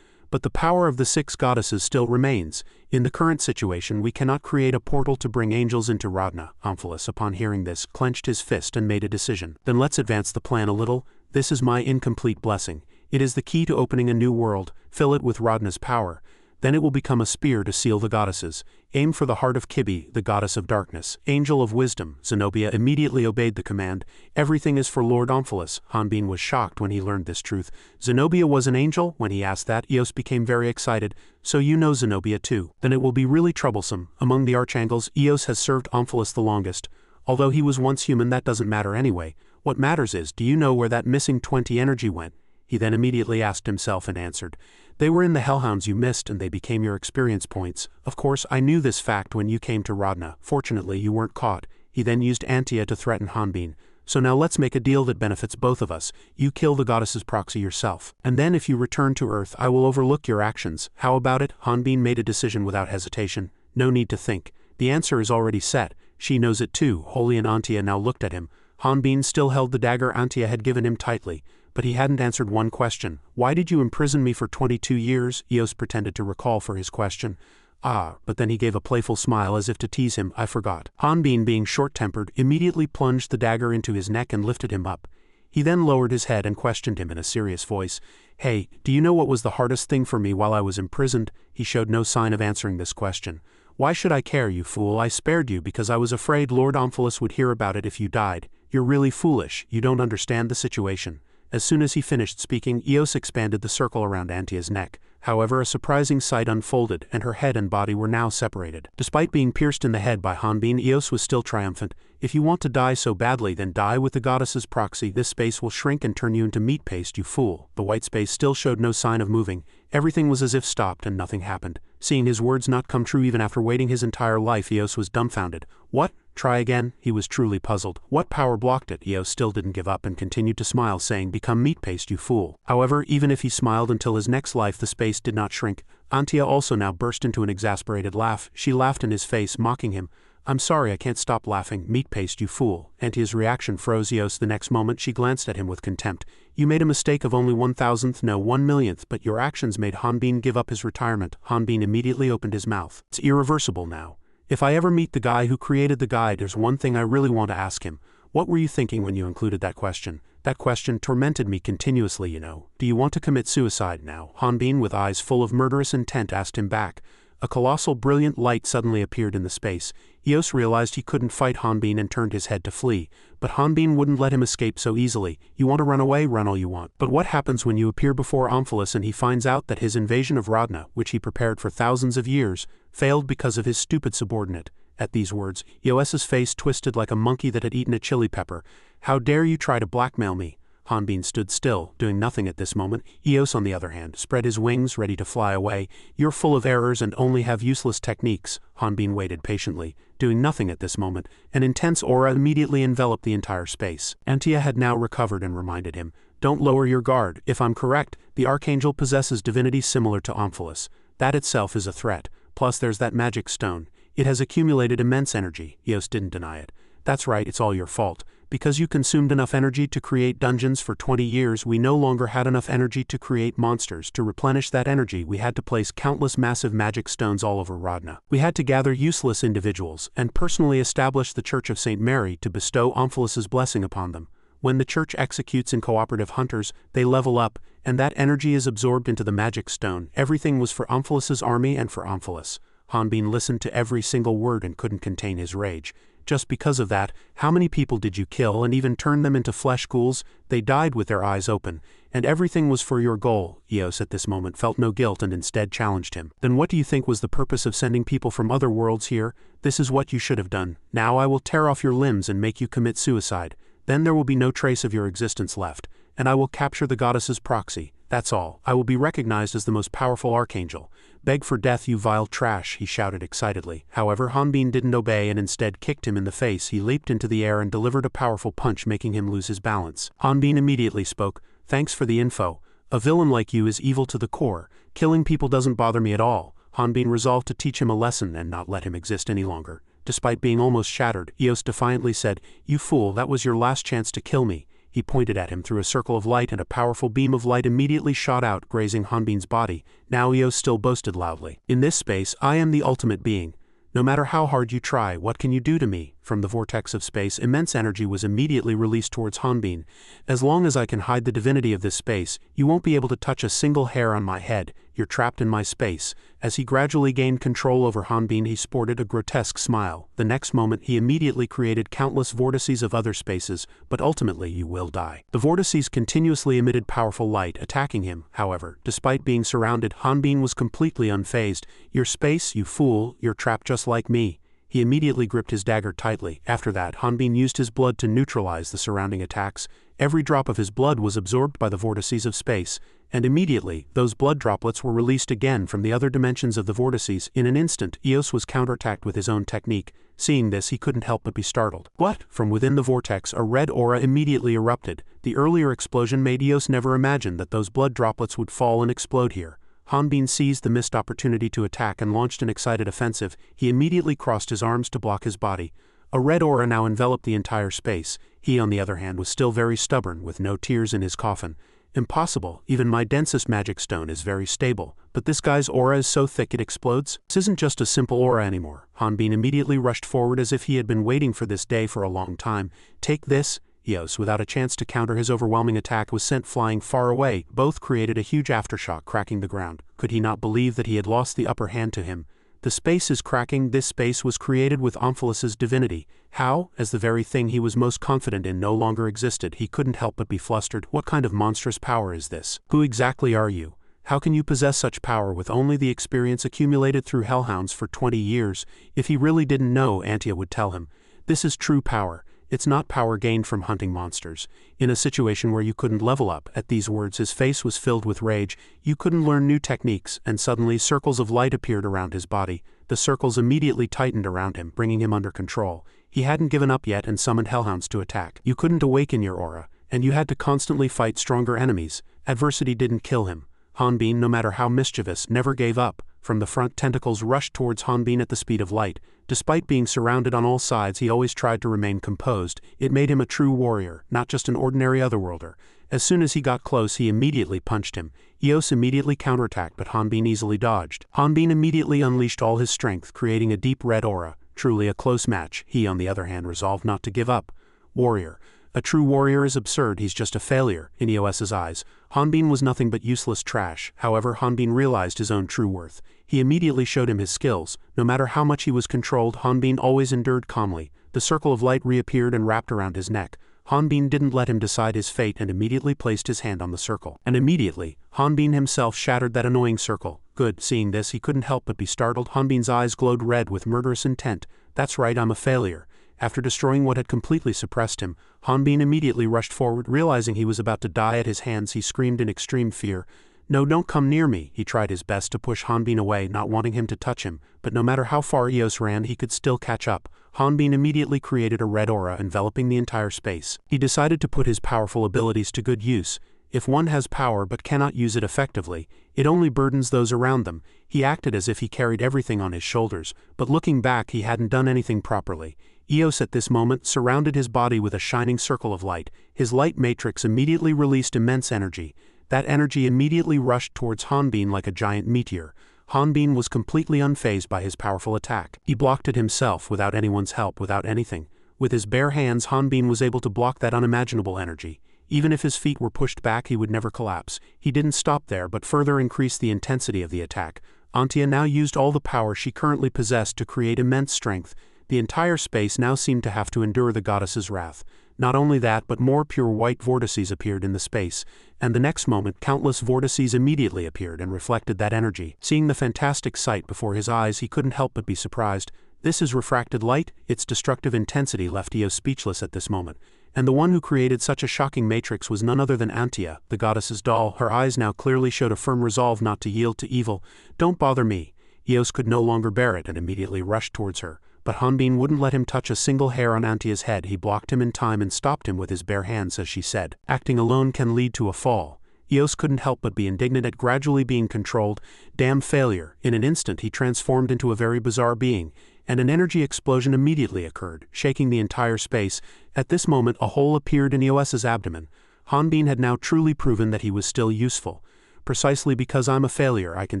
"But the power of the 6 goddesses still remains. In the current situation, we cannot create a portal to bring angels into Rodna." Omphalos, upon hearing this, clenched his fist and made a decision. "Then let's advance the plan a little. This is my incomplete blessing. It is the key to opening a new world. Fill it with Rodna's power. Then it will become a spear to seal the goddesses. Aim for the heart of Kibi, the goddess of darkness, angel of wisdom." Zenobia immediately obeyed the command. "Everything is for Lord Omphalos." Hanbin was shocked when he learned this truth. Zenobia was an angel? When he asked that, Eos became very excited. "So you know Zenobia too? Then it will be really troublesome. Among the archangels, Eos has served Omphalos the longest. Although he was once human, that doesn't matter anyway. What matters is, do you know where that missing 20 energy went?" He then immediately asked himself and answered, "They were in the hellhounds you missed and they became your experience points. Of course, I knew this fact when you came to Rodna. Fortunately, you weren't caught." He then used Antia to threaten Hanbin. "So now let's make a deal that benefits both of us. You kill the goddess's proxy yourself. And then if you return to Earth, I will overlook your actions. How about it?" Hanbin made a decision without hesitation. No need to think. The answer is already set. She knows it too. Holy and Antia now looked at him. Hanbin still held the dagger Antia had given him tightly. But he hadn't answered one question. "Why did you imprison me for 22 years? Eos pretended to recall for his question. But then he gave a playful smile as if to tease him. "I forgot." Hanbin, being short-tempered, immediately plunged the dagger into his neck and lifted him up. He then lowered his head and questioned him in a serious voice. "Hey, do you know what was the hardest thing for me while I was imprisoned?" He showed no sign of answering this question. "Why should I care, you fool? I spared you because I was afraid Lord Omphalos would hear about it if you died. You're really foolish. You don't understand the situation." As soon as he finished speaking, Eos expanded the circle around Antia's neck. However, a surprising sight unfolded, and her head and body were now separated. Despite being pierced in the head by Hanbin, Eos was still triumphant. "If you want to die so badly, then die with the goddess's proxy. This space will shrink and turn you into meat paste, you fool." The white space still showed no sign of moving. Everything was as if stopped and nothing happened. Seeing his words not come true even after waiting his entire life, Eos was dumbfounded. "What? Try again?" He was truly puzzled. What power blocked it? Eos still didn't give up and continued to smile, saying, "Become meat paste, you fool." However, even if he smiled until his next life, the space did not shrink. Antia also now burst into an exasperated laugh. She laughed in his face, mocking him. "I'm sorry, I can't stop laughing. Meat paste, you fool." Antia's reaction froze Eos. The next moment she glanced at him with contempt. "You made a mistake of only 1,000th, no 1,000,000th, but your actions made Hanbin give up his retirement." Hanbin immediately opened his mouth. "It's irreversible now. If I ever meet the guy who created the guide, there's one thing I really want to ask him. What were you thinking when you included that question? That question tormented me continuously, you know. Do you want to commit suicide now?" Hanbin, with eyes full of murderous intent, asked him back. A colossal brilliant light suddenly appeared in the space. Eos realized he couldn't fight Hanbin and turned his head to flee. But Hanbin wouldn't let him escape so easily. "You want to run away? Run all you want. But what happens when you appear before Omphalos and he finds out that his invasion of Rodna, which he prepared for thousands of years, failed because of his stupid subordinate?" At these words, Eos's face twisted like a monkey that had eaten a chili pepper. "How dare you try to blackmail me?" Hanbin stood still, doing nothing at this moment. Eos, on the other hand, spread his wings, ready to fly away. "You're full of errors and only have useless techniques." Hanbin waited patiently, doing nothing at this moment. An intense aura immediately enveloped the entire space. Antia had now recovered and reminded him, "Don't lower your guard. If I'm correct, the Archangel possesses divinity similar to Omphalos. That itself is a threat. Plus there's that magic stone. It has accumulated immense energy." Eos didn't deny it. "That's right, it's all your fault. Because you consumed enough energy to create dungeons for 20 years, we no longer had enough energy to create monsters. To replenish that energy, we had to place countless massive magic stones all over Rodna. We had to gather useless individuals, and personally establish the Church of St. Mary to bestow Omphalos's blessing upon them. When the church executes in cooperative hunters, they level up, and that energy is absorbed into the magic stone. Everything was for Omphalos's army and for Omphalos." Hanbin listened to every single word and couldn't contain his rage. Just because of that, how many people did you kill and even turn them into flesh ghouls? They died with their eyes open, and everything was for your goal. Eos at this moment felt no guilt and instead challenged him. Then what do you think was the purpose of sending people from other worlds here? This is what you should have done. Now I will tear off your limbs and make you commit suicide. Then there will be no trace of your existence left, and I will capture the goddess's proxy. That's all. I will be recognized as the most powerful archangel. Beg for death, you vile trash, he shouted excitedly. However, Hanbin didn't obey and instead kicked him in the face. He leaped into the air and delivered a powerful punch, making him lose his balance. Hanbin immediately spoke, "Thanks for the info. A villain like you is evil to the core. Killing people doesn't bother me at all." Hanbin resolved to teach him a lesson and not let him exist any longer. Despite being almost shattered, Eos defiantly said, "You fool, that was your last chance to kill me." He pointed at him through a circle of light and a powerful beam of light immediately shot out, grazing Hanbin's body. Now Eos still boasted loudly, "In this space, I am the ultimate being. No matter how hard you try, what can you do to me?" From the vortex of space, immense energy was immediately released towards Hanbin. "As long as I can hide the divinity of this space, you won't be able to touch a single hair on my head. You're trapped in my space." As he gradually gained control over Hanbin, he sported a grotesque smile. The next moment, he immediately created countless vortices of other spaces, but ultimately you will die. The vortices continuously emitted powerful light, attacking him. However, despite being surrounded, Hanbin was completely unfazed. "Your space, you fool, you're trapped just like me." He immediately gripped his dagger tightly. After that, Hanbin used his blood to neutralize the surrounding attacks. Every drop of his blood was absorbed by the vortices of space, and immediately, those blood droplets were released again from the other dimensions of the vortices. In an instant, Eos was counterattacked with his own technique. Seeing this, he couldn't help but be startled. What? From within the vortex, a red aura immediately erupted. The earlier explosion made Eos never imagine that those blood droplets would fall and explode here. Hanbin seized the missed opportunity to attack and launched an excited offensive. He immediately crossed his arms to block his body. A red aura now enveloped the entire space. He, on the other hand, was still very stubborn, with no tears in his coffin. "Impossible. Even my densest magic stone is very stable. But this guy's aura is so thick it explodes? This isn't just a simple aura anymore." Hanbin immediately rushed forward as if he had been waiting for this day for a long time. "Take this." Eos, without a chance to counter his overwhelming attack, was sent flying far away. Both created a huge aftershock, cracking the ground. Could he not believe that he had lost the upper hand to him? "The space is cracking. This space was created with Omphalis's divinity. How?" As the very thing he was most confident in no longer existed, he couldn't help but be flustered. "What kind of monstrous power is this? Who exactly are you? How can you possess such power with only the experience accumulated through hellhounds for 20 years? If he really didn't know, Antia would tell him. This is true power. It's not power gained from hunting monsters. In a situation where you couldn't level up." At these words, his face was filled with rage. "You couldn't learn new techniques," and suddenly circles of light appeared around his body. The circles immediately tightened around him, bringing him under control. He hadn't given up yet and summoned hellhounds to attack. "You couldn't awaken your aura, and you had to constantly fight stronger enemies. Adversity didn't kill him." Hanbin, no matter how mischievous, never gave up. From the front, tentacles rushed towards Hanbin at the speed of light. Despite being surrounded on all sides, he always tried to remain composed. It made him a true warrior, not just an ordinary otherworlder. As soon as he got close, he immediately punched him. Eos immediately counterattacked, but Hanbin easily dodged. Hanbin immediately unleashed all his strength, creating a deep red aura. Truly a close match. He, on the other hand, resolved not to give up. "Warrior. A true warrior is absurd. He's just a failure." In Eos's eyes, Hanbin was nothing but useless trash. However, Hanbin realized his own true worth. He immediately showed him his skills. No matter how much he was controlled, Hanbin always endured calmly. The circle of light reappeared and wrapped around his neck. Hanbin didn't let him decide his fate and immediately placed his hand on the circle. And immediately, Hanbin himself shattered that annoying circle. Good. Seeing this, he couldn't help but be startled. Hanbin's eyes glowed red with murderous intent. "That's right, I'm a failure." After destroying what had completely suppressed him, Hanbin immediately rushed forward. Realizing he was about to die at his hands, he screamed in extreme fear. "No, don't come near me." He tried his best to push Hanbin away, not wanting him to touch him, but no matter how far Eos ran, he could still catch up. Hanbin immediately created a red aura enveloping the entire space. He decided to put his powerful abilities to good use. If one has power but cannot use it effectively, it only burdens those around them. He acted as if he carried everything on his shoulders, but looking back, he hadn't done anything properly. Eos at this moment surrounded his body with a shining circle of light. His light matrix immediately released immense energy. That energy immediately rushed towards Hanbin like a giant meteor. Hanbin was completely unfazed by his powerful attack. He blocked it himself, without anyone's help, without anything. With his bare hands, Hanbin was able to block that unimaginable energy. Even if his feet were pushed back, he would never collapse. He didn't stop there, but further increased the intensity of the attack. Antia now used all the power she currently possessed to create immense strength. The entire space now seemed to have to endure the goddess's wrath. Not only that, but more pure white vortices appeared in the space, and the next moment countless vortices immediately appeared and reflected that energy. Seeing the fantastic sight before his eyes, he couldn't help but be surprised. This is refracted light? Its destructive intensity left Io speechless at this moment. And the one who created such a shocking matrix was none other than Antia, the goddess's doll. Her eyes now clearly showed a firm resolve not to yield to evil. "Don't bother me." Eos could no longer bear it and immediately rushed towards her. But Hanbin wouldn't let him touch a single hair on Antia's head. He blocked him in time and stopped him with his bare hands as she said, "Acting alone can lead to a fall." Eos couldn't help but be indignant at gradually being controlled. Damn failure. In an instant he transformed into a very bizarre being, and an energy explosion immediately occurred, shaking the entire space. At this moment a hole appeared in Eos's abdomen. Hanbin had now truly proven that he was still useful. "Precisely because I'm a failure I can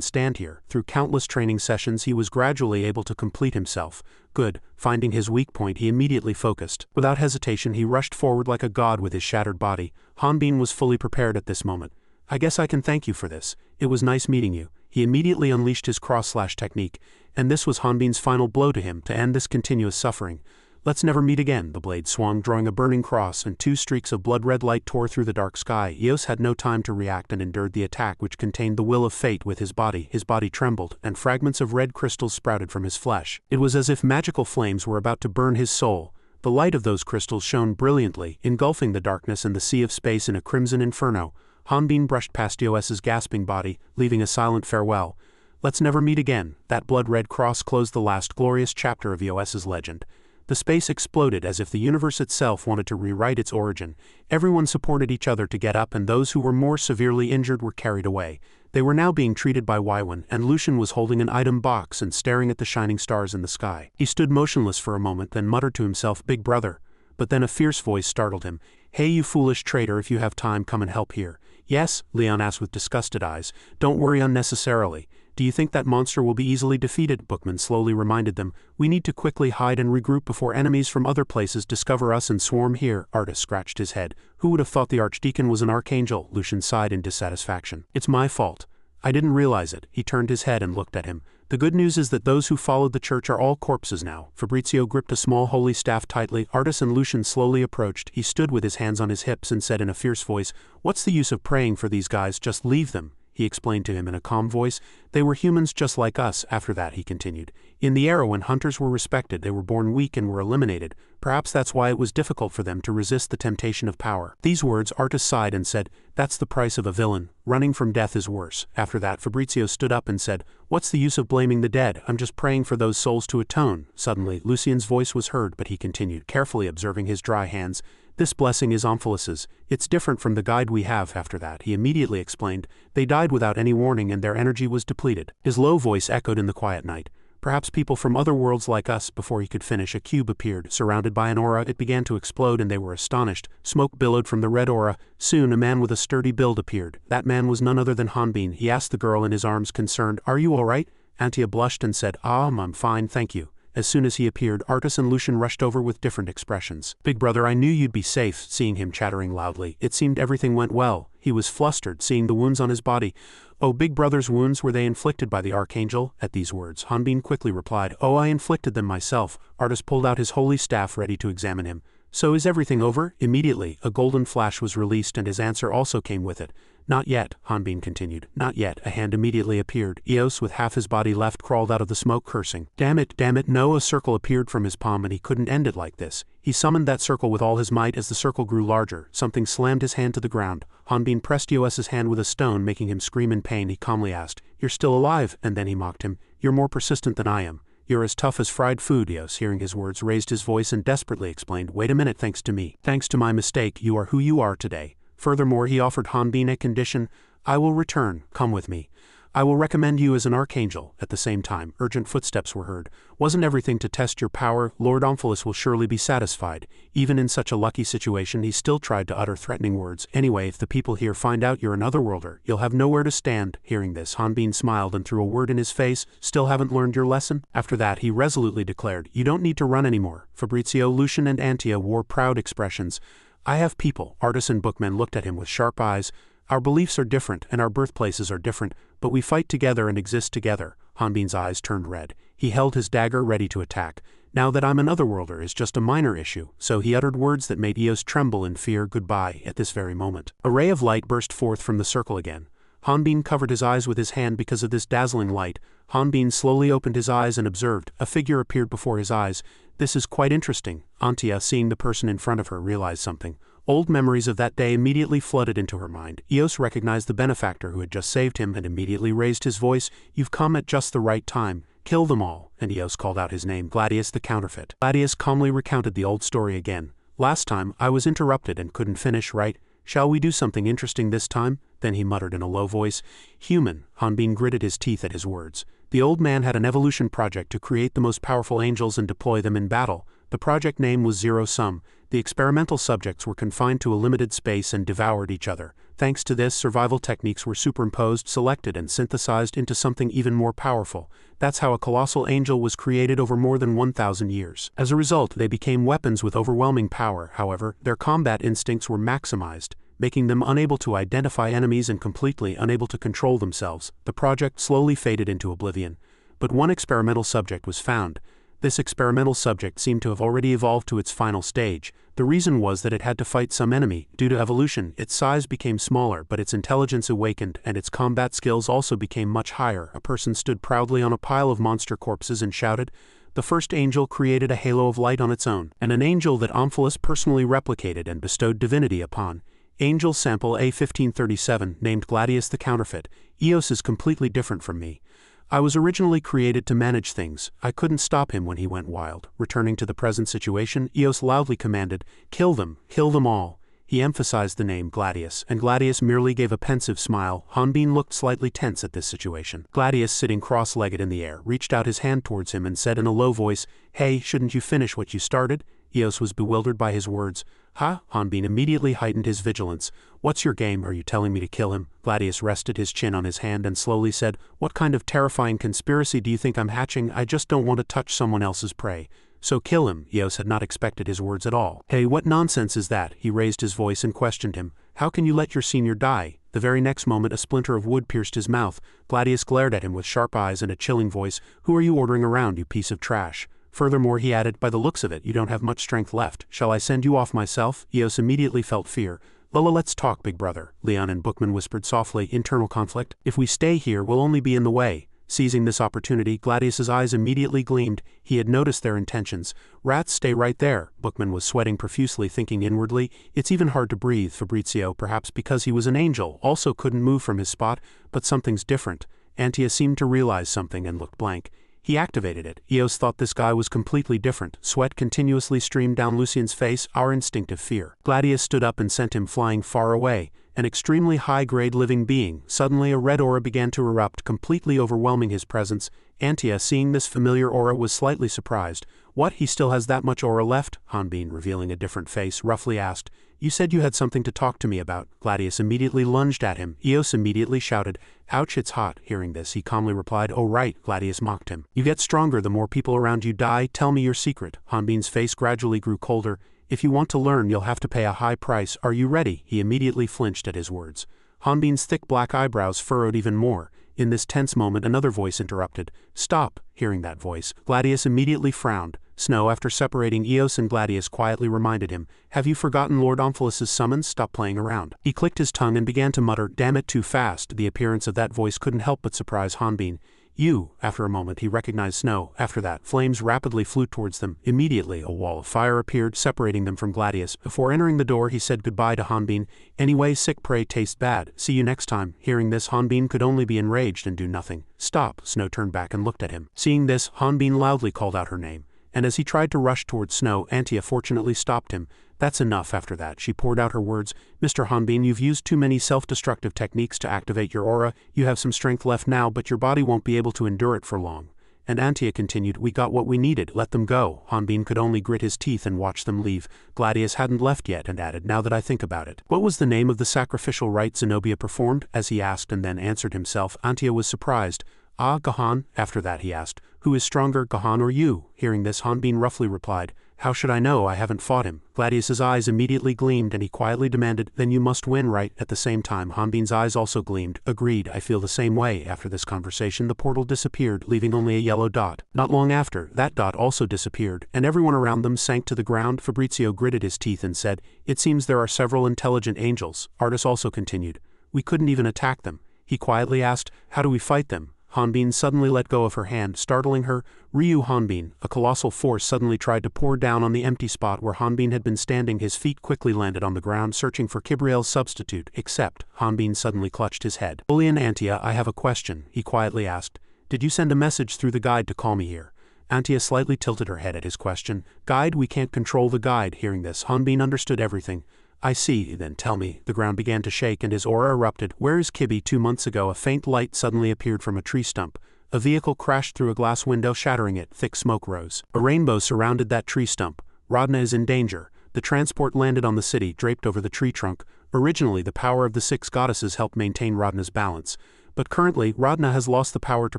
stand here." Through countless training sessions he was gradually able to complete himself. Good. Finding his weak point he immediately focused. Without hesitation he rushed forward like a god with his shattered body. Hanbin was fully prepared at this moment. "I guess I can thank you for this. It was nice meeting you." He immediately unleashed his cross-slash technique, and this was Hanbin's final blow to him to end this continuous suffering. "Let's never meet again." The blade swung, drawing a burning cross, and 2 streaks of blood-red light tore through the dark sky. Eos had no time to react and endured the attack which contained the will of fate with his body. His body trembled, and fragments of red crystals sprouted from his flesh. It was as if magical flames were about to burn his soul. The light of those crystals shone brilliantly, engulfing the darkness and the sea of space in a crimson inferno. Hanbin brushed past Eos's gasping body, leaving a silent farewell. "Let's never meet again." That blood-red cross closed the last glorious chapter of Eos's legend. The space exploded as if the universe itself wanted to rewrite its origin. Everyone supported each other to get up, and those who were more severely injured were carried away. They were now being treated by Ywan, and Lucian was holding an item box and staring at the shining stars in the sky. He stood motionless for a moment, then muttered to himself, "Big brother." But then a fierce voice startled him. "Hey you foolish traitor, if you have time come and help here." "Yes?" Leon asked with disgusted eyes. "Don't worry unnecessarily. Do you think that monster will be easily defeated?" Bookman slowly reminded them. "We need to quickly hide and regroup before enemies from other places discover us and swarm here." Artis scratched his head. "Who would have thought the Archdeacon was an archangel?" Lucian sighed in dissatisfaction. "It's my fault. I didn't realize it." He turned his head and looked at him. "The good news is that those who followed the church are all corpses now." Fabrizio gripped a small holy staff tightly. Artis and Lucian slowly approached. He stood with his hands on his hips and said in a fierce voice, "What's the use of praying for these guys? Just leave them." He explained to him in a calm voice. "They were humans just like us." After that, he continued, "In the era when hunters were respected, they were born weak and were eliminated. Perhaps that's why it was difficult for them to resist the temptation of power." These words Artis sighed and said, "That's the price of a villain. Running from death is worse." After that, Fabrizio stood up and said, "What's the use of blaming the dead? I'm just praying for those souls to atone." Suddenly, Lucian's voice was heard, but he continued, carefully observing his dry hands, "This blessing is Omphalus's. It's different from the guide we have." After that, he immediately explained, "They died without any warning and their energy was depleted." His low voice echoed in the quiet night. "Perhaps people from other worlds like us." Before he could finish, a cube appeared. Surrounded by an aura, it began to explode and they were astonished. Smoke billowed from the red aura. Soon a man with a sturdy build appeared. That man was none other than Hanbin. He asked the girl in his arms, concerned, "Are you all right?" Antia blushed and said, I'm fine, thank you." As soon as he appeared, Artis and Lucian rushed over with different expressions. "Big brother, I knew you'd be safe." Seeing him chattering loudly, it seemed everything went well. He was flustered, seeing the wounds on his body. "Oh, big brother's wounds, were they inflicted by the Archangel?" At these words, Hanbin quickly replied, "Oh, I inflicted them myself." Artis pulled out his holy staff ready to examine him. "So is everything over?" Immediately, a golden flash was released and his answer also came with it. "Not yet," Hanbin continued. "Not yet." A hand immediately appeared. Eos, with half his body left, crawled out of the smoke cursing. Damn it, no." A circle appeared from his palm and he couldn't end it like this. He summoned that circle with all his might. As the circle grew larger, something slammed his hand to the ground. Hanbin pressed Eos's hand with a stone, making him scream in pain. He calmly asked, "You're still alive?" And then he mocked him. "You're more persistent than I am. You're as tough as fried food." Eos, hearing his words, raised his voice and desperately explained, "Wait a minute, thanks to me. Thanks to my mistake, you are who you are today." Furthermore, he offered Hanbin a condition. "I will return. Come with me. I will recommend you as an archangel." At the same time, urgent footsteps were heard. "Wasn't everything to test your power? Lord Omphalus will surely be satisfied." Even in such a lucky situation, he still tried to utter threatening words. "Anyway, if the people here find out you're an otherworlder, you'll have nowhere to stand." Hearing this, Hanbin smiled and threw a word in his face. "Still haven't learned your lesson?" After that, he resolutely declared, "You don't need to run anymore." Fabrizio, Lucian, and Antia wore proud expressions. "I have people." Artis and Bookman looked at him with sharp eyes. "Our beliefs are different and our birthplaces are different, but we fight together and exist together." Hanbin's eyes turned red. He held his dagger ready to attack. Now that I'm an otherworlder is just a minor issue, so he uttered words that made Eos tremble in fear. Goodbye at this very moment. A ray of light burst forth from the circle again. Hanbin covered his eyes with his hand because of this dazzling light. Hanbin slowly opened his eyes and observed. A figure appeared before his eyes. This is quite interesting. Antia, seeing the person in front of her, realized something. Old memories of that day immediately flooded into her mind. Eos recognized the benefactor who had just saved him and immediately raised his voice. You've come at just the right time. Kill them all. And Eos called out his name, Gladius the counterfeit. Gladius calmly recounted the old story again. Last time, I was interrupted and couldn't finish, right? Shall we do something interesting this time? Then he muttered in a low voice. Human. Hanbin gritted his teeth at his words. The old man had an evolution project to create the most powerful angels and deploy them in battle. The project name was Zero Sum. The experimental subjects were confined to a limited space and devoured each other. Thanks to this, survival techniques were superimposed, selected, and synthesized into something even more powerful. That's how a colossal angel was created over more than 1,000 years. As a result, they became weapons with overwhelming power. However, their combat instincts were maximized, making them unable to identify enemies and completely unable to control themselves. The project slowly faded into oblivion. But one experimental subject was found. This experimental subject seemed to have already evolved to its final stage. The reason was that it had to fight some enemy. Due to evolution, its size became smaller, but its intelligence awakened, and its combat skills also became much higher. A person stood proudly on a pile of monster corpses and shouted, "The first angel created a halo of light on its own, and an angel that Omphilus personally replicated and bestowed divinity upon. Angel sample A1537, named Gladius the counterfeit. Eos is completely different from me. I was originally created to manage things. I couldn't stop him when he went wild." Returning to the present situation, Eos loudly commanded, Kill them all." He emphasized the name Gladius, and Gladius merely gave a pensive smile. Hanbin looked slightly tense at this situation. Gladius, sitting cross-legged in the air, reached out his hand towards him and said in a low voice, "Hey, shouldn't you finish what you started?" Eos was bewildered by his words. "Huh?" Hanbin immediately heightened his vigilance. "What's your game? Are you telling me to kill him?" Gladius rested his chin on his hand and slowly said, "What kind of terrifying conspiracy do you think I'm hatching? I just don't want to touch someone else's prey. So kill him." Eos had not expected his words at all. "Hey, what nonsense is that?" He raised his voice and questioned him. "How can you let your senior die?" The very next moment a splinter of wood pierced his mouth. Gladius glared at him with sharp eyes and a chilling voice. "Who are you ordering around, you piece of trash?" Furthermore, he added, "By the looks of it, you don't have much strength left. Shall I send you off myself?" Eos immediately felt fear. "Lola, let's talk, big brother," Leon and Bookman whispered softly. "Internal conflict. If we stay here, we'll only be in the way." Seizing this opportunity, Gladius's eyes immediately gleamed. He had noticed their intentions. "Rats, stay right there." Bookman was sweating profusely, thinking inwardly, "It's even hard to breathe." Fabrizio, perhaps because he was an angel, also couldn't move from his spot, but something's different. Antia seemed to realize something and looked blank. He activated it. Eos thought this guy was completely different. Sweat continuously streamed down Lucian's face, our instinctive fear. Gladius stood up and sent him flying far away. An extremely high-grade living being. Suddenly a red aura began to erupt, completely overwhelming his presence. Antia, seeing this familiar aura, was slightly surprised. "What, he still has that much aura left?" Hanbin, revealing a different face, roughly asked. "You said you had something to talk to me about." Gladius immediately lunged at him. Eos immediately shouted, "Ouch, it's hot." Hearing this, he calmly replied, "Oh right." Gladius mocked him. "You get stronger the more people around you die. Tell me your secret." Hanbin's face gradually grew colder. "If you want to learn, you'll have to pay a high price. Are you ready?" He immediately flinched at his words. Hanbin's thick black eyebrows furrowed even more. In this tense moment, another voice interrupted. "Stop." Hearing that voice, Gladius immediately frowned. Snow, after separating Eos and Gladius, quietly reminded him, "Have you forgotten Lord Omphalus's summons? Stop playing around." He clicked his tongue and began to mutter, "Damn it, too fast." The appearance of that voice couldn't help but surprise Hanbin. "You." After a moment he recognized Snow. After that, flames rapidly flew towards them. Immediately a wall of fire appeared, separating them from Gladius. Before entering the door he said goodbye to Hanbin. "Anyway, sick prey tastes bad. See you next time." Hearing this, Hanbin could only be enraged and do nothing. "Stop." Snow turned back and looked at him. Seeing this, Hanbin loudly called out her name. And as he tried to rush towards Snow, Antia fortunately stopped him. "That's enough." After that, she poured out her words. "Mr. Hanbin, you've used too many self-destructive techniques to activate your aura. You have some strength left now, but your body won't be able to endure it for long." And Antia continued, "We got what we needed. Let them go." Hanbin could only grit his teeth and watch them leave. Gladius hadn't left yet and added, "Now that I think about it." "What was the name of the sacrificial rite Zenobia performed?" As he asked and then answered himself, Antia was surprised. "Ah, Gahan." After that he asked, "Who is stronger, Gahan or you?" Hearing this, Hanbin roughly replied, How should I know? I haven't fought him. Gladius's eyes immediately gleamed and he quietly demanded, then you must win, right? At the same time, Hanbin's eyes also gleamed. Agreed, I feel the same way. After this conversation, the portal disappeared, leaving only a yellow dot. Not long after, that dot also disappeared, and everyone around them sank to the ground. Fabrizio gritted his teeth and said, it seems there are several intelligent angels. Artis also continued, we couldn't even attack them. He quietly asked, how do we fight them? Hanbin suddenly let go of her hand, startling her. Ryu Hanbin, a colossal force suddenly tried to pour down on the empty spot where Hanbin had been standing. His feet quickly landed on the ground, searching for Kibriel's substitute, except Hanbin suddenly clutched his head. Julian Antia, I have a question, he quietly asked. Did you send a message through the guide to call me here? Antia slightly tilted her head at his question. Guide? We can't control the guide. Hearing this, Hanbin understood everything. I see, then tell me. The ground began to shake and his aura erupted. Where is Kibi? 2 months ago a faint light suddenly appeared from a tree stump. A vehicle crashed through a glass window, shattering it. Thick smoke rose. A rainbow surrounded that tree stump. Radna is in danger. The transport landed on the city, draped over the tree trunk. Originally, the power of the 6 goddesses helped maintain Radna's balance. But currently, Radna has lost the power to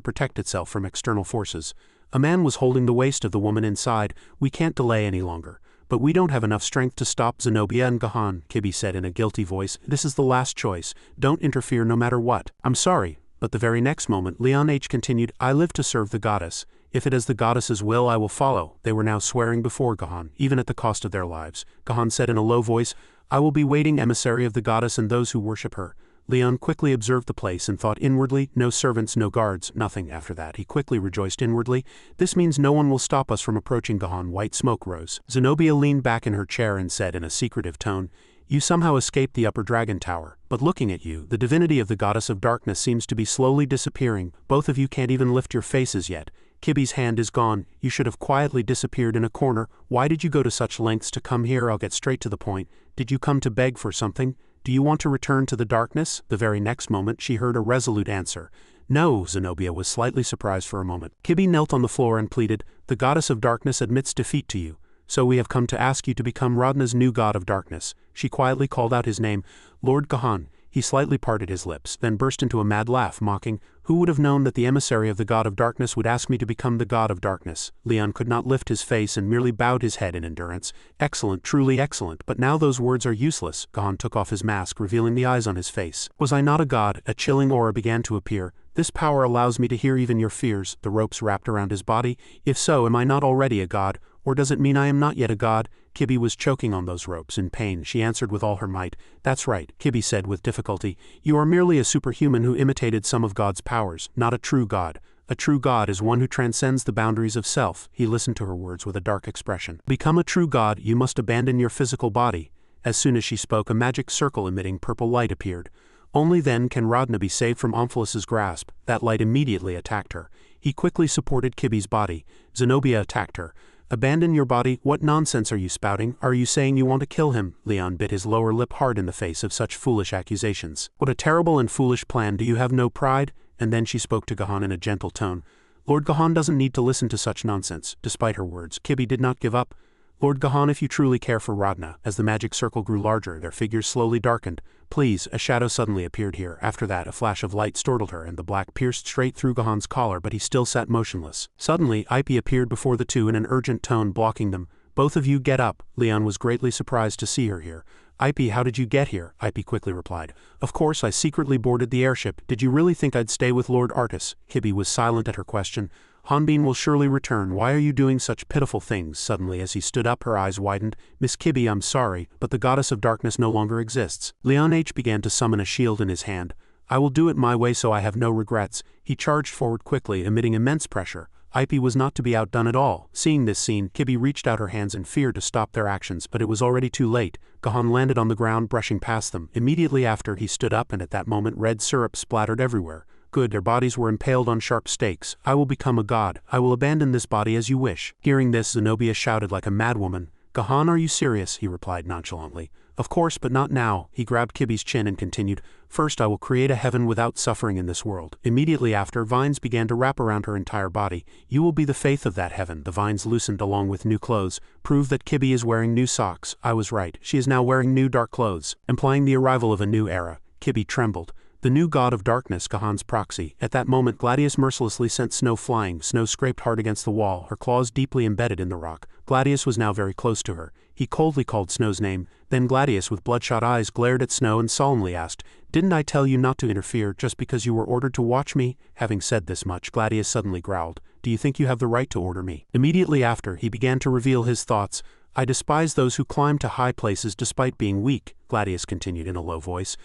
protect itself from external forces. A man was holding the waist of the woman inside. We can't delay any longer. But we don't have enough strength to stop Zenobia and Gahan, Kibi said in a guilty voice. This is the last choice. Don't interfere no matter what. I'm sorry. But the very next moment, Leon H. continued, I live to serve the goddess. If it is the goddess's will, I will follow. They were now swearing before Gahan, even at the cost of their lives. Gahan said in a low voice, I will be waiting, emissary of the goddess and those who worship her. Leon quickly observed the place and thought inwardly, no servants, no guards, nothing. After that, he quickly rejoiced inwardly. This means no one will stop us from approaching Gahan. White smoke rose. Zenobia leaned back in her chair and said in a secretive tone, you somehow escaped the upper dragon tower, but looking at you, the divinity of the goddess of darkness seems to be slowly disappearing. Both of you can't even lift your faces yet. Kibi's hand is gone. You should have quietly disappeared in a corner. Why did you go to such lengths to come here? I'll get straight to the point. Did you come to beg for something? Do you want to return to the darkness? The very next moment she heard a resolute answer. No, Zenobia was slightly surprised for a moment. Kibi knelt on the floor and pleaded, the goddess of darkness admits defeat to you. So we have come to ask you to become Radna's new god of darkness. She quietly called out his name, Lord Gahan. He slightly parted his lips, then burst into a mad laugh, mocking, who would have known that the emissary of the god of darkness would ask me to become the god of darkness? Leon could not lift his face and merely bowed his head in endurance. Excellent, truly excellent, but now those words are useless. Gahan took off his mask, revealing the eyes on his face. Was I not a god? A chilling aura began to appear. This power allows me to hear even your fears. The ropes wrapped around his body. If so, am I not already a god? Or does it mean I am not yet a god? Kibi was choking on those ropes in pain. She answered with all her might. That's right, Kibi said with difficulty. You are merely a superhuman who imitated some of God's powers, not a true god. A true god is one who transcends the boundaries of self. He listened to her words with a dark expression. Become a true god, you must abandon your physical body. As soon as she spoke, a magic circle emitting purple light appeared. Only then can Radna be saved from Omphalus's grasp. That light immediately attacked her. He quickly supported Kibi's body. Zenobia attacked her. Abandon your body? What nonsense are you spouting? Are you saying you want to kill him? Leon bit his lower lip hard in the face of such foolish accusations. What a terrible and foolish plan. Do you have no pride? And then she spoke to Gahan in a gentle tone. Lord Gahan doesn't need to listen to such nonsense. Despite her words, Kibi did not give up. Lord Gahan, if you truly care for Radna. As the magic circle grew larger, their figures slowly darkened. Please, a shadow suddenly appeared here. After that, a flash of light startled her and the black pierced straight through Gahan's collar, but he still sat motionless. Suddenly, Ipe appeared before the two in an urgent tone, blocking them. Both of you get up. Leon was greatly surprised to see her here. Ipe, how did you get here? Ipe quickly replied. Of course, I secretly boarded the airship. Did you really think I'd stay with Lord Artis? Kibi was silent at her question. Hanbin will surely return. Why are you doing such pitiful things? Suddenly, as he stood up, her eyes widened. Miss Kibi, I'm sorry, but the goddess of darkness no longer exists. Leon H. began to summon a shield in his hand. I will do it my way so I have no regrets. He charged forward quickly, emitting immense pressure. Ipe was not to be outdone at all. Seeing this scene, Kibi reached out her hands in fear to stop their actions, but it was already too late. Gahan landed on the ground, brushing past them. Immediately after, he stood up, and at that moment red syrup splattered everywhere. Good, their bodies were impaled on sharp stakes. I will become a god. I will abandon this body as you wish. Hearing this, Zenobia shouted like a madwoman. Gahan, are you serious? He replied nonchalantly. Of course, but not now. He grabbed Kibi's chin and continued, First I will create a heaven without suffering in this world. Immediately after, vines began to wrap around her entire body. You will be the faith of that heaven. The vines loosened along with new clothes. Prove that Kibi is wearing new socks. I was right. She is now wearing new dark clothes, implying the arrival of a new era. Kibi trembled. The new god of darkness, Kahan's proxy. At that moment Gladius mercilessly sent Snow flying. Snow scraped hard against the wall, her claws deeply embedded in the rock. Gladius was now very close to her. He coldly called Snow's name. Then Gladius with bloodshot eyes glared at Snow and solemnly asked, "Didn't I tell you not to interfere just because you were ordered to watch me?" Having said this much, Gladius suddenly growled, "Do you think you have the right to order me?" Immediately after, he began to reveal his thoughts. "I despise those who climb to high places despite being weak," Gladius continued in a low voice.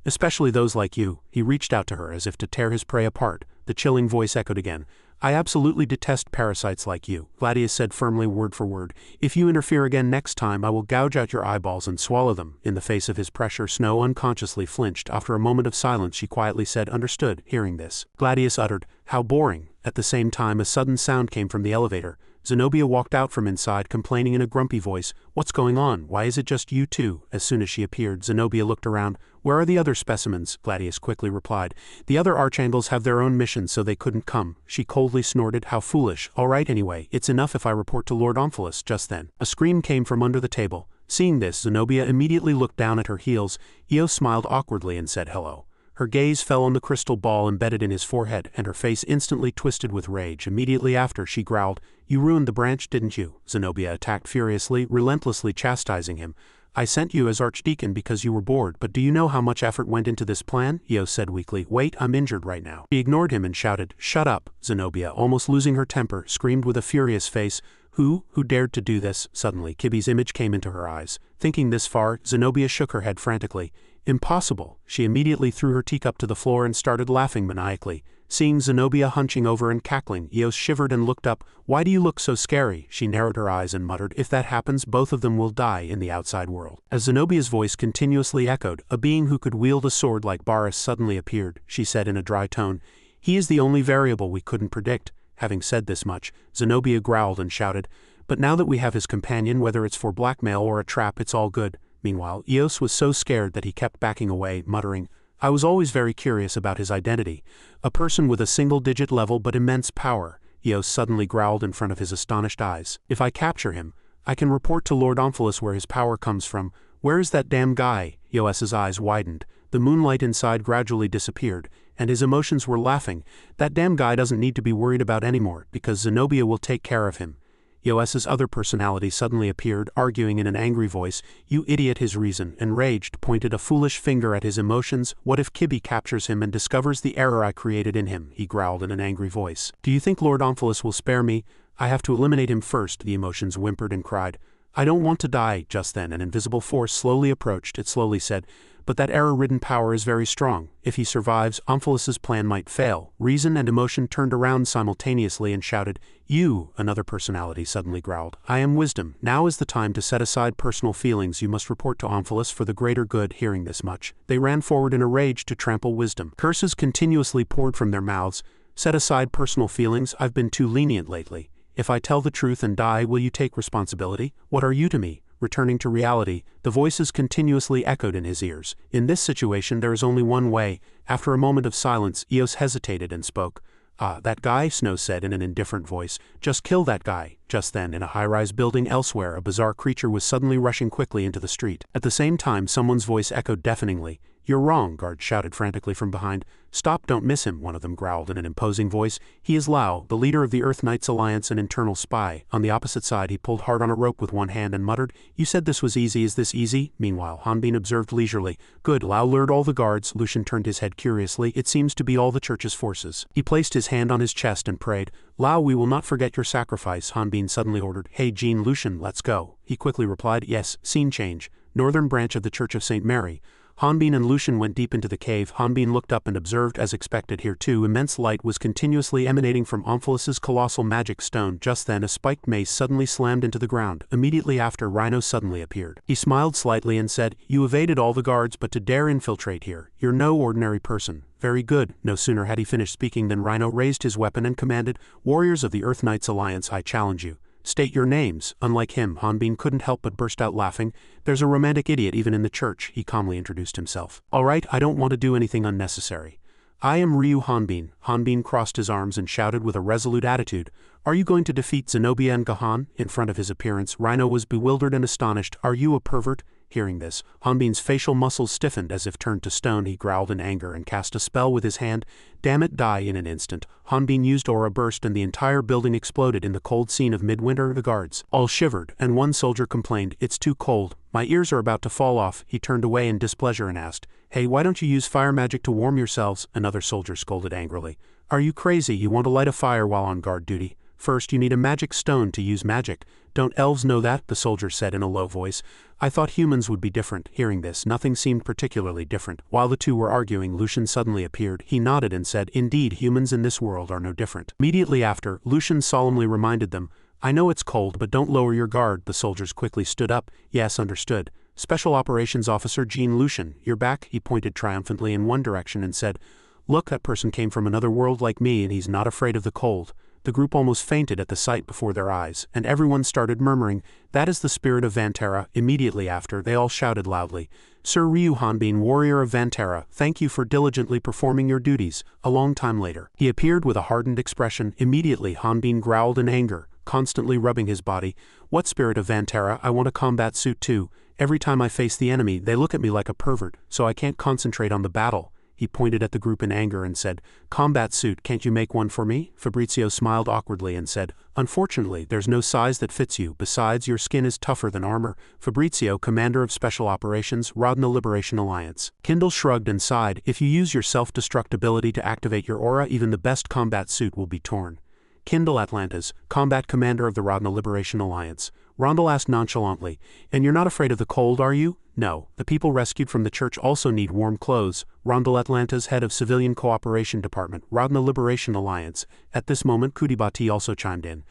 "Especially those like you." He reached out to her as if to tear his prey apart. The chilling voice echoed again. "I absolutely detest parasites like you," Gladius said firmly, word for word. "If you interfere again next time, I will gouge out your eyeballs and swallow them." In the face of his pressure, Snow unconsciously flinched. After a moment of silence, she quietly said, "Understood." Hearing this, Gladius uttered, "How boring." At the same time, a sudden sound came from the elevator. Zenobia walked out from inside, complaining in a grumpy voice, "What's going on? Why is it just you two?" As soon as she appeared, Zenobia looked around. "Where are the other specimens?" Gladius quickly replied. "The other archangels have their own missions, so they couldn't come." She coldly snorted, "How foolish. All right anyway, it's enough if I report to Lord Omphalos." Just then, a scream came from under the table. Seeing this, Zenobia immediately looked down at her heels. Eos smiled awkwardly and said hello. Her gaze fell on the crystal ball embedded in his forehead, and her face instantly twisted with rage. Immediately after, she growled, "You ruined the branch, didn't you?" Zenobia attacked furiously, relentlessly chastising him. "I sent you as archdeacon because you were bored, but do you know how much effort went into this plan?" Eos said weakly. "Wait, I'm injured right now." She ignored him and shouted, "Shut up!" Zenobia, almost losing her temper, screamed with a furious face, Who dared to do this?" Suddenly, Kibi's image came into her eyes. Thinking this far, Zenobia shook her head frantically. "Impossible!" She immediately threw her teacup to the floor and started laughing maniacally. Seeing Zenobia hunching over and cackling, Eos shivered and looked up. "Why do you look so scary?" She narrowed her eyes and muttered, "If that happens, both of them will die in the outside world." As Zenobia's voice continuously echoed, a being who could wield a sword like Baris suddenly appeared. She said in a dry tone, "He is the only variable we couldn't predict." Having said this much, Zenobia growled and shouted, "But now that we have his companion, whether it's for blackmail or a trap, it's all good." Meanwhile, Eos was so scared that he kept backing away, muttering, "I was always very curious about his identity. A person with a single-digit level but immense power." Eos suddenly growled in front of his astonished eyes. "If I capture him, I can report to Lord Omphalos where his power comes from. Where is that damn guy?" Eos's eyes widened. The moonlight inside gradually disappeared, and his emotions were laughing. "That damn guy doesn't need to be worried about anymore, because Zenobia will take care of him." Eos's other personality suddenly appeared, arguing in an angry voice, "You idiot!" His reason, enraged, pointed a foolish finger at his emotions. "What if Kibi captures him and discovers the error I created in him?" He growled in an angry voice. "Do you think Lord Omphalos will spare me? I have to eliminate him first." The emotions whimpered and cried, "I don't want to die." Just then an invisible force slowly approached. It slowly said, "But that error-ridden power is very strong. If he survives, Omphalos's plan might fail." Reason and emotion turned around simultaneously and shouted, "You!" Another personality suddenly growled, "I am wisdom. Now is the time to set aside personal feelings. You must report to Omphalos for the greater good." Hearing this much, they ran forward in a rage to trample wisdom. Curses continuously poured from their mouths. "Set aside personal feelings? I've been too lenient lately. If I tell the truth and die, will you take responsibility? What are you to me?" Returning to reality, the voices continuously echoed in his ears. "In this situation there is only one way." After a moment of silence, Eos hesitated and spoke. "Ah, that guy," Snow said in an indifferent voice. "Just kill that guy." Just then, in a high-rise building elsewhere, a bizarre creature was suddenly rushing quickly into the street. At the same time, someone's voice echoed deafeningly. "You're wrong," guards shouted frantically from behind. "Stop, don't miss him," one of them growled in an imposing voice. "He is Lao, the leader of the Earth Knights Alliance, an internal spy." On the opposite side, he pulled hard on a rope with one hand and muttered, "You said this was easy. Is this easy?" Meanwhile, Hanbin observed leisurely. "Good, Lao lured all the guards." Lucian turned his head curiously. "It seems to be all the church's forces." He placed his hand on his chest and prayed, "Lao, we will not forget your sacrifice." Hanbin suddenly ordered, "Hey Jean, Lucian, let's go." He quickly replied, "Yes." Scene change. Northern branch of the Church of St. Mary. Hanbin and Lucian went deep into the cave. Hanbin looked up and observed, as expected here too, immense light was continuously emanating from Omphalos's colossal magic stone. Just then a spiked mace suddenly slammed into the ground. Immediately after, Rhino suddenly appeared. He smiled slightly and said, "You evaded all the guards, but to dare infiltrate here, you're no ordinary person." "Very good." No sooner had he finished speaking than Rhino raised his weapon and commanded, "Warriors of the Earth Knights Alliance, I challenge you. State your names." Unlike him, Hanbin couldn't help but burst out laughing. "There's a romantic idiot even in the church," he calmly introduced himself. "All right, I don't want to do anything unnecessary. I am Ryu Hanbin. Hanbin crossed his arms and shouted with a resolute attitude, "Are you going to defeat Zenobia and Gahan?" In front of his appearance, Rhino was bewildered and astonished. "Are you a pervert?" Hearing this, Hanbin's facial muscles stiffened as if turned to stone. He growled in anger and cast a spell with his hand. Damn it, die in an instant. Hanbin used aura burst and the entire building exploded in the cold scene of midwinter. The guards all shivered, and one soldier complained, "It's too cold. My ears are about to fall off." He turned away in displeasure and asked, "Hey, why don't you use fire magic to warm yourselves?" Another soldier scolded angrily. "Are you crazy? You want to light a fire while on guard duty? First, you need a magic stone to use magic. Don't elves know that?" the soldier said in a low voice. "I thought humans would be different." Hearing this, nothing seemed particularly different. While the two were arguing, Lucian suddenly appeared. He nodded and said, "Indeed, humans in this world are no different." Immediately after, Lucian solemnly reminded them, "I know it's cold, but don't lower your guard." The soldiers quickly stood up. "Yes, understood. Special Operations Officer Jean Lucian, you're back." He pointed triumphantly in one direction and said, "Look, that person came from another world like me and he's not afraid of the cold." The group almost fainted at the sight before their eyes, and everyone started murmuring, "That is the spirit of Vantara." Immediately after, they all shouted loudly, "Sir Ryu Hanbin, warrior of Vantara, thank you for diligently performing your duties." A long time later, he appeared with a hardened expression. Immediately, Hanbin growled in anger, constantly rubbing his body. "What spirit of Vantara? I want a combat suit too. Every time I face the enemy, they look at me like a pervert, so I can't concentrate on the battle." He pointed at the group in anger and said, "Combat suit, can't you make one for me?" Fabrizio smiled awkwardly and said, "Unfortunately, there's no size that fits you. Besides, your skin is tougher than armor." Fabrizio, commander of Special Operations, Rodna Liberation Alliance. Kindle shrugged and sighed. "If you use your self-destruct ability to activate your aura, even the best combat suit will be torn." Kindle Atlantis, combat commander of the Rodna Liberation Alliance. Rondel asked nonchalantly, "And you're not afraid of the cold, are you?" "No. The people rescued from the church also need warm clothes." Rondel Atlantis, head of Civilian Cooperation Department, Rodna Liberation Alliance. At this moment, Bati also chimed in.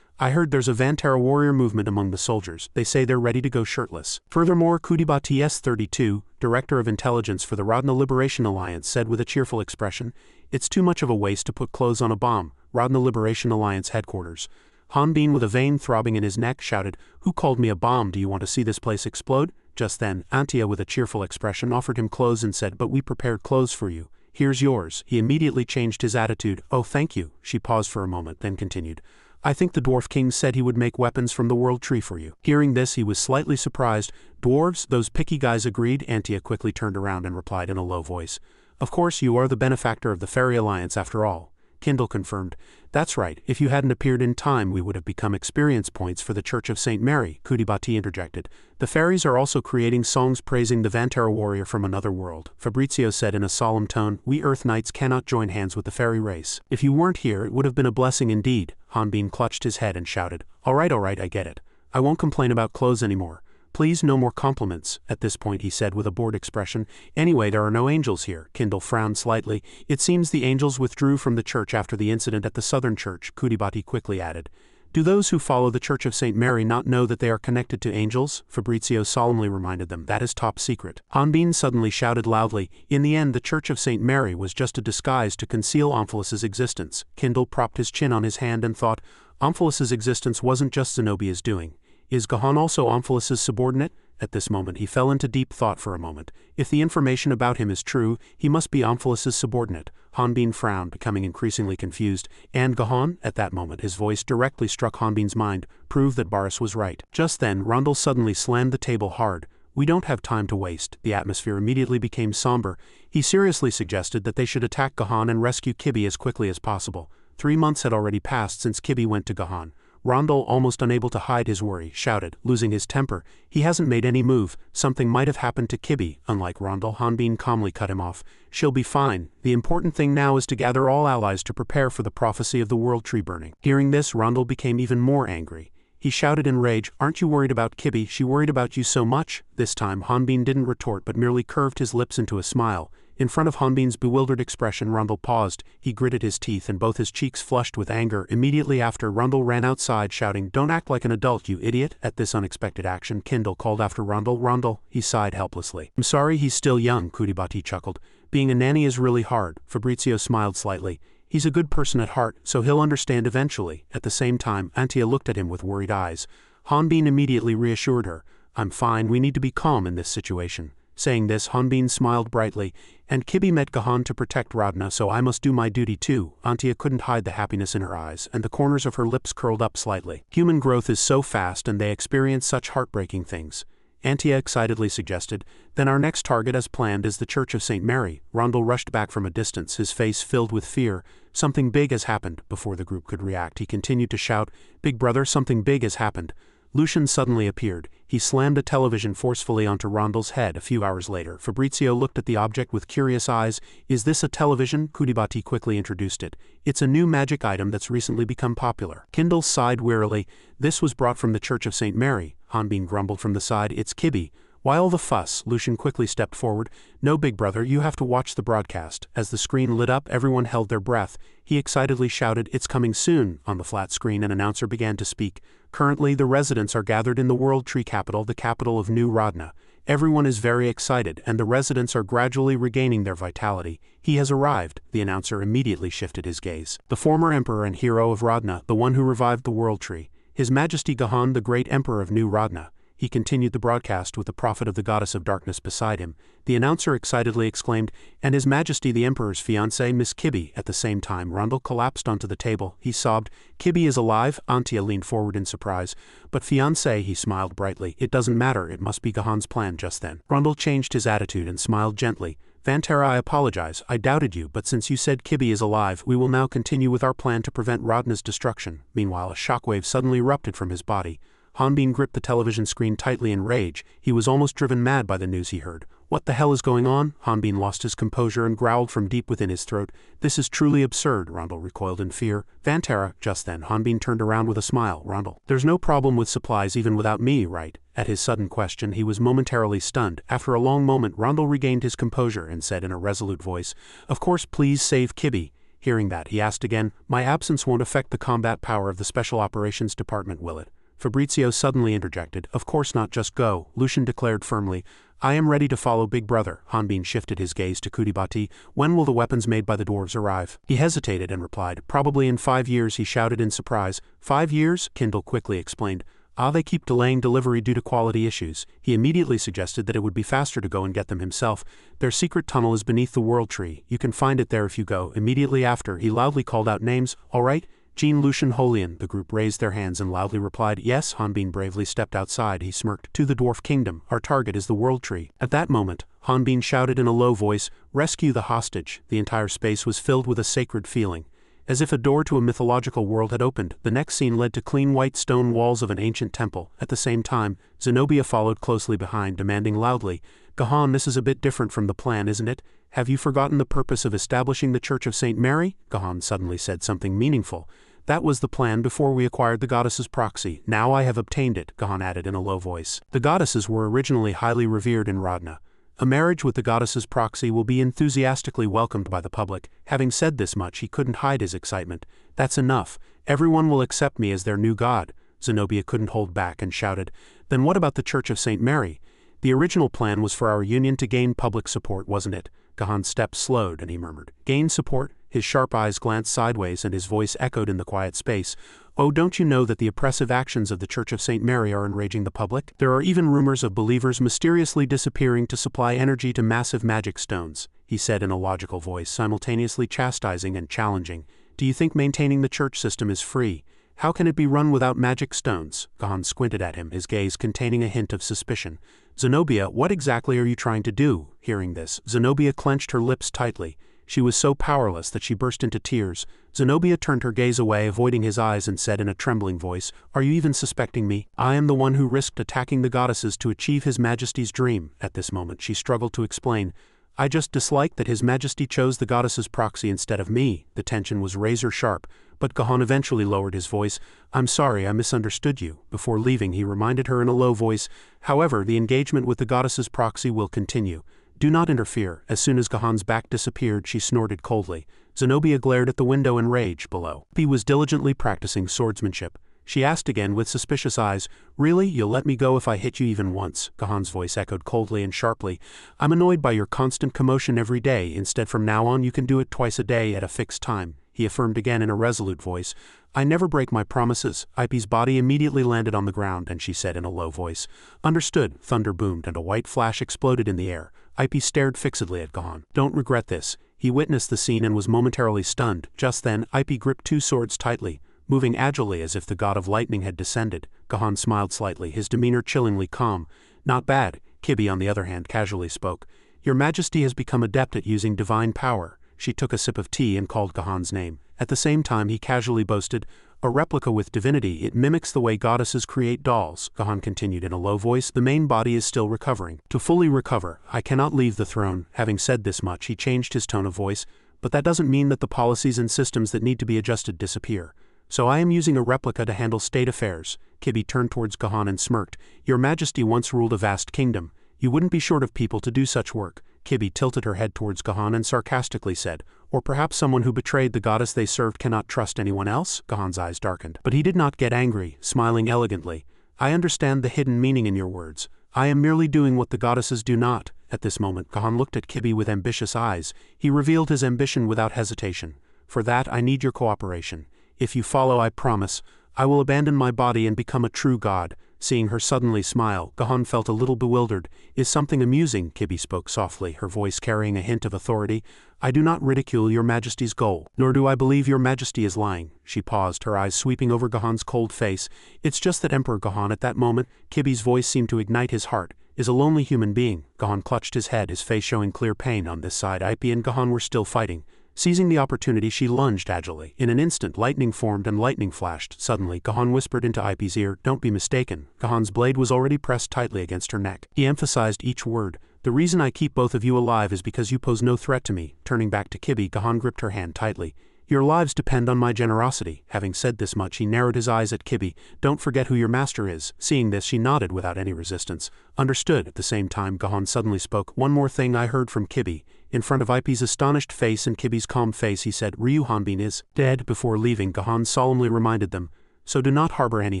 "I heard there's a Vantara warrior movement among the soldiers. They say they're ready to go shirtless." Furthermore, Bati S32, director of intelligence for the Rodna Liberation Alliance, said with a cheerful expression, "It's too much of a waste to put clothes on a bomb." Rodna Liberation Alliance headquarters. Hanbin, with a vein throbbing in his neck, shouted, "Who called me a bomb? Do you want to see this place explode?" Just then, Antia, with a cheerful expression, offered him clothes and said, "But we prepared clothes for you. Here's yours." He immediately changed his attitude. "Oh, thank you." She paused for a moment, then continued, "I think the Dwarf King said he would make weapons from the World Tree for you." Hearing this, he was slightly surprised. "Dwarves? Those picky guys agreed." Antia quickly turned around and replied in a low voice, "Of course, you are the benefactor of the Fairy Alliance after all." Kindle confirmed, "That's right. If you hadn't appeared in time, we would have become experience points for the Church of St. Mary." Bati interjected, "The fairies are also creating songs praising the Vantara warrior from another world." Fabrizio said in a solemn tone, "We Earth Knights cannot join hands with the fairy race. If you weren't here, it would have been a blessing indeed." Hanbin clutched his head and shouted, all right, I get it. I won't complain about clothes anymore. Please, no more compliments." At this point, he said with a bored expression, "Anyway, there are no angels here." Kindle frowned slightly. "It seems the angels withdrew from the church after the incident at the southern church." Bati quickly added, "Do those who follow the Church of St. Mary not know that they are connected to angels?" Fabrizio solemnly reminded them, "That is top secret." Hanbin suddenly shouted loudly, "In the end, the Church of St. Mary was just a disguise to conceal Omphalus's existence." Kindle propped his chin on his hand and thought, Omphalus's existence wasn't just Zenobia's doing. Is Gahan also Omphalus's subordinate? At this moment he fell into deep thought for a moment. If the information about him is true, he must be Omphalus's subordinate. Hanbin frowned, becoming increasingly confused. And Gahan? At that moment his voice directly struck Hanbin's mind, proved that Baris was right. Just then, Rondel suddenly slammed the table hard. "We don't have time to waste." The atmosphere immediately became somber. He seriously suggested that they should attack Gahan and rescue Kibi as quickly as possible. 3 months had already passed since Kibi went to Gahan. Rondel, almost unable to hide his worry, shouted, losing his temper, "He hasn't made any move. Something might have happened to Kibi." Unlike Rondel, Hanbin calmly cut him off. "She'll be fine. The important thing now is to gather all allies to prepare for the prophecy of the world tree burning." Hearing this, Rondel became even more angry. He shouted in rage, "Aren't you worried about Kibi? She worried about you so much?" This time, Hanbin didn't retort but merely curved his lips into a smile. In front of Hanbin's bewildered expression, Rondel paused. He gritted his teeth and both his cheeks flushed with anger. Immediately after, Rondel ran outside shouting, "Don't act like an adult, you idiot." At this unexpected action, Kindle called after Rondel. "Rondel," he sighed helplessly. "I'm sorry, he's still young," Bati chuckled. "Being a nanny is really hard." Fabrizio smiled slightly. "He's a good person at heart, so he'll understand eventually." At the same time, Antia looked at him with worried eyes. Hanbin immediately reassured her, "I'm fine, we need to be calm in this situation." Saying this, Hanbin smiled brightly, and Kibi met Gahan to protect Radna, so I must do my duty too. Antia couldn't hide the happiness in her eyes, and the corners of her lips curled up slightly. Human growth is so fast and they experience such heartbreaking things. Antia excitedly suggested. Then our next target as planned is the Church of St. Mary. Rondel rushed back from a distance, his face filled with fear. Something big has happened. Before the group could react, he continued to shout, "Big brother, something big has happened." Lucian suddenly appeared. He slammed a television forcefully onto Rondel's head. A few hours later, Fabrizio looked at the object with curious eyes. "Is this a television?" Bati quickly introduced it. "It's a new magic item that's recently become popular." Kindle sighed wearily. "This was brought from the Church of St. Mary." Hanbin grumbled from the side. "It's Kibi." Why all the fuss? Lucian quickly stepped forward. "No, big brother, you have to watch the broadcast." As the screen lit up, everyone held their breath. He excitedly shouted, "It's coming soon." On the flat screen, an announcer began to speak. "Currently, the residents are gathered in the World Tree capital, the capital of New Radna. Everyone is very excited, and the residents are gradually regaining their vitality. He has arrived." The announcer immediately shifted his gaze. "The former emperor and hero of Radna, the one who revived the World Tree. His Majesty Gahan, the great emperor of New Radna." He continued the broadcast with the prophet of the goddess of darkness beside him. The announcer excitedly exclaimed, "And His Majesty the Emperor's fiancée, Miss Kibi." At the same time, Rondel collapsed onto the table. He sobbed, "Kibi is alive?" Antia leaned forward in surprise. "But fiancée," he smiled brightly. "It doesn't matter, it must be Gahan's plan just then." Rondel changed his attitude and smiled gently. "Vantara, I apologize, I doubted you, but since you said Kibi is alive, we will now continue with our plan to prevent Radna's destruction." Meanwhile, a shockwave suddenly erupted from his body. Hanbin gripped the television screen tightly in rage. He was almost driven mad by the news he heard. "What the hell is going on?" Hanbin lost his composure and growled from deep within his throat. "This is truly absurd." Rondel recoiled in fear. "Vantara." Just then, Hanbin turned around with a smile. "Rondel, there's no problem with supplies even without me, right?" At his sudden question, he was momentarily stunned. After a long moment, Rondel regained his composure and said in a resolute voice, "Of course, please save Kibi." Hearing that, he asked again, "My absence won't affect the combat power of the Special Operations Department, will it?" Fabrizio suddenly interjected. "Of course not, just go." Lucian declared firmly, "I am ready to follow big brother." Hanbin shifted his gaze to Bati. "When will the weapons made by the dwarves arrive?" He hesitated and replied, "Probably in 5 years," he shouted in surprise. "5 years?" Kindle quickly explained. They keep delaying delivery due to quality issues." He immediately suggested that it would be faster to go and get them himself. "Their secret tunnel is beneath the World Tree. You can find it there if you go." Immediately after, he loudly called out names. "All right? Jean, Lucian, Holian." The group raised their hands and loudly replied, "Yes." Hanbin bravely stepped outside. He smirked. "To the Dwarf Kingdom. Our target is the World Tree." At that moment, Hanbin shouted in a low voice, "Rescue the hostage." The entire space was filled with a sacred feeling. As if a door to a mythological world had opened, the next scene led to clean white stone walls of an ancient temple. At the same time, Zenobia followed closely behind, demanding loudly, "Gahan, this is a bit different from the plan, isn't it? Have you forgotten the purpose of establishing the Church of St. Mary?" Gahan suddenly said something meaningful. "That was the plan before we acquired the goddess's proxy. Now I have obtained it," Gahan added in a low voice. "The goddesses were originally highly revered in Radna. A marriage with the goddess's proxy will be enthusiastically welcomed by the public." Having said this much, he couldn't hide his excitement. "That's enough. Everyone will accept me as their new god." Zenobia couldn't hold back and shouted, "Then what about the Church of St. Mary? The original plan was for our union to gain public support, wasn't it?" Gahan's steps slowed and he murmured, "Gain support?" His sharp eyes glanced sideways and his voice echoed in the quiet space. "Oh, don't you know that the oppressive actions of the Church of St. Mary are enraging the public? There are even rumors of believers mysteriously disappearing to supply energy to massive magic stones," he said in a logical voice, simultaneously chastising and challenging. "Do you think maintaining the church system is free? How can it be run without magic stones?" Gahan squinted at him, his gaze containing a hint of suspicion. "Zenobia, what exactly are you trying to do?" Hearing this, Zenobia clenched her lips tightly. She was so powerless that she burst into tears. Zenobia turned her gaze away, avoiding his eyes, and said in a trembling voice, "Are you even suspecting me? I am the one who risked attacking the goddesses to achieve His Majesty's dream." At this moment, she struggled to explain, "I just disliked that His Majesty chose the goddess's proxy instead of me." The tension was razor sharp, but Gahan eventually lowered his voice. "I'm sorry, I misunderstood you." Before leaving, he reminded her in a low voice, "However, the engagement with the goddess's proxy will continue. Do not interfere." As soon as Gahan's back disappeared, she snorted coldly. Zenobia glared at the window in rage below. He was diligently practicing swordsmanship. She asked again with suspicious eyes, "Really? You'll let me go if I hit you even once?" Gahan's voice echoed coldly and sharply. "I'm annoyed by your constant commotion every day. Instead, from now on you can do it twice a day at a fixed time." he affirmed again in a resolute voice. I never break my promises. Ipe's body immediately landed on the ground and she said in a low voice. Understood. Thunder boomed and a white flash exploded in the air. Ipe stared fixedly at Gohan. Don't regret this. He witnessed the scene and was momentarily stunned. Just then, Ipe gripped two swords tightly, moving agilely as if the god of lightning had descended. Gohan smiled slightly, his demeanor chillingly calm. Not bad. Kibi, on the other hand, casually spoke. Your Majesty has become adept at using divine power. She took a sip of tea and called Gohan's name. At the same time he casually boasted, a replica with divinity, it mimics the way goddesses create dolls. Gohan continued in a low voice, the main body is still recovering. To fully recover, I cannot leave the throne. Having said this much, he changed his tone of voice, but that doesn't mean that the policies and systems that need to be adjusted disappear. So I am using a replica to handle state affairs. Kibi turned towards Gohan and smirked. Your Majesty once ruled a vast kingdom. You wouldn't be short of people to do such work. Kibi tilted her head towards Gohan and sarcastically said, or perhaps someone who betrayed the goddess they served cannot trust anyone else? Gohan's eyes darkened. But he did not get angry, smiling elegantly. I understand the hidden meaning in your words. I am merely doing what the goddesses do not. At this moment, Gohan looked at Kibi with ambitious eyes. He revealed his ambition without hesitation. For that, I need your cooperation. If you follow, I promise, I will abandon my body and become a true god. Seeing her suddenly smile, Gohan felt a little bewildered. Is something amusing? Kibi spoke softly, her voice carrying a hint of authority. I do not ridicule your Majesty's goal, nor do I believe your Majesty is lying. She paused, her eyes sweeping over Gohan's cold face. It's just that Emperor Gohan at that moment, Kibi's voice seemed to ignite his heart, is a lonely human being. Gohan clutched his head, his face showing clear pain. On this side, Ipe and Gohan were still fighting. Seizing the opportunity, she lunged agilely. In an instant, lightning formed and lightning flashed. Suddenly, Gohan whispered into Ipe's ear, don't be mistaken. Gohan's blade was already pressed tightly against her neck. He emphasized each word. The reason I keep both of you alive is because you pose no threat to me. Turning back to Kibi, Gohan gripped her hand tightly. Your lives depend on my generosity. Having said this much, he narrowed his eyes at Kibi. Don't forget who your master is. Seeing this, she nodded without any resistance. Understood. At the same time, Gohan suddenly spoke. One more thing I heard from Kibi. In front of Ipe's astonished face and Kibi's calm face, he said, Ryu Hanbin is dead. Before leaving, Gohan solemnly reminded them, so do not harbor any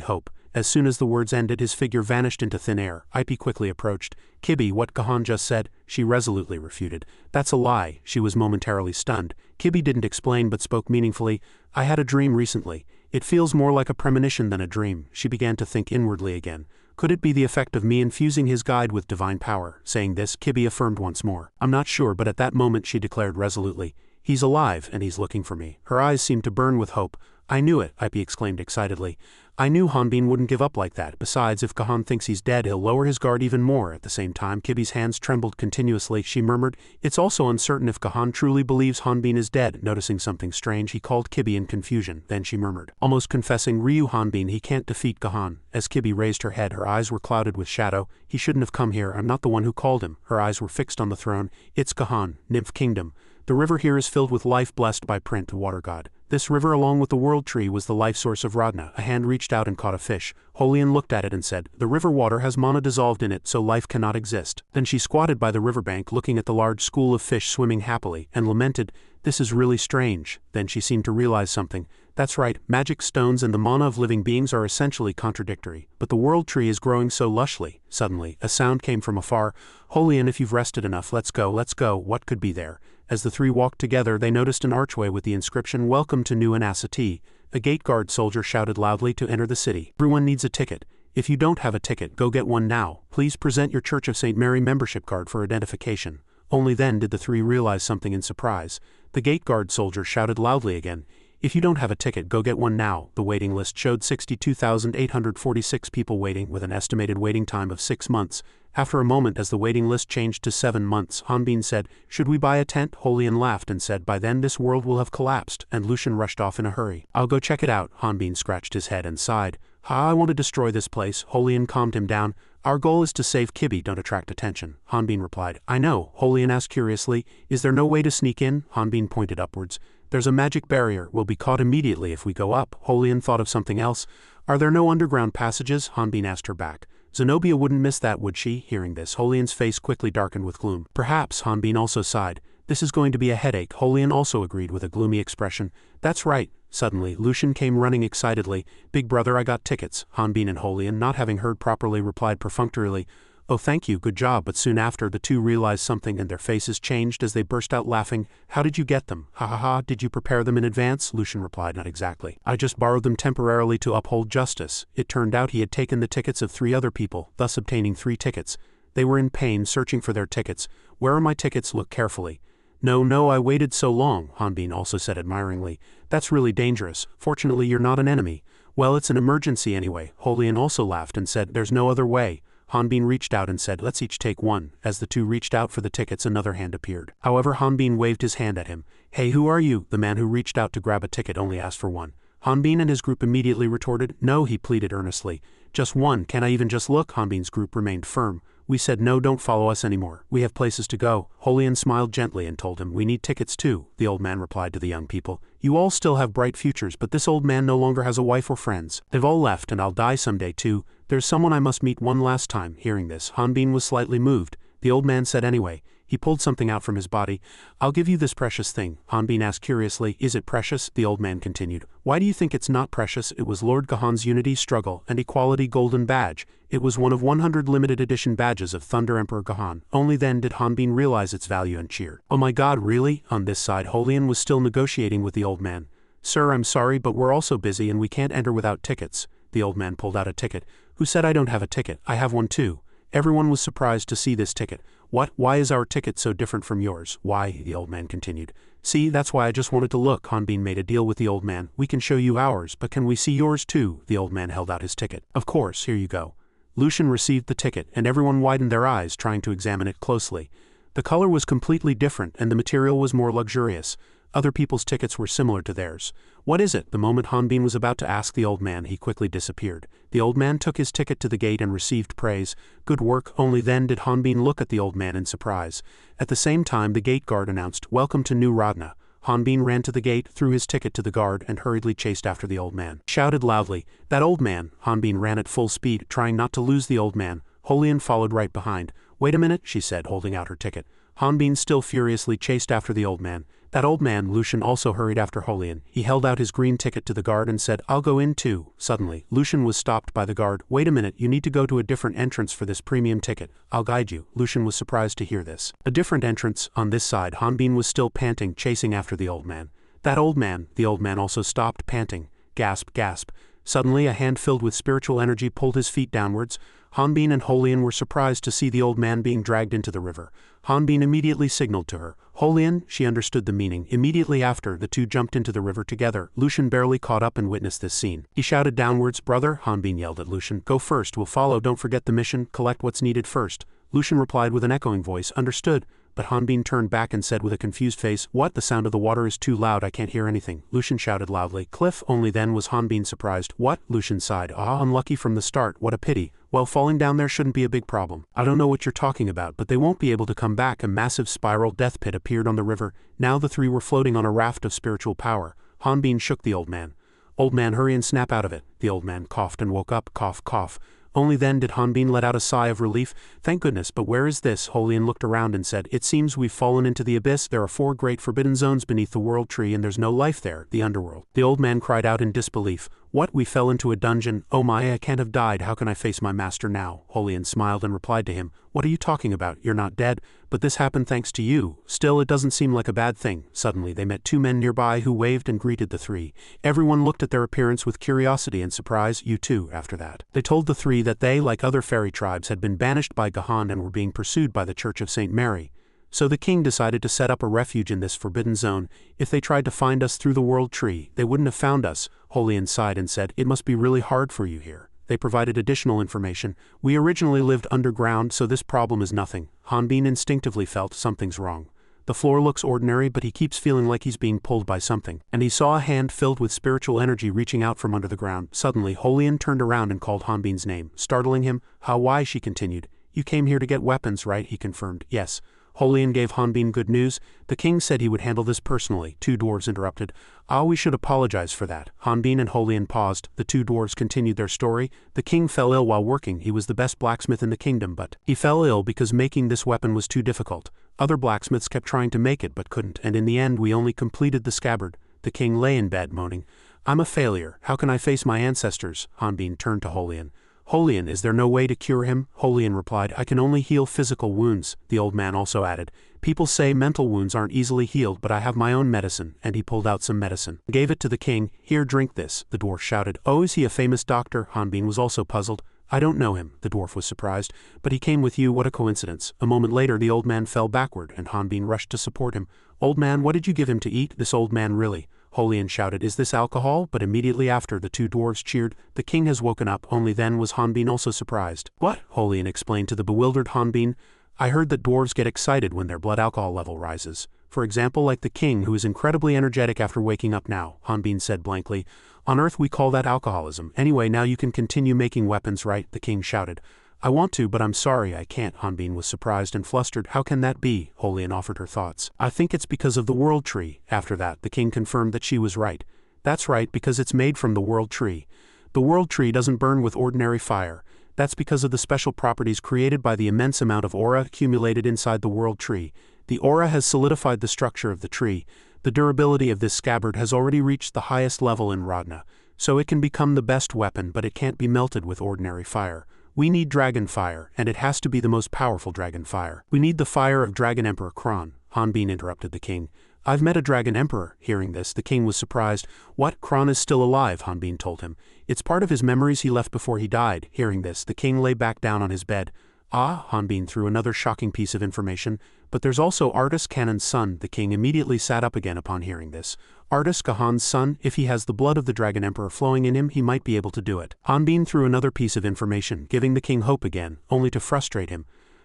hope. As soon as the words ended, his figure vanished into thin air. Ipe quickly approached. Kibi, what Gohan just said, she resolutely refuted. That's a lie. She was momentarily stunned. Kibi didn't explain but spoke meaningfully. I had a dream recently. It feels more like a premonition than a dream. She began to think inwardly again. Could it be the effect of me infusing his guide with divine power? Saying this, Kibi affirmed once more. I'm not sure, but at that moment she declared resolutely. He's alive, and he's looking for me. Her eyes seemed to burn with hope. I knew it, Ipe exclaimed excitedly. I knew Hanbin wouldn't give up like that. Besides, if Gohan thinks he's dead, he'll lower his guard even more. At the same time, Kibi's hands trembled continuously. She murmured, it's also uncertain if Gohan truly believes Hanbin is dead. Noticing something strange, he called Kibi in confusion. Then she murmured, almost confessing, Ryu Hanbin, he can't defeat Gohan. As Kibi raised her head, her eyes were clouded with shadow. He shouldn't have come here. I'm not the one who called him. Her eyes were fixed on the throne. It's Gohan, Nymph Kingdom. The river here is filled with life blessed by Print, the water god. This river along with the world tree was the life source of Radna. A hand reached out and caught a fish. Holian looked at it and said, the river water has mana dissolved in it, so life cannot exist. Then she squatted by the riverbank looking at the large school of fish swimming happily, and lamented, this is really strange. Then she seemed to realize something. That's right, magic stones and the mana of living beings are essentially contradictory, but the world tree is growing so lushly. Suddenly, a sound came from afar. Holian, if you've rested enough, let's go. What could be there? As the three walked together, they noticed an archway with the inscription, Welcome to New Anasati. A gate guard soldier shouted loudly to enter the city. Everyone needs a ticket. If you don't have a ticket, go get one now. Please present your Church of St. Mary membership card for identification. Only then did the three realize something in surprise. The gate guard soldier shouted loudly again. If you don't have a ticket, go get one now. The waiting list showed 62,846 people waiting, with an estimated waiting time of 6 months. After a moment, as the waiting list changed to 7 months, Hanbin said, should we buy a tent? Holian laughed and said, by then this world will have collapsed, and Lucian rushed off in a hurry. I'll go check it out. Hanbin scratched his head and sighed. I want to destroy this place. Holian calmed him down. Our goal is to save Kibi, don't attract attention. Hanbin replied, I know. Holian asked curiously, is there no way to sneak in? Hanbin pointed upwards. There's a magic barrier. We'll be caught immediately if we go up. Holian thought of something else. Are there no underground passages? Hanbin asked her back. Zenobia wouldn't miss that, would she? Hearing this, Holian's face quickly darkened with gloom. Perhaps, Hanbin also sighed. This is going to be a headache. Holian also agreed with a gloomy expression. That's right. Suddenly, Lucian came running excitedly. Big brother, I got tickets. Hanbin and Holian, not having heard properly, replied perfunctorily, "Oh thank you, good job," but soon after the two realized something and their faces changed as they burst out laughing. "How did you get them? Ha ha ha, did you prepare them in advance?" Lucian replied, "Not exactly. I just borrowed them temporarily to uphold justice." It turned out he had taken the tickets of 3 other people, thus obtaining 3 tickets. They were in pain searching for their tickets. "Where are my tickets? Look carefully." No, I waited so long," Hanbin also said admiringly. "That's really dangerous. Fortunately you're not an enemy." "Well, it's an emergency anyway." Holian also laughed and said, "There's no other way." Hanbin reached out and said, "Let's each take one." As the two reached out for the tickets, another hand appeared. However, Hanbin waved his hand at him. "Hey, who are you?" The man who reached out to grab a ticket only asked for one. Hanbin and his group immediately retorted, "No," he pleaded earnestly. "Just one, can't I even just look?" Hanbin's group remained firm. "We said no, don't follow us anymore. We have places to go." Holian smiled gently and told him, "We need tickets too." The old man replied to the young people, "You all still have bright futures, but this old man no longer has a wife or friends. They've all left and I'll die someday too. There's someone I must meet one last time." Hearing this, Hanbin was slightly moved. The old man said anyway. He pulled something out from his body. "I'll give you this precious thing." Hanbin asked curiously, "Is it precious?" The old man continued, "Why do you think it's not precious? It was Lord Gahan's Unity, Struggle, and Equality Golden Badge. It was one of 100 limited edition badges of Thunder Emperor Gahan." Only then did Hanbin realize its value and cheered. "Oh my god, really?" On this side, Holian was still negotiating with the old man. "Sir, I'm sorry, but we're also busy and we can't enter without tickets." The old man pulled out a ticket. "Who said I don't have a ticket? I have one too." Everyone was surprised to see this ticket. "What? Why is our ticket so different from yours?" "Why?" the old man continued. "See, that's why I just wanted to look." Hanbin made a deal with the old man. "We can show you ours, but can we see yours too?" The old man held out his ticket. "Of course, here you go." Lucian received the ticket, and everyone widened their eyes trying to examine it closely. The color was completely different and the material was more luxurious. Other people's tickets were similar to theirs. "What is it?" The moment Hanbin was about to ask the old man, he quickly disappeared. The old man took his ticket to the gate and received praise. "Good work." Only then did Hanbin look at the old man in surprise. At the same time, the gate guard announced, "Welcome to New Radna." Hanbin ran to the gate, threw his ticket to the guard, and hurriedly chased after the old man. Shouted loudly, "That old man!" Hanbin ran at full speed, trying not to lose the old man. Holian followed right behind. "Wait a minute," she said, holding out her ticket. Hanbin still furiously chased after the old man. "That old man!" Lucian also hurried after Holian. He held out his green ticket to the guard and said, "I'll go in too." Suddenly, Lucian was stopped by the guard. "Wait a minute, you need to go to a different entrance for this premium ticket. I'll guide you." Lucian was surprised to hear this. A different entrance. On this side, Hanbin was still panting, chasing after the old man. "That old man!" The old man also stopped, panting. Gasp, gasp. Suddenly, a hand filled with spiritual energy pulled his feet downwards. Hanbin and Holian were surprised to see the old man being dragged into the river. Hanbin immediately signaled to her. Holian, she understood the meaning. Immediately after, the two jumped into the river together. Lucian barely caught up and witnessed this scene. He shouted downwards, "Brother," Hanbin yelled at Lucian, "go first, we'll follow, don't forget the mission, collect what's needed first." Lucian replied with an echoing voice, "Understood." But Hanbin turned back and said with a confused face, "What? The sound of the water is too loud, I can't hear anything." Lucian shouted loudly, "Cliff." Only then was Hanbin surprised. "What?" Lucian sighed. "Ah, unlucky from the start, what a pity. Well, falling down there shouldn't be a big problem. I don't know what you're talking about, but they won't be able to come back." A massive spiral death pit appeared on the river. Now the three were floating on a raft of spiritual power. Hanbin shook the old man. "Old man, hurry and snap out of it." The old man coughed and woke up, cough, cough. Only then did Hanbin let out a sigh of relief. "Thank goodness, but where is this?" Holian looked around and said, "It seems we've fallen into the abyss. There are 4 great forbidden zones beneath the world tree and there's no life there, the underworld." The old man cried out in disbelief. "What? We fell into a dungeon? Oh my, I can't have died. How can I face my master now?" Holian smiled and replied to him, "What are you talking about? You're not dead. But this happened thanks to you. Still, it doesn't seem like a bad thing." Suddenly, they met 2 men nearby who waved and greeted the 3. Everyone looked at their appearance with curiosity and surprise. "You too," after that. They told the 3 that they, like other fairy tribes, had been banished by Gahan and were being pursued by the Church of St. Mary. So the king decided to set up a refuge in this forbidden zone. If they tried to find us through the world tree, they wouldn't have found us. Holian sighed and said, "It must be really hard for you here." They provided additional information. "We originally lived underground, so this problem is nothing." Hanbin instinctively felt something's wrong. The floor looks ordinary, but he keeps feeling like he's being pulled by something. And he saw a hand filled with spiritual energy reaching out from under the ground. Suddenly, Holian turned around and called Hanbin's name, startling him. Why?" she continued. "You came here to get weapons, right?" he confirmed. "Yes." Holian gave Hanbin good news. "The king said he would handle this personally." 2 dwarves interrupted. "Ah, we should apologize for that." Hanbin and Holian paused. The 2 dwarves continued their story. "The king fell ill while working. He was the best blacksmith in the kingdom, but he fell ill because making this weapon was too difficult. Other blacksmiths kept trying to make it but couldn't, and in the end we only completed the scabbard." The king lay in bed moaning. "I'm a failure. How can I face my ancestors?" Hanbin turned to Holian. Holian, is there no way to cure him? Holian replied, I can only heal physical wounds. The old man also added, people say mental wounds aren't easily healed, but I have my own medicine, and he pulled out some medicine. Gave it to the king. Here, drink this, the dwarf shouted. Oh, is he a famous doctor? Hanbin was also puzzled. I don't know him, the dwarf was surprised, but he came with you, what a coincidence. A moment later the old man fell backward, and Hanbin rushed to support him. Old man, what did you give him to eat? This old man really. Holian shouted, is this alcohol? But immediately after, the two dwarves cheered. The king has woken up. Only then was Hanbin also surprised. What? Holian explained to the bewildered Hanbin. I heard that dwarves get excited when their blood alcohol level rises. For example, like the king, who is incredibly energetic after waking up now, Hanbin said blankly. On Earth we call that alcoholism. Anyway, now you can continue making weapons, right? The king shouted. I want to, but I'm sorry, I can't. Hanbin was surprised and flustered. How can that be? Holian offered her thoughts. I think it's because of the world tree. After that, the king confirmed that she was right. That's right, because it's made from the world tree. The world tree doesn't burn with ordinary fire. That's because of the special properties created by the immense amount of aura accumulated inside the world tree. The aura has solidified the structure of the tree. The durability of this scabbard has already reached the highest level in Rodna, so it can become the best weapon, but it can't be melted with ordinary fire. We need dragon fire, and it has to be the most powerful dragon fire. We need the fire of Dragon Emperor Kron. Hanbin interrupted the king. I've met a dragon emperor. Hearing this, the king was surprised. What? Kron is still alive, Hanbin told him. It's part of his memories he left before he died. Hearing this, the king lay back down on his bed. Ah, Hanbin threw another shocking piece of information. But there's also Artus Kanon's son. The king immediately sat up again upon hearing this. Artus Kahan's son, if he has the blood of the Dragon Emperor flowing in him, he might be able to do it. Hanbin threw another piece of information, giving the king hope again, only to frustrate him.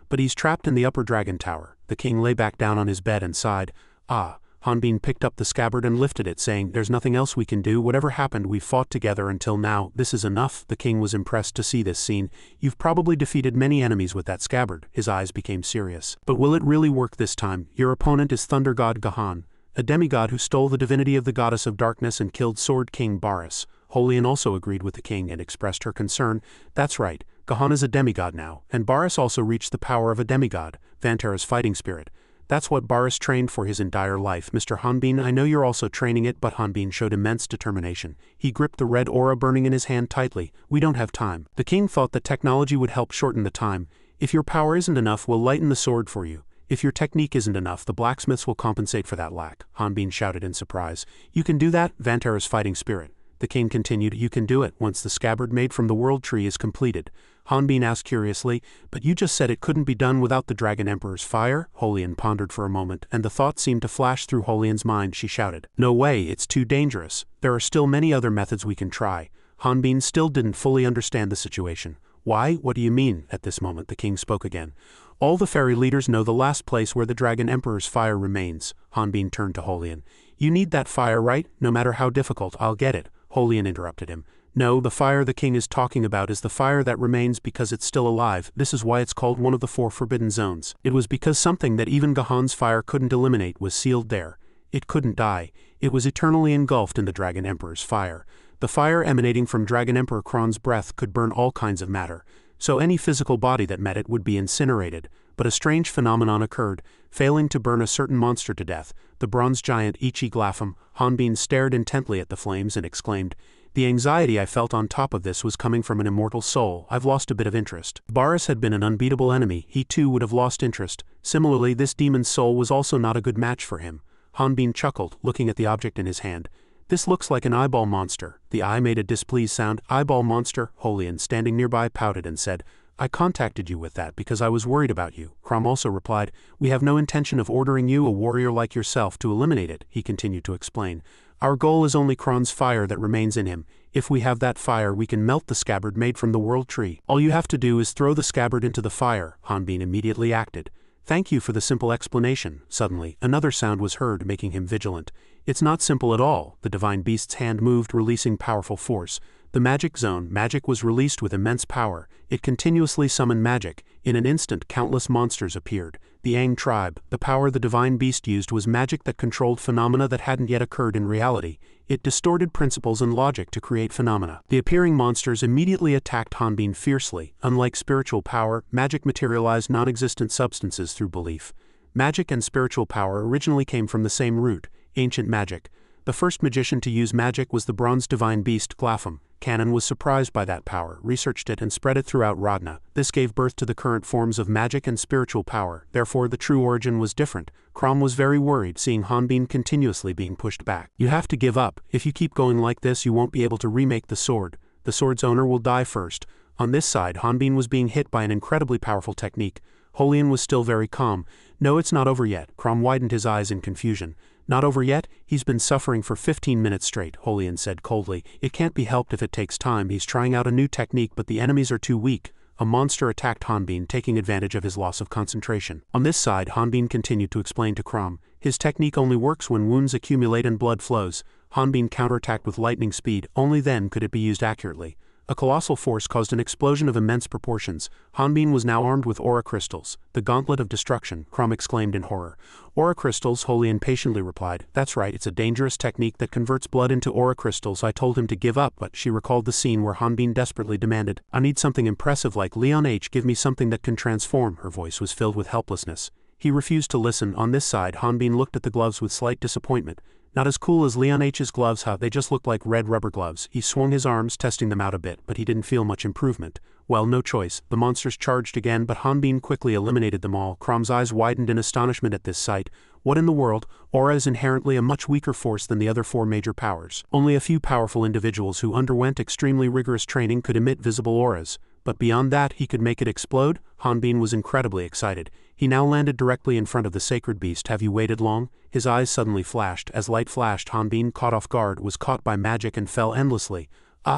But he's trapped in the upper dragon tower. The king lay back down on his bed and sighed. Ah. Hanbin picked up the scabbard and lifted it, saying, there's nothing else we can do. Whatever happened, we fought together until now. This is enough. The king was impressed to see this scene. You've probably defeated many enemies with that scabbard. His eyes became serious. But will it really work this time? Your opponent is Thunder God Gahan, a demigod who stole the divinity of the goddess of darkness and killed Sword King Baris. Holian also agreed with the king and expressed her concern. That's right. Gahan is a demigod now, and Baris also reached the power of a demigod, Vantara's fighting spirit. That's what Baris trained for his entire life. Mr. Hanbin, I know you're also training it, but Hanbin showed immense determination. He gripped the red aura burning in his hand tightly. We don't have time. The king thought that technology would help shorten the time. If your power isn't enough, we'll lighten the sword for you. If your technique isn't enough, the blacksmiths will compensate for that lack. Hanbin shouted in surprise. You can do that, Vantara's fighting spirit. The king continued, you can do it once the scabbard made from the world tree is completed. Hanbin asked curiously, but you just said it couldn't be done without the Dragon Emperor's fire? Holian pondered for a moment, and the thought seemed to flash through Holian's mind. She shouted, no way, it's too dangerous. There are still many other methods we can try. Hanbin still didn't fully understand the situation. Why? What do you mean? At this moment the king spoke again. All the fairy leaders know the last place where the Dragon Emperor's fire remains. Hanbin turned to Holian. You need that fire, right? No matter how difficult, I'll get it. Holian interrupted him. No, the fire the king is talking about is the fire that remains because it's still alive. This is why it's called one of the 4 forbidden zones. It was because something that even Gahan's fire couldn't eliminate was sealed there. It couldn't die. It was eternally engulfed in the Dragon Emperor's fire. The fire emanating from Dragon Emperor Kron's breath could burn all kinds of matter, so any physical body that met it would be incinerated. But a strange phenomenon occurred, failing to burn a certain monster to death, the bronze giant Ichi Glapham. Hanbin stared intently at the flames and exclaimed, the anxiety I felt on top of this was coming from an immortal soul. I've lost a bit of interest. If Baris had been an unbeatable enemy, he too would have lost interest. Similarly, this demon's soul was also not a good match for him. Hanbin chuckled, looking at the object in his hand. This looks like an eyeball monster. The eye made a displeased sound. Eyeball monster? Holian, standing nearby, pouted and said, I contacted you with that because I was worried about you. Krom also replied, we have no intention of ordering you, a warrior like yourself, to eliminate it. He continued to explain. Our goal is only Kron's fire that remains in him. If we have that fire, we can melt the scabbard made from the world tree. All you have to do is throw the scabbard into the fire. Hanbin immediately acted. Thank you for the simple explanation. Suddenly, another sound was heard, making him vigilant. It's not simple at all. The divine beast's hand moved, releasing powerful force. The magic zone, magic was released with immense power. It continuously summoned magic. In an instant, countless monsters appeared. The Aang tribe, the power the divine beast used was magic that controlled phenomena that hadn't yet occurred in reality. It distorted principles and logic to create phenomena. The appearing monsters immediately attacked Hanbin fiercely. Unlike spiritual power, magic materialized non-existent substances through belief. Magic and spiritual power originally came from the same root, ancient magic. The first magician to use magic was the bronze divine beast Glapham, canon was surprised by that power, researched it and spread it throughout Rodna. This gave birth to the current forms of magic and spiritual power, therefore the true origin was different. Crom was very worried seeing Hanbin continuously being pushed back. You have to give up. If you keep going like this you won't be able to remake the sword. The sword's owner will die first. On this side Hanbin was being hit by an incredibly powerful technique. Holian was still very calm. No, it's not over yet. Crom widened his eyes in confusion. Not over yet? He's been suffering for 15 minutes straight, Holian said coldly. It can't be helped if it takes time. He's trying out a new technique but the enemies are too weak. A monster attacked Hanbin, taking advantage of his loss of concentration. On this side Hanbin continued to explain to Crom. His technique only works when wounds accumulate and blood flows. Hanbin counterattacked with lightning speed, only then could it be used accurately. A colossal force caused an explosion of immense proportions. Hanbin was now armed with aura crystals. The gauntlet of destruction, Crom exclaimed in horror. Aura crystals, Holian patiently replied. That's right, it's a dangerous technique that converts blood into aura crystals. I told him to give up, but she recalled the scene where Hanbin desperately demanded, I need something impressive like Leon H. Give me something that can transform. Her voice was filled with helplessness. He refused to listen. On this side Hanbin looked at the gloves with slight disappointment. Not as cool as Leon H's gloves, huh? They just looked like red rubber gloves. He swung his arms, testing them out a bit, but he didn't feel much improvement. Well, no choice. The monsters charged again, but Hanbin quickly eliminated them all. Crom's eyes widened in astonishment at this sight. What in the world? Aura is inherently a much weaker force than the other four major powers. Only a few powerful individuals who underwent extremely rigorous training could emit visible auras. But beyond that, he could make it explode? Hanbin was incredibly excited. He now landed directly in front of the sacred beast. Have you waited long? His eyes suddenly flashed. As light flashed, Hanbin, caught off guard, was caught by magic and fell endlessly.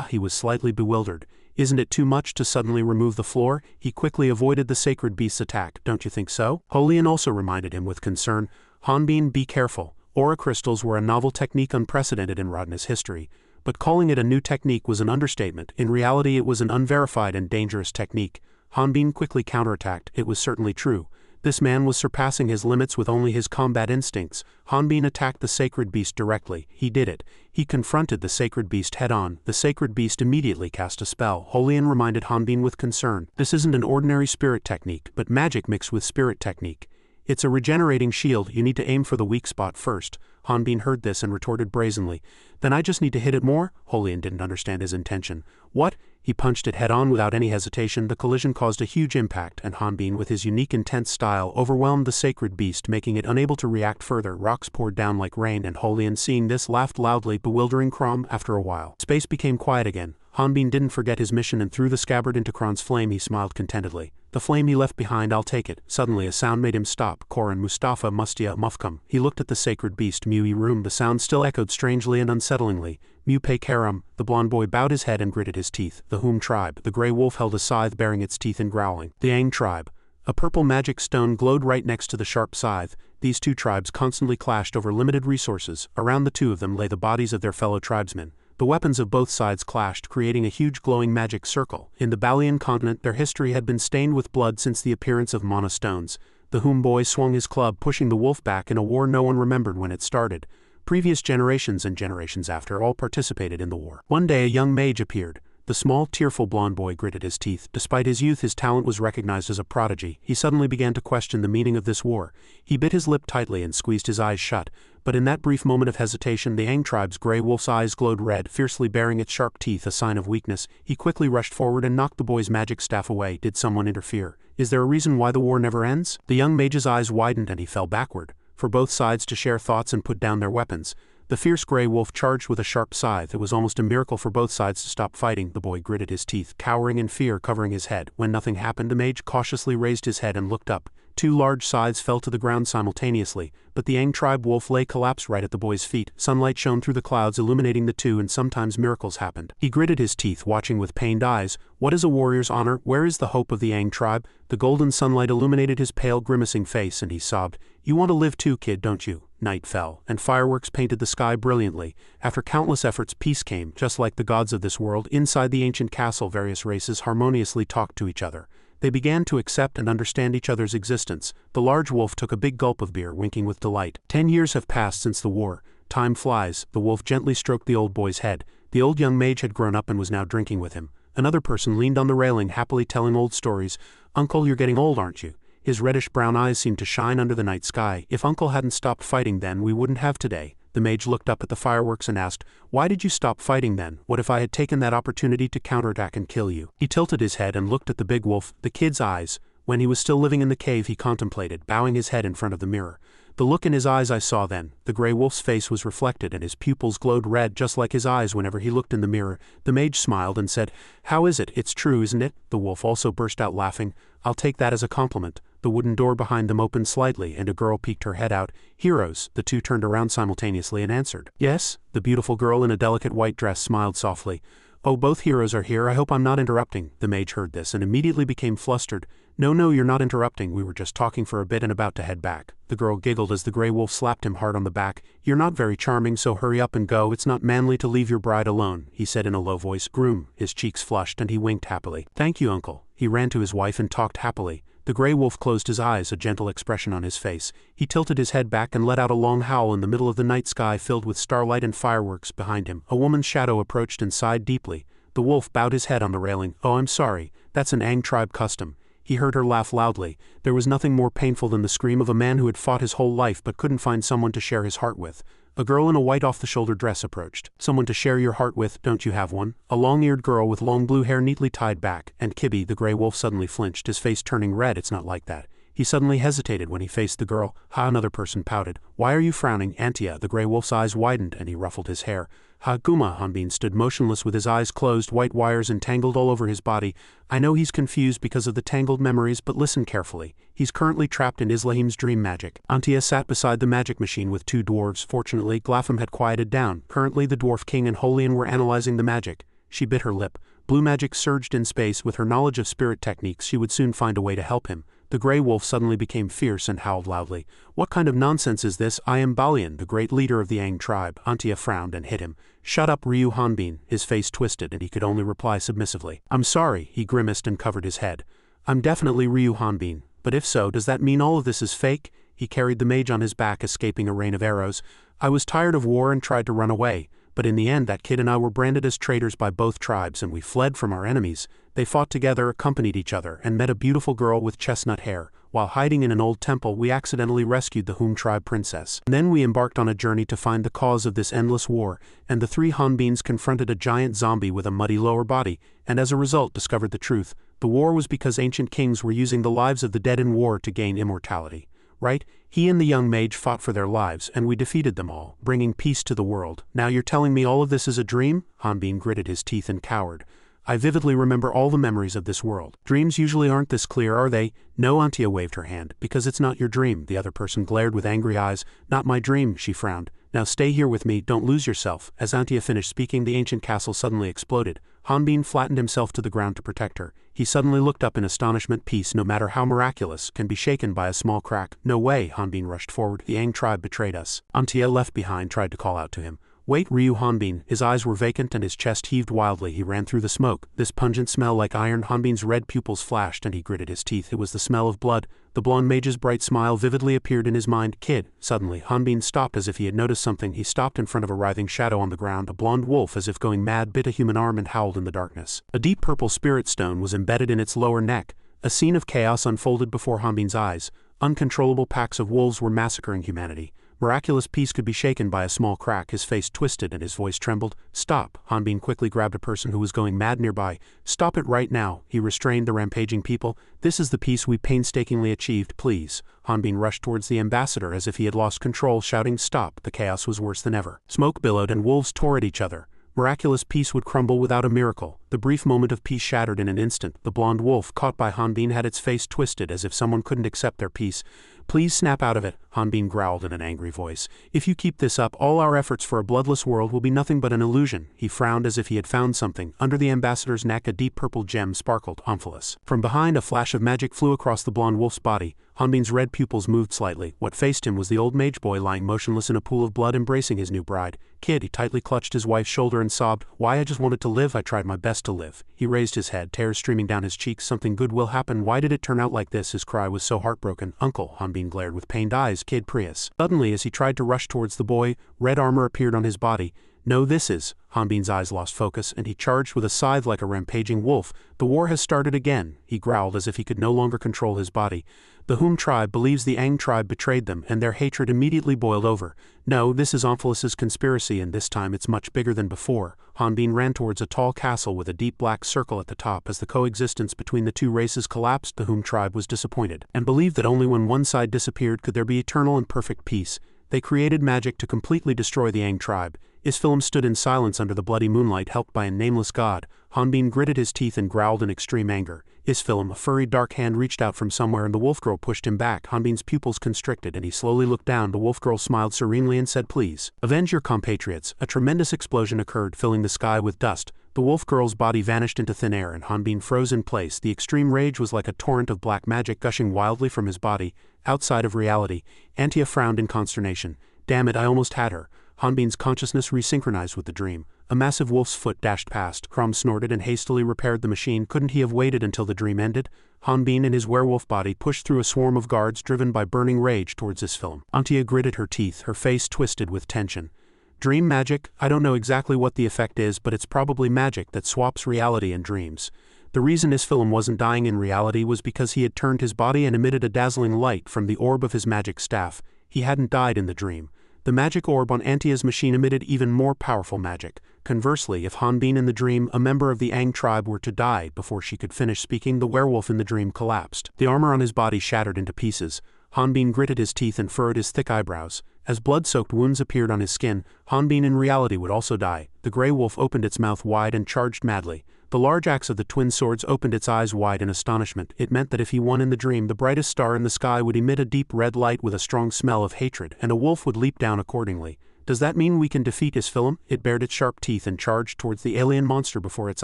He was slightly bewildered. Isn't it too much to suddenly remove the floor? He quickly avoided the sacred beast's attack. Don't you think so? Holian also reminded him with concern. Hanbin, be careful. Aura crystals were a novel technique unprecedented in Rodna's history. But calling it a new technique was an understatement. In reality it was an unverified and dangerous technique. Hanbin quickly counterattacked. It was certainly true. This man was surpassing his limits with only his combat instincts. Hanbin attacked the sacred beast directly. He did it. He confronted the sacred beast head-on. The sacred beast immediately cast a spell. Holian reminded Hanbin with concern. This isn't an ordinary spirit technique, but magic mixed with spirit technique. It's a regenerating shield. You need to aim for the weak spot first. Hanbin heard this and retorted brazenly. Then I just need to hit it more? Holian didn't understand his intention. What? He punched it head-on without any hesitation. The collision caused a huge impact, and Hanbin, with his unique intense style, overwhelmed the sacred beast, making it unable to react further. Rocks poured down like rain, and Holian, seeing this, laughed loudly, bewildering Crom. After a while, space became quiet again. Hanbin didn't forget his mission and threw the scabbard into Crom's flame. He smiled contentedly. The flame he left behind, I'll take it. Suddenly a sound made him stop. Koran Mustafa Mustia Mufkum. He looked at the sacred beast. Mu room. The sound still echoed strangely and unsettlingly. Mu Pe Karam. The blond boy bowed his head and gritted his teeth. The Whom tribe. The gray wolf held a scythe, baring its teeth and growling. The Ang tribe. A purple magic stone glowed right next to the sharp scythe. These two tribes constantly clashed over limited resources. Around the two of them lay the bodies of their fellow tribesmen. The weapons of both sides clashed, creating a huge glowing magic circle. In the Balian continent, their history had been stained with blood since the appearance of mana stones. The Whom boy swung his club, pushing the wolf back in a war no one remembered when it started. Previous generations and generations after all participated in the war. One day a young mage appeared. The small, tearful blond boy gritted his teeth. Despite his youth, his talent was recognized as a prodigy. He suddenly began to question the meaning of this war. He bit his lip tightly and squeezed his eyes shut. But in that brief moment of hesitation, the Ang tribe's gray wolf's eyes glowed red, fiercely baring its sharp teeth, a sign of weakness. He quickly rushed forward and knocked the boy's magic staff away. Did someone interfere? Is there a reason why the war never ends? The young mage's eyes widened and he fell backward. For both sides to share thoughts and put down their weapons. The fierce gray wolf charged with a sharp scythe. It was almost a miracle for both sides to stop fighting. The boy gritted his teeth, cowering in fear, covering his head. When nothing happened, the mage cautiously raised his head and looked up. Two large scythes fell to the ground simultaneously, but the Ang tribe wolf lay collapsed right at the boy's feet. Sunlight shone through the clouds, illuminating the two, and sometimes miracles happened. He gritted his teeth, watching with pained eyes. What is a warrior's honor? Where is the hope of the Ang tribe? The golden sunlight illuminated his pale, grimacing face, and he sobbed. You want to live too, kid, don't you? Night fell, and fireworks painted the sky brilliantly. After countless efforts, peace came. Just like the gods of this world, inside the ancient castle, various races harmoniously talked to each other. They began to accept and understand each other's existence. The large wolf took a big gulp of beer, winking with delight. 10 years have passed since the war. Time flies. The wolf gently stroked the old boy's head. The old young mage had grown up and was now drinking with him. Another person leaned on the railing, happily telling old stories. Uncle, you're getting old, aren't you? His reddish-brown eyes seemed to shine under the night sky. If Uncle hadn't stopped fighting then, we wouldn't have today. The mage looked up at the fireworks and asked, "Why did you stop fighting then? What if I had taken that opportunity to counterattack and kill you?" He tilted his head and looked at the big wolf, the kid's eyes. When he was still living in the cave, he contemplated, bowing his head in front of the mirror. The look in his eyes I saw then. The gray wolf's face was reflected and his pupils glowed red just like his eyes whenever he looked in the mirror. The mage smiled and said, "How is it? It's true, isn't it?" The wolf also burst out laughing. "I'll take that as a compliment." The wooden door behind them opened slightly and a girl peeked her head out. "Heroes," the two turned around simultaneously and answered. "Yes?" The beautiful girl in a delicate white dress smiled softly. "Oh, both heroes are here. I hope I'm not interrupting." The mage heard this and immediately became flustered. No, you're not interrupting. We were just talking for a bit and about to head back." The girl giggled as the gray wolf slapped him hard on the back. "You're not very charming, so hurry up and go. It's not manly to leave your bride alone," he said in a low voice. "Groom." His cheeks flushed and he winked happily. "Thank you, uncle." He ran to his wife and talked happily. The gray wolf closed his eyes, a gentle expression on his face. He tilted his head back and let out a long howl in the middle of the night sky filled with starlight and fireworks behind him. A woman's shadow approached and sighed deeply. The wolf bowed his head on the railing. "Oh, I'm sorry. That's an Aang tribe custom." He heard her laugh loudly. There was nothing more painful than the scream of a man who had fought his whole life but couldn't find someone to share his heart with. A girl in a white off-the-shoulder dress approached. "Someone to share your heart with, don't you have one?" A long-eared girl with long blue hair neatly tied back, and Kibby, the gray wolf, suddenly flinched, his face turning red. "It's not like that." He suddenly hesitated when he faced the girl. "Ha," another person pouted. "Why are you frowning, Antia?" The gray wolf's eyes widened and he ruffled his hair. "Ha, Guma." Hanbin stood motionless with his eyes closed, white wires entangled all over his body. "I know he's confused because of the tangled memories, but listen carefully. He's currently trapped in Islahim's dream magic." Antia sat beside the magic machine with two dwarves. Fortunately, Glapham had quieted down. Currently, the dwarf king and Holian were analyzing the magic. She bit her lip. Blue magic surged in space. With her knowledge of spirit techniques, she would soon find a way to help him. The gray wolf suddenly became fierce and howled loudly. "What kind of nonsense is this? I am Balian, the great leader of the Aang tribe." Antia frowned and hit him. "Shut up, Ryu Hanbin." His face twisted and he could only reply submissively. "I'm sorry." He grimaced and covered his head. "I'm definitely Ryu Hanbin. But if so, does that mean all of this is fake?" He carried the mage on his back, escaping a rain of arrows. "I was tired of war and tried to run away. But in the end, that kid and I were branded as traitors by both tribes and we fled from our enemies. They fought together, accompanied each other, and met a beautiful girl with chestnut hair. While hiding in an old temple, we accidentally rescued the Hoom tribe princess. And then we embarked on a journey to find the cause of this endless war, and the three Hanbins confronted a giant zombie with a muddy lower body, and as a result discovered the truth. The war was because ancient kings were using the lives of the dead in war to gain immortality. Right? He and the young mage fought for their lives, and we defeated them all, bringing peace to the world. Now you're telling me all of this is a dream? Hanbin gritted his teeth and cowered. I vividly remember all the memories of this world. Dreams usually aren't this clear, are they? No, Antia waved her hand. Because it's not your dream. The other person glared with angry eyes. Not my dream, she frowned. Now stay here with me, don't lose yourself. As Antia finished speaking, the ancient castle suddenly exploded. Hanbin flattened himself to the ground to protect her. He suddenly looked up in astonishment. Peace, no matter how miraculous, can be shaken by a small crack. No way, Hanbin rushed forward. The Aang tribe betrayed us. Antia, left behind, tried to call out to him. Wait, Ryu Hanbin. His eyes were vacant and his chest heaved wildly. He ran through the smoke. This pungent smell like iron. Hanbin's red pupils flashed and he gritted his teeth. It was the smell of blood. The blonde mage's bright smile vividly appeared in his mind. Kid. Suddenly, Hanbin stopped as if he had noticed something. He stopped in front of a writhing shadow on the ground. A blonde wolf, as if going mad, bit a human arm and howled in the darkness. A deep purple spirit stone was embedded in its lower neck. A scene of chaos unfolded before Hanbin's eyes. Uncontrollable packs of wolves were massacring humanity. Miraculous peace could be shaken by a small crack. His face twisted and his voice trembled. Stop. Hanbin quickly grabbed a person who was going mad nearby. Stop it right now. He restrained the rampaging people. This is the peace we painstakingly achieved, please. Hanbin rushed towards the ambassador as if he had lost control, shouting stop. The chaos was worse than ever. Smoke billowed and wolves tore at each other. Miraculous peace would crumble without a miracle. The brief moment of peace shattered in an instant. The blonde wolf, caught by Hanbin, had its face twisted as if someone couldn't accept their peace. Please snap out of it, Hanbin growled in an angry voice. If you keep this up, all our efforts for a bloodless world will be nothing but an illusion. He frowned as if he had found something. Under the ambassador's neck, a deep purple gem sparkled, Omphalos. From behind, a flash of magic flew across the blonde wolf's body. Hanbin's red pupils moved slightly. What faced him was the old mage boy lying motionless in a pool of blood, embracing his new bride. Kid, he tightly clutched his wife's shoulder and sobbed. Why, I just wanted to live. I tried my best to live. He raised his head, tears streaming down his cheeks. Something good will happen. Why did it turn out like this? His cry was so heartbroken. Uncle, Hanbin glared with pained eyes. Kid, Prius. Suddenly, as he tried to rush towards the boy, red armor appeared on his body. No, this is. Hanbin's eyes lost focus, and he charged with a scythe like a rampaging wolf. The war has started again, he growled as if he could no longer control his body. The Hum tribe believes the Aang tribe betrayed them, and their hatred immediately boiled over. No, this is Omphalus's conspiracy, and this time it's much bigger than before. Hanbin ran towards a tall castle with a deep black circle at the top. As the coexistence between the two races collapsed, the Hum tribe was disappointed, and believed that only when one side disappeared could there be eternal and perfect peace. They created magic to completely destroy the Aang tribe. Isfilm stood in silence under the bloody moonlight, helped by a nameless god. Hanbin gritted his teeth and growled in extreme anger. Isfilm, a furry dark hand reached out from somewhere and the wolf girl pushed him back. Hanbin's pupils constricted and he slowly looked down. The wolf girl smiled serenely and said, "Please, avenge your compatriots." A tremendous explosion occurred, filling the sky with dust. The wolf girl's body vanished into thin air and Hanbin froze in place. The extreme rage was like a torrent of black magic gushing wildly from his body. Outside of reality, Antia frowned in consternation. Damn it, I almost had her. Hanbin's consciousness resynchronized with the dream. A massive wolf's foot dashed past. Crom snorted and hastily repaired the machine. Couldn't he have waited until the dream ended? Hanbin and his werewolf body pushed through a swarm of guards driven by burning rage towards Isfilm. Antia gritted her teeth, her face twisted with tension. Dream magic? I don't know exactly what the effect is, but it's probably magic that swaps reality and dreams. The reason Isfilm wasn't dying in reality was because he had turned his body and emitted a dazzling light from the orb of his magic staff. He hadn't died in the dream. The magic orb on Antia's machine emitted even more powerful magic. Conversely, if Hanbin in the dream, a member of the Aang tribe, were to die before she could finish speaking, the werewolf in the dream collapsed. The armor on his body shattered into pieces. Hanbin gritted his teeth and furrowed his thick eyebrows. As blood-soaked wounds appeared on his skin, Hanbin in reality would also die. The grey wolf opened its mouth wide and charged madly. The large axe of the twin swords opened its eyes wide in astonishment. It meant that if he won in the dream, the brightest star in the sky would emit a deep red light with a strong smell of hatred, and a wolf would leap down accordingly. Does that mean we can defeat Isfilm? It bared its sharp teeth and charged towards the alien monster before its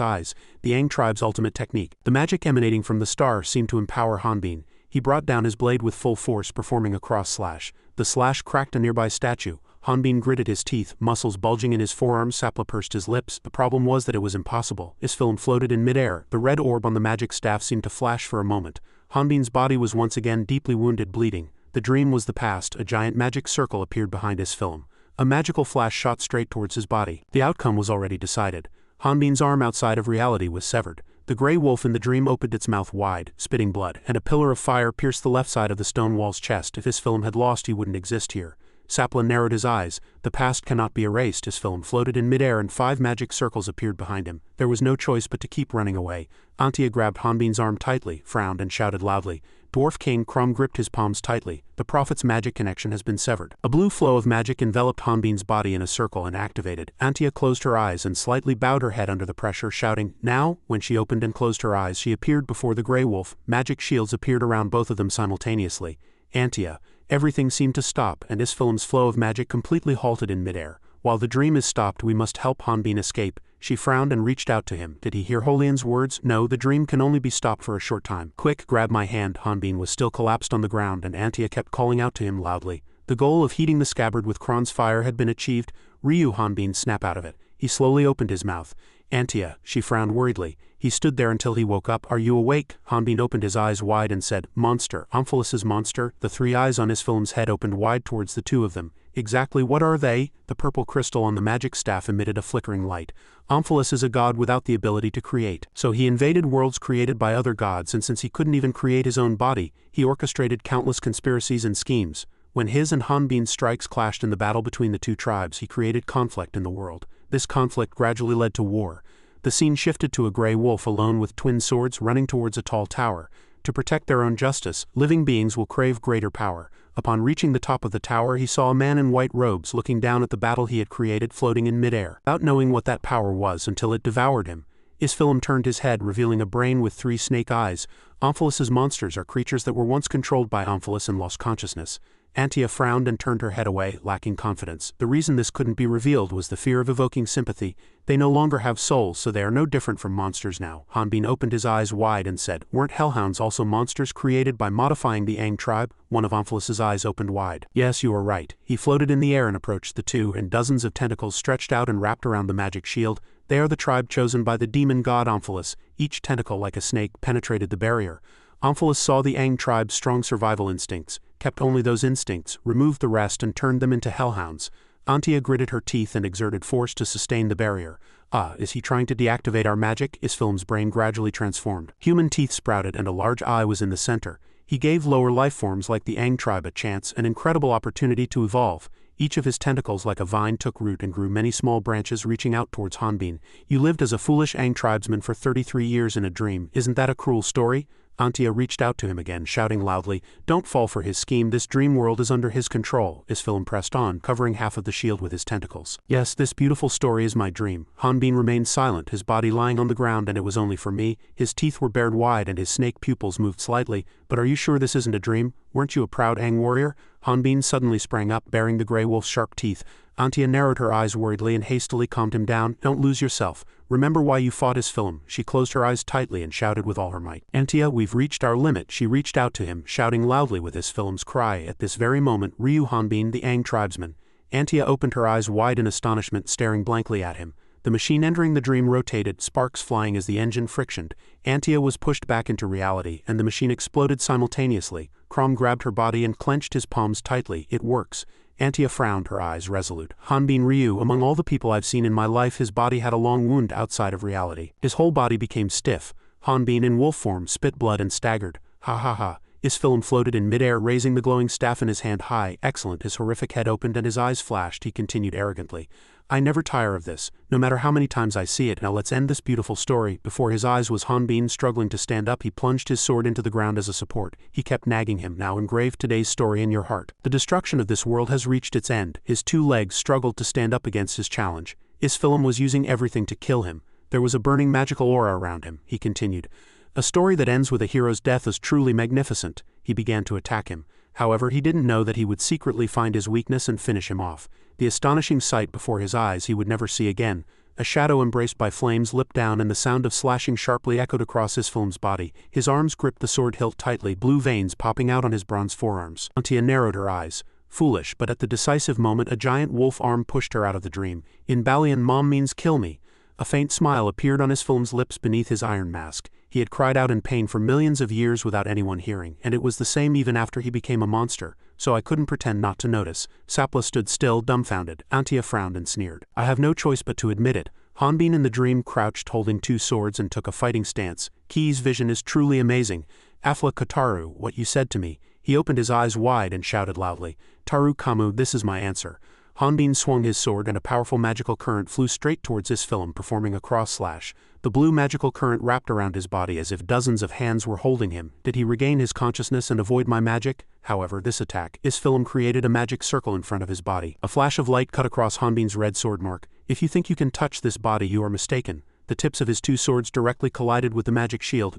eyes, the Aang tribe's ultimate technique. The magic emanating from the star seemed to empower Hanbin. He brought down his blade with full force, performing a cross slash. The slash cracked a nearby statue. Hanbin gritted his teeth, muscles bulging in his forearms. Sapla pursed his lips. The problem was that it was impossible. Isfilm floated in midair. The red orb on the magic staff seemed to flash for a moment. Hanbin's body was once again deeply wounded, bleeding. The dream was the past. A giant magic circle appeared behind Isfilm. A magical flash shot straight towards his body. The outcome was already decided. Hanbin's arm outside of reality was severed. The grey wolf in the dream opened its mouth wide, spitting blood, and a pillar of fire pierced the left side of the stone wall's chest. If Isfilm had lost, he wouldn't exist here. Sapla narrowed his eyes. The past cannot be erased. Isfilm floated in midair and 5 magic circles appeared behind him. There was no choice but to keep running away. Antia grabbed Hanbin's arm tightly, frowned and shouted loudly. Dwarf King Crom gripped his palms tightly. The prophet's magic connection has been severed. A blue flow of magic enveloped Hanbin's body in a circle and activated. Antia closed her eyes and slightly bowed her head under the pressure, shouting, "Now!" When she opened and closed her eyes, she appeared before the grey wolf. Magic shields appeared around both of them simultaneously. Antia. Everything seemed to stop, and Isfilm's flow of magic completely halted in midair. While the dream is stopped, we must help Hanbin escape. She frowned and reached out to him. Did he hear Holian's words? No, the dream can only be stopped for a short time. Quick, grab my hand. Hanbin was still collapsed on the ground, and Antia kept calling out to him loudly. The goal of heating the scabbard with Kron's fire had been achieved. Ryu, Hanbin snapped out of it. He slowly opened his mouth. Antia, she frowned worriedly. He stood there until he woke up. Are you awake? Hanbin opened his eyes wide and said, Monster. Omphalus's monster. The 3 eyes on Isfilm's head opened wide towards the 2 of them. Exactly what are they? The purple crystal on the magic staff emitted a flickering light. Omphalus is a god without the ability to create. So he invaded worlds created by other gods, and since he couldn't even create his own body, he orchestrated countless conspiracies and schemes. When his and Hanbin's strikes clashed in the battle between the 2 tribes, he created conflict in the world. This conflict gradually led to war. The scene shifted to a grey wolf alone with twin swords running towards a tall tower. To protect their own justice, living beings will crave greater power. Upon reaching the top of the tower, he saw a man in white robes looking down at the battle he had created floating in midair, without knowing what that power was until it devoured him. Isfilm turned his head, revealing a brain with 3 snake eyes. Omphalus's monsters are creatures that were once controlled by Omphalus and lost consciousness. Antia frowned and turned her head away, lacking confidence. The reason this couldn't be revealed was the fear of evoking sympathy. They no longer have souls, so they are no different from monsters now. Hanbin opened his eyes wide and said, Weren't hellhounds also monsters created by modifying the Aang tribe? One of Omphalus's eyes opened wide. Yes, you are right. He floated in the air and approached the 2, and dozens of tentacles stretched out and wrapped around the magic shield. They are the tribe chosen by the demon god Omphalus. Each tentacle, like a snake, penetrated the barrier. Omphalus saw the Aang tribe's strong survival instincts, kept only those instincts, removed the rest and turned them into hellhounds. Antia gritted her teeth and exerted force to sustain the barrier. Is he trying to deactivate our magic? Isfilm's brain gradually transformed. Human teeth sprouted and a large eye was in the center. He gave lower life forms like the Aang tribe a chance, an incredible opportunity to evolve. Each of his tentacles like a vine took root and grew many small branches reaching out towards Hanbin. You lived as a foolish Aang tribesman for 33 years in a dream. Isn't that a cruel story? Antia reached out to him again, shouting loudly, "Don't fall for his scheme, this dream world is under his control." Isfilm pressed on, covering half of the shield with his tentacles. "Yes, this beautiful story is my dream." Hanbin remained silent, his body lying on the ground, and it was only for me. His teeth were bared wide and his snake pupils moved slightly. "But are you sure this isn't a dream? Weren't you a proud Aang warrior?" Hanbin suddenly sprang up, baring the grey wolf's sharp teeth. Antia narrowed her eyes worriedly and hastily calmed him down. "Don't lose yourself. Remember why you fought Isfilm." She closed her eyes tightly and shouted with all her might. "Antia, we've reached our limit." She reached out to him, shouting loudly with Isfilm's cry. At this very moment, Ryu Hanbin, the Aang tribesman. Antia opened her eyes wide in astonishment, staring blankly at him. The machine entering the dream rotated, sparks flying as the engine frictioned. Antia was pushed back into reality, and the machine exploded simultaneously. Crom grabbed her body and clenched his palms tightly. "It works." Antia frowned, her eyes resolute. "Hanbin Ryu, among all the people I've seen in my life, his body had a long wound outside of reality. His whole body became stiff." Hanbin in wolf form spit blood and staggered. "Ha ha ha." Isfilm floated in midair, raising the glowing staff in his hand high. "Excellent." His horrific head opened and his eyes flashed. He continued arrogantly, "I never tire of this, no matter how many times I see it. Now let's end this beautiful story." Before his eyes was Hanbin struggling to stand up. He plunged his sword into the ground as a support. He kept nagging him, "Now engrave today's story in your heart. The destruction of this world has reached its end." His two legs struggled to stand up against his challenge. Isfilm was using everything to kill him. There was a burning magical aura around him. He continued, "A story that ends with a hero's death is truly magnificent." He began to attack him. However, he didn't know that he would secretly find his weakness and finish him off. The astonishing sight before his eyes he would never see again. A shadow embraced by flames leapt down and the sound of slashing sharply echoed across Isfilm's body. His arms gripped the sword hilt tightly, blue veins popping out on his bronze forearms. Antia narrowed her eyes. Foolish, but at the decisive moment a giant wolf arm pushed her out of the dream. In Balian, "Mom means kill me." A faint smile appeared on Isfilm's lips beneath his iron mask. He had cried out in pain for millions of years without anyone hearing, and it was the same even after he became a monster, so I couldn't pretend not to notice. Sapla stood still, dumbfounded. Antia frowned and sneered. "I have no choice but to admit it." Hanbin in the dream crouched holding two swords and took a fighting stance. "Ki's vision is truly amazing. Afla Kataru, what you said to me." He opened his eyes wide and shouted loudly, "Taru Kamu, this is my answer." Hanbin swung his sword and a powerful magical current flew straight towards Isfilm, performing a cross-slash. The blue magical current wrapped around his body as if dozens of hands were holding him. Did he regain his consciousness and avoid my magic? However, this attack, Isfilm created a magic circle in front of his body. A flash of light cut across Hanbin's red sword mark. "If you think you can touch this body, you are mistaken." The tips of his two swords directly collided with the magic shield.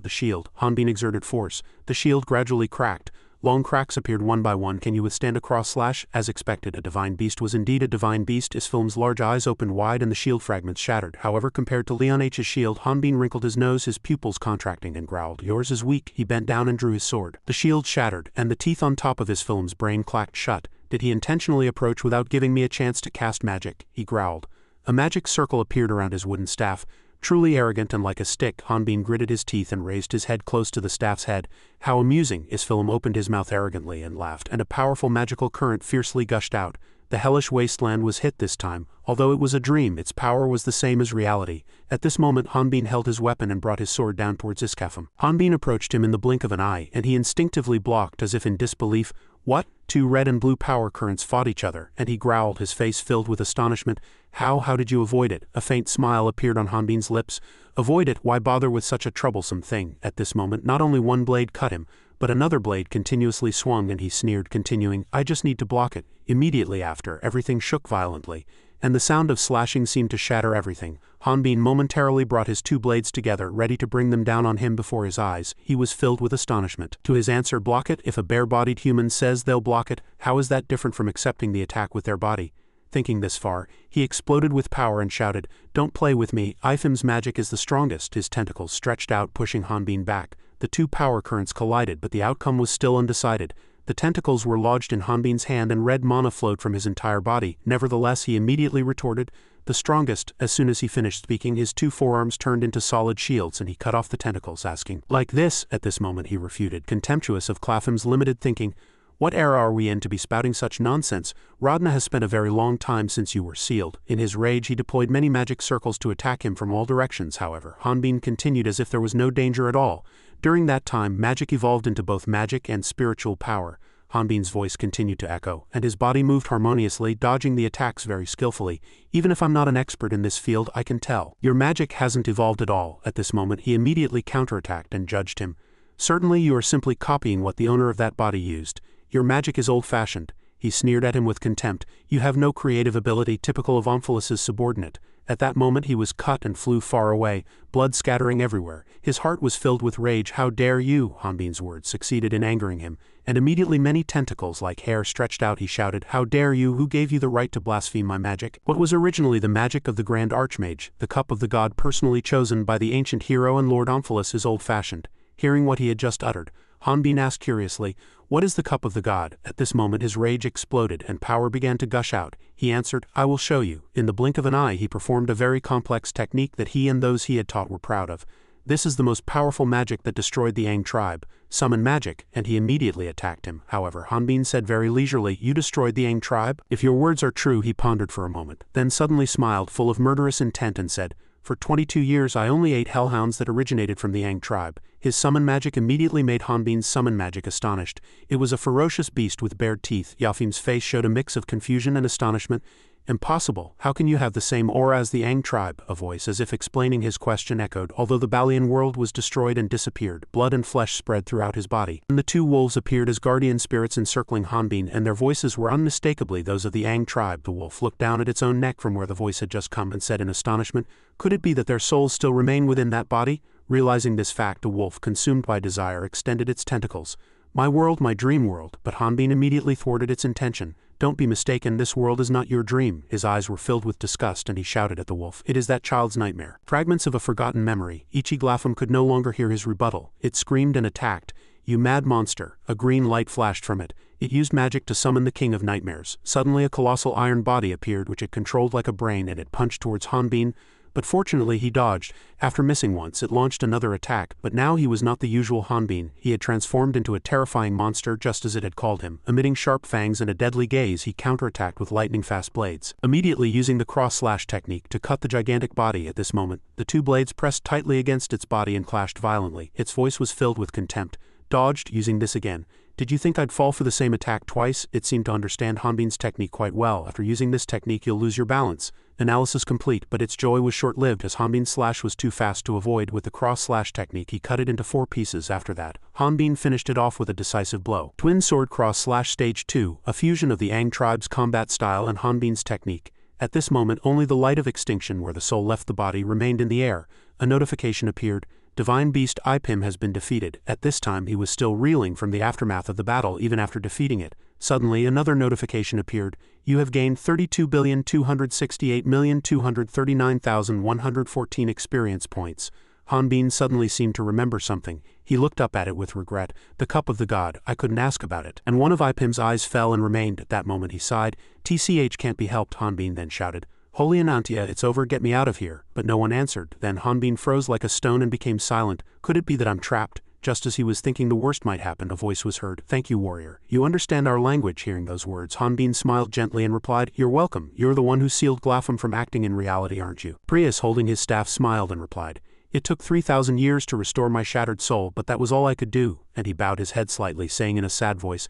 Hanbin exerted force. The shield gradually cracked. Long cracks appeared one by one. "Can you withstand a cross-slash?" As expected, a divine beast was indeed a divine beast. Isfilm's large eyes opened wide and the shield fragments shattered. However, compared to Leon H's shield, Hanbin wrinkled his nose, his pupils contracting, and growled, "Yours is weak." He bent down and drew his sword. The shield shattered, and the teeth on top of Isfilm's brain clacked shut. "Did he intentionally approach without giving me a chance to cast magic?" he growled. A magic circle appeared around his wooden staff. Truly arrogant and like a stick, Hanbin gritted his teeth and raised his head close to the staff's head. "How amusing!" Isfilm opened his mouth arrogantly and laughed, and a powerful magical current fiercely gushed out. The hellish wasteland was hit this time. Although it was a dream, its power was the same as reality. At this moment, Hanbin held his weapon and brought his sword down towards Iskafum. Hanbin approached him in the blink of an eye, and he instinctively blocked as if in disbelief. "What?" Two red and blue power currents fought each other, and he growled, his face filled with astonishment. How did you avoid it?" A faint smile appeared on Hanbin's lips. "Avoid it? Why bother with such a troublesome thing?" At this moment, not only one blade cut him, but another blade continuously swung, and he sneered, continuing, "I just need to block it." Immediately after, everything shook violently, and the sound of slashing seemed to shatter everything. Hanbin momentarily brought his two blades together, ready to bring them down on him before his eyes. He was filled with astonishment. To his answer, "Block it? If a bare-bodied human says they'll block it, how is that different from accepting the attack with their body?" Thinking this far, he exploded with power and shouted, "Don't play with me. Ifim's magic is the strongest." His tentacles stretched out, pushing Hanbin back. The two power currents collided, but the outcome was still undecided. The tentacles were lodged in Hanbin's hand and red mana flowed from his entire body. Nevertheless, he immediately retorted, "The strongest." As soon as he finished speaking, his two forearms turned into solid shields and he cut off the tentacles, asking, "Like this?" At this moment he refuted, contemptuous of Claphem's limited thinking. What era are we in to be spouting such nonsense? Radna has spent a very long time since you were sealed. In his rage he deployed many magic circles to attack him from all directions. However, Hanbin continued as if there was no danger at all. During that time, magic evolved into both magic and spiritual power. Hanbin's voice continued to echo, and his body moved harmoniously, dodging the attacks very skillfully. Even if I'm not an expert in this field, I can tell. Your magic hasn't evolved at all. At this moment, he immediately counterattacked and judged him. Certainly you are simply copying what the owner of that body used. Your magic is old-fashioned. He sneered at him with contempt. You have no creative ability typical of Omphalus's subordinate. At that moment he was cut and flew far away, blood scattering everywhere. His heart was filled with rage. How dare you? Hanbin's words succeeded in angering him, and immediately many tentacles like hair stretched out. He shouted, how dare you? Who gave you the right to blaspheme my magic? What was originally the magic of the Grand Archmage, the cup of the god personally chosen by the ancient hero and Lord Omphalus, is old-fashioned. Hearing what he had just uttered, Hanbin asked curiously, what is the cup of the god? At this moment his rage exploded and power began to gush out. He answered, I will show you. In the blink of an eye he performed a very complex technique that he and those he had taught were proud of. This is the most powerful magic that destroyed the Aang tribe. Summon magic, and he immediately attacked him. However, Hanbin said very leisurely, you destroyed the Aang tribe? If your words are true. He pondered for a moment, then suddenly smiled, full of murderous intent, and said, for 22 years I only ate hellhounds that originated from the Aang tribe. His summon magic immediately made Hanbin's summon magic astonished. It was a ferocious beast with bared teeth. Yafim's face showed a mix of confusion and astonishment. Impossible. How can you have the same aura as the Aang tribe? A voice, as if explaining his question, echoed. Although the Balian world was destroyed and disappeared, blood and flesh spread throughout his body. And the two wolves appeared as guardian spirits encircling Hanbin, and their voices were unmistakably those of the Aang tribe. The wolf looked down at its own neck from where the voice had just come and said in astonishment, could it be that their souls still remain within that body? Realizing this fact, the wolf, consumed by desire, extended its tentacles. My world, my dream world. But Hanbin immediately thwarted its intention. Don't be mistaken, this world is not your dream. His eyes were filled with disgust and he shouted at the wolf, it is that child's nightmare. Fragments of a forgotten memory. Ichiglafum could no longer hear his rebuttal. It screamed and attacked. You mad monster. A green light flashed from it. It used magic to summon the king of nightmares. Suddenly a colossal iron body appeared which it controlled like a brain, and it punched towards Hanbin. But fortunately he dodged. After missing once, it launched another attack, but now he was not the usual Hanbin. He had transformed into a terrifying monster, just as it had called him. Emitting sharp fangs and a deadly gaze, he counterattacked with lightning-fast blades, immediately using the cross-slash technique to cut the gigantic body. At this moment, the two blades pressed tightly against its body and clashed violently. Its voice was filled with contempt. Dodged, using this again. Did you think I'd fall for the same attack twice? It seemed to understand Hanbin's technique quite well. After using this technique you'll lose your balance. Analysis complete, but its joy was short-lived as Hanbin's slash was too fast to avoid. With the cross-slash technique he cut it into 4 pieces. After that, Hanbin finished it off with a decisive blow. Twin Sword Cross-slash Stage 2, a fusion of the Aang tribe's combat style and Hanbin's technique. At this moment only the light of extinction where the soul left the body remained in the air. A notification appeared. Divine Beast Ipim has been defeated. At this time he was still reeling from the aftermath of the battle even after defeating it. Suddenly another notification appeared. You have gained 32,268,239,114 experience points. Hanbin suddenly seemed to remember something. He looked up at it with regret. The cup of the god, I couldn't ask about it. And one of Ipim's eyes fell and remained. At that moment he sighed. TCH can't be helped, Hanbin then shouted. Holy Anantia, it's over, get me out of here. But no one answered. Then Hanbin froze like a stone and became silent. Could it be that I'm trapped? Just as he was thinking the worst might happen, a voice was heard. Thank you, warrior. You understand our language. Hearing those words, Hanbin smiled gently and replied, you're welcome. You're the one who sealed Glafum from acting in reality, aren't you? Prius, holding his staff, smiled and replied, it took 3,000 years to restore my shattered soul, but that was all I could do. And he bowed his head slightly, saying in a sad voice,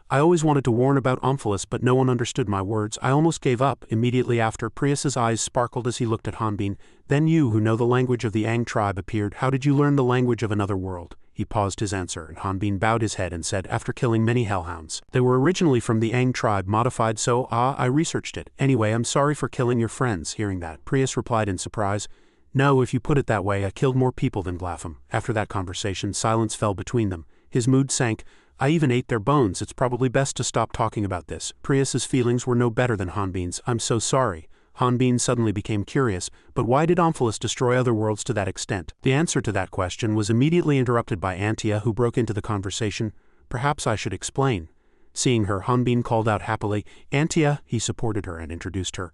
I always wanted to warn about Omphalos, but no one understood my words. I almost gave up. Immediately after, Prius's eyes sparkled as he looked at Hanbin. Then you, who know the language of the Aang tribe, appeared. How did you learn the language of another world? He paused his answer, and Hanbin bowed his head and said, after killing many hellhounds. They were originally from the Aang tribe, modified so, I researched it. Anyway, I'm sorry for killing your friends. Hearing that, Prius replied in surprise, no, if you put it that way, I killed more people than Glafum. After that conversation, silence fell between them. His mood sank. I even ate their bones. It's probably best to stop talking about this. Prius's feelings were no better than Hanbin's. I'm so sorry. Hanbin suddenly became curious, but why did Omphalos destroy other worlds to that extent? The answer to that question was immediately interrupted by Antia, who broke into the conversation. Perhaps I should explain. Seeing her, Hanbin called out happily, Antia. He supported her and introduced her.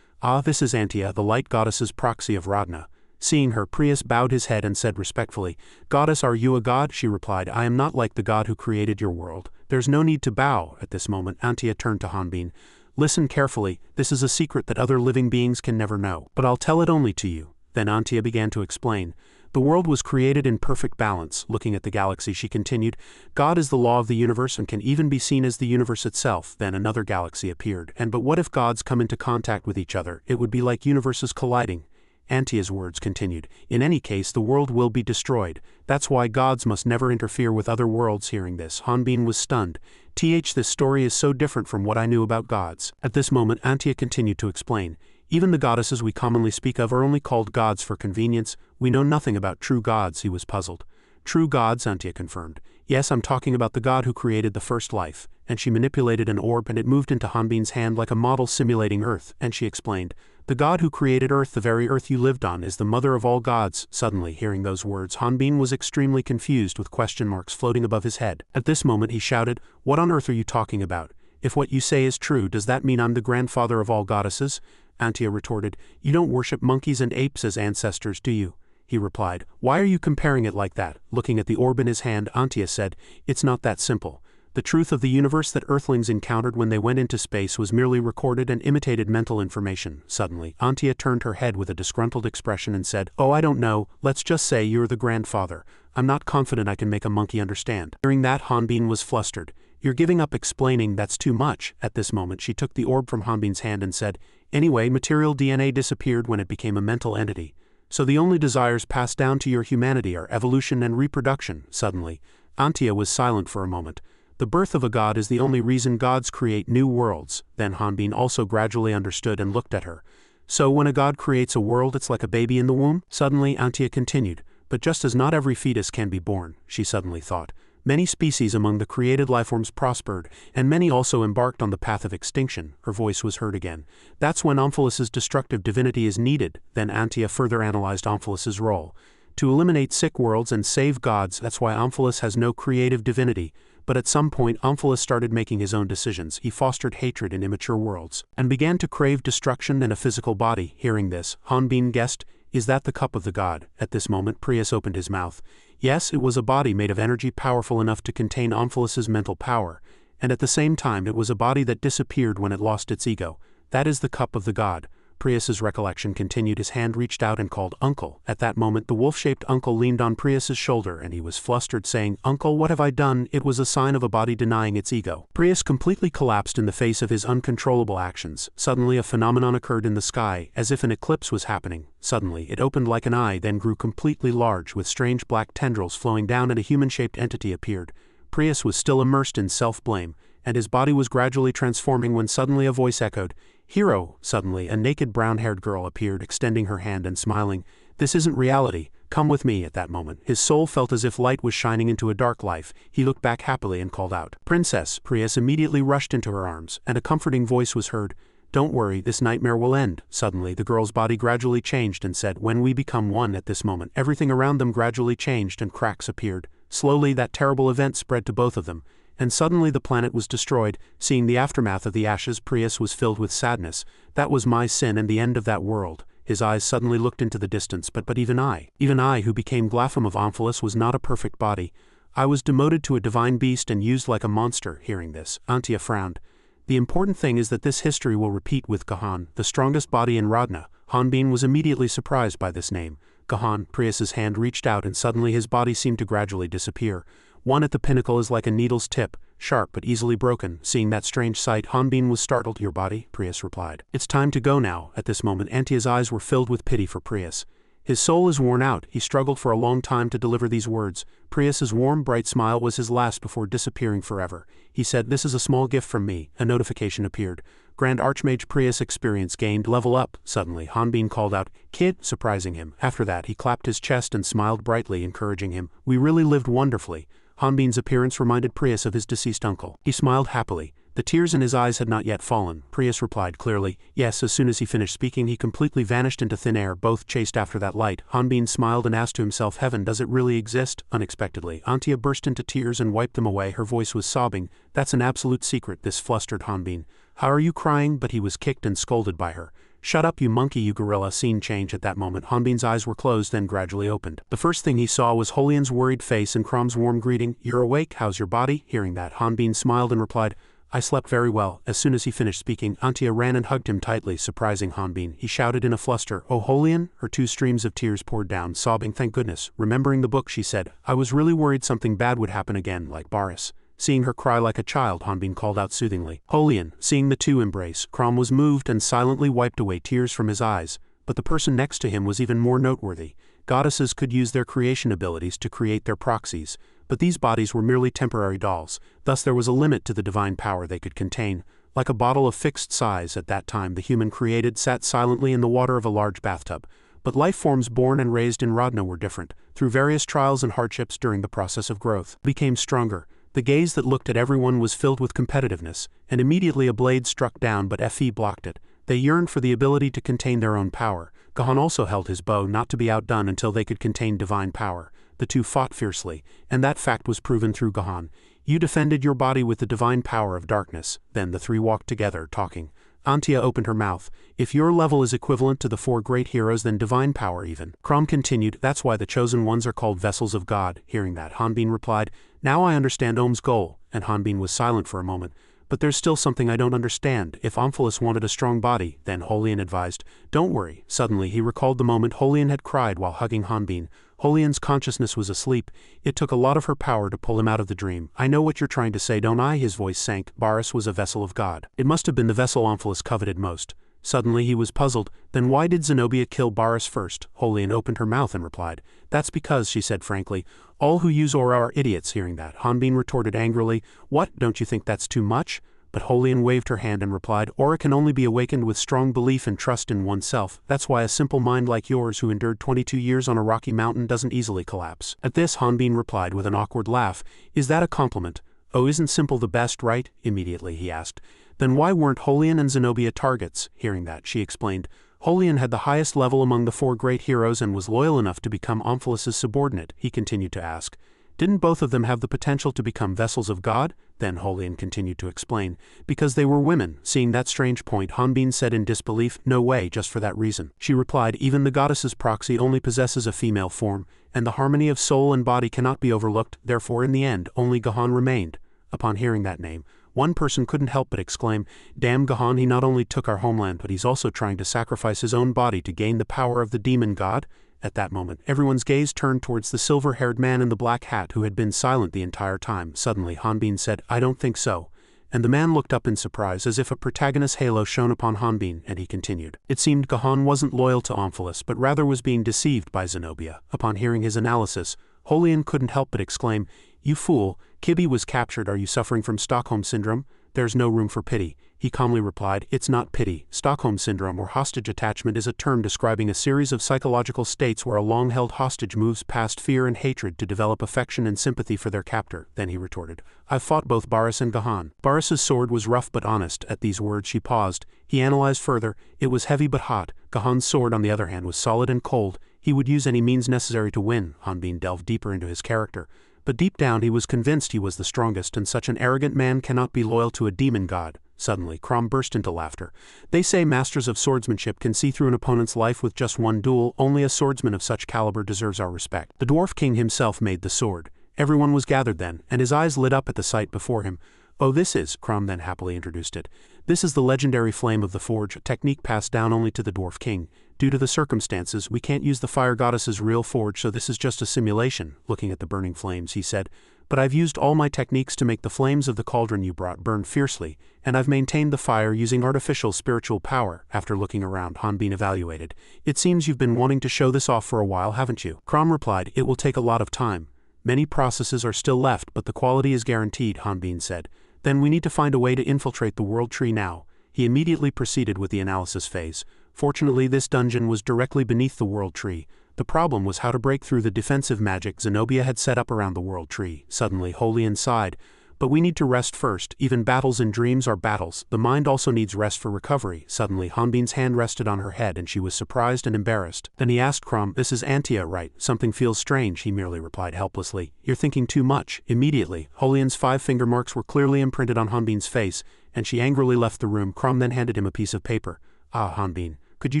Ah, this is Antia, the light goddess's proxy of Radna. Seeing her, Prius bowed his head and said respectfully, Goddess, are you a god? She replied, I am not like the god who created your world. There's no need to bow. At this moment, Antia turned to Hanbin. Listen carefully, this is a secret that other living beings can never know. But I'll tell it only to you. Then Antia began to explain. The world was created in perfect balance. Looking at the galaxy, she continued, God is the law of the universe and can even be seen as the universe itself. Then another galaxy appeared. But what if gods come into contact with each other? It would be like universes colliding. Antia's words continued. In any case, the world will be destroyed. That's why gods must never interfere with other worlds. Hearing this, Hanbin was stunned. This story is so different from what I knew about gods. At this moment, Antia continued to explain. Even the goddesses we commonly speak of are only called gods for convenience. We know nothing about true gods. He was puzzled. True gods, Antia confirmed. Yes, I'm talking about the god who created the first life. And she manipulated an orb and it moved into Hanbin's hand like a model simulating Earth. And she explained, the god who created Earth, the very Earth you lived on, is the mother of all gods. Suddenly, hearing those words, Hanbin was extremely confused with question marks floating above his head. At this moment he shouted, what on earth are you talking about? If what you say is true, does that mean I'm the grandfather of all goddesses? Antia retorted, you don't worship monkeys and apes as ancestors, do you? He replied, why are you comparing it like that? Looking at the orb in his hand, Antia said, it's not that simple. The truth of the universe that Earthlings encountered when they went into space was merely recorded and imitated mental information. Suddenly, Antia turned her head with a disgruntled expression and said, oh, I don't know, let's just say you're the grandfather. I'm not confident I can make a monkey understand. Hearing that, Hanbin was flustered. You're giving up explaining, that's too much. At this moment she took the orb from Hanbin's hand and said, anyway, material DNA disappeared when it became a mental entity. So the only desires passed down to your humanity are evolution and reproduction. Suddenly, Antia was silent for a moment. The birth of a god is the only reason gods create new worlds. Then Hanbin also gradually understood and looked at her. So when a god creates a world, it's like a baby in the womb? Suddenly Antia continued, but just as not every fetus can be born, she suddenly thought. Many species among the created lifeforms prospered, and many also embarked on the path of extinction. Her voice was heard again. That's when Omphalus's destructive divinity is needed. Then Antia further analyzed Omphalus's role. To eliminate sick worlds and save gods, that's why Omphalus has no creative divinity. But at some point Omphalus started making his own decisions. He fostered hatred in immature worlds, and began to crave destruction in a physical body. Hearing this, Hanbin guessed, is that the cup of the god? At this moment Prius opened his mouth. Yes, it was a body made of energy powerful enough to contain Omphalus's mental power, and at the same time it was a body that disappeared when it lost its ego. That is the cup of the god. Prius's recollection continued. His hand reached out and called, Uncle. At that moment the wolf-shaped uncle leaned on Prius's shoulder and he was flustered, saying, Uncle, what have I done? It was a sign of a body denying its ego. Prius completely collapsed in the face of his uncontrollable actions. Suddenly a phenomenon occurred in the sky, as if an eclipse was happening. Suddenly it opened like an eye, then grew completely large, with strange black tendrils flowing down, and a human-shaped entity appeared. Prius was still immersed in self-blame, and his body was gradually transforming when suddenly a voice echoed, Hero! Suddenly a naked brown-haired girl appeared, extending her hand and smiling. This isn't reality. Come with me. At that moment, his soul felt as if light was shining into a dark life. He looked back happily and called out, Princess! Prius immediately rushed into her arms, and a comforting voice was heard. Don't worry, this nightmare will end. Suddenly the girl's body gradually changed and said, When we become one. At this moment, everything around them gradually changed and cracks appeared. Slowly that terrible event spread to both of them. And suddenly the planet was destroyed. Seeing the aftermath of the ashes, Prius was filled with sadness. That was my sin and the end of that world. His eyes suddenly looked into the distance. But even I who became Glapham of Omphalos, was not a perfect body. I was demoted to a divine beast and used like a monster. Hearing this, Antia frowned. The important thing is that this history will repeat with Gahan, the strongest body in Radna. Hanbin was immediately surprised by this name. Gahan. Prius's hand reached out and suddenly his body seemed to gradually disappear. One at the pinnacle is like a needle's tip, sharp but easily broken. Seeing that strange sight, Hanbin was startled. Your body? Prius replied. It's time to go now. At this moment Antia's eyes were filled with pity for Prius. His soul is worn out. He struggled for a long time to deliver these words. Prius's warm, bright smile was his last before disappearing forever. He said, This is a small gift from me. A notification appeared. Grand Archmage Prius experience gained. Level up. Suddenly Hanbin called out, Kid, surprising him. After that he clapped his chest and smiled brightly, encouraging him. We really lived wonderfully. Hanbin's appearance reminded Prius of his deceased uncle. He smiled happily. The tears in his eyes had not yet fallen. Prius replied clearly, Yes. As soon as he finished speaking he completely vanished into thin air. Both chased after that light. Hanbin smiled and asked to himself, Heaven, does it really exist? Unexpectedly, Antia burst into tears and wiped them away. Her voice was sobbing. That's an absolute secret. This flustered Hanbin. How are you crying? But he was kicked and scolded by her. "Shut up, you monkey, you gorilla." Scene change. At that moment, Hanbin's eyes were closed, then gradually opened. The first thing he saw was Holian's worried face and Crom's warm greeting. "You're awake, how's your body?" Hearing that, Hanbin smiled and replied, "I slept very well." As soon as he finished speaking, Antia ran and hugged him tightly, surprising Hanbin. He shouted in a fluster, "Oh, Holian?" Her 2 streams of tears poured down, sobbing, "Thank goodness." Remembering the book, she said, "I was really worried something bad would happen again, like Baris." Seeing her cry like a child, Hanbin called out soothingly, "Holian." Seeing the 2 embrace, Crom was moved and silently wiped away tears from his eyes. But the person next to him was even more noteworthy. Goddesses could use their creation abilities to create their proxies, but these bodies were merely temporary dolls, thus there was a limit to the divine power they could contain. Like a bottle of fixed size, at that time the human created sat silently in the water of a large bathtub. But life forms born and raised in Rodna were different. Through various trials and hardships during the process of growth, became stronger. The gaze that looked at everyone was filled with competitiveness, and immediately a blade struck down, but Fe blocked it. They yearned for the ability to contain their own power. Gahan also held his bow, not to be outdone until they could contain divine power. The 2 fought fiercely, and that fact was proven through Gahan. "You defended your body with the divine power of darkness." Then the 3 walked together, talking. Antia opened her mouth. "If your level is equivalent to the 4 great heroes, then divine power even." Crom continued, "That's why the chosen ones are called vessels of God." Hearing that, Hanbin replied, "Now I understand Ohm's goal." And Hanbin was silent for a moment. "But there's still something I don't understand. If Omphalos wanted a strong body," then Holian advised, "Don't worry." Suddenly he recalled the moment Holian had cried while hugging Hanbin. Holian's consciousness was asleep. It took a lot of her power to pull him out of the dream. "I know what you're trying to say, don't I?" His voice sank. "Baris was a vessel of God. It must have been the vessel Omphalos coveted most." Suddenly he was puzzled. "Then why did Zenobia kill Baris first?" Holian opened her mouth and replied, "That's because," she said frankly, "all who use aura are idiots." Hearing that, Hanbin retorted angrily, "What, don't you think that's too much?" But Holian waved her hand and replied, "Aura can only be awakened with strong belief and trust in oneself. That's why a simple mind like yours who endured 22 years on a rocky mountain doesn't easily collapse." At this, Hanbin replied with an awkward laugh, "Is that a compliment?" "Oh, isn't simple the best, right?" Immediately he asked, "Then why weren't Holian and Zenobia targets?" Hearing that, she explained, "Holian had the highest level among the 4 great heroes and was loyal enough to become Omphalos' subordinate." He continued to ask, "Didn't both of them have the potential to become vessels of God?" Then Holian continued to explain, "Because they were women." Seeing that strange point, Hanbin said in disbelief, "No way, just for that reason." She replied, "Even the goddess's proxy only possesses a female form, and the harmony of soul and body cannot be overlooked, therefore in the end, only Gahan remained." Upon hearing that name, one person couldn't help but exclaim, "Damn Gahan, he not only took our homeland, but he's also trying to sacrifice his own body to gain the power of the demon god?" At that moment, everyone's gaze turned towards the silver-haired man in the black hat who had been silent the entire time. Suddenly, Hanbin said, "I don't think so." And the man looked up in surprise as if a protagonist's halo shone upon Hanbin, and he continued. It seemed Gahan wasn't loyal to Omphalos, but rather was being deceived by Zenobia. Upon hearing his analysis, Holian couldn't help but exclaim, "You fool, Kibi was captured. Are you suffering from Stockholm Syndrome? There's no room for pity." He calmly replied, "It's not pity. Stockholm Syndrome or hostage attachment is a term describing a series of psychological states where a long-held hostage moves past fear and hatred to develop affection and sympathy for their captor." Then he retorted, "I've fought both Baris and Gahan." Baris's sword was rough but honest. At these words she paused. He analyzed further. It was heavy but hot. Gahan's sword, on the other hand, was solid and cold. He would use any means necessary to win. Hanbin delved deeper into his character. But deep down he was convinced he was the strongest, and such an arrogant man cannot be loyal to a demon god. Suddenly, Crom burst into laughter. "They say masters of swordsmanship can see through an opponent's life with just one duel. Only a swordsman of such caliber deserves our respect. The dwarf king himself made the sword." Everyone was gathered then, and his eyes lit up at the sight before him. "Oh, this is," Crom then happily introduced it. "This is the legendary flame of the forge, a technique passed down only to the dwarf king. Due to the circumstances, we can't use the fire goddess's real forge, so this is just a simulation." Looking at the burning flames, he said, "But I've used all my techniques to make the flames of the cauldron you brought burn fiercely, and I've maintained the fire using artificial spiritual power." After looking around, Hanbin evaluated. "It seems you've been wanting to show this off for a while, haven't you?" Crom replied, "It will take a lot of time. Many processes are still left, but the quality is guaranteed," Hanbin said. "Then we need to find a way to infiltrate the world tree now." He immediately proceeded with the analysis phase. Fortunately, this dungeon was directly beneath the world tree. The problem was how to break through the defensive magic Zenobia had set up around the world tree. Suddenly, Holian sighed. "But we need to rest first. Even battles in dreams are battles. The mind also needs rest for recovery." Suddenly, Hanbin's hand rested on her head and she was surprised and embarrassed. Then he asked Crom, "This is Antia, right? Something feels strange." He merely replied helplessly, "You're thinking too much." Immediately, Holian's 5 finger marks were clearly imprinted on Hanbin's face, and she angrily left the room. Crom then handed him a piece of paper. "Ah, Hanbin, Could you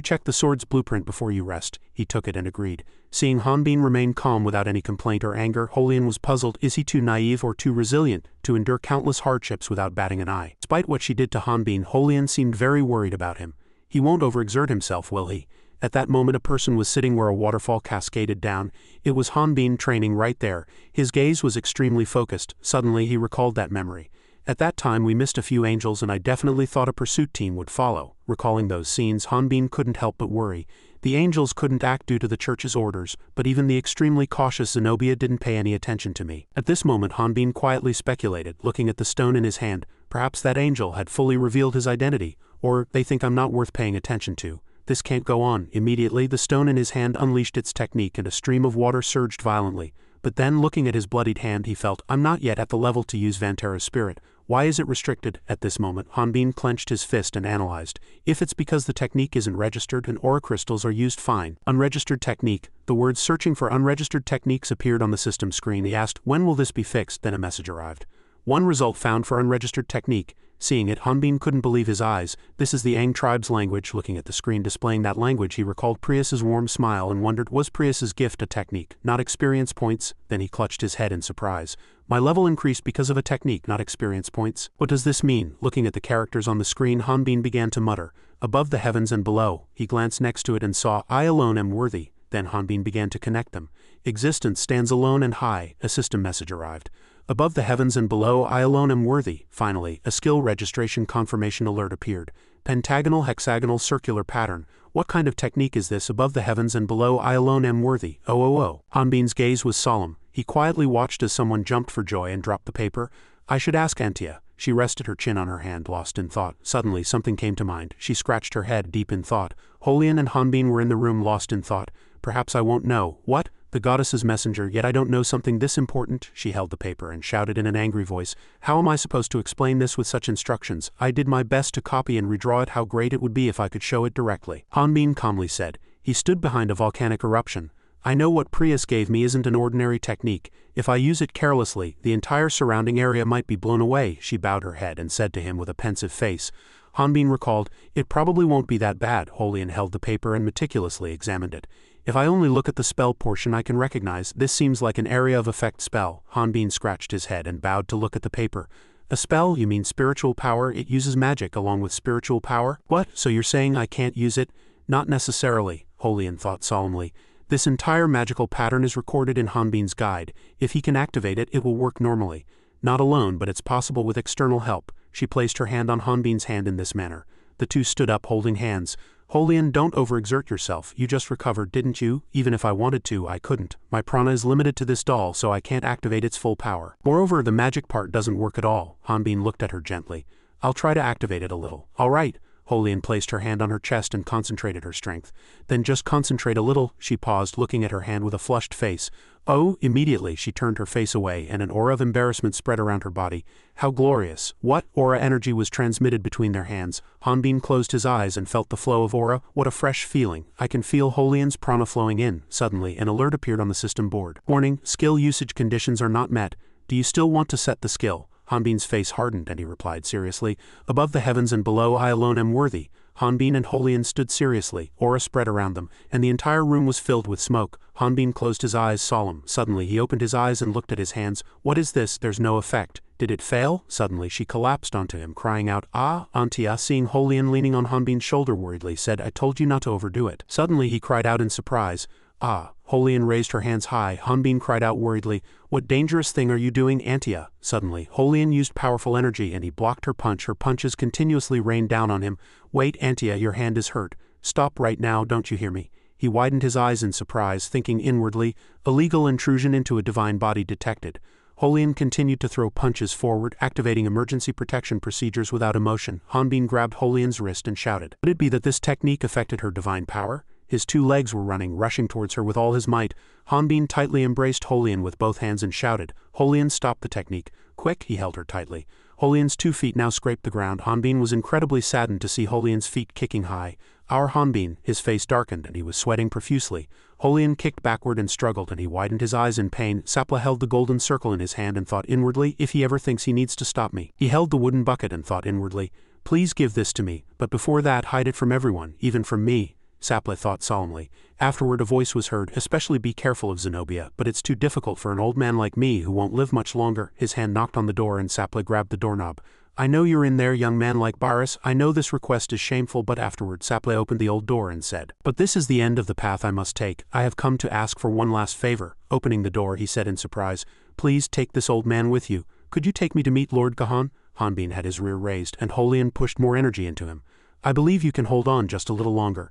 check the sword's blueprint before you rest? He took it and agreed. Seeing Hanbin remain calm without any complaint or anger, Holian was puzzled. Is he too naive or too resilient to endure countless hardships without batting an eye? Despite what she did to Hanbin, Holian seemed very worried about him. He won't overexert himself, will he? At that moment a person was sitting where a waterfall cascaded down. It was Hanbin training right there. His gaze was extremely focused. Suddenly he recalled that memory. At that time we missed a few angels and I definitely thought a pursuit team would follow. Recalling those scenes, Hanbin couldn't help but worry. The angels couldn't act due to the church's orders, but even the extremely cautious Zenobia didn't pay any attention to me. At this moment Hanbin quietly speculated, looking at the stone in his hand. Perhaps that angel had fully revealed his identity, or they think I'm not worth paying attention to. This can't go on. Immediately the stone in his hand unleashed its technique and a stream of water surged violently. But then, looking at his bloodied hand, he felt, I'm not yet at the level to use Vantera's spirit. Why is it restricted? At this moment, Hanbin clenched his fist and analyzed. If it's because the technique isn't registered and aura crystals are used, fine. Unregistered technique. The words searching for unregistered techniques appeared on the system screen. He asked, when will this be fixed? Then a message arrived. One result found for unregistered technique. Seeing it, Hanbin couldn't believe his eyes. This is the Aang tribe's language. Looking at the screen displaying that language, he recalled Prius's warm smile and wondered, was Prius's gift a technique, not experience points? Then he clutched his head in surprise. My level increased because of a technique, not experience points. What does this mean? Looking at the characters on the screen, Hanbin began to mutter. Above the heavens and below. He glanced next to it and saw, I alone am worthy. Then Hanbin began to connect them. Existence stands alone and high. A system message arrived. Above the heavens and below, I alone am worthy. Finally, a skill registration confirmation alert appeared. Pentagonal, hexagonal, circular pattern. What kind of technique is this? Above the heavens and below, I alone am worthy. Oh. Hanbin's gaze was solemn. He quietly watched as someone jumped for joy and dropped the paper. I should ask Antia. She rested her chin on her hand, lost in thought. Suddenly, something came to mind. She scratched her head, deep in thought. Holian and Hanbin were in the room, lost in thought. Perhaps I won't know. What? The goddess's messenger, yet I don't know something this important. She held the paper and shouted in an angry voice, how am I supposed to explain this with such instructions? I did my best to copy and redraw it. How great it would be if I could show it directly. Hanbin calmly said. He stood behind a volcanic eruption. I know what Prius gave me isn't an ordinary technique. If I use it carelessly, the entire surrounding area might be blown away. She bowed her head and said to him with a pensive face. Hanbin recalled, it probably won't be that bad. Holian held the paper and meticulously examined it. If I only look at the spell portion I can recognize, this seems like an area of effect spell. Hanbin scratched his head and bowed to look at the paper. A spell? You mean spiritual power? It uses magic along with spiritual power? What? So you're saying I can't use it? Not necessarily, Holian thought solemnly. This entire magical pattern is recorded in Hanbin's guide. If he can activate it, it will work normally. Not alone, but it's possible with external help. She placed her hand on Hanbin's hand in this manner. The two stood up holding hands. Holian, don't overexert yourself. You just recovered, didn't you? Even if I wanted to, I couldn't. My prana is limited to this doll, so I can't activate its full power. Moreover, the magic part doesn't work at all. Hanbin looked at her gently. I'll try to activate it a little. All right. Holian placed her hand on her chest and concentrated her strength. Then just concentrate a little. She paused, looking at her hand with a flushed face. Oh, immediately she turned her face away and an aura of embarrassment spread around her body. How glorious. What? Aura energy was transmitted between their hands. Hanbin closed his eyes and felt the flow of aura. What a fresh feeling. I can feel Holian's prana flowing in. Suddenly, an alert appeared on the system board. Warning, skill usage conditions are not met. Do you still want to set the skill? Hanbin's face hardened and he replied seriously, above the heavens and below I alone am worthy. Hanbin and Holian stood seriously, aura spread around them, and the entire room was filled with smoke. Hanbin closed his eyes, solemn. Suddenly he opened his eyes and looked at his hands. What is this? There's no effect. Did it fail? Suddenly she collapsed onto him, crying out, Ah, Antia. Seeing Holian leaning on Hanbin's shoulder worriedly said, I told you not to overdo it. Suddenly he cried out in surprise. Ah. Holian raised her hands high. Hanbin cried out worriedly, What dangerous thing are you doing, Antia? Suddenly, Holian used powerful energy and he blocked her punch. Her punches continuously rained down on him. Wait, Antia, your hand is hurt. Stop right now, don't you hear me? He widened his eyes in surprise, thinking inwardly, illegal intrusion into a divine body detected. Holian continued to throw punches forward, activating emergency protection procedures without emotion. Hanbin grabbed Holian's wrist and shouted. Could it be that this technique affected her divine power? His two legs were running, rushing towards her with all his might. Hanbin tightly embraced Holian with both hands and shouted. Holian, stop the technique. Quick, he held her tightly. Holian's 2 feet now scraped the ground. Hanbin was incredibly saddened to see Holian's feet kicking high. Our Hanbin, his face darkened and he was sweating profusely. Holian kicked backward and struggled and he widened his eyes in pain. Sapla held the golden circle in his hand and thought inwardly, if he ever thinks he needs to stop me. He held the wooden bucket and thought inwardly, Please give this to me, but before that hide it from everyone, even from me, Saple thought solemnly. Afterward a voice was heard, especially be careful of Zenobia, but it's too difficult for an old man like me who won't live much longer. His hand knocked on the door and Saple grabbed the doorknob. I know you're in there, young man like Baris. I know this request is shameful, but afterward Saple opened the old door and said, but this is the end of the path I must take. I have come to ask for one last favor. Opening the door he said in surprise, please take this old man with you. Could you take me to meet Lord Gahan? Hanbin had his rear raised and Holian pushed more energy into him. I believe you can hold on just a little longer.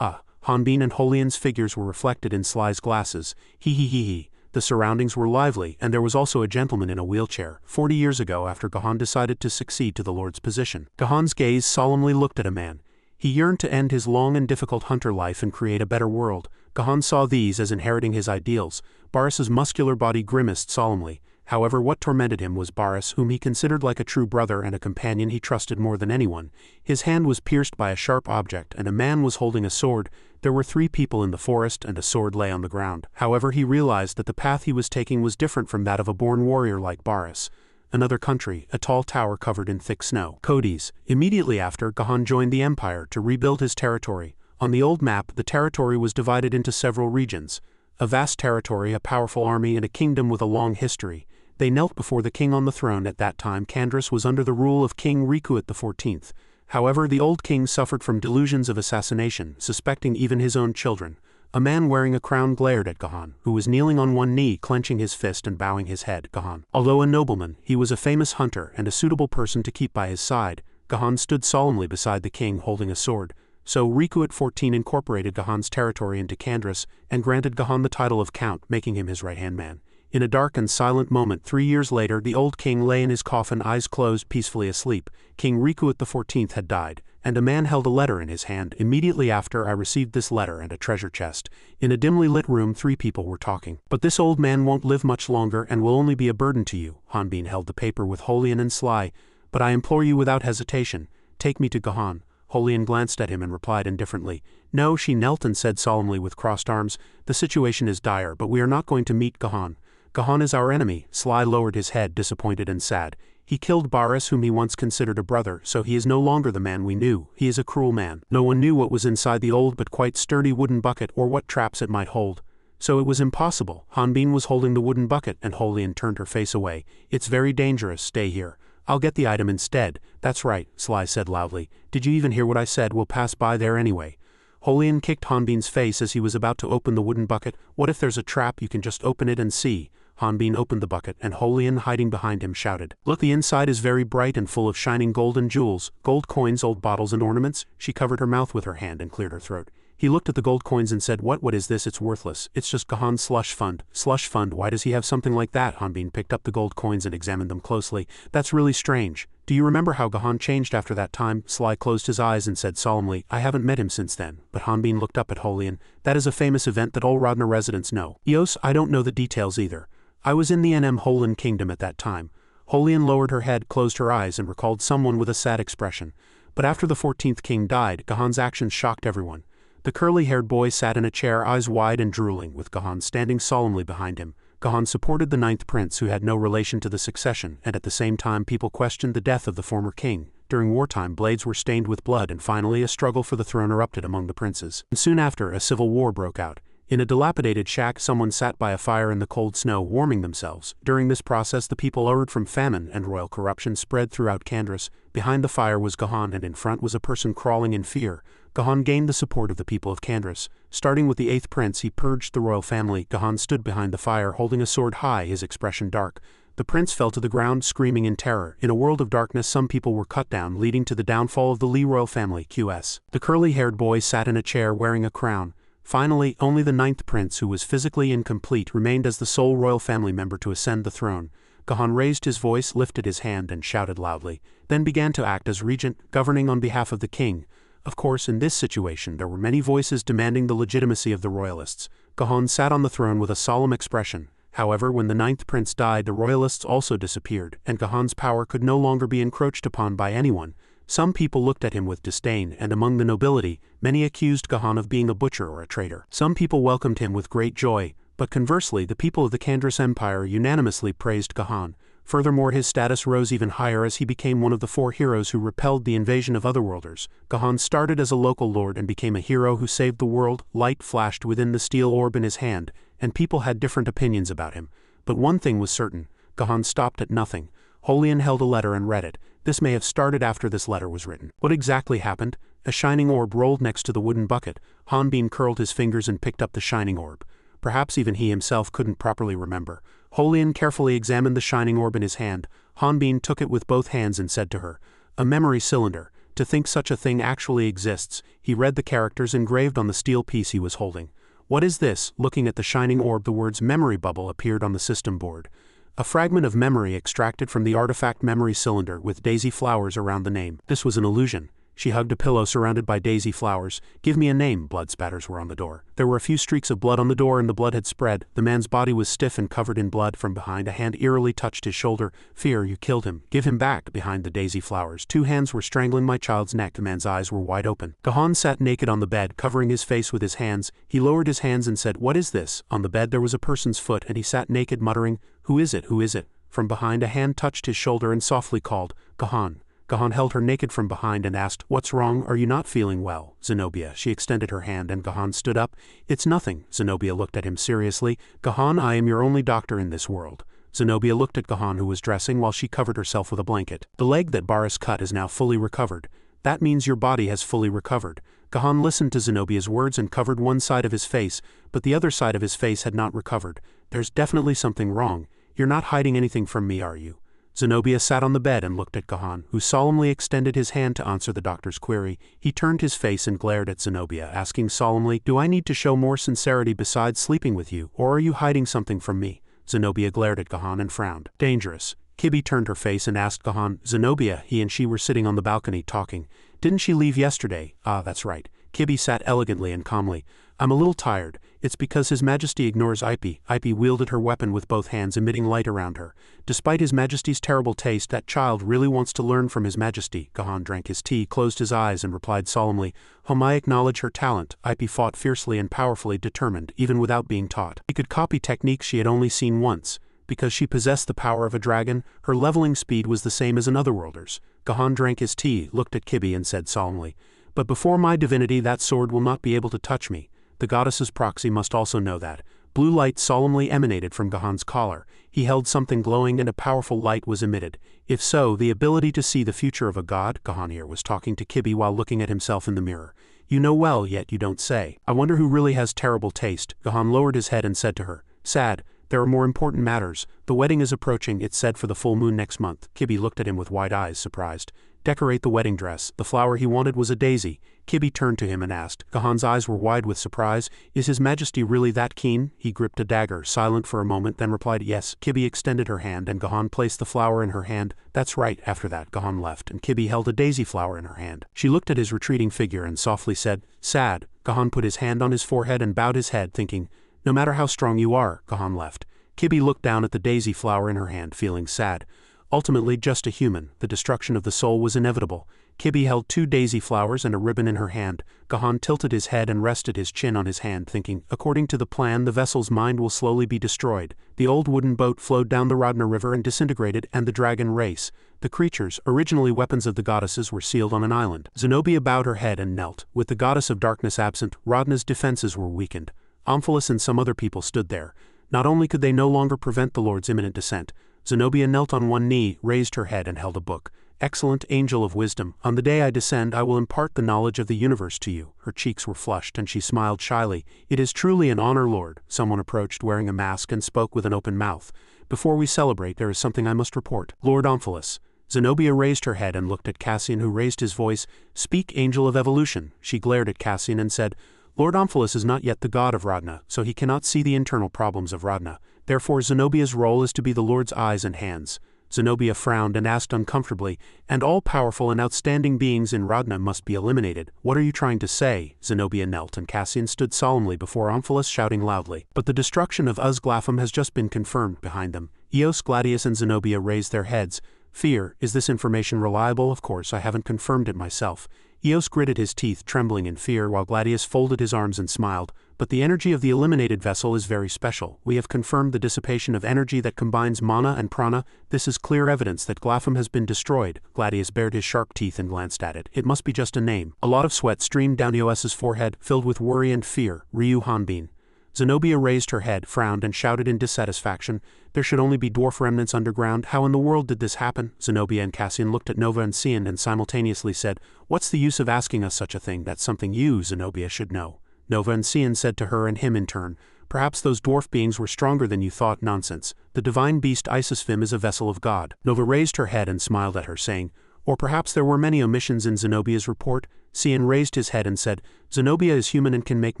Hanbin and Holian's figures were reflected in Sly's glasses. He. The surroundings were lively, and there was also a gentleman in a wheelchair, 40 years ago after Gahan decided to succeed to the Lord's position. Gahan's gaze solemnly looked at a man. He yearned to end his long and difficult hunter life and create a better world. Gahan saw these as inheriting his ideals. Baris's muscular body grimaced solemnly. However, what tormented him was Baris, whom he considered like a true brother and a companion he trusted more than anyone. His hand was pierced by a sharp object, and a man was holding a sword. There were 3 people in the forest, and a sword lay on the ground. However, he realized that the path he was taking was different from that of a born warrior like Baris. Another country, a tall tower covered in thick snow. Codes. Immediately after, Gahan joined the empire to rebuild his territory. On the old map, the territory was divided into several regions. A vast territory, a powerful army, and a kingdom with a long history. They knelt before the king on the throne. At that time Kandris was under the rule of King Rikuat XIV. However, the old king suffered from delusions of assassination, suspecting even his own children. A man wearing a crown glared at Gahan, who was kneeling on one knee, clenching his fist and bowing his head. Gahan, although a nobleman, he was a famous hunter and a suitable person to keep by his side. Gahan stood solemnly beside the king holding a sword. So Rikuat XIV incorporated Gahan's territory into Kandris and granted Gahan the title of count, making him his right-hand man. In a dark and silent moment 3 years later, the old king lay in his coffin, eyes closed, peacefully asleep. King Rikuat XIV had died, and a man held a letter in his hand. Immediately after, I received this letter and a treasure chest. In a dimly lit room 3 people were talking. But this old man won't live much longer and will only be a burden to you. Hanbin held the paper with Holian and Sly. But I implore you without hesitation, take me to Gahan. Holian glanced at him and replied indifferently. No, she knelt and said solemnly with crossed arms, the situation is dire, but we are not going to meet Gahan. Gahan is our enemy. Sly lowered his head, disappointed and sad. He killed Baris, whom he once considered a brother, so he is no longer the man we knew. He is a cruel man. No one knew what was inside the old but quite sturdy wooden bucket or what traps it might hold. So it was impossible. Hanbin was holding the wooden bucket and Holian turned her face away. It's very dangerous, stay here. I'll get the item instead. That's right, Sly said loudly. Did you even hear what I said? We'll pass by there anyway. Holian kicked Hanbin's face as he was about to open the wooden bucket. What if there's a trap? You can just open it and see. Hanbin opened the bucket and Holian, hiding behind him, shouted, look, the inside is very bright and full of shining gold and jewels, gold coins, old bottles and ornaments. She covered her mouth with her hand and cleared her throat. He looked at the gold coins and said, what is this? It's worthless. It's just Gahan's slush fund. Slush fund? Why does he have something like that? Hanbin picked up the gold coins and examined them closely. That's really strange. Do you remember how Gahan changed after that time? Sly closed his eyes and said solemnly, I haven't met him since then. But Hanbin looked up at Holian. That is a famous event that all Rodna residents know. Eos, I don't know the details either. I was in the Holan kingdom at that time. Holian lowered her head, closed her eyes and recalled someone with a sad expression. But after the 14th king died, Gahan's actions shocked everyone. The curly-haired boy sat in a chair, eyes wide and drooling, with Gahan standing solemnly behind him. Gahan supported the 9th prince, who had no relation to the succession, and at the same time people questioned the death of the former king. During wartime, blades were stained with blood, and finally a struggle for the throne erupted among the princes. And soon after, a civil war broke out. In a dilapidated shack, someone sat by a fire in the cold snow, warming themselves. During this process, the people suffered from famine, and royal corruption spread throughout Kandris. Behind the fire was Gahan, and in front was a person crawling in fear. Gahan gained the support of the people of Kandris. Starting with the 8th prince, he purged the royal family. Gahan stood behind the fire, holding a sword high, his expression dark. The prince fell to the ground, screaming in terror. In a world of darkness, some people were cut down, leading to the downfall of the Li royal family. QS. The curly-haired boy sat in a chair wearing a crown. Finally, only the 9th prince, who was physically incomplete, remained as the sole royal family member to ascend the throne. Gahan raised his voice, lifted his hand and shouted loudly, then began to act as regent, governing on behalf of the king. Of course, in this situation there were many voices demanding the legitimacy of the royalists. Gahan sat on the throne with a solemn expression. However, when the 9th prince died, the royalists also disappeared, and Gahan's power could no longer be encroached upon by anyone. Some people looked at him with disdain, and among the nobility, many accused Gahan of being a butcher or a traitor. Some people welcomed him with great joy, but conversely, the people of the Kandris Empire unanimously praised Gahan. Furthermore, his status rose even higher as he became one of the 4 heroes who repelled the invasion of otherworlders. Gahan started as a local lord and became a hero who saved the world. Light flashed within the steel orb in his hand, and people had different opinions about him. But one thing was certain: Gahan stopped at nothing. Holian held a letter and read it. This may have started after this letter was written. What exactly happened? A shining orb rolled next to the wooden bucket. Hanbin curled his fingers and picked up the shining orb. Perhaps even he himself couldn't properly remember. Holian carefully examined the shining orb in his hand. Hanbin took it with both hands and said to her, "A memory cylinder. To think such a thing actually exists." He read the characters engraved on the steel piece he was holding. "What is this?" Looking at the shining orb, the words "memory bubble" appeared on the system board. A fragment of memory extracted from the artifact memory cylinder with daisy flowers around the name. This was an illusion. She hugged a pillow surrounded by daisy flowers. "Give me a name." Blood spatters were on the door. There were a few streaks of blood on the door and the blood had spread. The man's body was stiff and covered in blood. From behind, a hand eerily touched his shoulder. "Fear, you killed him. Give him back." Behind the daisy flowers, 2 hands were strangling my child's neck. The man's eyes were wide open. Gahan sat naked on the bed, covering his face with his hands. He lowered his hands and said, "What is this?" On the bed there was a person's foot and he sat naked, muttering, "Who is it? Who is it?" From behind, a hand touched his shoulder and softly called, "Gahan." Gahan held her naked from behind and asked, "What's wrong? Are you not feeling well?" "Zenobia." She extended her hand and Gahan stood up. "It's nothing." Zenobia looked at him seriously. "Gahan, I am your only doctor in this world." Zenobia looked at Gahan, who was dressing while she covered herself with a blanket. "The leg that Baris cut is now fully recovered." "That means your body has fully recovered." Gahan listened to Zenobia's words and covered one side of his face, but the other side of his face had not recovered. "There's definitely something wrong. You're not hiding anything from me, are you?" Zenobia sat on the bed and looked at Gahan, who solemnly extended his hand to answer the doctor's query. He turned his face and glared at Zenobia, asking solemnly, "Do I need to show more sincerity besides sleeping with you, or are you hiding something from me?" Zenobia glared at Gahan and frowned. "Dangerous." Kibi turned her face and asked Gahan, "Zenobia," he and she were sitting on the balcony talking. "Didn't she leave yesterday?" "Ah, that's right." Kibi sat elegantly and calmly. "I'm a little tired. It's because His Majesty ignores Ipe." Ipe wielded her weapon with both hands, emitting light around her. "Despite His Majesty's terrible taste, that child really wants to learn from His Majesty." Gahan drank his tea, closed his eyes and replied solemnly, "I acknowledge her talent." Ipe fought fiercely and powerfully, determined, even without being taught. She could copy techniques she had only seen once. Because she possessed the power of a dragon, her leveling speed was the same as an otherworlder's. Gahan drank his tea, looked at Kibi and said solemnly, "But before my divinity that sword will not be able to touch me. The goddess's proxy must also know that." Blue light solemnly emanated from Gahan's collar. He held something glowing and a powerful light was emitted. If so, the ability to see the future of a god. Gahan here was talking to Kibi while looking at himself in the mirror. "You know well, yet you don't say. I wonder who really has terrible taste." Gahan lowered his head and said to her, "Sad. There are more important matters. The wedding is approaching, it's said for the full moon next month." Kibi looked at him with wide eyes, surprised. "Decorate the wedding dress." The flower he wanted was a daisy. Kibi turned to him and asked. Gahan's eyes were wide with surprise. "Is His Majesty really that keen?" He gripped a dagger, silent for a moment, then replied yes. Kibi extended her hand and Gahan placed the flower in her hand. "That's right." After that, Gahan left and Kibi held a daisy flower in her hand. She looked at his retreating figure and softly said, "Sad." Gahan put his hand on his forehead and bowed his head, thinking, "No matter how strong you are." Gahan left. Kibi looked down at the daisy flower in her hand, feeling sad. Ultimately just a human, the destruction of the soul was inevitable. Kibi held 2 daisy flowers and a ribbon in her hand. Gahan tilted his head and rested his chin on his hand, thinking, according to the plan, the vessel's mind will slowly be destroyed. The old wooden boat flowed down the Rodna River and disintegrated, and the dragon race. The creatures, originally weapons of the goddesses, were sealed on an island. Zenobia bowed her head and knelt. With the goddess of darkness absent, Rodna's defenses were weakened. Amphilis and some other people stood there. Not only could they no longer prevent the Lord's imminent descent, Zenobia knelt on one knee, raised her head and held a book. "Excellent angel of wisdom, on the day I descend I will impart the knowledge of the universe to you." Her cheeks were flushed and she smiled shyly. "It is truly an honor, Lord." Someone approached wearing a mask and spoke with an open mouth. "Before we celebrate, there is something I must report." "Lord Amphilis." Zenobia raised her head and looked at Cassian, who raised his voice. "Speak, angel of evolution." She glared at Cassian and said, "Lord Amphilis is not yet the god of Rodna, so he cannot see the internal problems of Rodna. Therefore Zenobia's role is to be the Lord's eyes and hands." Zenobia frowned and asked uncomfortably, "And all powerful and outstanding beings in Rodna must be eliminated. What are you trying to say?" Zenobia knelt and Cassian stood solemnly before Amphilis, shouting loudly. "But the destruction of Uzglapham has just been confirmed." Behind them, Eos, Gladius and Zenobia raised their heads. "Fear, is this information reliable?" "Of course, I haven't confirmed it myself." Eos gritted his teeth, trembling in fear, while Gladius folded his arms and smiled. but the energy of the eliminated vessel is very special. We have confirmed the dissipation of energy that combines mana and prana. This is clear evidence that Glapham has been destroyed. Gladius bared his sharp teeth and glanced at it. It must be just a name. A lot of sweat streamed down Eos's forehead, filled with worry and fear. Ryu Hanbin. Zenobia raised her head, frowned, and shouted in dissatisfaction. There should only be dwarf remnants underground. How in the world did this happen? Zenobia and Cassian looked at Nova and Cian and simultaneously said, "What's the use of asking us such a thing? That's something you, Zenobia, should know." Nova and Cian said to her and him in turn, "Perhaps those dwarf beings were stronger than you thought." Nonsense. The divine beast Isisvim is a vessel of God. Nova raised her head and smiled at her, saying, "Or perhaps there were many omissions in Zenobia's report." Cian raised his head and said, "Zenobia is human and can make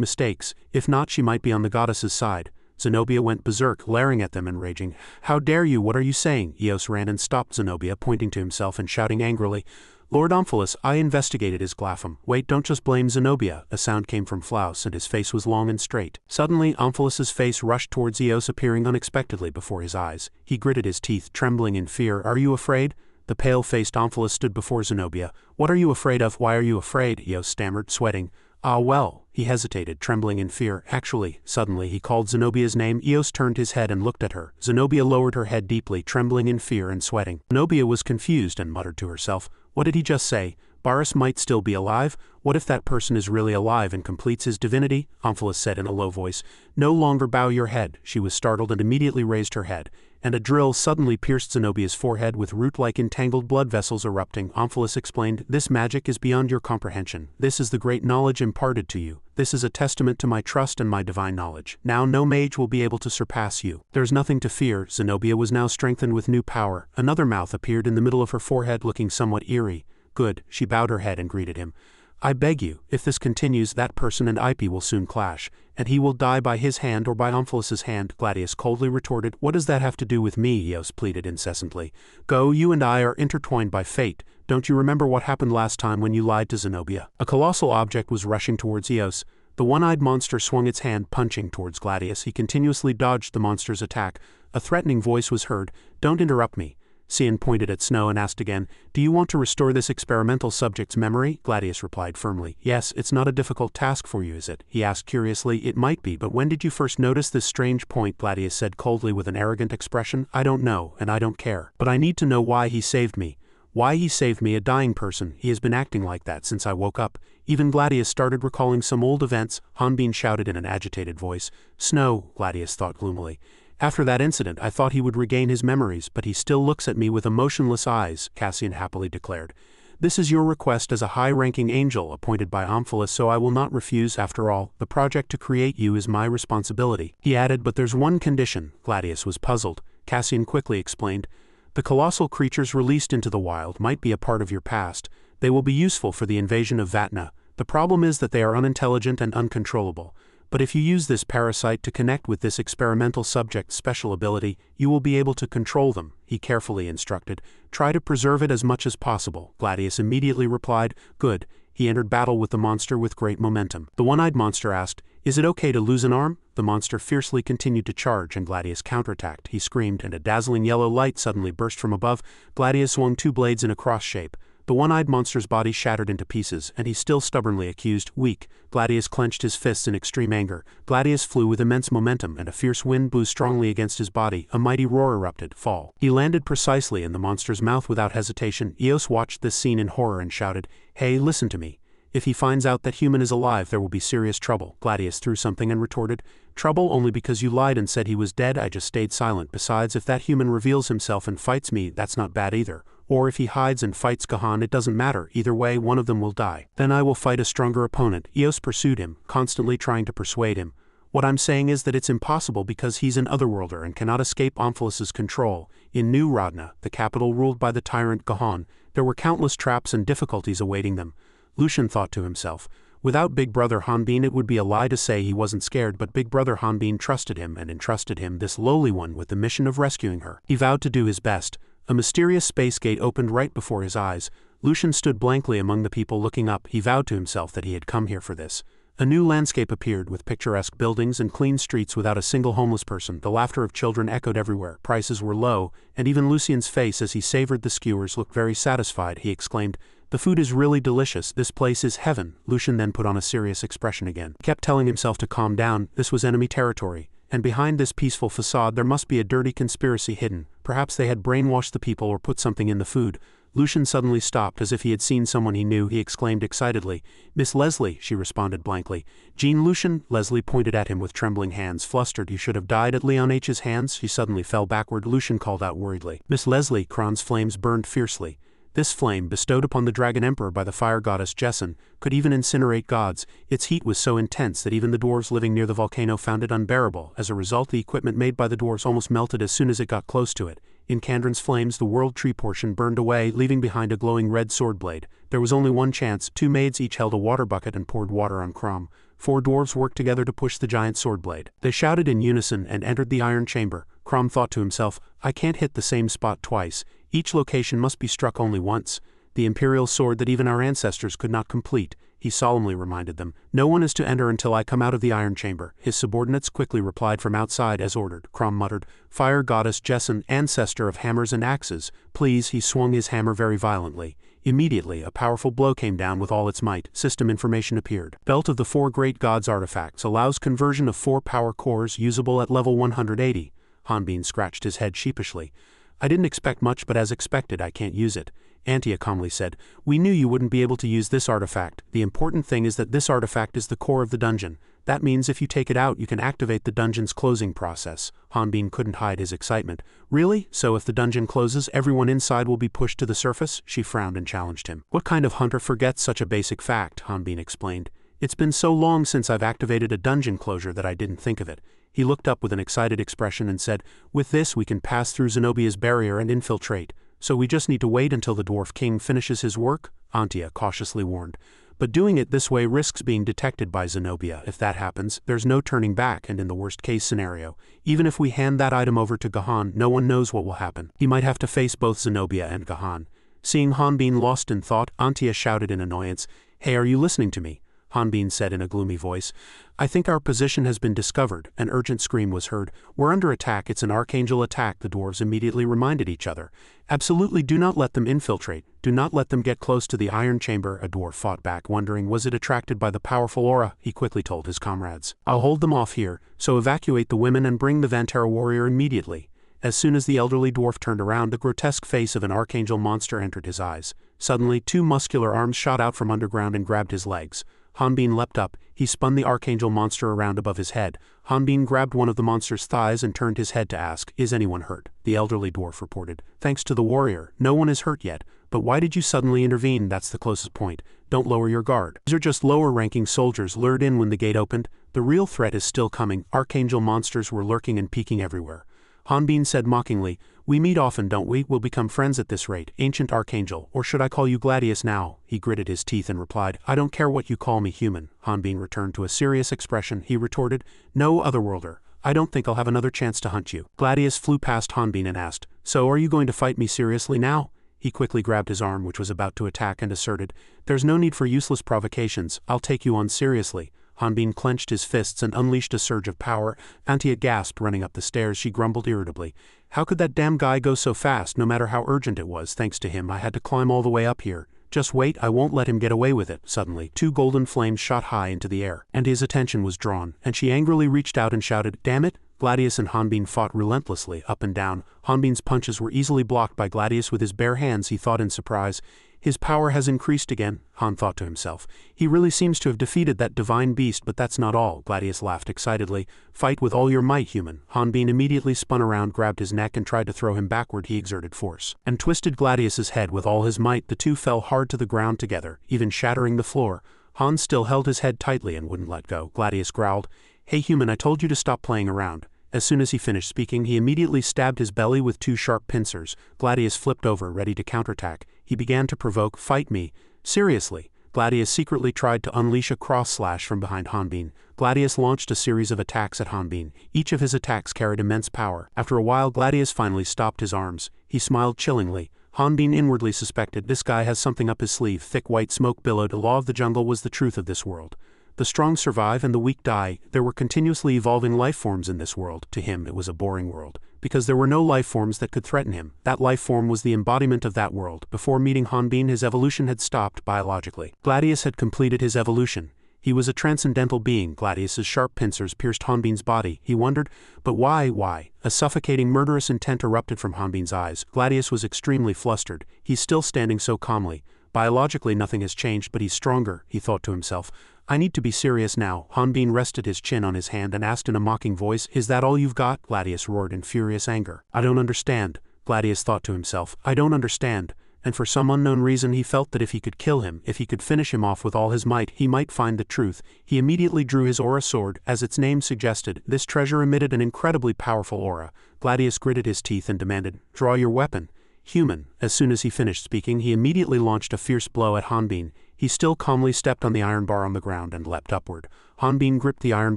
mistakes. If not, she might be on the goddess's side." Zenobia went berserk, glaring at them and raging. "How dare you? What are you saying?" Eos ran and stopped Zenobia, pointing to himself and shouting angrily, "Lord Omphalos, I investigated his Glapham." "Wait, don't just blame Zenobia." A sound came from Flaus and his face was long and straight. Suddenly, Omphilos's face rushed towards Eos, appearing unexpectedly before his eyes. He gritted his teeth, trembling in fear. "Are you afraid?" The pale-faced Omphalos stood before Zenobia. "What are you afraid of? Why are you afraid?" Eos stammered, sweating. "Ah well." He hesitated, trembling in fear. "Actually," suddenly he called Zenobia's name. Eos turned his head and looked at her. Zenobia lowered her head deeply, trembling in fear and sweating. Zenobia was confused and muttered to herself, "What did he just say? Baris might still be alive? What if that person is really alive and completes his divinity?" Omphalos said in a low voice. "No longer bow your head." She was startled and immediately raised her head, and a drill suddenly pierced Zenobia's forehead with root-like entangled blood vessels erupting. Omphalos explained, "This magic is beyond your comprehension. This is the great knowledge imparted to you. This is a testament to my trust and my divine knowledge. Now no mage will be able to surpass you. There's nothing to fear." Zenobia was now strengthened with new power. Another mouth appeared in the middle of her forehead, looking somewhat eerie. "Good." She bowed her head and greeted him. "I beg you, if this continues, that person and Ipe will soon clash, and he will die by his hand or by Omphilos's hand." Gladius coldly retorted, "What does that have to do with me?" Eos pleaded incessantly. "Go, you and I are intertwined by fate. Don't you remember what happened last time when you lied to Zenobia?" A colossal object was rushing towards Eos. The one-eyed monster swung its hand, punching towards Gladius. He continuously dodged the monster's attack. A threatening voice was heard. "Don't interrupt me." Cian pointed at Snow and asked again, "Do you want to restore this experimental subject's memory?" Gladius replied firmly, "Yes, it's not a difficult task for you, is it?" He asked curiously. "It might be, but when did you first notice this strange point?" Gladius said coldly with an arrogant expression. "I don't know, and I don't care. But I need to know why he saved me. Why he saved me, a dying person. He has been acting like that since I woke up." Even Gladius started recalling some old events. Hanbin shouted in an agitated voice. "Snow," Gladius thought gloomily. "After that incident, I thought he would regain his memories, but he still looks at me with emotionless eyes," Cassian happily declared. "This is your request as a high-ranking angel appointed by Omphalos, so I will not refuse. After all, the project to create you is my responsibility." He added, "But there's one condition." Gladius was puzzled. Cassian quickly explained, "The colossal creatures released into the wild might be a part of your past. They will be useful for the invasion of Vatna. The problem is that they are unintelligent and uncontrollable. But if you use this parasite to connect with this experimental subject's special ability, you will be able to control them," he carefully instructed. "Try to preserve it as much as possible." Gladius immediately replied, "Good." He entered battle with the monster with great momentum. The one-eyed monster asked, "Is it okay to lose an arm?" The monster fiercely continued to charge, and Gladius counterattacked. He screamed, and a dazzling yellow light suddenly burst from above. Gladius swung two blades in a cross shape. The one-eyed monster's body shattered into pieces, and he still stubbornly accused, "Weak." Gladius clenched his fists in extreme anger. Gladius flew with immense momentum, and a fierce wind blew strongly against his body. A mighty roar erupted. Fall. He landed precisely in the monster's mouth without hesitation. Eos watched this scene in horror and shouted, "Hey, listen to me. If he finds out that human is alive, there will be serious trouble." Gladius threw something and retorted, "Trouble only because you lied and said he was dead. I just stayed silent. Besides, if that human reveals himself and fights me, that's not bad either. Or if he hides and fights Gahan, it doesn't matter. Either way, one of them will die. Then I will fight a stronger opponent." Eos pursued him, constantly trying to persuade him. "What I'm saying is that it's impossible because he's an otherworlder and cannot escape Omphilos's control. In New Radna, the capital ruled by the tyrant Gahan, there were countless traps and difficulties awaiting them." Lucian thought to himself, "Without Big Brother Hanbin it would be a lie to say he wasn't scared, but Big Brother Hanbin trusted him and entrusted him, this lowly one, with the mission of rescuing her. He vowed to do his best." A mysterious space gate opened right before his eyes. Lucian stood blankly among the people looking up. He vowed to himself that he had come here for this. A new landscape appeared with picturesque buildings and clean streets without a single homeless person. The laughter of children echoed everywhere. Prices were low, and even Lucian's face as he savored the skewers looked very satisfied. He exclaimed, The food is really delicious, this place is heaven. Lucian then put on a serious expression again. He kept telling himself to calm down, this was enemy territory, and behind this peaceful facade there must be a dirty conspiracy hidden. Perhaps they had brainwashed the people or put something in the food. Lucian suddenly stopped as if he had seen someone he knew. He exclaimed excitedly, "Miss Leslie," she responded blankly. "Jean Lucian?" Leslie pointed at him with trembling hands. Flustered, "You should have died at Leon H's hands." She suddenly fell backward. Lucian called out worriedly. "Miss Leslie," Kron's flames burned fiercely. This flame, bestowed upon the Dragon Emperor by the fire goddess Jesson, could even incinerate gods. Its heat was so intense that even the dwarves living near the volcano found it unbearable. As a result, the equipment made by the dwarves almost melted as soon as it got close to it. In Kandran's flames, the world tree portion burned away, leaving behind a glowing red sword blade. There was only one chance. 2 maids each held a water bucket and poured water on Krom. 4 dwarves worked together to push the giant sword blade. They shouted in unison and entered the iron chamber. Krom thought to himself, "I can't hit the same spot twice. Each location must be struck only once. The imperial sword that even our ancestors could not complete," he solemnly reminded them. "No one is to enter until I come out of the iron chamber." His subordinates quickly replied from outside as ordered. Krom muttered, "Fire goddess Jesson, ancestor of hammers and axes, please." He swung his hammer very violently. Immediately, a powerful blow came down with all its might. System information appeared. Belt of the 4 Great Gods artifacts allows conversion of 4 power cores usable at level 180. Hanbin scratched his head sheepishly. "I didn't expect much, but as expected, I can't use it." Antia calmly said, "We knew you wouldn't be able to use this artifact. The important thing is that this artifact is the core of the dungeon. That means if you take it out, you can activate the dungeon's closing process." Hanbin couldn't hide his excitement. "Really? So if the dungeon closes, everyone inside will be pushed to the surface?" She frowned and challenged him. "What kind of hunter forgets such a basic fact?" Hanbin explained. "It's been so long since I've activated a dungeon closure that I didn't think of it." He looked up with an excited expression and said, "With this we can pass through Zenobia's barrier and infiltrate. So we just need to wait until the Dwarf King finishes his work?" Antia cautiously warned. "But doing it this way risks being detected by Zenobia. If that happens, there's no turning back, and in the worst-case scenario, even if we hand that item over to Gahan, no one knows what will happen. He might have to face both Zenobia and Gahan." Seeing Hanbin lost in thought, Antia shouted in annoyance, "Hey, are you listening to me?" Hanbin said in a gloomy voice, "I think our position has been discovered." An urgent scream was heard. "We're under attack, it's an archangel attack." The dwarves immediately reminded each other. "Absolutely do not let them infiltrate. Do not let them get close to the iron chamber." A dwarf fought back, wondering was it attracted by the powerful aura. He quickly told his comrades, "I'll hold them off here, so evacuate the women and bring the Vantara warrior immediately." As soon as the elderly dwarf turned around, the grotesque face of an archangel monster entered his eyes. Suddenly, 2 muscular arms shot out from underground and grabbed his legs. Hanbin leapt up. He spun the archangel monster around above his head. Hanbin grabbed one of the monster's thighs and turned his head to ask, "Is anyone hurt?" The elderly dwarf reported, "Thanks to the warrior, no one is hurt yet. But why did you suddenly intervene? That's the closest point. Don't lower your guard. These are just lower-ranking soldiers lured in when the gate opened. The real threat is still coming." Archangel monsters were lurking and peeking everywhere. Hanbin said mockingly, "We meet often, don't we? We'll become friends at this rate. Ancient Archangel, or should I call you Gladius now?" He gritted his teeth and replied, "I don't care what you call me, human." Hanbin returned to a serious expression. He retorted, "No, Otherworlder. I don't think I'll have another chance to hunt you." Gladius flew past Hanbin and asked, "So are you going to fight me seriously now?" He quickly grabbed his arm, which was about to attack, and asserted, "There's no need for useless provocations. I'll take you on seriously." Hanbin clenched his fists and unleashed a surge of power. Antia gasped, running up the stairs. She grumbled irritably, "How could that damn guy go so fast? No matter how urgent it was, thanks to him I had to climb all the way up here. Just wait, I won't let him get away with it." Suddenly, 2 golden flames shot high into the air, and his attention was drawn, and she angrily reached out and shouted, "Damn it!" Gladius and Hanbin fought relentlessly, up and down. Hanbin's punches were easily blocked by Gladius with his bare hands. He thought in surprise, "His power has increased again," Han thought to himself. "He really seems to have defeated that divine beast, but that's not all." Gladius laughed excitedly. "Fight with all your might, human." Hanbin immediately spun around, grabbed his neck and tried to throw him backward. He exerted force and twisted Gladius's head with all his might. The two fell hard to the ground together, even shattering the floor. Han still held his head tightly and wouldn't let go. Gladius growled, "Hey human, I told you to stop playing around." As soon as he finished speaking, he immediately stabbed his belly with 2 sharp pincers. Gladius flipped over, ready to counterattack. He began to provoke, "Fight me." "Seriously?" Gladius secretly tried to unleash a cross slash from behind Hanbin. Gladius launched a series of attacks at Hanbin. Each of his attacks carried immense power. After a while, Gladius finally stopped his arms. He smiled chillingly. Hanbin inwardly suspected, this guy has something up his sleeve. Thick white smoke billowed. The law of the jungle was the truth of this world. The strong survive and the weak die. There were continuously evolving life forms in this world. To him, it was a boring world. because there were no life forms that could threaten him. That life form was the embodiment of that world. Before meeting Hanbin, his evolution had stopped biologically. Gladius had completed his evolution. He was a transcendental being. Gladius's sharp pincers pierced Hanbin's body. He wondered, but why? A suffocating, murderous intent erupted from Hanbin's eyes. Gladius was extremely flustered. He's still standing so calmly. Biologically nothing has changed, but he's stronger, he thought to himself. I need to be serious now. Hanbin rested his chin on his hand and asked in a mocking voice, is that all you've got? Gladius roared in furious anger. I don't understand. Gladius thought to himself. I don't understand. And for some unknown reason he felt that if he could kill him, if he could finish him off with all his might, he might find the truth. He immediately drew his aura sword. As its name suggested, this treasure emitted an incredibly powerful aura. Gladius gritted his teeth and demanded, draw your weapon. Human. As soon as he finished speaking, he immediately launched a fierce blow at Hanbin. He still calmly stepped on the iron bar on the ground and leapt upward. Hanbin gripped the iron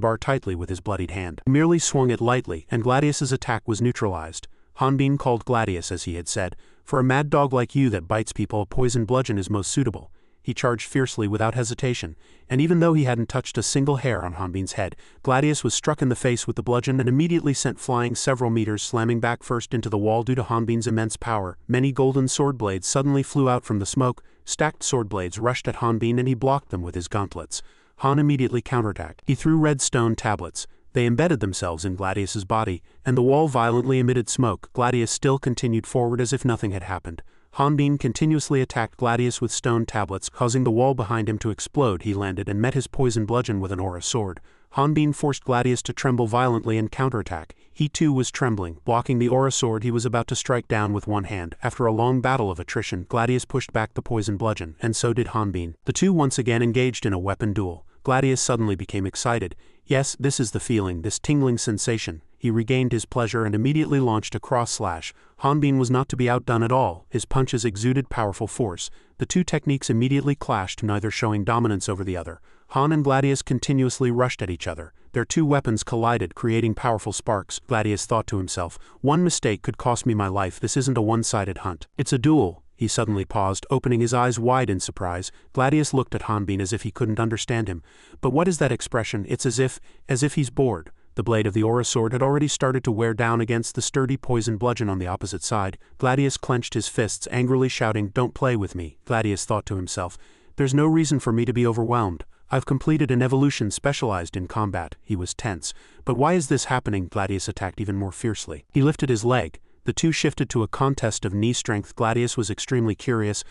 bar tightly with his bloodied hand. He merely swung it lightly, and Gladius's attack was neutralized. Hanbin called Gladius, as he had said, for a mad dog like you that bites people, a poison bludgeon is most suitable. He charged fiercely without hesitation, and even though he hadn't touched a single hair on Hanbin's head, Gladius was struck in the face with the bludgeon and immediately sent flying several meters, slamming back first into the wall due to Hanbin's immense power. Many golden sword blades suddenly flew out from the smoke. Stacked sword blades rushed at Hanbin and he blocked them with his gauntlets. Han immediately counterattacked. He threw red stone tablets. They embedded themselves in Gladius's body, and the wall violently emitted smoke. Gladius still continued forward as if nothing had happened. Hanbin continuously attacked Gladius with stone tablets, causing the wall behind him to explode. He landed and met his poison bludgeon with an aura sword. Hanbin forced Gladius to tremble violently and counterattack. He too was trembling. Blocking the aura sword, he was about to strike down with one hand. After a long battle of attrition, Gladius pushed back the poison bludgeon, and so did Hanbin. The two once again engaged in a weapon duel. Gladius suddenly became excited. Yes, this is the feeling, this tingling sensation. He regained his pleasure and immediately launched a cross slash. Hanbin was not to be outdone at all. His punches exuded powerful force. The two techniques immediately clashed, neither showing dominance over the other. Han and Gladius continuously rushed at each other. Their two weapons collided, creating powerful sparks. Gladius thought to himself, one mistake could cost me my life. This isn't a one-sided hunt. It's a duel. He suddenly paused, opening his eyes wide in surprise. Gladius looked at Hanbin as if he couldn't understand him. But what is that expression? It's as if he's bored. The blade of the aura sword had already started to wear down against the sturdy poison bludgeon on the opposite side. Gladius clenched his fists, angrily shouting, don't play with me. Gladius thought to himself, there's no reason for me to be overwhelmed. I've completed an evolution specialized in combat. He was tense. But why is this happening? Gladius attacked even more fiercely. He lifted his leg. The two shifted to a contest of knee strength. Gladius was extremely curious.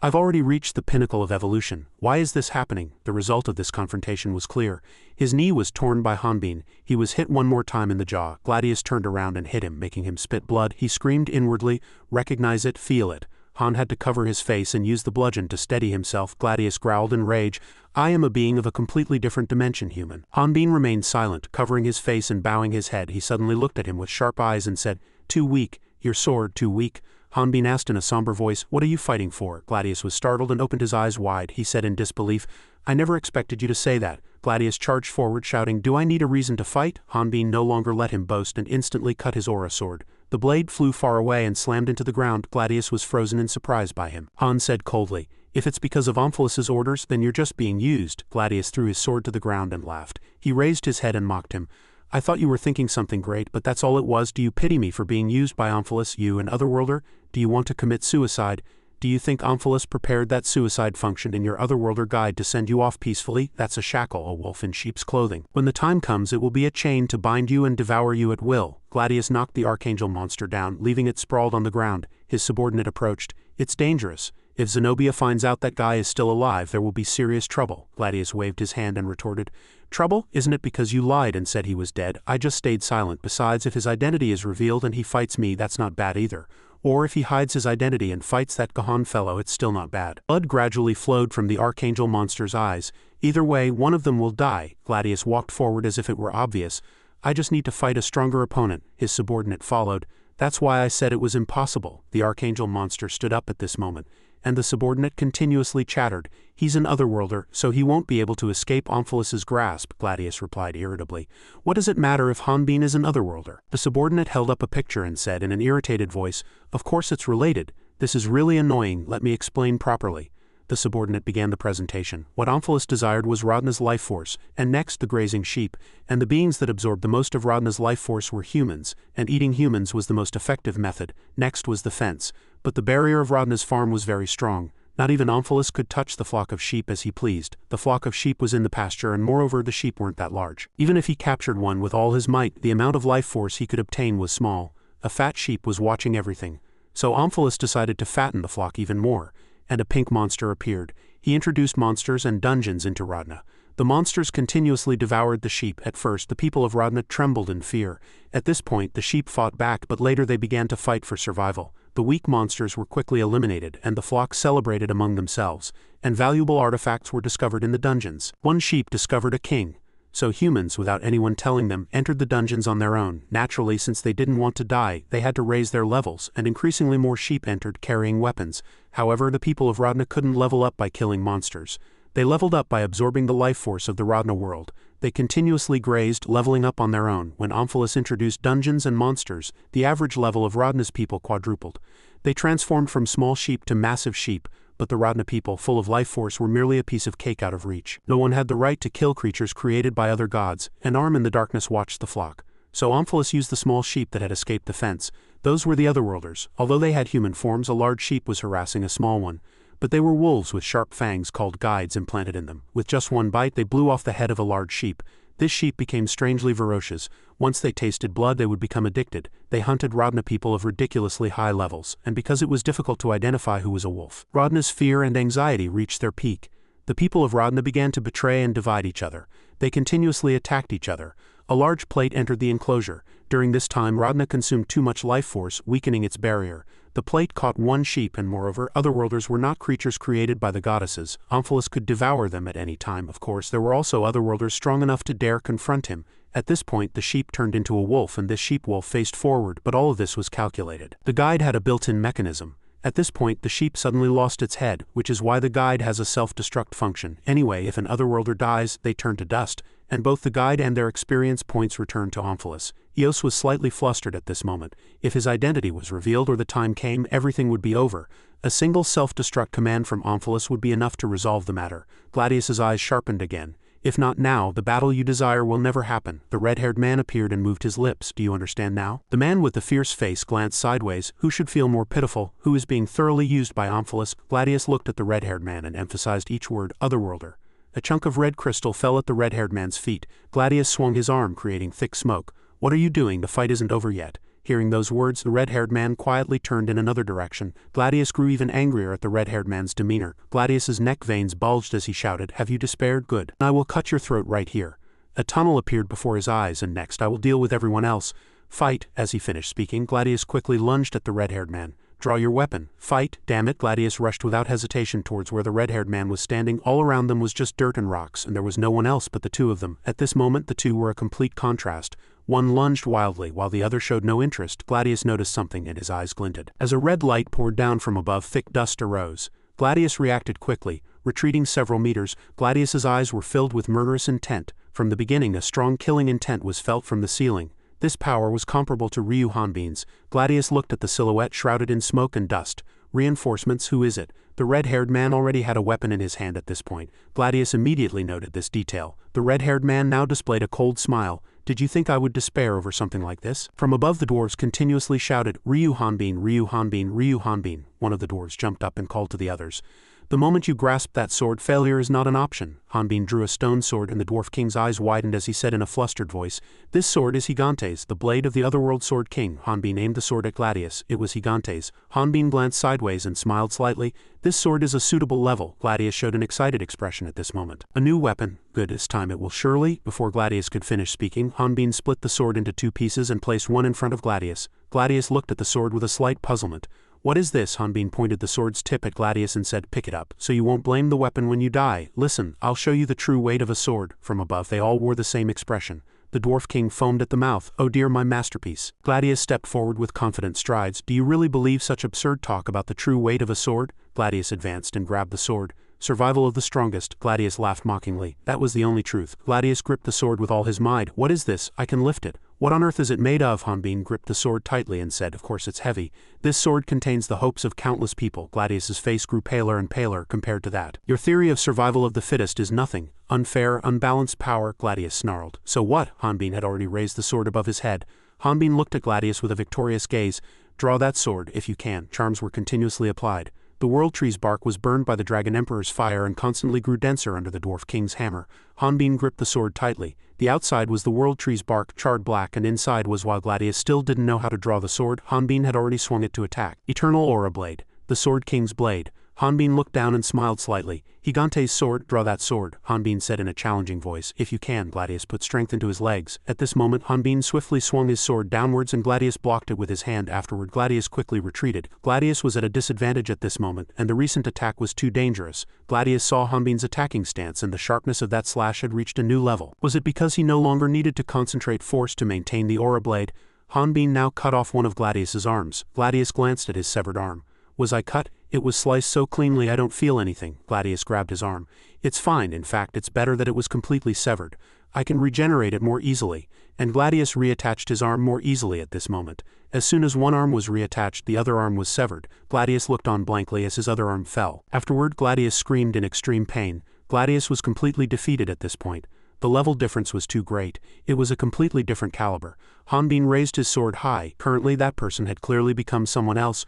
I've already reached the pinnacle of evolution. Why is this happening? The result of this confrontation was clear. His knee was torn by Hanbin. He was hit one more time in the jaw. Gladius turned around and hit him, making him spit blood. He screamed inwardly, recognize it, feel it. Han had to cover his face and use the bludgeon to steady himself. Gladius growled in rage, I am a being of a completely different dimension, human. Hanbin remained silent, covering his face and bowing his head. He suddenly looked at him with sharp eyes and said, too weak. Your sword, too weak. Hanbin asked in a somber voice, what are you fighting for? Gladius was startled and opened his eyes wide. He said in disbelief, I never expected you to say that. Gladius charged forward, shouting, do I need a reason to fight? Hanbin no longer let him boast and instantly cut his aura sword. The blade flew far away and slammed into the ground. Gladius was frozen in surprise by him. Han said coldly, if it's because of Omphalus's orders, then you're just being used. Gladius threw his sword to the ground and laughed. He raised his head and mocked him. I thought you were thinking something great, but that's all it was. Do you pity me for being used by Omphalus, you an otherworlder? Do you want to commit suicide? Do you think Omphalus prepared that suicide function in your otherworlder guide to send you off peacefully? That's a shackle, a wolf in sheep's clothing. When the time comes, it will be a chain to bind you and devour you at will. Gladius knocked the archangel monster down, leaving it sprawled on the ground. His subordinate approached. It's dangerous. If Zenobia finds out that guy is still alive, there will be serious trouble. Gladius waved his hand and retorted, trouble? Isn't it because you lied and said he was dead? I just stayed silent. Besides, if his identity is revealed and he fights me, that's not bad either. Or if he hides his identity and fights that Gahan fellow, it's still not bad. Blood gradually flowed from the archangel monster's eyes. Either way, one of them will die. Gladius walked forward as if it were obvious. I just need to fight a stronger opponent. His subordinate followed. That's why I said it was impossible. The archangel monster stood up at this moment, and the subordinate continuously chattered. He's an otherworlder, so he won't be able to escape Omphalus's grasp, Gladius replied irritably. What does it matter if Hanbin is an otherworlder? The subordinate held up a picture and said in an irritated voice, of course it's related. This is really annoying, let me explain properly. the subordinate began the presentation. What Omphilus desired was Rodna's life force, and next the grazing sheep, and the beings that absorbed the most of Rodna's life force were humans, and eating humans was the most effective method. Next was the fence, but the barrier of Rodna's farm was very strong. Not even Omphilus could touch the flock of sheep as he pleased. The flock of sheep was in the pasture, and moreover the sheep weren't that large. Even if he captured one with all his might, the amount of life force he could obtain was small. A fat sheep was watching everything. So Omphilus decided to fatten the flock even more, and a pink monster appeared. He introduced monsters and dungeons into Rodna. The monsters continuously devoured the sheep. At first, the people of Rodna trembled in fear. At this point, the sheep fought back, but later they began to fight for survival. The weak monsters were quickly eliminated, and the flock celebrated among themselves, and valuable artifacts were discovered in the dungeons. One sheep discovered a king. So humans, without anyone telling them, entered the dungeons on their own. Naturally, since they didn't want to die, they had to raise their levels, and increasingly more sheep entered carrying weapons. However, the people of Rodna couldn't level up by killing monsters. They leveled up by absorbing the life force of the Rodna world. They continuously grazed, leveling up on their own. When Omphilus introduced dungeons and monsters, the average level of Rodna's people quadrupled. They transformed from small sheep to massive sheep, but the Rodna people, full of life force, were merely a piece of cake out of reach. No one had the right to kill creatures created by other gods. An arm in the darkness watched the flock. So Omphilus used the small sheep that had escaped the fence. Those were the otherworlders. Although they had human forms, a large sheep was harassing a small one. But they were wolves with sharp fangs called guides implanted in them. With just one bite, they blew off the head of a large sheep. This sheep became strangely ferocious. Once they tasted blood, they would become addicted. They hunted Rodna people of ridiculously high levels, and because it was difficult to identify who was a wolf, Rodna's fear and anxiety reached their peak. The people of Rodna began to betray and divide each other. They continuously attacked each other. A large plate entered the enclosure. During this time, Rodna consumed too much life force, weakening its barrier. The plate caught one sheep, and moreover, otherworlders were not creatures created by the goddesses. Omphilus could devour them at any time. Of course, there were also otherworlders strong enough to dare confront him. At this point, the sheep turned into a wolf, and this sheep-wolf faced forward, but all of this was calculated. The guide had a built-in mechanism. At this point, the sheep suddenly lost its head, which is why the guide has a self-destruct function. Anyway, if an otherworlder dies, they turn to dust, and both the guide and their experience points return to Omphilus. Eos was slightly flustered at this moment. If his identity was revealed or the time came, everything would be over. A single self-destruct command from Omphilus would be enough to resolve the matter. Gladius's eyes sharpened again. If not now, the battle you desire will never happen. The red-haired man appeared and moved his lips. Do you understand now? The man with the fierce face glanced sideways. Who should feel more pitiful? Who is being thoroughly used by Omphilus? Gladius looked at the red-haired man and emphasized each word, otherworlder. A chunk of red crystal fell at the red-haired man's feet. Gladius swung his arm, creating thick smoke. What are you doing? The fight isn't over yet. Hearing those words, the red-haired man quietly turned in another direction. Gladius grew even angrier at the red-haired man's demeanor. Gladius's neck veins bulged as he shouted, "Have you despaired? Good. I will cut your throat right here." A tunnel appeared before his eyes, and next I will deal with everyone else. Fight. As he finished speaking, Gladius quickly lunged at the red-haired man. Draw your weapon. Fight. Damn it. Gladius rushed without hesitation towards where the red-haired man was standing. All around them was just dirt and rocks, and there was no one else but the two of them. At this moment, the two were a complete contrast. One lunged wildly, while the other showed no interest. Gladius noticed something, and his eyes glinted. As a red light poured down from above, thick dust arose. Gladius reacted quickly. Retreating several meters, Gladius's eyes were filled with murderous intent. From the beginning, a strong killing intent was felt from the ceiling. This power was comparable to Ryu Hanbin's. Gladius looked at the silhouette shrouded in smoke and dust. Reinforcements, who is it? The red-haired man already had a weapon in his hand at this point. Gladius immediately noted this detail. The red-haired man now displayed a cold smile. Did you think I would despair over something like this? From above, the dwarves continuously shouted, "Ryu Hanbin, Ryu Hanbin, Ryu Hanbin." One of the dwarves jumped up and called to the others. The moment you grasp that sword, failure is not an option. Hanbin drew a stone sword, and the dwarf king's eyes widened as he said in a flustered voice, "This sword is Gigante's, the blade of the otherworld sword king." Hanbin aimed the sword at Gladius. It was Gigante's. Hanbin glanced sideways and smiled slightly. "This sword is a suitable level." Gladius showed an excited expression at this moment. "A new weapon. Good, this time it will surely..." Before Gladius could finish speaking, Hanbin split the sword into two pieces and placed one in front of Gladius. Gladius looked at the sword with a slight puzzlement. "What is this?" Hanbin pointed the sword's tip at Gladius and said, "Pick it up, so you won't blame the weapon when you die. Listen, I'll show you the true weight of a sword." From above, they all wore the same expression. The dwarf king foamed at the mouth. "Oh dear, my masterpiece." Gladius stepped forward with confident strides. "Do you really believe such absurd talk about the true weight of a sword?" Gladius advanced and grabbed the sword. "Survival of the strongest." Gladius laughed mockingly. That was the only truth. Gladius gripped the sword with all his might. "What is this? I can lift it." What on earth is it made of? Hanbin gripped the sword tightly and said, of course it's heavy. This sword contains the hopes of countless people. Gladius's face grew paler and paler compared to that. Your theory of survival of the fittest is nothing. Unfair, unbalanced power, Gladius snarled. So what? Hanbin had already raised the sword above his head. Hanbin looked at Gladius with a victorious gaze. Draw that sword, if you can. Charms were continuously applied. The world tree's bark was burned by the Dragon Emperor's fire and constantly grew denser under the Dwarf King's hammer. Hanbin gripped the sword tightly. The outside was the world tree's bark, charred black, and inside was while Gladius still didn't know how to draw the sword, Hanbin had already swung it to attack. Eternal Aura Blade. The Sword King's blade. Hanbin looked down and smiled slightly. Gigante's sword, draw that sword, Hanbin said in a challenging voice. If you can. Gladius put strength into his legs. At this moment Hanbin swiftly swung his sword downwards and Gladius blocked it with his hand. Afterward Gladius quickly retreated. Gladius was at a disadvantage at this moment, and the recent attack was too dangerous. Gladius saw Hanbin's attacking stance and the sharpness of that slash had reached a new level. Was it because he no longer needed to concentrate force to maintain the aura blade? Hanbin now cut off one of Gladius's arms. Gladius glanced at his severed arm. Was I cut? It was sliced so cleanly I don't feel anything. Gladius grabbed his arm. It's fine, in fact it's better that it was completely severed. I can regenerate it more easily. And Gladius reattached his arm more easily at this moment. As soon as one arm was reattached the other arm was severed. Gladius looked on blankly as his other arm fell. Afterward Gladius screamed in extreme pain. Gladius was completely defeated at this point. The level difference was too great. It was a completely different caliber. Hanbin raised his sword high. Currently that person had clearly become someone else.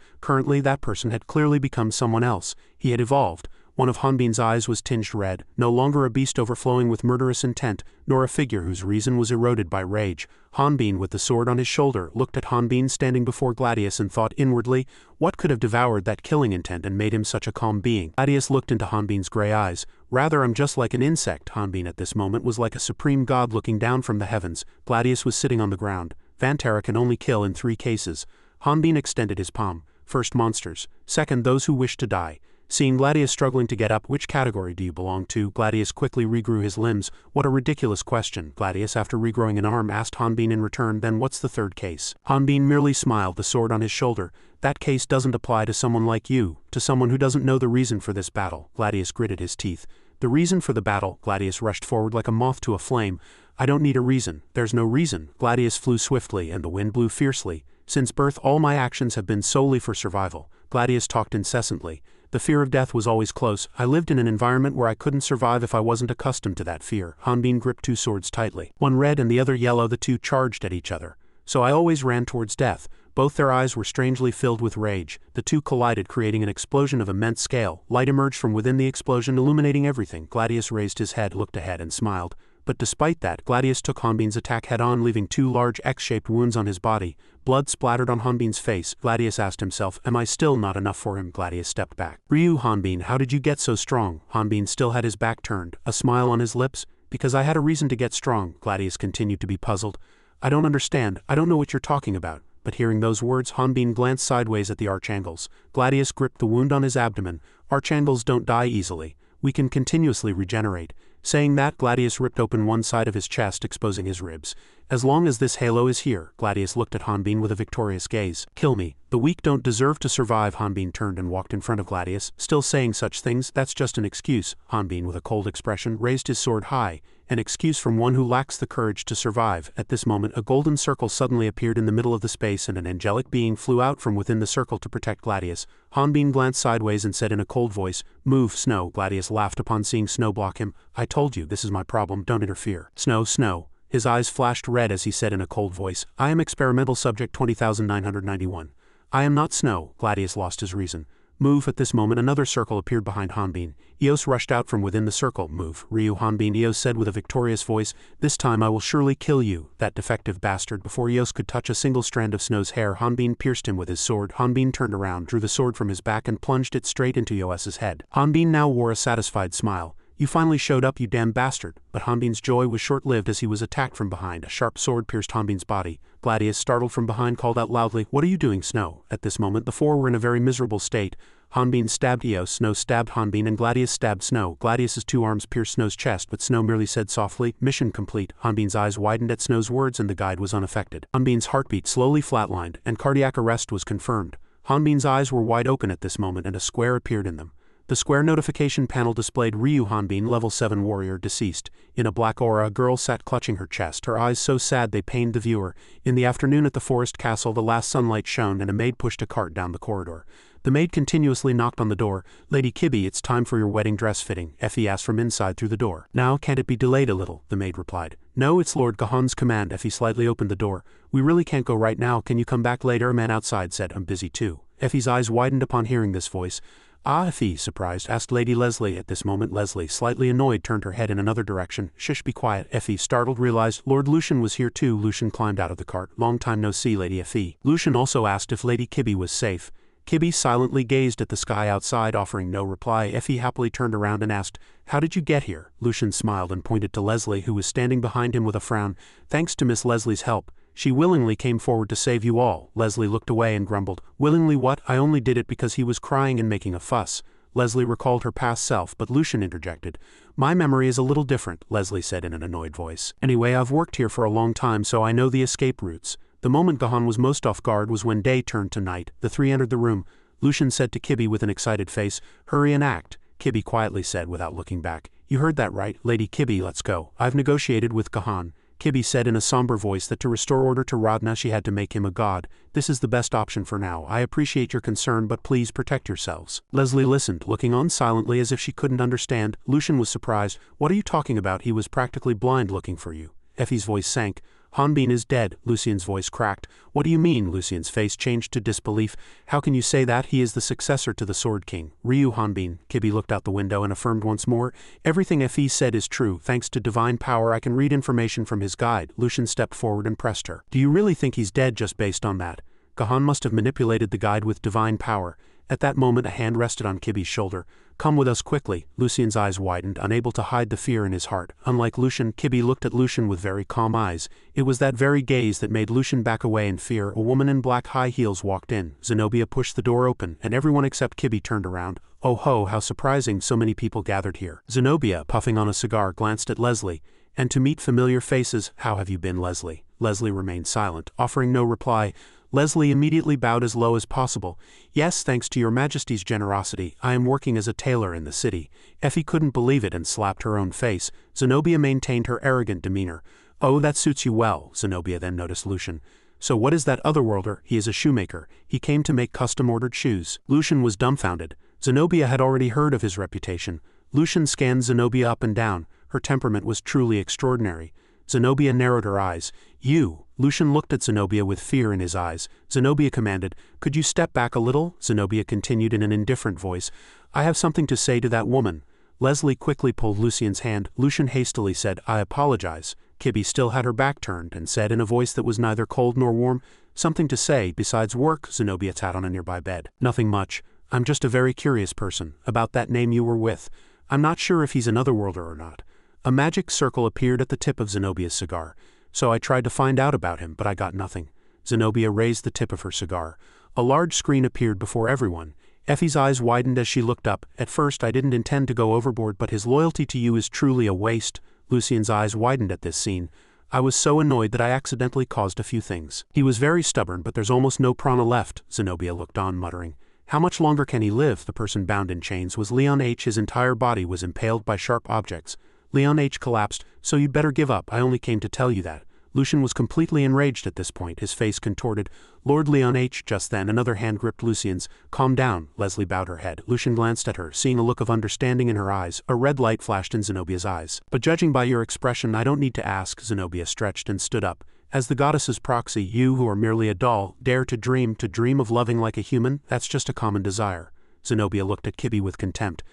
He had evolved. One of Hanbin's eyes was tinged red, no longer a beast overflowing with murderous intent, nor a figure whose reason was eroded by rage. Hanbin, with the sword on his shoulder, looked at Hanbin standing before Gladius and thought inwardly, what could have devoured that killing intent and made him such a calm being? Gladius looked into Hanbin's gray eyes. Rather, I'm just like an insect. Hanbin at this moment was like a supreme god looking down from the heavens. Gladius was sitting on the ground. Vantara can only kill in 3 cases. Hanbin extended his palm. First, monsters. Second, those who wish to die. Seeing Gladius struggling to get up, which category do you belong to? Gladius quickly regrew his limbs. What a ridiculous question. Gladius, after regrowing an arm, asked Hanbin in return, then what's the 3rd case? Hanbin merely smiled, the sword on his shoulder. That case doesn't apply to someone like you, to someone who doesn't know the reason for this battle. Gladius gritted his teeth. The reason for the battle? Gladius rushed forward like a moth to a flame. I don't need a reason. There's no reason. Gladius flew swiftly and the wind blew fiercely. Since birth all my actions have been solely for survival. Gladius talked incessantly. The fear of death was always close. I lived in an environment where I couldn't survive if I wasn't accustomed to that fear. Hanbin gripped 2 swords tightly. One red and the other yellow, the two charged at each other. So I always ran towards death. Both their eyes were strangely filled with rage. The two collided, creating an explosion of immense scale. Light emerged from within the explosion, illuminating everything. Gladius raised his head, looked ahead and smiled. But despite that, Gladius took Hanbin's attack head-on, leaving 2 large X-shaped wounds on his body. Blood splattered on Hanbin's face. Gladius asked himself, am I still not enough for him? Gladius stepped back. Ryu, Hanbin, how did you get so strong? Hanbin still had his back turned, a smile on his lips. Because I had a reason to get strong. Gladius continued to be puzzled. I don't understand. I don't know what you're talking about. But hearing those words, Hanbin glanced sideways at the archangels. Gladius gripped the wound on his abdomen. Archangels don't die easily. We can continuously regenerate. Saying that, Gladius ripped open one side of his chest, exposing his ribs. As long as this halo is here, Gladius looked at Hanbin with a victorious gaze. Kill me. The weak don't deserve to survive. Hanbin turned and walked in front of Gladius, still saying such things. That's just an excuse. Hanbin, with a cold expression, raised his sword high. An excuse from one who lacks the courage to survive. At this moment, a golden circle suddenly appeared in the middle of the space and an angelic being flew out from within the circle to protect Gladius. Hanbin glanced sideways and said in a cold voice, "Move, Snow." Gladius laughed upon seeing Snow block him. "I told you, this is my problem, don't interfere." Snow, Snow. His eyes flashed red as he said in a cold voice, "I am experimental subject 20,991. I am not Snow." Gladius lost his reason. "Move." At this moment another circle appeared behind Hanbin. Eos rushed out from within the circle. "Move, Ryu." Hanbin, Eos said with a victorious voice, "This time I will surely kill you, that defective bastard." Before Eos could touch a single strand of Snow's hair, Hanbin pierced him with his sword. Hanbin turned around, drew the sword from his back and plunged it straight into Eos's head. Hanbin now wore a satisfied smile. "You finally showed up, you damn bastard." But Hanbin's joy was short-lived as he was attacked from behind. A sharp sword pierced Hanbin's body. Gladius, startled from behind, called out loudly, "What are you doing, Snow?" At this moment the four were in a very miserable state. Hanbin stabbed Eos, Snow stabbed Hanbin, and Gladius stabbed Snow. Gladius's two arms pierced Snow's chest, but Snow merely said softly, "Mission complete." Hanbin's eyes widened at Snow's words and the guide was unaffected. Hanbin's heartbeat slowly flatlined, and cardiac arrest was confirmed. Hanbin's eyes were wide open at this moment and a square appeared in them. The square notification panel displayed Ryu Hanbin, level 7 warrior, deceased. In a black aura, a girl sat clutching her chest, her eyes so sad they pained the viewer. In the afternoon at the forest castle, the last sunlight shone and a maid pushed a cart down the corridor. The maid continuously knocked on the door. "Lady Kibby, it's time for your wedding dress fitting," Effie asked from inside through the door. "Now, can't it be delayed a little?" the maid replied. "No, it's Lord Gahan's command." Effie slightly opened the door. "We really can't go right now, can you come back later?" A man outside said. "I'm busy too." Effie's eyes widened upon hearing this voice. "Ah," Effie, surprised, asked Lady Leslie. At this moment Leslie, slightly annoyed, turned her head in another direction. "Shush, be quiet." Effie, startled, realized Lord Lucian was here too. Lucian climbed out of the cart. "Long time no see, Lady Effie." Lucian also asked if Lady Kibby was safe. Kibby silently gazed at the sky outside, offering no reply. Effie happily turned around and asked, "How did you get here?" Lucian smiled and pointed to Leslie, who was standing behind him with a frown. "Thanks to Miss Leslie's help. She willingly came forward to save you all." Leslie looked away and grumbled. "Willingly what? I only did it because he was crying and making a fuss." Leslie recalled her past self, but Lucian interjected. "My memory is a little different," Leslie said in an annoyed voice. "Anyway, I've worked here for a long time, so I know the escape routes." The moment Gahan was most off guard was when day turned to night. The three entered the room. Lucian said to Kibby with an excited face, "Hurry and act." Kibby quietly said without looking back, "You heard that right, Lady Kibby, let's go. I've negotiated with Gahan." Kibby said in a somber voice that to restore order to Radna she had to make him a god. "This is the best option for now. I appreciate your concern, but please protect yourselves." Leslie listened, looking on silently as if she couldn't understand. Lucian was surprised. "What are you talking about? He was practically blind looking for you." Effie's voice sank. "Hanbin is dead." Lucian's voice cracked. "What do you mean?" Lucian's face changed to disbelief. "How can you say that? He is the successor to the Sword King, Ryu Hanbin." Kibby looked out the window and affirmed once more, "Everything Effie said is true. Thanks to divine power I can read information from his guide." Lucian stepped forward and pressed her. "Do you really think he's dead just based on that?" Gahan must have manipulated the guide with divine power. At that moment a hand rested on Kibby's shoulder. "Come with us quickly." Lucian's eyes widened, unable to hide the fear in his heart. Unlike Lucian, Kibby looked at Lucian with very calm eyes. It was that very gaze that made Lucian back away in fear. A woman in black high heels walked in. Zenobia pushed the door open, and everyone except Kibby turned around. "Oh ho, how surprising, so many people gathered here." Zenobia, puffing on a cigar, glanced at Leslie. "And to meet familiar faces, how have you been, Leslie?" Leslie remained silent, offering no reply. Leslie immediately bowed as low as possible. "Yes, thanks to your Majesty's generosity, I am working as a tailor in the city." Effie couldn't believe it and slapped her own face. Zenobia maintained her arrogant demeanor. "Oh, that suits you well." Zenobia then noticed Lucian. "So what is that otherworlder?" "He is a shoemaker. He came to make custom-ordered shoes." Lucian was dumbfounded. Zenobia had already heard of his reputation. Lucian scanned Zenobia up and down. Her temperament was truly extraordinary. Zenobia narrowed her eyes. "You." Lucian looked at Zenobia with fear in his eyes. Zenobia commanded, "Could you step back a little?" Zenobia continued in an indifferent voice, "I have something to say to that woman." Leslie quickly pulled Lucian's hand. Lucian hastily said, "I apologize." Kibby still had her back turned and said in a voice that was neither cold nor warm, "Something to say, besides work?" Zenobia sat on a nearby bed. "Nothing much. I'm just a very curious person, about that name you were with. I'm not sure if he's an otherworlder or not." A magic circle appeared at the tip of Zenobia's cigar. "So I tried to find out about him, but I got nothing." Zenobia raised the tip of her cigar. A large screen appeared before everyone. Effie's eyes widened as she looked up. "At first I didn't intend to go overboard, but his loyalty to you is truly a waste." Lucian's eyes widened at this scene. "I was so annoyed that I accidentally caused a few things. He was very stubborn, but there's almost no prana left." Zenobia looked on, muttering. "How much longer can he live?" The person bound in chains was Leon H. His entire body was impaled by sharp objects. Leon H. collapsed. "So you'd better give up. I only came to tell you that." Lucian was completely enraged at this point, his face contorted. "Lord Leon H." Just then another hand gripped Lucian's. "Calm down." Leslie bowed her head. Lucian glanced at her, seeing a look of understanding in her eyes. A red light flashed in Zenobia's eyes. "But judging by your expression, I don't need to ask." Zenobia stretched and stood up. "As the goddess's proxy, you who are merely a doll, dare to dream of loving like a human? That's just a common desire." Zenobia looked at Kibby with contempt.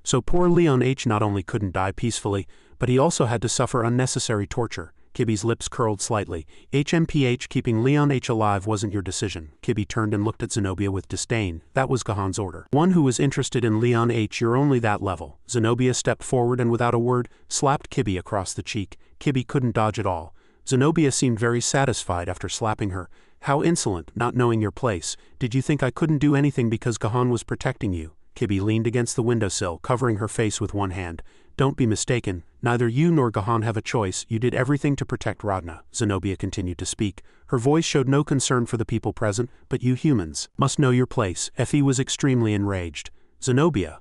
"So poor Leon H. not only couldn't die peacefully, but he also had to suffer unnecessary torture." Kibby's lips curled slightly. "HMPH, keeping Leon H. alive wasn't your decision." Kibby turned and looked at Zenobia with disdain. "That was Gahan's order. One who was interested in Leon H. You're only that level." Zenobia stepped forward and without a word, slapped Kibby across the cheek. Kibby couldn't dodge at all. Zenobia seemed very satisfied after slapping her. "How insolent, not knowing your place. Did you think I couldn't do anything because Gahan was protecting you?" Kibby leaned against the windowsill, covering her face with one hand. "Don't be mistaken. Neither you nor Gahan have a choice. You did everything to protect Radna." Zenobia continued to speak. Her voice showed no concern for the people present, "but you humans must know your place." Effie was extremely enraged. Zenobia,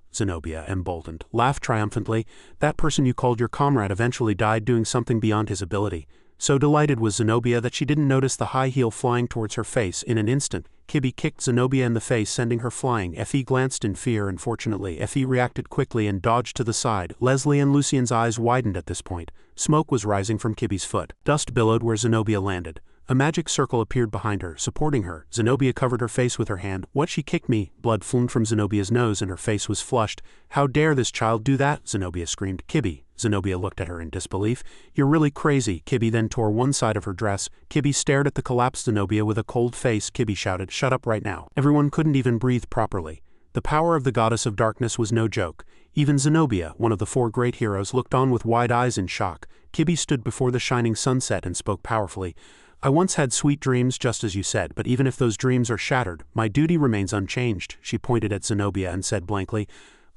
emboldened, laughed triumphantly. That person you called your comrade eventually died doing something beyond his ability. So delighted was Zenobia that she didn't notice the high heel flying towards her face. In an instant, Kibi kicked Zenobia in the face, sending her flying. Effie glanced in fear, and fortunately, Effie reacted quickly and dodged to the side. Leslie and Lucien's eyes widened at this point. Smoke was rising from Kibi's foot. Dust billowed where Zenobia landed. A magic circle appeared behind her, supporting her. Zenobia covered her face with her hand. What, she kicked me? Blood flew from Zenobia's nose and her face was flushed. How dare this child do that? Zenobia screamed. Kibi. Zenobia looked at her in disbelief. You're really crazy. Kibi then tore one side of her dress. Kibi stared at the collapsed Zenobia with a cold face. Kibi shouted, shut up right now. Everyone couldn't even breathe properly. The power of the goddess of darkness was no joke. Even Zenobia, one of the four great heroes, looked on with wide eyes in shock. Kibi stood before the shining sunset and spoke powerfully. I once had sweet dreams just as you said, but even if those dreams are shattered, my duty remains unchanged. She pointed at Zenobia and said blankly,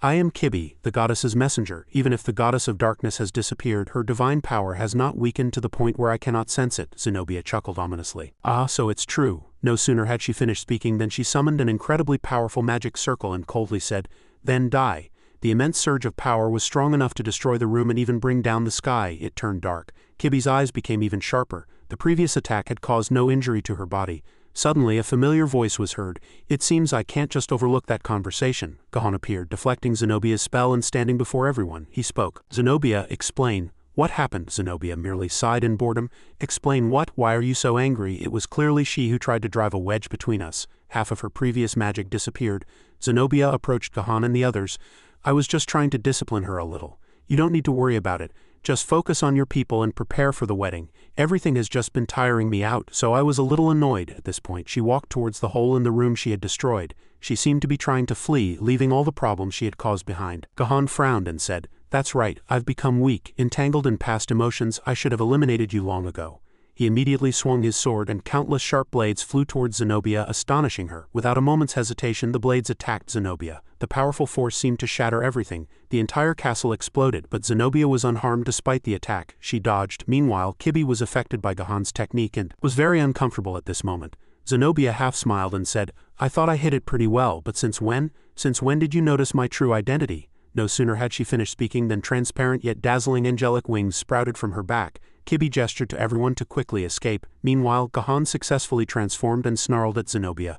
I am Kibi, the goddess's messenger. Even if the goddess of darkness has disappeared, her divine power has not weakened to the point where I cannot sense it. Zenobia chuckled ominously. Ah, so it's true. No sooner had she finished speaking than she summoned an incredibly powerful magic circle and coldly said, then die. The immense surge of power was strong enough to destroy the room and even bring down the sky. It turned dark. Kibi's eyes became even sharper. The previous attack had caused no injury to her body. Suddenly, a familiar voice was heard. It seems I can't just overlook that conversation. Gahan appeared, deflecting Zenobia's spell and standing before everyone. He spoke. Zenobia, explain. What happened? Zenobia merely sighed in boredom. Explain what? Why are you so angry? It was clearly she who tried to drive a wedge between us. Half of her previous magic disappeared. Zenobia approached Gahan and the others. I was just trying to discipline her a little. You don't need to worry about it. Just focus on your people and prepare for the wedding. Everything has just been tiring me out, so I was a little annoyed. At this point, she walked towards the hole in the room she had destroyed. She seemed to be trying to flee, leaving all the problems she had caused behind. Gahan frowned and said, That's right, I've become weak, entangled in past emotions. I should have eliminated you long ago. He immediately swung his sword and countless sharp blades flew towards Zenobia, astonishing her. Without a moment's hesitation, the blades attacked Zenobia. The powerful force seemed to shatter everything. The entire castle exploded, but Zenobia was unharmed despite the attack. She dodged. Meanwhile, Kibi was affected by Gahan's technique and was very uncomfortable at this moment. Zenobia half smiled and said, I thought I hit it pretty well, but since when? Since when did you notice my true identity? No sooner had she finished speaking than transparent yet dazzling angelic wings sprouted from her back. Kibi gestured to everyone to quickly escape. Meanwhile, Gahan successfully transformed and snarled at Zenobia.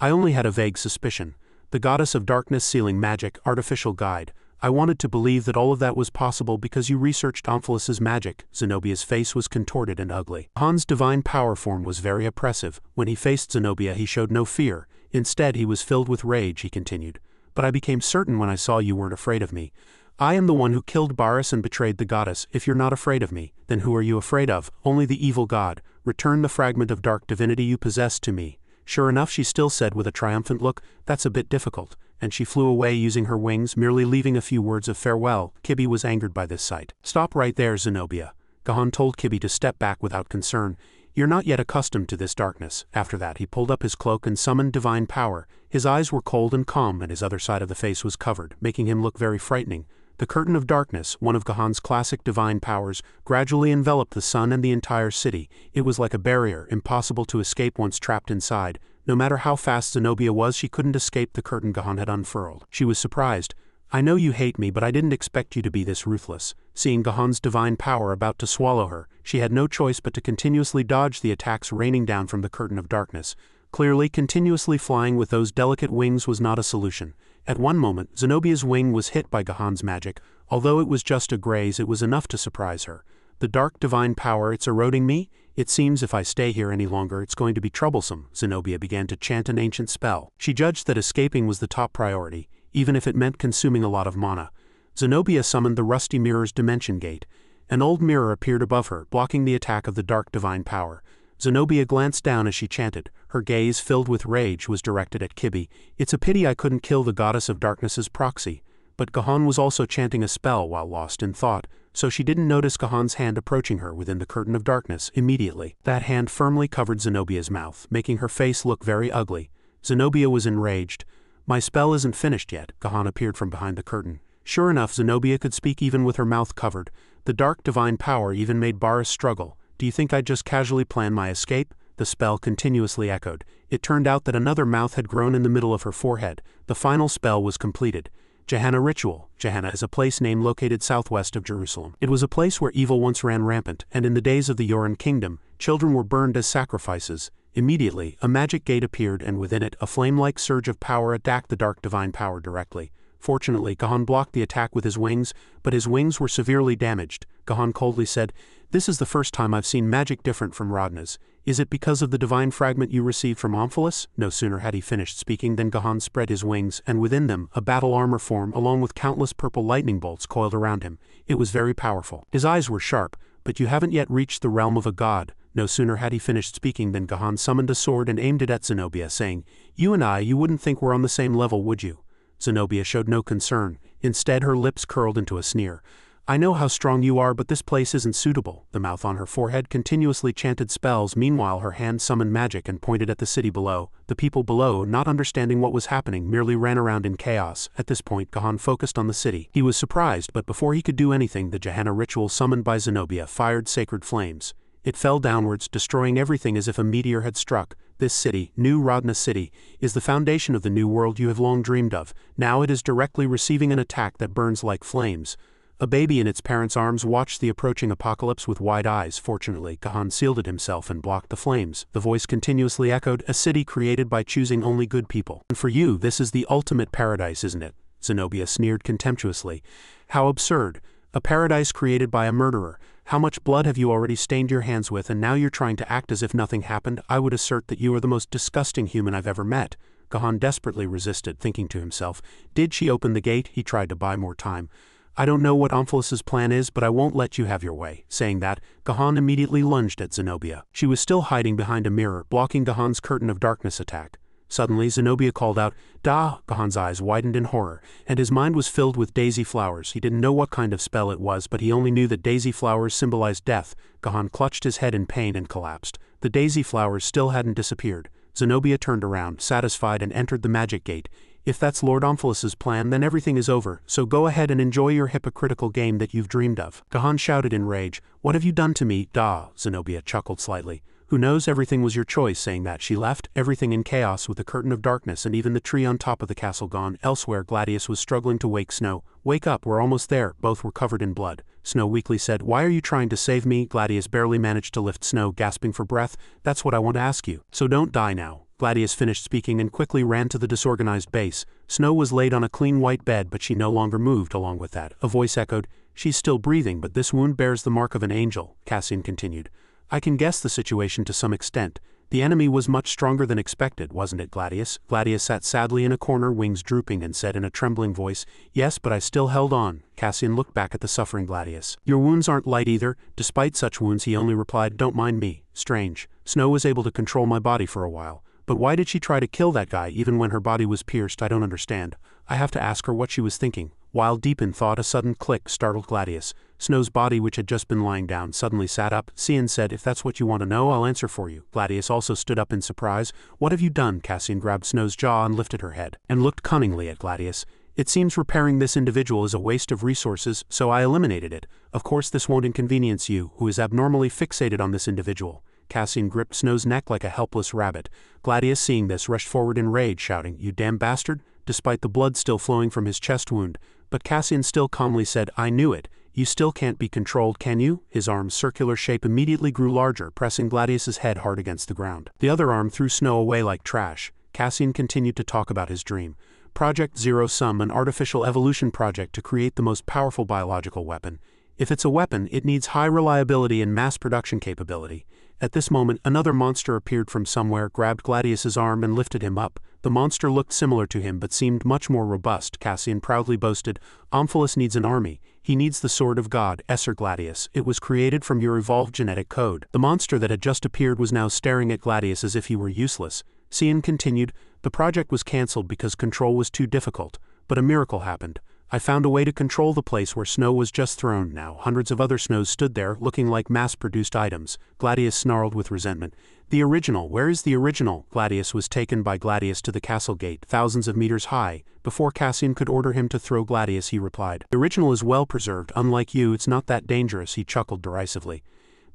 I only had a vague suspicion. The goddess of darkness sealing magic, artificial guide. I wanted to believe that all of that was possible because you researched Omphalis's magic. Zenobia's face was contorted and ugly. Gahan's divine power form was very oppressive. When he faced Zenobia, he showed no fear. Instead, he was filled with rage, he continued. But I became certain when I saw you weren't afraid of me. I am the one who killed Baris and betrayed the goddess. If you're not afraid of me, then who are you afraid of? Only the evil god. Return the fragment of dark divinity you possess to me. Sure enough, she still said with a triumphant look, that's a bit difficult. And she flew away using her wings, merely leaving a few words of farewell. Kibi was angered by this sight. Stop right there, Zenobia. Gahan told Kibi to step back without concern. You're not yet accustomed to this darkness. After that, he pulled up his cloak and summoned divine power. His eyes were cold and calm, and his other side of the face was covered, making him look very frightening. The curtain of darkness, one of Gahan's classic divine powers, gradually enveloped the sun and the entire city. It was like a barrier, impossible to escape once trapped inside. No matter how fast Zenobia was, she couldn't escape the curtain Gahan had unfurled. She was surprised. I know you hate me, but I didn't expect you to be this ruthless. Seeing Gahan's divine power about to swallow her, she had no choice but to continuously dodge the attacks raining down from the curtain of darkness. Clearly, continuously flying with those delicate wings was not a solution. At one moment, Zenobia's wing was hit by Gahan's magic. Although it was just a graze, it was enough to surprise her. The dark divine power, it's eroding me? It seems if I stay here any longer, it's going to be troublesome. Zenobia began to chant an ancient spell. She judged that escaping was the top priority, even if it meant consuming a lot of mana. Zenobia summoned the rusty mirror's dimension gate. An old mirror appeared above her, blocking the attack of the dark divine power. Zenobia glanced down as she chanted. Her gaze, filled with rage, was directed at Kibi. It's a pity I couldn't kill the goddess of darkness's proxy. But Gahan was also chanting a spell while lost in thought, so she didn't notice Gahan's hand approaching her within the curtain of darkness. Immediately, that hand firmly covered Zenobia's mouth, making her face look very ugly. Zenobia was enraged. My spell isn't finished yet. Gahan appeared from behind the curtain. Sure enough, Zenobia could speak even with her mouth covered. The dark divine power even made Baris struggle. Do you think I'd just casually plan my escape? the spell continuously echoed. It turned out that another mouth had grown in the middle of her forehead. The final spell was completed. Gehenna Ritual. Gehenna is a place name located southwest of Jerusalem. It was a place where evil once ran rampant, and in the days of the Yoran kingdom, children were burned as sacrifices. Immediately, a magic gate appeared, and within it, a flame-like surge of power attacked the dark divine power directly. Fortunately, Gahan blocked the attack with his wings, but his wings were severely damaged. Gahan coldly said, "This is the first time I've seen magic different from Rodna's. Is it because of the divine fragment you received from Omphilus?" No sooner had he finished speaking than Gahan spread his wings, and within them, a battle armor formed along with countless purple lightning bolts coiled around him. It was very powerful. His eyes were sharp, but you haven't yet reached the realm of a god. No sooner had he finished speaking than Gahan summoned a sword and aimed it at Zenobia, saying, You wouldn't think we're on the same level, would you?" Zenobia showed no concern. Instead, her lips curled into a sneer. "I know how strong you are, but this place isn't suitable." The mouth on her forehead continuously chanted spells. Meanwhile, her hand summoned magic and pointed at the city below. The people below, not understanding what was happening, merely ran around in chaos. At this point, Gahan focused on the city. He was surprised, but before he could do anything, the Gehenna ritual summoned by Zenobia fired sacred flames. It fell downwards, destroying everything as if a meteor had struck. This city, New Rodna City, is the foundation of the new world you have long dreamed of. Now it is directly receiving an attack that burns like flames. A baby in its parents' arms watched the approaching apocalypse with wide eyes. Fortunately, Gahan shielded himself and blocked the flames. The voice continuously echoed, "A city created by choosing only good people. And for you, this is the ultimate paradise, isn't it?" Zenobia sneered contemptuously. "How absurd. A paradise created by a murderer. How much blood have you already stained your hands with, and now you're trying to act as if nothing happened? I would assert that you are the most disgusting human I've ever met." Gahan desperately resisted, thinking to himself, "Did she open the gate?" He tried to buy more time. "I don't know what Omphalus's plan is, but I won't let you have your way." Saying that, Gahan immediately lunged at Zenobia. She was still hiding behind a mirror, blocking Gahan's curtain of darkness attack. Suddenly, Zenobia called out, "Da!" Gahan's eyes widened in horror, and his mind was filled with daisy flowers. He didn't know what kind of spell it was, but he only knew that daisy flowers symbolized death. Gahan clutched his head in pain and collapsed. The daisy flowers still hadn't disappeared. Zenobia turned around, satisfied, and entered the magic gate. "If that's Lord Omphalus's plan, then everything is over, so go ahead and enjoy your hypocritical game that you've dreamed of." Gahan shouted in rage, "What have you done to me, Da?" Zenobia chuckled slightly. "Who knows, everything was your choice." Saying that, she left, everything in chaos with the curtain of darkness and even the tree on top of the castle gone. Elsewhere, Gladius was struggling to wake Snow. "Wake up, we're almost there." Both were covered in blood. Snow weakly said, "Why are you trying to save me?" Gladius barely managed to lift Snow, gasping for breath. "That's what I want to ask you. So don't die now." Gladius finished speaking and quickly ran to the disorganized base. Snow was laid on a clean white bed, but she no longer moved. Along with that, a voice echoed, "She's still breathing, but this wound bears the mark of an angel." Cassian continued, "I can guess the situation to some extent. The enemy was much stronger than expected, wasn't it, Gladius?" Gladius sat sadly in a corner, wings drooping, and said in a trembling voice, "Yes, but I still held on." Cassian looked back at the suffering Gladius. "Your wounds aren't light either." Despite such wounds, he only replied, "Don't mind me." Strange. Snow was able to control my body for a while. But why did she try to kill that guy even when her body was pierced? I don't understand. I have to ask her what she was thinking. While deep in thought, a sudden click startled Gladius. Snow's body, which had just been lying down, suddenly sat up. Cian said, "If that's what you want to know, I'll answer for you." Gladius also stood up in surprise. "What have you done?" Cassian grabbed Snow's jaw and lifted her head, and looked cunningly at Gladius. "It seems repairing this individual is a waste of resources, so I eliminated it. Of course this won't inconvenience you, who is abnormally fixated on this individual." Cassian gripped Snow's neck like a helpless rabbit. Gladius, seeing this, rushed forward in rage, shouting, "You damn bastard!" despite the blood still flowing from his chest wound. But Cassian still calmly said, "I knew it. You still can't be controlled, can you?" His arm's circular shape immediately grew larger, pressing Gladius's head hard against the ground. The other arm threw Snow away like trash. Cassian continued to talk about his dream. Project Zero Sum, an artificial evolution project to create the most powerful biological weapon. If it's a weapon, it needs high reliability and mass production capability. At this moment, another monster appeared from somewhere, grabbed Gladius's arm and lifted him up. The monster looked similar to him but seemed much more robust. Cassian proudly boasted, "Omphilus needs an army. He needs the sword of God, Esser Gladius. It was created from your evolved genetic code." The monster that had just appeared was now staring at Gladius as if he were useless. Cian continued, "The project was cancelled because control was too difficult, but a miracle happened. I found a way to control the place where Snow was just thrown. Now hundreds of other Snows stood there, looking like mass-produced items." Gladius snarled with resentment. "The original, where is the original?" Gladius was taken by Gladius to the castle gate, thousands of meters high. Before Cassian could order him to throw Gladius, he replied, "The original is well preserved. Unlike you, it's not that dangerous." He chuckled derisively.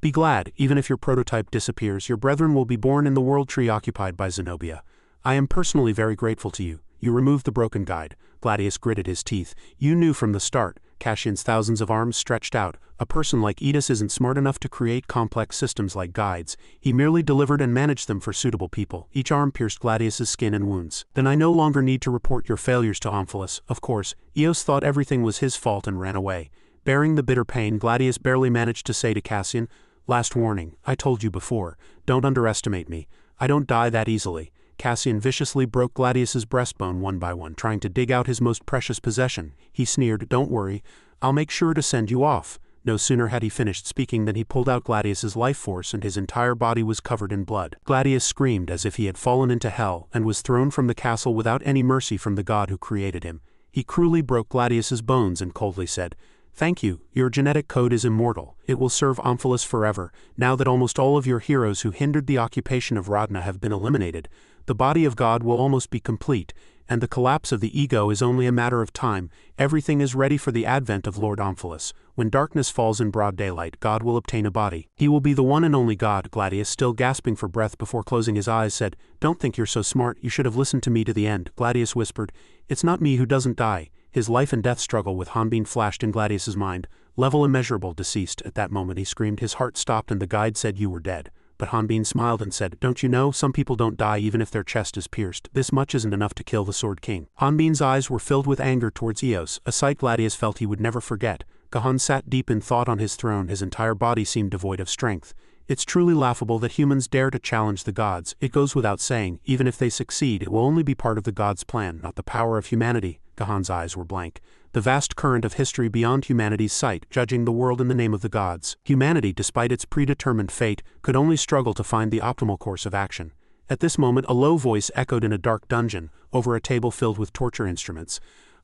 Be glad, even if your prototype disappears, your brethren will be born in the world tree occupied by Zenobia. I am personally very grateful to you. You removed the broken guide. Gladius gritted his teeth. You knew from the start. Cassian's thousands of arms stretched out. A person like Edis isn't smart enough to create complex systems like guides. He merely delivered and managed them for suitable people. Each arm pierced Gladius's skin and wounds. Then I no longer need to report your failures to Omphilus. Of course, Eos thought everything was his fault and ran away. Bearing the bitter pain, Gladius barely managed to say to Cassian, "Last warning, I told you before. Don't underestimate me. I don't die that easily." Cassian viciously broke Gladius's breastbone one by one, trying to dig out his most precious possession. He sneered, "Don't worry, I'll make sure to send you off." No sooner had he finished speaking than he pulled out Gladius's life force and his entire body was covered in blood. Gladius screamed as if he had fallen into hell and was thrown from the castle without any mercy from the god who created him. He cruelly broke Gladius's bones and coldly said, "Thank you, your genetic code is immortal. It will serve Omphilus forever. Now that almost all of your heroes who hindered the occupation of Radna have been eliminated, the body of God will almost be complete, and the collapse of the ego is only a matter of time. Everything is ready for the advent of Lord Omphilus. When darkness falls in broad daylight, God will obtain a body. He will be the one and only God." Gladius, still gasping for breath before closing his eyes, said, "Don't think you're so smart. You should have listened to me to the end." Gladius whispered, "It's not me who doesn't die." His life and death struggle with Hanbin flashed in Gladius's mind. Level immeasurable, deceased. At that moment he screamed. His heart stopped and the guide said, "You were dead." But Hanbin smiled and said, "Don't you know, some people don't die even if their chest is pierced. This much isn't enough to kill the Sword King." Hanbin's eyes were filled with anger towards Eos, a sight Gladius felt he would never forget. Gahan sat deep in thought on his throne. His entire body seemed devoid of strength. It's truly laughable that humans dare to challenge the gods. It goes without saying, even if they succeed, it will only be part of the gods' plan, not the power of humanity. Gahan's eyes were blank. The vast current of history beyond humanity's sight, judging the world in the name of the gods. Humanity, despite its predetermined fate, could only struggle to find the optimal course of action. At this moment a low voice echoed in a dark dungeon, over a table filled with torture instruments.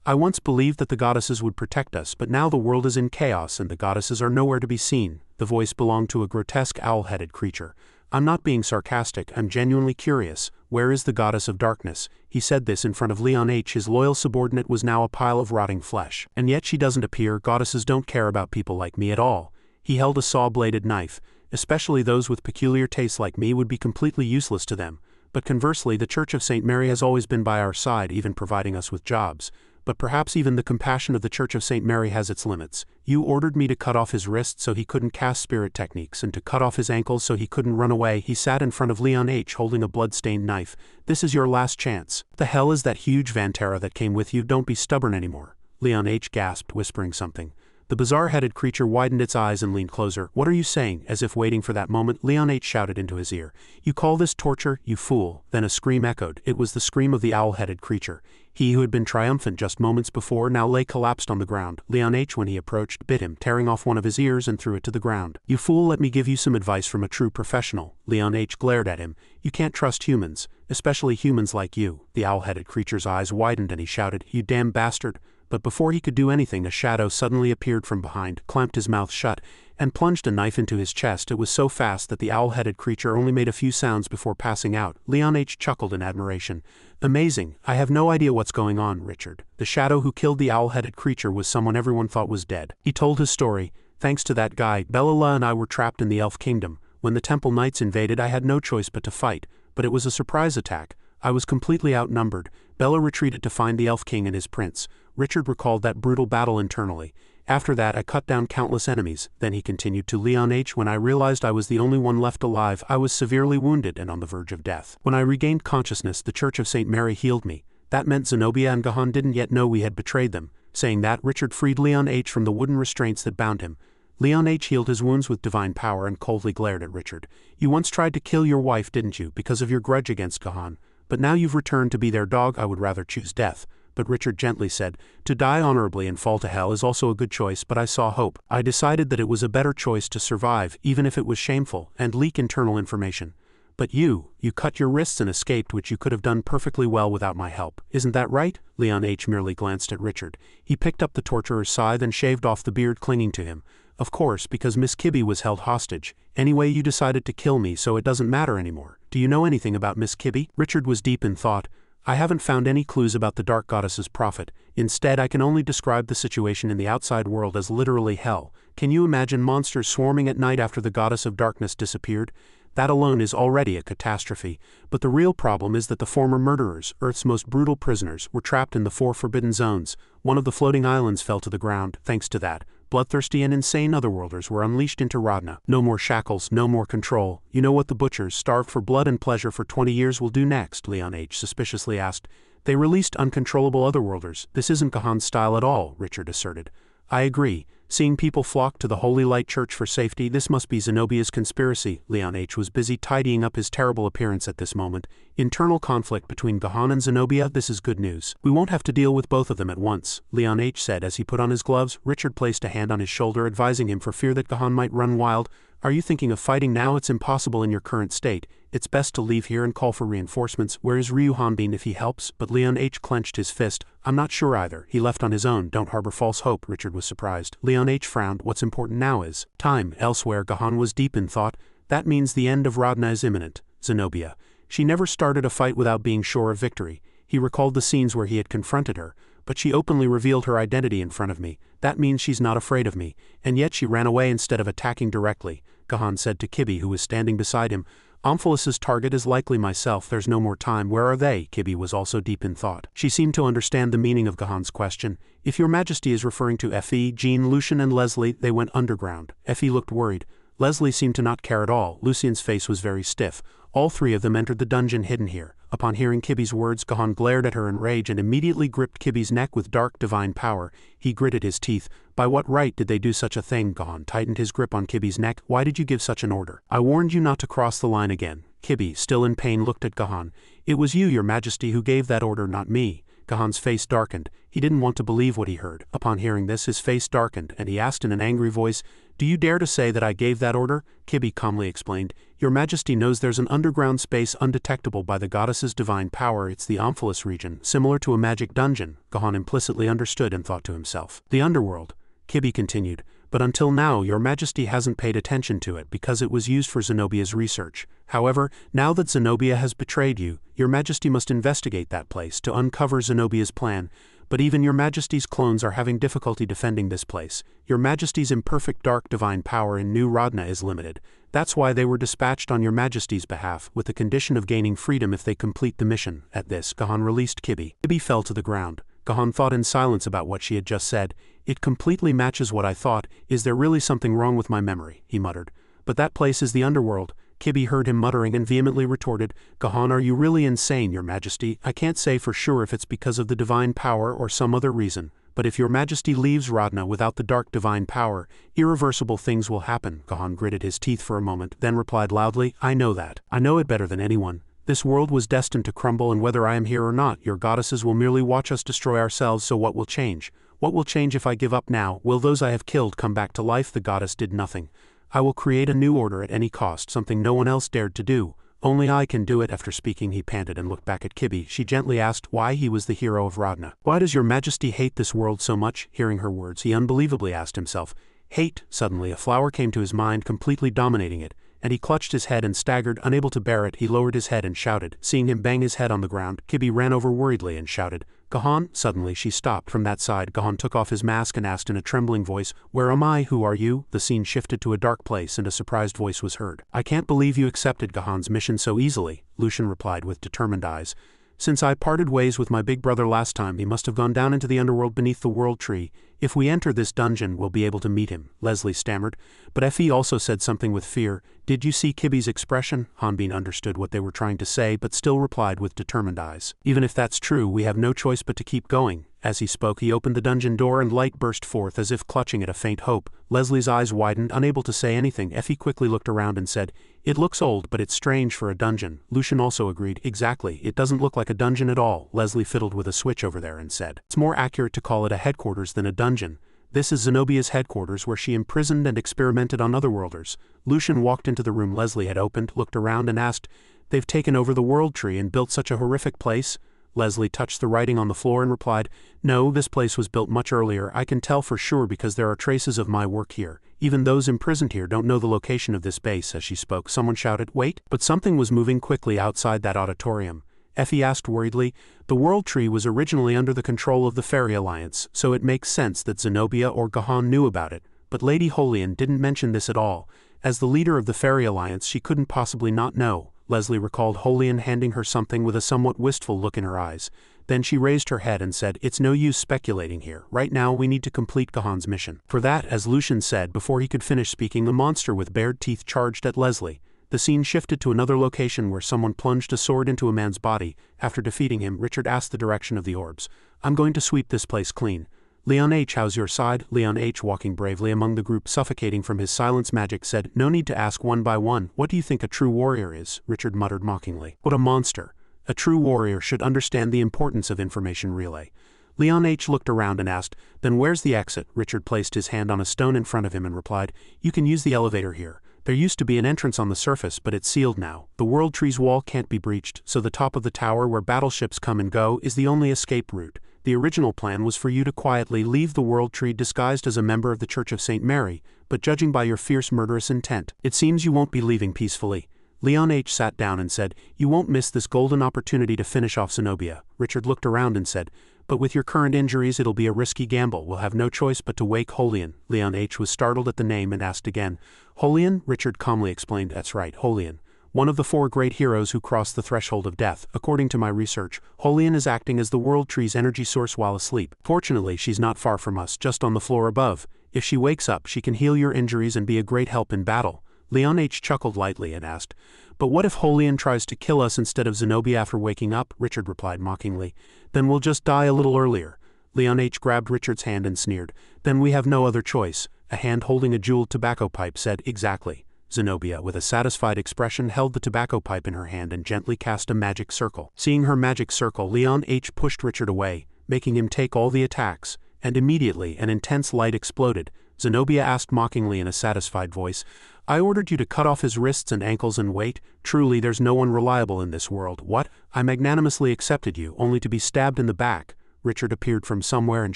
"I once believed that the goddesses would protect us, but now the world is in chaos and the goddesses are nowhere to be seen." The voice belonged to a grotesque owl-headed creature. "I'm not being sarcastic, I'm genuinely curious. Where is the goddess of darkness?" He said this in front of Leon H. His loyal subordinate was now a pile of rotting flesh. "And yet she doesn't appear. Goddesses don't care about people like me at all." He held a saw-bladed knife. "Especially those with peculiar tastes like me would be completely useless to them. But conversely, the Church of St. Mary has always been by our side, even providing us with jobs. But perhaps even the compassion of the Church of St. Mary has its limits. You ordered me to cut off his wrists so he couldn't cast spirit techniques and to cut off his ankles so he couldn't run away." He sat in front of Leon H. holding a blood-stained knife. "This is your last chance. The hell is that huge Vantera that came with you? Don't be stubborn anymore." Leon H. gasped, whispering something. The bizarre-headed creature widened its eyes and leaned closer. "What are you saying?" As if waiting for that moment, Leon H. shouted into his ear. "You call this torture, you fool?" Then a scream echoed. It was the scream of the owl-headed creature. He who had been triumphant just moments before now lay collapsed on the ground. Leon H., when he approached, bit him, tearing off one of his ears and threw it to the ground. "You fool, let me give you some advice from a true professional." Leon H. glared at him. "You can't trust humans, especially humans like you." The owl-headed creature's eyes widened and he shouted, "You damn bastard." But before he could do anything, a shadow suddenly appeared from behind, clamped his mouth shut, and plunged a knife into his chest. It was so fast that the owl-headed creature only made a few sounds before passing out. Leon H. chuckled in admiration. "Amazing. I have no idea what's going on, Richard. The shadow who killed the owl-headed creature was someone everyone thought was dead." He told his story. "Thanks to that guy, Bellala and I were trapped in the Elf Kingdom. When the Temple Knights invaded, I had no choice but to fight. But it was a surprise attack. I was completely outnumbered. Bella retreated to find the Elf King and his prince." Richard recalled that brutal battle internally. "After that I cut down countless enemies." Then he continued to Leon H. "When I realized I was the only one left alive, I was severely wounded and on the verge of death. When I regained consciousness, the Church of St. Mary healed me. That meant Zenobia and Gahan didn't yet know we had betrayed them." Saying that, Richard freed Leon H. from the wooden restraints that bound him. Leon H. healed his wounds with divine power and coldly glared at Richard. "You once tried to kill your wife, didn't you, because of your grudge against Gahan? But now you've returned to be their dog. I would rather choose death." But Richard gently said, "To die honorably and fall to hell is also a good choice, but I saw hope. I decided that it was a better choice to survive, even if it was shameful, and leak internal information. But you cut your wrists and escaped, which you could have done perfectly well without my help. Isn't that right?" Leon H. merely glanced at Richard. He picked up the torturer's scythe and shaved off the beard clinging to him. "Of course, because Miss Kibby was held hostage. Anyway, you decided to kill me, so it doesn't matter anymore. Do you know anything about Miss Kibby?" Richard was deep in thought. I haven't found any clues about the Dark Goddess's prophet. Instead, I can only describe the situation in the outside world as literally hell. Can you imagine monsters swarming at night after the goddess of darkness disappeared? That alone is already a catastrophe, but the real problem is that the former murderers, Earth's most brutal prisoners, were trapped in the 4 forbidden zones. One of the floating islands fell to the ground. Thanks to that, bloodthirsty and insane otherworlders were unleashed into Rodna. No more shackles, no more control. You know what the butchers, starved for blood and pleasure for 20 years, will do next? Leon H. suspiciously asked. They released uncontrollable otherworlders. This isn't Gahan's style at all, Richard asserted. I agree. Seeing people flock to the Holy Light Church for safety, this must be Zenobia's conspiracy. Leon H. was busy tidying up his terrible appearance at this moment. Internal conflict between Gahan and Zenobia, this is good news. We won't have to deal with both of them at once, Leon H. said as he put on his gloves. Richard placed a hand on his shoulder, advising him for fear that Gahan might run wild. Are you thinking of fighting now? It's impossible in your current state. It's best to leave here and call for reinforcements. Where is Ryu Hanbin if he helps? But Leon H. clenched his fist. I'm not sure either. He left on his own. Don't harbor false hope. Richard was surprised. Leon H. frowned. What's important now is time. Elsewhere, Gahan was deep in thought. That means the end of Rodna is imminent. Zenobia. She never started a fight without being sure of victory. He recalled the scenes where he had confronted her. But she openly revealed her identity in front of me. That means she's not afraid of me. And yet she ran away instead of attacking directly. Gahan said to Kibi, who was standing beside him. Omphalus's target is likely myself. There's no more time. Where are they? Kibi was also deep in thought. She seemed to understand the meaning of Gahan's question. If your majesty is referring to Effie, Jean, Lucian and Leslie, they went underground. Effie looked worried. Leslie seemed to not care at all. Lucian's face was very stiff. All 3 of them entered the dungeon hidden here. Upon hearing Kibi's words, Gahan glared at her in rage and immediately gripped Kibi's neck with dark divine power. He gritted his teeth. By what right did they do such a thing? Gahan tightened his grip on Kibi's neck. Why did you give such an order? I warned you not to cross the line again. Kibi, still in pain, looked at Gahan. It was you, your majesty, who gave that order, not me. Gahan's face darkened. He didn't want to believe what he heard. Upon hearing this, his face darkened, and he asked in an angry voice, Do you dare to say that I gave that order? Kibi calmly explained, Your majesty knows there's an underground space undetectable by the goddess's divine power. It's the Omphalus region, similar to a magic dungeon. Gahan implicitly understood and thought to himself. The underworld. Kibi continued, but until now your majesty hasn't paid attention to it because it was used for Zenobia's research. However, now that Zenobia has betrayed you, your majesty must investigate that place to uncover Zenobia's plan. But even your majesty's clones are having difficulty defending this place. Your majesty's imperfect dark divine power in New Rodna is limited. That's why they were dispatched on your majesty's behalf, with the condition of gaining freedom if they complete the mission. At this, Gahan released Kibi. Kibi fell to the ground. Gahan thought in silence about what she had just said. It completely matches what I thought. Is there really something wrong with my memory? He muttered. But that place is the underworld. Kibi heard him muttering and vehemently retorted, Gahan, are you really insane, your majesty? I can't say for sure if it's because of the divine power or some other reason, but if your majesty leaves Rodna without the dark divine power, irreversible things will happen. Gahan gritted his teeth for a moment, then replied loudly, I know that. I know it better than anyone. This world was destined to crumble, and whether I am here or not, your goddesses will merely watch us destroy ourselves. So what will change? What will change if I give up now? Will those I have killed come back to life? The goddess did nothing. I will create a new order at any cost, something no one else dared to do. Only I can do it. After speaking, he panted and looked back at Kibi. She gently asked why he was the hero of Rodna. Why does your majesty hate this world so much? Hearing her words, he unbelievably asked himself. Hate? Suddenly a flower came to his mind, completely dominating it, and he clutched his head and staggered, unable to bear it. He lowered his head and shouted. Seeing him bang his head on the ground, Kibi ran over worriedly and shouted, Gahan? Suddenly she stopped. From that side, Gahan took off his mask and asked in a trembling voice, Where am I? Who are you? The scene shifted to a dark place and a surprised voice was heard. I can't believe you accepted Gahan's mission so easily, Lucian replied with determined eyes. Since I parted ways with my big brother last time, he must have gone down into the underworld beneath the world tree. If we enter this dungeon, we'll be able to meet him, Leslie stammered. But Effie also said something with fear. Did you see Kibi's expression? Hanbin understood what they were trying to say, but still replied with determined eyes. Even if that's true, we have no choice but to keep going. As he spoke, he opened the dungeon door and light burst forth as if clutching at a faint hope. Leslie's eyes widened, unable to say anything. Effie quickly looked around and said, It looks old, but it's strange for a dungeon. Lucian also agreed. Exactly, it doesn't look like a dungeon at all. Leslie fiddled with a switch over there and said, It's more accurate to call it a headquarters than a dungeon. This is Zenobia's headquarters where she imprisoned and experimented on otherworlders. Lucian walked into the room Leslie had opened, looked around and asked, They've taken over the world tree and built such a horrific place? Leslie touched the writing on the floor and replied, No, this place was built much earlier. I can tell for sure because there are traces of my work here. Even those imprisoned here don't know the location of this base. As she spoke, someone shouted, Wait! But something was moving quickly outside that auditorium. Effie asked worriedly. The World Tree was originally under the control of the Fairy Alliance, so it makes sense that Zenobia or Gahan knew about it, but Lady Holian didn't mention this at all. As the leader of the Fairy Alliance, she couldn't possibly not know. Leslie recalled Holian handing her something with a somewhat wistful look in her eyes. Then she raised her head and said, "It's no use speculating here. Right now we need to complete Gahan's mission." For that, as Lucian said before he could finish speaking, a monster with bared teeth charged at Leslie. The scene shifted to another location where someone plunged a sword into a man's body. After defeating him, Richard asked the direction of the orbs. "I'm going to sweep this place clean." Leon H., how's your side? Leon H., walking bravely among the group suffocating from his silence magic, said, "No need to ask one by one. What do you think a true warrior is?" Richard muttered mockingly. "What a monster. A true warrior should understand the importance of information relay." Leon H. looked around and asked, "Then where's the exit?" Richard placed his hand on a stone in front of him and replied, "You can use the elevator here. There used to be an entrance on the surface, but it's sealed now. The World Tree's wall can't be breached, so the top of the tower where battleships come and go is the only escape route. The original plan was for you to quietly leave the World Tree disguised as a member of the Church of St. Mary, but judging by your fierce murderous intent, it seems you won't be leaving peacefully." Leon H. sat down and said, "You won't miss this golden opportunity to finish off Zenobia." Richard looked around and said, "But with your current injuries it'll be a risky gamble. We'll have no choice but to wake Holian." Leon H. was startled at the name and asked again. "Holian?" Richard calmly explained. "That's right, Holian. One of the 4 great heroes who crossed the threshold of death. According to my research, Holian is acting as the World Tree's energy source while asleep. Fortunately, she's not far from us, just on the floor above. If she wakes up, she can heal your injuries and be a great help in battle." Leon H. chuckled lightly and asked, "But what if Holian tries to kill us instead of Zenobia after waking up?" Richard replied mockingly. "Then we'll just die a little earlier." Leon H. grabbed Richard's hand and sneered. "Then we have no other choice." A hand holding a jeweled tobacco pipe said, "Exactly." Zenobia, with a satisfied expression, held the tobacco pipe in her hand and gently cast a magic circle. Seeing her magic circle, Leon H. pushed Richard away, making him take all the attacks, and immediately an intense light exploded. Zenobia asked mockingly in a satisfied voice, "I ordered you to cut off his wrists and ankles and wait? Truly there's no one reliable in this world. What? I magnanimously accepted you, only to be stabbed in the back." Richard appeared from somewhere and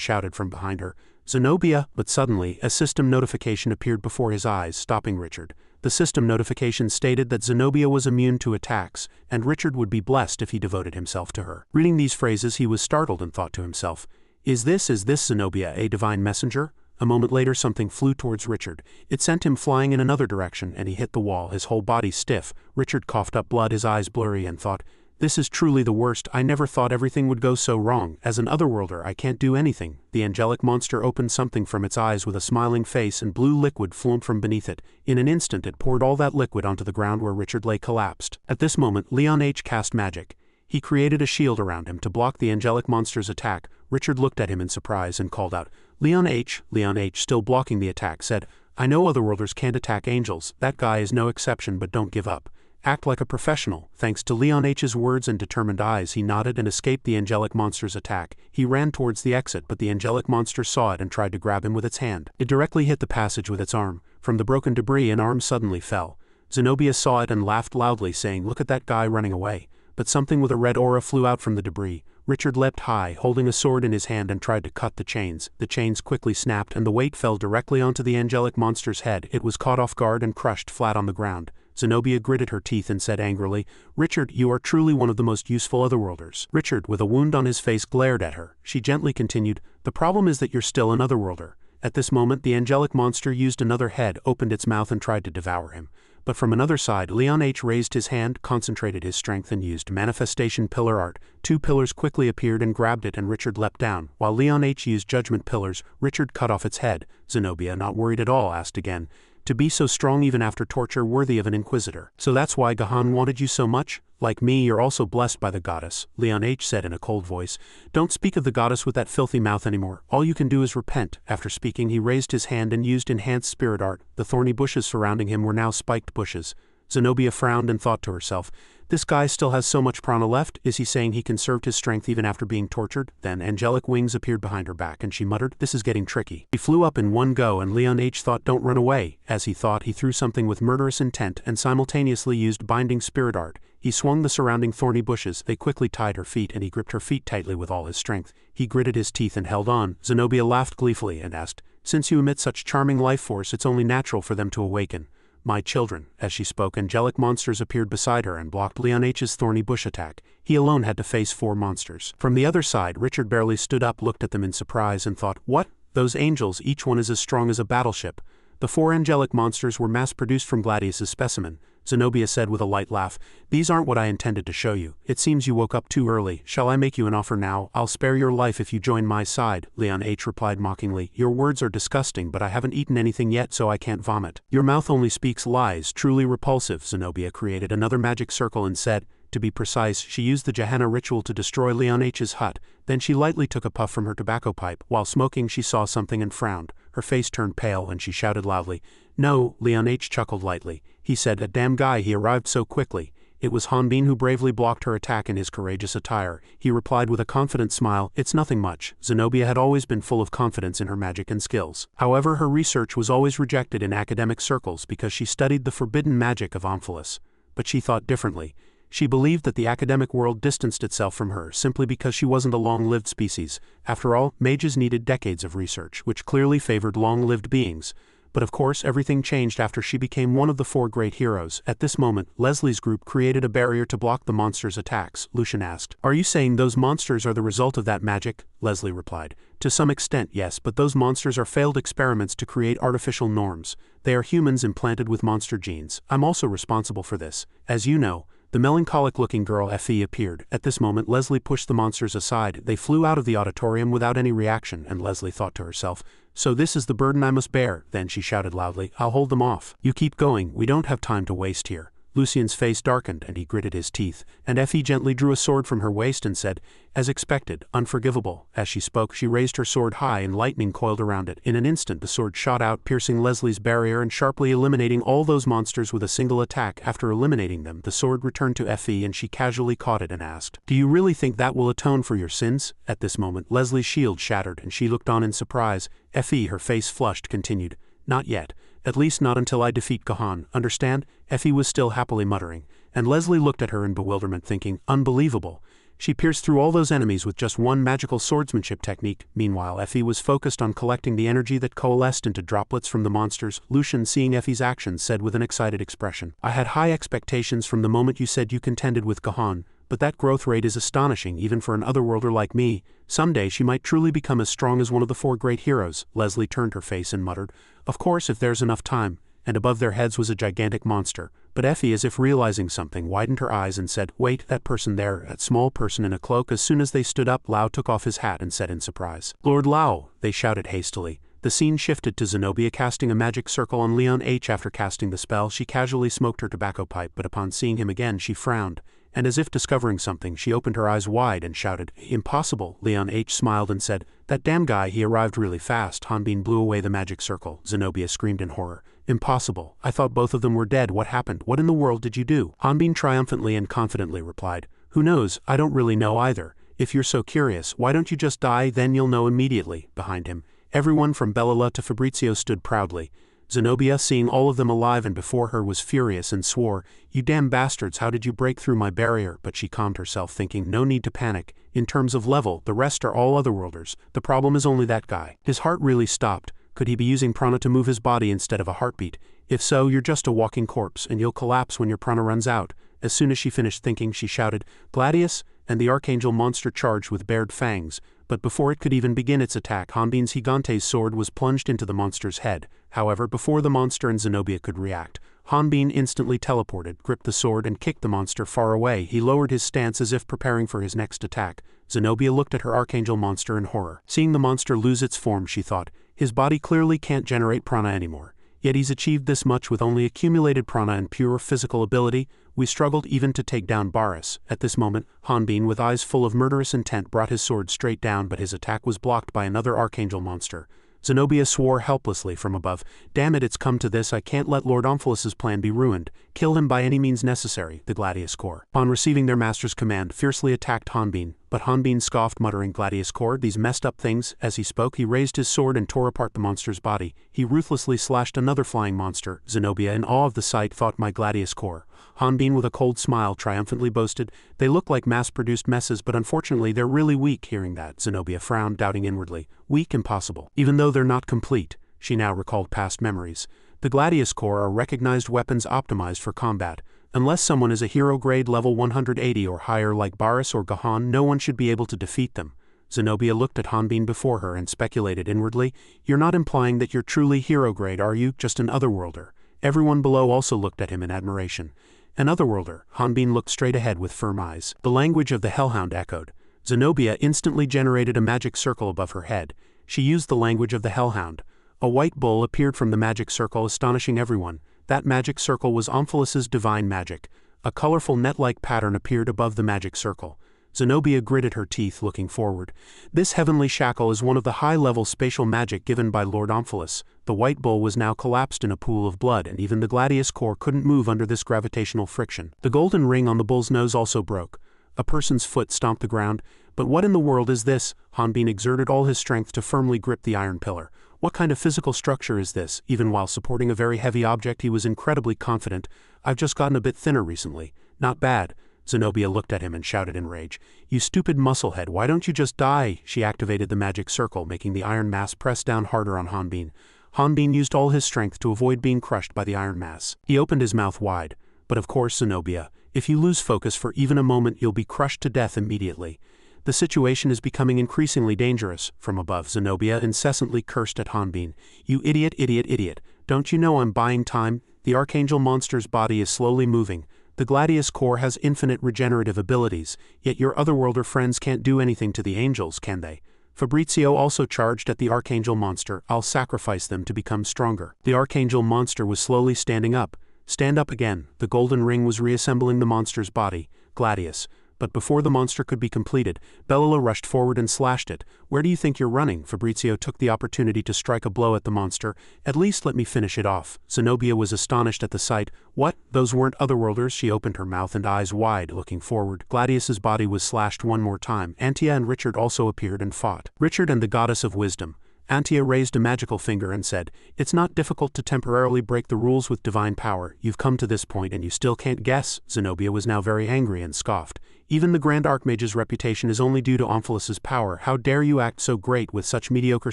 shouted from behind her, "Zenobia!" But suddenly, a system notification appeared before his eyes, stopping Richard. The system notification stated that Zenobia was immune to attacks, and Richard would be blessed if he devoted himself to her. Reading these phrases, he was startled and thought to himself, Is this Zenobia a divine messenger?" A moment later something flew towards Richard. It sent him flying in another direction, and he hit the wall, his whole body stiff. Richard coughed up blood, his eyes blurry, and thought, "This is truly the worst. I never thought everything would go so wrong. As an otherworlder, I can't do anything." The angelic monster opened something from its eyes with a smiling face, and blue liquid flowed from beneath it. In an instant it poured all that liquid onto the ground where Richard lay collapsed. At this moment, Leon H. cast magic. He created a shield around him to block the angelic monster's attack. Richard looked at him in surprise and called out, "Leon H." Leon H., still blocking the attack, said, "I know otherworlders can't attack angels. That guy is no exception, but don't give up. Act like a professional." Thanks to Leon H.'s words and determined eyes, he nodded and escaped the angelic monster's attack. He ran towards the exit, but the angelic monster saw it and tried to grab him with its hand. It directly hit the passage with its arm. From the broken debris, an arm suddenly fell. Zenobia saw it and laughed loudly, saying, "Look at that guy running away." But something with a red aura flew out from the debris. Richard leapt high, holding a sword in his hand, and tried to cut the chains. The chains quickly snapped and the weight fell directly onto the angelic monster's head. It was caught off guard and crushed flat on the ground. Zenobia gritted her teeth and said angrily, "Richard, you are truly one of the most useful otherworlders." Richard, with a wound on his face, glared at her. She gently continued, "The problem is that you're still an otherworlder." At this moment, the angelic monster used another head, opened its mouth and tried to devour him. But from another side, Leon H. raised his hand, concentrated his strength, and used manifestation pillar art. 2 pillars quickly appeared and grabbed it, and Richard leapt down. While Leon H. used judgment pillars, Richard cut off its head. Zenobia, not worried at all, asked again, "To be so strong even after torture, worthy of an inquisitor. So that's why Gahan wanted you so much? Like me, you're also blessed by the goddess," Leon H. said in a cold voice. "Don't speak of the goddess with that filthy mouth anymore. All you can do is repent." After speaking, he raised his hand and used enhanced spirit art. The thorny bushes surrounding him were now spiked bushes. Zenobia frowned and thought to herself, "This guy still has so much prana left. Is he saying he conserved his strength even after being tortured?" Then angelic wings appeared behind her back, and she muttered, "This is getting tricky." He flew up in one go, and Leon H. thought, "Don't run away." As he thought, he threw something with murderous intent and simultaneously used binding spirit art. He swung the surrounding thorny bushes. They quickly tied her feet, and he gripped her feet tightly with all his strength. He gritted his teeth and held on. Zenobia laughed gleefully and asked, "Since you emit such charming life force, it's only natural for them to awaken." My children. As she spoke, angelic monsters appeared beside her and blocked Leon H's thorny bush attack. He alone had to face 4 monsters. From the other side, Richard barely stood up, looked at them in surprise, and thought, what? Those angels, each one is as strong as a battleship. The 4 angelic monsters were mass-produced from Gladius's specimen. Zenobia said with a light laugh, these aren't what I intended to show you. It seems you woke up too early. Shall I make you an offer now? I'll spare your life if you join my side. Leon H replied mockingly, your words are disgusting, but I haven't eaten anything yet, so I can't vomit. Your mouth only speaks lies, truly repulsive. Zenobia created another magic circle and said, to be precise, she used the Gehenna ritual to destroy Leon H's hut. Then she lightly took a puff from her tobacco pipe. While smoking, she saw something and frowned. Her face turned pale and she shouted loudly, no. Leon H chuckled lightly. He said, that damn guy, he arrived so quickly. It was Hanbin who bravely blocked her attack in his courageous attire. He replied with a confident smile, it's nothing much. Zenobia had always been full of confidence in her magic and skills. However, her research was always rejected in academic circles because she studied the forbidden magic of Omphalos. But she thought differently. She believed that the academic world distanced itself from her simply because she wasn't a long-lived species. After all, mages needed decades of research, which clearly favored long-lived beings. But of course, everything changed after she became one of the 4 great heroes. At this moment, Leslie's group created a barrier to block the monsters' attacks. Lucian asked, are you saying those monsters are the result of that magic? Leslie replied, to some extent, yes, but those monsters are failed experiments to create artificial norms. They are humans implanted with monster genes. I'm also responsible for this. As you know, the melancholic-looking girl Effie appeared. At this moment, Leslie pushed the monsters aside. They flew out of the auditorium without any reaction, and Leslie thought to herself, so this is the burden I must bear. Then she shouted loudly, I'll hold them off. You keep going, we don't have time to waste here. Lucian's face darkened and he gritted his teeth, and Effie gently drew a sword from her waist and said, as expected, unforgivable. As she spoke, she raised her sword high and lightning coiled around it. In an instant the sword shot out, piercing Leslie's barrier and sharply eliminating all those monsters with a single attack. After eliminating them, the sword returned to Effie and she casually caught it and asked, do you really think that will atone for your sins? At this moment, Leslie's shield shattered and she looked on in surprise. Effie, her face flushed, continued, not yet. At least not until I defeat Gahan, understand? Effie was still happily muttering, and Leslie looked at her in bewilderment thinking, unbelievable. She pierced through all those enemies with just one magical swordsmanship technique. Meanwhile, Effie was focused on collecting the energy that coalesced into droplets from the monsters. Lucian, seeing Effie's actions, said with an excited expression, I had high expectations from the moment you said you contended with Gahan, but that growth rate is astonishing even for an otherworlder like me. Someday she might truly become as strong as one of the 4 great heroes. Leslie turned her face and muttered, of course if there's enough time, and above their heads was a gigantic monster. But Effie, as if realizing something, widened her eyes and said, wait, that person there, that small person in a cloak. As soon as they stood up, Lao took off his hat and said in surprise, Lord Lao, they shouted hastily. The scene shifted to Zenobia casting a magic circle on Leon H. After casting the spell, she casually smoked her tobacco pipe, but upon seeing him again she frowned, and as if discovering something, she opened her eyes wide and shouted, impossible. Leon H. smiled and said, that damn guy, he arrived really fast. Hanbin blew away the magic circle. Zenobia screamed in horror. Impossible. I thought both of them were dead. What happened? What in the world did you do? Hanbin triumphantly and confidently replied, who knows? I don't really know either. If you're so curious, why don't you just die? Then you'll know immediately. Behind him, everyone from Bellala to Fabrizio stood proudly. Zenobia, seeing all of them alive and before her, was furious and swore, you damn bastards, how did you break through my barrier? But she calmed herself, thinking, no need to panic. In terms of level, the rest are all otherworlders. The problem is only that guy. His heart really stopped. Could he be using prana to move his body instead of a heartbeat? If so, you're just a walking corpse, and you'll collapse when your prana runs out. As soon as she finished thinking, she shouted, Gladius, and the archangel monster charged with bared fangs. But before it could even begin its attack, Hanbin's Gigante's sword was plunged into the monster's head. However, before the monster and Zenobia could react, Hanbin instantly teleported, gripped the sword, and kicked the monster far away. He lowered his stance as if preparing for his next attack. Zenobia looked at her archangel monster in horror. Seeing the monster lose its form, she thought, his body clearly can't generate prana anymore. Yet he's achieved this much with only accumulated prana and pure physical ability. We struggled even to take down Baris. At this moment, Hanbin, with eyes full of murderous intent, brought his sword straight down, but his attack was blocked by another archangel monster. Zenobia swore helplessly from above, damn it, it's come to this, I can't let Lord Omphalos's plan be ruined. Kill him by any means necessary. The Gladius Corps, upon receiving their master's command, fiercely attacked Hanbin. But Hanbin scoffed, muttering, Gladius Corps, these messed up things. As he spoke, he raised his sword and tore apart the monster's body. He ruthlessly slashed another flying monster. Zenobia, in awe of the sight, thought, my Gladius Corps. Hanbin, with a cold smile, triumphantly boasted, they look like mass-produced messes, but unfortunately they're really weak. Hearing that, Zenobia frowned, doubting inwardly. Weak? Impossible. Even though they're not complete. She now recalled past memories. The Gladius Core are recognized weapons optimized for combat. Unless someone is a hero grade level 180 or higher like Baris or Gahan, no one should be able to defeat them. Zenobia looked at Hanbin before her and speculated inwardly, "You're not implying that you're truly hero grade, are you? Just an otherworlder?" Everyone below also looked at him in admiration. "An otherworlder?" Hanbin looked straight ahead with firm eyes. The language of the Hellhound echoed. Zenobia instantly generated a magic circle above her head. She used the language of the Hellhound. A white bull appeared from the magic circle, astonishing everyone. That magic circle was Omphalus's divine magic. A colorful net-like pattern appeared above the magic circle. Zenobia gritted her teeth, looking forward. This heavenly shackle is one of the high-level spatial magic given by Lord Omphalus. The white bull was now collapsed in a pool of blood, and even the Gladius Core couldn't move under this gravitational friction. The golden ring on the bull's nose also broke. A person's foot stomped the ground. But what in the world is this? Hanbin exerted all his strength to firmly grip the iron pillar. What kind of physical structure is this? Even while supporting a very heavy object, he was incredibly confident. "I've just gotten a bit thinner recently." "Not bad." Zenobia looked at him and shouted in rage. "You stupid musclehead, why don't you just die?" She activated the magic circle, making the iron mass press down harder on Hanbin. Hanbin used all his strength to avoid being crushed by the iron mass. He opened his mouth wide. "But of course, Zenobia, if you lose focus for even a moment, you'll be crushed to death immediately." The situation is becoming increasingly dangerous. From above, Zenobia incessantly cursed at Hanbin. "You idiot, idiot, idiot. Don't you know I'm buying time? The Archangel monster's body is slowly moving. The Gladius Core has infinite regenerative abilities, yet your otherworlder friends can't do anything to the angels, can they?" Fabrizio also charged at the Archangel monster. "I'll sacrifice them to become stronger." The Archangel monster was slowly standing up. "Stand up again." The golden ring was reassembling the monster's body. Gladius. But before the monster could be completed, Bellula rushed forward and slashed it. "Where do you think you're running?" Fabrizio took the opportunity to strike a blow at the monster. "At least let me finish it off." Zenobia was astonished at the sight. "What? Those weren't otherworlders?" She opened her mouth and eyes wide, looking forward. Gladius's body was slashed one more time. Antia and Richard also appeared and fought. Richard and the Goddess of Wisdom. Antia raised a magical finger and said, "It's not difficult to temporarily break the rules with divine power. You've come to this point and you still can't guess." Zenobia was now very angry and scoffed. "Even the Grand Archmage's reputation is only due to Omphalus's power. How dare you act so great with such mediocre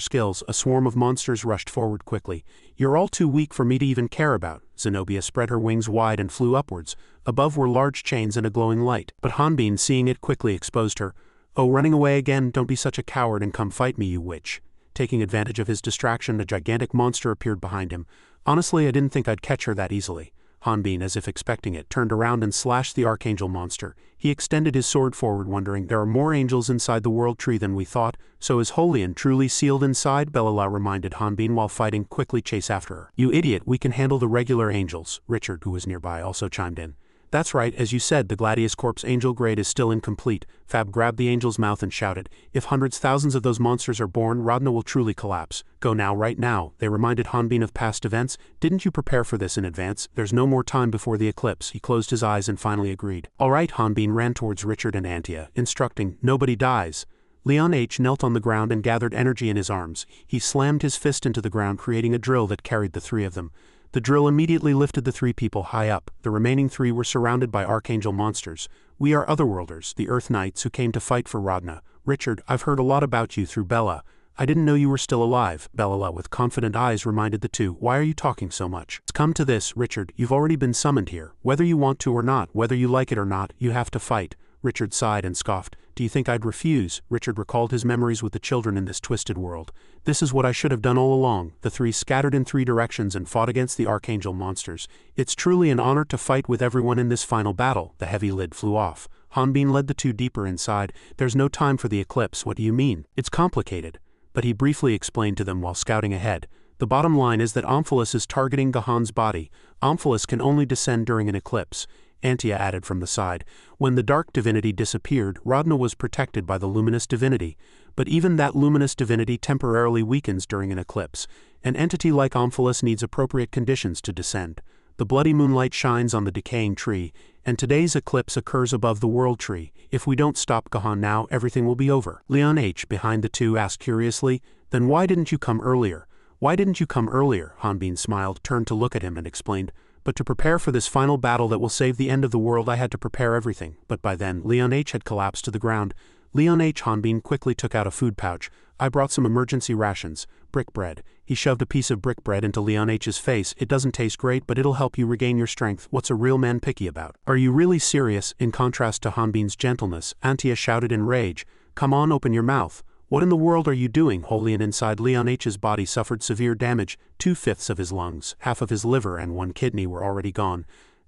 skills?" A swarm of monsters rushed forward quickly. "You're all too weak for me to even care about." Zenobia spread her wings wide and flew upwards. Above were large chains and a glowing light. But Hanbin, seeing it, quickly exposed her. "Oh, running away again? Don't be such a coward and come fight me, you witch." Taking advantage of his distraction, a gigantic monster appeared behind him. "Honestly, I didn't think I'd catch her that easily." Hanbin, as if expecting it, turned around and slashed the Archangel monster. He extended his sword forward, wondering, "There are more angels inside the world tree than we thought. So is holy and truly sealed inside?" Bellula reminded Hanbin while fighting. "Quickly chase after her." "You idiot, we can handle the regular angels." Richard, who was nearby, also chimed in. "That's right, as you said, the Gladius Corp's angel grade is still incomplete." Fab grabbed the angel's mouth and shouted, "If hundreds, thousands of those monsters are born, Rodna will truly collapse. Go now, right now." They reminded Hanbin of past events. "Didn't you prepare for this in advance? There's no more time before the eclipse." He closed his eyes and finally agreed. "All right." Hanbin ran towards Richard and Antia, instructing, "Nobody dies." Leon H. knelt on the ground and gathered energy in his arms. He slammed his fist into the ground, creating a drill that carried the three of them. The drill immediately lifted the three people high up. The remaining three were surrounded by Archangel monsters. "We are Otherworlders, the Earth Knights who came to fight for Rodna. Richard, I've heard a lot about you through Bella. I didn't know you were still alive." Bellula, with confident eyes, reminded the two, "Why are you talking so much? It's come to this, Richard, you've already been summoned here. Whether you want to or not, whether you like it or not, you have to fight." Richard sighed and scoffed. "Do you think I'd refuse?" Richard recalled his memories with the children in this twisted world. "This is what I should have done all along." The three scattered in three directions and fought against the Archangel monsters. "It's truly an honor to fight with everyone in this final battle." The heavy lid flew off. Hanbin led the two deeper inside. "There's no time for the eclipse." "What do you mean?" "It's complicated." But he briefly explained to them while scouting ahead. "The bottom line is that Omphalus is targeting Gahan's body. Omphalus can only descend during an eclipse." Antia added from the side. "When the dark divinity disappeared, Rodna was protected by the luminous divinity. But even that luminous divinity temporarily weakens during an eclipse. An entity like Omphalus needs appropriate conditions to descend. The bloody moonlight shines on the decaying tree, and today's eclipse occurs above the world tree. If we don't stop Gahan now, everything will be over." Leon H. behind the two asked curiously, "Then why didn't you come earlier?" "Why didn't you come earlier?" Hanbin smiled, turned to look at him and explained. "But to prepare for this final battle that will save the end of the world, I had to prepare everything." But by then, Leon H. had collapsed to the ground. Leon H. Hanbin quickly took out a food pouch. "I brought some emergency rations, brick bread." He shoved a piece of brick bread into Leon H's face. It doesn't taste great, but it'll help you regain your strength. What's a real man picky about? Are you really serious? In contrast to Hanbin's gentleness, Antia shouted in rage. Come on, open your mouth. What in the world are you doing? Holian inside Leon H's body suffered severe damage. 2/5 of his lungs, half of his liver and 1 kidney were already gone.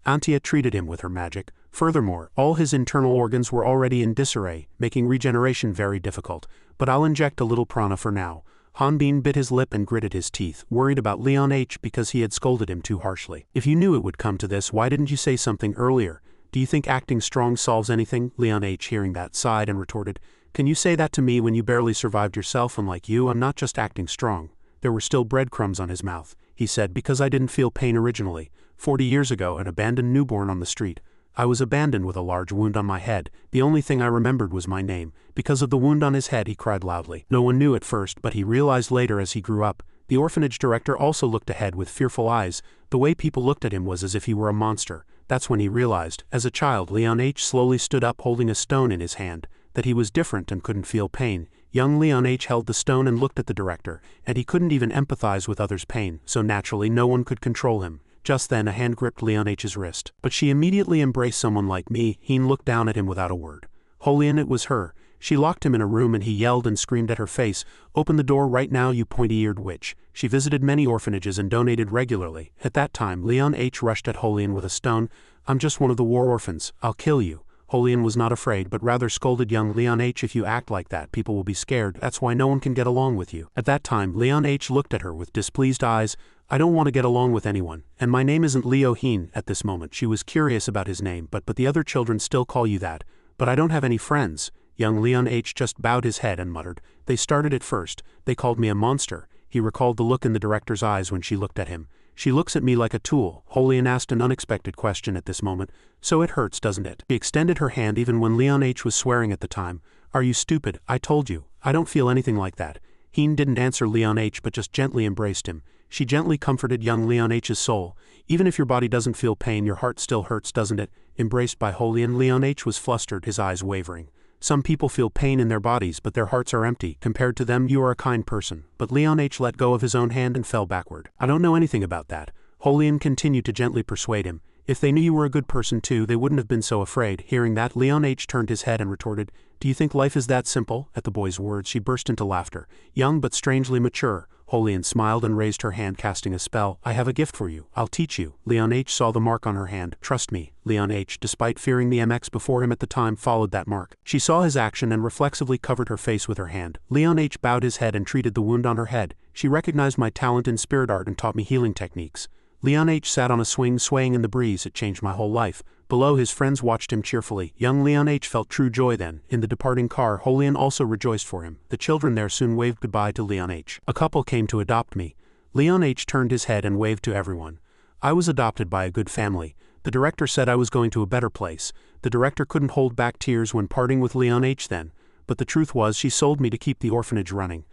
Antia treated him with her magic. Furthermore, all his internal organs were already in disarray, making regeneration very difficult. But I'll inject a little prana for now. Hanbin bit his lip and gritted his teeth, worried about Leon H because he had scolded him too harshly. If you knew it would come to this, why didn't you say something earlier? Do you think acting strong solves anything? Leon H, hearing that, sighed and retorted. Can you say that to me when you barely survived yourself? Unlike you, I'm not just acting strong. There were still breadcrumbs on his mouth. He said, because I didn't feel pain originally. 40 years ago, an abandoned newborn on the street. I was abandoned with a large wound on my head. The only thing I remembered was my name. Because of the wound on his head, he cried loudly. No one knew at first, but he realized later as he grew up. The orphanage director also looked ahead with fearful eyes. The way people looked at him was as if he were a monster. That's when he realized. As a child, Leon H slowly stood up holding a stone in his hand. That he was different and couldn't feel pain. Young Leon H held the stone and looked at the director, and he couldn't even empathize with others' pain, so naturally no one could control him. Just then a hand gripped Leon H's wrist. But she immediately embraced someone like me. Heen looked down at him without a word. Holian, it was her. She locked him in a room and he yelled and screamed at her face, "Open the door right now, you pointy-eared witch." She visited many orphanages and donated regularly. At that time, Leon H rushed at Holian with a stone. "I'm just one of the war orphans. I'll kill you." Holian was not afraid but rather scolded young Leon H. If you act like that, people will be scared. That's why no one can get along with you. At that time, Leon H. looked at her with displeased eyes. I don't want to get along with anyone, and my name isn't Leo Heen. At this moment, she was curious about his name, but the other children still call you that. But I don't have any friends. Young Leon H. just bowed his head and muttered. They started it first. They called me a monster. He recalled the look in the director's eyes when she looked at him. She looks at me like a tool. Holian asked an unexpected question at this moment. So it hurts, doesn't it? She extended her hand even when Leon H. was swearing at the time. Are you stupid? I told you. I don't feel anything like that. Heen didn't answer Leon H. but just gently embraced him. She gently comforted young Leon H.'s soul. Even if your body doesn't feel pain, your heart still hurts, doesn't it? Embraced by Holian, Leon H. was flustered, his eyes wavering. Some people feel pain in their bodies, but their hearts are empty. Compared to them, you are a kind person. But Leon H. let go of his own hand and fell backward. I don't know anything about that. Holian continued to gently persuade him. If they knew you were a good person too, they wouldn't have been so afraid. Hearing that, Leon H. turned his head and retorted, Do you think life is that simple? At the boy's words, she burst into laughter. Young but strangely mature. Holian smiled and raised her hand, casting a spell. I have a gift for you. I'll teach you. Leon H. saw the mark on her hand. Trust me. Leon H., despite fearing the MX before him at the time, followed that mark. She saw his action and reflexively covered her face with her hand. Leon H. bowed his head and treated the wound on her head. She recognized my talent in spirit art and taught me healing techniques. Leon H. sat on a swing, swaying in the breeze. It changed my whole life. Below, his friends watched him cheerfully. Young Leon H. felt true joy then. In the departing car, Holian also rejoiced for him. The children there soon waved goodbye to Leon H. A couple came to adopt me. Leon H. turned his head and waved to everyone. I was adopted by a good family. The director said I was going to a better place. The director couldn't hold back tears when parting with Leon H. then. But the truth was, she sold me to keep the orphanage running.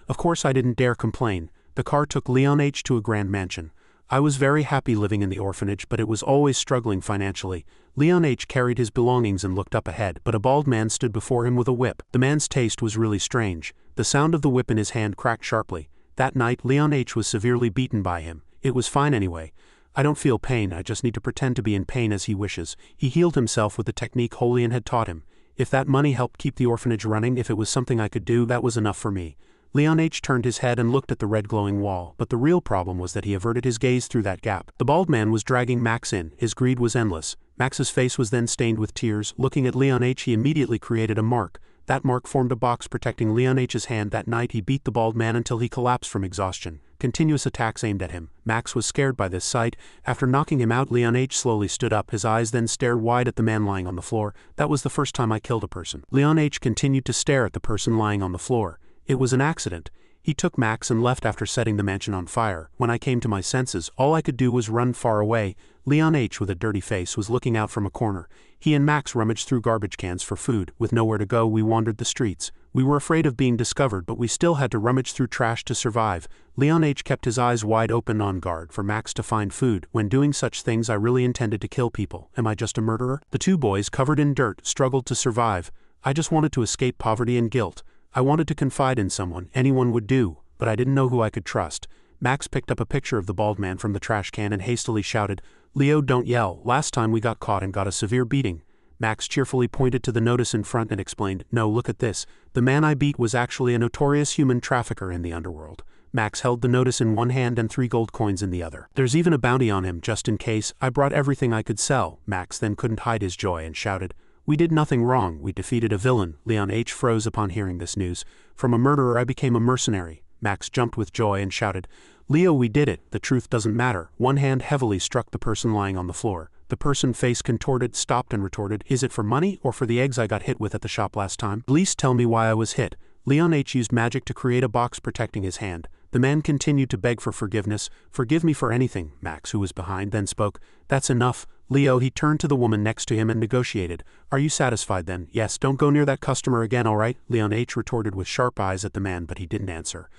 Of course I didn't dare complain. The car took Leon H. to a grand mansion. I was very happy living in the orphanage, but it was always struggling financially. Leon H. carried his belongings and looked up ahead, but a bald man stood before him with a whip. The man's taste was really strange. The sound of the whip in his hand cracked sharply. That night, Leon H. was severely beaten by him. It was fine anyway. I don't feel pain, I just need to pretend to be in pain as he wishes. He healed himself with the technique Holian had taught him. If that money helped keep the orphanage running, if it was something I could do, that was enough for me. Leon H. turned his head and looked at the red glowing wall, but the real problem was that he averted his gaze through that gap. The bald man was dragging Max in. His greed was endless. Max's face was then stained with tears. Looking at Leon H., he immediately created a mark. That mark formed a box protecting Leon H.'s hand. That night he beat the bald man until he collapsed from exhaustion. Continuous attacks aimed at him. Max was scared by this sight. After knocking him out, Leon H. slowly stood up. His eyes then stared wide at the man lying on the floor. That was the first time I killed a person. Leon H. continued to stare at the person lying on the floor. It was an accident. He took Max and left after setting the mansion on fire. When I came to my senses, all I could do was run far away. Leon H., with a dirty face, was looking out from a corner. He and Max rummaged through garbage cans for food. With nowhere to go, we wandered the streets. We were afraid of being discovered, but we still had to rummage through trash to survive. Leon H. kept his eyes wide open on guard for Max to find food. When doing such things, I really intended to kill people. Am I just a murderer? The two boys, covered in dirt, struggled to survive. I just wanted to escape poverty and guilt. I wanted to confide in someone. Anyone would do. But I didn't know who I could trust. Max picked up a picture of the bald man from the trash can and hastily shouted, "Leo, don't yell, last time we got caught and got a severe beating." Max cheerfully pointed to the notice in front and explained, "No, look at this. The man I beat was actually a notorious human trafficker in the underworld." Max held the notice in one hand and 3 gold coins in the other. "There's even a bounty on him, just in case. I brought everything I could sell." Max then couldn't hide his joy and shouted, "We did nothing wrong, we defeated a villain." Leon H. froze upon hearing this news. "From a murderer I became a mercenary." Max jumped with joy and shouted, "Leo, we did it, the truth doesn't matter." One hand heavily struck the person lying on the floor. The person, face contorted, stopped and retorted, "Is it for money or for the eggs I got hit with at the shop last time? At least tell me why I was hit." Leon H. used magic to create a box protecting his hand. The man continued to beg for forgiveness. "Forgive me for anything." Max, who was behind, then spoke, "That's enough. Leo," he turned to the woman next to him and negotiated. "Are you satisfied then?" "Yes, don't go near that customer again, all right?" Leon H. retorted with sharp eyes at the man, but he didn't answer.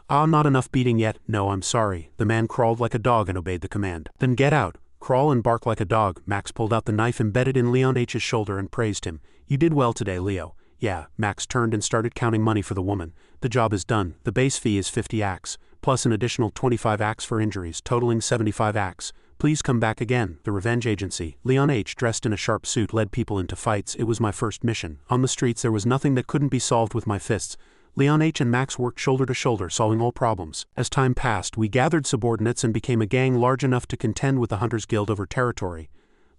"Ah, not enough beating yet." "No, I'm sorry." The man crawled like a dog and obeyed the command. "Then get out. Crawl and bark like a dog." Max pulled out the knife embedded in Leon H.'s shoulder and praised him. "You did well today, Leo." "Yeah." Max turned and started counting money for the woman. "The job is done. The base fee is 50 acts, plus an additional 25 acts for injuries, totaling 75 acts. Please come back again." The Revenge Agency. Leon H., dressed in a sharp suit, led people into fights. It was my first mission. On the streets there was nothing that couldn't be solved with my fists. Leon H. and Max worked shoulder to shoulder, solving all problems. As time passed, we gathered subordinates and became a gang large enough to contend with the Hunters Guild over territory.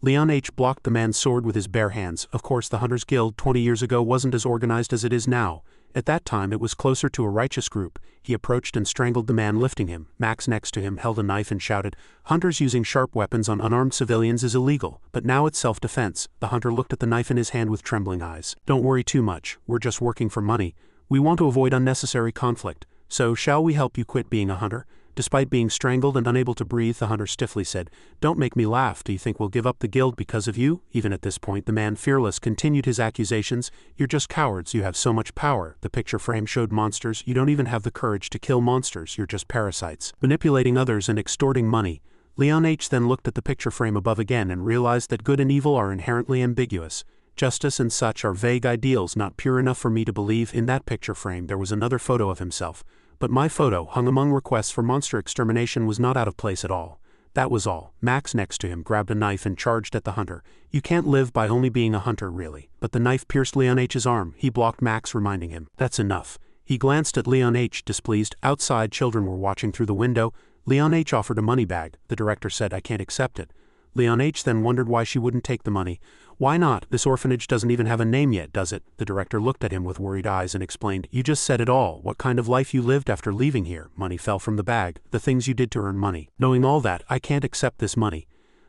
Leon H. blocked the man's sword with his bare hands. Of course, the Hunters Guild 20 years ago wasn't as organized as it is now. At that time it was closer to a righteous group. He approached and strangled the man, lifting him. Max, next to him, held a knife and shouted, "Hunters using sharp weapons on unarmed civilians is illegal, but now it's self-defense." The hunter looked at the knife in his hand with trembling eyes. "Don't worry too much, we're just working for money. We want to avoid unnecessary conflict. So shall we help you quit being a hunter?" Despite being strangled and unable to breathe, the hunter stiffly said, "Don't make me laugh. Do you think we'll give up the guild because of you?" Even at this point, the man, fearless, continued his accusations. "You're just cowards. You have so much power." The picture frame showed monsters. "You don't even have the courage to kill monsters. You're just parasites, manipulating others and extorting money." Leon H. then looked at the picture frame above again and realized that good and evil are inherently ambiguous. Justice and such are vague ideals not pure enough for me to believe. In that picture frame there was another photo of himself. But my photo, hung among requests for monster extermination, was not out of place at all. That was all. Max, next to him, grabbed a knife and charged at the hunter. "You can't live by only being a hunter, really." But the knife pierced Leon H.'s arm. He blocked Max, reminding him, "That's enough." He glanced at Leon H., displeased. Outside, children were watching through the window. Leon H. offered a money bag. The director said, "I can't accept it." Leon H. then wondered why she wouldn't take the money. "Why not? This orphanage doesn't even have a name yet, does it?" The director looked at him with worried eyes and explained, "You just said it all. What kind of life you lived after leaving here. Money fell from the bag. The things you did to earn money. Knowing all that, I can't accept this money."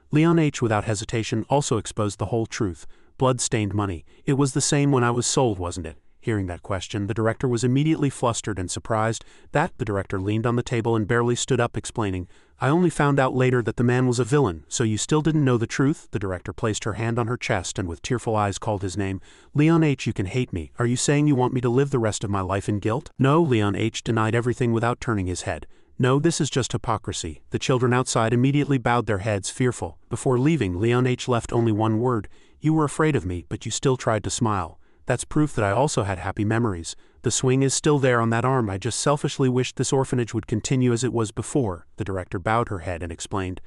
Leon H., without hesitation, also exposed the whole truth. "Blood-stained money. It was the same when I was sold, wasn't it?" Hearing that question, the director was immediately flustered and surprised. "That?" The director leaned on the table and barely stood up, explaining, "I only found out later that the man was a villain. So you still didn't know the truth?" The director placed her hand on her chest and with tearful eyes called his name. "Leon H., you can hate me. Are you saying you want me to live the rest of my life in guilt?" "No." Leon H. denied everything without turning his head. "No, this is just hypocrisy." The children outside immediately bowed their heads, fearful. Before leaving, Leon H. left only one word. "You were afraid of me, but you still tried to smile. That's proof that I also had happy memories. The swing is still there on that arm. I just selfishly wished this orphanage would continue as it was before." The director bowed her head and explained,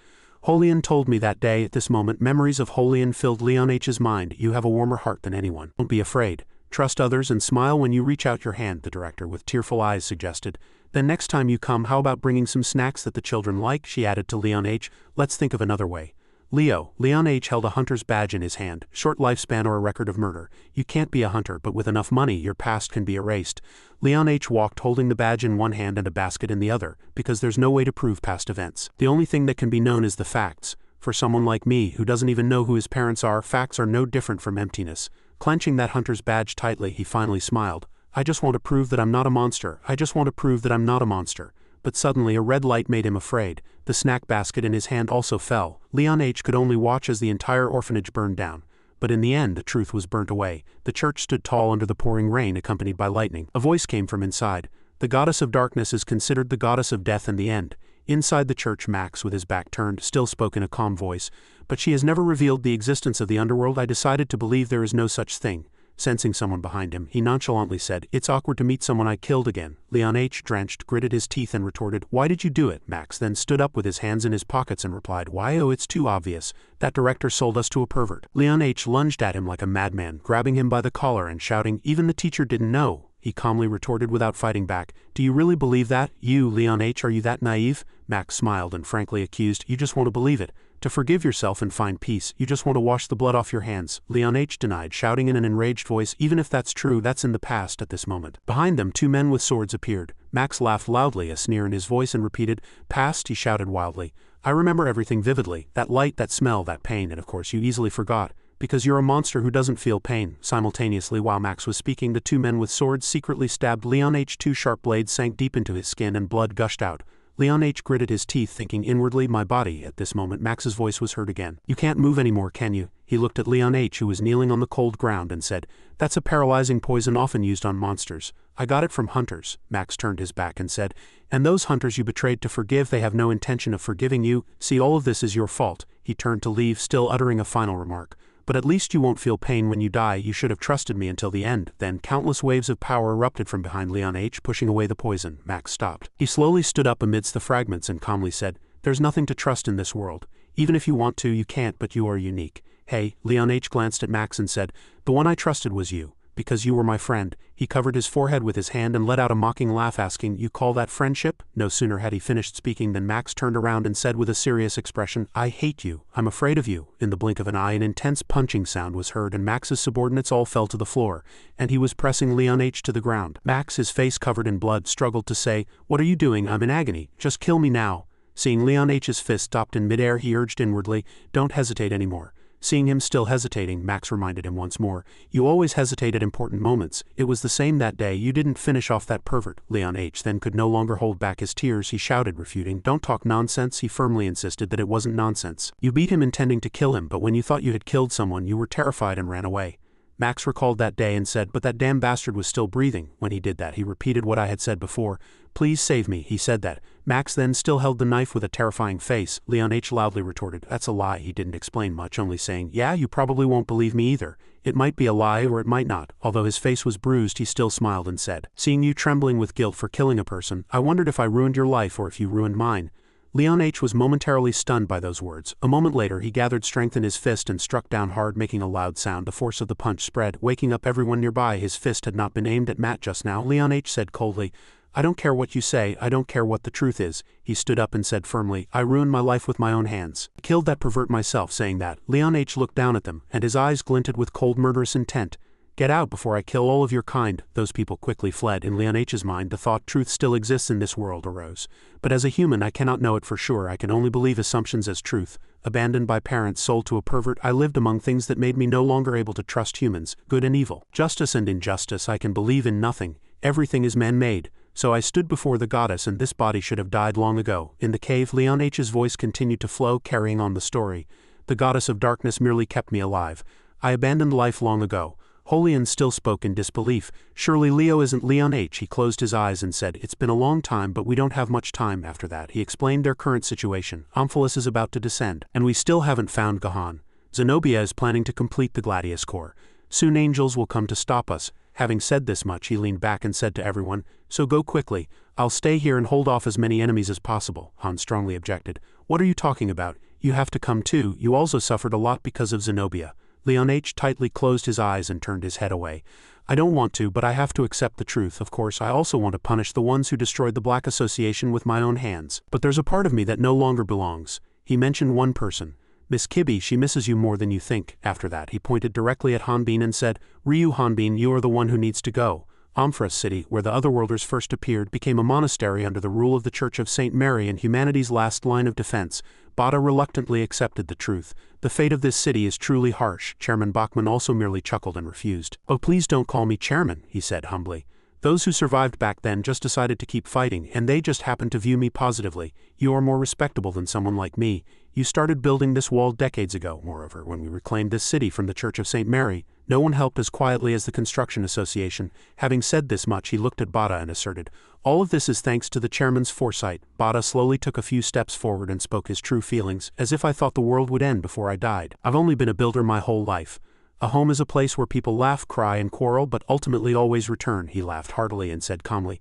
"Holian told me that day." At this moment, memories of Holian filled Leon H.'s mind. "You have a warmer heart than anyone. Don't be afraid. Trust others and smile when you reach out your hand," the director with tearful eyes suggested. "Then next time you come, how about bringing some snacks that the children like?" she added to Leon H. "Let's think of another way." "Leo." Leon H. held a hunter's badge in his hand. "Short lifespan or a record of murder. You can't be a hunter, but with enough money, your past can be erased." Leon H. walked holding the badge in one hand and a basket in the other, because there's no way to prove past events. The only thing that can be known is the facts. For someone like me, who doesn't even know who his parents are, facts are no different from emptiness. Clenching that hunter's badge tightly, he finally smiled. "I just want to prove that I'm not a monster. I just want to prove that I'm not a monster." But suddenly a red light made him afraid. The snack basket in his hand also fell. Leon H. could only watch as the entire orphanage burned down. But in the end, the truth was burnt away. The church stood tall under the pouring rain, accompanied by lightning. A voice came from inside. "The goddess of darkness is considered the goddess of death and the end." Inside the church, Max, with his back turned, still spoke in a calm voice. "But she has never revealed the existence of the underworld. I decided to believe there is no such thing. Sensing someone behind him, he nonchalantly said, "It's awkward to meet someone I killed again." Leon H., drenched, gritted his teeth and retorted, "Why did you do it?" Max then stood up with his hands in his pockets and replied, "Why, oh, it's too obvious. That director sold us to a pervert." Leon H. lunged at him like a madman, grabbing him by the collar and shouting, "Even the teacher didn't know." He calmly retorted without fighting back, "Do you really believe that? You, Leon H., are you that naive?" Max smiled and frankly accused, "You just want to believe it. To forgive yourself and find peace, you just want to wash the blood off your hands." Leon H. denied, shouting in an enraged voice, "Even if that's true, that's in the past at this moment." Behind them, 2 men with swords appeared. Max laughed loudly, a sneer in his voice, and repeated, "Past," he shouted wildly. "I remember everything vividly, that light, that smell, that pain, and of course you easily forgot. Because you're a monster who doesn't feel pain." Simultaneously, while Max was speaking, the 2 men with swords secretly stabbed Leon H. 2 sharp blades sank deep into his skin and blood gushed out. Leon H. gritted his teeth, thinking inwardly, "My body." At this moment, Max's voice was heard again. "You can't move anymore, can you?" He looked at Leon H., who was kneeling on the cold ground, and said, "That's a paralyzing poison often used on monsters. I got it from hunters." Max turned his back and said, "And those hunters you betrayed to forgive, they have no intention of forgiving you. See, all of this is your fault." He turned to leave, still uttering a final remark. "But at least you won't feel pain when you die. You should have trusted me until the end." Then countless waves of power erupted from behind Leon H., pushing away the poison. Max stopped. He slowly stood up amidst the fragments and calmly said, "There's nothing to trust in this world. Even if you want to, you can't, but you are unique." "Hey," Leon H. glanced at Max and said, "The one I trusted was you. Because you were my friend." He covered his forehead with his hand and let out a mocking laugh, asking, "You call that friendship?" No sooner had he finished speaking than Max turned around and said with a serious expression, "I hate you. I'm afraid of you." In the blink of an eye, an intense punching sound was heard and Max's subordinates all fell to the floor, and he was pressing Leon H. to the ground. Max, his face covered in blood, struggled to say, "What are you doing? I'm in agony. Just kill me now." Seeing Leon H.'s fist stopped in midair, he urged inwardly, "Don't hesitate anymore." Seeing him still hesitating, Max reminded him once more, "You always hesitate at important moments. It was the same that day. You didn't finish off that pervert." Leon H. then could no longer hold back his tears. He shouted, refuting, "Don't talk nonsense." He firmly insisted that it wasn't nonsense. "You beat him intending to kill him, but when you thought you had killed someone, you were terrified and ran away." Max recalled that day and said, "But that damn bastard was still breathing." When he did that, he repeated what I had said before. "Please save me." He said that. Max then still held the knife with a terrifying face. Leon H. loudly retorted, "That's a lie." He didn't explain much, only saying, "Yeah, you probably won't believe me either. It might be a lie or it might not." Although his face was bruised, he still smiled and said, "Seeing you trembling with guilt for killing a person, I wondered if I ruined your life or if you ruined mine." Leon H. was momentarily stunned by those words. A moment later, he gathered strength in his fist and struck down hard, making a loud sound. The force of the punch spread, waking up everyone nearby. His fist had not been aimed at Matt just now. Leon H. said coldly, "I don't care what you say, I don't care what the truth is." He stood up and said firmly, "I ruined my life with my own hands. I killed that pervert myself." Saying that, Leon H. looked down at them, and his eyes glinted with cold murderous intent. "Get out before I kill all of your kind." Those people quickly fled. In Leon H.'s mind, the thought, "Truth still exists in this world," arose. "But as a human, I cannot know it for sure. I can only believe assumptions as truth." Abandoned by parents, sold to a pervert, I lived among things that made me no longer able to trust humans, good and evil, justice and injustice. I can believe in nothing. Everything is man-made. So I stood before the goddess, and this body should have died long ago. In the cave, Leon H.'s voice continued to flow, carrying on the story. "The goddess of darkness merely kept me alive. I abandoned life long ago." Holian still spoke in disbelief. "Surely Leo isn't Leon H." He closed his eyes and said, "It's been a long time, but we don't have much time." After that, he explained their current situation. Omphalos is about to descend, and we still haven't found Gahan. Zenobia is planning to complete the Gladius Core. Soon angels will come to stop us. Having said this much, he leaned back and said to everyone, "So go quickly. I'll stay here and hold off as many enemies as possible." Han strongly objected. "What are you talking about? You have to come too. You also suffered a lot because of Zenobia." Leon H. tightly closed his eyes and turned his head away. "I don't want to, but I have to accept the truth. Of course, I also want to punish the ones who destroyed the Black Association with my own hands. But there's a part of me that no longer belongs." He mentioned one person. "Miss Kibbe, she misses you more than you think." After that, he pointed directly at Hanbin and said, "Ryu Hanbin, you are the one who needs to go." Omphras City, where the Otherworlders first appeared, became a monastery under the rule of the Church of St. Mary and humanity's last line of defense. Bata reluctantly accepted the truth. "The fate of this city is truly harsh." Chairman Bachman also merely chuckled and refused. "Oh, please don't call me chairman," he said humbly. "Those who survived back then just decided to keep fighting, and they just happened to view me positively. You are more respectable than someone like me. You started building this wall decades ago. Moreover, when we reclaimed this city from the Church of St. Mary, no one helped as quietly as the Construction Association." Having said this much, he looked at Bata and asserted, "All of this is thanks to the chairman's foresight." Bata slowly took a few steps forward and spoke his true feelings, "As if I thought the world would end before I died. I've only been a builder my whole life. A home is a place where people laugh, cry, and quarrel, but ultimately always return. He laughed heartily and said calmly,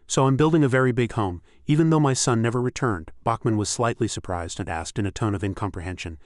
"So I'm building a very big home, even though my son never returned." Bachman was slightly surprised and asked in a tone of incomprehension,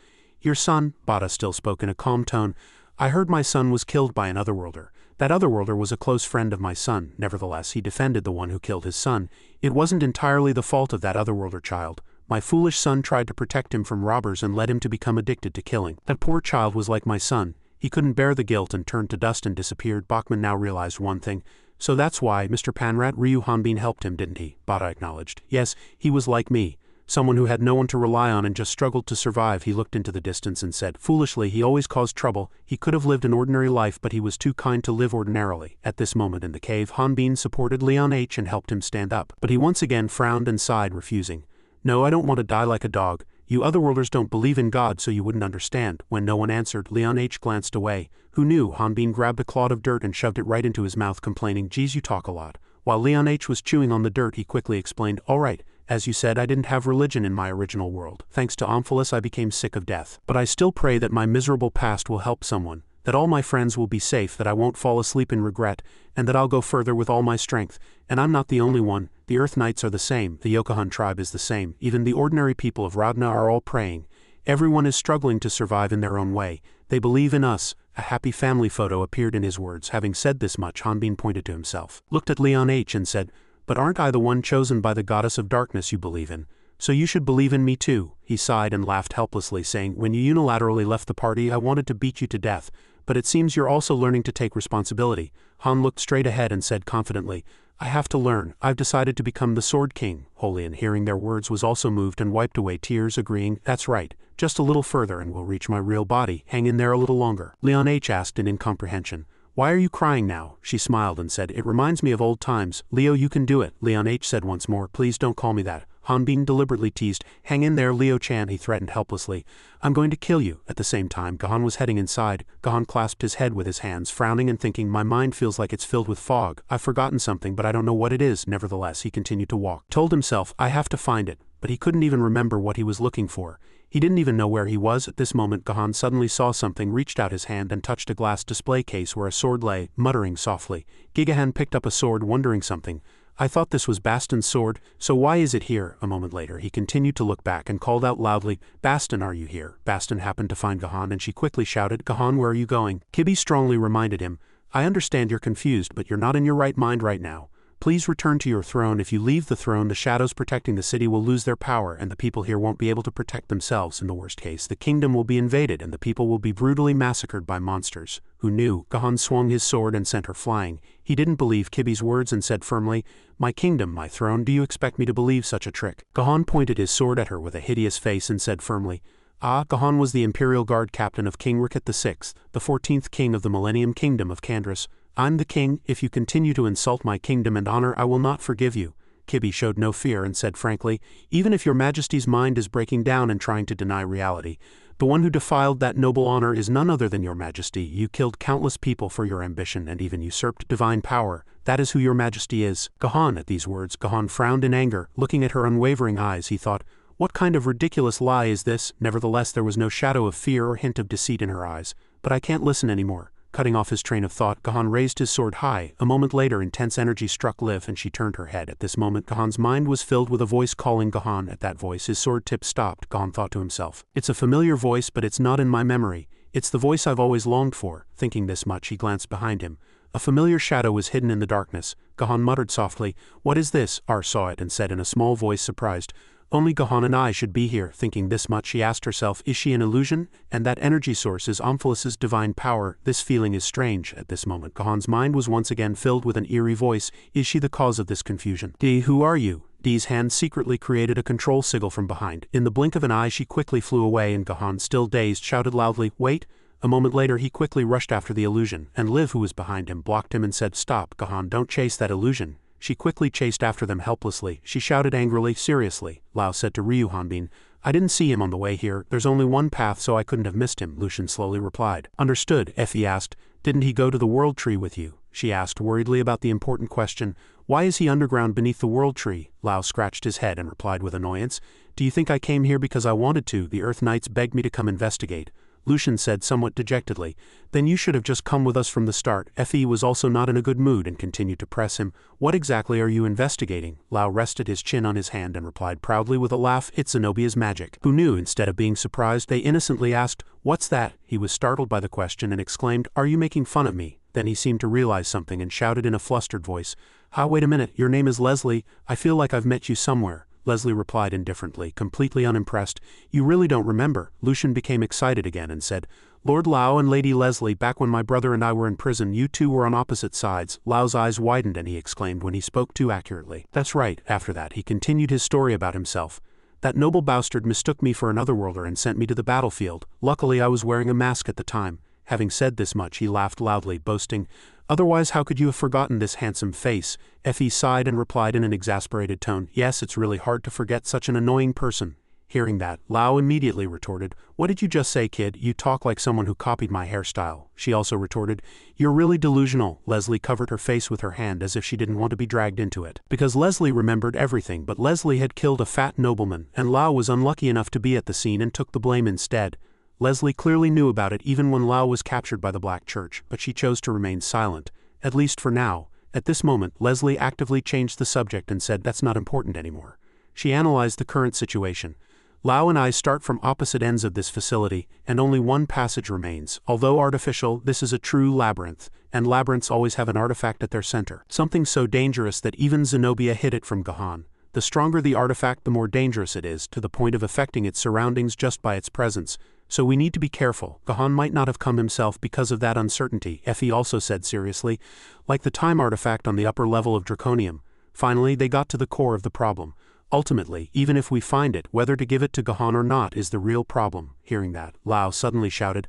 "Your son?" Bata still spoke in a calm tone. "I heard my son was killed by an otherworlder. That otherworlder was a close friend of my son. Nevertheless, he defended the one who killed his son. It wasn't entirely the fault of that otherworlder child. My foolish son tried to protect him from robbers and led him to become addicted to killing. That poor child was like my son. He couldn't bear the guilt and turned to dust and disappeared." Bachman now realized one thing. "So that's why Mr. Panrat Ryu Hanbin helped him, didn't he?" Bata acknowledged. "Yes, he was like me. Someone who had no one to rely on and just struggled to survive." He looked into the distance and said, "Foolishly, he always caused trouble. He could have lived an ordinary life, but he was too kind to live ordinarily." At this moment in the cave, Hanbin supported Leon H. and helped him stand up. But he once again frowned and sighed, refusing. "No, I don't want to die like a dog. You otherworlders don't believe in God, so you wouldn't understand." When no one answered, Leon H. glanced away. Who knew? Hanbin grabbed a clod of dirt and shoved it right into his mouth, complaining, "Geez, you talk a lot." While Leon H. was chewing on the dirt, he quickly explained, "All right. As you said, I didn't have religion in my original world. Thanks to Omphilus, I became sick of death. But I still pray that my miserable past will help someone, that all my friends will be safe, that I won't fall asleep in regret, and that I'll go further with all my strength. And I'm not the only one. The Earth Knights are the same. The Yokohan tribe is the same. Even the ordinary people of Radna are all praying. Everyone is struggling to survive in their own way. They believe in us." A happy family photo appeared in his words. Having said this much, Hanbin pointed to himself, looked at Leon H. and said, "But aren't I the one chosen by the goddess of darkness you believe in? So you should believe in me too." He sighed and laughed helplessly, saying, "When you unilaterally left the party, I wanted to beat you to death. But it seems you're also learning to take responsibility." Han looked straight ahead and said confidently, "I have to learn. I've decided to become the Sword King." Holian, hearing their words, was also moved and wiped away tears, agreeing, "That's right. Just a little further and we'll reach my real body. Hang in there a little longer." Leon H. asked in incomprehension, "Why are you crying now?" She smiled and said, "It reminds me of old times. Leo, you can do it." Leon H. said once more, "Please don't call me that." Hanbin deliberately teased, "Hang in there, Leo-chan," he threatened helplessly. "I'm going to kill you." At the same time, Gahan was heading inside. Gahan clasped his head with his hands, frowning and thinking, "My mind feels like it's filled with fog. I've forgotten something, but I don't know what it is." Nevertheless, he continued to walk. Told himself, "I have to find it." But he couldn't even remember what he was looking for. He didn't even know where he was. At this moment, Gahan suddenly saw something, reached out his hand and touched a glass display case where a sword lay, muttering softly. Gigahan picked up a sword, wondering something. "I thought this was Baston's sword, so why is it here?" A moment later, he continued to look back and called out loudly, "Baston, are you here?" Baston happened to find Gahan and she quickly shouted, "Gahan, where are you going?" Kibi strongly reminded him, "I understand you're confused, but you're not in your right mind right now. Please return to your throne. If you leave the throne, the shadows protecting the city will lose their power and the people here won't be able to protect themselves. In the worst case, the kingdom will be invaded and the people will be brutally massacred by monsters." Who knew? Gahan swung his sword and sent her flying. He didn't believe Kibi's words and said firmly, "My kingdom, my throne, do you expect me to believe such a trick?" Gahan pointed his sword at her with a hideous face and said firmly, Gahan was the Imperial Guard captain of King Ricket VI, the 14th king of the Millennium Kingdom of Kandras. "I'm the king. If you continue to insult my kingdom and honor, I will not forgive you." Kibi showed no fear and said frankly, "Even if your majesty's mind is breaking down and trying to deny reality, the one who defiled that noble honor is none other than your majesty. You killed countless people for your ambition and even usurped divine power. That is who your majesty is." Gahan, at these words, Gahan frowned in anger. Looking at her unwavering eyes, he thought, "What kind of ridiculous lie is this?" Nevertheless, there was no shadow of fear or hint of deceit in her eyes. "But I can't listen anymore." Cutting off his train of thought, Gahan raised his sword high. A moment later, intense energy struck Liv and she turned her head. At this moment, Gahan's mind was filled with a voice calling Gahan. At that voice, his sword tip stopped. Gahan thought to himself, "It's a familiar voice, but it's not in my memory. It's the voice I've always longed for." Thinking this much, he glanced behind him. A familiar shadow was hidden in the darkness. Gahan muttered softly, "What is this?" Ar saw it and said in a small voice, surprised, "Only Gahan and I should be here." Thinking this much, she asked herself, "Is she an illusion? And that energy source is Omphalus's divine power. This feeling is strange." At this moment, Gahan's mind was once again filled with an eerie voice. "Is she the cause of this confusion?" "Dee, who are you?" Dee's hand secretly created a control sigil from behind. In the blink of an eye, she quickly flew away and Gahan, still dazed, shouted loudly, "Wait!" A moment later, he quickly rushed after the illusion, and Liv, who was behind him, blocked him and said, "Stop, Gahan, don't chase that illusion." She quickly chased after them helplessly. She shouted angrily, "Seriously," Lao said to Ryu Hanbin, "I didn't see him on the way here. There's only one path, so I couldn't have missed him." Lucian slowly replied. "Understood," Effie asked. "Didn't he go to the World Tree with you?" She asked worriedly about the important question. "Why is he underground beneath the World Tree?" Lao scratched his head and replied with annoyance, "Do you think I came here because I wanted to? The Earth Knights begged me to come investigate. Lucian said somewhat dejectedly. Then you should have just come with us from the start. Fe was also not in a good mood and continued to press him. What exactly are you investigating? Lao rested his chin on his hand and replied proudly with a laugh, it's Zenobia's magic. Who knew? Instead of being surprised, they innocently asked, what's that? He was startled by the question and exclaimed, are you making fun of me? Then he seemed to realize something and shouted in a flustered voice, wait a minute, your name is Leslie, I feel like I've met you somewhere. Leslie replied indifferently, completely unimpressed. You really don't remember? Lucian became excited again and said, Lord Lao and Lady Leslie, back when my brother and I were in prison, you two were on opposite sides. Lao's eyes widened and he exclaimed when he spoke too accurately. That's right. After that, he continued his story about himself. That noble bastard mistook me for an otherworlder and sent me to the battlefield. Luckily, I was wearing a mask at the time. Having said this much, he laughed loudly, boasting, otherwise how could you have forgotten this handsome face? Fe sighed and replied in an exasperated tone, yes, it's really hard to forget such an annoying person. Hearing that, Lao immediately retorted, what did you just say, kid? You talk like someone who copied my hairstyle. She also retorted, you're really delusional. Leslie covered her face with her hand as if she didn't want to be dragged into it. Because Leslie remembered everything, but Leslie had killed a fat nobleman, and Lao was unlucky enough to be at the scene and took the blame instead. Leslie clearly knew about it even when Lao was captured by the Black Church, but she chose to remain silent, at least for now. At this moment, Leslie actively changed the subject and said that's not important anymore. She analyzed the current situation. Lao and I start from opposite ends of this facility, and only one passage remains. Although artificial, this is a true labyrinth, and labyrinths always have an artifact at their center. Something so dangerous that even Zenobia hid it from Gahan. The stronger the artifact, the more dangerous it is, to the point of affecting its surroundings just by its presence. So we need to be careful. Gahan might not have come himself because of that uncertainty, Fe also said seriously. Like the time artifact on the upper level of Draconium. Finally, they got to the core of the problem. Ultimately, even if we find it, whether to give it to Gahan or not is the real problem. Hearing that, Lao suddenly shouted,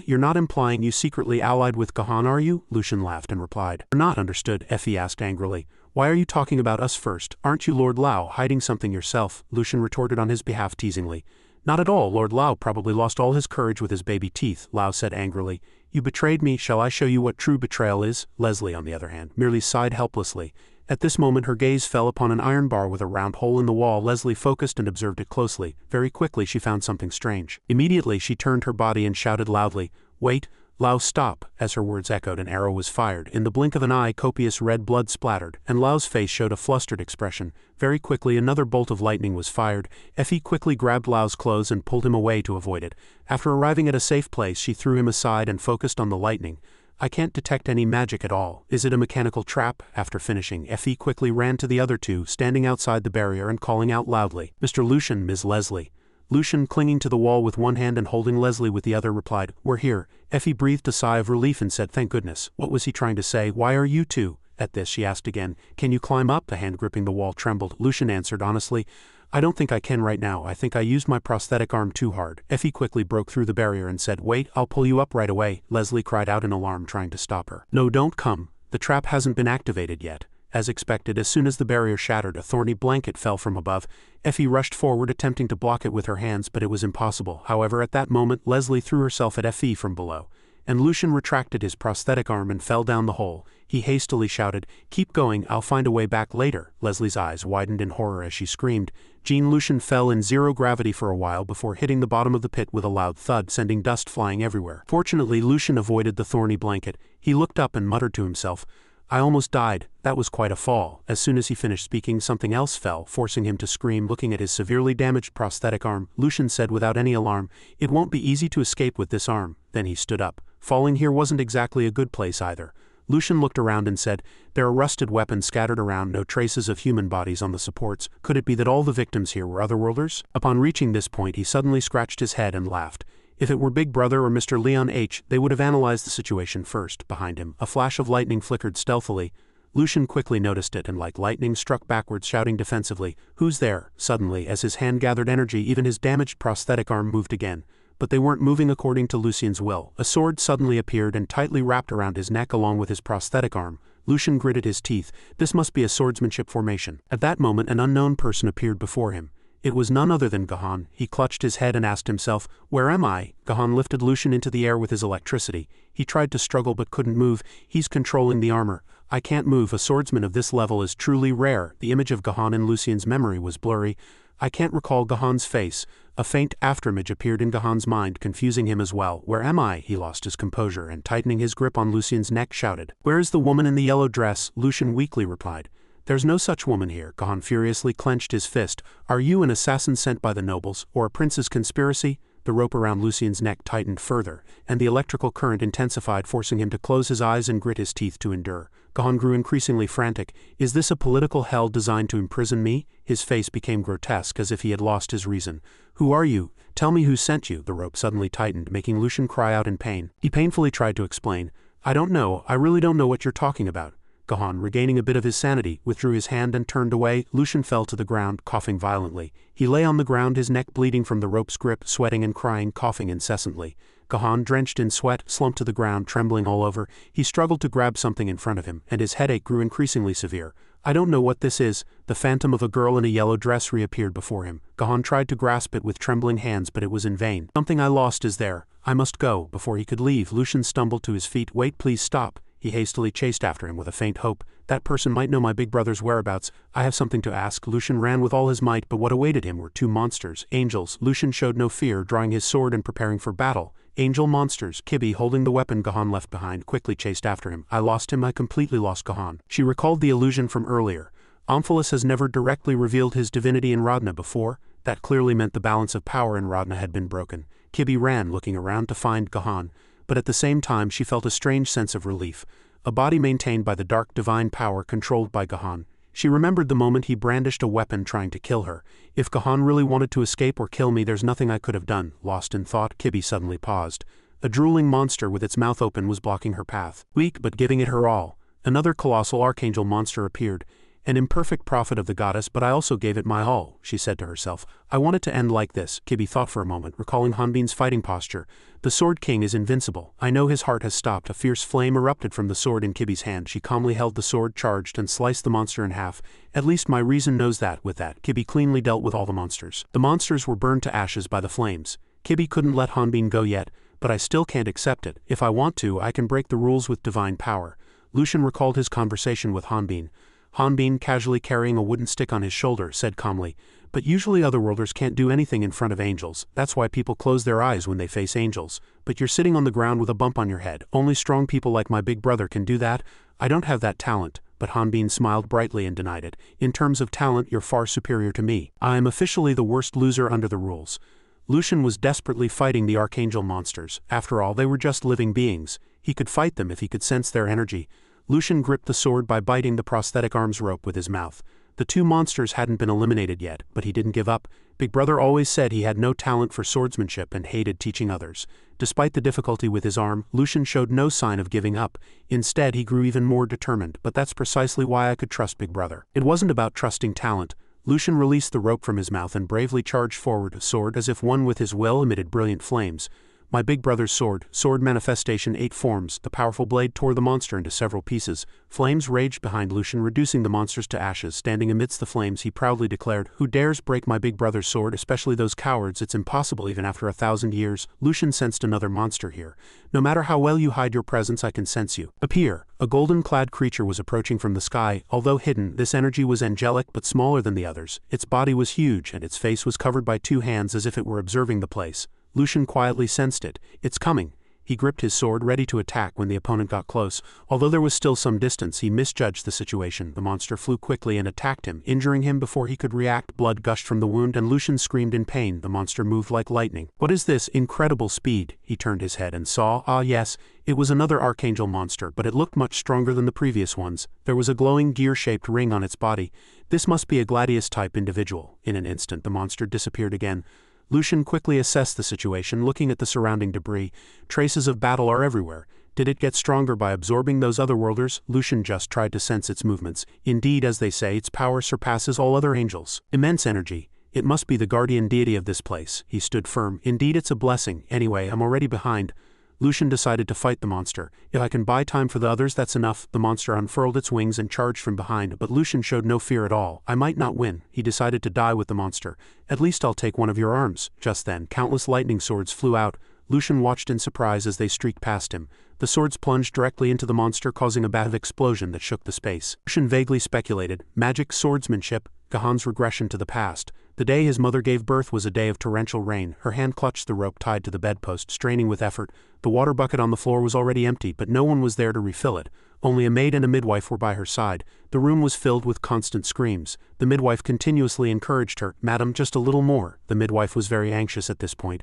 you're not implying you secretly allied with Gahan, are you? Lucian laughed and replied, you're not understood, Fe asked angrily. Why are you talking about us first? Aren't you Lord Lao hiding something yourself? Lucian retorted on his behalf teasingly. Not at all, Lord Lao probably lost all his courage with his baby teeth, Lao said angrily. You betrayed me, shall I show you what true betrayal is? Leslie, on the other hand, merely sighed helplessly. At this moment her gaze fell upon an iron bar with a round hole in the wall. Leslie focused and observed it closely. Very quickly she found something strange. Immediately she turned her body and shouted loudly, wait, Lao, stop. As her words echoed, an arrow was fired. In the blink of an eye, copious red blood splattered, and Lao's face showed a flustered expression. Very quickly another bolt of lightning was fired. Fe quickly grabbed Lao's clothes and pulled him away to avoid it. After arriving at a safe place, she threw him aside and focused on the lightning. I can't detect any magic at all. Is it a mechanical trap? After finishing, Fe quickly ran to the other two, standing outside the barrier and calling out loudly, Mr. Lucian, Ms. Leslie. Lucian, clinging to the wall with one hand and holding Leslie with the other, replied, we're here. Fe breathed a sigh of relief and said, thank goodness. What was he trying to say? Why are you two? At this, she asked again, can you climb up? The hand gripping the wall trembled. Lucian answered honestly, I don't think I can right now. I think I used my prosthetic arm too hard. Fe quickly broke through the barrier and said, wait, I'll pull you up right away. Leslie cried out in alarm, trying to stop her. No, don't come. The trap hasn't been activated yet. As expected, as soon as the barrier shattered, a thorny blanket fell from above. Fe rushed forward, attempting to block it with her hands, but it was impossible. However, at that moment, Leslie threw herself at Fe from below, and Lucian retracted his prosthetic arm and fell down the hole. He hastily shouted, keep going, I'll find a way back later. Leslie's eyes widened in horror as she screamed. Lucian fell in zero gravity for a while before hitting the bottom of the pit with a loud thud, sending dust flying everywhere. Fortunately, Lucian avoided the thorny blanket. He looked up and muttered to himself, I almost died. That was quite a fall. As soon as he finished speaking, something else fell, forcing him to scream. Looking at his severely damaged prosthetic arm, Lucian said without any alarm, it won't be easy to escape with this arm. Then he stood up. Falling here wasn't exactly a good place either. Lucian looked around and said, there are rusted weapons scattered around, no traces of human bodies on the supports. Could it be that all the victims here were otherworlders? Upon reaching this point, he suddenly scratched his head and laughed. If it were Big Brother or Mr. Leon H., they would have analyzed the situation first. Behind him, a flash of lightning flickered stealthily. Lucian quickly noticed it and like lightning struck backwards, shouting defensively, who's there? Suddenly, as his hand gathered energy, even his damaged prosthetic arm moved again. But they weren't moving according to Lucian's will. A sword suddenly appeared and tightly wrapped around his neck along with his prosthetic arm. Lucian gritted his teeth. This must be a swordsmanship formation. At that moment, an unknown person appeared before him. It was none other than Gahan. He clutched his head and asked himself, "Where am I?" Gahan lifted Lucian into the air with his electricity. He tried to struggle but couldn't move. "He's controlling the armor. I can't move. A swordsman of this level is truly rare." The image of Gahan in Lucian's memory was blurry. I can't recall Gahan's face. A faint afterimage appeared in Gahan's mind, confusing him as well. "Where am I?" He lost his composure and, tightening his grip on Lucian's neck, shouted. "Where is the woman in the yellow dress?" Lucian weakly replied. "There's no such woman here." Gahan furiously clenched his fist. "Are you an assassin sent by the nobles, or a prince's conspiracy?" The rope around Lucian's neck tightened further, and the electrical current intensified, forcing him to close his eyes and grit his teeth to endure. Gahan grew increasingly frantic. "Is this a political hell designed to imprison me?" His face became grotesque, as if he had lost his reason. "Who are you? Tell me who sent you." The rope suddenly tightened, making Lucian cry out in pain. He painfully tried to explain. "I don't know. I really don't know what you're talking about." Gahan, regaining a bit of his sanity, withdrew his hand and turned away. Lucian fell to the ground, coughing violently. He lay on the ground, his neck bleeding from the rope's grip, sweating and crying, coughing incessantly. Gahan, drenched in sweat, slumped to the ground, trembling all over. He struggled to grab something in front of him, and his headache grew increasingly severe. "I don't know what this is." The phantom of a girl in a yellow dress reappeared before him. Gahan tried to grasp it with trembling hands, but it was in vain. "Something I lost is there. I must go." Before he could leave, Lucian stumbled to his feet. "Wait, please stop." He hastily chased after him with a faint hope. "That person might know my big brother's whereabouts. I have something to ask." Lucian ran with all his might, but what awaited him were two monsters, angels. Lucian showed no fear, drawing his sword and preparing for battle. Angel monsters. Kibi, holding the weapon Gahan left behind, quickly chased after him. "I lost him. I completely lost Gahan." She recalled the illusion from earlier. Omphalos has never directly revealed his divinity in Radna before. That clearly meant the balance of power in Radna had been broken. Kibi ran, looking around to find Gahan, but at the same time she felt a strange sense of relief. A body maintained by the dark divine power controlled by Gahan. She remembered the moment he brandished a weapon trying to kill her. "If Gahan really wanted to escape or kill me, there's nothing I could have done." Lost in thought, Kibi suddenly paused. A drooling monster with its mouth open was blocking her path. Weak but giving it her all, another colossal archangel monster appeared. "An imperfect prophet of the goddess, but I also gave it my all," she said to herself. "I want it to end like this." Kibi thought for a moment, recalling Hanbin's fighting posture. "The Sword King is invincible. I know his heart has stopped." A fierce flame erupted from the sword in Kibi's hand. She calmly held the sword, charged, and sliced the monster in half. "At least my reason knows that." With that, Kibi cleanly dealt with all the monsters. The monsters were burned to ashes by the flames. Kibi couldn't let Hanbin go yet, "but I still can't accept it. If I want to, I can break the rules with divine power." Lucian recalled his conversation with Hanbin. Hanbin, casually carrying a wooden stick on his shoulder, said calmly, "But usually otherworlders can't do anything in front of angels. That's why people close their eyes when they face angels. But you're sitting on the ground with a bump on your head. Only strong people like my big brother can do that. I don't have that talent." But Hanbin smiled brightly and denied it. "In terms of talent, you're far superior to me. I am officially the worst loser under the rules." Lucian was desperately fighting the archangel monsters. After all, they were just living beings. He could fight them if he could sense their energy. Lucian gripped the sword by biting the prosthetic arm's rope with his mouth. The two monsters hadn't been eliminated yet, but he didn't give up. Big Brother always said he had no talent for swordsmanship and hated teaching others. Despite the difficulty with his arm, Lucian showed no sign of giving up. Instead, he grew even more determined. "But that's precisely why I could trust Big Brother." It wasn't about trusting talent. Lucian released the rope from his mouth and bravely charged forward, a sword as if one with his will emitted brilliant flames. "My big brother's sword." Sword manifestation 8 forms. The powerful blade tore the monster into several pieces. Flames raged behind Lucian, reducing the monsters to ashes. Standing amidst the flames, he proudly declared, "Who dares break my big brother's sword, especially those cowards? It's impossible even after 1,000 years." Lucian sensed another monster here. "No matter how well you hide your presence, I can sense you. Appear." A golden-clad creature was approaching from the sky. Although hidden, this energy was angelic but smaller than the others. Its body was huge, and its face was covered by 2 hands as if it were observing the place. Lucian quietly sensed it. "It's coming." He gripped his sword, ready to attack when the opponent got close. Although there was still some distance, he misjudged the situation. The monster flew quickly and attacked him, injuring him before he could react. Blood gushed from the wound, and Lucian screamed in pain. The monster moved like lightning. "What is this incredible speed?" He turned his head and saw, yes, it was another archangel monster, but it looked much stronger than the previous ones. There was a glowing gear-shaped ring on its body. This must be a Gladius-type individual. In an instant, the monster disappeared again. Lucian quickly assessed the situation, looking at the surrounding debris. Traces of battle are everywhere. Did it get stronger by absorbing those otherworlders? Lucian just tried to sense its movements. Indeed, as they say, its power surpasses all other angels. Immense energy. It must be the guardian deity of this place. He stood firm. "Indeed, it's a blessing. Anyway, I'm already behind." Lucian decided to fight the monster. If I can buy time for the others, that's enough. The monster unfurled its wings and charged from behind, but Lucian showed no fear at all. I might not win. He decided to die with the monster. At least I'll take one of your arms. Just then, countless lightning swords flew out. Lucian watched in surprise as they streaked past him. The swords plunged directly into the monster, causing a massive explosion that shook the space. Lucian vaguely speculated, magic, swordsmanship, Gahan's regression to the past. The day his mother gave birth was a day of torrential rain. Her hand clutched the rope tied to the bedpost, straining with effort. The water bucket on the floor was already empty, but no one was there to refill it. Only a maid and a midwife were by her side. The room was filled with constant screams. The midwife continuously encouraged her. "Madam, just a little more." The midwife was very anxious at this point.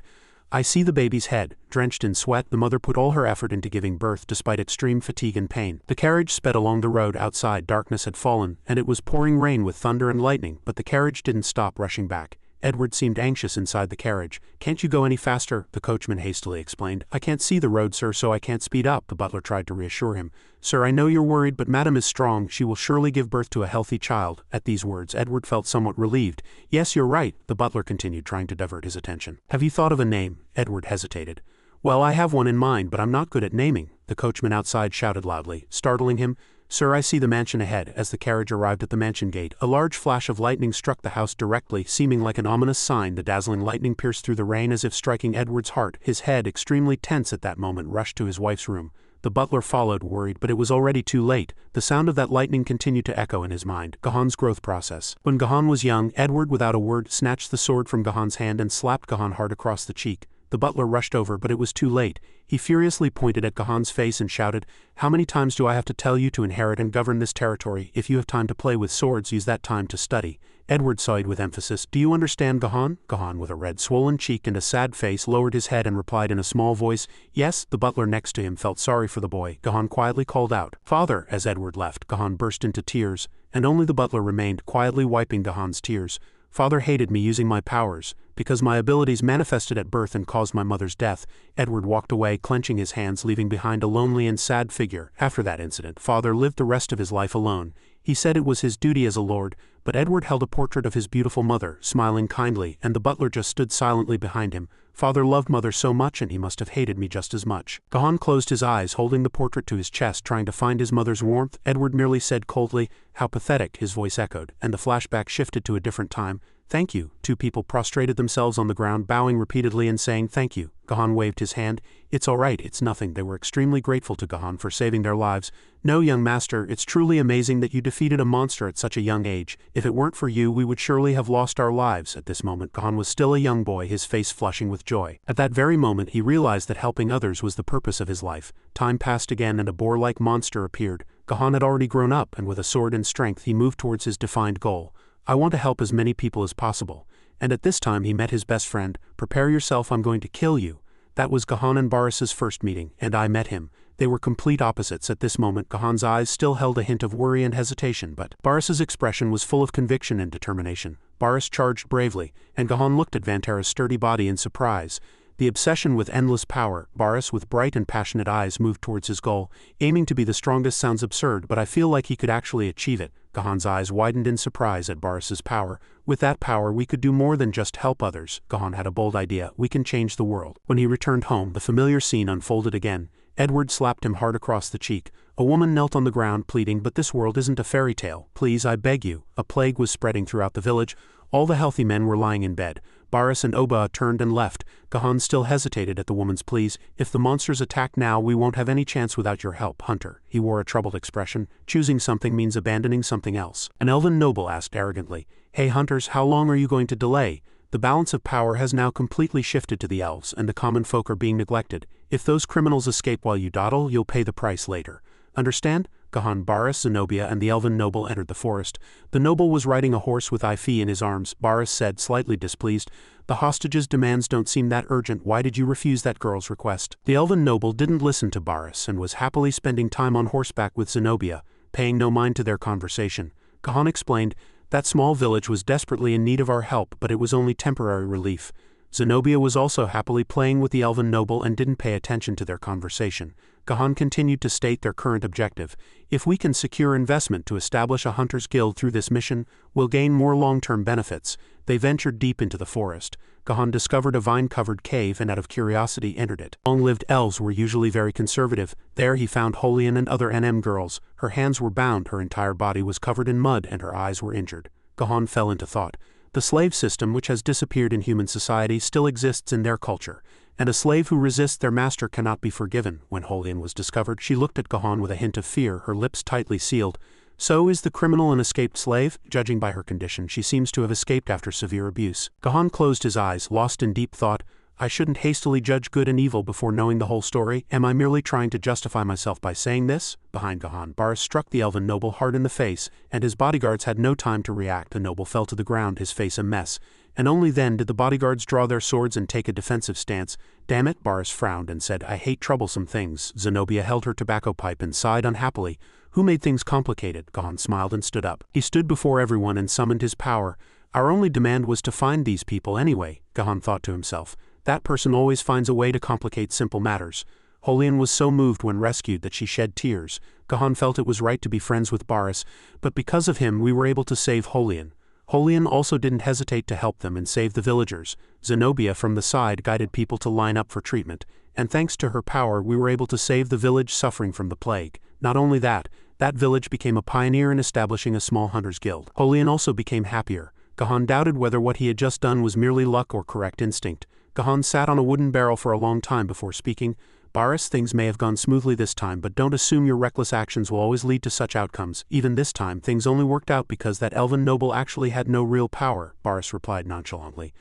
I see the baby's head. Drenched in sweat, the mother put all her effort into giving birth despite extreme fatigue and pain. The carriage sped along the road outside. Darkness had fallen, and it was pouring rain with thunder and lightning, but the carriage didn't stop rushing back. Edward seemed anxious inside the carriage. "Can't you go any faster?" the coachman hastily explained. "I can't see the road, sir, so I can't speed up," the butler tried to reassure him. "Sir, I know you're worried, but Madam is strong. She will surely give birth to a healthy child." At these words, Edward felt somewhat relieved. "Yes, you're right," the butler continued, trying to divert his attention. "Have you thought of a name?" Edward hesitated. "Well, I have one in mind, but I'm not good at naming," the coachman outside shouted loudly, startling him. "Sir, I see the mansion ahead." As the carriage arrived at the mansion gate, a large flash of lightning struck the house directly, seeming like an ominous sign. The dazzling lightning pierced through the rain as if striking Edward's heart. His head, extremely tense at that moment, rushed to his wife's room. The butler followed, worried, but it was already too late. The sound of that lightning continued to echo in his mind. Gahan's growth process. When Gahan was young, Edward, without a word, snatched the sword from Gahan's hand and slapped Gahan hard across the cheek. The butler rushed over, but it was too late. He furiously pointed at Gahan's face and shouted, "How many times do I have to tell you to inherit and govern this territory? If you have time to play with swords, use that time to study." Edward sighed with emphasis. "Do you understand, Gahan?" Gahan, with a red, swollen cheek and a sad face, lowered his head and replied in a small voice, "Yes." The butler next to him felt sorry for the boy. Gahan quietly called out, "Father!" As Edward left, Gahan burst into tears, and only the butler remained, quietly wiping Gahan's tears. "Father hated me using my powers, because my abilities manifested at birth and caused my mother's death." Edward walked away, clenching his hands, leaving behind a lonely and sad figure. After that incident, Father lived the rest of his life alone. He said it was his duty as a lord, but Edward held a portrait of his beautiful mother, smiling kindly, and the butler just stood silently behind him. Father loved Mother so much, and he must have hated me just as much. Gahan closed his eyes, holding the portrait to his chest, trying to find his mother's warmth. Edward merely said coldly, "How pathetic," his voice echoed, and the flashback shifted to a different time. "Thank you." Two people prostrated themselves on the ground, bowing repeatedly and saying thank you. Gahan waved his hand. "It's all right, it's nothing." They were extremely grateful to Gahan for saving their lives. "No, young master, it's truly amazing that you defeated a monster at such a young age. If it weren't for you, we would surely have lost our lives." At this moment, Gahan was still a young boy, his face flushing with joy. At that very moment, he realized that helping others was the purpose of his life. Time passed again, and a boar-like monster appeared. Gahan had already grown up, and with a sword and strength, he moved towards his defined goal. "I want to help as many people as possible." And at this time he met his best friend. "Prepare yourself, I'm going to kill you." That was Gahan and Boris's first meeting, and I met him. They were complete opposites. At this moment, Gahan's eyes still held a hint of worry and hesitation, but Boris's expression was full of conviction and determination. Boris charged bravely, and Gahan looked at Vantara's sturdy body in surprise. The obsession with endless power. Boris, with bright and passionate eyes, moved towards his goal. Aiming to be the strongest sounds absurd, but I feel like he could actually achieve it. Gahan's eyes widened in surprise at Boris's power. "With that power, we could do more than just help others." Gahan had a bold idea. "We can change the world." When he returned home, the familiar scene unfolded again. Edward slapped him hard across the cheek. A woman knelt on the ground, pleading, "But this world isn't a fairy tale. Please, I beg you." A plague was spreading throughout the village. All the healthy men were lying in bed. Boris and Oba turned and left. Gahan still hesitated at the woman's pleas. "If the monsters attack now, we won't have any chance without your help, Hunter." He wore a troubled expression. Choosing something means abandoning something else. An elven noble asked arrogantly, "Hey hunters, how long are you going to delay? The balance of power has now completely shifted to the elves, and the common folk are being neglected. If those criminals escape while you dawdle, you'll pay the price later. Understand?" Gahan, Boris, Zenobia, and the elven noble entered the forest. The noble was riding a horse with Ife in his arms. Boris said, slightly displeased, "The hostages' demands don't seem that urgent. Why did you refuse that girl's request?" The elven noble didn't listen to Boris and was happily spending time on horseback with Zenobia, paying no mind to their conversation. Gahan explained, "That small village was desperately in need of our help, but it was only temporary relief." Zenobia was also happily playing with the elven noble and didn't pay attention to their conversation. Gahan continued to state their current objective. "If we can secure investment to establish a hunters' guild through this mission, we'll gain more long-term benefits." They ventured deep into the forest. Gahan discovered a vine-covered cave and out of curiosity entered it. Long-lived elves were usually very conservative. There he found Holian and other NM girls. Her hands were bound, her entire body was covered in mud, and her eyes were injured. Gahan fell into thought. The slave system, which has disappeared in human society, still exists in their culture, and a slave who resists their master cannot be forgiven. When Holian was discovered, she looked at Gahan with a hint of fear, her lips tightly sealed. So is the criminal an escaped slave? Judging by her condition, she seems to have escaped after severe abuse. Gahan closed his eyes, lost in deep thought. I shouldn't hastily judge good and evil before knowing the whole story. Am I merely trying to justify myself by saying this? Behind Gahan, Baris struck the elven noble hard in the face, and his bodyguards had no time to react. The noble fell to the ground, his face a mess, and only then did the bodyguards draw their swords and take a defensive stance. Damn it, Baris frowned and said, I hate troublesome things. Zenobia held her tobacco pipe and sighed unhappily. Who made things complicated? Gahan smiled and stood up. He stood before everyone and summoned his power. Our only demand was to find these people anyway, Gahan thought to himself. That person always finds a way to complicate simple matters. Holian was so moved when rescued that she shed tears. Gahan felt it was right to be friends with Baris, but because of him we were able to save Holian. Holian also didn't hesitate to help them and save the villagers. Zenobia from the side guided people to line up for treatment, and thanks to her power we were able to save the village suffering from the plague. Not only that village became a pioneer in establishing a small hunters' guild. Holian also became happier. Gahan doubted whether what he had just done was merely luck or correct instinct. Gahan sat on a wooden barrel for a long time before speaking. Baris, things may have gone smoothly this time, but don't assume your reckless actions will always lead to such outcomes. Even this time, things only worked out because that elven noble actually had no real power, Baris replied nonchalantly.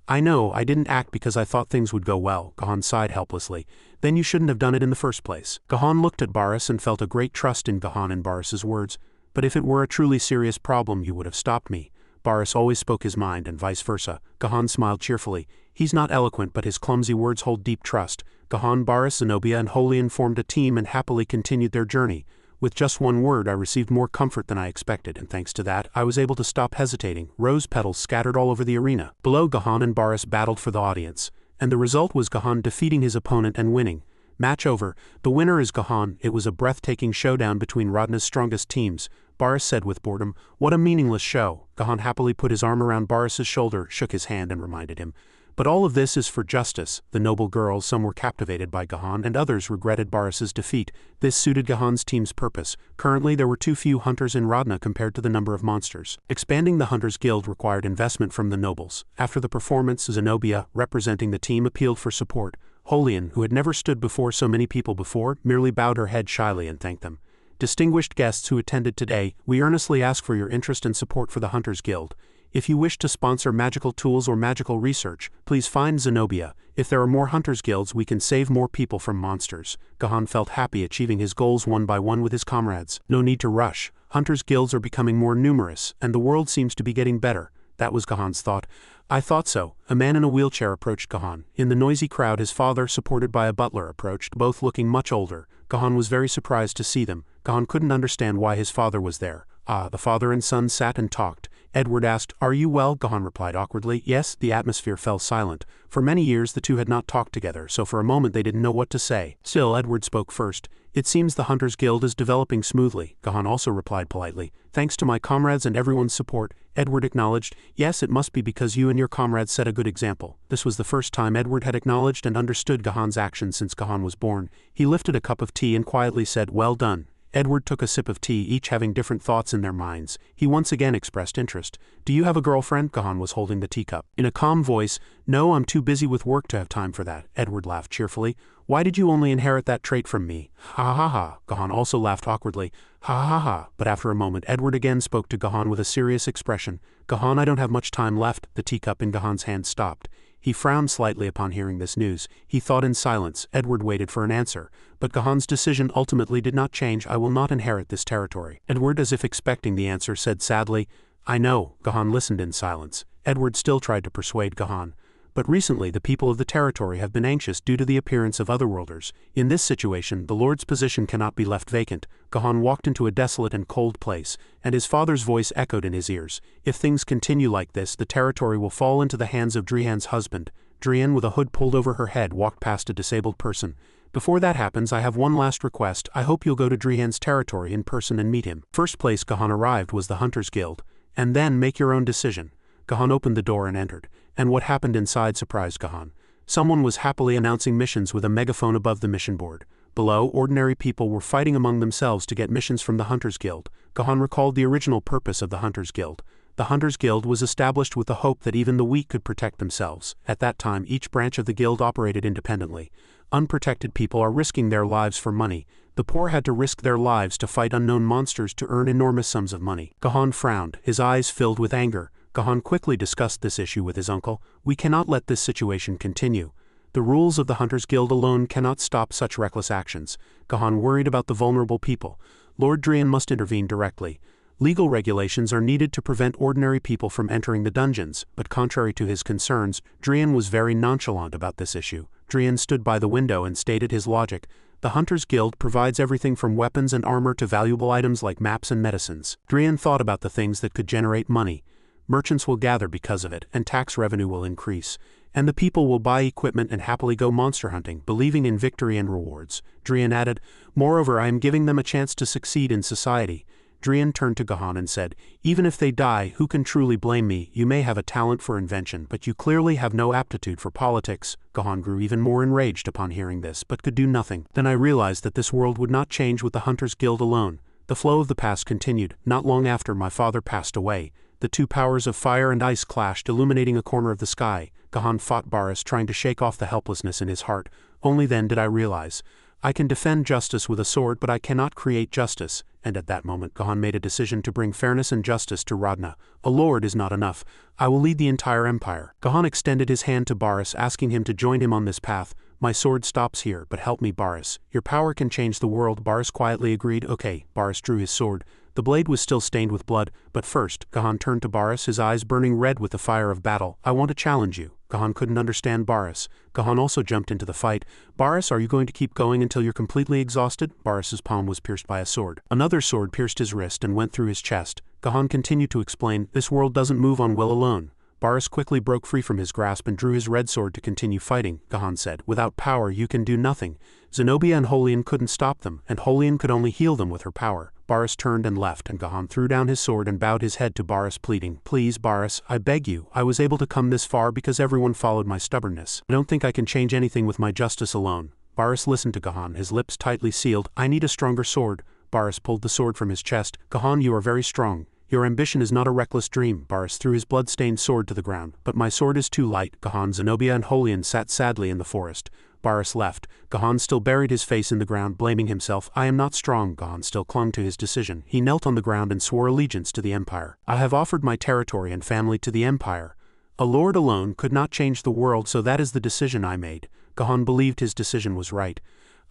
I know, I didn't act because I thought things would go well, Gahan sighed helplessly. Then you shouldn't have done it in the first place. Gahan looked at Baris and felt a great trust in Gahan and Baris's words. But if it were a truly serious problem, you would have stopped me. Baris always spoke his mind and vice versa. Gahan smiled cheerfully. He's not eloquent, but his clumsy words hold deep trust. Gahan, Baris, Zenobia and Holian formed a team and happily continued their journey. With just one word I received more comfort than I expected, and thanks to that, I was able to stop hesitating. Rose petals scattered all over the arena. Below, Gahan and Baris battled for the audience, and the result was Gahan defeating his opponent and winning. Match over. The winner is Gahan. It was a breathtaking showdown between Rodna's strongest teams. Baris said with boredom, what a meaningless show. Gahan happily put his arm around Baris's shoulder, shook his hand and reminded him. But all of this is for justice. The noble girls, some were captivated by Gahan and others regretted Baris's defeat. This suited Gahan's team's purpose. Currently there were too few hunters in Rodna compared to the number of monsters. Expanding the Hunters Guild required investment from the nobles. After the performance, Zenobia, representing the team, appealed for support. Holian, who had never stood before so many people before, merely bowed her head shyly and thanked them. Distinguished guests who attended today, we earnestly ask for your interest and support for the Hunters Guild. If you wish to sponsor magical tools or magical research, please find Zenobia. If there are more Hunters Guilds, we can save more people from monsters. Gahan felt happy achieving his goals one by one with his comrades. No need to rush. Hunters Guilds are becoming more numerous, and the world seems to be getting better. That was Gahan's thought. I thought so. A man in a wheelchair approached Gahan. In the noisy crowd, his father, supported by a butler, approached, both looking much older. Gahan was very surprised to see them. Gahan couldn't understand why his father was there. The father and son sat and talked. Edward asked, Are you well? Gahan replied awkwardly, Yes. The atmosphere fell silent. For many years the two had not talked together, so for a moment they didn't know what to say. Still, Edward spoke first. It seems the Hunters Guild is developing smoothly. Gahan also replied politely. Thanks to my comrades and everyone's support. Edward acknowledged, Yes, it must be because you and your comrades set a good example. This was the first time Edward had acknowledged and understood Gahan's actions since Gahan was born. He lifted a cup of tea and quietly said, Well done. Edward took a sip of tea, each having different thoughts in their minds. He once again expressed interest. Do you have a girlfriend? Gahan was holding the teacup. In a calm voice, No, I'm too busy with work to have time for that. Edward laughed cheerfully. Why did you only inherit that trait from me? Ha ha ha. Gahan also laughed awkwardly. Ha ha ha. But after a moment, Edward again spoke to Gahan with a serious expression. Gahan, I don't have much time left. The teacup in Gahan's hand stopped. He frowned slightly upon hearing this news. He thought in silence. Edward waited for an answer. But Gahan's decision ultimately did not change. I will not inherit this territory. Edward, as if expecting the answer, said sadly, I know. Gahan listened in silence. Edward still tried to persuade Gahan. But recently the people of the territory have been anxious due to the appearance of otherworlders. In this situation, the Lord's position cannot be left vacant. Gahan walked into a desolate and cold place, and his father's voice echoed in his ears. If things continue like this, the territory will fall into the hands of Drian's husband. Drian, with a hood pulled over her head, walked past a disabled person. Before that happens, I have one last request. I hope you'll go to Drian's territory in person and meet him. First place Gahan arrived was the Hunters Guild. And then make your own decision. Gahan opened the door and entered. And what happened inside surprised Gahan. Someone was happily announcing missions with a megaphone above the mission board. Below, ordinary people were fighting among themselves to get missions from the Hunters Guild. Gahan recalled the original purpose of the Hunters Guild. The Hunters Guild was established with the hope that even the weak could protect themselves. At that time, each branch of the guild operated independently. Unprotected people are risking their lives for money. The poor had to risk their lives to fight unknown monsters to earn enormous sums of money. Gahan frowned, his eyes filled with anger. Gahan quickly discussed this issue with his uncle. We cannot let this situation continue. The rules of the Hunters Guild alone cannot stop such reckless actions. Gahan worried about the vulnerable people. Lord Drian must intervene directly. Legal regulations are needed to prevent ordinary people from entering the dungeons, but contrary to his concerns, Drian was very nonchalant about this issue. Drian stood by the window and stated his logic. The Hunters Guild provides everything from weapons and armor to valuable items like maps and medicines. Drian thought about the things that could generate money. Merchants will gather because of it, and tax revenue will increase. And the people will buy equipment and happily go monster hunting, believing in victory and rewards. Drian added, moreover, I am giving them a chance to succeed in society. Drian turned to Gahan and said, even if they die, who can truly blame me? You may have a talent for invention, but you clearly have no aptitude for politics. Gahan grew even more enraged upon hearing this, but could do nothing. Then I realized that this world would not change with the Hunters Guild alone. The flow of the past continued. Not long after my father passed away, the two powers of fire and ice clashed, illuminating a corner of the sky. Gahan fought Baris, trying to shake off the helplessness in his heart. Only then did I realize. I can defend justice with a sword, but I cannot create justice. And at that moment Gahan made a decision to bring fairness and justice to Radna. A lord is not enough. I will lead the entire empire. Gahan extended his hand to Baris, asking him to join him on this path. My sword stops here, but help me, Baris. Your power can change the world. Baris quietly agreed. Okay. Baris drew his sword. The blade was still stained with blood, but first, Gahan turned to Baris, his eyes burning red with the fire of battle. I want to challenge you. Gahan couldn't understand Baris. Gahan also jumped into the fight. Baris, are you going to keep going until you're completely exhausted? Baris's palm was pierced by a sword. Another sword pierced his wrist and went through his chest. Gahan continued to explain, this world doesn't move on will alone. Baris quickly broke free from his grasp and drew his red sword to continue fighting. Gahan said, without power you can do nothing. Zenobia and Holian couldn't stop them, and Holian could only heal them with her power. Baris turned and left, and Gahan threw down his sword and bowed his head to Baris, pleading, please, Baris, I beg you. I was able to come this far because everyone followed my stubbornness. I don't think I can change anything with my justice alone. Baris listened to Gahan, his lips tightly sealed. I need a stronger sword. Baris pulled the sword from his chest. Gahan, you are very strong. Your ambition is not a reckless dream. Baris threw his blood-stained sword to the ground. But my sword is too light. Gahan, Zenobia and Holian sat sadly in the forest. Baris left. Gahan still buried his face in the ground, blaming himself. I am not strong. Gahan still clung to his decision. He knelt on the ground and swore allegiance to the Empire. I have offered my territory and family to the Empire. A lord alone could not change the world, so that is the decision I made. Gahan believed his decision was right.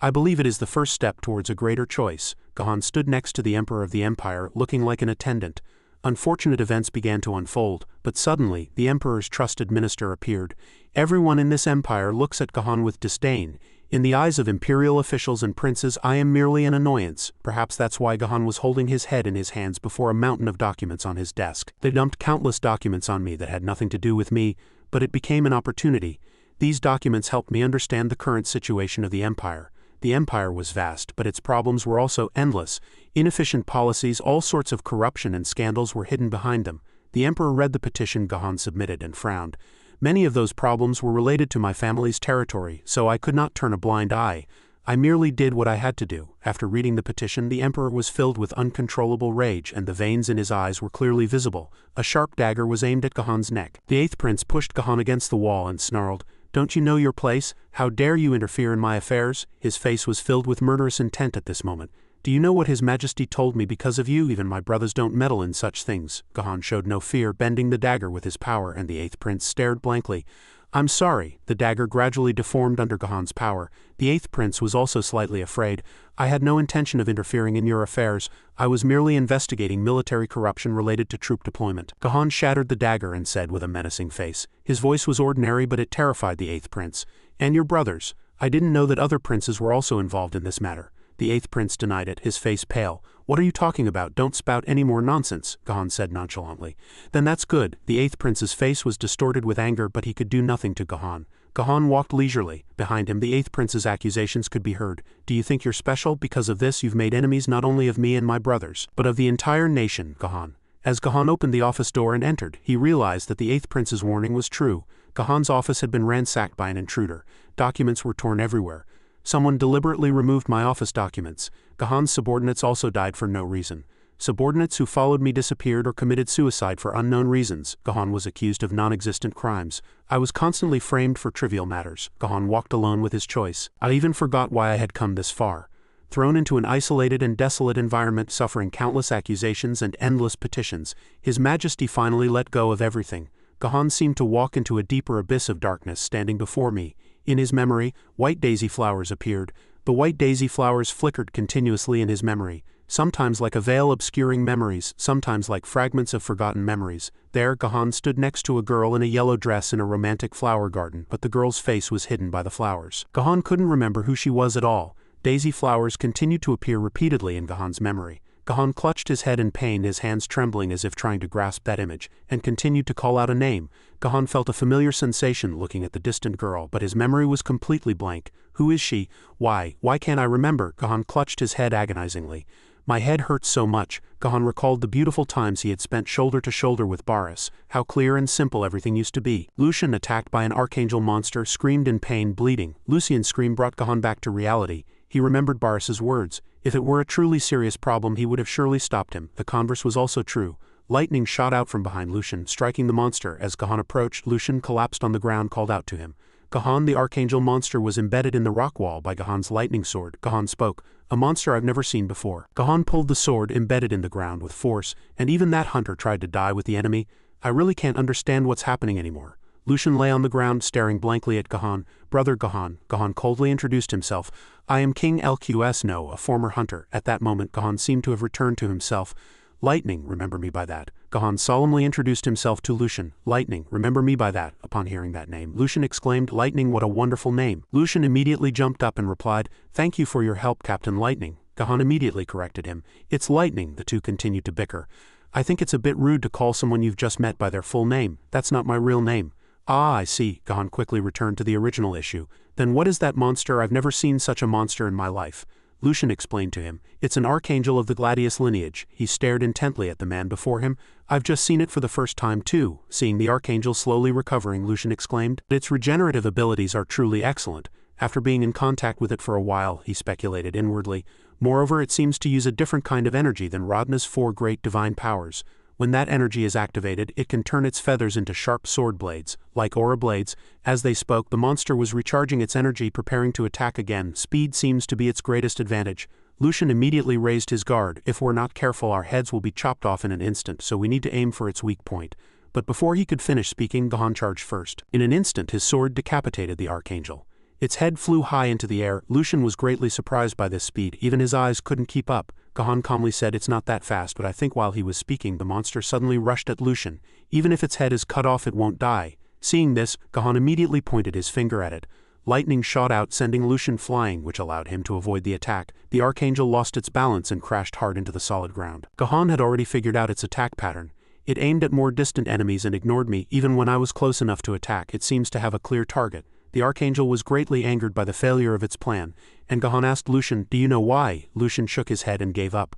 I believe it is the first step towards a greater choice. Gahan stood next to the Emperor of the Empire, looking like an attendant. Unfortunate events began to unfold, but suddenly, the Emperor's trusted minister appeared. Everyone in this empire looks at Gahan with disdain. In the eyes of imperial officials and princes, I am merely an annoyance. Perhaps that's why Gahan was holding his head in his hands before a mountain of documents on his desk. They dumped countless documents on me that had nothing to do with me, but it became an opportunity. These documents helped me understand the current situation of the empire. The empire was vast, but its problems were also endless. Inefficient policies, all sorts of corruption and scandals were hidden behind them. The emperor read the petition Gahan submitted and frowned. Many of those problems were related to my family's territory, so I could not turn a blind eye. I merely did what I had to do. After reading the petition, the emperor was filled with uncontrollable rage, and the veins in his eyes were clearly visible. A sharp dagger was aimed at Gahan's neck. The eighth prince pushed Gahan against the wall and snarled, Don't you know your place? How dare you interfere in my affairs? His face was filled with murderous intent at this moment. Do you know what His Majesty told me? Because of you, even my brothers don't meddle in such things. Gahan showed no fear, bending the dagger with his power, and the eighth prince stared blankly. I'm sorry. The dagger gradually deformed under Gahan's power. The eighth prince was also slightly afraid. I had no intention of interfering in your affairs. I was merely investigating military corruption related to troop deployment. Gahan shattered the dagger and said with a menacing face. His voice was ordinary, but it terrified the eighth prince. And your brothers. I didn't know that other princes were also involved in this matter. The eighth prince denied it, his face pale. What are you talking about? Don't spout any more nonsense, Gahan said nonchalantly. Then that's good. The eighth prince's face was distorted with anger, but he could do nothing to Gahan. Gahan walked leisurely. Behind him, the eighth prince's accusations could be heard. Do you think you're special? Because of this, you've made enemies not only of me and my brothers, but of the entire nation, Gahan. As Gahan opened the office door and entered, he realized that the 8th prince's warning was true. Gahan's office had been ransacked by an intruder. Documents were torn everywhere. Someone deliberately removed my office documents. Gahan's subordinates also died for no reason. Subordinates who followed me disappeared or committed suicide for unknown reasons. Gahan was accused of non-existent crimes. I was constantly framed for trivial matters. Gahan walked alone with his choice. I even forgot why I had come this far. Thrown into an isolated and desolate environment, suffering countless accusations and endless petitions, His Majesty finally let go of everything. Gahan seemed to walk into a deeper abyss of darkness standing before me. In his memory, white daisy flowers appeared. The white daisy flowers flickered continuously in his memory, sometimes like a veil obscuring memories, sometimes like fragments of forgotten memories. There, Gahan stood next to a girl in a yellow dress in a romantic flower garden, but the girl's face was hidden by the flowers. Gahan couldn't remember who she was at all. Daisy flowers continued to appear repeatedly in Gahan's memory. Gahan clutched his head in pain, his hands trembling as if trying to grasp that image, and continued to call out a name. Gahan felt a familiar sensation looking at the distant girl, but his memory was completely blank. Who is she? Why can't I remember? Gahan clutched his head agonizingly. My head hurts so much. Gahan recalled the beautiful times he had spent shoulder to shoulder with Baris, how clear and simple everything used to be. Lucian, attacked by an archangel monster, screamed in pain, bleeding. Lucian's scream brought Gahan back to reality. He remembered Baris's words. If it were a truly serious problem, he would have surely stopped him. The converse was also true. Lightning shot out from behind Lucian, striking the monster. As Gahan approached, Lucian collapsed on the ground, called out to him. Gahan, the archangel monster, was embedded in the rock wall by Gahan's lightning sword. Gahan spoke. A monster I've never seen before. Gahan pulled the sword embedded in the ground with force, and even that hunter tried to die with the enemy. I really can't understand what's happening anymore. Lucian lay on the ground, staring blankly at Gahan. Brother Gahan. Gahan coldly introduced himself. I am King Lqsno, a former hunter. At that moment, Gahan seemed to have returned to himself. Lightning, remember me by that. Gahan solemnly introduced himself to Lucian. Lightning, remember me by that. Upon hearing that name, Lucian exclaimed, Lightning, what a wonderful name. Lucian immediately jumped up and replied, Thank you for your help, Captain Lightning. Gahan immediately corrected him. It's Lightning. The two continued to bicker. I think it's a bit rude to call someone you've just met by their full name. That's not my real name. Ah, I see. Gahan quickly returned to the original issue. Then what is that monster? I've never seen such a monster in my life. Lucian explained to him. It's an archangel of the Gladius lineage. He stared intently at the man before him. I've just seen it for the first time too. Seeing the archangel slowly recovering, Lucian exclaimed. Its regenerative abilities are truly excellent. After being in contact with it for a while, he speculated inwardly. Moreover, it seems to use a different kind of energy than Rodna's 4 great divine powers. When that energy is activated, it can turn its feathers into sharp sword blades, like aura blades. As they spoke, the monster was recharging its energy, preparing to attack again. Speed seems to be its greatest advantage. Lucian immediately raised his guard. If we're not careful, our heads will be chopped off in an instant, so we need to aim for its weak point. But before he could finish speaking, Gahan charged first. In an instant, his sword decapitated the archangel. Its head flew high into the air. Lucian was greatly surprised by this speed. Even his eyes couldn't keep up. Gahan calmly said, It's not that fast, but I think while he was speaking, the monster suddenly rushed at Lucian. Even if its head is cut off, it won't die. Seeing this, Gahan immediately pointed his finger at it. Lightning shot out, sending Lucian flying, which allowed him to avoid the attack. The archangel lost its balance and crashed hard into the solid ground. Gahan had already figured out its attack pattern. It aimed at more distant enemies and ignored me. Even when I was close enough to attack, it seems to have a clear target. The archangel was greatly angered by the failure of its plan, and Gahan asked Lucian, Do you know why? Lucian shook his head and gave up.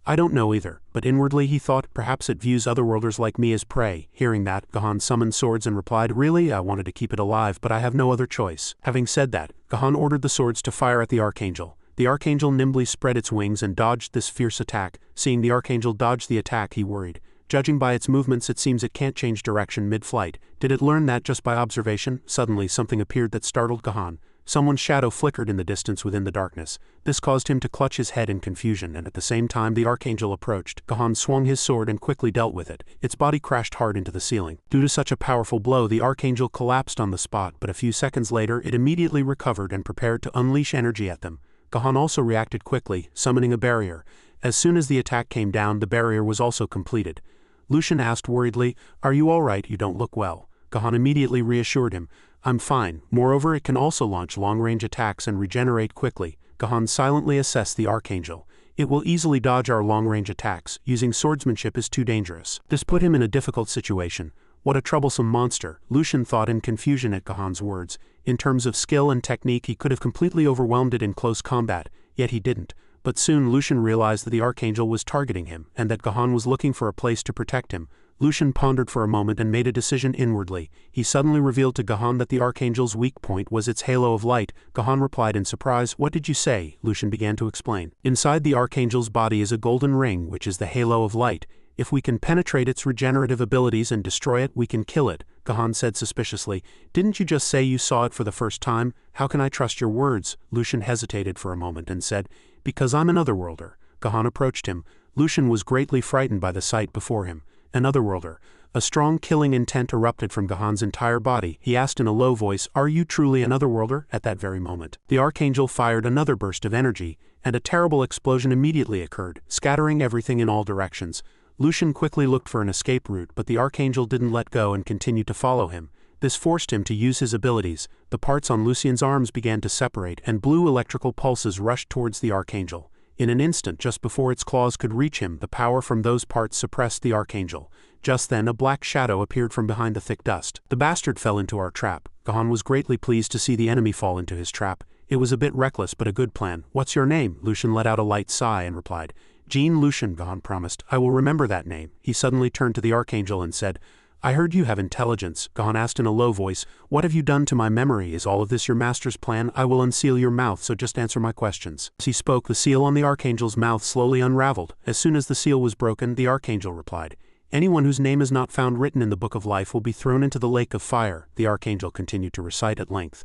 I don't know either, but inwardly he thought, perhaps it views otherworlders like me as prey. Hearing that, Gahan summoned swords and replied, Really? I wanted to keep it alive, but I have no other choice. Having said that, Gahan ordered the swords to fire at the archangel. The archangel nimbly spread its wings and dodged this fierce attack. Seeing the archangel dodge the attack, he worried. Judging by its movements, it seems it can't change direction mid-flight. Did it learn that just by observation? Suddenly, something appeared that startled Gahan. Someone's shadow flickered in the distance within the darkness. This caused him to clutch his head in confusion, and at the same time the archangel approached. Gahan swung his sword and quickly dealt with it. Its body crashed hard into the ceiling. Due to such a powerful blow, the archangel collapsed on the spot, but a few seconds later it immediately recovered and prepared to unleash energy at them. Gahan also reacted quickly, summoning a barrier. As soon as the attack came down, the barrier was also completed. Lucian asked worriedly, Are you all right? You don't look well. Gahan immediately reassured him, I'm fine. Moreover, it can also launch long-range attacks and regenerate quickly. Gahan silently assessed the archangel. It will easily dodge our long-range attacks. Using swordsmanship is too dangerous. This put him in a difficult situation. What a troublesome monster, Lucian thought in confusion at Gahan's words. In terms of skill and technique, he could have completely overwhelmed it in close combat, yet he didn't. But soon Lucian realized that the archangel was targeting him, and that Gahan was looking for a place to protect him. Lucian pondered for a moment and made a decision inwardly. He suddenly revealed to Gahan that the archangel's weak point was its halo of light. Gahan replied in surprise. "What did you say?" Lucian began to explain. "Inside the archangel's body is a golden ring, which is the halo of light. If we can penetrate its regenerative abilities and destroy it, we can kill it," Gahan said suspiciously. "Didn't you just say you saw it for the first time? How can I trust your words?" Lucian hesitated for a moment and said, "Because I'm an otherworlder." Gahan approached him. Lucian was greatly frightened by the sight before him. An otherworlder. A strong killing intent erupted from Gahan's entire body. He asked in a low voice, "Are you truly an otherworlder?" At that very moment, the archangel fired another burst of energy, and a terrible explosion immediately occurred, scattering everything in all directions. Lucian quickly looked for an escape route, but the archangel didn't let go and continued to follow him. This forced him to use his abilities. The parts on Lucian's arms began to separate, and blue electrical pulses rushed towards the archangel. In an instant, just before its claws could reach him, the power from those parts suppressed the archangel. Just then a black shadow appeared from behind the thick dust. "The bastard fell into our trap." Gahan was greatly pleased to see the enemy fall into his trap. It was a bit reckless but a good plan. "What's your name?" Lucian let out a light sigh and replied. "Jean Lucian," Gahan promised. "I will remember that name." He suddenly turned to the archangel and said, "I heard you have intelligence." Gahan asked in a low voice, "What have you done to my memory? Is all of this your master's plan? I will unseal your mouth, so just answer my questions." As he spoke, the seal on the archangel's mouth slowly unraveled. As soon as the seal was broken, the archangel replied, "Anyone whose name is not found written in the book of life will be thrown into the lake of fire." The archangel continued to recite at length.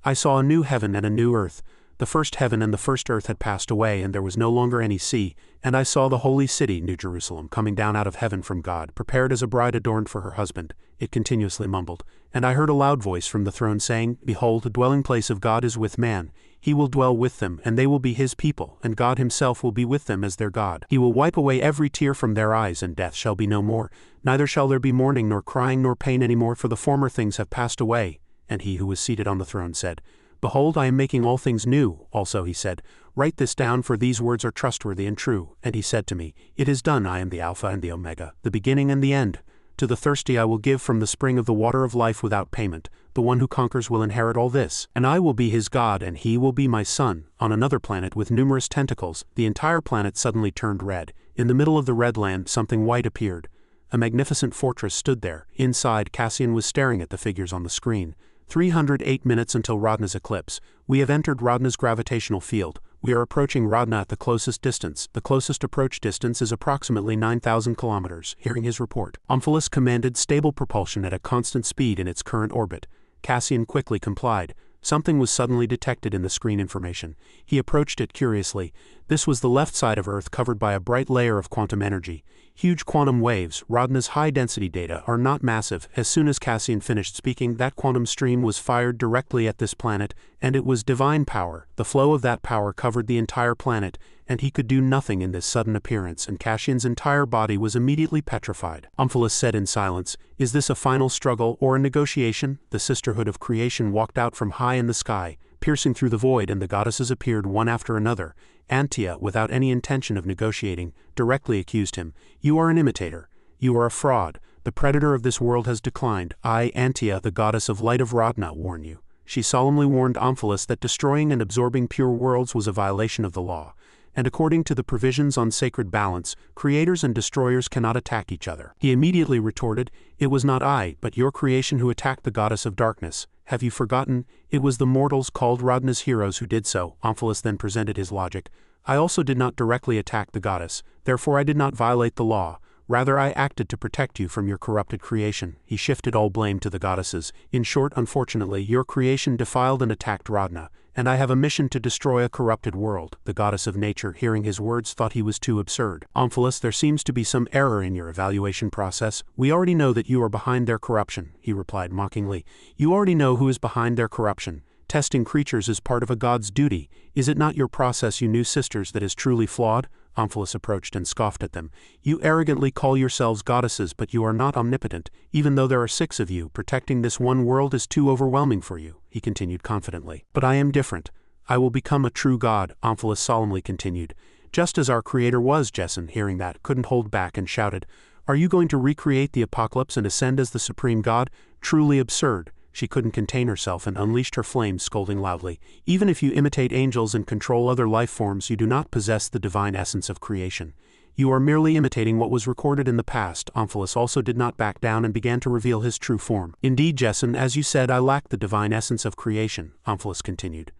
"I saw a new heaven and a new earth. The first heaven and the first earth had passed away, and there was no longer any sea. And I saw the holy city, New Jerusalem, coming down out of heaven from God, prepared as a bride adorned for her husband." It continuously mumbled. "And I heard a loud voice from the throne saying, 'Behold, the dwelling place of God is with man. He will dwell with them, and they will be his people, and God himself will be with them as their God. He will wipe away every tear from their eyes, and death shall be no more. Neither shall there be mourning, nor crying, nor pain any more, for the former things have passed away.' And he who was seated on the throne said, 'Behold, I am making all things new.' Also he said, 'Write this down, for these words are trustworthy and true.' And he said to me, 'It is done. I am the Alpha and the Omega, the beginning and the end. To the thirsty I will give from the spring of the water of life without payment. The one who conquers will inherit all this, and I will be his God, and he will be my son.'" On another planet with numerous tentacles, the entire planet suddenly turned red. In the middle of the red land, something white appeared. A magnificent fortress stood there. Inside, Cassian was staring at the figures on the screen. 308 minutes until Rodna's eclipse. We have entered Rodna's gravitational field. We are approaching Rodna at the closest distance. The closest approach distance is approximately 9,000 kilometers. Hearing his report, Omphalos commanded stable propulsion at a constant speed in its current orbit. Cassian quickly complied. Something was suddenly detected in the screen information. He approached it curiously. This was the left side of Earth covered by a bright layer of quantum energy. Huge quantum waves, Rodna's high-density data, are not massive. As soon as Cassian finished speaking, that quantum stream was fired directly at this planet, and it was divine power. The flow of that power covered the entire planet, and he could do nothing in this sudden appearance, and Cassian's entire body was immediately petrified. Omphalos said in silence, "Is this a final struggle or a negotiation?" The sisterhood of creation walked out from high in the sky, piercing through the void, and the goddesses appeared one after another. Antia, without any intention of negotiating, directly accused him. "You are an imitator. You are a fraud. The predator of this world has declined. I, Antia, the goddess of light of Rodna, warn you." She solemnly warned Omphalos that destroying and absorbing pure worlds was a violation of the law. And according to the provisions on sacred balance, creators and destroyers cannot attack each other. He immediately retorted, "It was not I, but your creation who attacked the goddess of darkness. Have you forgotten? It was the mortals called Rodna's heroes who did so." Omphalos then presented his logic. "I also did not directly attack the goddess, therefore I did not violate the law. Rather, I acted to protect you from your corrupted creation." He shifted all blame to the goddesses. "In short, unfortunately, your creation defiled and attacked Rodna, and I have a mission to destroy a corrupted world." The goddess of nature, hearing his words, thought he was too absurd. "Omphalos, there seems to be some error in your evaluation process. We already know that you are behind their corruption," he replied mockingly. "You already know who is behind their corruption. Testing creatures is part of a god's duty. Is it not your process, you new sisters, that is truly flawed?" Omphalos approached and scoffed at them. "You arrogantly call yourselves goddesses, but you are not omnipotent. Even though there are 6 of you, protecting this one world is too overwhelming for you," he continued confidently. "But I am different. I will become a true god," Omphalos solemnly continued. "Just as our creator was." Jessen, hearing that, couldn't hold back and shouted, "Are you going to recreate the apocalypse and ascend as the supreme god? Truly absurd." She couldn't contain herself and unleashed her flames, scolding loudly. Even if you imitate angels and control other life forms, you do not possess the divine essence of creation. You are merely imitating what was recorded in the past. Omphalos also did not back down and began to reveal his true form. Indeed, Jesson, as you said, I lack the divine essence of creation, Omphalos continued.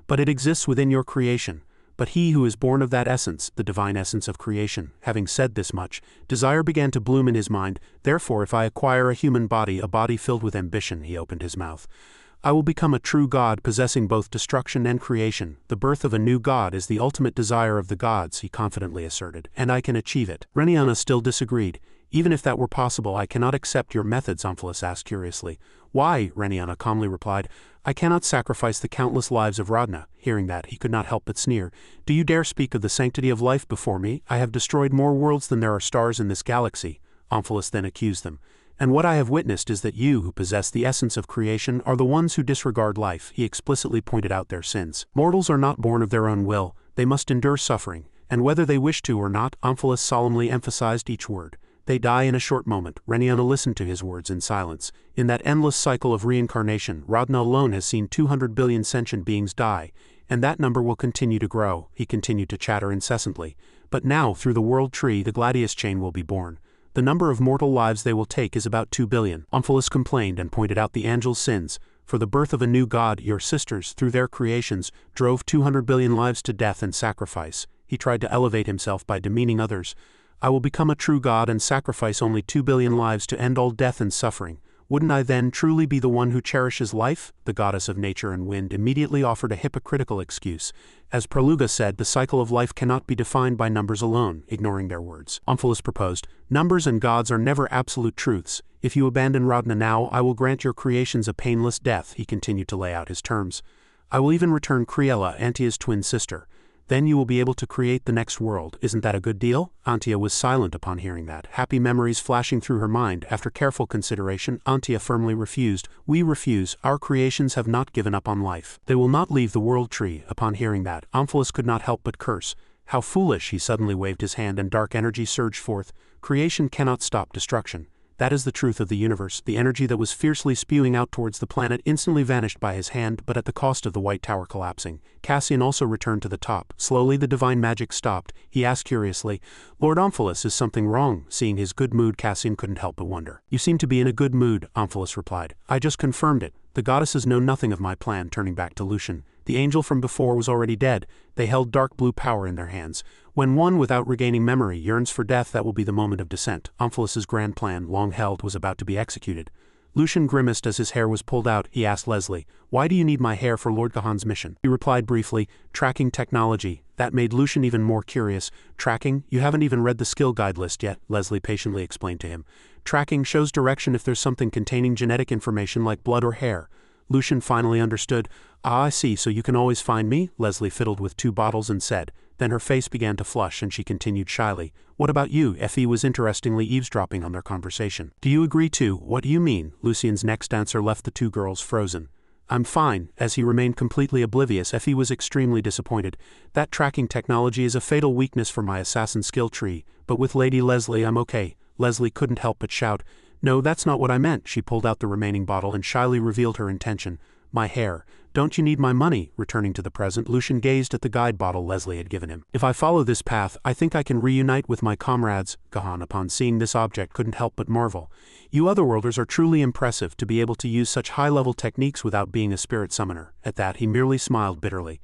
But it exists within your creation. But he who is born of that essence, the divine essence of creation. Having said this much, desire began to bloom in his mind. Therefore, if I acquire a human body, a body filled with ambition, he opened his mouth, I will become a true god possessing both destruction and creation. The birth of a new god is the ultimate desire of the gods, he confidently asserted, and I can achieve it. Reniana still disagreed. Even if that were possible, I cannot accept your methods, Omphalos asked curiously. Why? Reniana calmly replied. I cannot sacrifice the countless lives of Radna. Hearing that, he could not help but sneer. Do you dare speak of the sanctity of life before me? I have destroyed more worlds than there are stars in this galaxy. Omphalos then accused them. And what I have witnessed is that you, who possess the essence of creation, are the ones who disregard life. He explicitly pointed out their sins. Mortals are not born of their own will, they must endure suffering, and whether they wish to or not, Omphalos solemnly emphasized each word. They die in a short moment. Reniana listened to his words in silence. In that endless cycle of reincarnation, Radna alone has seen 200 billion sentient beings die, and that number will continue to grow. He continued to chatter incessantly. But now, through the world tree, the Gladius chain will be born. The number of mortal lives they will take is about 2 billion. Omphalos complained and pointed out the angel's sins. For the birth of a new god, your sisters, through their creations, drove 200 billion lives to death and sacrifice. He tried to elevate himself by demeaning others. I will become a true god and sacrifice only 2 billion lives to end all death and suffering. Wouldn't I then truly be the one who cherishes life? The goddess of nature and wind immediately offered a hypocritical excuse. As Praluga said, the cycle of life cannot be defined by numbers alone. Ignoring their words, Omphalos proposed, numbers and gods are never absolute truths. If you abandon Radna now, I will grant your creations a painless death. He continued to lay out his terms. I will even return Criella, Antia's twin sister. Then you will be able to create the next world. Isn't that a good deal? Antia was silent upon hearing that, happy memories flashing through her mind. After careful consideration, Antia firmly refused. We refuse. Our creations have not given up on life. They will not leave the world tree. Upon hearing that, Omphalos could not help but curse. How foolish! He suddenly waved his hand and dark energy surged forth. Creation cannot stop destruction. That is the truth of the universe. The energy that was fiercely spewing out towards the planet instantly vanished by his hand, but at the cost of the White Tower collapsing. Cassian also returned to the top. Slowly the divine magic stopped. He asked curiously, Lord Omphalos, is something wrong? Seeing his good mood, Cassian couldn't help but wonder. You seem to be in a good mood, Omphalos replied. I just confirmed it. The goddesses know nothing of my plan. Turning back to Lucian. The angel from before was already dead. They held dark blue power in their hands. When one, without regaining memory, yearns for death, that will be the moment of descent. Omphalos's grand plan, long held, was about to be executed. Lucian grimaced as his hair was pulled out. He asked Leslie, why do you need my hair for Lord Kahan's mission? He replied briefly, tracking technology. That made Lucian even more curious. Tracking? You haven't even read the skill guide list yet, Leslie patiently explained to him. Tracking shows direction if there's something containing genetic information like blood or hair. Lucian finally understood. Ah, I see, so you can always find me? Leslie fiddled with 2 bottles and said. Then her face began to flush and she continued shyly. What about you? Effie was interestingly eavesdropping on their conversation. Do you agree too? What do you mean? Lucian's next answer left the 2 girls frozen. I'm fine. As he remained completely oblivious, Effie was extremely disappointed. That tracking technology is a fatal weakness for my assassin skill tree, but with Lady Leslie I'm okay. Leslie couldn't help but shout. No, that's not what I meant. She pulled out the remaining bottle and shyly revealed her intention. My hair. Don't you need my money? Returning to the present, Lucian gazed at the guide bottle Leslie had given him. If I follow this path, I think I can reunite with my comrades. Kahan, upon seeing this object, couldn't help but marvel. You otherworlders are truly impressive to be able to use such high-level techniques without being a spirit summoner. At that, he merely smiled bitterly.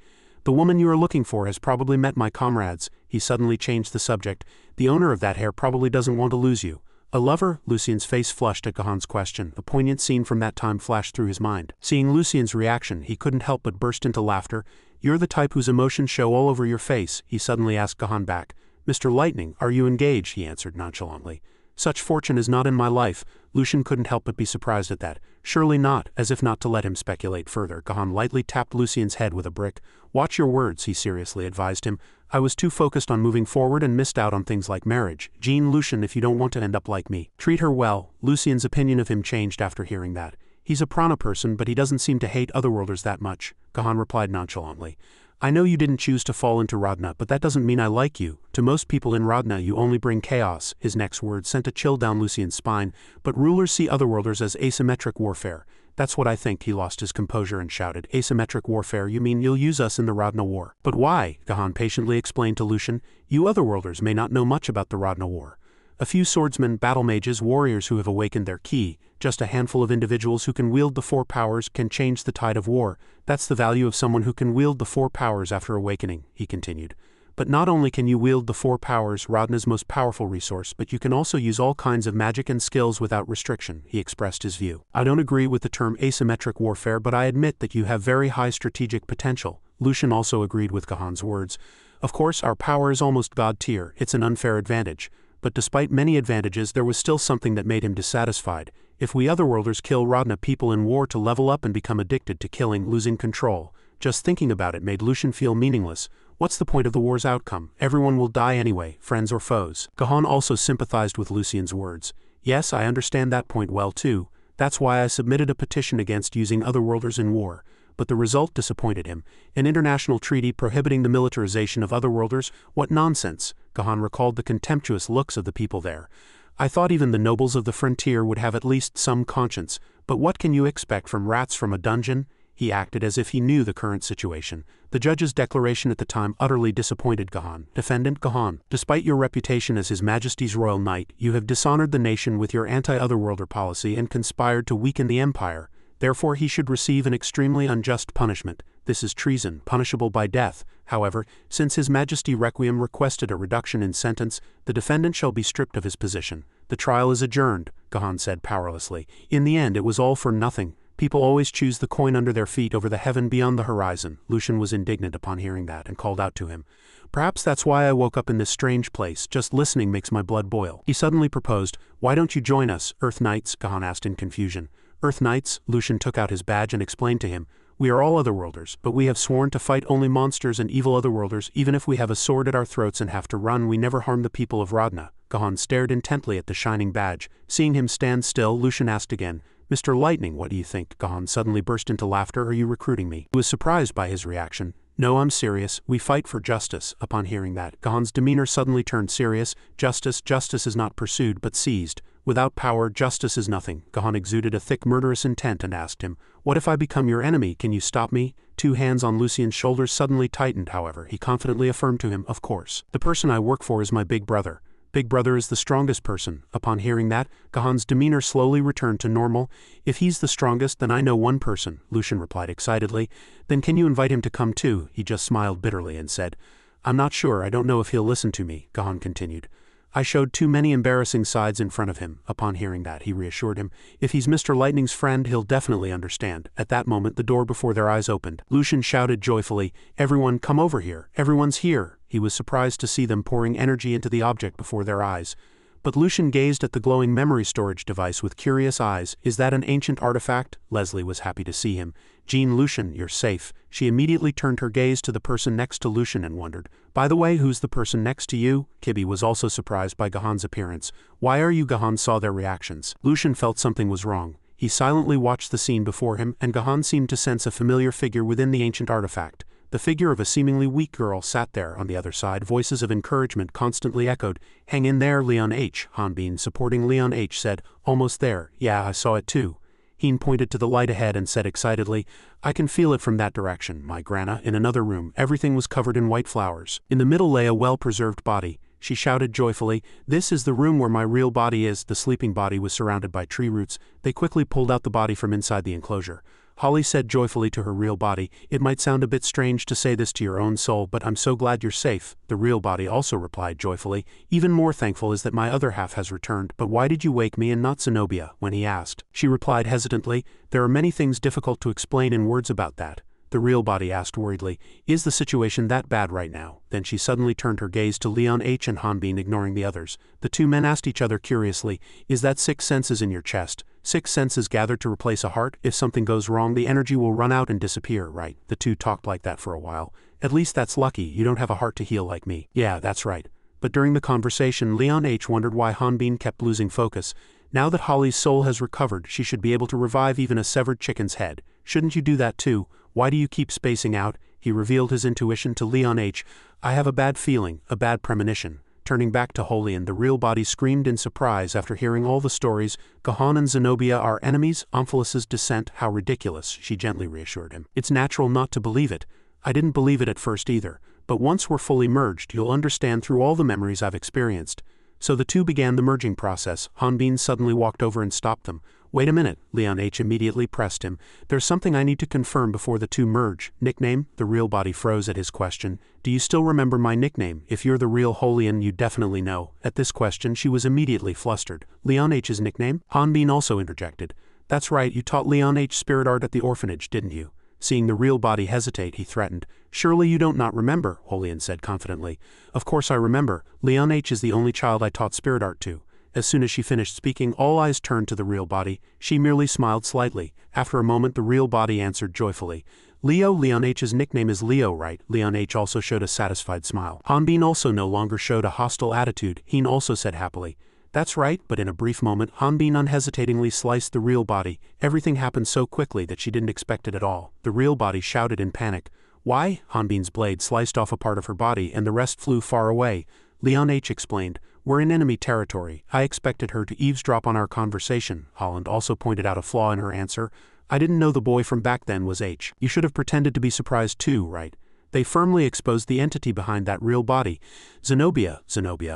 The woman you are looking for has probably met my comrades. He suddenly changed the subject. The owner of that hair probably doesn't want to lose you. A lover? Lucian's face flushed at Kahan's question. A poignant scene from that time flashed through his mind. Seeing Lucian's reaction, he couldn't help but burst into laughter. You're the type whose emotions show all over your face, he suddenly asked Kahan back. Mr. Lightning, are you engaged? He answered nonchalantly. Such fortune is not in my life. Lucian couldn't help but be surprised at that. Surely not, as if not to let him speculate further. Kahan lightly tapped Lucian's head with a brick. Watch your words, he seriously advised him. I was too focused on moving forward and missed out on things like marriage. Jean Lucian, if you don't want to end up like me. Treat her well. Lucian's opinion of him changed after hearing that. He's a prana person, but he doesn't seem to hate otherworlders that much. Kahan replied nonchalantly. I know you didn't choose to fall into Radna, but that doesn't mean I like you. To most people in Radna you only bring chaos. His next words sent a chill down Lucian's spine, but rulers see otherworlders as asymmetric warfare. That's what I think. He lost his composure and shouted, asymmetric warfare, you mean you'll use us in the Rodna War? But why? Gahan patiently explained to Lucian. You otherworlders may not know much about the Rodna War. A few swordsmen, battle mages, warriors who have awakened their ki, just a handful of individuals who can wield the four powers can change the tide of war. That's the value of someone who can wield the four powers after awakening, he continued. But not only can you wield the four powers, Rodna's most powerful resource, but you can also use all kinds of magic and skills without restriction, he expressed his view. I don't agree with the term asymmetric warfare, but I admit that you have very high strategic potential. Lucian also agreed with Gahan's words. Of course, our power is almost god tier, it's an unfair advantage. But despite many advantages, there was still something that made him dissatisfied. If we otherworlders kill Rodna people in war to level up and become addicted to killing, losing control, just thinking about it made Lucian feel meaningless. What's the point of the war's outcome? Everyone will die anyway, friends or foes. Gahan also sympathized with Lucian's words. Yes, I understand that point well too. That's why I submitted a petition against using otherworlders in war. But the result disappointed him. An international treaty prohibiting the militarization of otherworlders? What nonsense! Gahan recalled the contemptuous looks of the people there. I thought even the nobles of the frontier would have at least some conscience, but what can you expect from rats from a dungeon? He acted as if he knew the current situation. The judge's declaration at the time utterly disappointed Gahan. Defendant Gahan, despite your reputation as His Majesty's royal knight, you have dishonored the nation with your anti-otherworlder policy and conspired to weaken the empire. Therefore he should receive an extremely unjust punishment. This is treason, punishable by death. However, since His Majesty Requiem requested a reduction in sentence, the defendant shall be stripped of his position. The trial is adjourned, Gahan said powerlessly. In the end it was all for nothing. People always choose the coin under their feet over the heaven beyond the horizon. Lucian was indignant upon hearing that and called out to him. Perhaps that's why I woke up in this strange place. Just listening makes my blood boil. He suddenly proposed, why don't you join us, Earth Knights? Gahan asked in confusion. Earth Knights? Lucian took out his badge and explained to him. We are all otherworlders, but we have sworn to fight only monsters and evil otherworlders. Even if we have a sword at our throats and have to run, we never harm the people of Rodna. Gahan stared intently at the shining badge. Seeing him stand still, Lucian asked again, Mr. Lightning, what do you think? Gahan suddenly burst into laughter. Are you recruiting me? He was surprised by his reaction. No, I'm serious. We fight for justice. Upon hearing that, Gahan's demeanor suddenly turned serious. Justice is not pursued but seized. Without power, justice is nothing. Gahan exuded a thick murderous intent and asked him, what if I become your enemy? Can you stop me? Two hands on Lucian's shoulders suddenly tightened, however. He confidently affirmed to him, of course. The person I work for is my big brother. Big brother is the strongest person. Upon hearing that, Gahan's demeanor slowly returned to normal. If he's the strongest, then I know one person, Lucian replied excitedly. Then can you invite him to come too? He just smiled bitterly and said, I'm not sure, I don't know if he'll listen to me, Gahan continued. I showed too many embarrassing sides in front of him. Upon hearing that, he reassured him, if he's Mr. Lightning's friend, he'll definitely understand. At that moment, the door before their eyes opened. Lucian shouted joyfully, everyone come over here, everyone's here. He was surprised to see them pouring energy into the object before their eyes. But Lucian gazed at the glowing memory storage device with curious eyes. Is that an ancient artifact? Leslie was happy to see him. Jean, Lucian, you're safe. She immediately turned her gaze to the person next to Lucian and wondered, by the way, who's the person next to you? Kibi was also surprised by Gahan's appearance. Why are you? Gahan saw their reactions. Lucian felt something was wrong. He silently watched the scene before him, and Gahan seemed to sense a familiar figure within the ancient artifact. The figure of a seemingly weak girl sat there on the other side. Voices of encouragement constantly echoed. Hang in there, Leon H. Hanbin, supporting Leon H., said, almost there. Yeah, I saw it too. Heen pointed to the light ahead and said excitedly, I can feel it from that direction, my Grana. In another room, everything was covered in white flowers. In the middle lay a well-preserved body. She shouted joyfully, this is the room where my real body is. The sleeping body was surrounded by tree roots. They quickly pulled out the body from inside the enclosure. Holly said joyfully to her real body, it might sound a bit strange to say this to your own soul, but I'm so glad you're safe. The real body also replied joyfully, even more thankful is that my other half has returned. But why did you wake me and not Zenobia? When he asked. She replied hesitantly, there are many things difficult to explain in words about that. The real body asked worriedly, is the situation that bad right now? Then she suddenly turned her gaze to Leon H. and Hanbin, ignoring the others. The two men asked each other curiously, is that 6 senses in your chest? 6 senses gathered to replace a heart? If something goes wrong, the energy will run out and disappear, right? The two talked like that for a while. At least that's lucky, you don't have a heart to heal like me. Yeah, that's right. But during the conversation, Leon H. wondered why Hanbin kept losing focus. Now that Holly's soul has recovered, she should be able to revive even a severed chicken's head. Shouldn't you do that too? Why do you keep spacing out? He revealed his intuition to Leon H. I have a bad feeling, a bad premonition. Turning back to Holian, the real body screamed in surprise after hearing all the stories. Gahan and Zenobia are enemies, Omphalus's descent, how ridiculous, she gently reassured him. It's natural not to believe it. I didn't believe it at first either, but once we're fully merged, you'll understand through all the memories I've experienced. So the two began the merging process. Hanbin suddenly walked over and stopped them. Wait a minute, Leon H. immediately pressed him. There's something I need to confirm before the two merge. Nickname? The real body froze at his question. Do you still remember my nickname? If you're the real Holian, you definitely know. At this question, she was immediately flustered. Leon H.'s nickname? Hanbin also interjected. That's right, you taught Leon H. spirit art at the orphanage, didn't you? Seeing the real body hesitate, he threatened. Surely you don't not remember, Holian said confidently. Of course I remember. Leon H. is the only child I taught spirit art to. As soon as she finished speaking, all eyes turned to the real body. She merely smiled slightly. After a moment, the real body answered joyfully. Leo, Leon H.'s nickname is Leo, right? Leon H. also showed a satisfied smile. Hanbin also no longer showed a hostile attitude. Heen also said happily. That's right, but in a brief moment, Hanbin unhesitatingly sliced the real body. Everything happened so quickly that she didn't expect it at all. The real body shouted in panic. Why? Hanbin's blade sliced off a part of her body and the rest flew far away. Leon H. explained. We're in enemy territory. I expected her to eavesdrop on our conversation. Holland also pointed out a flaw in her answer. I didn't know the boy from back then was H. You should have pretended to be surprised too, right? They firmly exposed the entity behind that real body. Zenobia,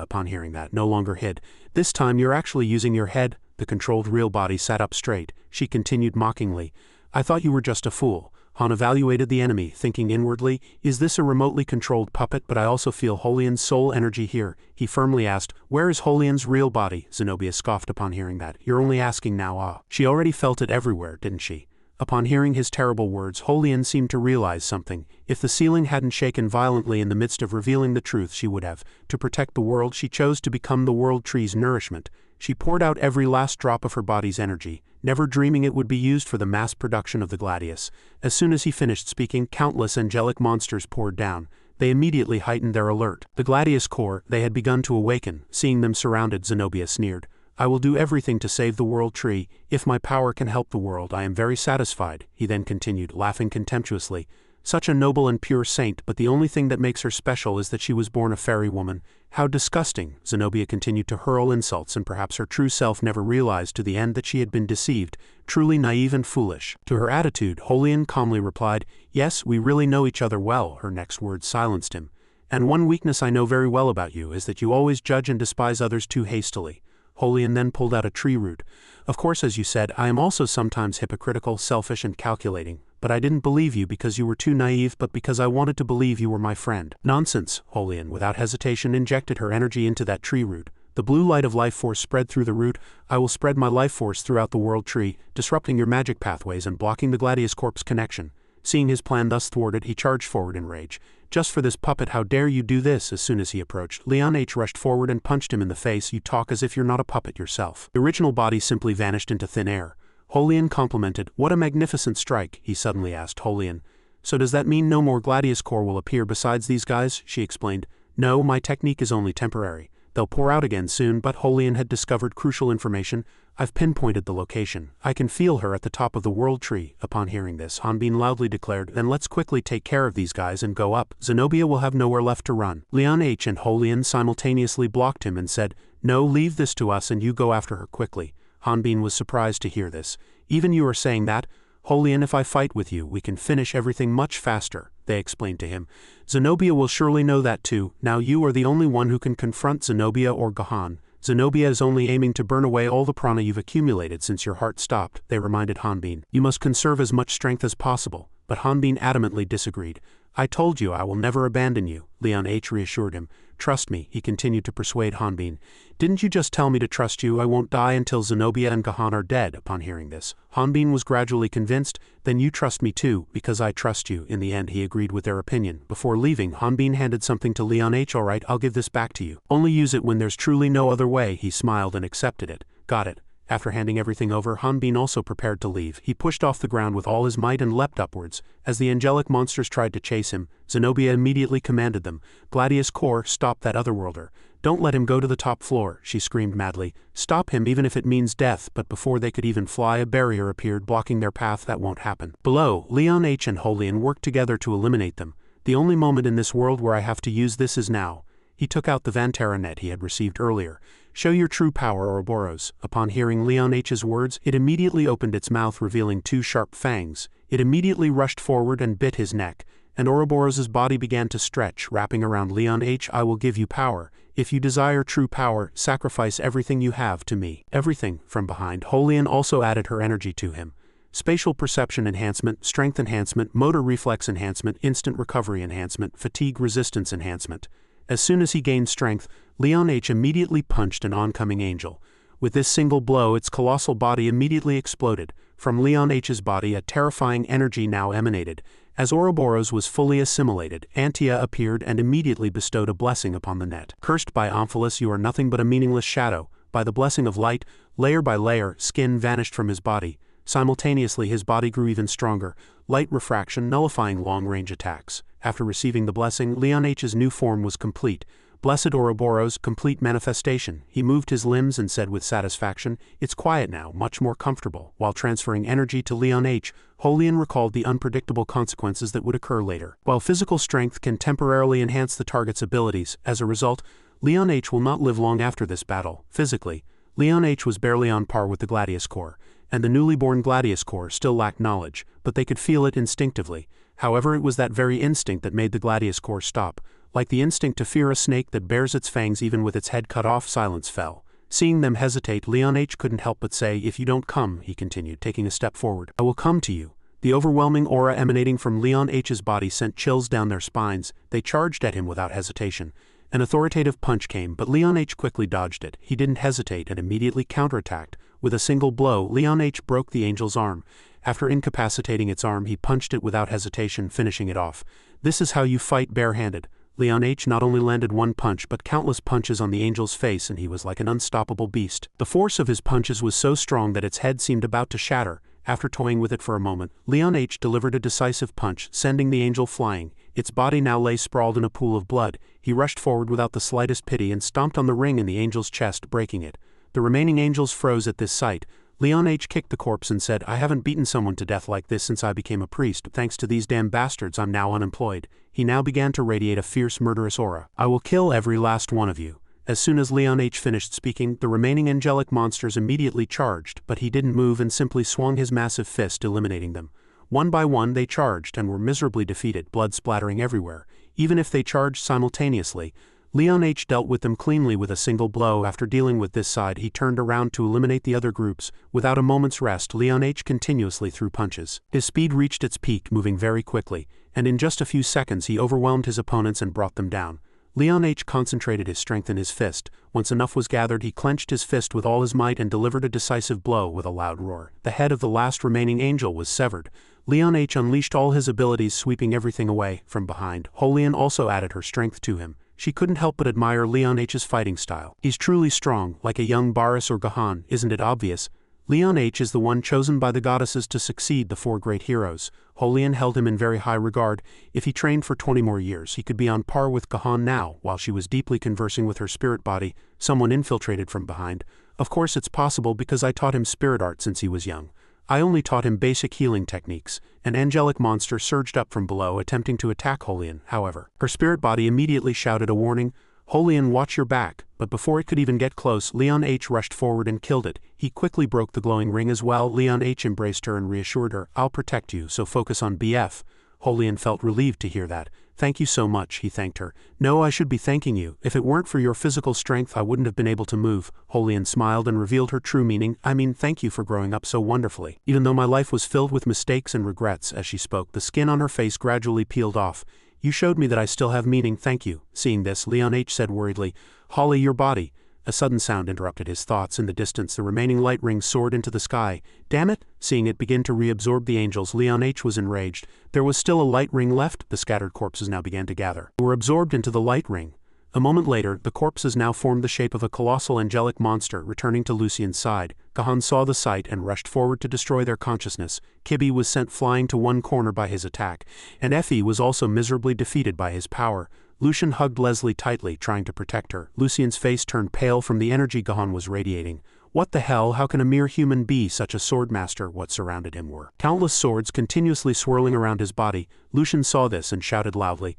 upon hearing that, no longer hid. This time you're actually using your head. The controlled real body sat up straight. She continued mockingly. I thought you were just a fool. Han evaluated the enemy, thinking inwardly, is this a remotely controlled puppet? But I also feel Holian's soul energy here. He firmly asked, where is Holian's real body? Zenobia scoffed upon hearing that. You're only asking now, ah. She already felt it everywhere, didn't she? Upon hearing his terrible words, Holian seemed to realize something. If the ceiling hadn't shaken violently in the midst of revealing the truth, she would have. To protect the world, she chose to become the world tree's nourishment. She poured out every last drop of her body's energy, never dreaming it would be used for the mass production of the Gladius. As soon as he finished speaking, countless angelic monsters poured down. They immediately heightened their alert. The Gladius core, they had begun to awaken. Seeing them surrounded, Zenobia sneered. I will do everything to save the world tree. If my power can help the world, I am very satisfied, he then continued, laughing contemptuously. Such a noble and pure saint, but the only thing that makes her special is that she was born a fairy woman. How disgusting! Zenobia continued to hurl insults, and perhaps her true self never realized to the end that she had been deceived, truly naive and foolish. To her attitude, Holian calmly replied, yes, we really know each other well. Her next words silenced him. And one weakness I know very well about you is that you always judge and despise others too hastily. Holian then pulled out a tree root. Of course, as you said, I am also sometimes hypocritical, selfish and calculating, but I didn't believe you because you were too naive, but because I wanted to believe you were my friend. Nonsense, Holian without hesitation injected her energy into that tree root. The blue light of Lv4 spread through the root. I will spread my life force throughout the world tree, disrupting your magic pathways and blocking the Gladius Corp's connection. Seeing his plan thus thwarted, he charged forward in rage. Just for this puppet, how dare you do this? As soon as he approached, Leon H. rushed forward and punched him in the face. You talk as if you're not a puppet yourself. The original body simply vanished into thin air. Holian complimented. What a magnificent strike, he suddenly asked Holian. So does that mean no more Gladius core will appear besides these guys? She explained. No, my technique is only temporary. They'll pour out again soon, but Holian had discovered crucial information. I've pinpointed the location. I can feel her at the top of the world tree. Upon hearing this, Hanbin loudly declared, then let's quickly take care of these guys and go up. Zenobia will have nowhere left to run. Leon H. and Holian simultaneously blocked him and said, no, leave this to us and you go after her quickly. Hanbin was surprised to hear this. Even you are saying that? Holian, if I fight with you, we can finish everything much faster, they explained to him. Zenobia will surely know that too. Now you are the only one who can confront Zenobia or Gahan. Zenobia is only aiming to burn away all the prana you've accumulated since your heart stopped, they reminded Hanbin. You must conserve as much strength as possible. But Hanbin adamantly disagreed. I told you I will never abandon you, Leon H. reassured him. Trust me, he continued to persuade Hanbin. Didn't you just tell me to trust you? I won't die until Zenobia and Gahan are dead. Upon hearing this, Hanbin was gradually convinced. Then you trust me too, because I trust you. In the end, he agreed with their opinion. Before leaving, Hanbin handed something to Leon H. All right, I'll give this back to you. Only use it when there's truly no other way. He smiled and accepted it. Got it. After handing everything over, Hanbin also prepared to leave. He pushed off the ground with all his might and leapt upwards. As the angelic monsters tried to chase him, Zenobia immediately commanded them. Gladius Core, stop that otherworlder. Don't let him go to the top floor, she screamed madly. Stop him even if it means death, but before they could even fly, a barrier appeared blocking their path. That won't happen. Below, Leon H. and Holian worked together to eliminate them. The only moment in this world where I have to use this is now. He took out the Vantara net he had received earlier. "Show your true power, Ouroboros." Upon hearing Leon H's words, it immediately opened its mouth, revealing 2 sharp fangs. It immediately rushed forward and bit his neck, and Ouroboros' body began to stretch, wrapping around Leon H. "I will give you power. If you desire true power, sacrifice everything you have to me." Everything, from behind. Holian also added her energy to him. Spatial perception enhancement, strength enhancement, motor reflex enhancement, instant recovery enhancement, fatigue resistance enhancement. As soon as he gained strength, Leon H immediately punched an oncoming angel. With this single blow, its colossal body immediately exploded. From Leon H's body, a terrifying energy now emanated. As Ouroboros was fully assimilated, Antia appeared and immediately bestowed a blessing upon the net. "Cursed by Omphalos, you are nothing but a meaningless shadow. By the blessing of light, layer by layer, skin vanished from his body. Simultaneously, his body grew even stronger, light refraction nullifying long-range attacks. After receiving the blessing, Leon H's new form was complete. Blessed Ouroboros, complete manifestation." He moved his limbs and said with satisfaction, "It's quiet now, much more comfortable." While transferring energy to Leon H, Holian recalled the unpredictable consequences that would occur later. While physical strength can temporarily enhance the target's abilities, as a result, Leon H will not live long after this battle. Physically, Leon H was barely on par with the Gladius Corps, and the newly born Gladius Corps still lacked knowledge, but they could feel it instinctively. However, it was that very instinct that made the Gladius Corps stop. Like the instinct to fear a snake that bears its fangs even with its head cut off, silence fell. Seeing them hesitate, Leon H couldn't help but say, "If you don't come," he continued, taking a step forward, "I will come to you." The overwhelming aura emanating from Leon H's body sent chills down their spines. They charged at him without hesitation. An authoritative punch came, but Leon H quickly dodged it. He didn't hesitate and immediately counterattacked. With a single blow, Leon H broke the angel's arm. After incapacitating its arm, he punched it without hesitation, finishing it off. "This is how you fight barehanded." Leon H not only landed one punch but countless punches on the angel's face, and he was like an unstoppable beast. The force of his punches was so strong that its head seemed about to shatter. After toying with it for a moment, Leon H delivered a decisive punch, sending the angel flying. Its body now lay sprawled in a pool of blood. He rushed forward without the slightest pity and stomped on the ring in the angel's chest, breaking it. The remaining angels froze at this sight. Leon H kicked the corpse and said, "I haven't beaten someone to death like this since I became a priest. Thanks to these damn bastards, I'm now unemployed." He now began to radiate a fierce, murderous aura. "I will kill every last one of you." As soon as Leon H finished speaking, the remaining angelic monsters immediately charged, but he didn't move and simply swung his massive fist, eliminating them. One by one they charged and were miserably defeated, blood splattering everywhere. Even if they charged simultaneously, Leon H dealt with them cleanly with a single blow. After dealing with this side, he turned around to eliminate the other groups. Without a moment's rest, Leon H continuously threw punches. His speed reached its peak, moving very quickly, and in just a few seconds he overwhelmed his opponents and brought them down. Leon H concentrated his strength in his fist. Once enough was gathered, he clenched his fist with all his might and delivered a decisive blow with a loud roar. The head of the last remaining angel was severed. Leon H unleashed all his abilities, sweeping everything away from behind. Holian also added her strength to him. She couldn't help but admire Leon H's fighting style. He's truly strong, like a young Baris or Gahan, isn't it obvious? Leon H is the one chosen by the goddesses to succeed the 4 great heroes. Holian held him in very high regard. If he trained for 20 more years, he could be on par with Gahan now. While she was deeply conversing with her spirit body, someone infiltrated from behind. "Of course it's possible because I taught him spirit art since he was young. I only taught him basic healing techniques." An angelic monster surged up from below, attempting to attack Holian. However, her spirit body immediately shouted a warning, "Holian, watch your back." But before it could even get close, Leon H rushed forward and killed it. He quickly broke the glowing ring as well. Leon H embraced her and reassured her, "I'll protect you, so focus on BF." Holian felt relieved to hear that. "Thank you so much," he thanked her. "No, I should be thanking you. If it weren't for your physical strength, I wouldn't have been able to move." Holian smiled and revealed her true meaning. "I mean, thank you for growing up so wonderfully." Even though my life was filled with mistakes and regrets, as she spoke, the skin on her face gradually peeled off. "You showed me that I still have meaning, thank you." Seeing this, Leon H said worriedly, "Holly, your body." A sudden sound interrupted his thoughts. In the distance, the remaining light ring soared into the sky. "Damn it!" Seeing it begin to reabsorb the angels, Leon H was enraged. There was still a light ring left. The scattered corpses now began to gather. They were absorbed into the light ring. A moment later, the corpses now formed the shape of a colossal angelic monster, returning to Lucian's side. Gahan saw the sight and rushed forward to destroy their consciousness. Kibi was sent flying to one corner by his attack, and Effie was also miserably defeated by his power. Lucian hugged Leslie tightly, trying to protect her. Lucian's face turned pale from the energy Gahan was radiating. What the hell? How can a mere human be such a swordmaster? What surrounded him were countless swords continuously swirling around his body. Lucian saw this and shouted loudly,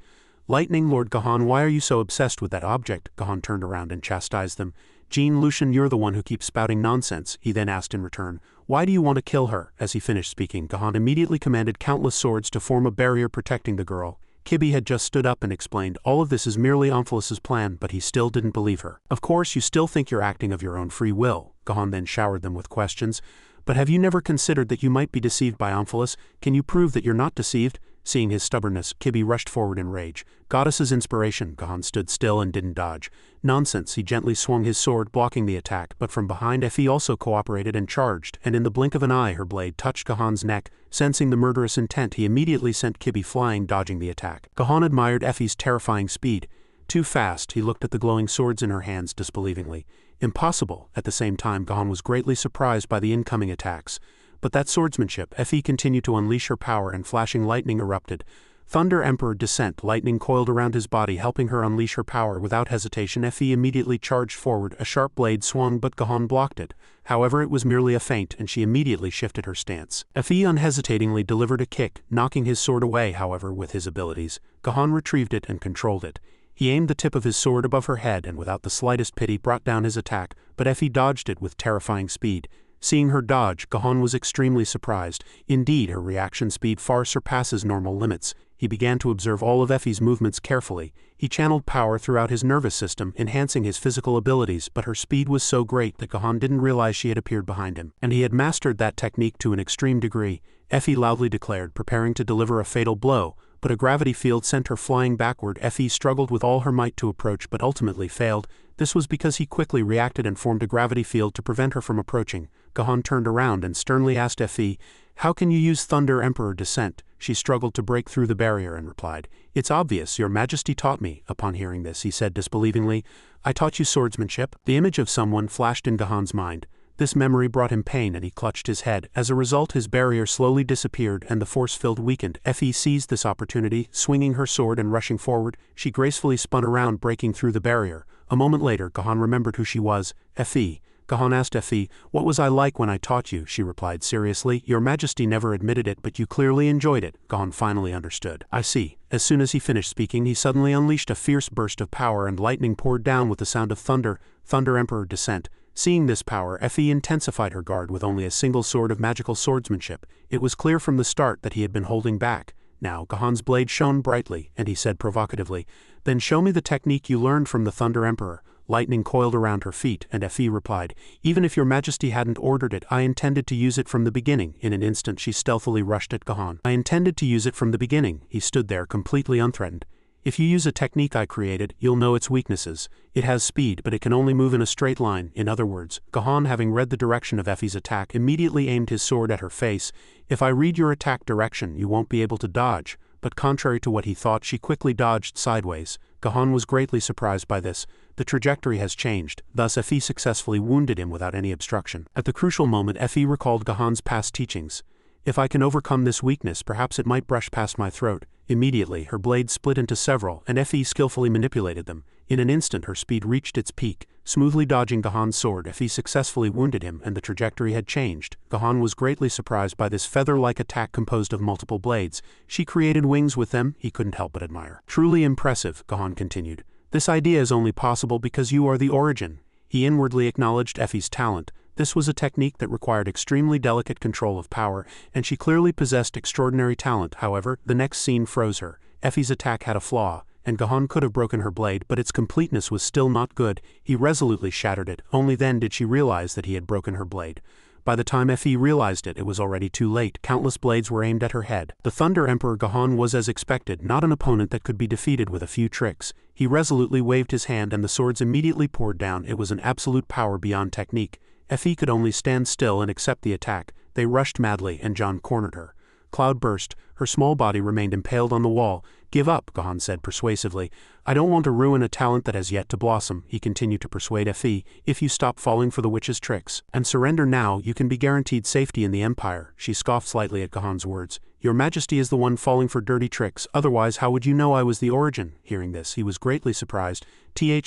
Lightning Lord Gohan, why are you so obsessed with that object? Gohan turned around and chastised them. Jean Lucian, you're the one who keeps spouting nonsense, he then asked in return. Why do you want to kill her? As he finished speaking, Gohan immediately commanded countless swords to form a barrier protecting the girl. Kibi had just stood up and explained, all of this is merely Omphalis's plan, but he still didn't believe her. Of course you still think you're acting of your own free will. Gohan then showered them with questions. But have you never considered that you might be deceived by Omphalis? Can you prove that you're not deceived? Seeing his stubbornness, Kibi rushed forward in rage. Goddess's inspiration. Gohan stood still and didn't dodge. Nonsense, he gently swung his sword, blocking the attack, but from behind Effie also cooperated and charged, and in the blink of an eye her blade touched Gohan's neck. Sensing the murderous intent, he immediately sent Kibi flying, dodging the attack. Gohan admired Effie's terrifying speed. Too fast, he looked at the glowing swords in her hands disbelievingly. Impossible. At the same time, Gohan was greatly surprised by the incoming attacks. But that swordsmanship, Effie continued to unleash her power and flashing lightning erupted. Thunder Emperor Descent, lightning coiled around his body, helping her unleash her power. Without hesitation, Effie immediately charged forward. A sharp blade swung, but Gohan blocked it. However, it was merely a feint, and she immediately shifted her stance. Effie unhesitatingly delivered a kick, knocking his sword away. However, with his abilities, Gohan retrieved it and controlled it. He aimed the tip of his sword above her head and without the slightest pity brought down his attack, but Effie dodged it with terrifying speed. Seeing her dodge, Gohan was extremely surprised. Indeed, her reaction speed far surpasses normal limits. He began to observe all of Effie's movements carefully. He channeled power throughout his nervous system, enhancing his physical abilities, but her speed was so great that Gohan didn't realize she had appeared behind him. And he had mastered that technique to an extreme degree. Effie loudly declared, preparing to deliver a fatal blow, but a gravity field sent her flying backward. Effie struggled with all her might to approach but ultimately failed. This was because he quickly reacted and formed a gravity field to prevent her from approaching. Gohan turned around and sternly asked Effie, "How can you use Thunder Emperor Descent?" She struggled to break through the barrier and replied, "It's obvious, your majesty taught me." Upon hearing this, he said disbelievingly, "I taught you swordsmanship?" The image of someone flashed in Gohan's mind. This memory brought him pain and he clutched his head. As a result, his barrier slowly disappeared and the force field weakened. Effie seized this opportunity, swinging her sword and rushing forward. She gracefully spun around, breaking through the barrier. A moment later, Gohan remembered who she was. Effie. Gohan asked Effie, "What was I like when I taught you?" She replied seriously, "Your majesty never admitted it, but you clearly enjoyed it." Gohan finally understood. "I see." As soon as he finished speaking, he suddenly unleashed a fierce burst of power and lightning poured down with the sound of thunder. Thunder Emperor Descent. Seeing this power, Effie intensified her guard with only a single sword of magical swordsmanship. It was clear from the start that he had been holding back. Now, Gohan's blade shone brightly, and he said provocatively, "Then show me the technique you learned from the Thunder Emperor." Lightning coiled around her feet, and Effie replied, "Even if your majesty hadn't ordered it, I intended to use it from the beginning." In an instant she stealthily rushed at Gohan. "I intended to use it from the beginning." He stood there completely unthreatened. "If you use a technique I created, you'll know its weaknesses. It has speed, but it can only move in a straight line." In other words, Gohan, having read the direction of Effie's attack, immediately aimed his sword at her face. "If I read your attack direction, you won't be able to dodge." But contrary to what he thought, she quickly dodged sideways. Gohan was greatly surprised by this. The trajectory has changed, thus Effie successfully wounded him without any obstruction. At the crucial moment, Effie recalled Gohan's past teachings. "If I can overcome this weakness, perhaps it might brush past my throat." Immediately, her blade split into several, and Effie skillfully manipulated them. In an instant, her speed reached its peak. Smoothly dodging Gohan's sword, Effie successfully wounded him, and the trajectory had changed. Gohan was greatly surprised by this feather-like attack composed of multiple blades. She created wings with them, he couldn't help but admire. "Truly impressive," Gohan continued. "This idea is only possible because you are the origin." He inwardly acknowledged Effie's talent. This was a technique that required extremely delicate control of power, and she clearly possessed extraordinary talent. However, the next scene froze her. Effie's attack had a flaw, and Gohan could have broken her blade, but its completeness was still not good. He resolutely shattered it. Only then did she realize that he had broken her blade. By the time Effie realized it, it was already too late. Countless blades were aimed at her head. The Thunder Emperor Gohan was, as expected, not an opponent that could be defeated with a few tricks. He resolutely waved his hand and the swords immediately poured down. It was an absolute power beyond technique. Effie could only stand still and accept the attack. They rushed madly, and John cornered her. Cloud burst. Her small body remained impaled on the wall. "Give up," Gohan said persuasively. "I don't want to ruin a talent that has yet to blossom." He continued to persuade Effie, "If you stop falling for the witch's tricks and surrender now, you can be guaranteed safety in the Empire." She scoffed slightly at Gohan's words. "Your majesty is the one falling for dirty tricks, otherwise how would you know I was the origin?" Hearing this, he was greatly surprised.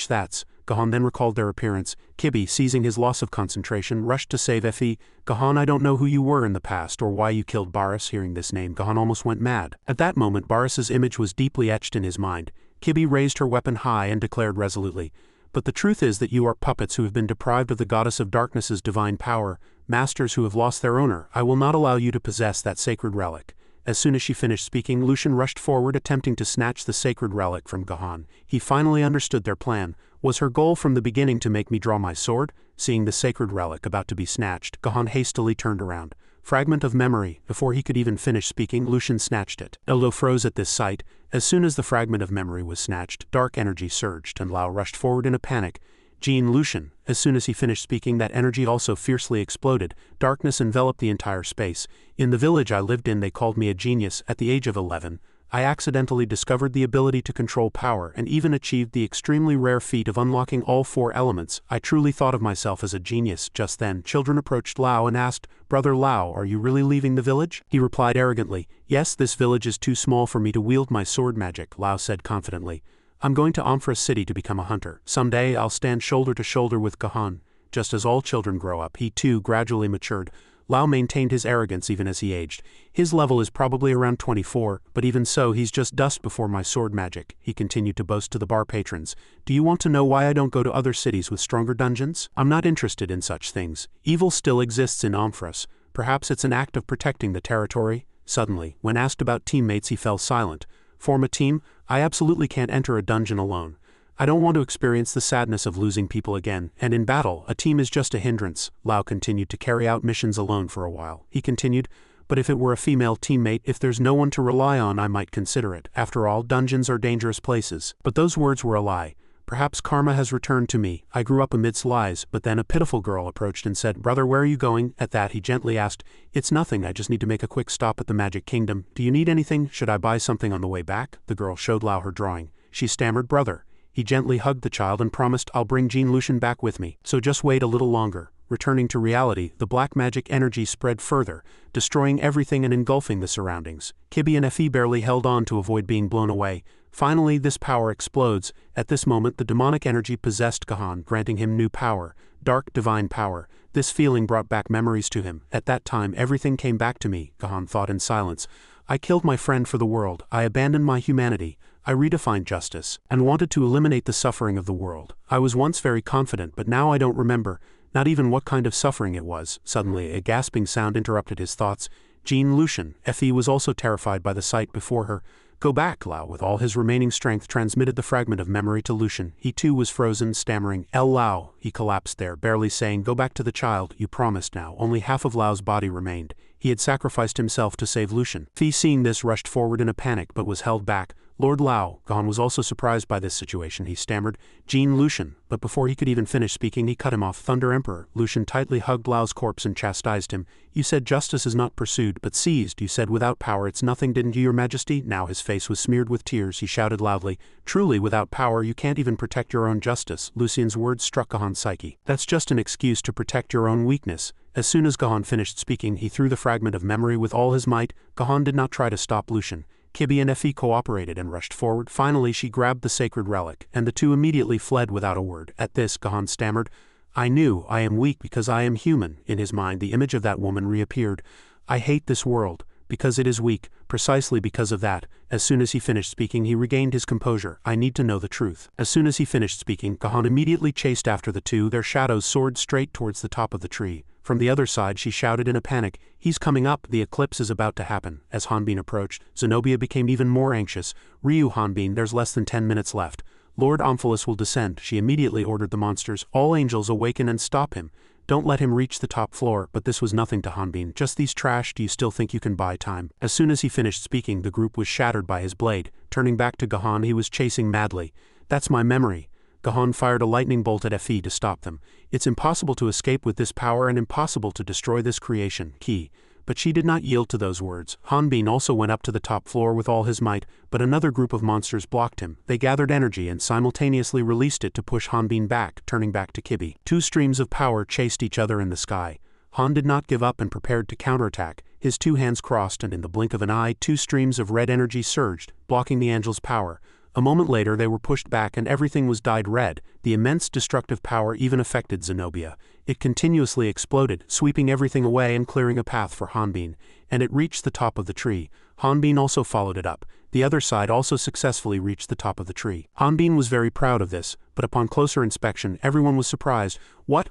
That's... Gohan then recalled their appearance. Kibi, seizing his loss of concentration, rushed to save Effie. "Gohan, I don't know who you were in the past or why you killed Barris." Hearing this name, Gohan almost went mad. At that moment, Barris's image was deeply etched in his mind. Kibi raised her weapon high and declared resolutely, "But the truth is that you are puppets who have been deprived of the goddess of darkness's divine power, masters who have lost their owner. I will not allow you to possess that sacred relic." As soon as she finished speaking, Lucian rushed forward, attempting to snatch the sacred relic from Gahan. He finally understood their plan. Was her goal from the beginning to make me draw my sword? Seeing the sacred relic about to be snatched, Gahan hastily turned around. Fragment of memory. Before he could even finish speaking, Lucian snatched it. Eldo froze at this sight. As soon as the fragment of memory was snatched, dark energy surged, and Lao rushed forward in a panic. Lucian. As soon as he finished speaking, that energy also fiercely exploded. Darkness enveloped the entire space. In the village I lived in, they called me a genius. At the age of 11, I accidentally discovered the ability to control power and even achieved the extremely rare feat of unlocking all 4 elements. I truly thought of myself as a genius. Just then, children approached Lao and asked, "Brother Lao, are you really leaving the village?" He replied arrogantly, "Yes, this village is too small for me to wield my sword magic," Lao said confidently. "I'm going to Omphra City to become a hunter. Someday I'll stand shoulder to shoulder with Gahan." Just as all children grow up, he too gradually matured. Lao maintained his arrogance even as he aged. "His level is probably around 24, but even so he's just dust before my sword magic," he continued to boast to the bar patrons. "Do you want to know why I don't go to other cities with stronger dungeons? I'm not interested in such things. Evil still exists in Omphras. Perhaps it's an act of protecting the territory." Suddenly, when asked about teammates, he fell silent. "Form a team? I absolutely can't enter a dungeon alone. I don't want to experience the sadness of losing people again, and in battle, a team is just a hindrance." Lao continued to carry out missions alone for a while. He continued, "But if it were a female teammate, if there's no one to rely on, I might consider it. After all, dungeons are dangerous places." But those words were a lie. "Perhaps karma has returned to me. I grew up amidst lies." But then a pitiful girl approached and said, "Brother, where are you going?" At that he gently asked, "It's nothing, I just need to make a quick stop at the Magic Kingdom. Do you need anything? Should I buy something on the way back?" The girl showed Lao her drawing. She stammered, "Brother." He gently hugged the child and promised, "I'll bring Lucian back with me. So just wait a little longer." Returning to reality, the black magic energy spread further, destroying everything and engulfing the surroundings. Kibi and Effie barely held on to avoid being blown away. Finally, this power explodes. At this moment, the demonic energy possessed Gahan, granting him new power, dark divine power. This feeling brought back memories to him. "At that time, everything came back to me," Gahan thought in silence. "I killed my friend for the world. I abandoned my humanity. I redefined justice, and wanted to eliminate the suffering of the world. I was once very confident, but now I don't remember, not even what kind of suffering it was." Suddenly, a gasping sound interrupted his thoughts. Lucian. Effie was also terrified by the sight before her. "Go back!" Lao, with all his remaining strength, transmitted the fragment of memory to Lucian. He too was frozen, stammering, Lao." He collapsed there, barely saying, "Go back to the child, you promised." Now, only half of Lao's body remained. He had sacrificed himself to save Lucian. Fee, seeing this, rushed forward in a panic but was held back. "Lord Lao." Gahan was also surprised by this situation. He stammered, Lucian." But before he could even finish speaking, he cut him off. "Thunder Emperor." Lucian tightly hugged Lao's corpse and chastised him. "You said justice is not pursued, but seized. You said without power it's nothing, didn't you, Your Majesty?" Now his face was smeared with tears. He shouted loudly, "Truly, without power you can't even protect your own justice." Lucian's words struck Gahan's psyche. "That's just an excuse to protect your own weakness." As soon as Gahan finished speaking, he threw the fragment of memory with all his might. Gahan did not try to stop Lucian. Kibi and Effie cooperated and rushed forward. Finally, she grabbed the sacred relic, and the two immediately fled without a word. At this, Gahan stammered, "I knew I am weak because I am human." In his mind, the image of that woman reappeared. "I hate this world because it is weak, precisely because of that." As soon as he finished speaking, he regained his composure. "I need to know the truth." As soon as he finished speaking, Gahan immediately chased after the two. Their shadows soared straight towards the top of the tree. From the other side, she shouted in a panic, "He's coming up, the eclipse is about to happen." As Hanbin approached, Zenobia became even more anxious. "Ryu, Hanbin, there's less than 10 minutes left. Lord Omphilus will descend." She immediately ordered the monsters, "All angels awaken and stop him. Don't let him reach the top floor." But this was nothing to Hanbin. "Just these trash, do you still think you can buy time?" As soon as he finished speaking, the group was shattered by his blade. Turning back to Gahan, he was chasing madly. "That's my memory." Gahan fired a lightning bolt at Effie to stop them. "It's impossible to escape with this power and impossible to destroy this creation, Key." But she did not yield to those words. Hanbin also went up to the top floor with all his might, but another group of monsters blocked him. They gathered energy and simultaneously released it to push Hanbin back, turning back to Kibi. Two streams of power chased each other in the sky. Han did not give up and prepared to counterattack. His two hands crossed, and in the blink of an eye, two streams of red energy surged, blocking the angel's power. A moment later, they were pushed back and everything was dyed red. The immense destructive power even affected Zenobia. It continuously exploded, sweeping everything away and clearing a path for Hanbin, and it reached the top of the tree. Hanbin also followed it up. The other side also successfully reached the top of the tree. Hanbin was very proud of this, but upon closer inspection everyone was surprised. What?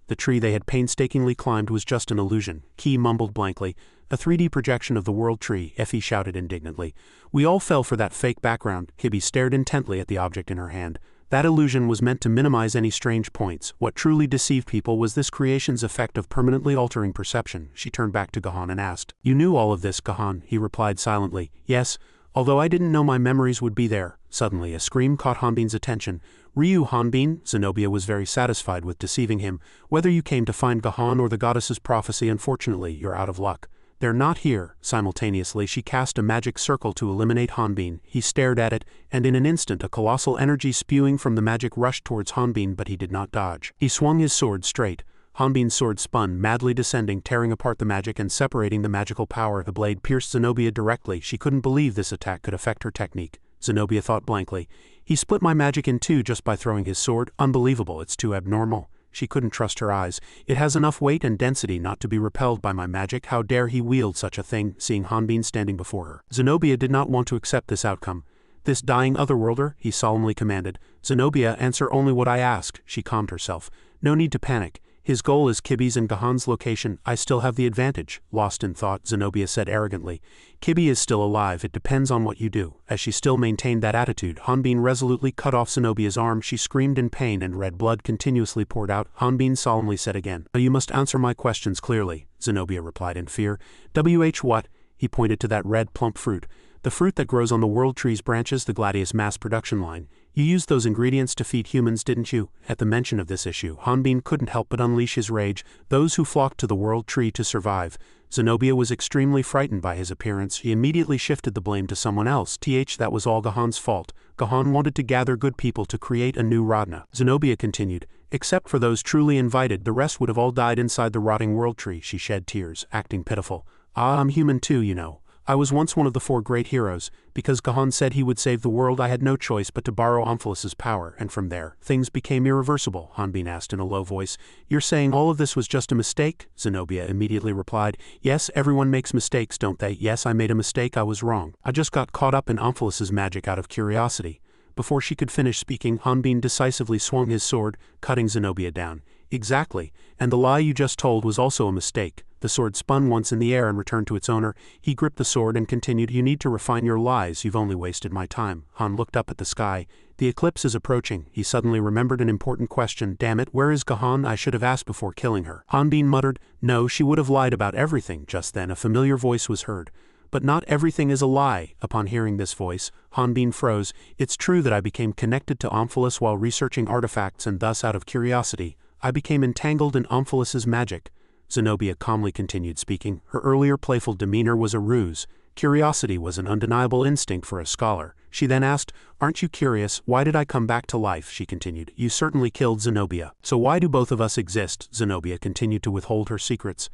The tree they had painstakingly climbed was just an illusion, Ki mumbled blankly. A 3D projection of the world tree, Effie shouted indignantly. We all fell for that fake background. Kibby stared intently at the object in her hand. That illusion was meant to minimize any strange points. What truly deceived people was this creation's effect of permanently altering perception. She turned back to Gahan and asked. You knew all of this, Gahan, he replied silently. Yes, although I didn't know my memories would be there. Suddenly a scream caught Hanbin's attention. Ryu Hanbin, Zenobia was very satisfied with deceiving him. Whether you came to find Gahan or the goddess's prophecy, unfortunately, you're out of luck. They're not here. Simultaneously she cast a magic circle to eliminate Hanbin. He stared at it, and in an instant a colossal energy spewing from the magic rushed towards Hanbin, but he did not dodge. He swung his sword straight. Hanbin's sword spun, madly descending, tearing apart the magic and separating the magical power. The blade pierced Zenobia directly. She couldn't believe this attack could affect her technique. Zenobia thought blankly. He split my magic in two just by throwing his sword. Unbelievable, it's too abnormal. She couldn't trust her eyes. It has enough weight and density not to be repelled by my magic. How dare he wield such a thing, seeing Hanbin standing before her. Zenobia did not want to accept this outcome. This dying otherworlder, he solemnly commanded. Zenobia, answer only what I ask. She calmed herself. No need to panic. His goal is Kibby's and Gahan's location. I still have the advantage. Lost in thought, Zenobia said arrogantly. Kibby is still alive. It depends on what you do. As she still maintained that attitude, Hanbin resolutely cut off Zenobia's arm. She screamed in pain and red blood continuously poured out. Hanbin solemnly said again. You must answer my questions clearly, Zenobia replied in fear. What? He pointed to that red plump fruit. The fruit that grows on the world tree's branches, the Gladius mass production line. You used those ingredients to feed humans, didn't you? At the mention of this issue, Hanbin couldn't help but unleash his rage. Those who flocked to the world tree to survive. Zenobia was extremely frightened by his appearance. He immediately shifted the blame to someone else. That was all Gahan's fault. Gahan wanted to gather good people to create a new Radna. Zenobia continued. Except for those truly invited, the rest would have all died inside the rotting world tree. She shed tears, acting pitiful. I'm human too, you know. I was once one of the 4 great heroes. Because Gahan said he would save the world, I had no choice but to borrow Omphalus's power, and from there, things became irreversible, Hanbin asked in a low voice. You're saying all of this was just a mistake? Zenobia immediately replied. Yes, everyone makes mistakes, don't they? Yes, I made a mistake, I was wrong. I just got caught up in Omphalus's magic out of curiosity. Before she could finish speaking, Hanbin decisively swung his sword, cutting Zenobia down. Exactly, and the lie you just told was also a mistake. The sword spun once in the air and returned to its owner. He gripped the sword and continued, You need to refine your lies, you've only wasted my time. Han looked up at the sky. The eclipse is approaching. He suddenly remembered an important question. Damn it, where is Gahan? I should have asked before killing her. Hanbin muttered. No, she would have lied about everything. Just then a familiar voice was heard. But not everything is a lie. Upon hearing this voice, Hanbin froze. It's true that I became connected to Omphalus while researching artifacts, and thus out of curiosity, I became entangled in Omphalus's magic. Zenobia calmly continued speaking. Her earlier playful demeanor was a ruse. Curiosity was an undeniable instinct for a scholar. She then asked, Aren't you curious? Why did I come back to life? She continued. You certainly killed Zenobia. So why do both of us exist? Zenobia continued to withhold her secrets.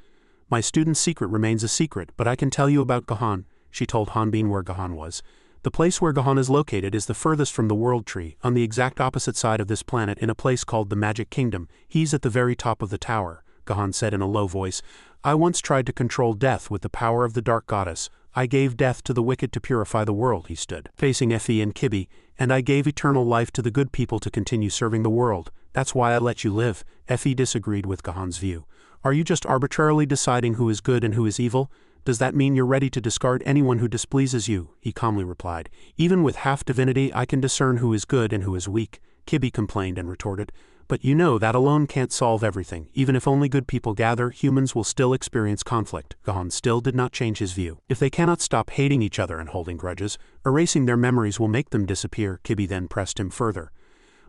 My student's secret remains a secret, but I can tell you about Gahan. She told Hanbin where Gahan was. The place where Gahan is located is the furthest from the world tree, on the exact opposite side of this planet in a place called the Magic Kingdom. He's at the very top of the tower, Gahan said in a low voice. I once tried to control death with the power of the dark goddess. I gave death to the wicked to purify the world, he stood, facing Effie and Kibby, and I gave eternal life to the good people to continue serving the world. That's why I let you live. Effie disagreed with Gahan's view. Are you just arbitrarily deciding who is good and who is evil? Does that mean you're ready to discard anyone who displeases you? He calmly replied. Even with half divinity, I can discern who is good and who is weak, Kibby complained and retorted. But you know that alone can't solve everything. Even if only good people gather, humans will still experience conflict. Gahan still did not change his view. If they cannot stop hating each other and holding grudges, erasing their memories will make them disappear, Kibby then pressed him further.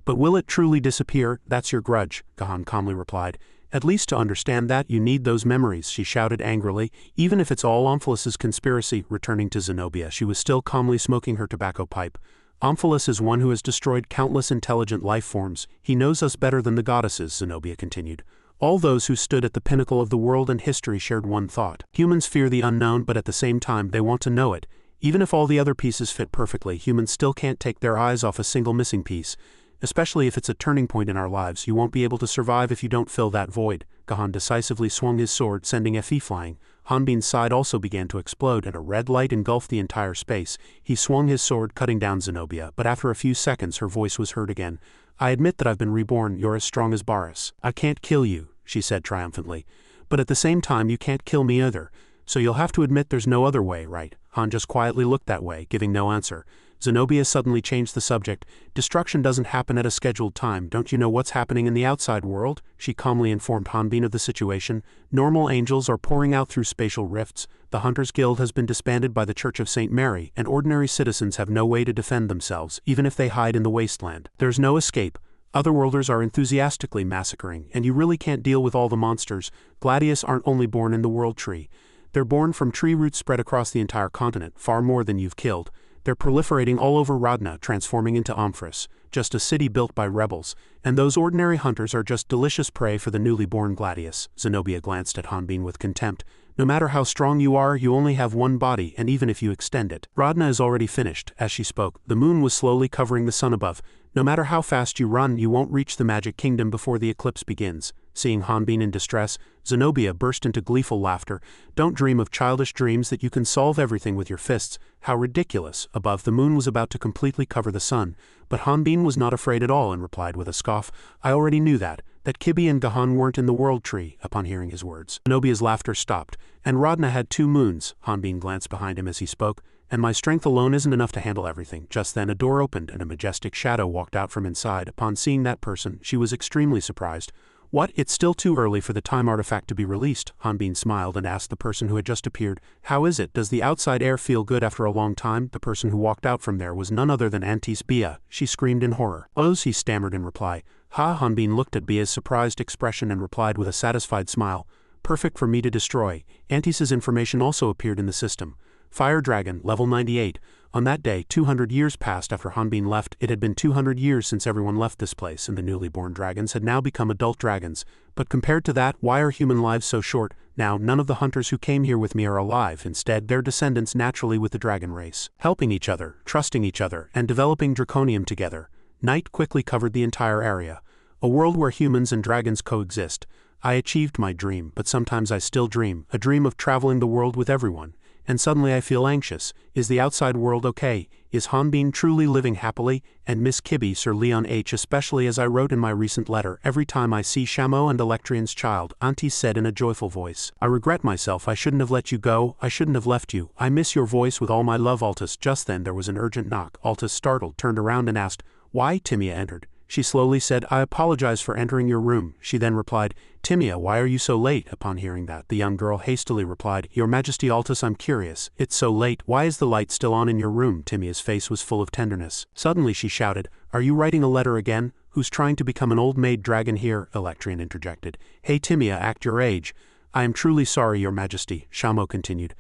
But will it truly disappear? That's your grudge, Gahan calmly replied. At least to understand that, you need those memories, she shouted angrily. Even if it's all Omphalus's conspiracy. Returning to Zenobia, she was still calmly smoking her tobacco pipe. Omphalus is one who has destroyed countless intelligent life forms. He knows us better than the goddesses, Zenobia continued. All those who stood at the pinnacle of the world and history shared one thought. Humans fear the unknown, but at the same time they want to know it. Even if all the other pieces fit perfectly, humans still can't take their eyes off a single missing piece. Especially if it's a turning point in our lives, you won't be able to survive if you don't fill that void. Gahan decisively swung his sword, sending Effie flying. Hanbin's side also began to explode and a red light engulfed the entire space. He swung his sword, cutting down Zenobia, but after a few seconds her voice was heard again. I admit that I've been reborn, you're as strong as Baris. I can't kill you, she said triumphantly. But at the same time you can't kill me either. So you'll have to admit there's no other way, right? Han just quietly looked that way, giving no answer. Zenobia suddenly changed the subject. Destruction doesn't happen at a scheduled time. Don't you know what's happening in the outside world? She calmly informed Hanbin of the situation. Normal angels are pouring out through spatial rifts. The Hunters Guild has been disbanded by the Church of St. Mary, and ordinary citizens have no way to defend themselves, even if they hide in the wasteland. There's no escape. Otherworlders are enthusiastically massacring, and you really can't deal with all the monsters. Gladius aren't only born in the World Tree. They're born from tree roots spread across the entire continent, far more than you've killed. They're proliferating all over Radna, transforming into Omphris, just a city built by rebels, and those ordinary hunters are just delicious prey for the newly born Gladius. Zenobia glanced at Hanbin with contempt. No matter how strong you are, you only have one body, and even if you extend it. Radna is already finished. As she spoke, the moon was slowly covering the sun above. No matter how fast you run, you won't reach the magic kingdom before the eclipse begins. Seeing Hanbin in distress, Zenobia burst into gleeful laughter. Don't dream of childish dreams that you can solve everything with your fists. How ridiculous. Above, the moon was about to completely cover the sun. But Hanbin was not afraid at all and replied with a scoff, I already knew that Kibi and Gahan weren't in the World Tree. Upon hearing his words, Zenobia's laughter stopped. And Radna had 2 moons. Hanbin glanced behind him as he spoke. And my strength alone isn't enough to handle everything. Just then a door opened and a majestic shadow walked out from inside. Upon seeing that person, she was extremely surprised. What? It's still too early for the time artifact to be released. Hanbin smiled and asked the person who had just appeared, how is it? Does the outside air feel good after a long time? The person who walked out from there was none other than Antis Bia. She screamed in horror. Oz, he stammered in reply. Ha! Hanbin looked at Bia's surprised expression and replied with a satisfied smile. Perfect for me to destroy. Antis's information also appeared in the system. Fire Dragon, level 98. On that day, 200 years passed after Hanbin left. It had been 200 years since everyone left this place, and the newly born dragons had now become adult dragons. But compared to that, why are human lives so short? Now, none of the hunters who came here with me are alive. Instead, they're descendants naturally with the dragon race, helping each other, trusting each other, and developing draconium together. Night quickly covered the entire area. A world where humans and dragons coexist. I achieved my dream, but sometimes I still dream, a dream of traveling the world with everyone. And suddenly I feel anxious. Is the outside world okay? Is Hanbin truly living happily? And Miss Kibi, Sir Leon H. Especially as I wrote in my recent letter, every time I see Shamo and Electrian's child, Auntie said in a joyful voice. I regret myself, I shouldn't have let you go, I shouldn't have left you. I miss your voice with all my love, Altus. Just then there was an urgent knock. Altus, startled, turned around and asked, why? Timia entered. She slowly said, I apologize for entering your room. She then replied, Timia, why are you so late? Upon hearing that, the young girl hastily replied, Your Majesty Altus, I'm curious. It's so late. Why is the light still on in your room? Timia's face was full of tenderness. Suddenly she shouted, Are you writing a letter again? Who's trying to become an old maid dragon here? Electrian interjected. Hey Timia, act your age. I am truly sorry, Your Majesty, Shamo continued.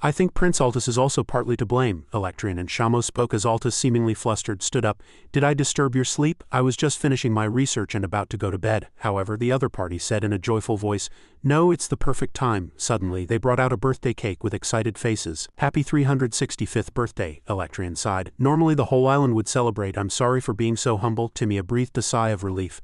I think Prince Altus is also partly to blame. Electrian and Shamo spoke as Altus, seemingly flustered, stood up. Did I disturb your sleep? I was just finishing my research and about to go to bed. However, the other party said in a joyful voice, No, it's the perfect time. Suddenly, they brought out a birthday cake with excited faces. Happy 365th birthday, Electrian sighed. Normally the whole island would celebrate. I'm sorry for being so humble. Timia breathed a sigh of relief.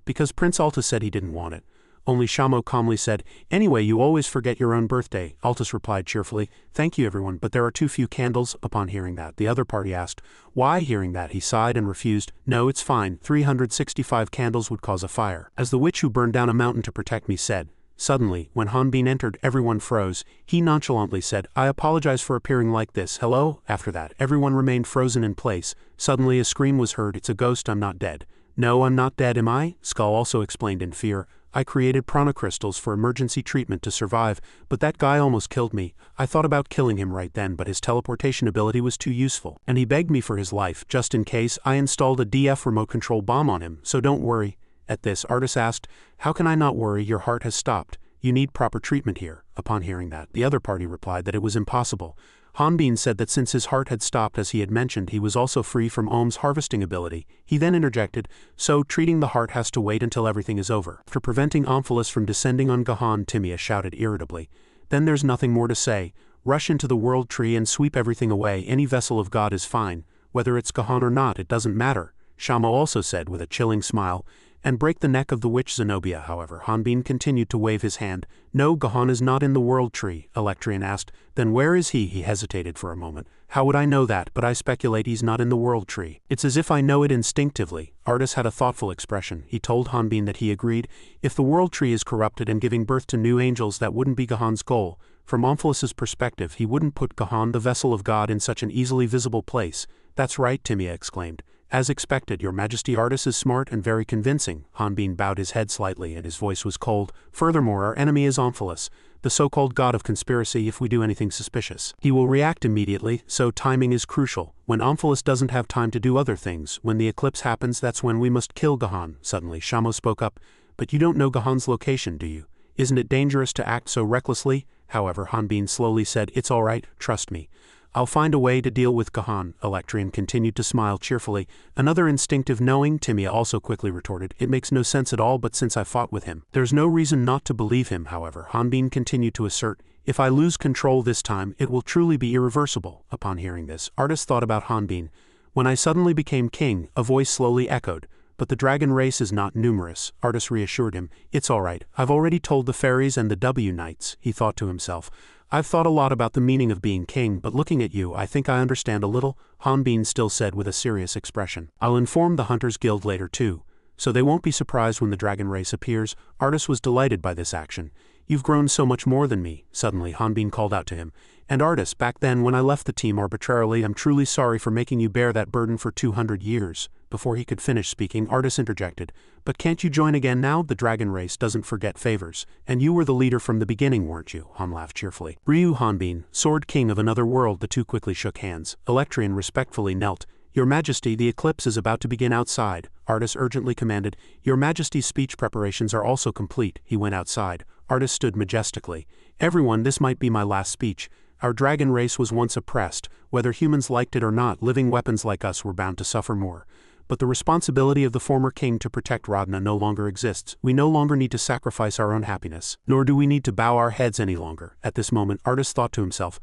Because Prince Altus said he didn't want it. Only Shamo calmly said, Anyway, you always forget your own birthday. Altus replied cheerfully, Thank you everyone, but there are too few candles. Upon hearing that, the other party asked, Why? Hearing that, he sighed and refused. No, it's fine. 365 candles would cause a fire. As the witch who burned down a mountain to protect me said. Suddenly, when Hanbin entered, everyone froze. He nonchalantly said, I apologize for appearing like this. Hello? After that, everyone remained frozen in place. Suddenly a scream was heard. It's a ghost, I'm not dead. No, I'm not dead, am I? Skull also explained in fear. I created prana crystals for emergency treatment to survive, but that guy almost killed me. I thought about killing him right then, but his teleportation ability was too useful, and he begged me for his life. Just in case, I installed a DF remote control bomb on him, so don't worry. At this, Artis asked, How can I not worry? Your heart has stopped. You need proper treatment here. Upon hearing that, the other party replied that it was impossible. Hanbin said that since his heart had stopped as he had mentioned, he was also free from Ohm's harvesting ability. He then interjected, So treating the heart has to wait until everything is over. After preventing Omphilus from descending on Gahan, Timia shouted irritably, Then there's nothing more to say. Rush into the World Tree and sweep everything away. Any vessel of God is fine. Whether it's Gahan or not, it doesn't matter. Shamo also said with a chilling smile, and break the neck of the witch Zenobia. However, Hanbin continued to wave his hand. No, Gahan is not in the world tree, Electrian asked. Then where is he? He hesitated for a moment. How would I know that? But I speculate he's not in the world tree. It's as if I know it instinctively. Artis had a thoughtful expression. He told Hanbin that he agreed. If the world tree is corrupted and giving birth to new angels, that wouldn't be Gahan's goal. From Omphalus's perspective, he wouldn't put Gahan, the vessel of God, in such an easily visible place. That's right, Timia exclaimed. As expected, your majesty. Artis is smart and very convincing. Hanbin bowed his head slightly and his voice was cold. Furthermore, our enemy is Omphilus, the so-called god of conspiracy. If we do anything suspicious, he will react immediately, so timing is crucial. When Omphilus doesn't have time to do other things, when the eclipse happens, that's when we must kill Gahan. Suddenly, Shamo spoke up. But you don't know Gahan's location, do you? Isn't it dangerous to act so recklessly? However, Hanbin slowly said, it's all right, trust me. I'll find a way to deal with Gahan. Electrian continued to smile cheerfully. Another instinctive knowing, Timia also quickly retorted. It makes no sense at all, but since I fought with him, there's no reason not to believe him. However, Hanbin continued to assert, if I lose control this time, it will truly be irreversible. Upon hearing this, Artis thought about Hanbin. When I suddenly became king, a voice slowly echoed. But the dragon race is not numerous. Artis reassured him. It's all right. I've already told the fairies and the W Knights. He thought to himself. I've thought a lot about the meaning of being king, but looking at you, I think I understand a little, Hanbin still said with a serious expression. I'll inform the Hunters Guild later too, so they won't be surprised when the dragon race appears. Artis was delighted by this action. You've grown so much more than me, suddenly Hanbin called out to him. And Artis, back then when I left the team arbitrarily, I'm truly sorry for making you bear that burden for 200 years. Before he could finish speaking, Artis interjected. But can't you join again now? The dragon race doesn't forget favors. And you were the leader from the beginning, weren't you? Han laughed cheerfully. Ryu Hanbin, sword king of another world. The two quickly shook hands. Electrian respectfully knelt. Your Majesty, the eclipse is about to begin outside. Artis urgently commanded. Your Majesty's speech preparations are also complete. He went outside. Artis stood majestically. Everyone, this might be my last speech. Our dragon race was once oppressed. Whether humans liked it or not, living weapons like us were bound to suffer more. But the responsibility of the former king to protect Radna no longer exists. We no longer need to sacrifice our own happiness, nor do we need to bow our heads any longer. At this moment, Artis thought to himself,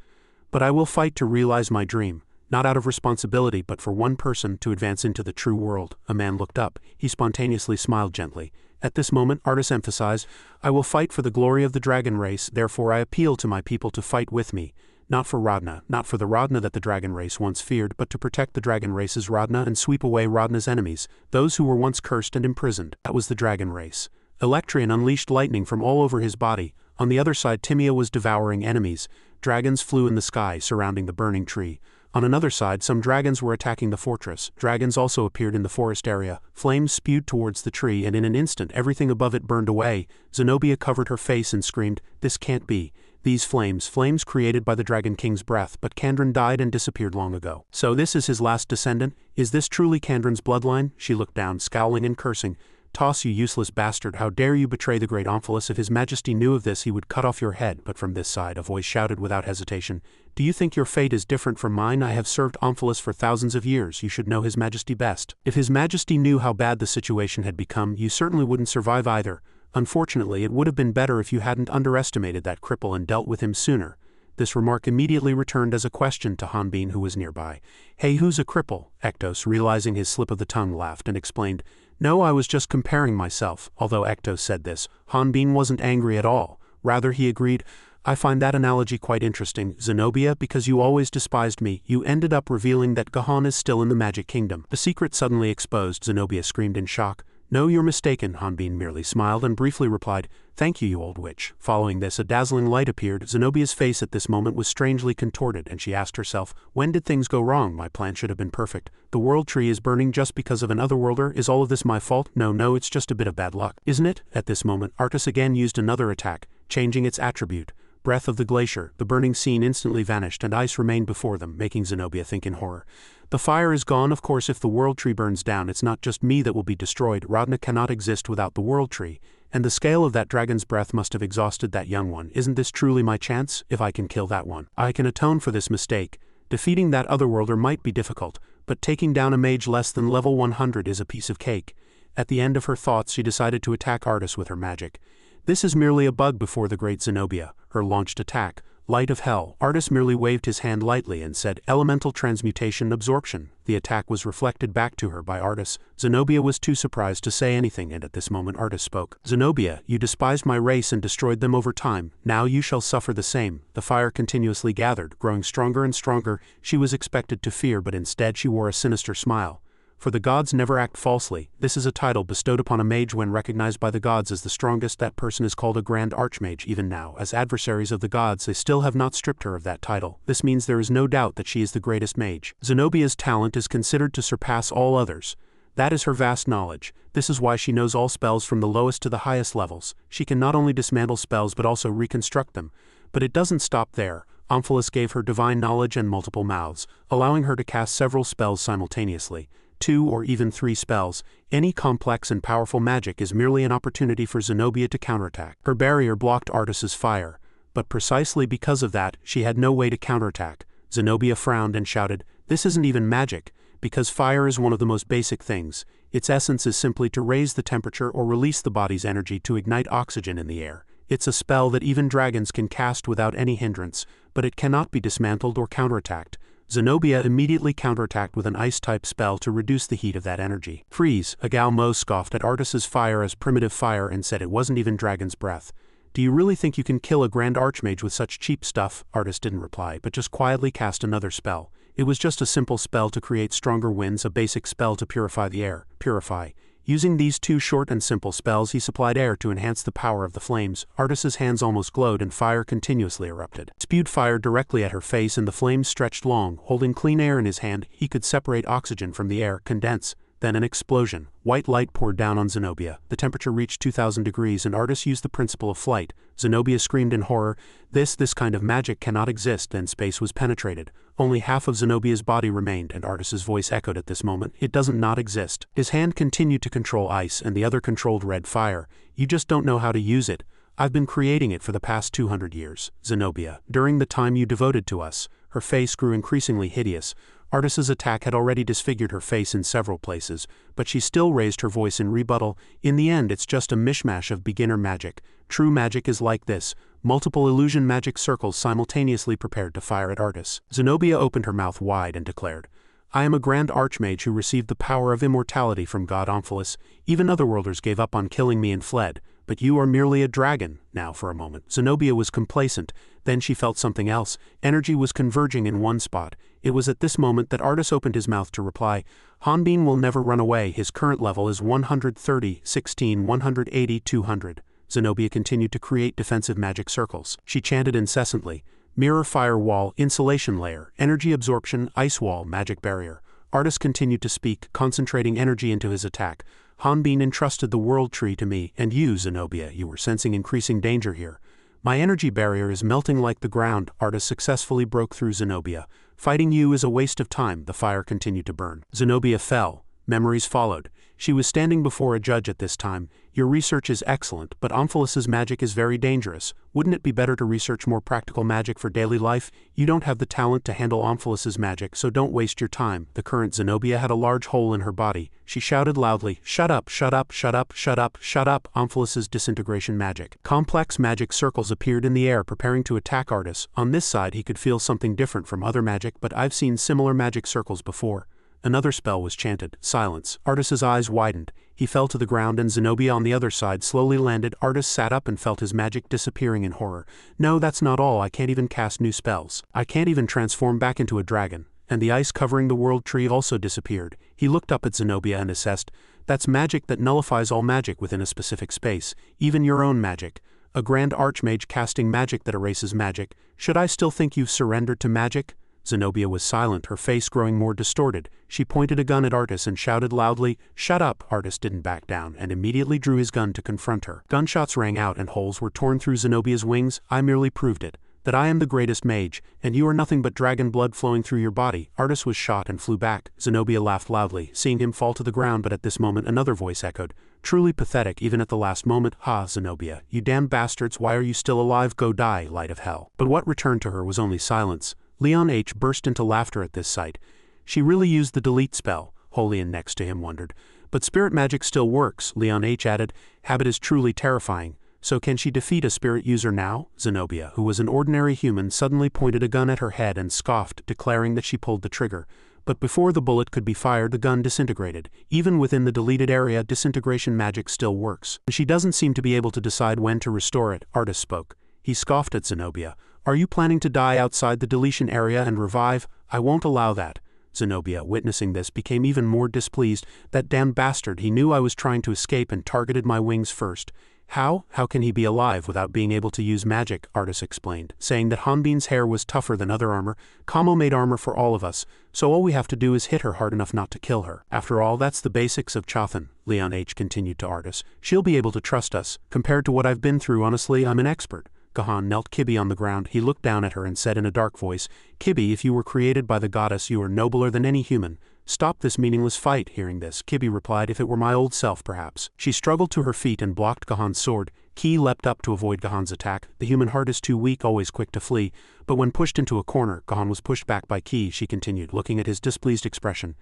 but I will fight to realize my dream, not out of responsibility but for one person to advance into the true world. A man looked up. He spontaneously smiled gently. At this moment, Artis emphasized, I will fight for the glory of the dragon race, therefore I appeal to my people to fight with me. Not for Radna, not for the Radna that the dragon race once feared, but to protect the dragon race's Radna and sweep away Radna's enemies, those who were once cursed and imprisoned. That was the dragon race. Electrian unleashed lightning from all over his body. On the other side, Timia was devouring enemies. Dragons flew in the sky, surrounding the burning tree. On another side, some dragons were attacking the fortress. Dragons also appeared in the forest area. Flames spewed towards the tree, and in an instant everything above it burned away. Zenobia covered her face and screamed, this can't be. These flames created by the Dragon King's breath, but Kandran died and disappeared long ago. So this is his last descendant? Is this truly Kandran's bloodline? She looked down, scowling and cursing. Toss, you useless bastard, how dare you betray the great Omphilus? If his majesty knew of this, he would cut off your head. But from this side, a voice shouted without hesitation, do you think your fate is different from mine? I have served Omphilus for thousands of years. You should know his majesty best. If his majesty knew how bad the situation had become, you certainly wouldn't survive either. Unfortunately, it would have been better if you hadn't underestimated that cripple and dealt with him sooner. This remark immediately returned as a question to Hanbin, who was nearby. Hey, who's a cripple? Ektos, realizing his slip of the tongue, laughed and explained, no, I was just comparing myself. Although Ektos said this, Hanbin wasn't angry at all. Rather, he agreed, I find that analogy quite interesting. Zenobia, because you always despised me, you ended up revealing that Gahan is still in the Magic Kingdom. The secret suddenly exposed, Zenobia screamed in shock. No, you're mistaken, Hanbin merely smiled and briefly replied, thank you, you old witch. Following this, a dazzling light appeared. Zenobia's face at this moment was strangely contorted, and she asked herself, when did things go wrong? My plan should have been perfect. The world tree is burning just because of an otherworlder. Is all of this my fault? No, it's just a bit of bad luck, isn't it? At this moment, Artis again used another attack, changing its attribute. Breath of the glacier. The burning scene instantly vanished and ice remained before them, making Zenobia think in horror. The fire is gone. Of course, if the world tree burns down, it's not just me that will be destroyed. Radna cannot exist without the world tree, and the scale of that dragon's breath must have exhausted that young one. Isn't this truly my chance? If I can kill that one, I can atone for this mistake. Defeating that otherworlder might be difficult, but taking down a mage less than level 100 is a piece of cake. At the end of her thoughts, she decided to attack Artis with her magic. This is merely a bug before the great Zenobia. Her launched attack, Light of hell. Artist merely waved his hand lightly and said, elemental transmutation absorption. The attack was reflected back to her by Artist. Zenobia was too surprised to say anything, and at this moment Artist spoke. Zenobia, you despised my race and destroyed them over time. Now you shall suffer the same. The fire continuously gathered, growing stronger and stronger. She was expected to fear, but instead she wore a sinister smile. For the gods never act falsely. This is a title bestowed upon a mage when recognized by the gods as the strongest. That person is called a grand archmage. Even now, as adversaries of the gods, they still have not stripped her of that title. This means there is no doubt that she is the greatest mage. Zenobia's talent is considered to surpass all others. That is her vast knowledge. This is why she knows all spells from the lowest to the highest levels. She can not only dismantle spells but also reconstruct them. But it doesn't stop there. Omphalos gave her divine knowledge and multiple mouths, allowing her to cast several spells simultaneously. 2 or even 3 spells. Any complex and powerful magic is merely an opportunity for Zenobia to counterattack. Her barrier blocked Artus's fire, but precisely because of that, she had no way to counterattack. Zenobia frowned and shouted, "This isn't even magic, because fire is one of the most basic things. Its essence is simply to raise the temperature or release the body's energy to ignite oxygen in the air. It's a spell that even dragons can cast without any hindrance, but it cannot be dismantled or counterattacked." Zenobia immediately counterattacked with an ice-type spell to reduce the heat of that energy. Freeze! Agal Mo scoffed at Artus's fire as primitive fire and said it wasn't even dragon's breath. "Do you really think you can kill a grand archmage with such cheap stuff?" Artus didn't reply, but just quietly cast another spell. It was just a simple spell to create stronger winds, a basic spell to purify the air. Purify. Using these 2 short and simple spells, he supplied air to enhance the power of the flames. Artus's hands almost glowed and fire continuously erupted. Spewed fire directly at her face and the flames stretched long. Holding clean air in his hand, he could separate oxygen from the air, condense. Then an explosion. White light poured down on Zenobia. The temperature reached 2000 degrees and Artus used the principle of flight. Zenobia screamed in horror, This kind of magic cannot exist." Then space was penetrated. Only half of Zenobia's body remained, and Artus's voice echoed at this moment, "It doesn't not exist." His hand continued to control ice and the other controlled red fire. "You just don't know how to use it. I've been creating it for the past 200 years. Zenobia, during the time you devoted to us." Her face grew increasingly hideous. Artus's attack had already disfigured her face in several places, but she still raised her voice in rebuttal. "In the end, it's just a mishmash of beginner magic. True magic is like this. Multiple illusion magic circles simultaneously prepared to fire at Artus." Zenobia opened her mouth wide and declared, "I am a grand archmage who received the power of immortality from God Omphalos. Even otherworlders gave up on killing me and fled. But you are merely a dragon." Now for a moment, Zenobia was complacent. Then she felt something else. Energy was converging in one spot. It was at this moment that Artus opened his mouth to reply, "Hanbin will never run away. His current level is 130, 16, 180, 200. Zenobia continued to create defensive magic circles. She chanted incessantly, "Mirror fire wall, insulation layer, energy absorption, ice wall, magic barrier." Artus continued to speak, concentrating energy into his attack. "Hanbin entrusted the world tree to me, and you, Zenobia, you were sensing increasing danger here. My energy barrier is melting like the ground." Artus successfully broke through Zenobia. "Fighting you is a waste of time." The fire continued to burn. Zenobia fell. Memories followed. She was standing before a judge at this time. "Your research is excellent, but Omphalos's magic is very dangerous. Wouldn't it be better to research more practical magic for daily life? You don't have the talent to handle Omphalos's magic, so don't waste your time." The current Zenobia had a large hole in her body. She shouted loudly, "Shut up, shut up, shut up, shut up, shut up." Omphalos's disintegration magic. Complex magic circles appeared in the air preparing to attack Artus. On this side he could feel something different from other magic, but I've seen similar magic circles before. Another spell was chanted. Silence. Artus's eyes widened. He fell to the ground and Zenobia on the other side slowly landed. Artus sat up and felt his magic disappearing in horror. "No, that's not all. I can't even cast new spells. I can't even transform back into a dragon." And the ice covering the world tree also disappeared. He looked up at Zenobia and assessed, "That's magic that nullifies all magic within a specific space, even your own magic. A grand archmage casting magic that erases magic. Should I still think you've surrendered to magic?" Zenobia was silent, her face growing more distorted. She pointed a gun at Artus and shouted loudly, "Shut up!" Artus didn't back down and immediately drew his gun to confront her. Gunshots rang out and holes were torn through Zenobia's wings. "I merely proved it. That I am the greatest mage, and you are nothing but dragon blood flowing through your body." Artus was shot and flew back. Zenobia laughed loudly, seeing him fall to the ground, but at this moment another voice echoed, "Truly pathetic even at the last moment. Ha, Zenobia, you damned bastards, why are you still alive? Go die, light of hell." But what returned to her was only silence. Leon H. burst into laughter at this sight. "She really used the delete spell," Holian next to him wondered. "But spirit magic still works," Leon H. added. "Habit is truly terrifying." So can she defeat a spirit user now? Zenobia, who was an ordinary human, suddenly pointed a gun at her head and scoffed, declaring that she pulled the trigger. But before the bullet could be fired, the gun disintegrated. Even within the deleted area, disintegration magic still works. She doesn't seem to be able to decide when to restore it, Artis spoke. He scoffed at Zenobia. Are you planning to die outside the deletion area and revive? I won't allow that. Zenobia, witnessing this, became even more displeased. That damn bastard, he knew I was trying to escape and targeted my wings first. How can he be alive without being able to use magic? Artis explained, saying that Hanbin's hair was tougher than other armor. Kamo made armor for all of us, so all we have to do is hit her hard enough not to kill her. After all, that's the basics of Chothan, Leon H. continued to Artis. She'll be able to trust us. Compared to what I've been through, honestly, I'm an expert. Gahan knelt Kibi on the ground. He looked down at her and said in a dark voice, Kibi, if you were created by the goddess, you are nobler than any human. Stop this meaningless fight. Hearing this, Kibi replied, if it were my old self, perhaps. She struggled to her feet and blocked Gahan's sword. Ki leapt up to avoid Gahan's attack. The human heart is too weak, always quick to flee. But when pushed into a corner, Gahan was pushed back by Ki, she continued, looking at his displeased expression.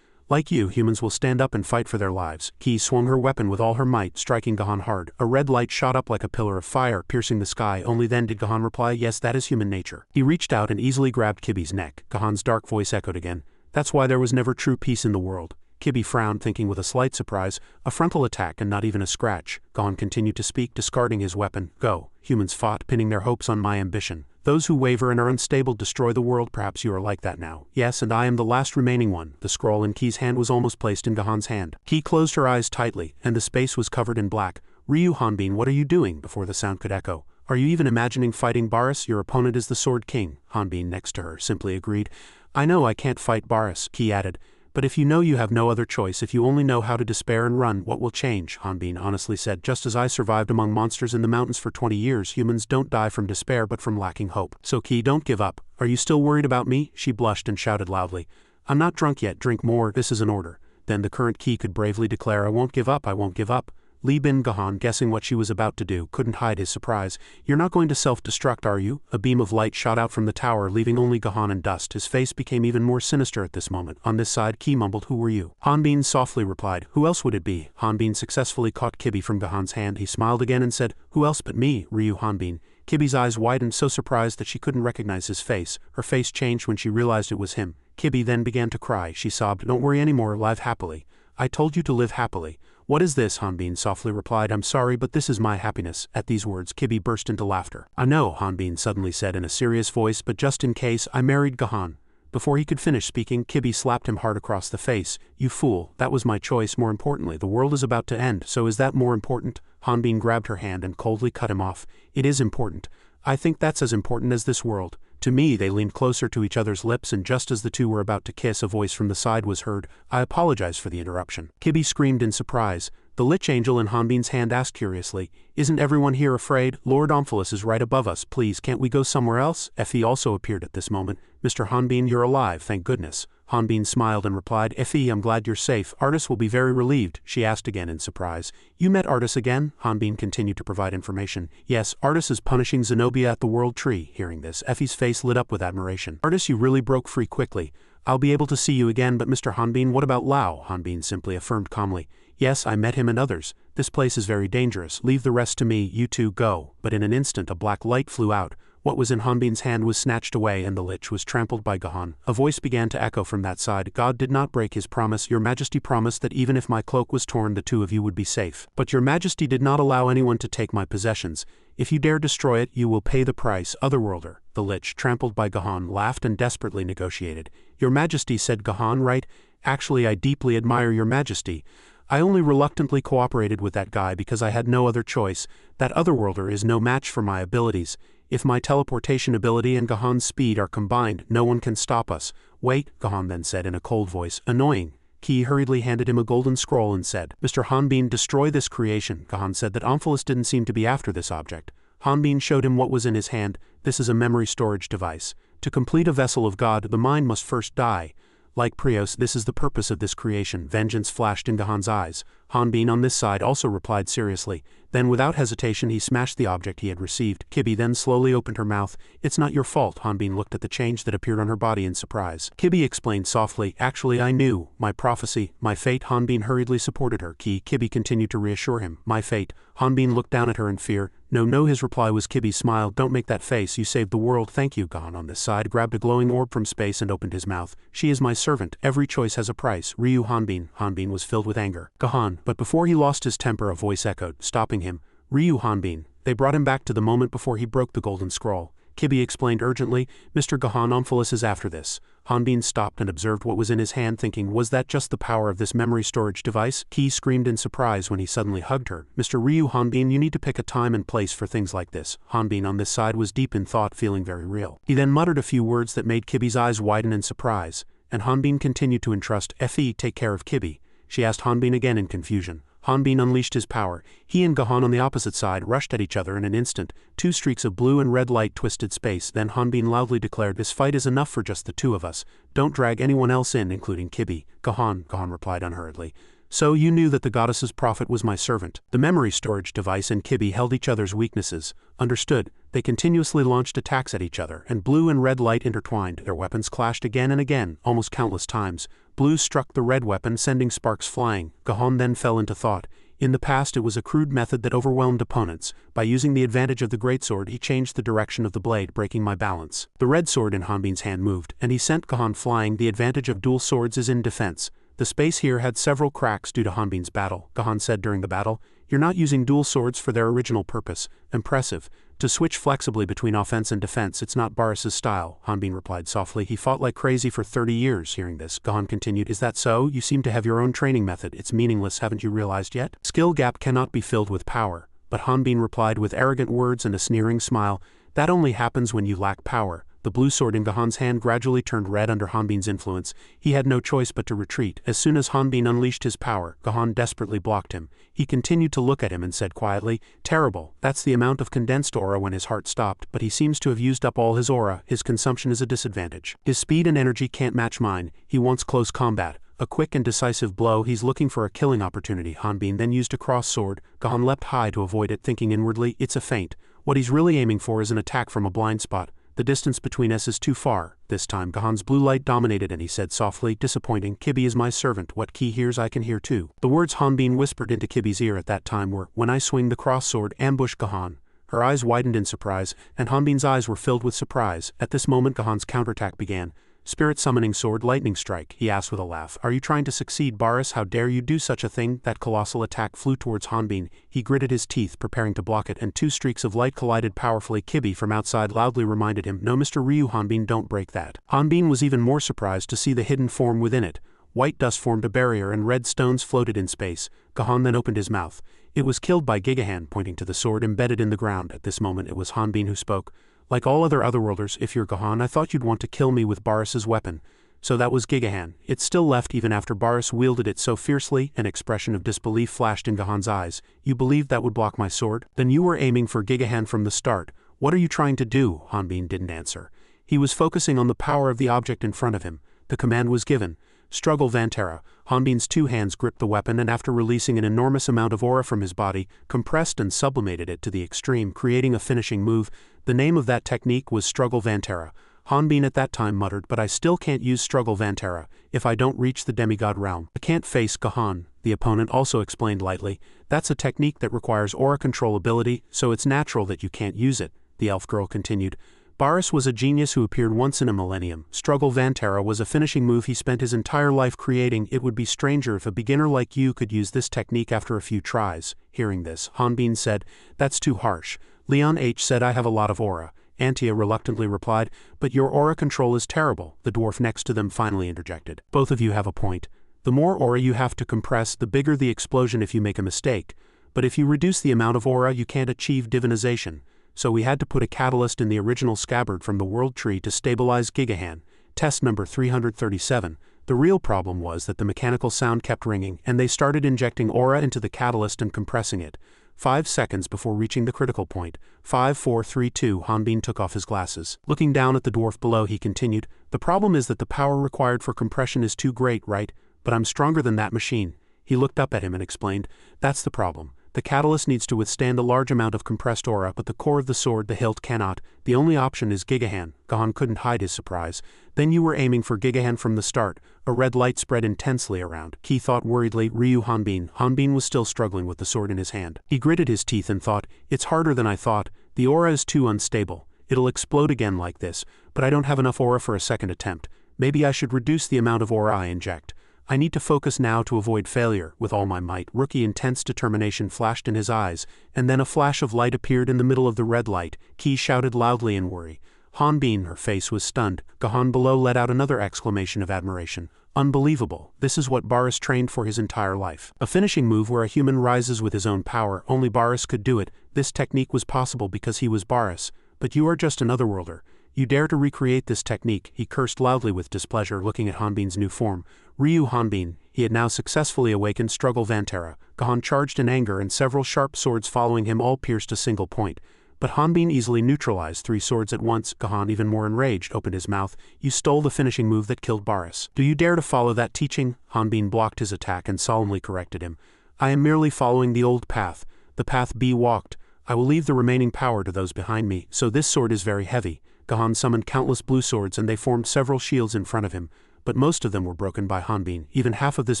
Like you, humans will stand up and fight for their lives. Ki swung her weapon with all her might, striking Gahan hard. A red light shot up like a pillar of fire, piercing the sky. Only then did Gahan reply, yes, that is human nature. He reached out and easily grabbed Kibi's neck. Gahan's dark voice echoed again. That's why there was never true peace in the world. Kibi frowned, thinking with a slight surprise, a frontal attack and not even a scratch. Gahan continued to speak, discarding his weapon. Go. Humans fought, pinning their hopes on my ambition. Those who waver and are unstable destroy the world. Perhaps you are like that now. Yes, and I am the last remaining one. The scroll in Ki's hand was almost placed in Gahan's hand. Ki closed her eyes tightly, and the space was covered in black. Ryu Hanbin, what are you doing? Before the sound could echo. Are you even imagining fighting Baris? Your opponent is the Sword King. Hanbin, next to her, simply agreed. I know I can't fight Baris, Ki added. But if you know you have no other choice, if you only know how to despair and run, what will change? Hanbin honestly said, just as I survived among monsters in the mountains for 20 years, humans don't die from despair but from lacking hope. So Ki, don't give up. Are you still worried about me? She blushed and shouted loudly. I'm not drunk yet, drink more, this is an order. Then the current Ki could bravely declare, I won't give up, I won't give up. Li Bin Gahan, guessing what she was about to do, couldn't hide his surprise. You're not going to self-destruct, are you? A beam of light shot out from the tower, leaving only Gahan in dust. His face became even more sinister at this moment. On this side, Ki mumbled, who were you? Hanbin softly replied, who else would it be? Hanbin successfully caught Kibi from Gahan's hand. He smiled again and said, who else but me, Ryu Hanbin. Kibi's eyes widened, so surprised that she couldn't recognize his face. Her face changed when she realized it was him. Kibi then began to cry. She sobbed, don't worry anymore, live happily. I told you to live happily. What is this? Hanbin softly replied, I'm sorry, but this is my happiness. At these words, Kibi burst into laughter. I know, Hanbin suddenly said in a serious voice, but just in case, I married Gahan. Before he could finish speaking, Kibi slapped him hard across the face. You fool, that was my choice. More importantly, the world is about to end, so is that more important? Hanbin grabbed her hand and coldly cut him off. It is important. I think that's as important as this world. To me, they leaned closer to each other's lips, and just as the two were about to kiss, a voice from the side was heard. I apologize for the interruption. Kibi screamed in surprise. The Lich Angel in Hanbin's hand asked curiously, isn't everyone here afraid? Lord Omphalos is right above us. Please, can't we go somewhere else? Effie also appeared at this moment. Mr. Hanbin, you're alive, thank goodness. Hanbin smiled and replied, Effie, I'm glad you're safe. Artis will be very relieved, she asked again in surprise. You met Artis again? Hanbin continued to provide information. Yes, Artis is punishing Zenobia at the World Tree. Hearing this, Effie's face lit up with admiration. Artis, you really broke free quickly. I'll be able to see you again, but Mr. Hanbin, what about Lao? Hanbin simply affirmed calmly. Yes, I met him and others. This place is very dangerous. Leave the rest to me, you two go. But in an instant a black light flew out. What was in Hanbin's hand was snatched away and the Lich was trampled by Gahan. A voice began to echo from that side. God did not break his promise. Your Majesty promised that even if my cloak was torn, the two of you would be safe. But your Majesty did not allow anyone to take my possessions. If you dare destroy it, you will pay the price. Otherworlder. The Lich, trampled by Gahan, laughed and desperately negotiated. Your Majesty, said Gahan, right? Actually, I deeply admire your Majesty. I only reluctantly cooperated with that guy because I had no other choice. That Otherworlder is no match for my abilities. If my teleportation ability and Gahan's speed are combined, no one can stop us. Wait, Gahan then said in a cold voice. Annoying. Ki hurriedly handed him a golden scroll and said, Mr. Hanbin, destroy this creation. Gahan said that Omphalos didn't seem to be after this object. Hanbin showed him what was in his hand. This is a memory storage device. To complete a vessel of God, the mind must first die. Like Prios, this is the purpose of this creation. Vengeance flashed in Gahan's eyes. Hanbin on this side also replied seriously. Then without hesitation he smashed the object he had received. Kibi then slowly opened her mouth. It's not your fault. Hanbin looked at the change that appeared on her body in surprise. Kibi explained softly, actually I knew. My prophecy, my fate. Hanbin hurriedly supported her. Kibi continued to reassure him. My fate. Hanbin looked down at her in fear. No, his reply was Kibi's smile. Don't make that face, you saved the world. Thank you. Gahan on this side grabbed a glowing orb from space and opened his mouth. She is my servant. Every choice has a price. Ryu Hanbin. Hanbin was filled with anger. Gahan. But before he lost his temper a voice echoed, stopping him. Ryu Hanbin. They brought him back to the moment before he broke the golden scroll. Kibi explained urgently, Mr. Gahan Omphalos is after this. Hanbin stopped and observed what was in his hand, thinking, was that just the power of this memory storage device? Ki screamed in surprise when he suddenly hugged her. Mr. Ryu Hanbin, you need to pick a time and place for things like this. Hanbin on this side was deep in thought, feeling very real. He then muttered a few words that made Kibi's eyes widen in surprise, and Hanbin continued to entrust Fe take care of Kibi. She asked Hanbin again in confusion. Hanbin unleashed his power. He and Gahan on the opposite side rushed at each other in an instant. Two streaks of blue and red light twisted space. Then Hanbin loudly declared, this fight is enough for just the two of us. Don't drag anyone else in, including Kibi. Gahan replied unhurriedly. So you knew that the goddess's prophet was my servant. The memory storage device and Kibi held each other's weaknesses. Understood. They continuously launched attacks at each other, and blue and red light intertwined. Their weapons clashed again and again, almost countless times. Blue struck the red weapon, sending sparks flying. Gahan then fell into thought. In the past it was a crude method that overwhelmed opponents. By using the advantage of the greatsword he changed the direction of the blade, breaking my balance. The red sword in Hanbin's hand moved, and he sent Gahan flying. The advantage of dual swords is in defense. The space here had several cracks due to Hanbin's battle. Gahan said during the battle, you're not using dual swords for their original purpose. Impressive. To switch flexibly between offense and defense, it's not Barris's style, Hanbin replied softly. He fought like crazy for 30 years. Hearing this, Gahan continued, is that so? You seem to have your own training method. It's meaningless, haven't you realized yet? Skill gap cannot be filled with power. But Hanbin replied with arrogant words and a sneering smile, that only happens when you lack power. The blue sword in Gahan's hand gradually turned red under Hanbin's influence. He had no choice but to retreat. As soon as Hanbin unleashed his power, Gahan desperately blocked him. He continued to look at him and said quietly, terrible, that's the amount of condensed aura when his heart stopped, but he seems to have used up all his aura. His consumption is a disadvantage. His speed and energy can't match mine. He wants close combat. A quick and decisive blow. He's looking for a killing opportunity. Hanbin then used a cross sword. Gahan leapt high to avoid it, thinking inwardly, it's a feint. What he's really aiming for is an attack from a blind spot. The distance between us is too far. This time Gahan's blue light dominated and he said softly, disappointing, Kibi is my servant. What Ki hears I can hear too. The words Hanbin whispered into Kibi's ear at that time were, when I swing the cross sword, ambush Gahan. Her eyes widened in surprise, and Hanbin's eyes were filled with surprise. At this moment Gahan's counterattack began. Spirit summoning sword, lightning strike, he asked with a laugh. Are you trying to succeed, Barris? How dare you do such a thing? That colossal attack flew towards Hanbin. He gritted his teeth, preparing to block it, and two streaks of light collided powerfully. Kibi from outside loudly reminded him, no, Mr. Ryu Hanbin, don't break that. Hanbin was even more surprised to see the hidden form within it. White dust formed a barrier and red stones floated in space. Gahan then opened his mouth. It was killed by Gigahan, pointing to the sword embedded in the ground. At this moment it was Hanbin who spoke. Like all other Otherworlders, if you're Gahan, I thought you'd want to kill me with Barris's weapon. So that was Gigahan. It still left even after Barris wielded it so fiercely. An expression of disbelief flashed in Gahan's eyes. You believed that would block my sword? Then you were aiming for Gigahan from the start. What are you trying to do? Hanbin didn't answer. He was focusing on the power of the object in front of him. The command was given. Struggle Vantara. Hanbin's two hands gripped the weapon and after releasing an enormous amount of aura from his body, compressed and sublimated it to the extreme, creating a finishing move. The name of that technique was Struggle Vantara. Hanbin at that time muttered, but I still can't use Struggle Vantara if I don't reach the demigod realm. I can't face Gahan. The opponent also explained lightly. That's a technique that requires aura control ability, so it's natural that you can't use it. The elf girl continued. Barris was a genius who appeared once in a millennium. Struggle Vantara was a finishing move he spent his entire life creating. It would be stranger if a beginner like you could use this technique after a few tries. Hearing this, Hanbin said, that's too harsh. Leon H. said I have a lot of aura. Antia reluctantly replied, but your aura control is terrible. The dwarf next to them finally interjected. Both of you have a point. The more aura you have to compress, the bigger the explosion if you make a mistake. But if you reduce the amount of aura, you can't achieve divinization. So we had to put a catalyst in the original scabbard from the world tree to stabilize Gigahan. Test number 337. The real problem was that the mechanical sound kept ringing, and they started injecting aura into the catalyst and compressing it. 5 seconds before reaching the critical point. 5, 4, 3, 2. Hanbin took off his glasses. Looking down at the dwarf below, he continued, the problem is that the power required for compression is too great, right? But I'm stronger than that machine. He looked up at him and explained, "That's the problem. The catalyst needs to withstand a large amount of compressed aura, but the core of the sword, the hilt, cannot. The only option is Gigahan." Gahan couldn't hide his surprise. "Then you were aiming for Gigahan from the start." A red light spread intensely around. Ki thought worriedly, Ryu Hanbin. Hanbin was still struggling with the sword in his hand. He gritted his teeth and thought, "It's harder than I thought. The aura is too unstable. It'll explode again like this, but I don't have enough aura for a second attempt. Maybe I should reduce the amount of aura I inject. I need to focus now to avoid failure, with all my might." Rookie intense determination flashed in his eyes, and then a flash of light appeared in the middle of the red light. Ki shouted loudly in worry. Hanbin, her face was stunned. Gahan below let out another exclamation of admiration. "Unbelievable. This is what Baris trained for his entire life. A finishing move where a human rises with his own power. Only Baris could do it. This technique was possible because he was Baris. But you are just an otherworlder. You dare to recreate this technique." He cursed loudly with displeasure, looking at Hanbin's new form. Ryu Hanbin, he had now successfully awakened Struggle Vantara. Gahan charged in anger, and several sharp swords following him all pierced a single point. But Hanbin easily neutralized 3 swords at once. Gahan, even more enraged, opened his mouth. "You stole the finishing move that killed Baris. Do you dare to follow that teaching?" Hanbin blocked his attack and solemnly corrected him. "I am merely following the old path, the path B walked. I will leave the remaining power to those behind me, so this sword is very heavy." Gahan summoned countless blue swords and they formed several shields in front of him, but most of them were broken by Hanbin. Even half of this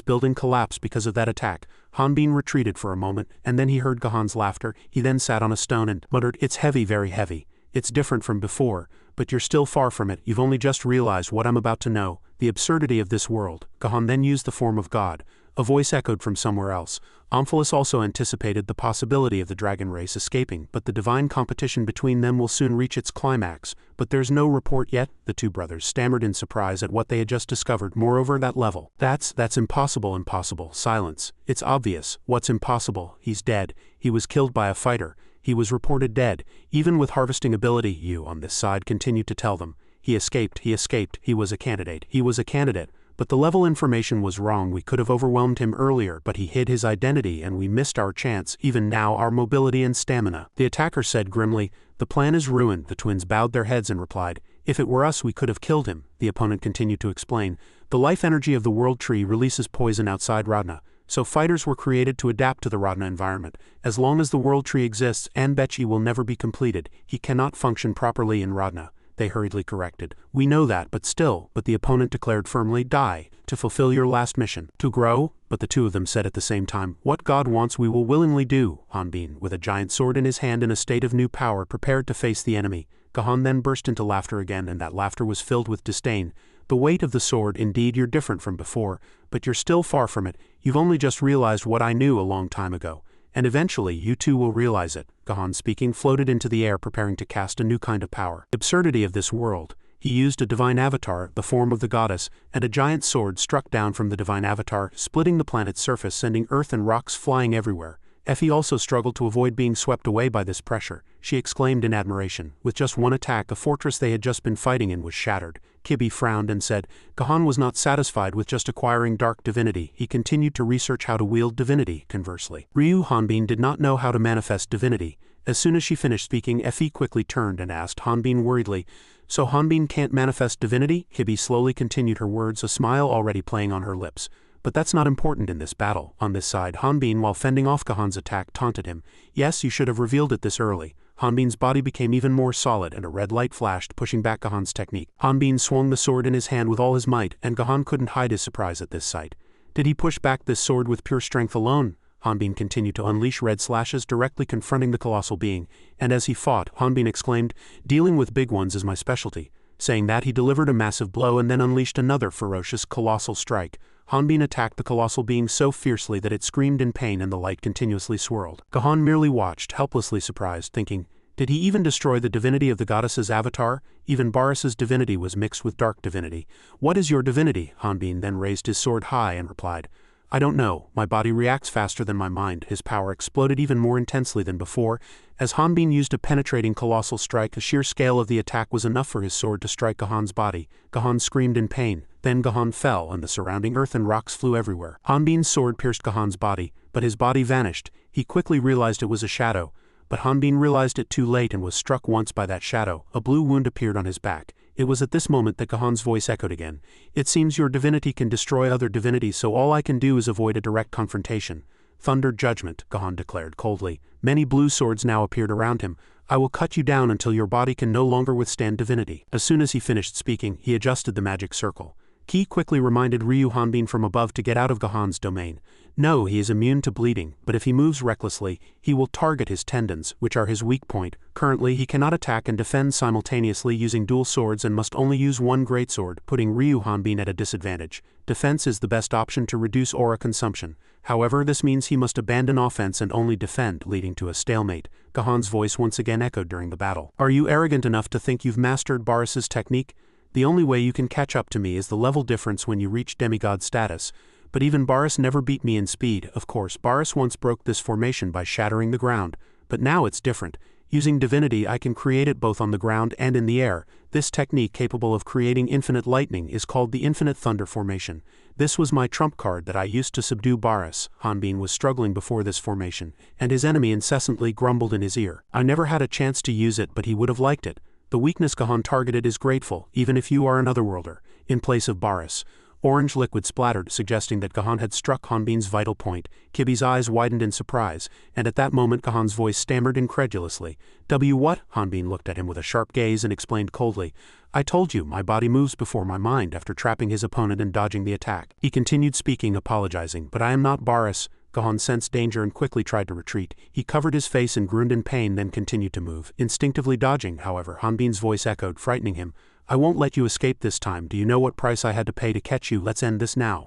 building collapsed because of that attack. Hanbin retreated for a moment, and then he heard Gahan's laughter. He then sat on a stone and muttered, "It's heavy, very heavy. It's different from before, but you're still far from it. You've only just realized what I'm about to know, the absurdity of this world." Gahan then used the form of God. A voice echoed from somewhere else. Omphalos also anticipated the possibility of the dragon race escaping, but the divine competition between them will soon reach its climax. "But there's no report yet," the 2 brothers stammered in surprise at what they had just discovered. "Moreover, that level. That's impossible." "Impossible. Silence. It's obvious. What's impossible? He's dead. He was killed by a fighter. He was reported dead. Even with harvesting ability," you on this side continued to tell them. He escaped. He was a candidate. But the level information was wrong. We could have overwhelmed him earlier, but he hid his identity and we missed our chance. Even now, our mobility and stamina." The attacker said grimly, "The plan is ruined." The twins bowed their heads and replied, "If it were us, we could have killed him." The opponent continued to explain, "The life energy of the world tree releases poison outside Radna, so fighters were created to adapt to the Radna environment. As long as the world tree exists, Anbechi will never be completed. He cannot function properly in Radna." They hurriedly corrected, "We know that, but still." But the opponent declared firmly, "Die, to fulfill your last mission. To grow." But the 2 of them said at the same time, "What God wants we will willingly do." Hanbin, with a giant sword in his hand in a state of new power, prepared to face the enemy. Gahan then burst into laughter again, and that laughter was filled with disdain. "The weight of the sword, indeed you're different from before, but you're still far from it. You've only just realized what I knew a long time ago. And eventually you too will realize it." Gahan, speaking, floated into the air, preparing to cast a new kind of power. The absurdity of this world. He used a divine avatar, the form of the goddess, and a giant sword struck down from the divine avatar, splitting the planet's surface, sending earth and rocks flying everywhere. Effie also struggled to avoid being swept away by this pressure. She exclaimed in admiration. With just one attack, the fortress they had just been fighting in was shattered. Kibi frowned and said, Gahan was not satisfied with just acquiring dark divinity. He continued to research how to wield divinity, conversely. Ryu Hanbin did not know how to manifest divinity. As soon as she finished speaking, Effie quickly turned and asked Hanbin worriedly, "So Hanbin can't manifest divinity?" Kibi slowly continued her words, a smile already playing on her lips. "But that's not important in this battle." On this side, Hanbin, while fending off Gahan's attack, taunted him. "Yes, you should have revealed it this early." Hanbin's body became even more solid and a red light flashed, pushing back Gahan's technique. Hanbin swung the sword in his hand with all his might, and Gahan couldn't hide his surprise at this sight. Did he push back this sword with pure strength alone? Hanbin continued to unleash red slashes, directly confronting the colossal being, and as he fought, Hanbin exclaimed, "Dealing with big ones is my specialty." Saying that, he delivered a massive blow and then unleashed another ferocious, colossal strike. Hanbin attacked the colossal being so fiercely that it screamed in pain and the light continuously swirled. Gahan merely watched, helplessly surprised, thinking, did he even destroy the divinity of the goddess's avatar? Even Baris's divinity was mixed with dark divinity. "What is your divinity?" Hanbin then raised his sword high and replied, "I don't know. My body reacts faster than my mind." His power exploded even more intensely than before. As Hanbin used a penetrating colossal strike, the sheer scale of the attack was enough for his sword to strike Gahan's body. Gahan screamed in pain. Then Gahan fell, and the surrounding earth and rocks flew everywhere. Hanbin's sword pierced Gahan's body, but his body vanished. He quickly realized it was a shadow. But Hanbin realized it too late and was struck once by that shadow. A blue wound appeared on his back. It was at this moment that Gahan's voice echoed again. It seems your divinity can destroy other divinities, so all I can do is avoid a direct confrontation. Thunder judgment, Gahan declared coldly. Many blue swords now appeared around him. I will cut you down until your body can no longer withstand divinity. As soon as he finished speaking, he adjusted the magic circle. Ki quickly reminded Ryu Hanbin from above to get out of Gahan's domain. No, he is immune to bleeding, but if he moves recklessly, he will target his tendons, which are his weak point. Currently, he cannot attack and defend simultaneously using dual swords and must only use one greatsword, putting Ryu Hanbin at a disadvantage. Defense is the best option to reduce aura consumption. However, this means he must abandon offense and only defend, leading to a stalemate. Gahan's voice once again echoed during the battle. Are you arrogant enough to think you've mastered Boris's technique? The only way you can catch up to me is the level difference when you reach demigod status. But even Boris never beat me in speed. Of course, Boris once broke this formation by shattering the ground. But now it's different. Using divinity, I can create it both on the ground and in the air. This technique, capable of creating infinite lightning, is called the Infinite Thunder Formation. This was my trump card that I used to subdue Boris. Hanbin was struggling before this formation, and his enemy incessantly grumbled in his ear. I never had a chance to use it, but he would have liked it. The weakness Gahan targeted is grateful, even if you are an otherworlder. In place of Boris, orange liquid splattered, suggesting that Gahan had struck Hanbin's vital point. Kibi's eyes widened in surprise, and at that moment Gahan's voice stammered incredulously. What? Hanbin looked at him with a sharp gaze and explained coldly. I told you, my body moves before my mind after trapping his opponent and dodging the attack. He continued speaking, apologizing, but I am not Boris. Gahan sensed danger and quickly tried to retreat. He covered his face and groaned in pain, then continued to move, instinctively dodging. However, Hanbin's voice echoed, frightening him. I won't let you escape this time. Do you know what price I had to pay to catch you? Let's end this now.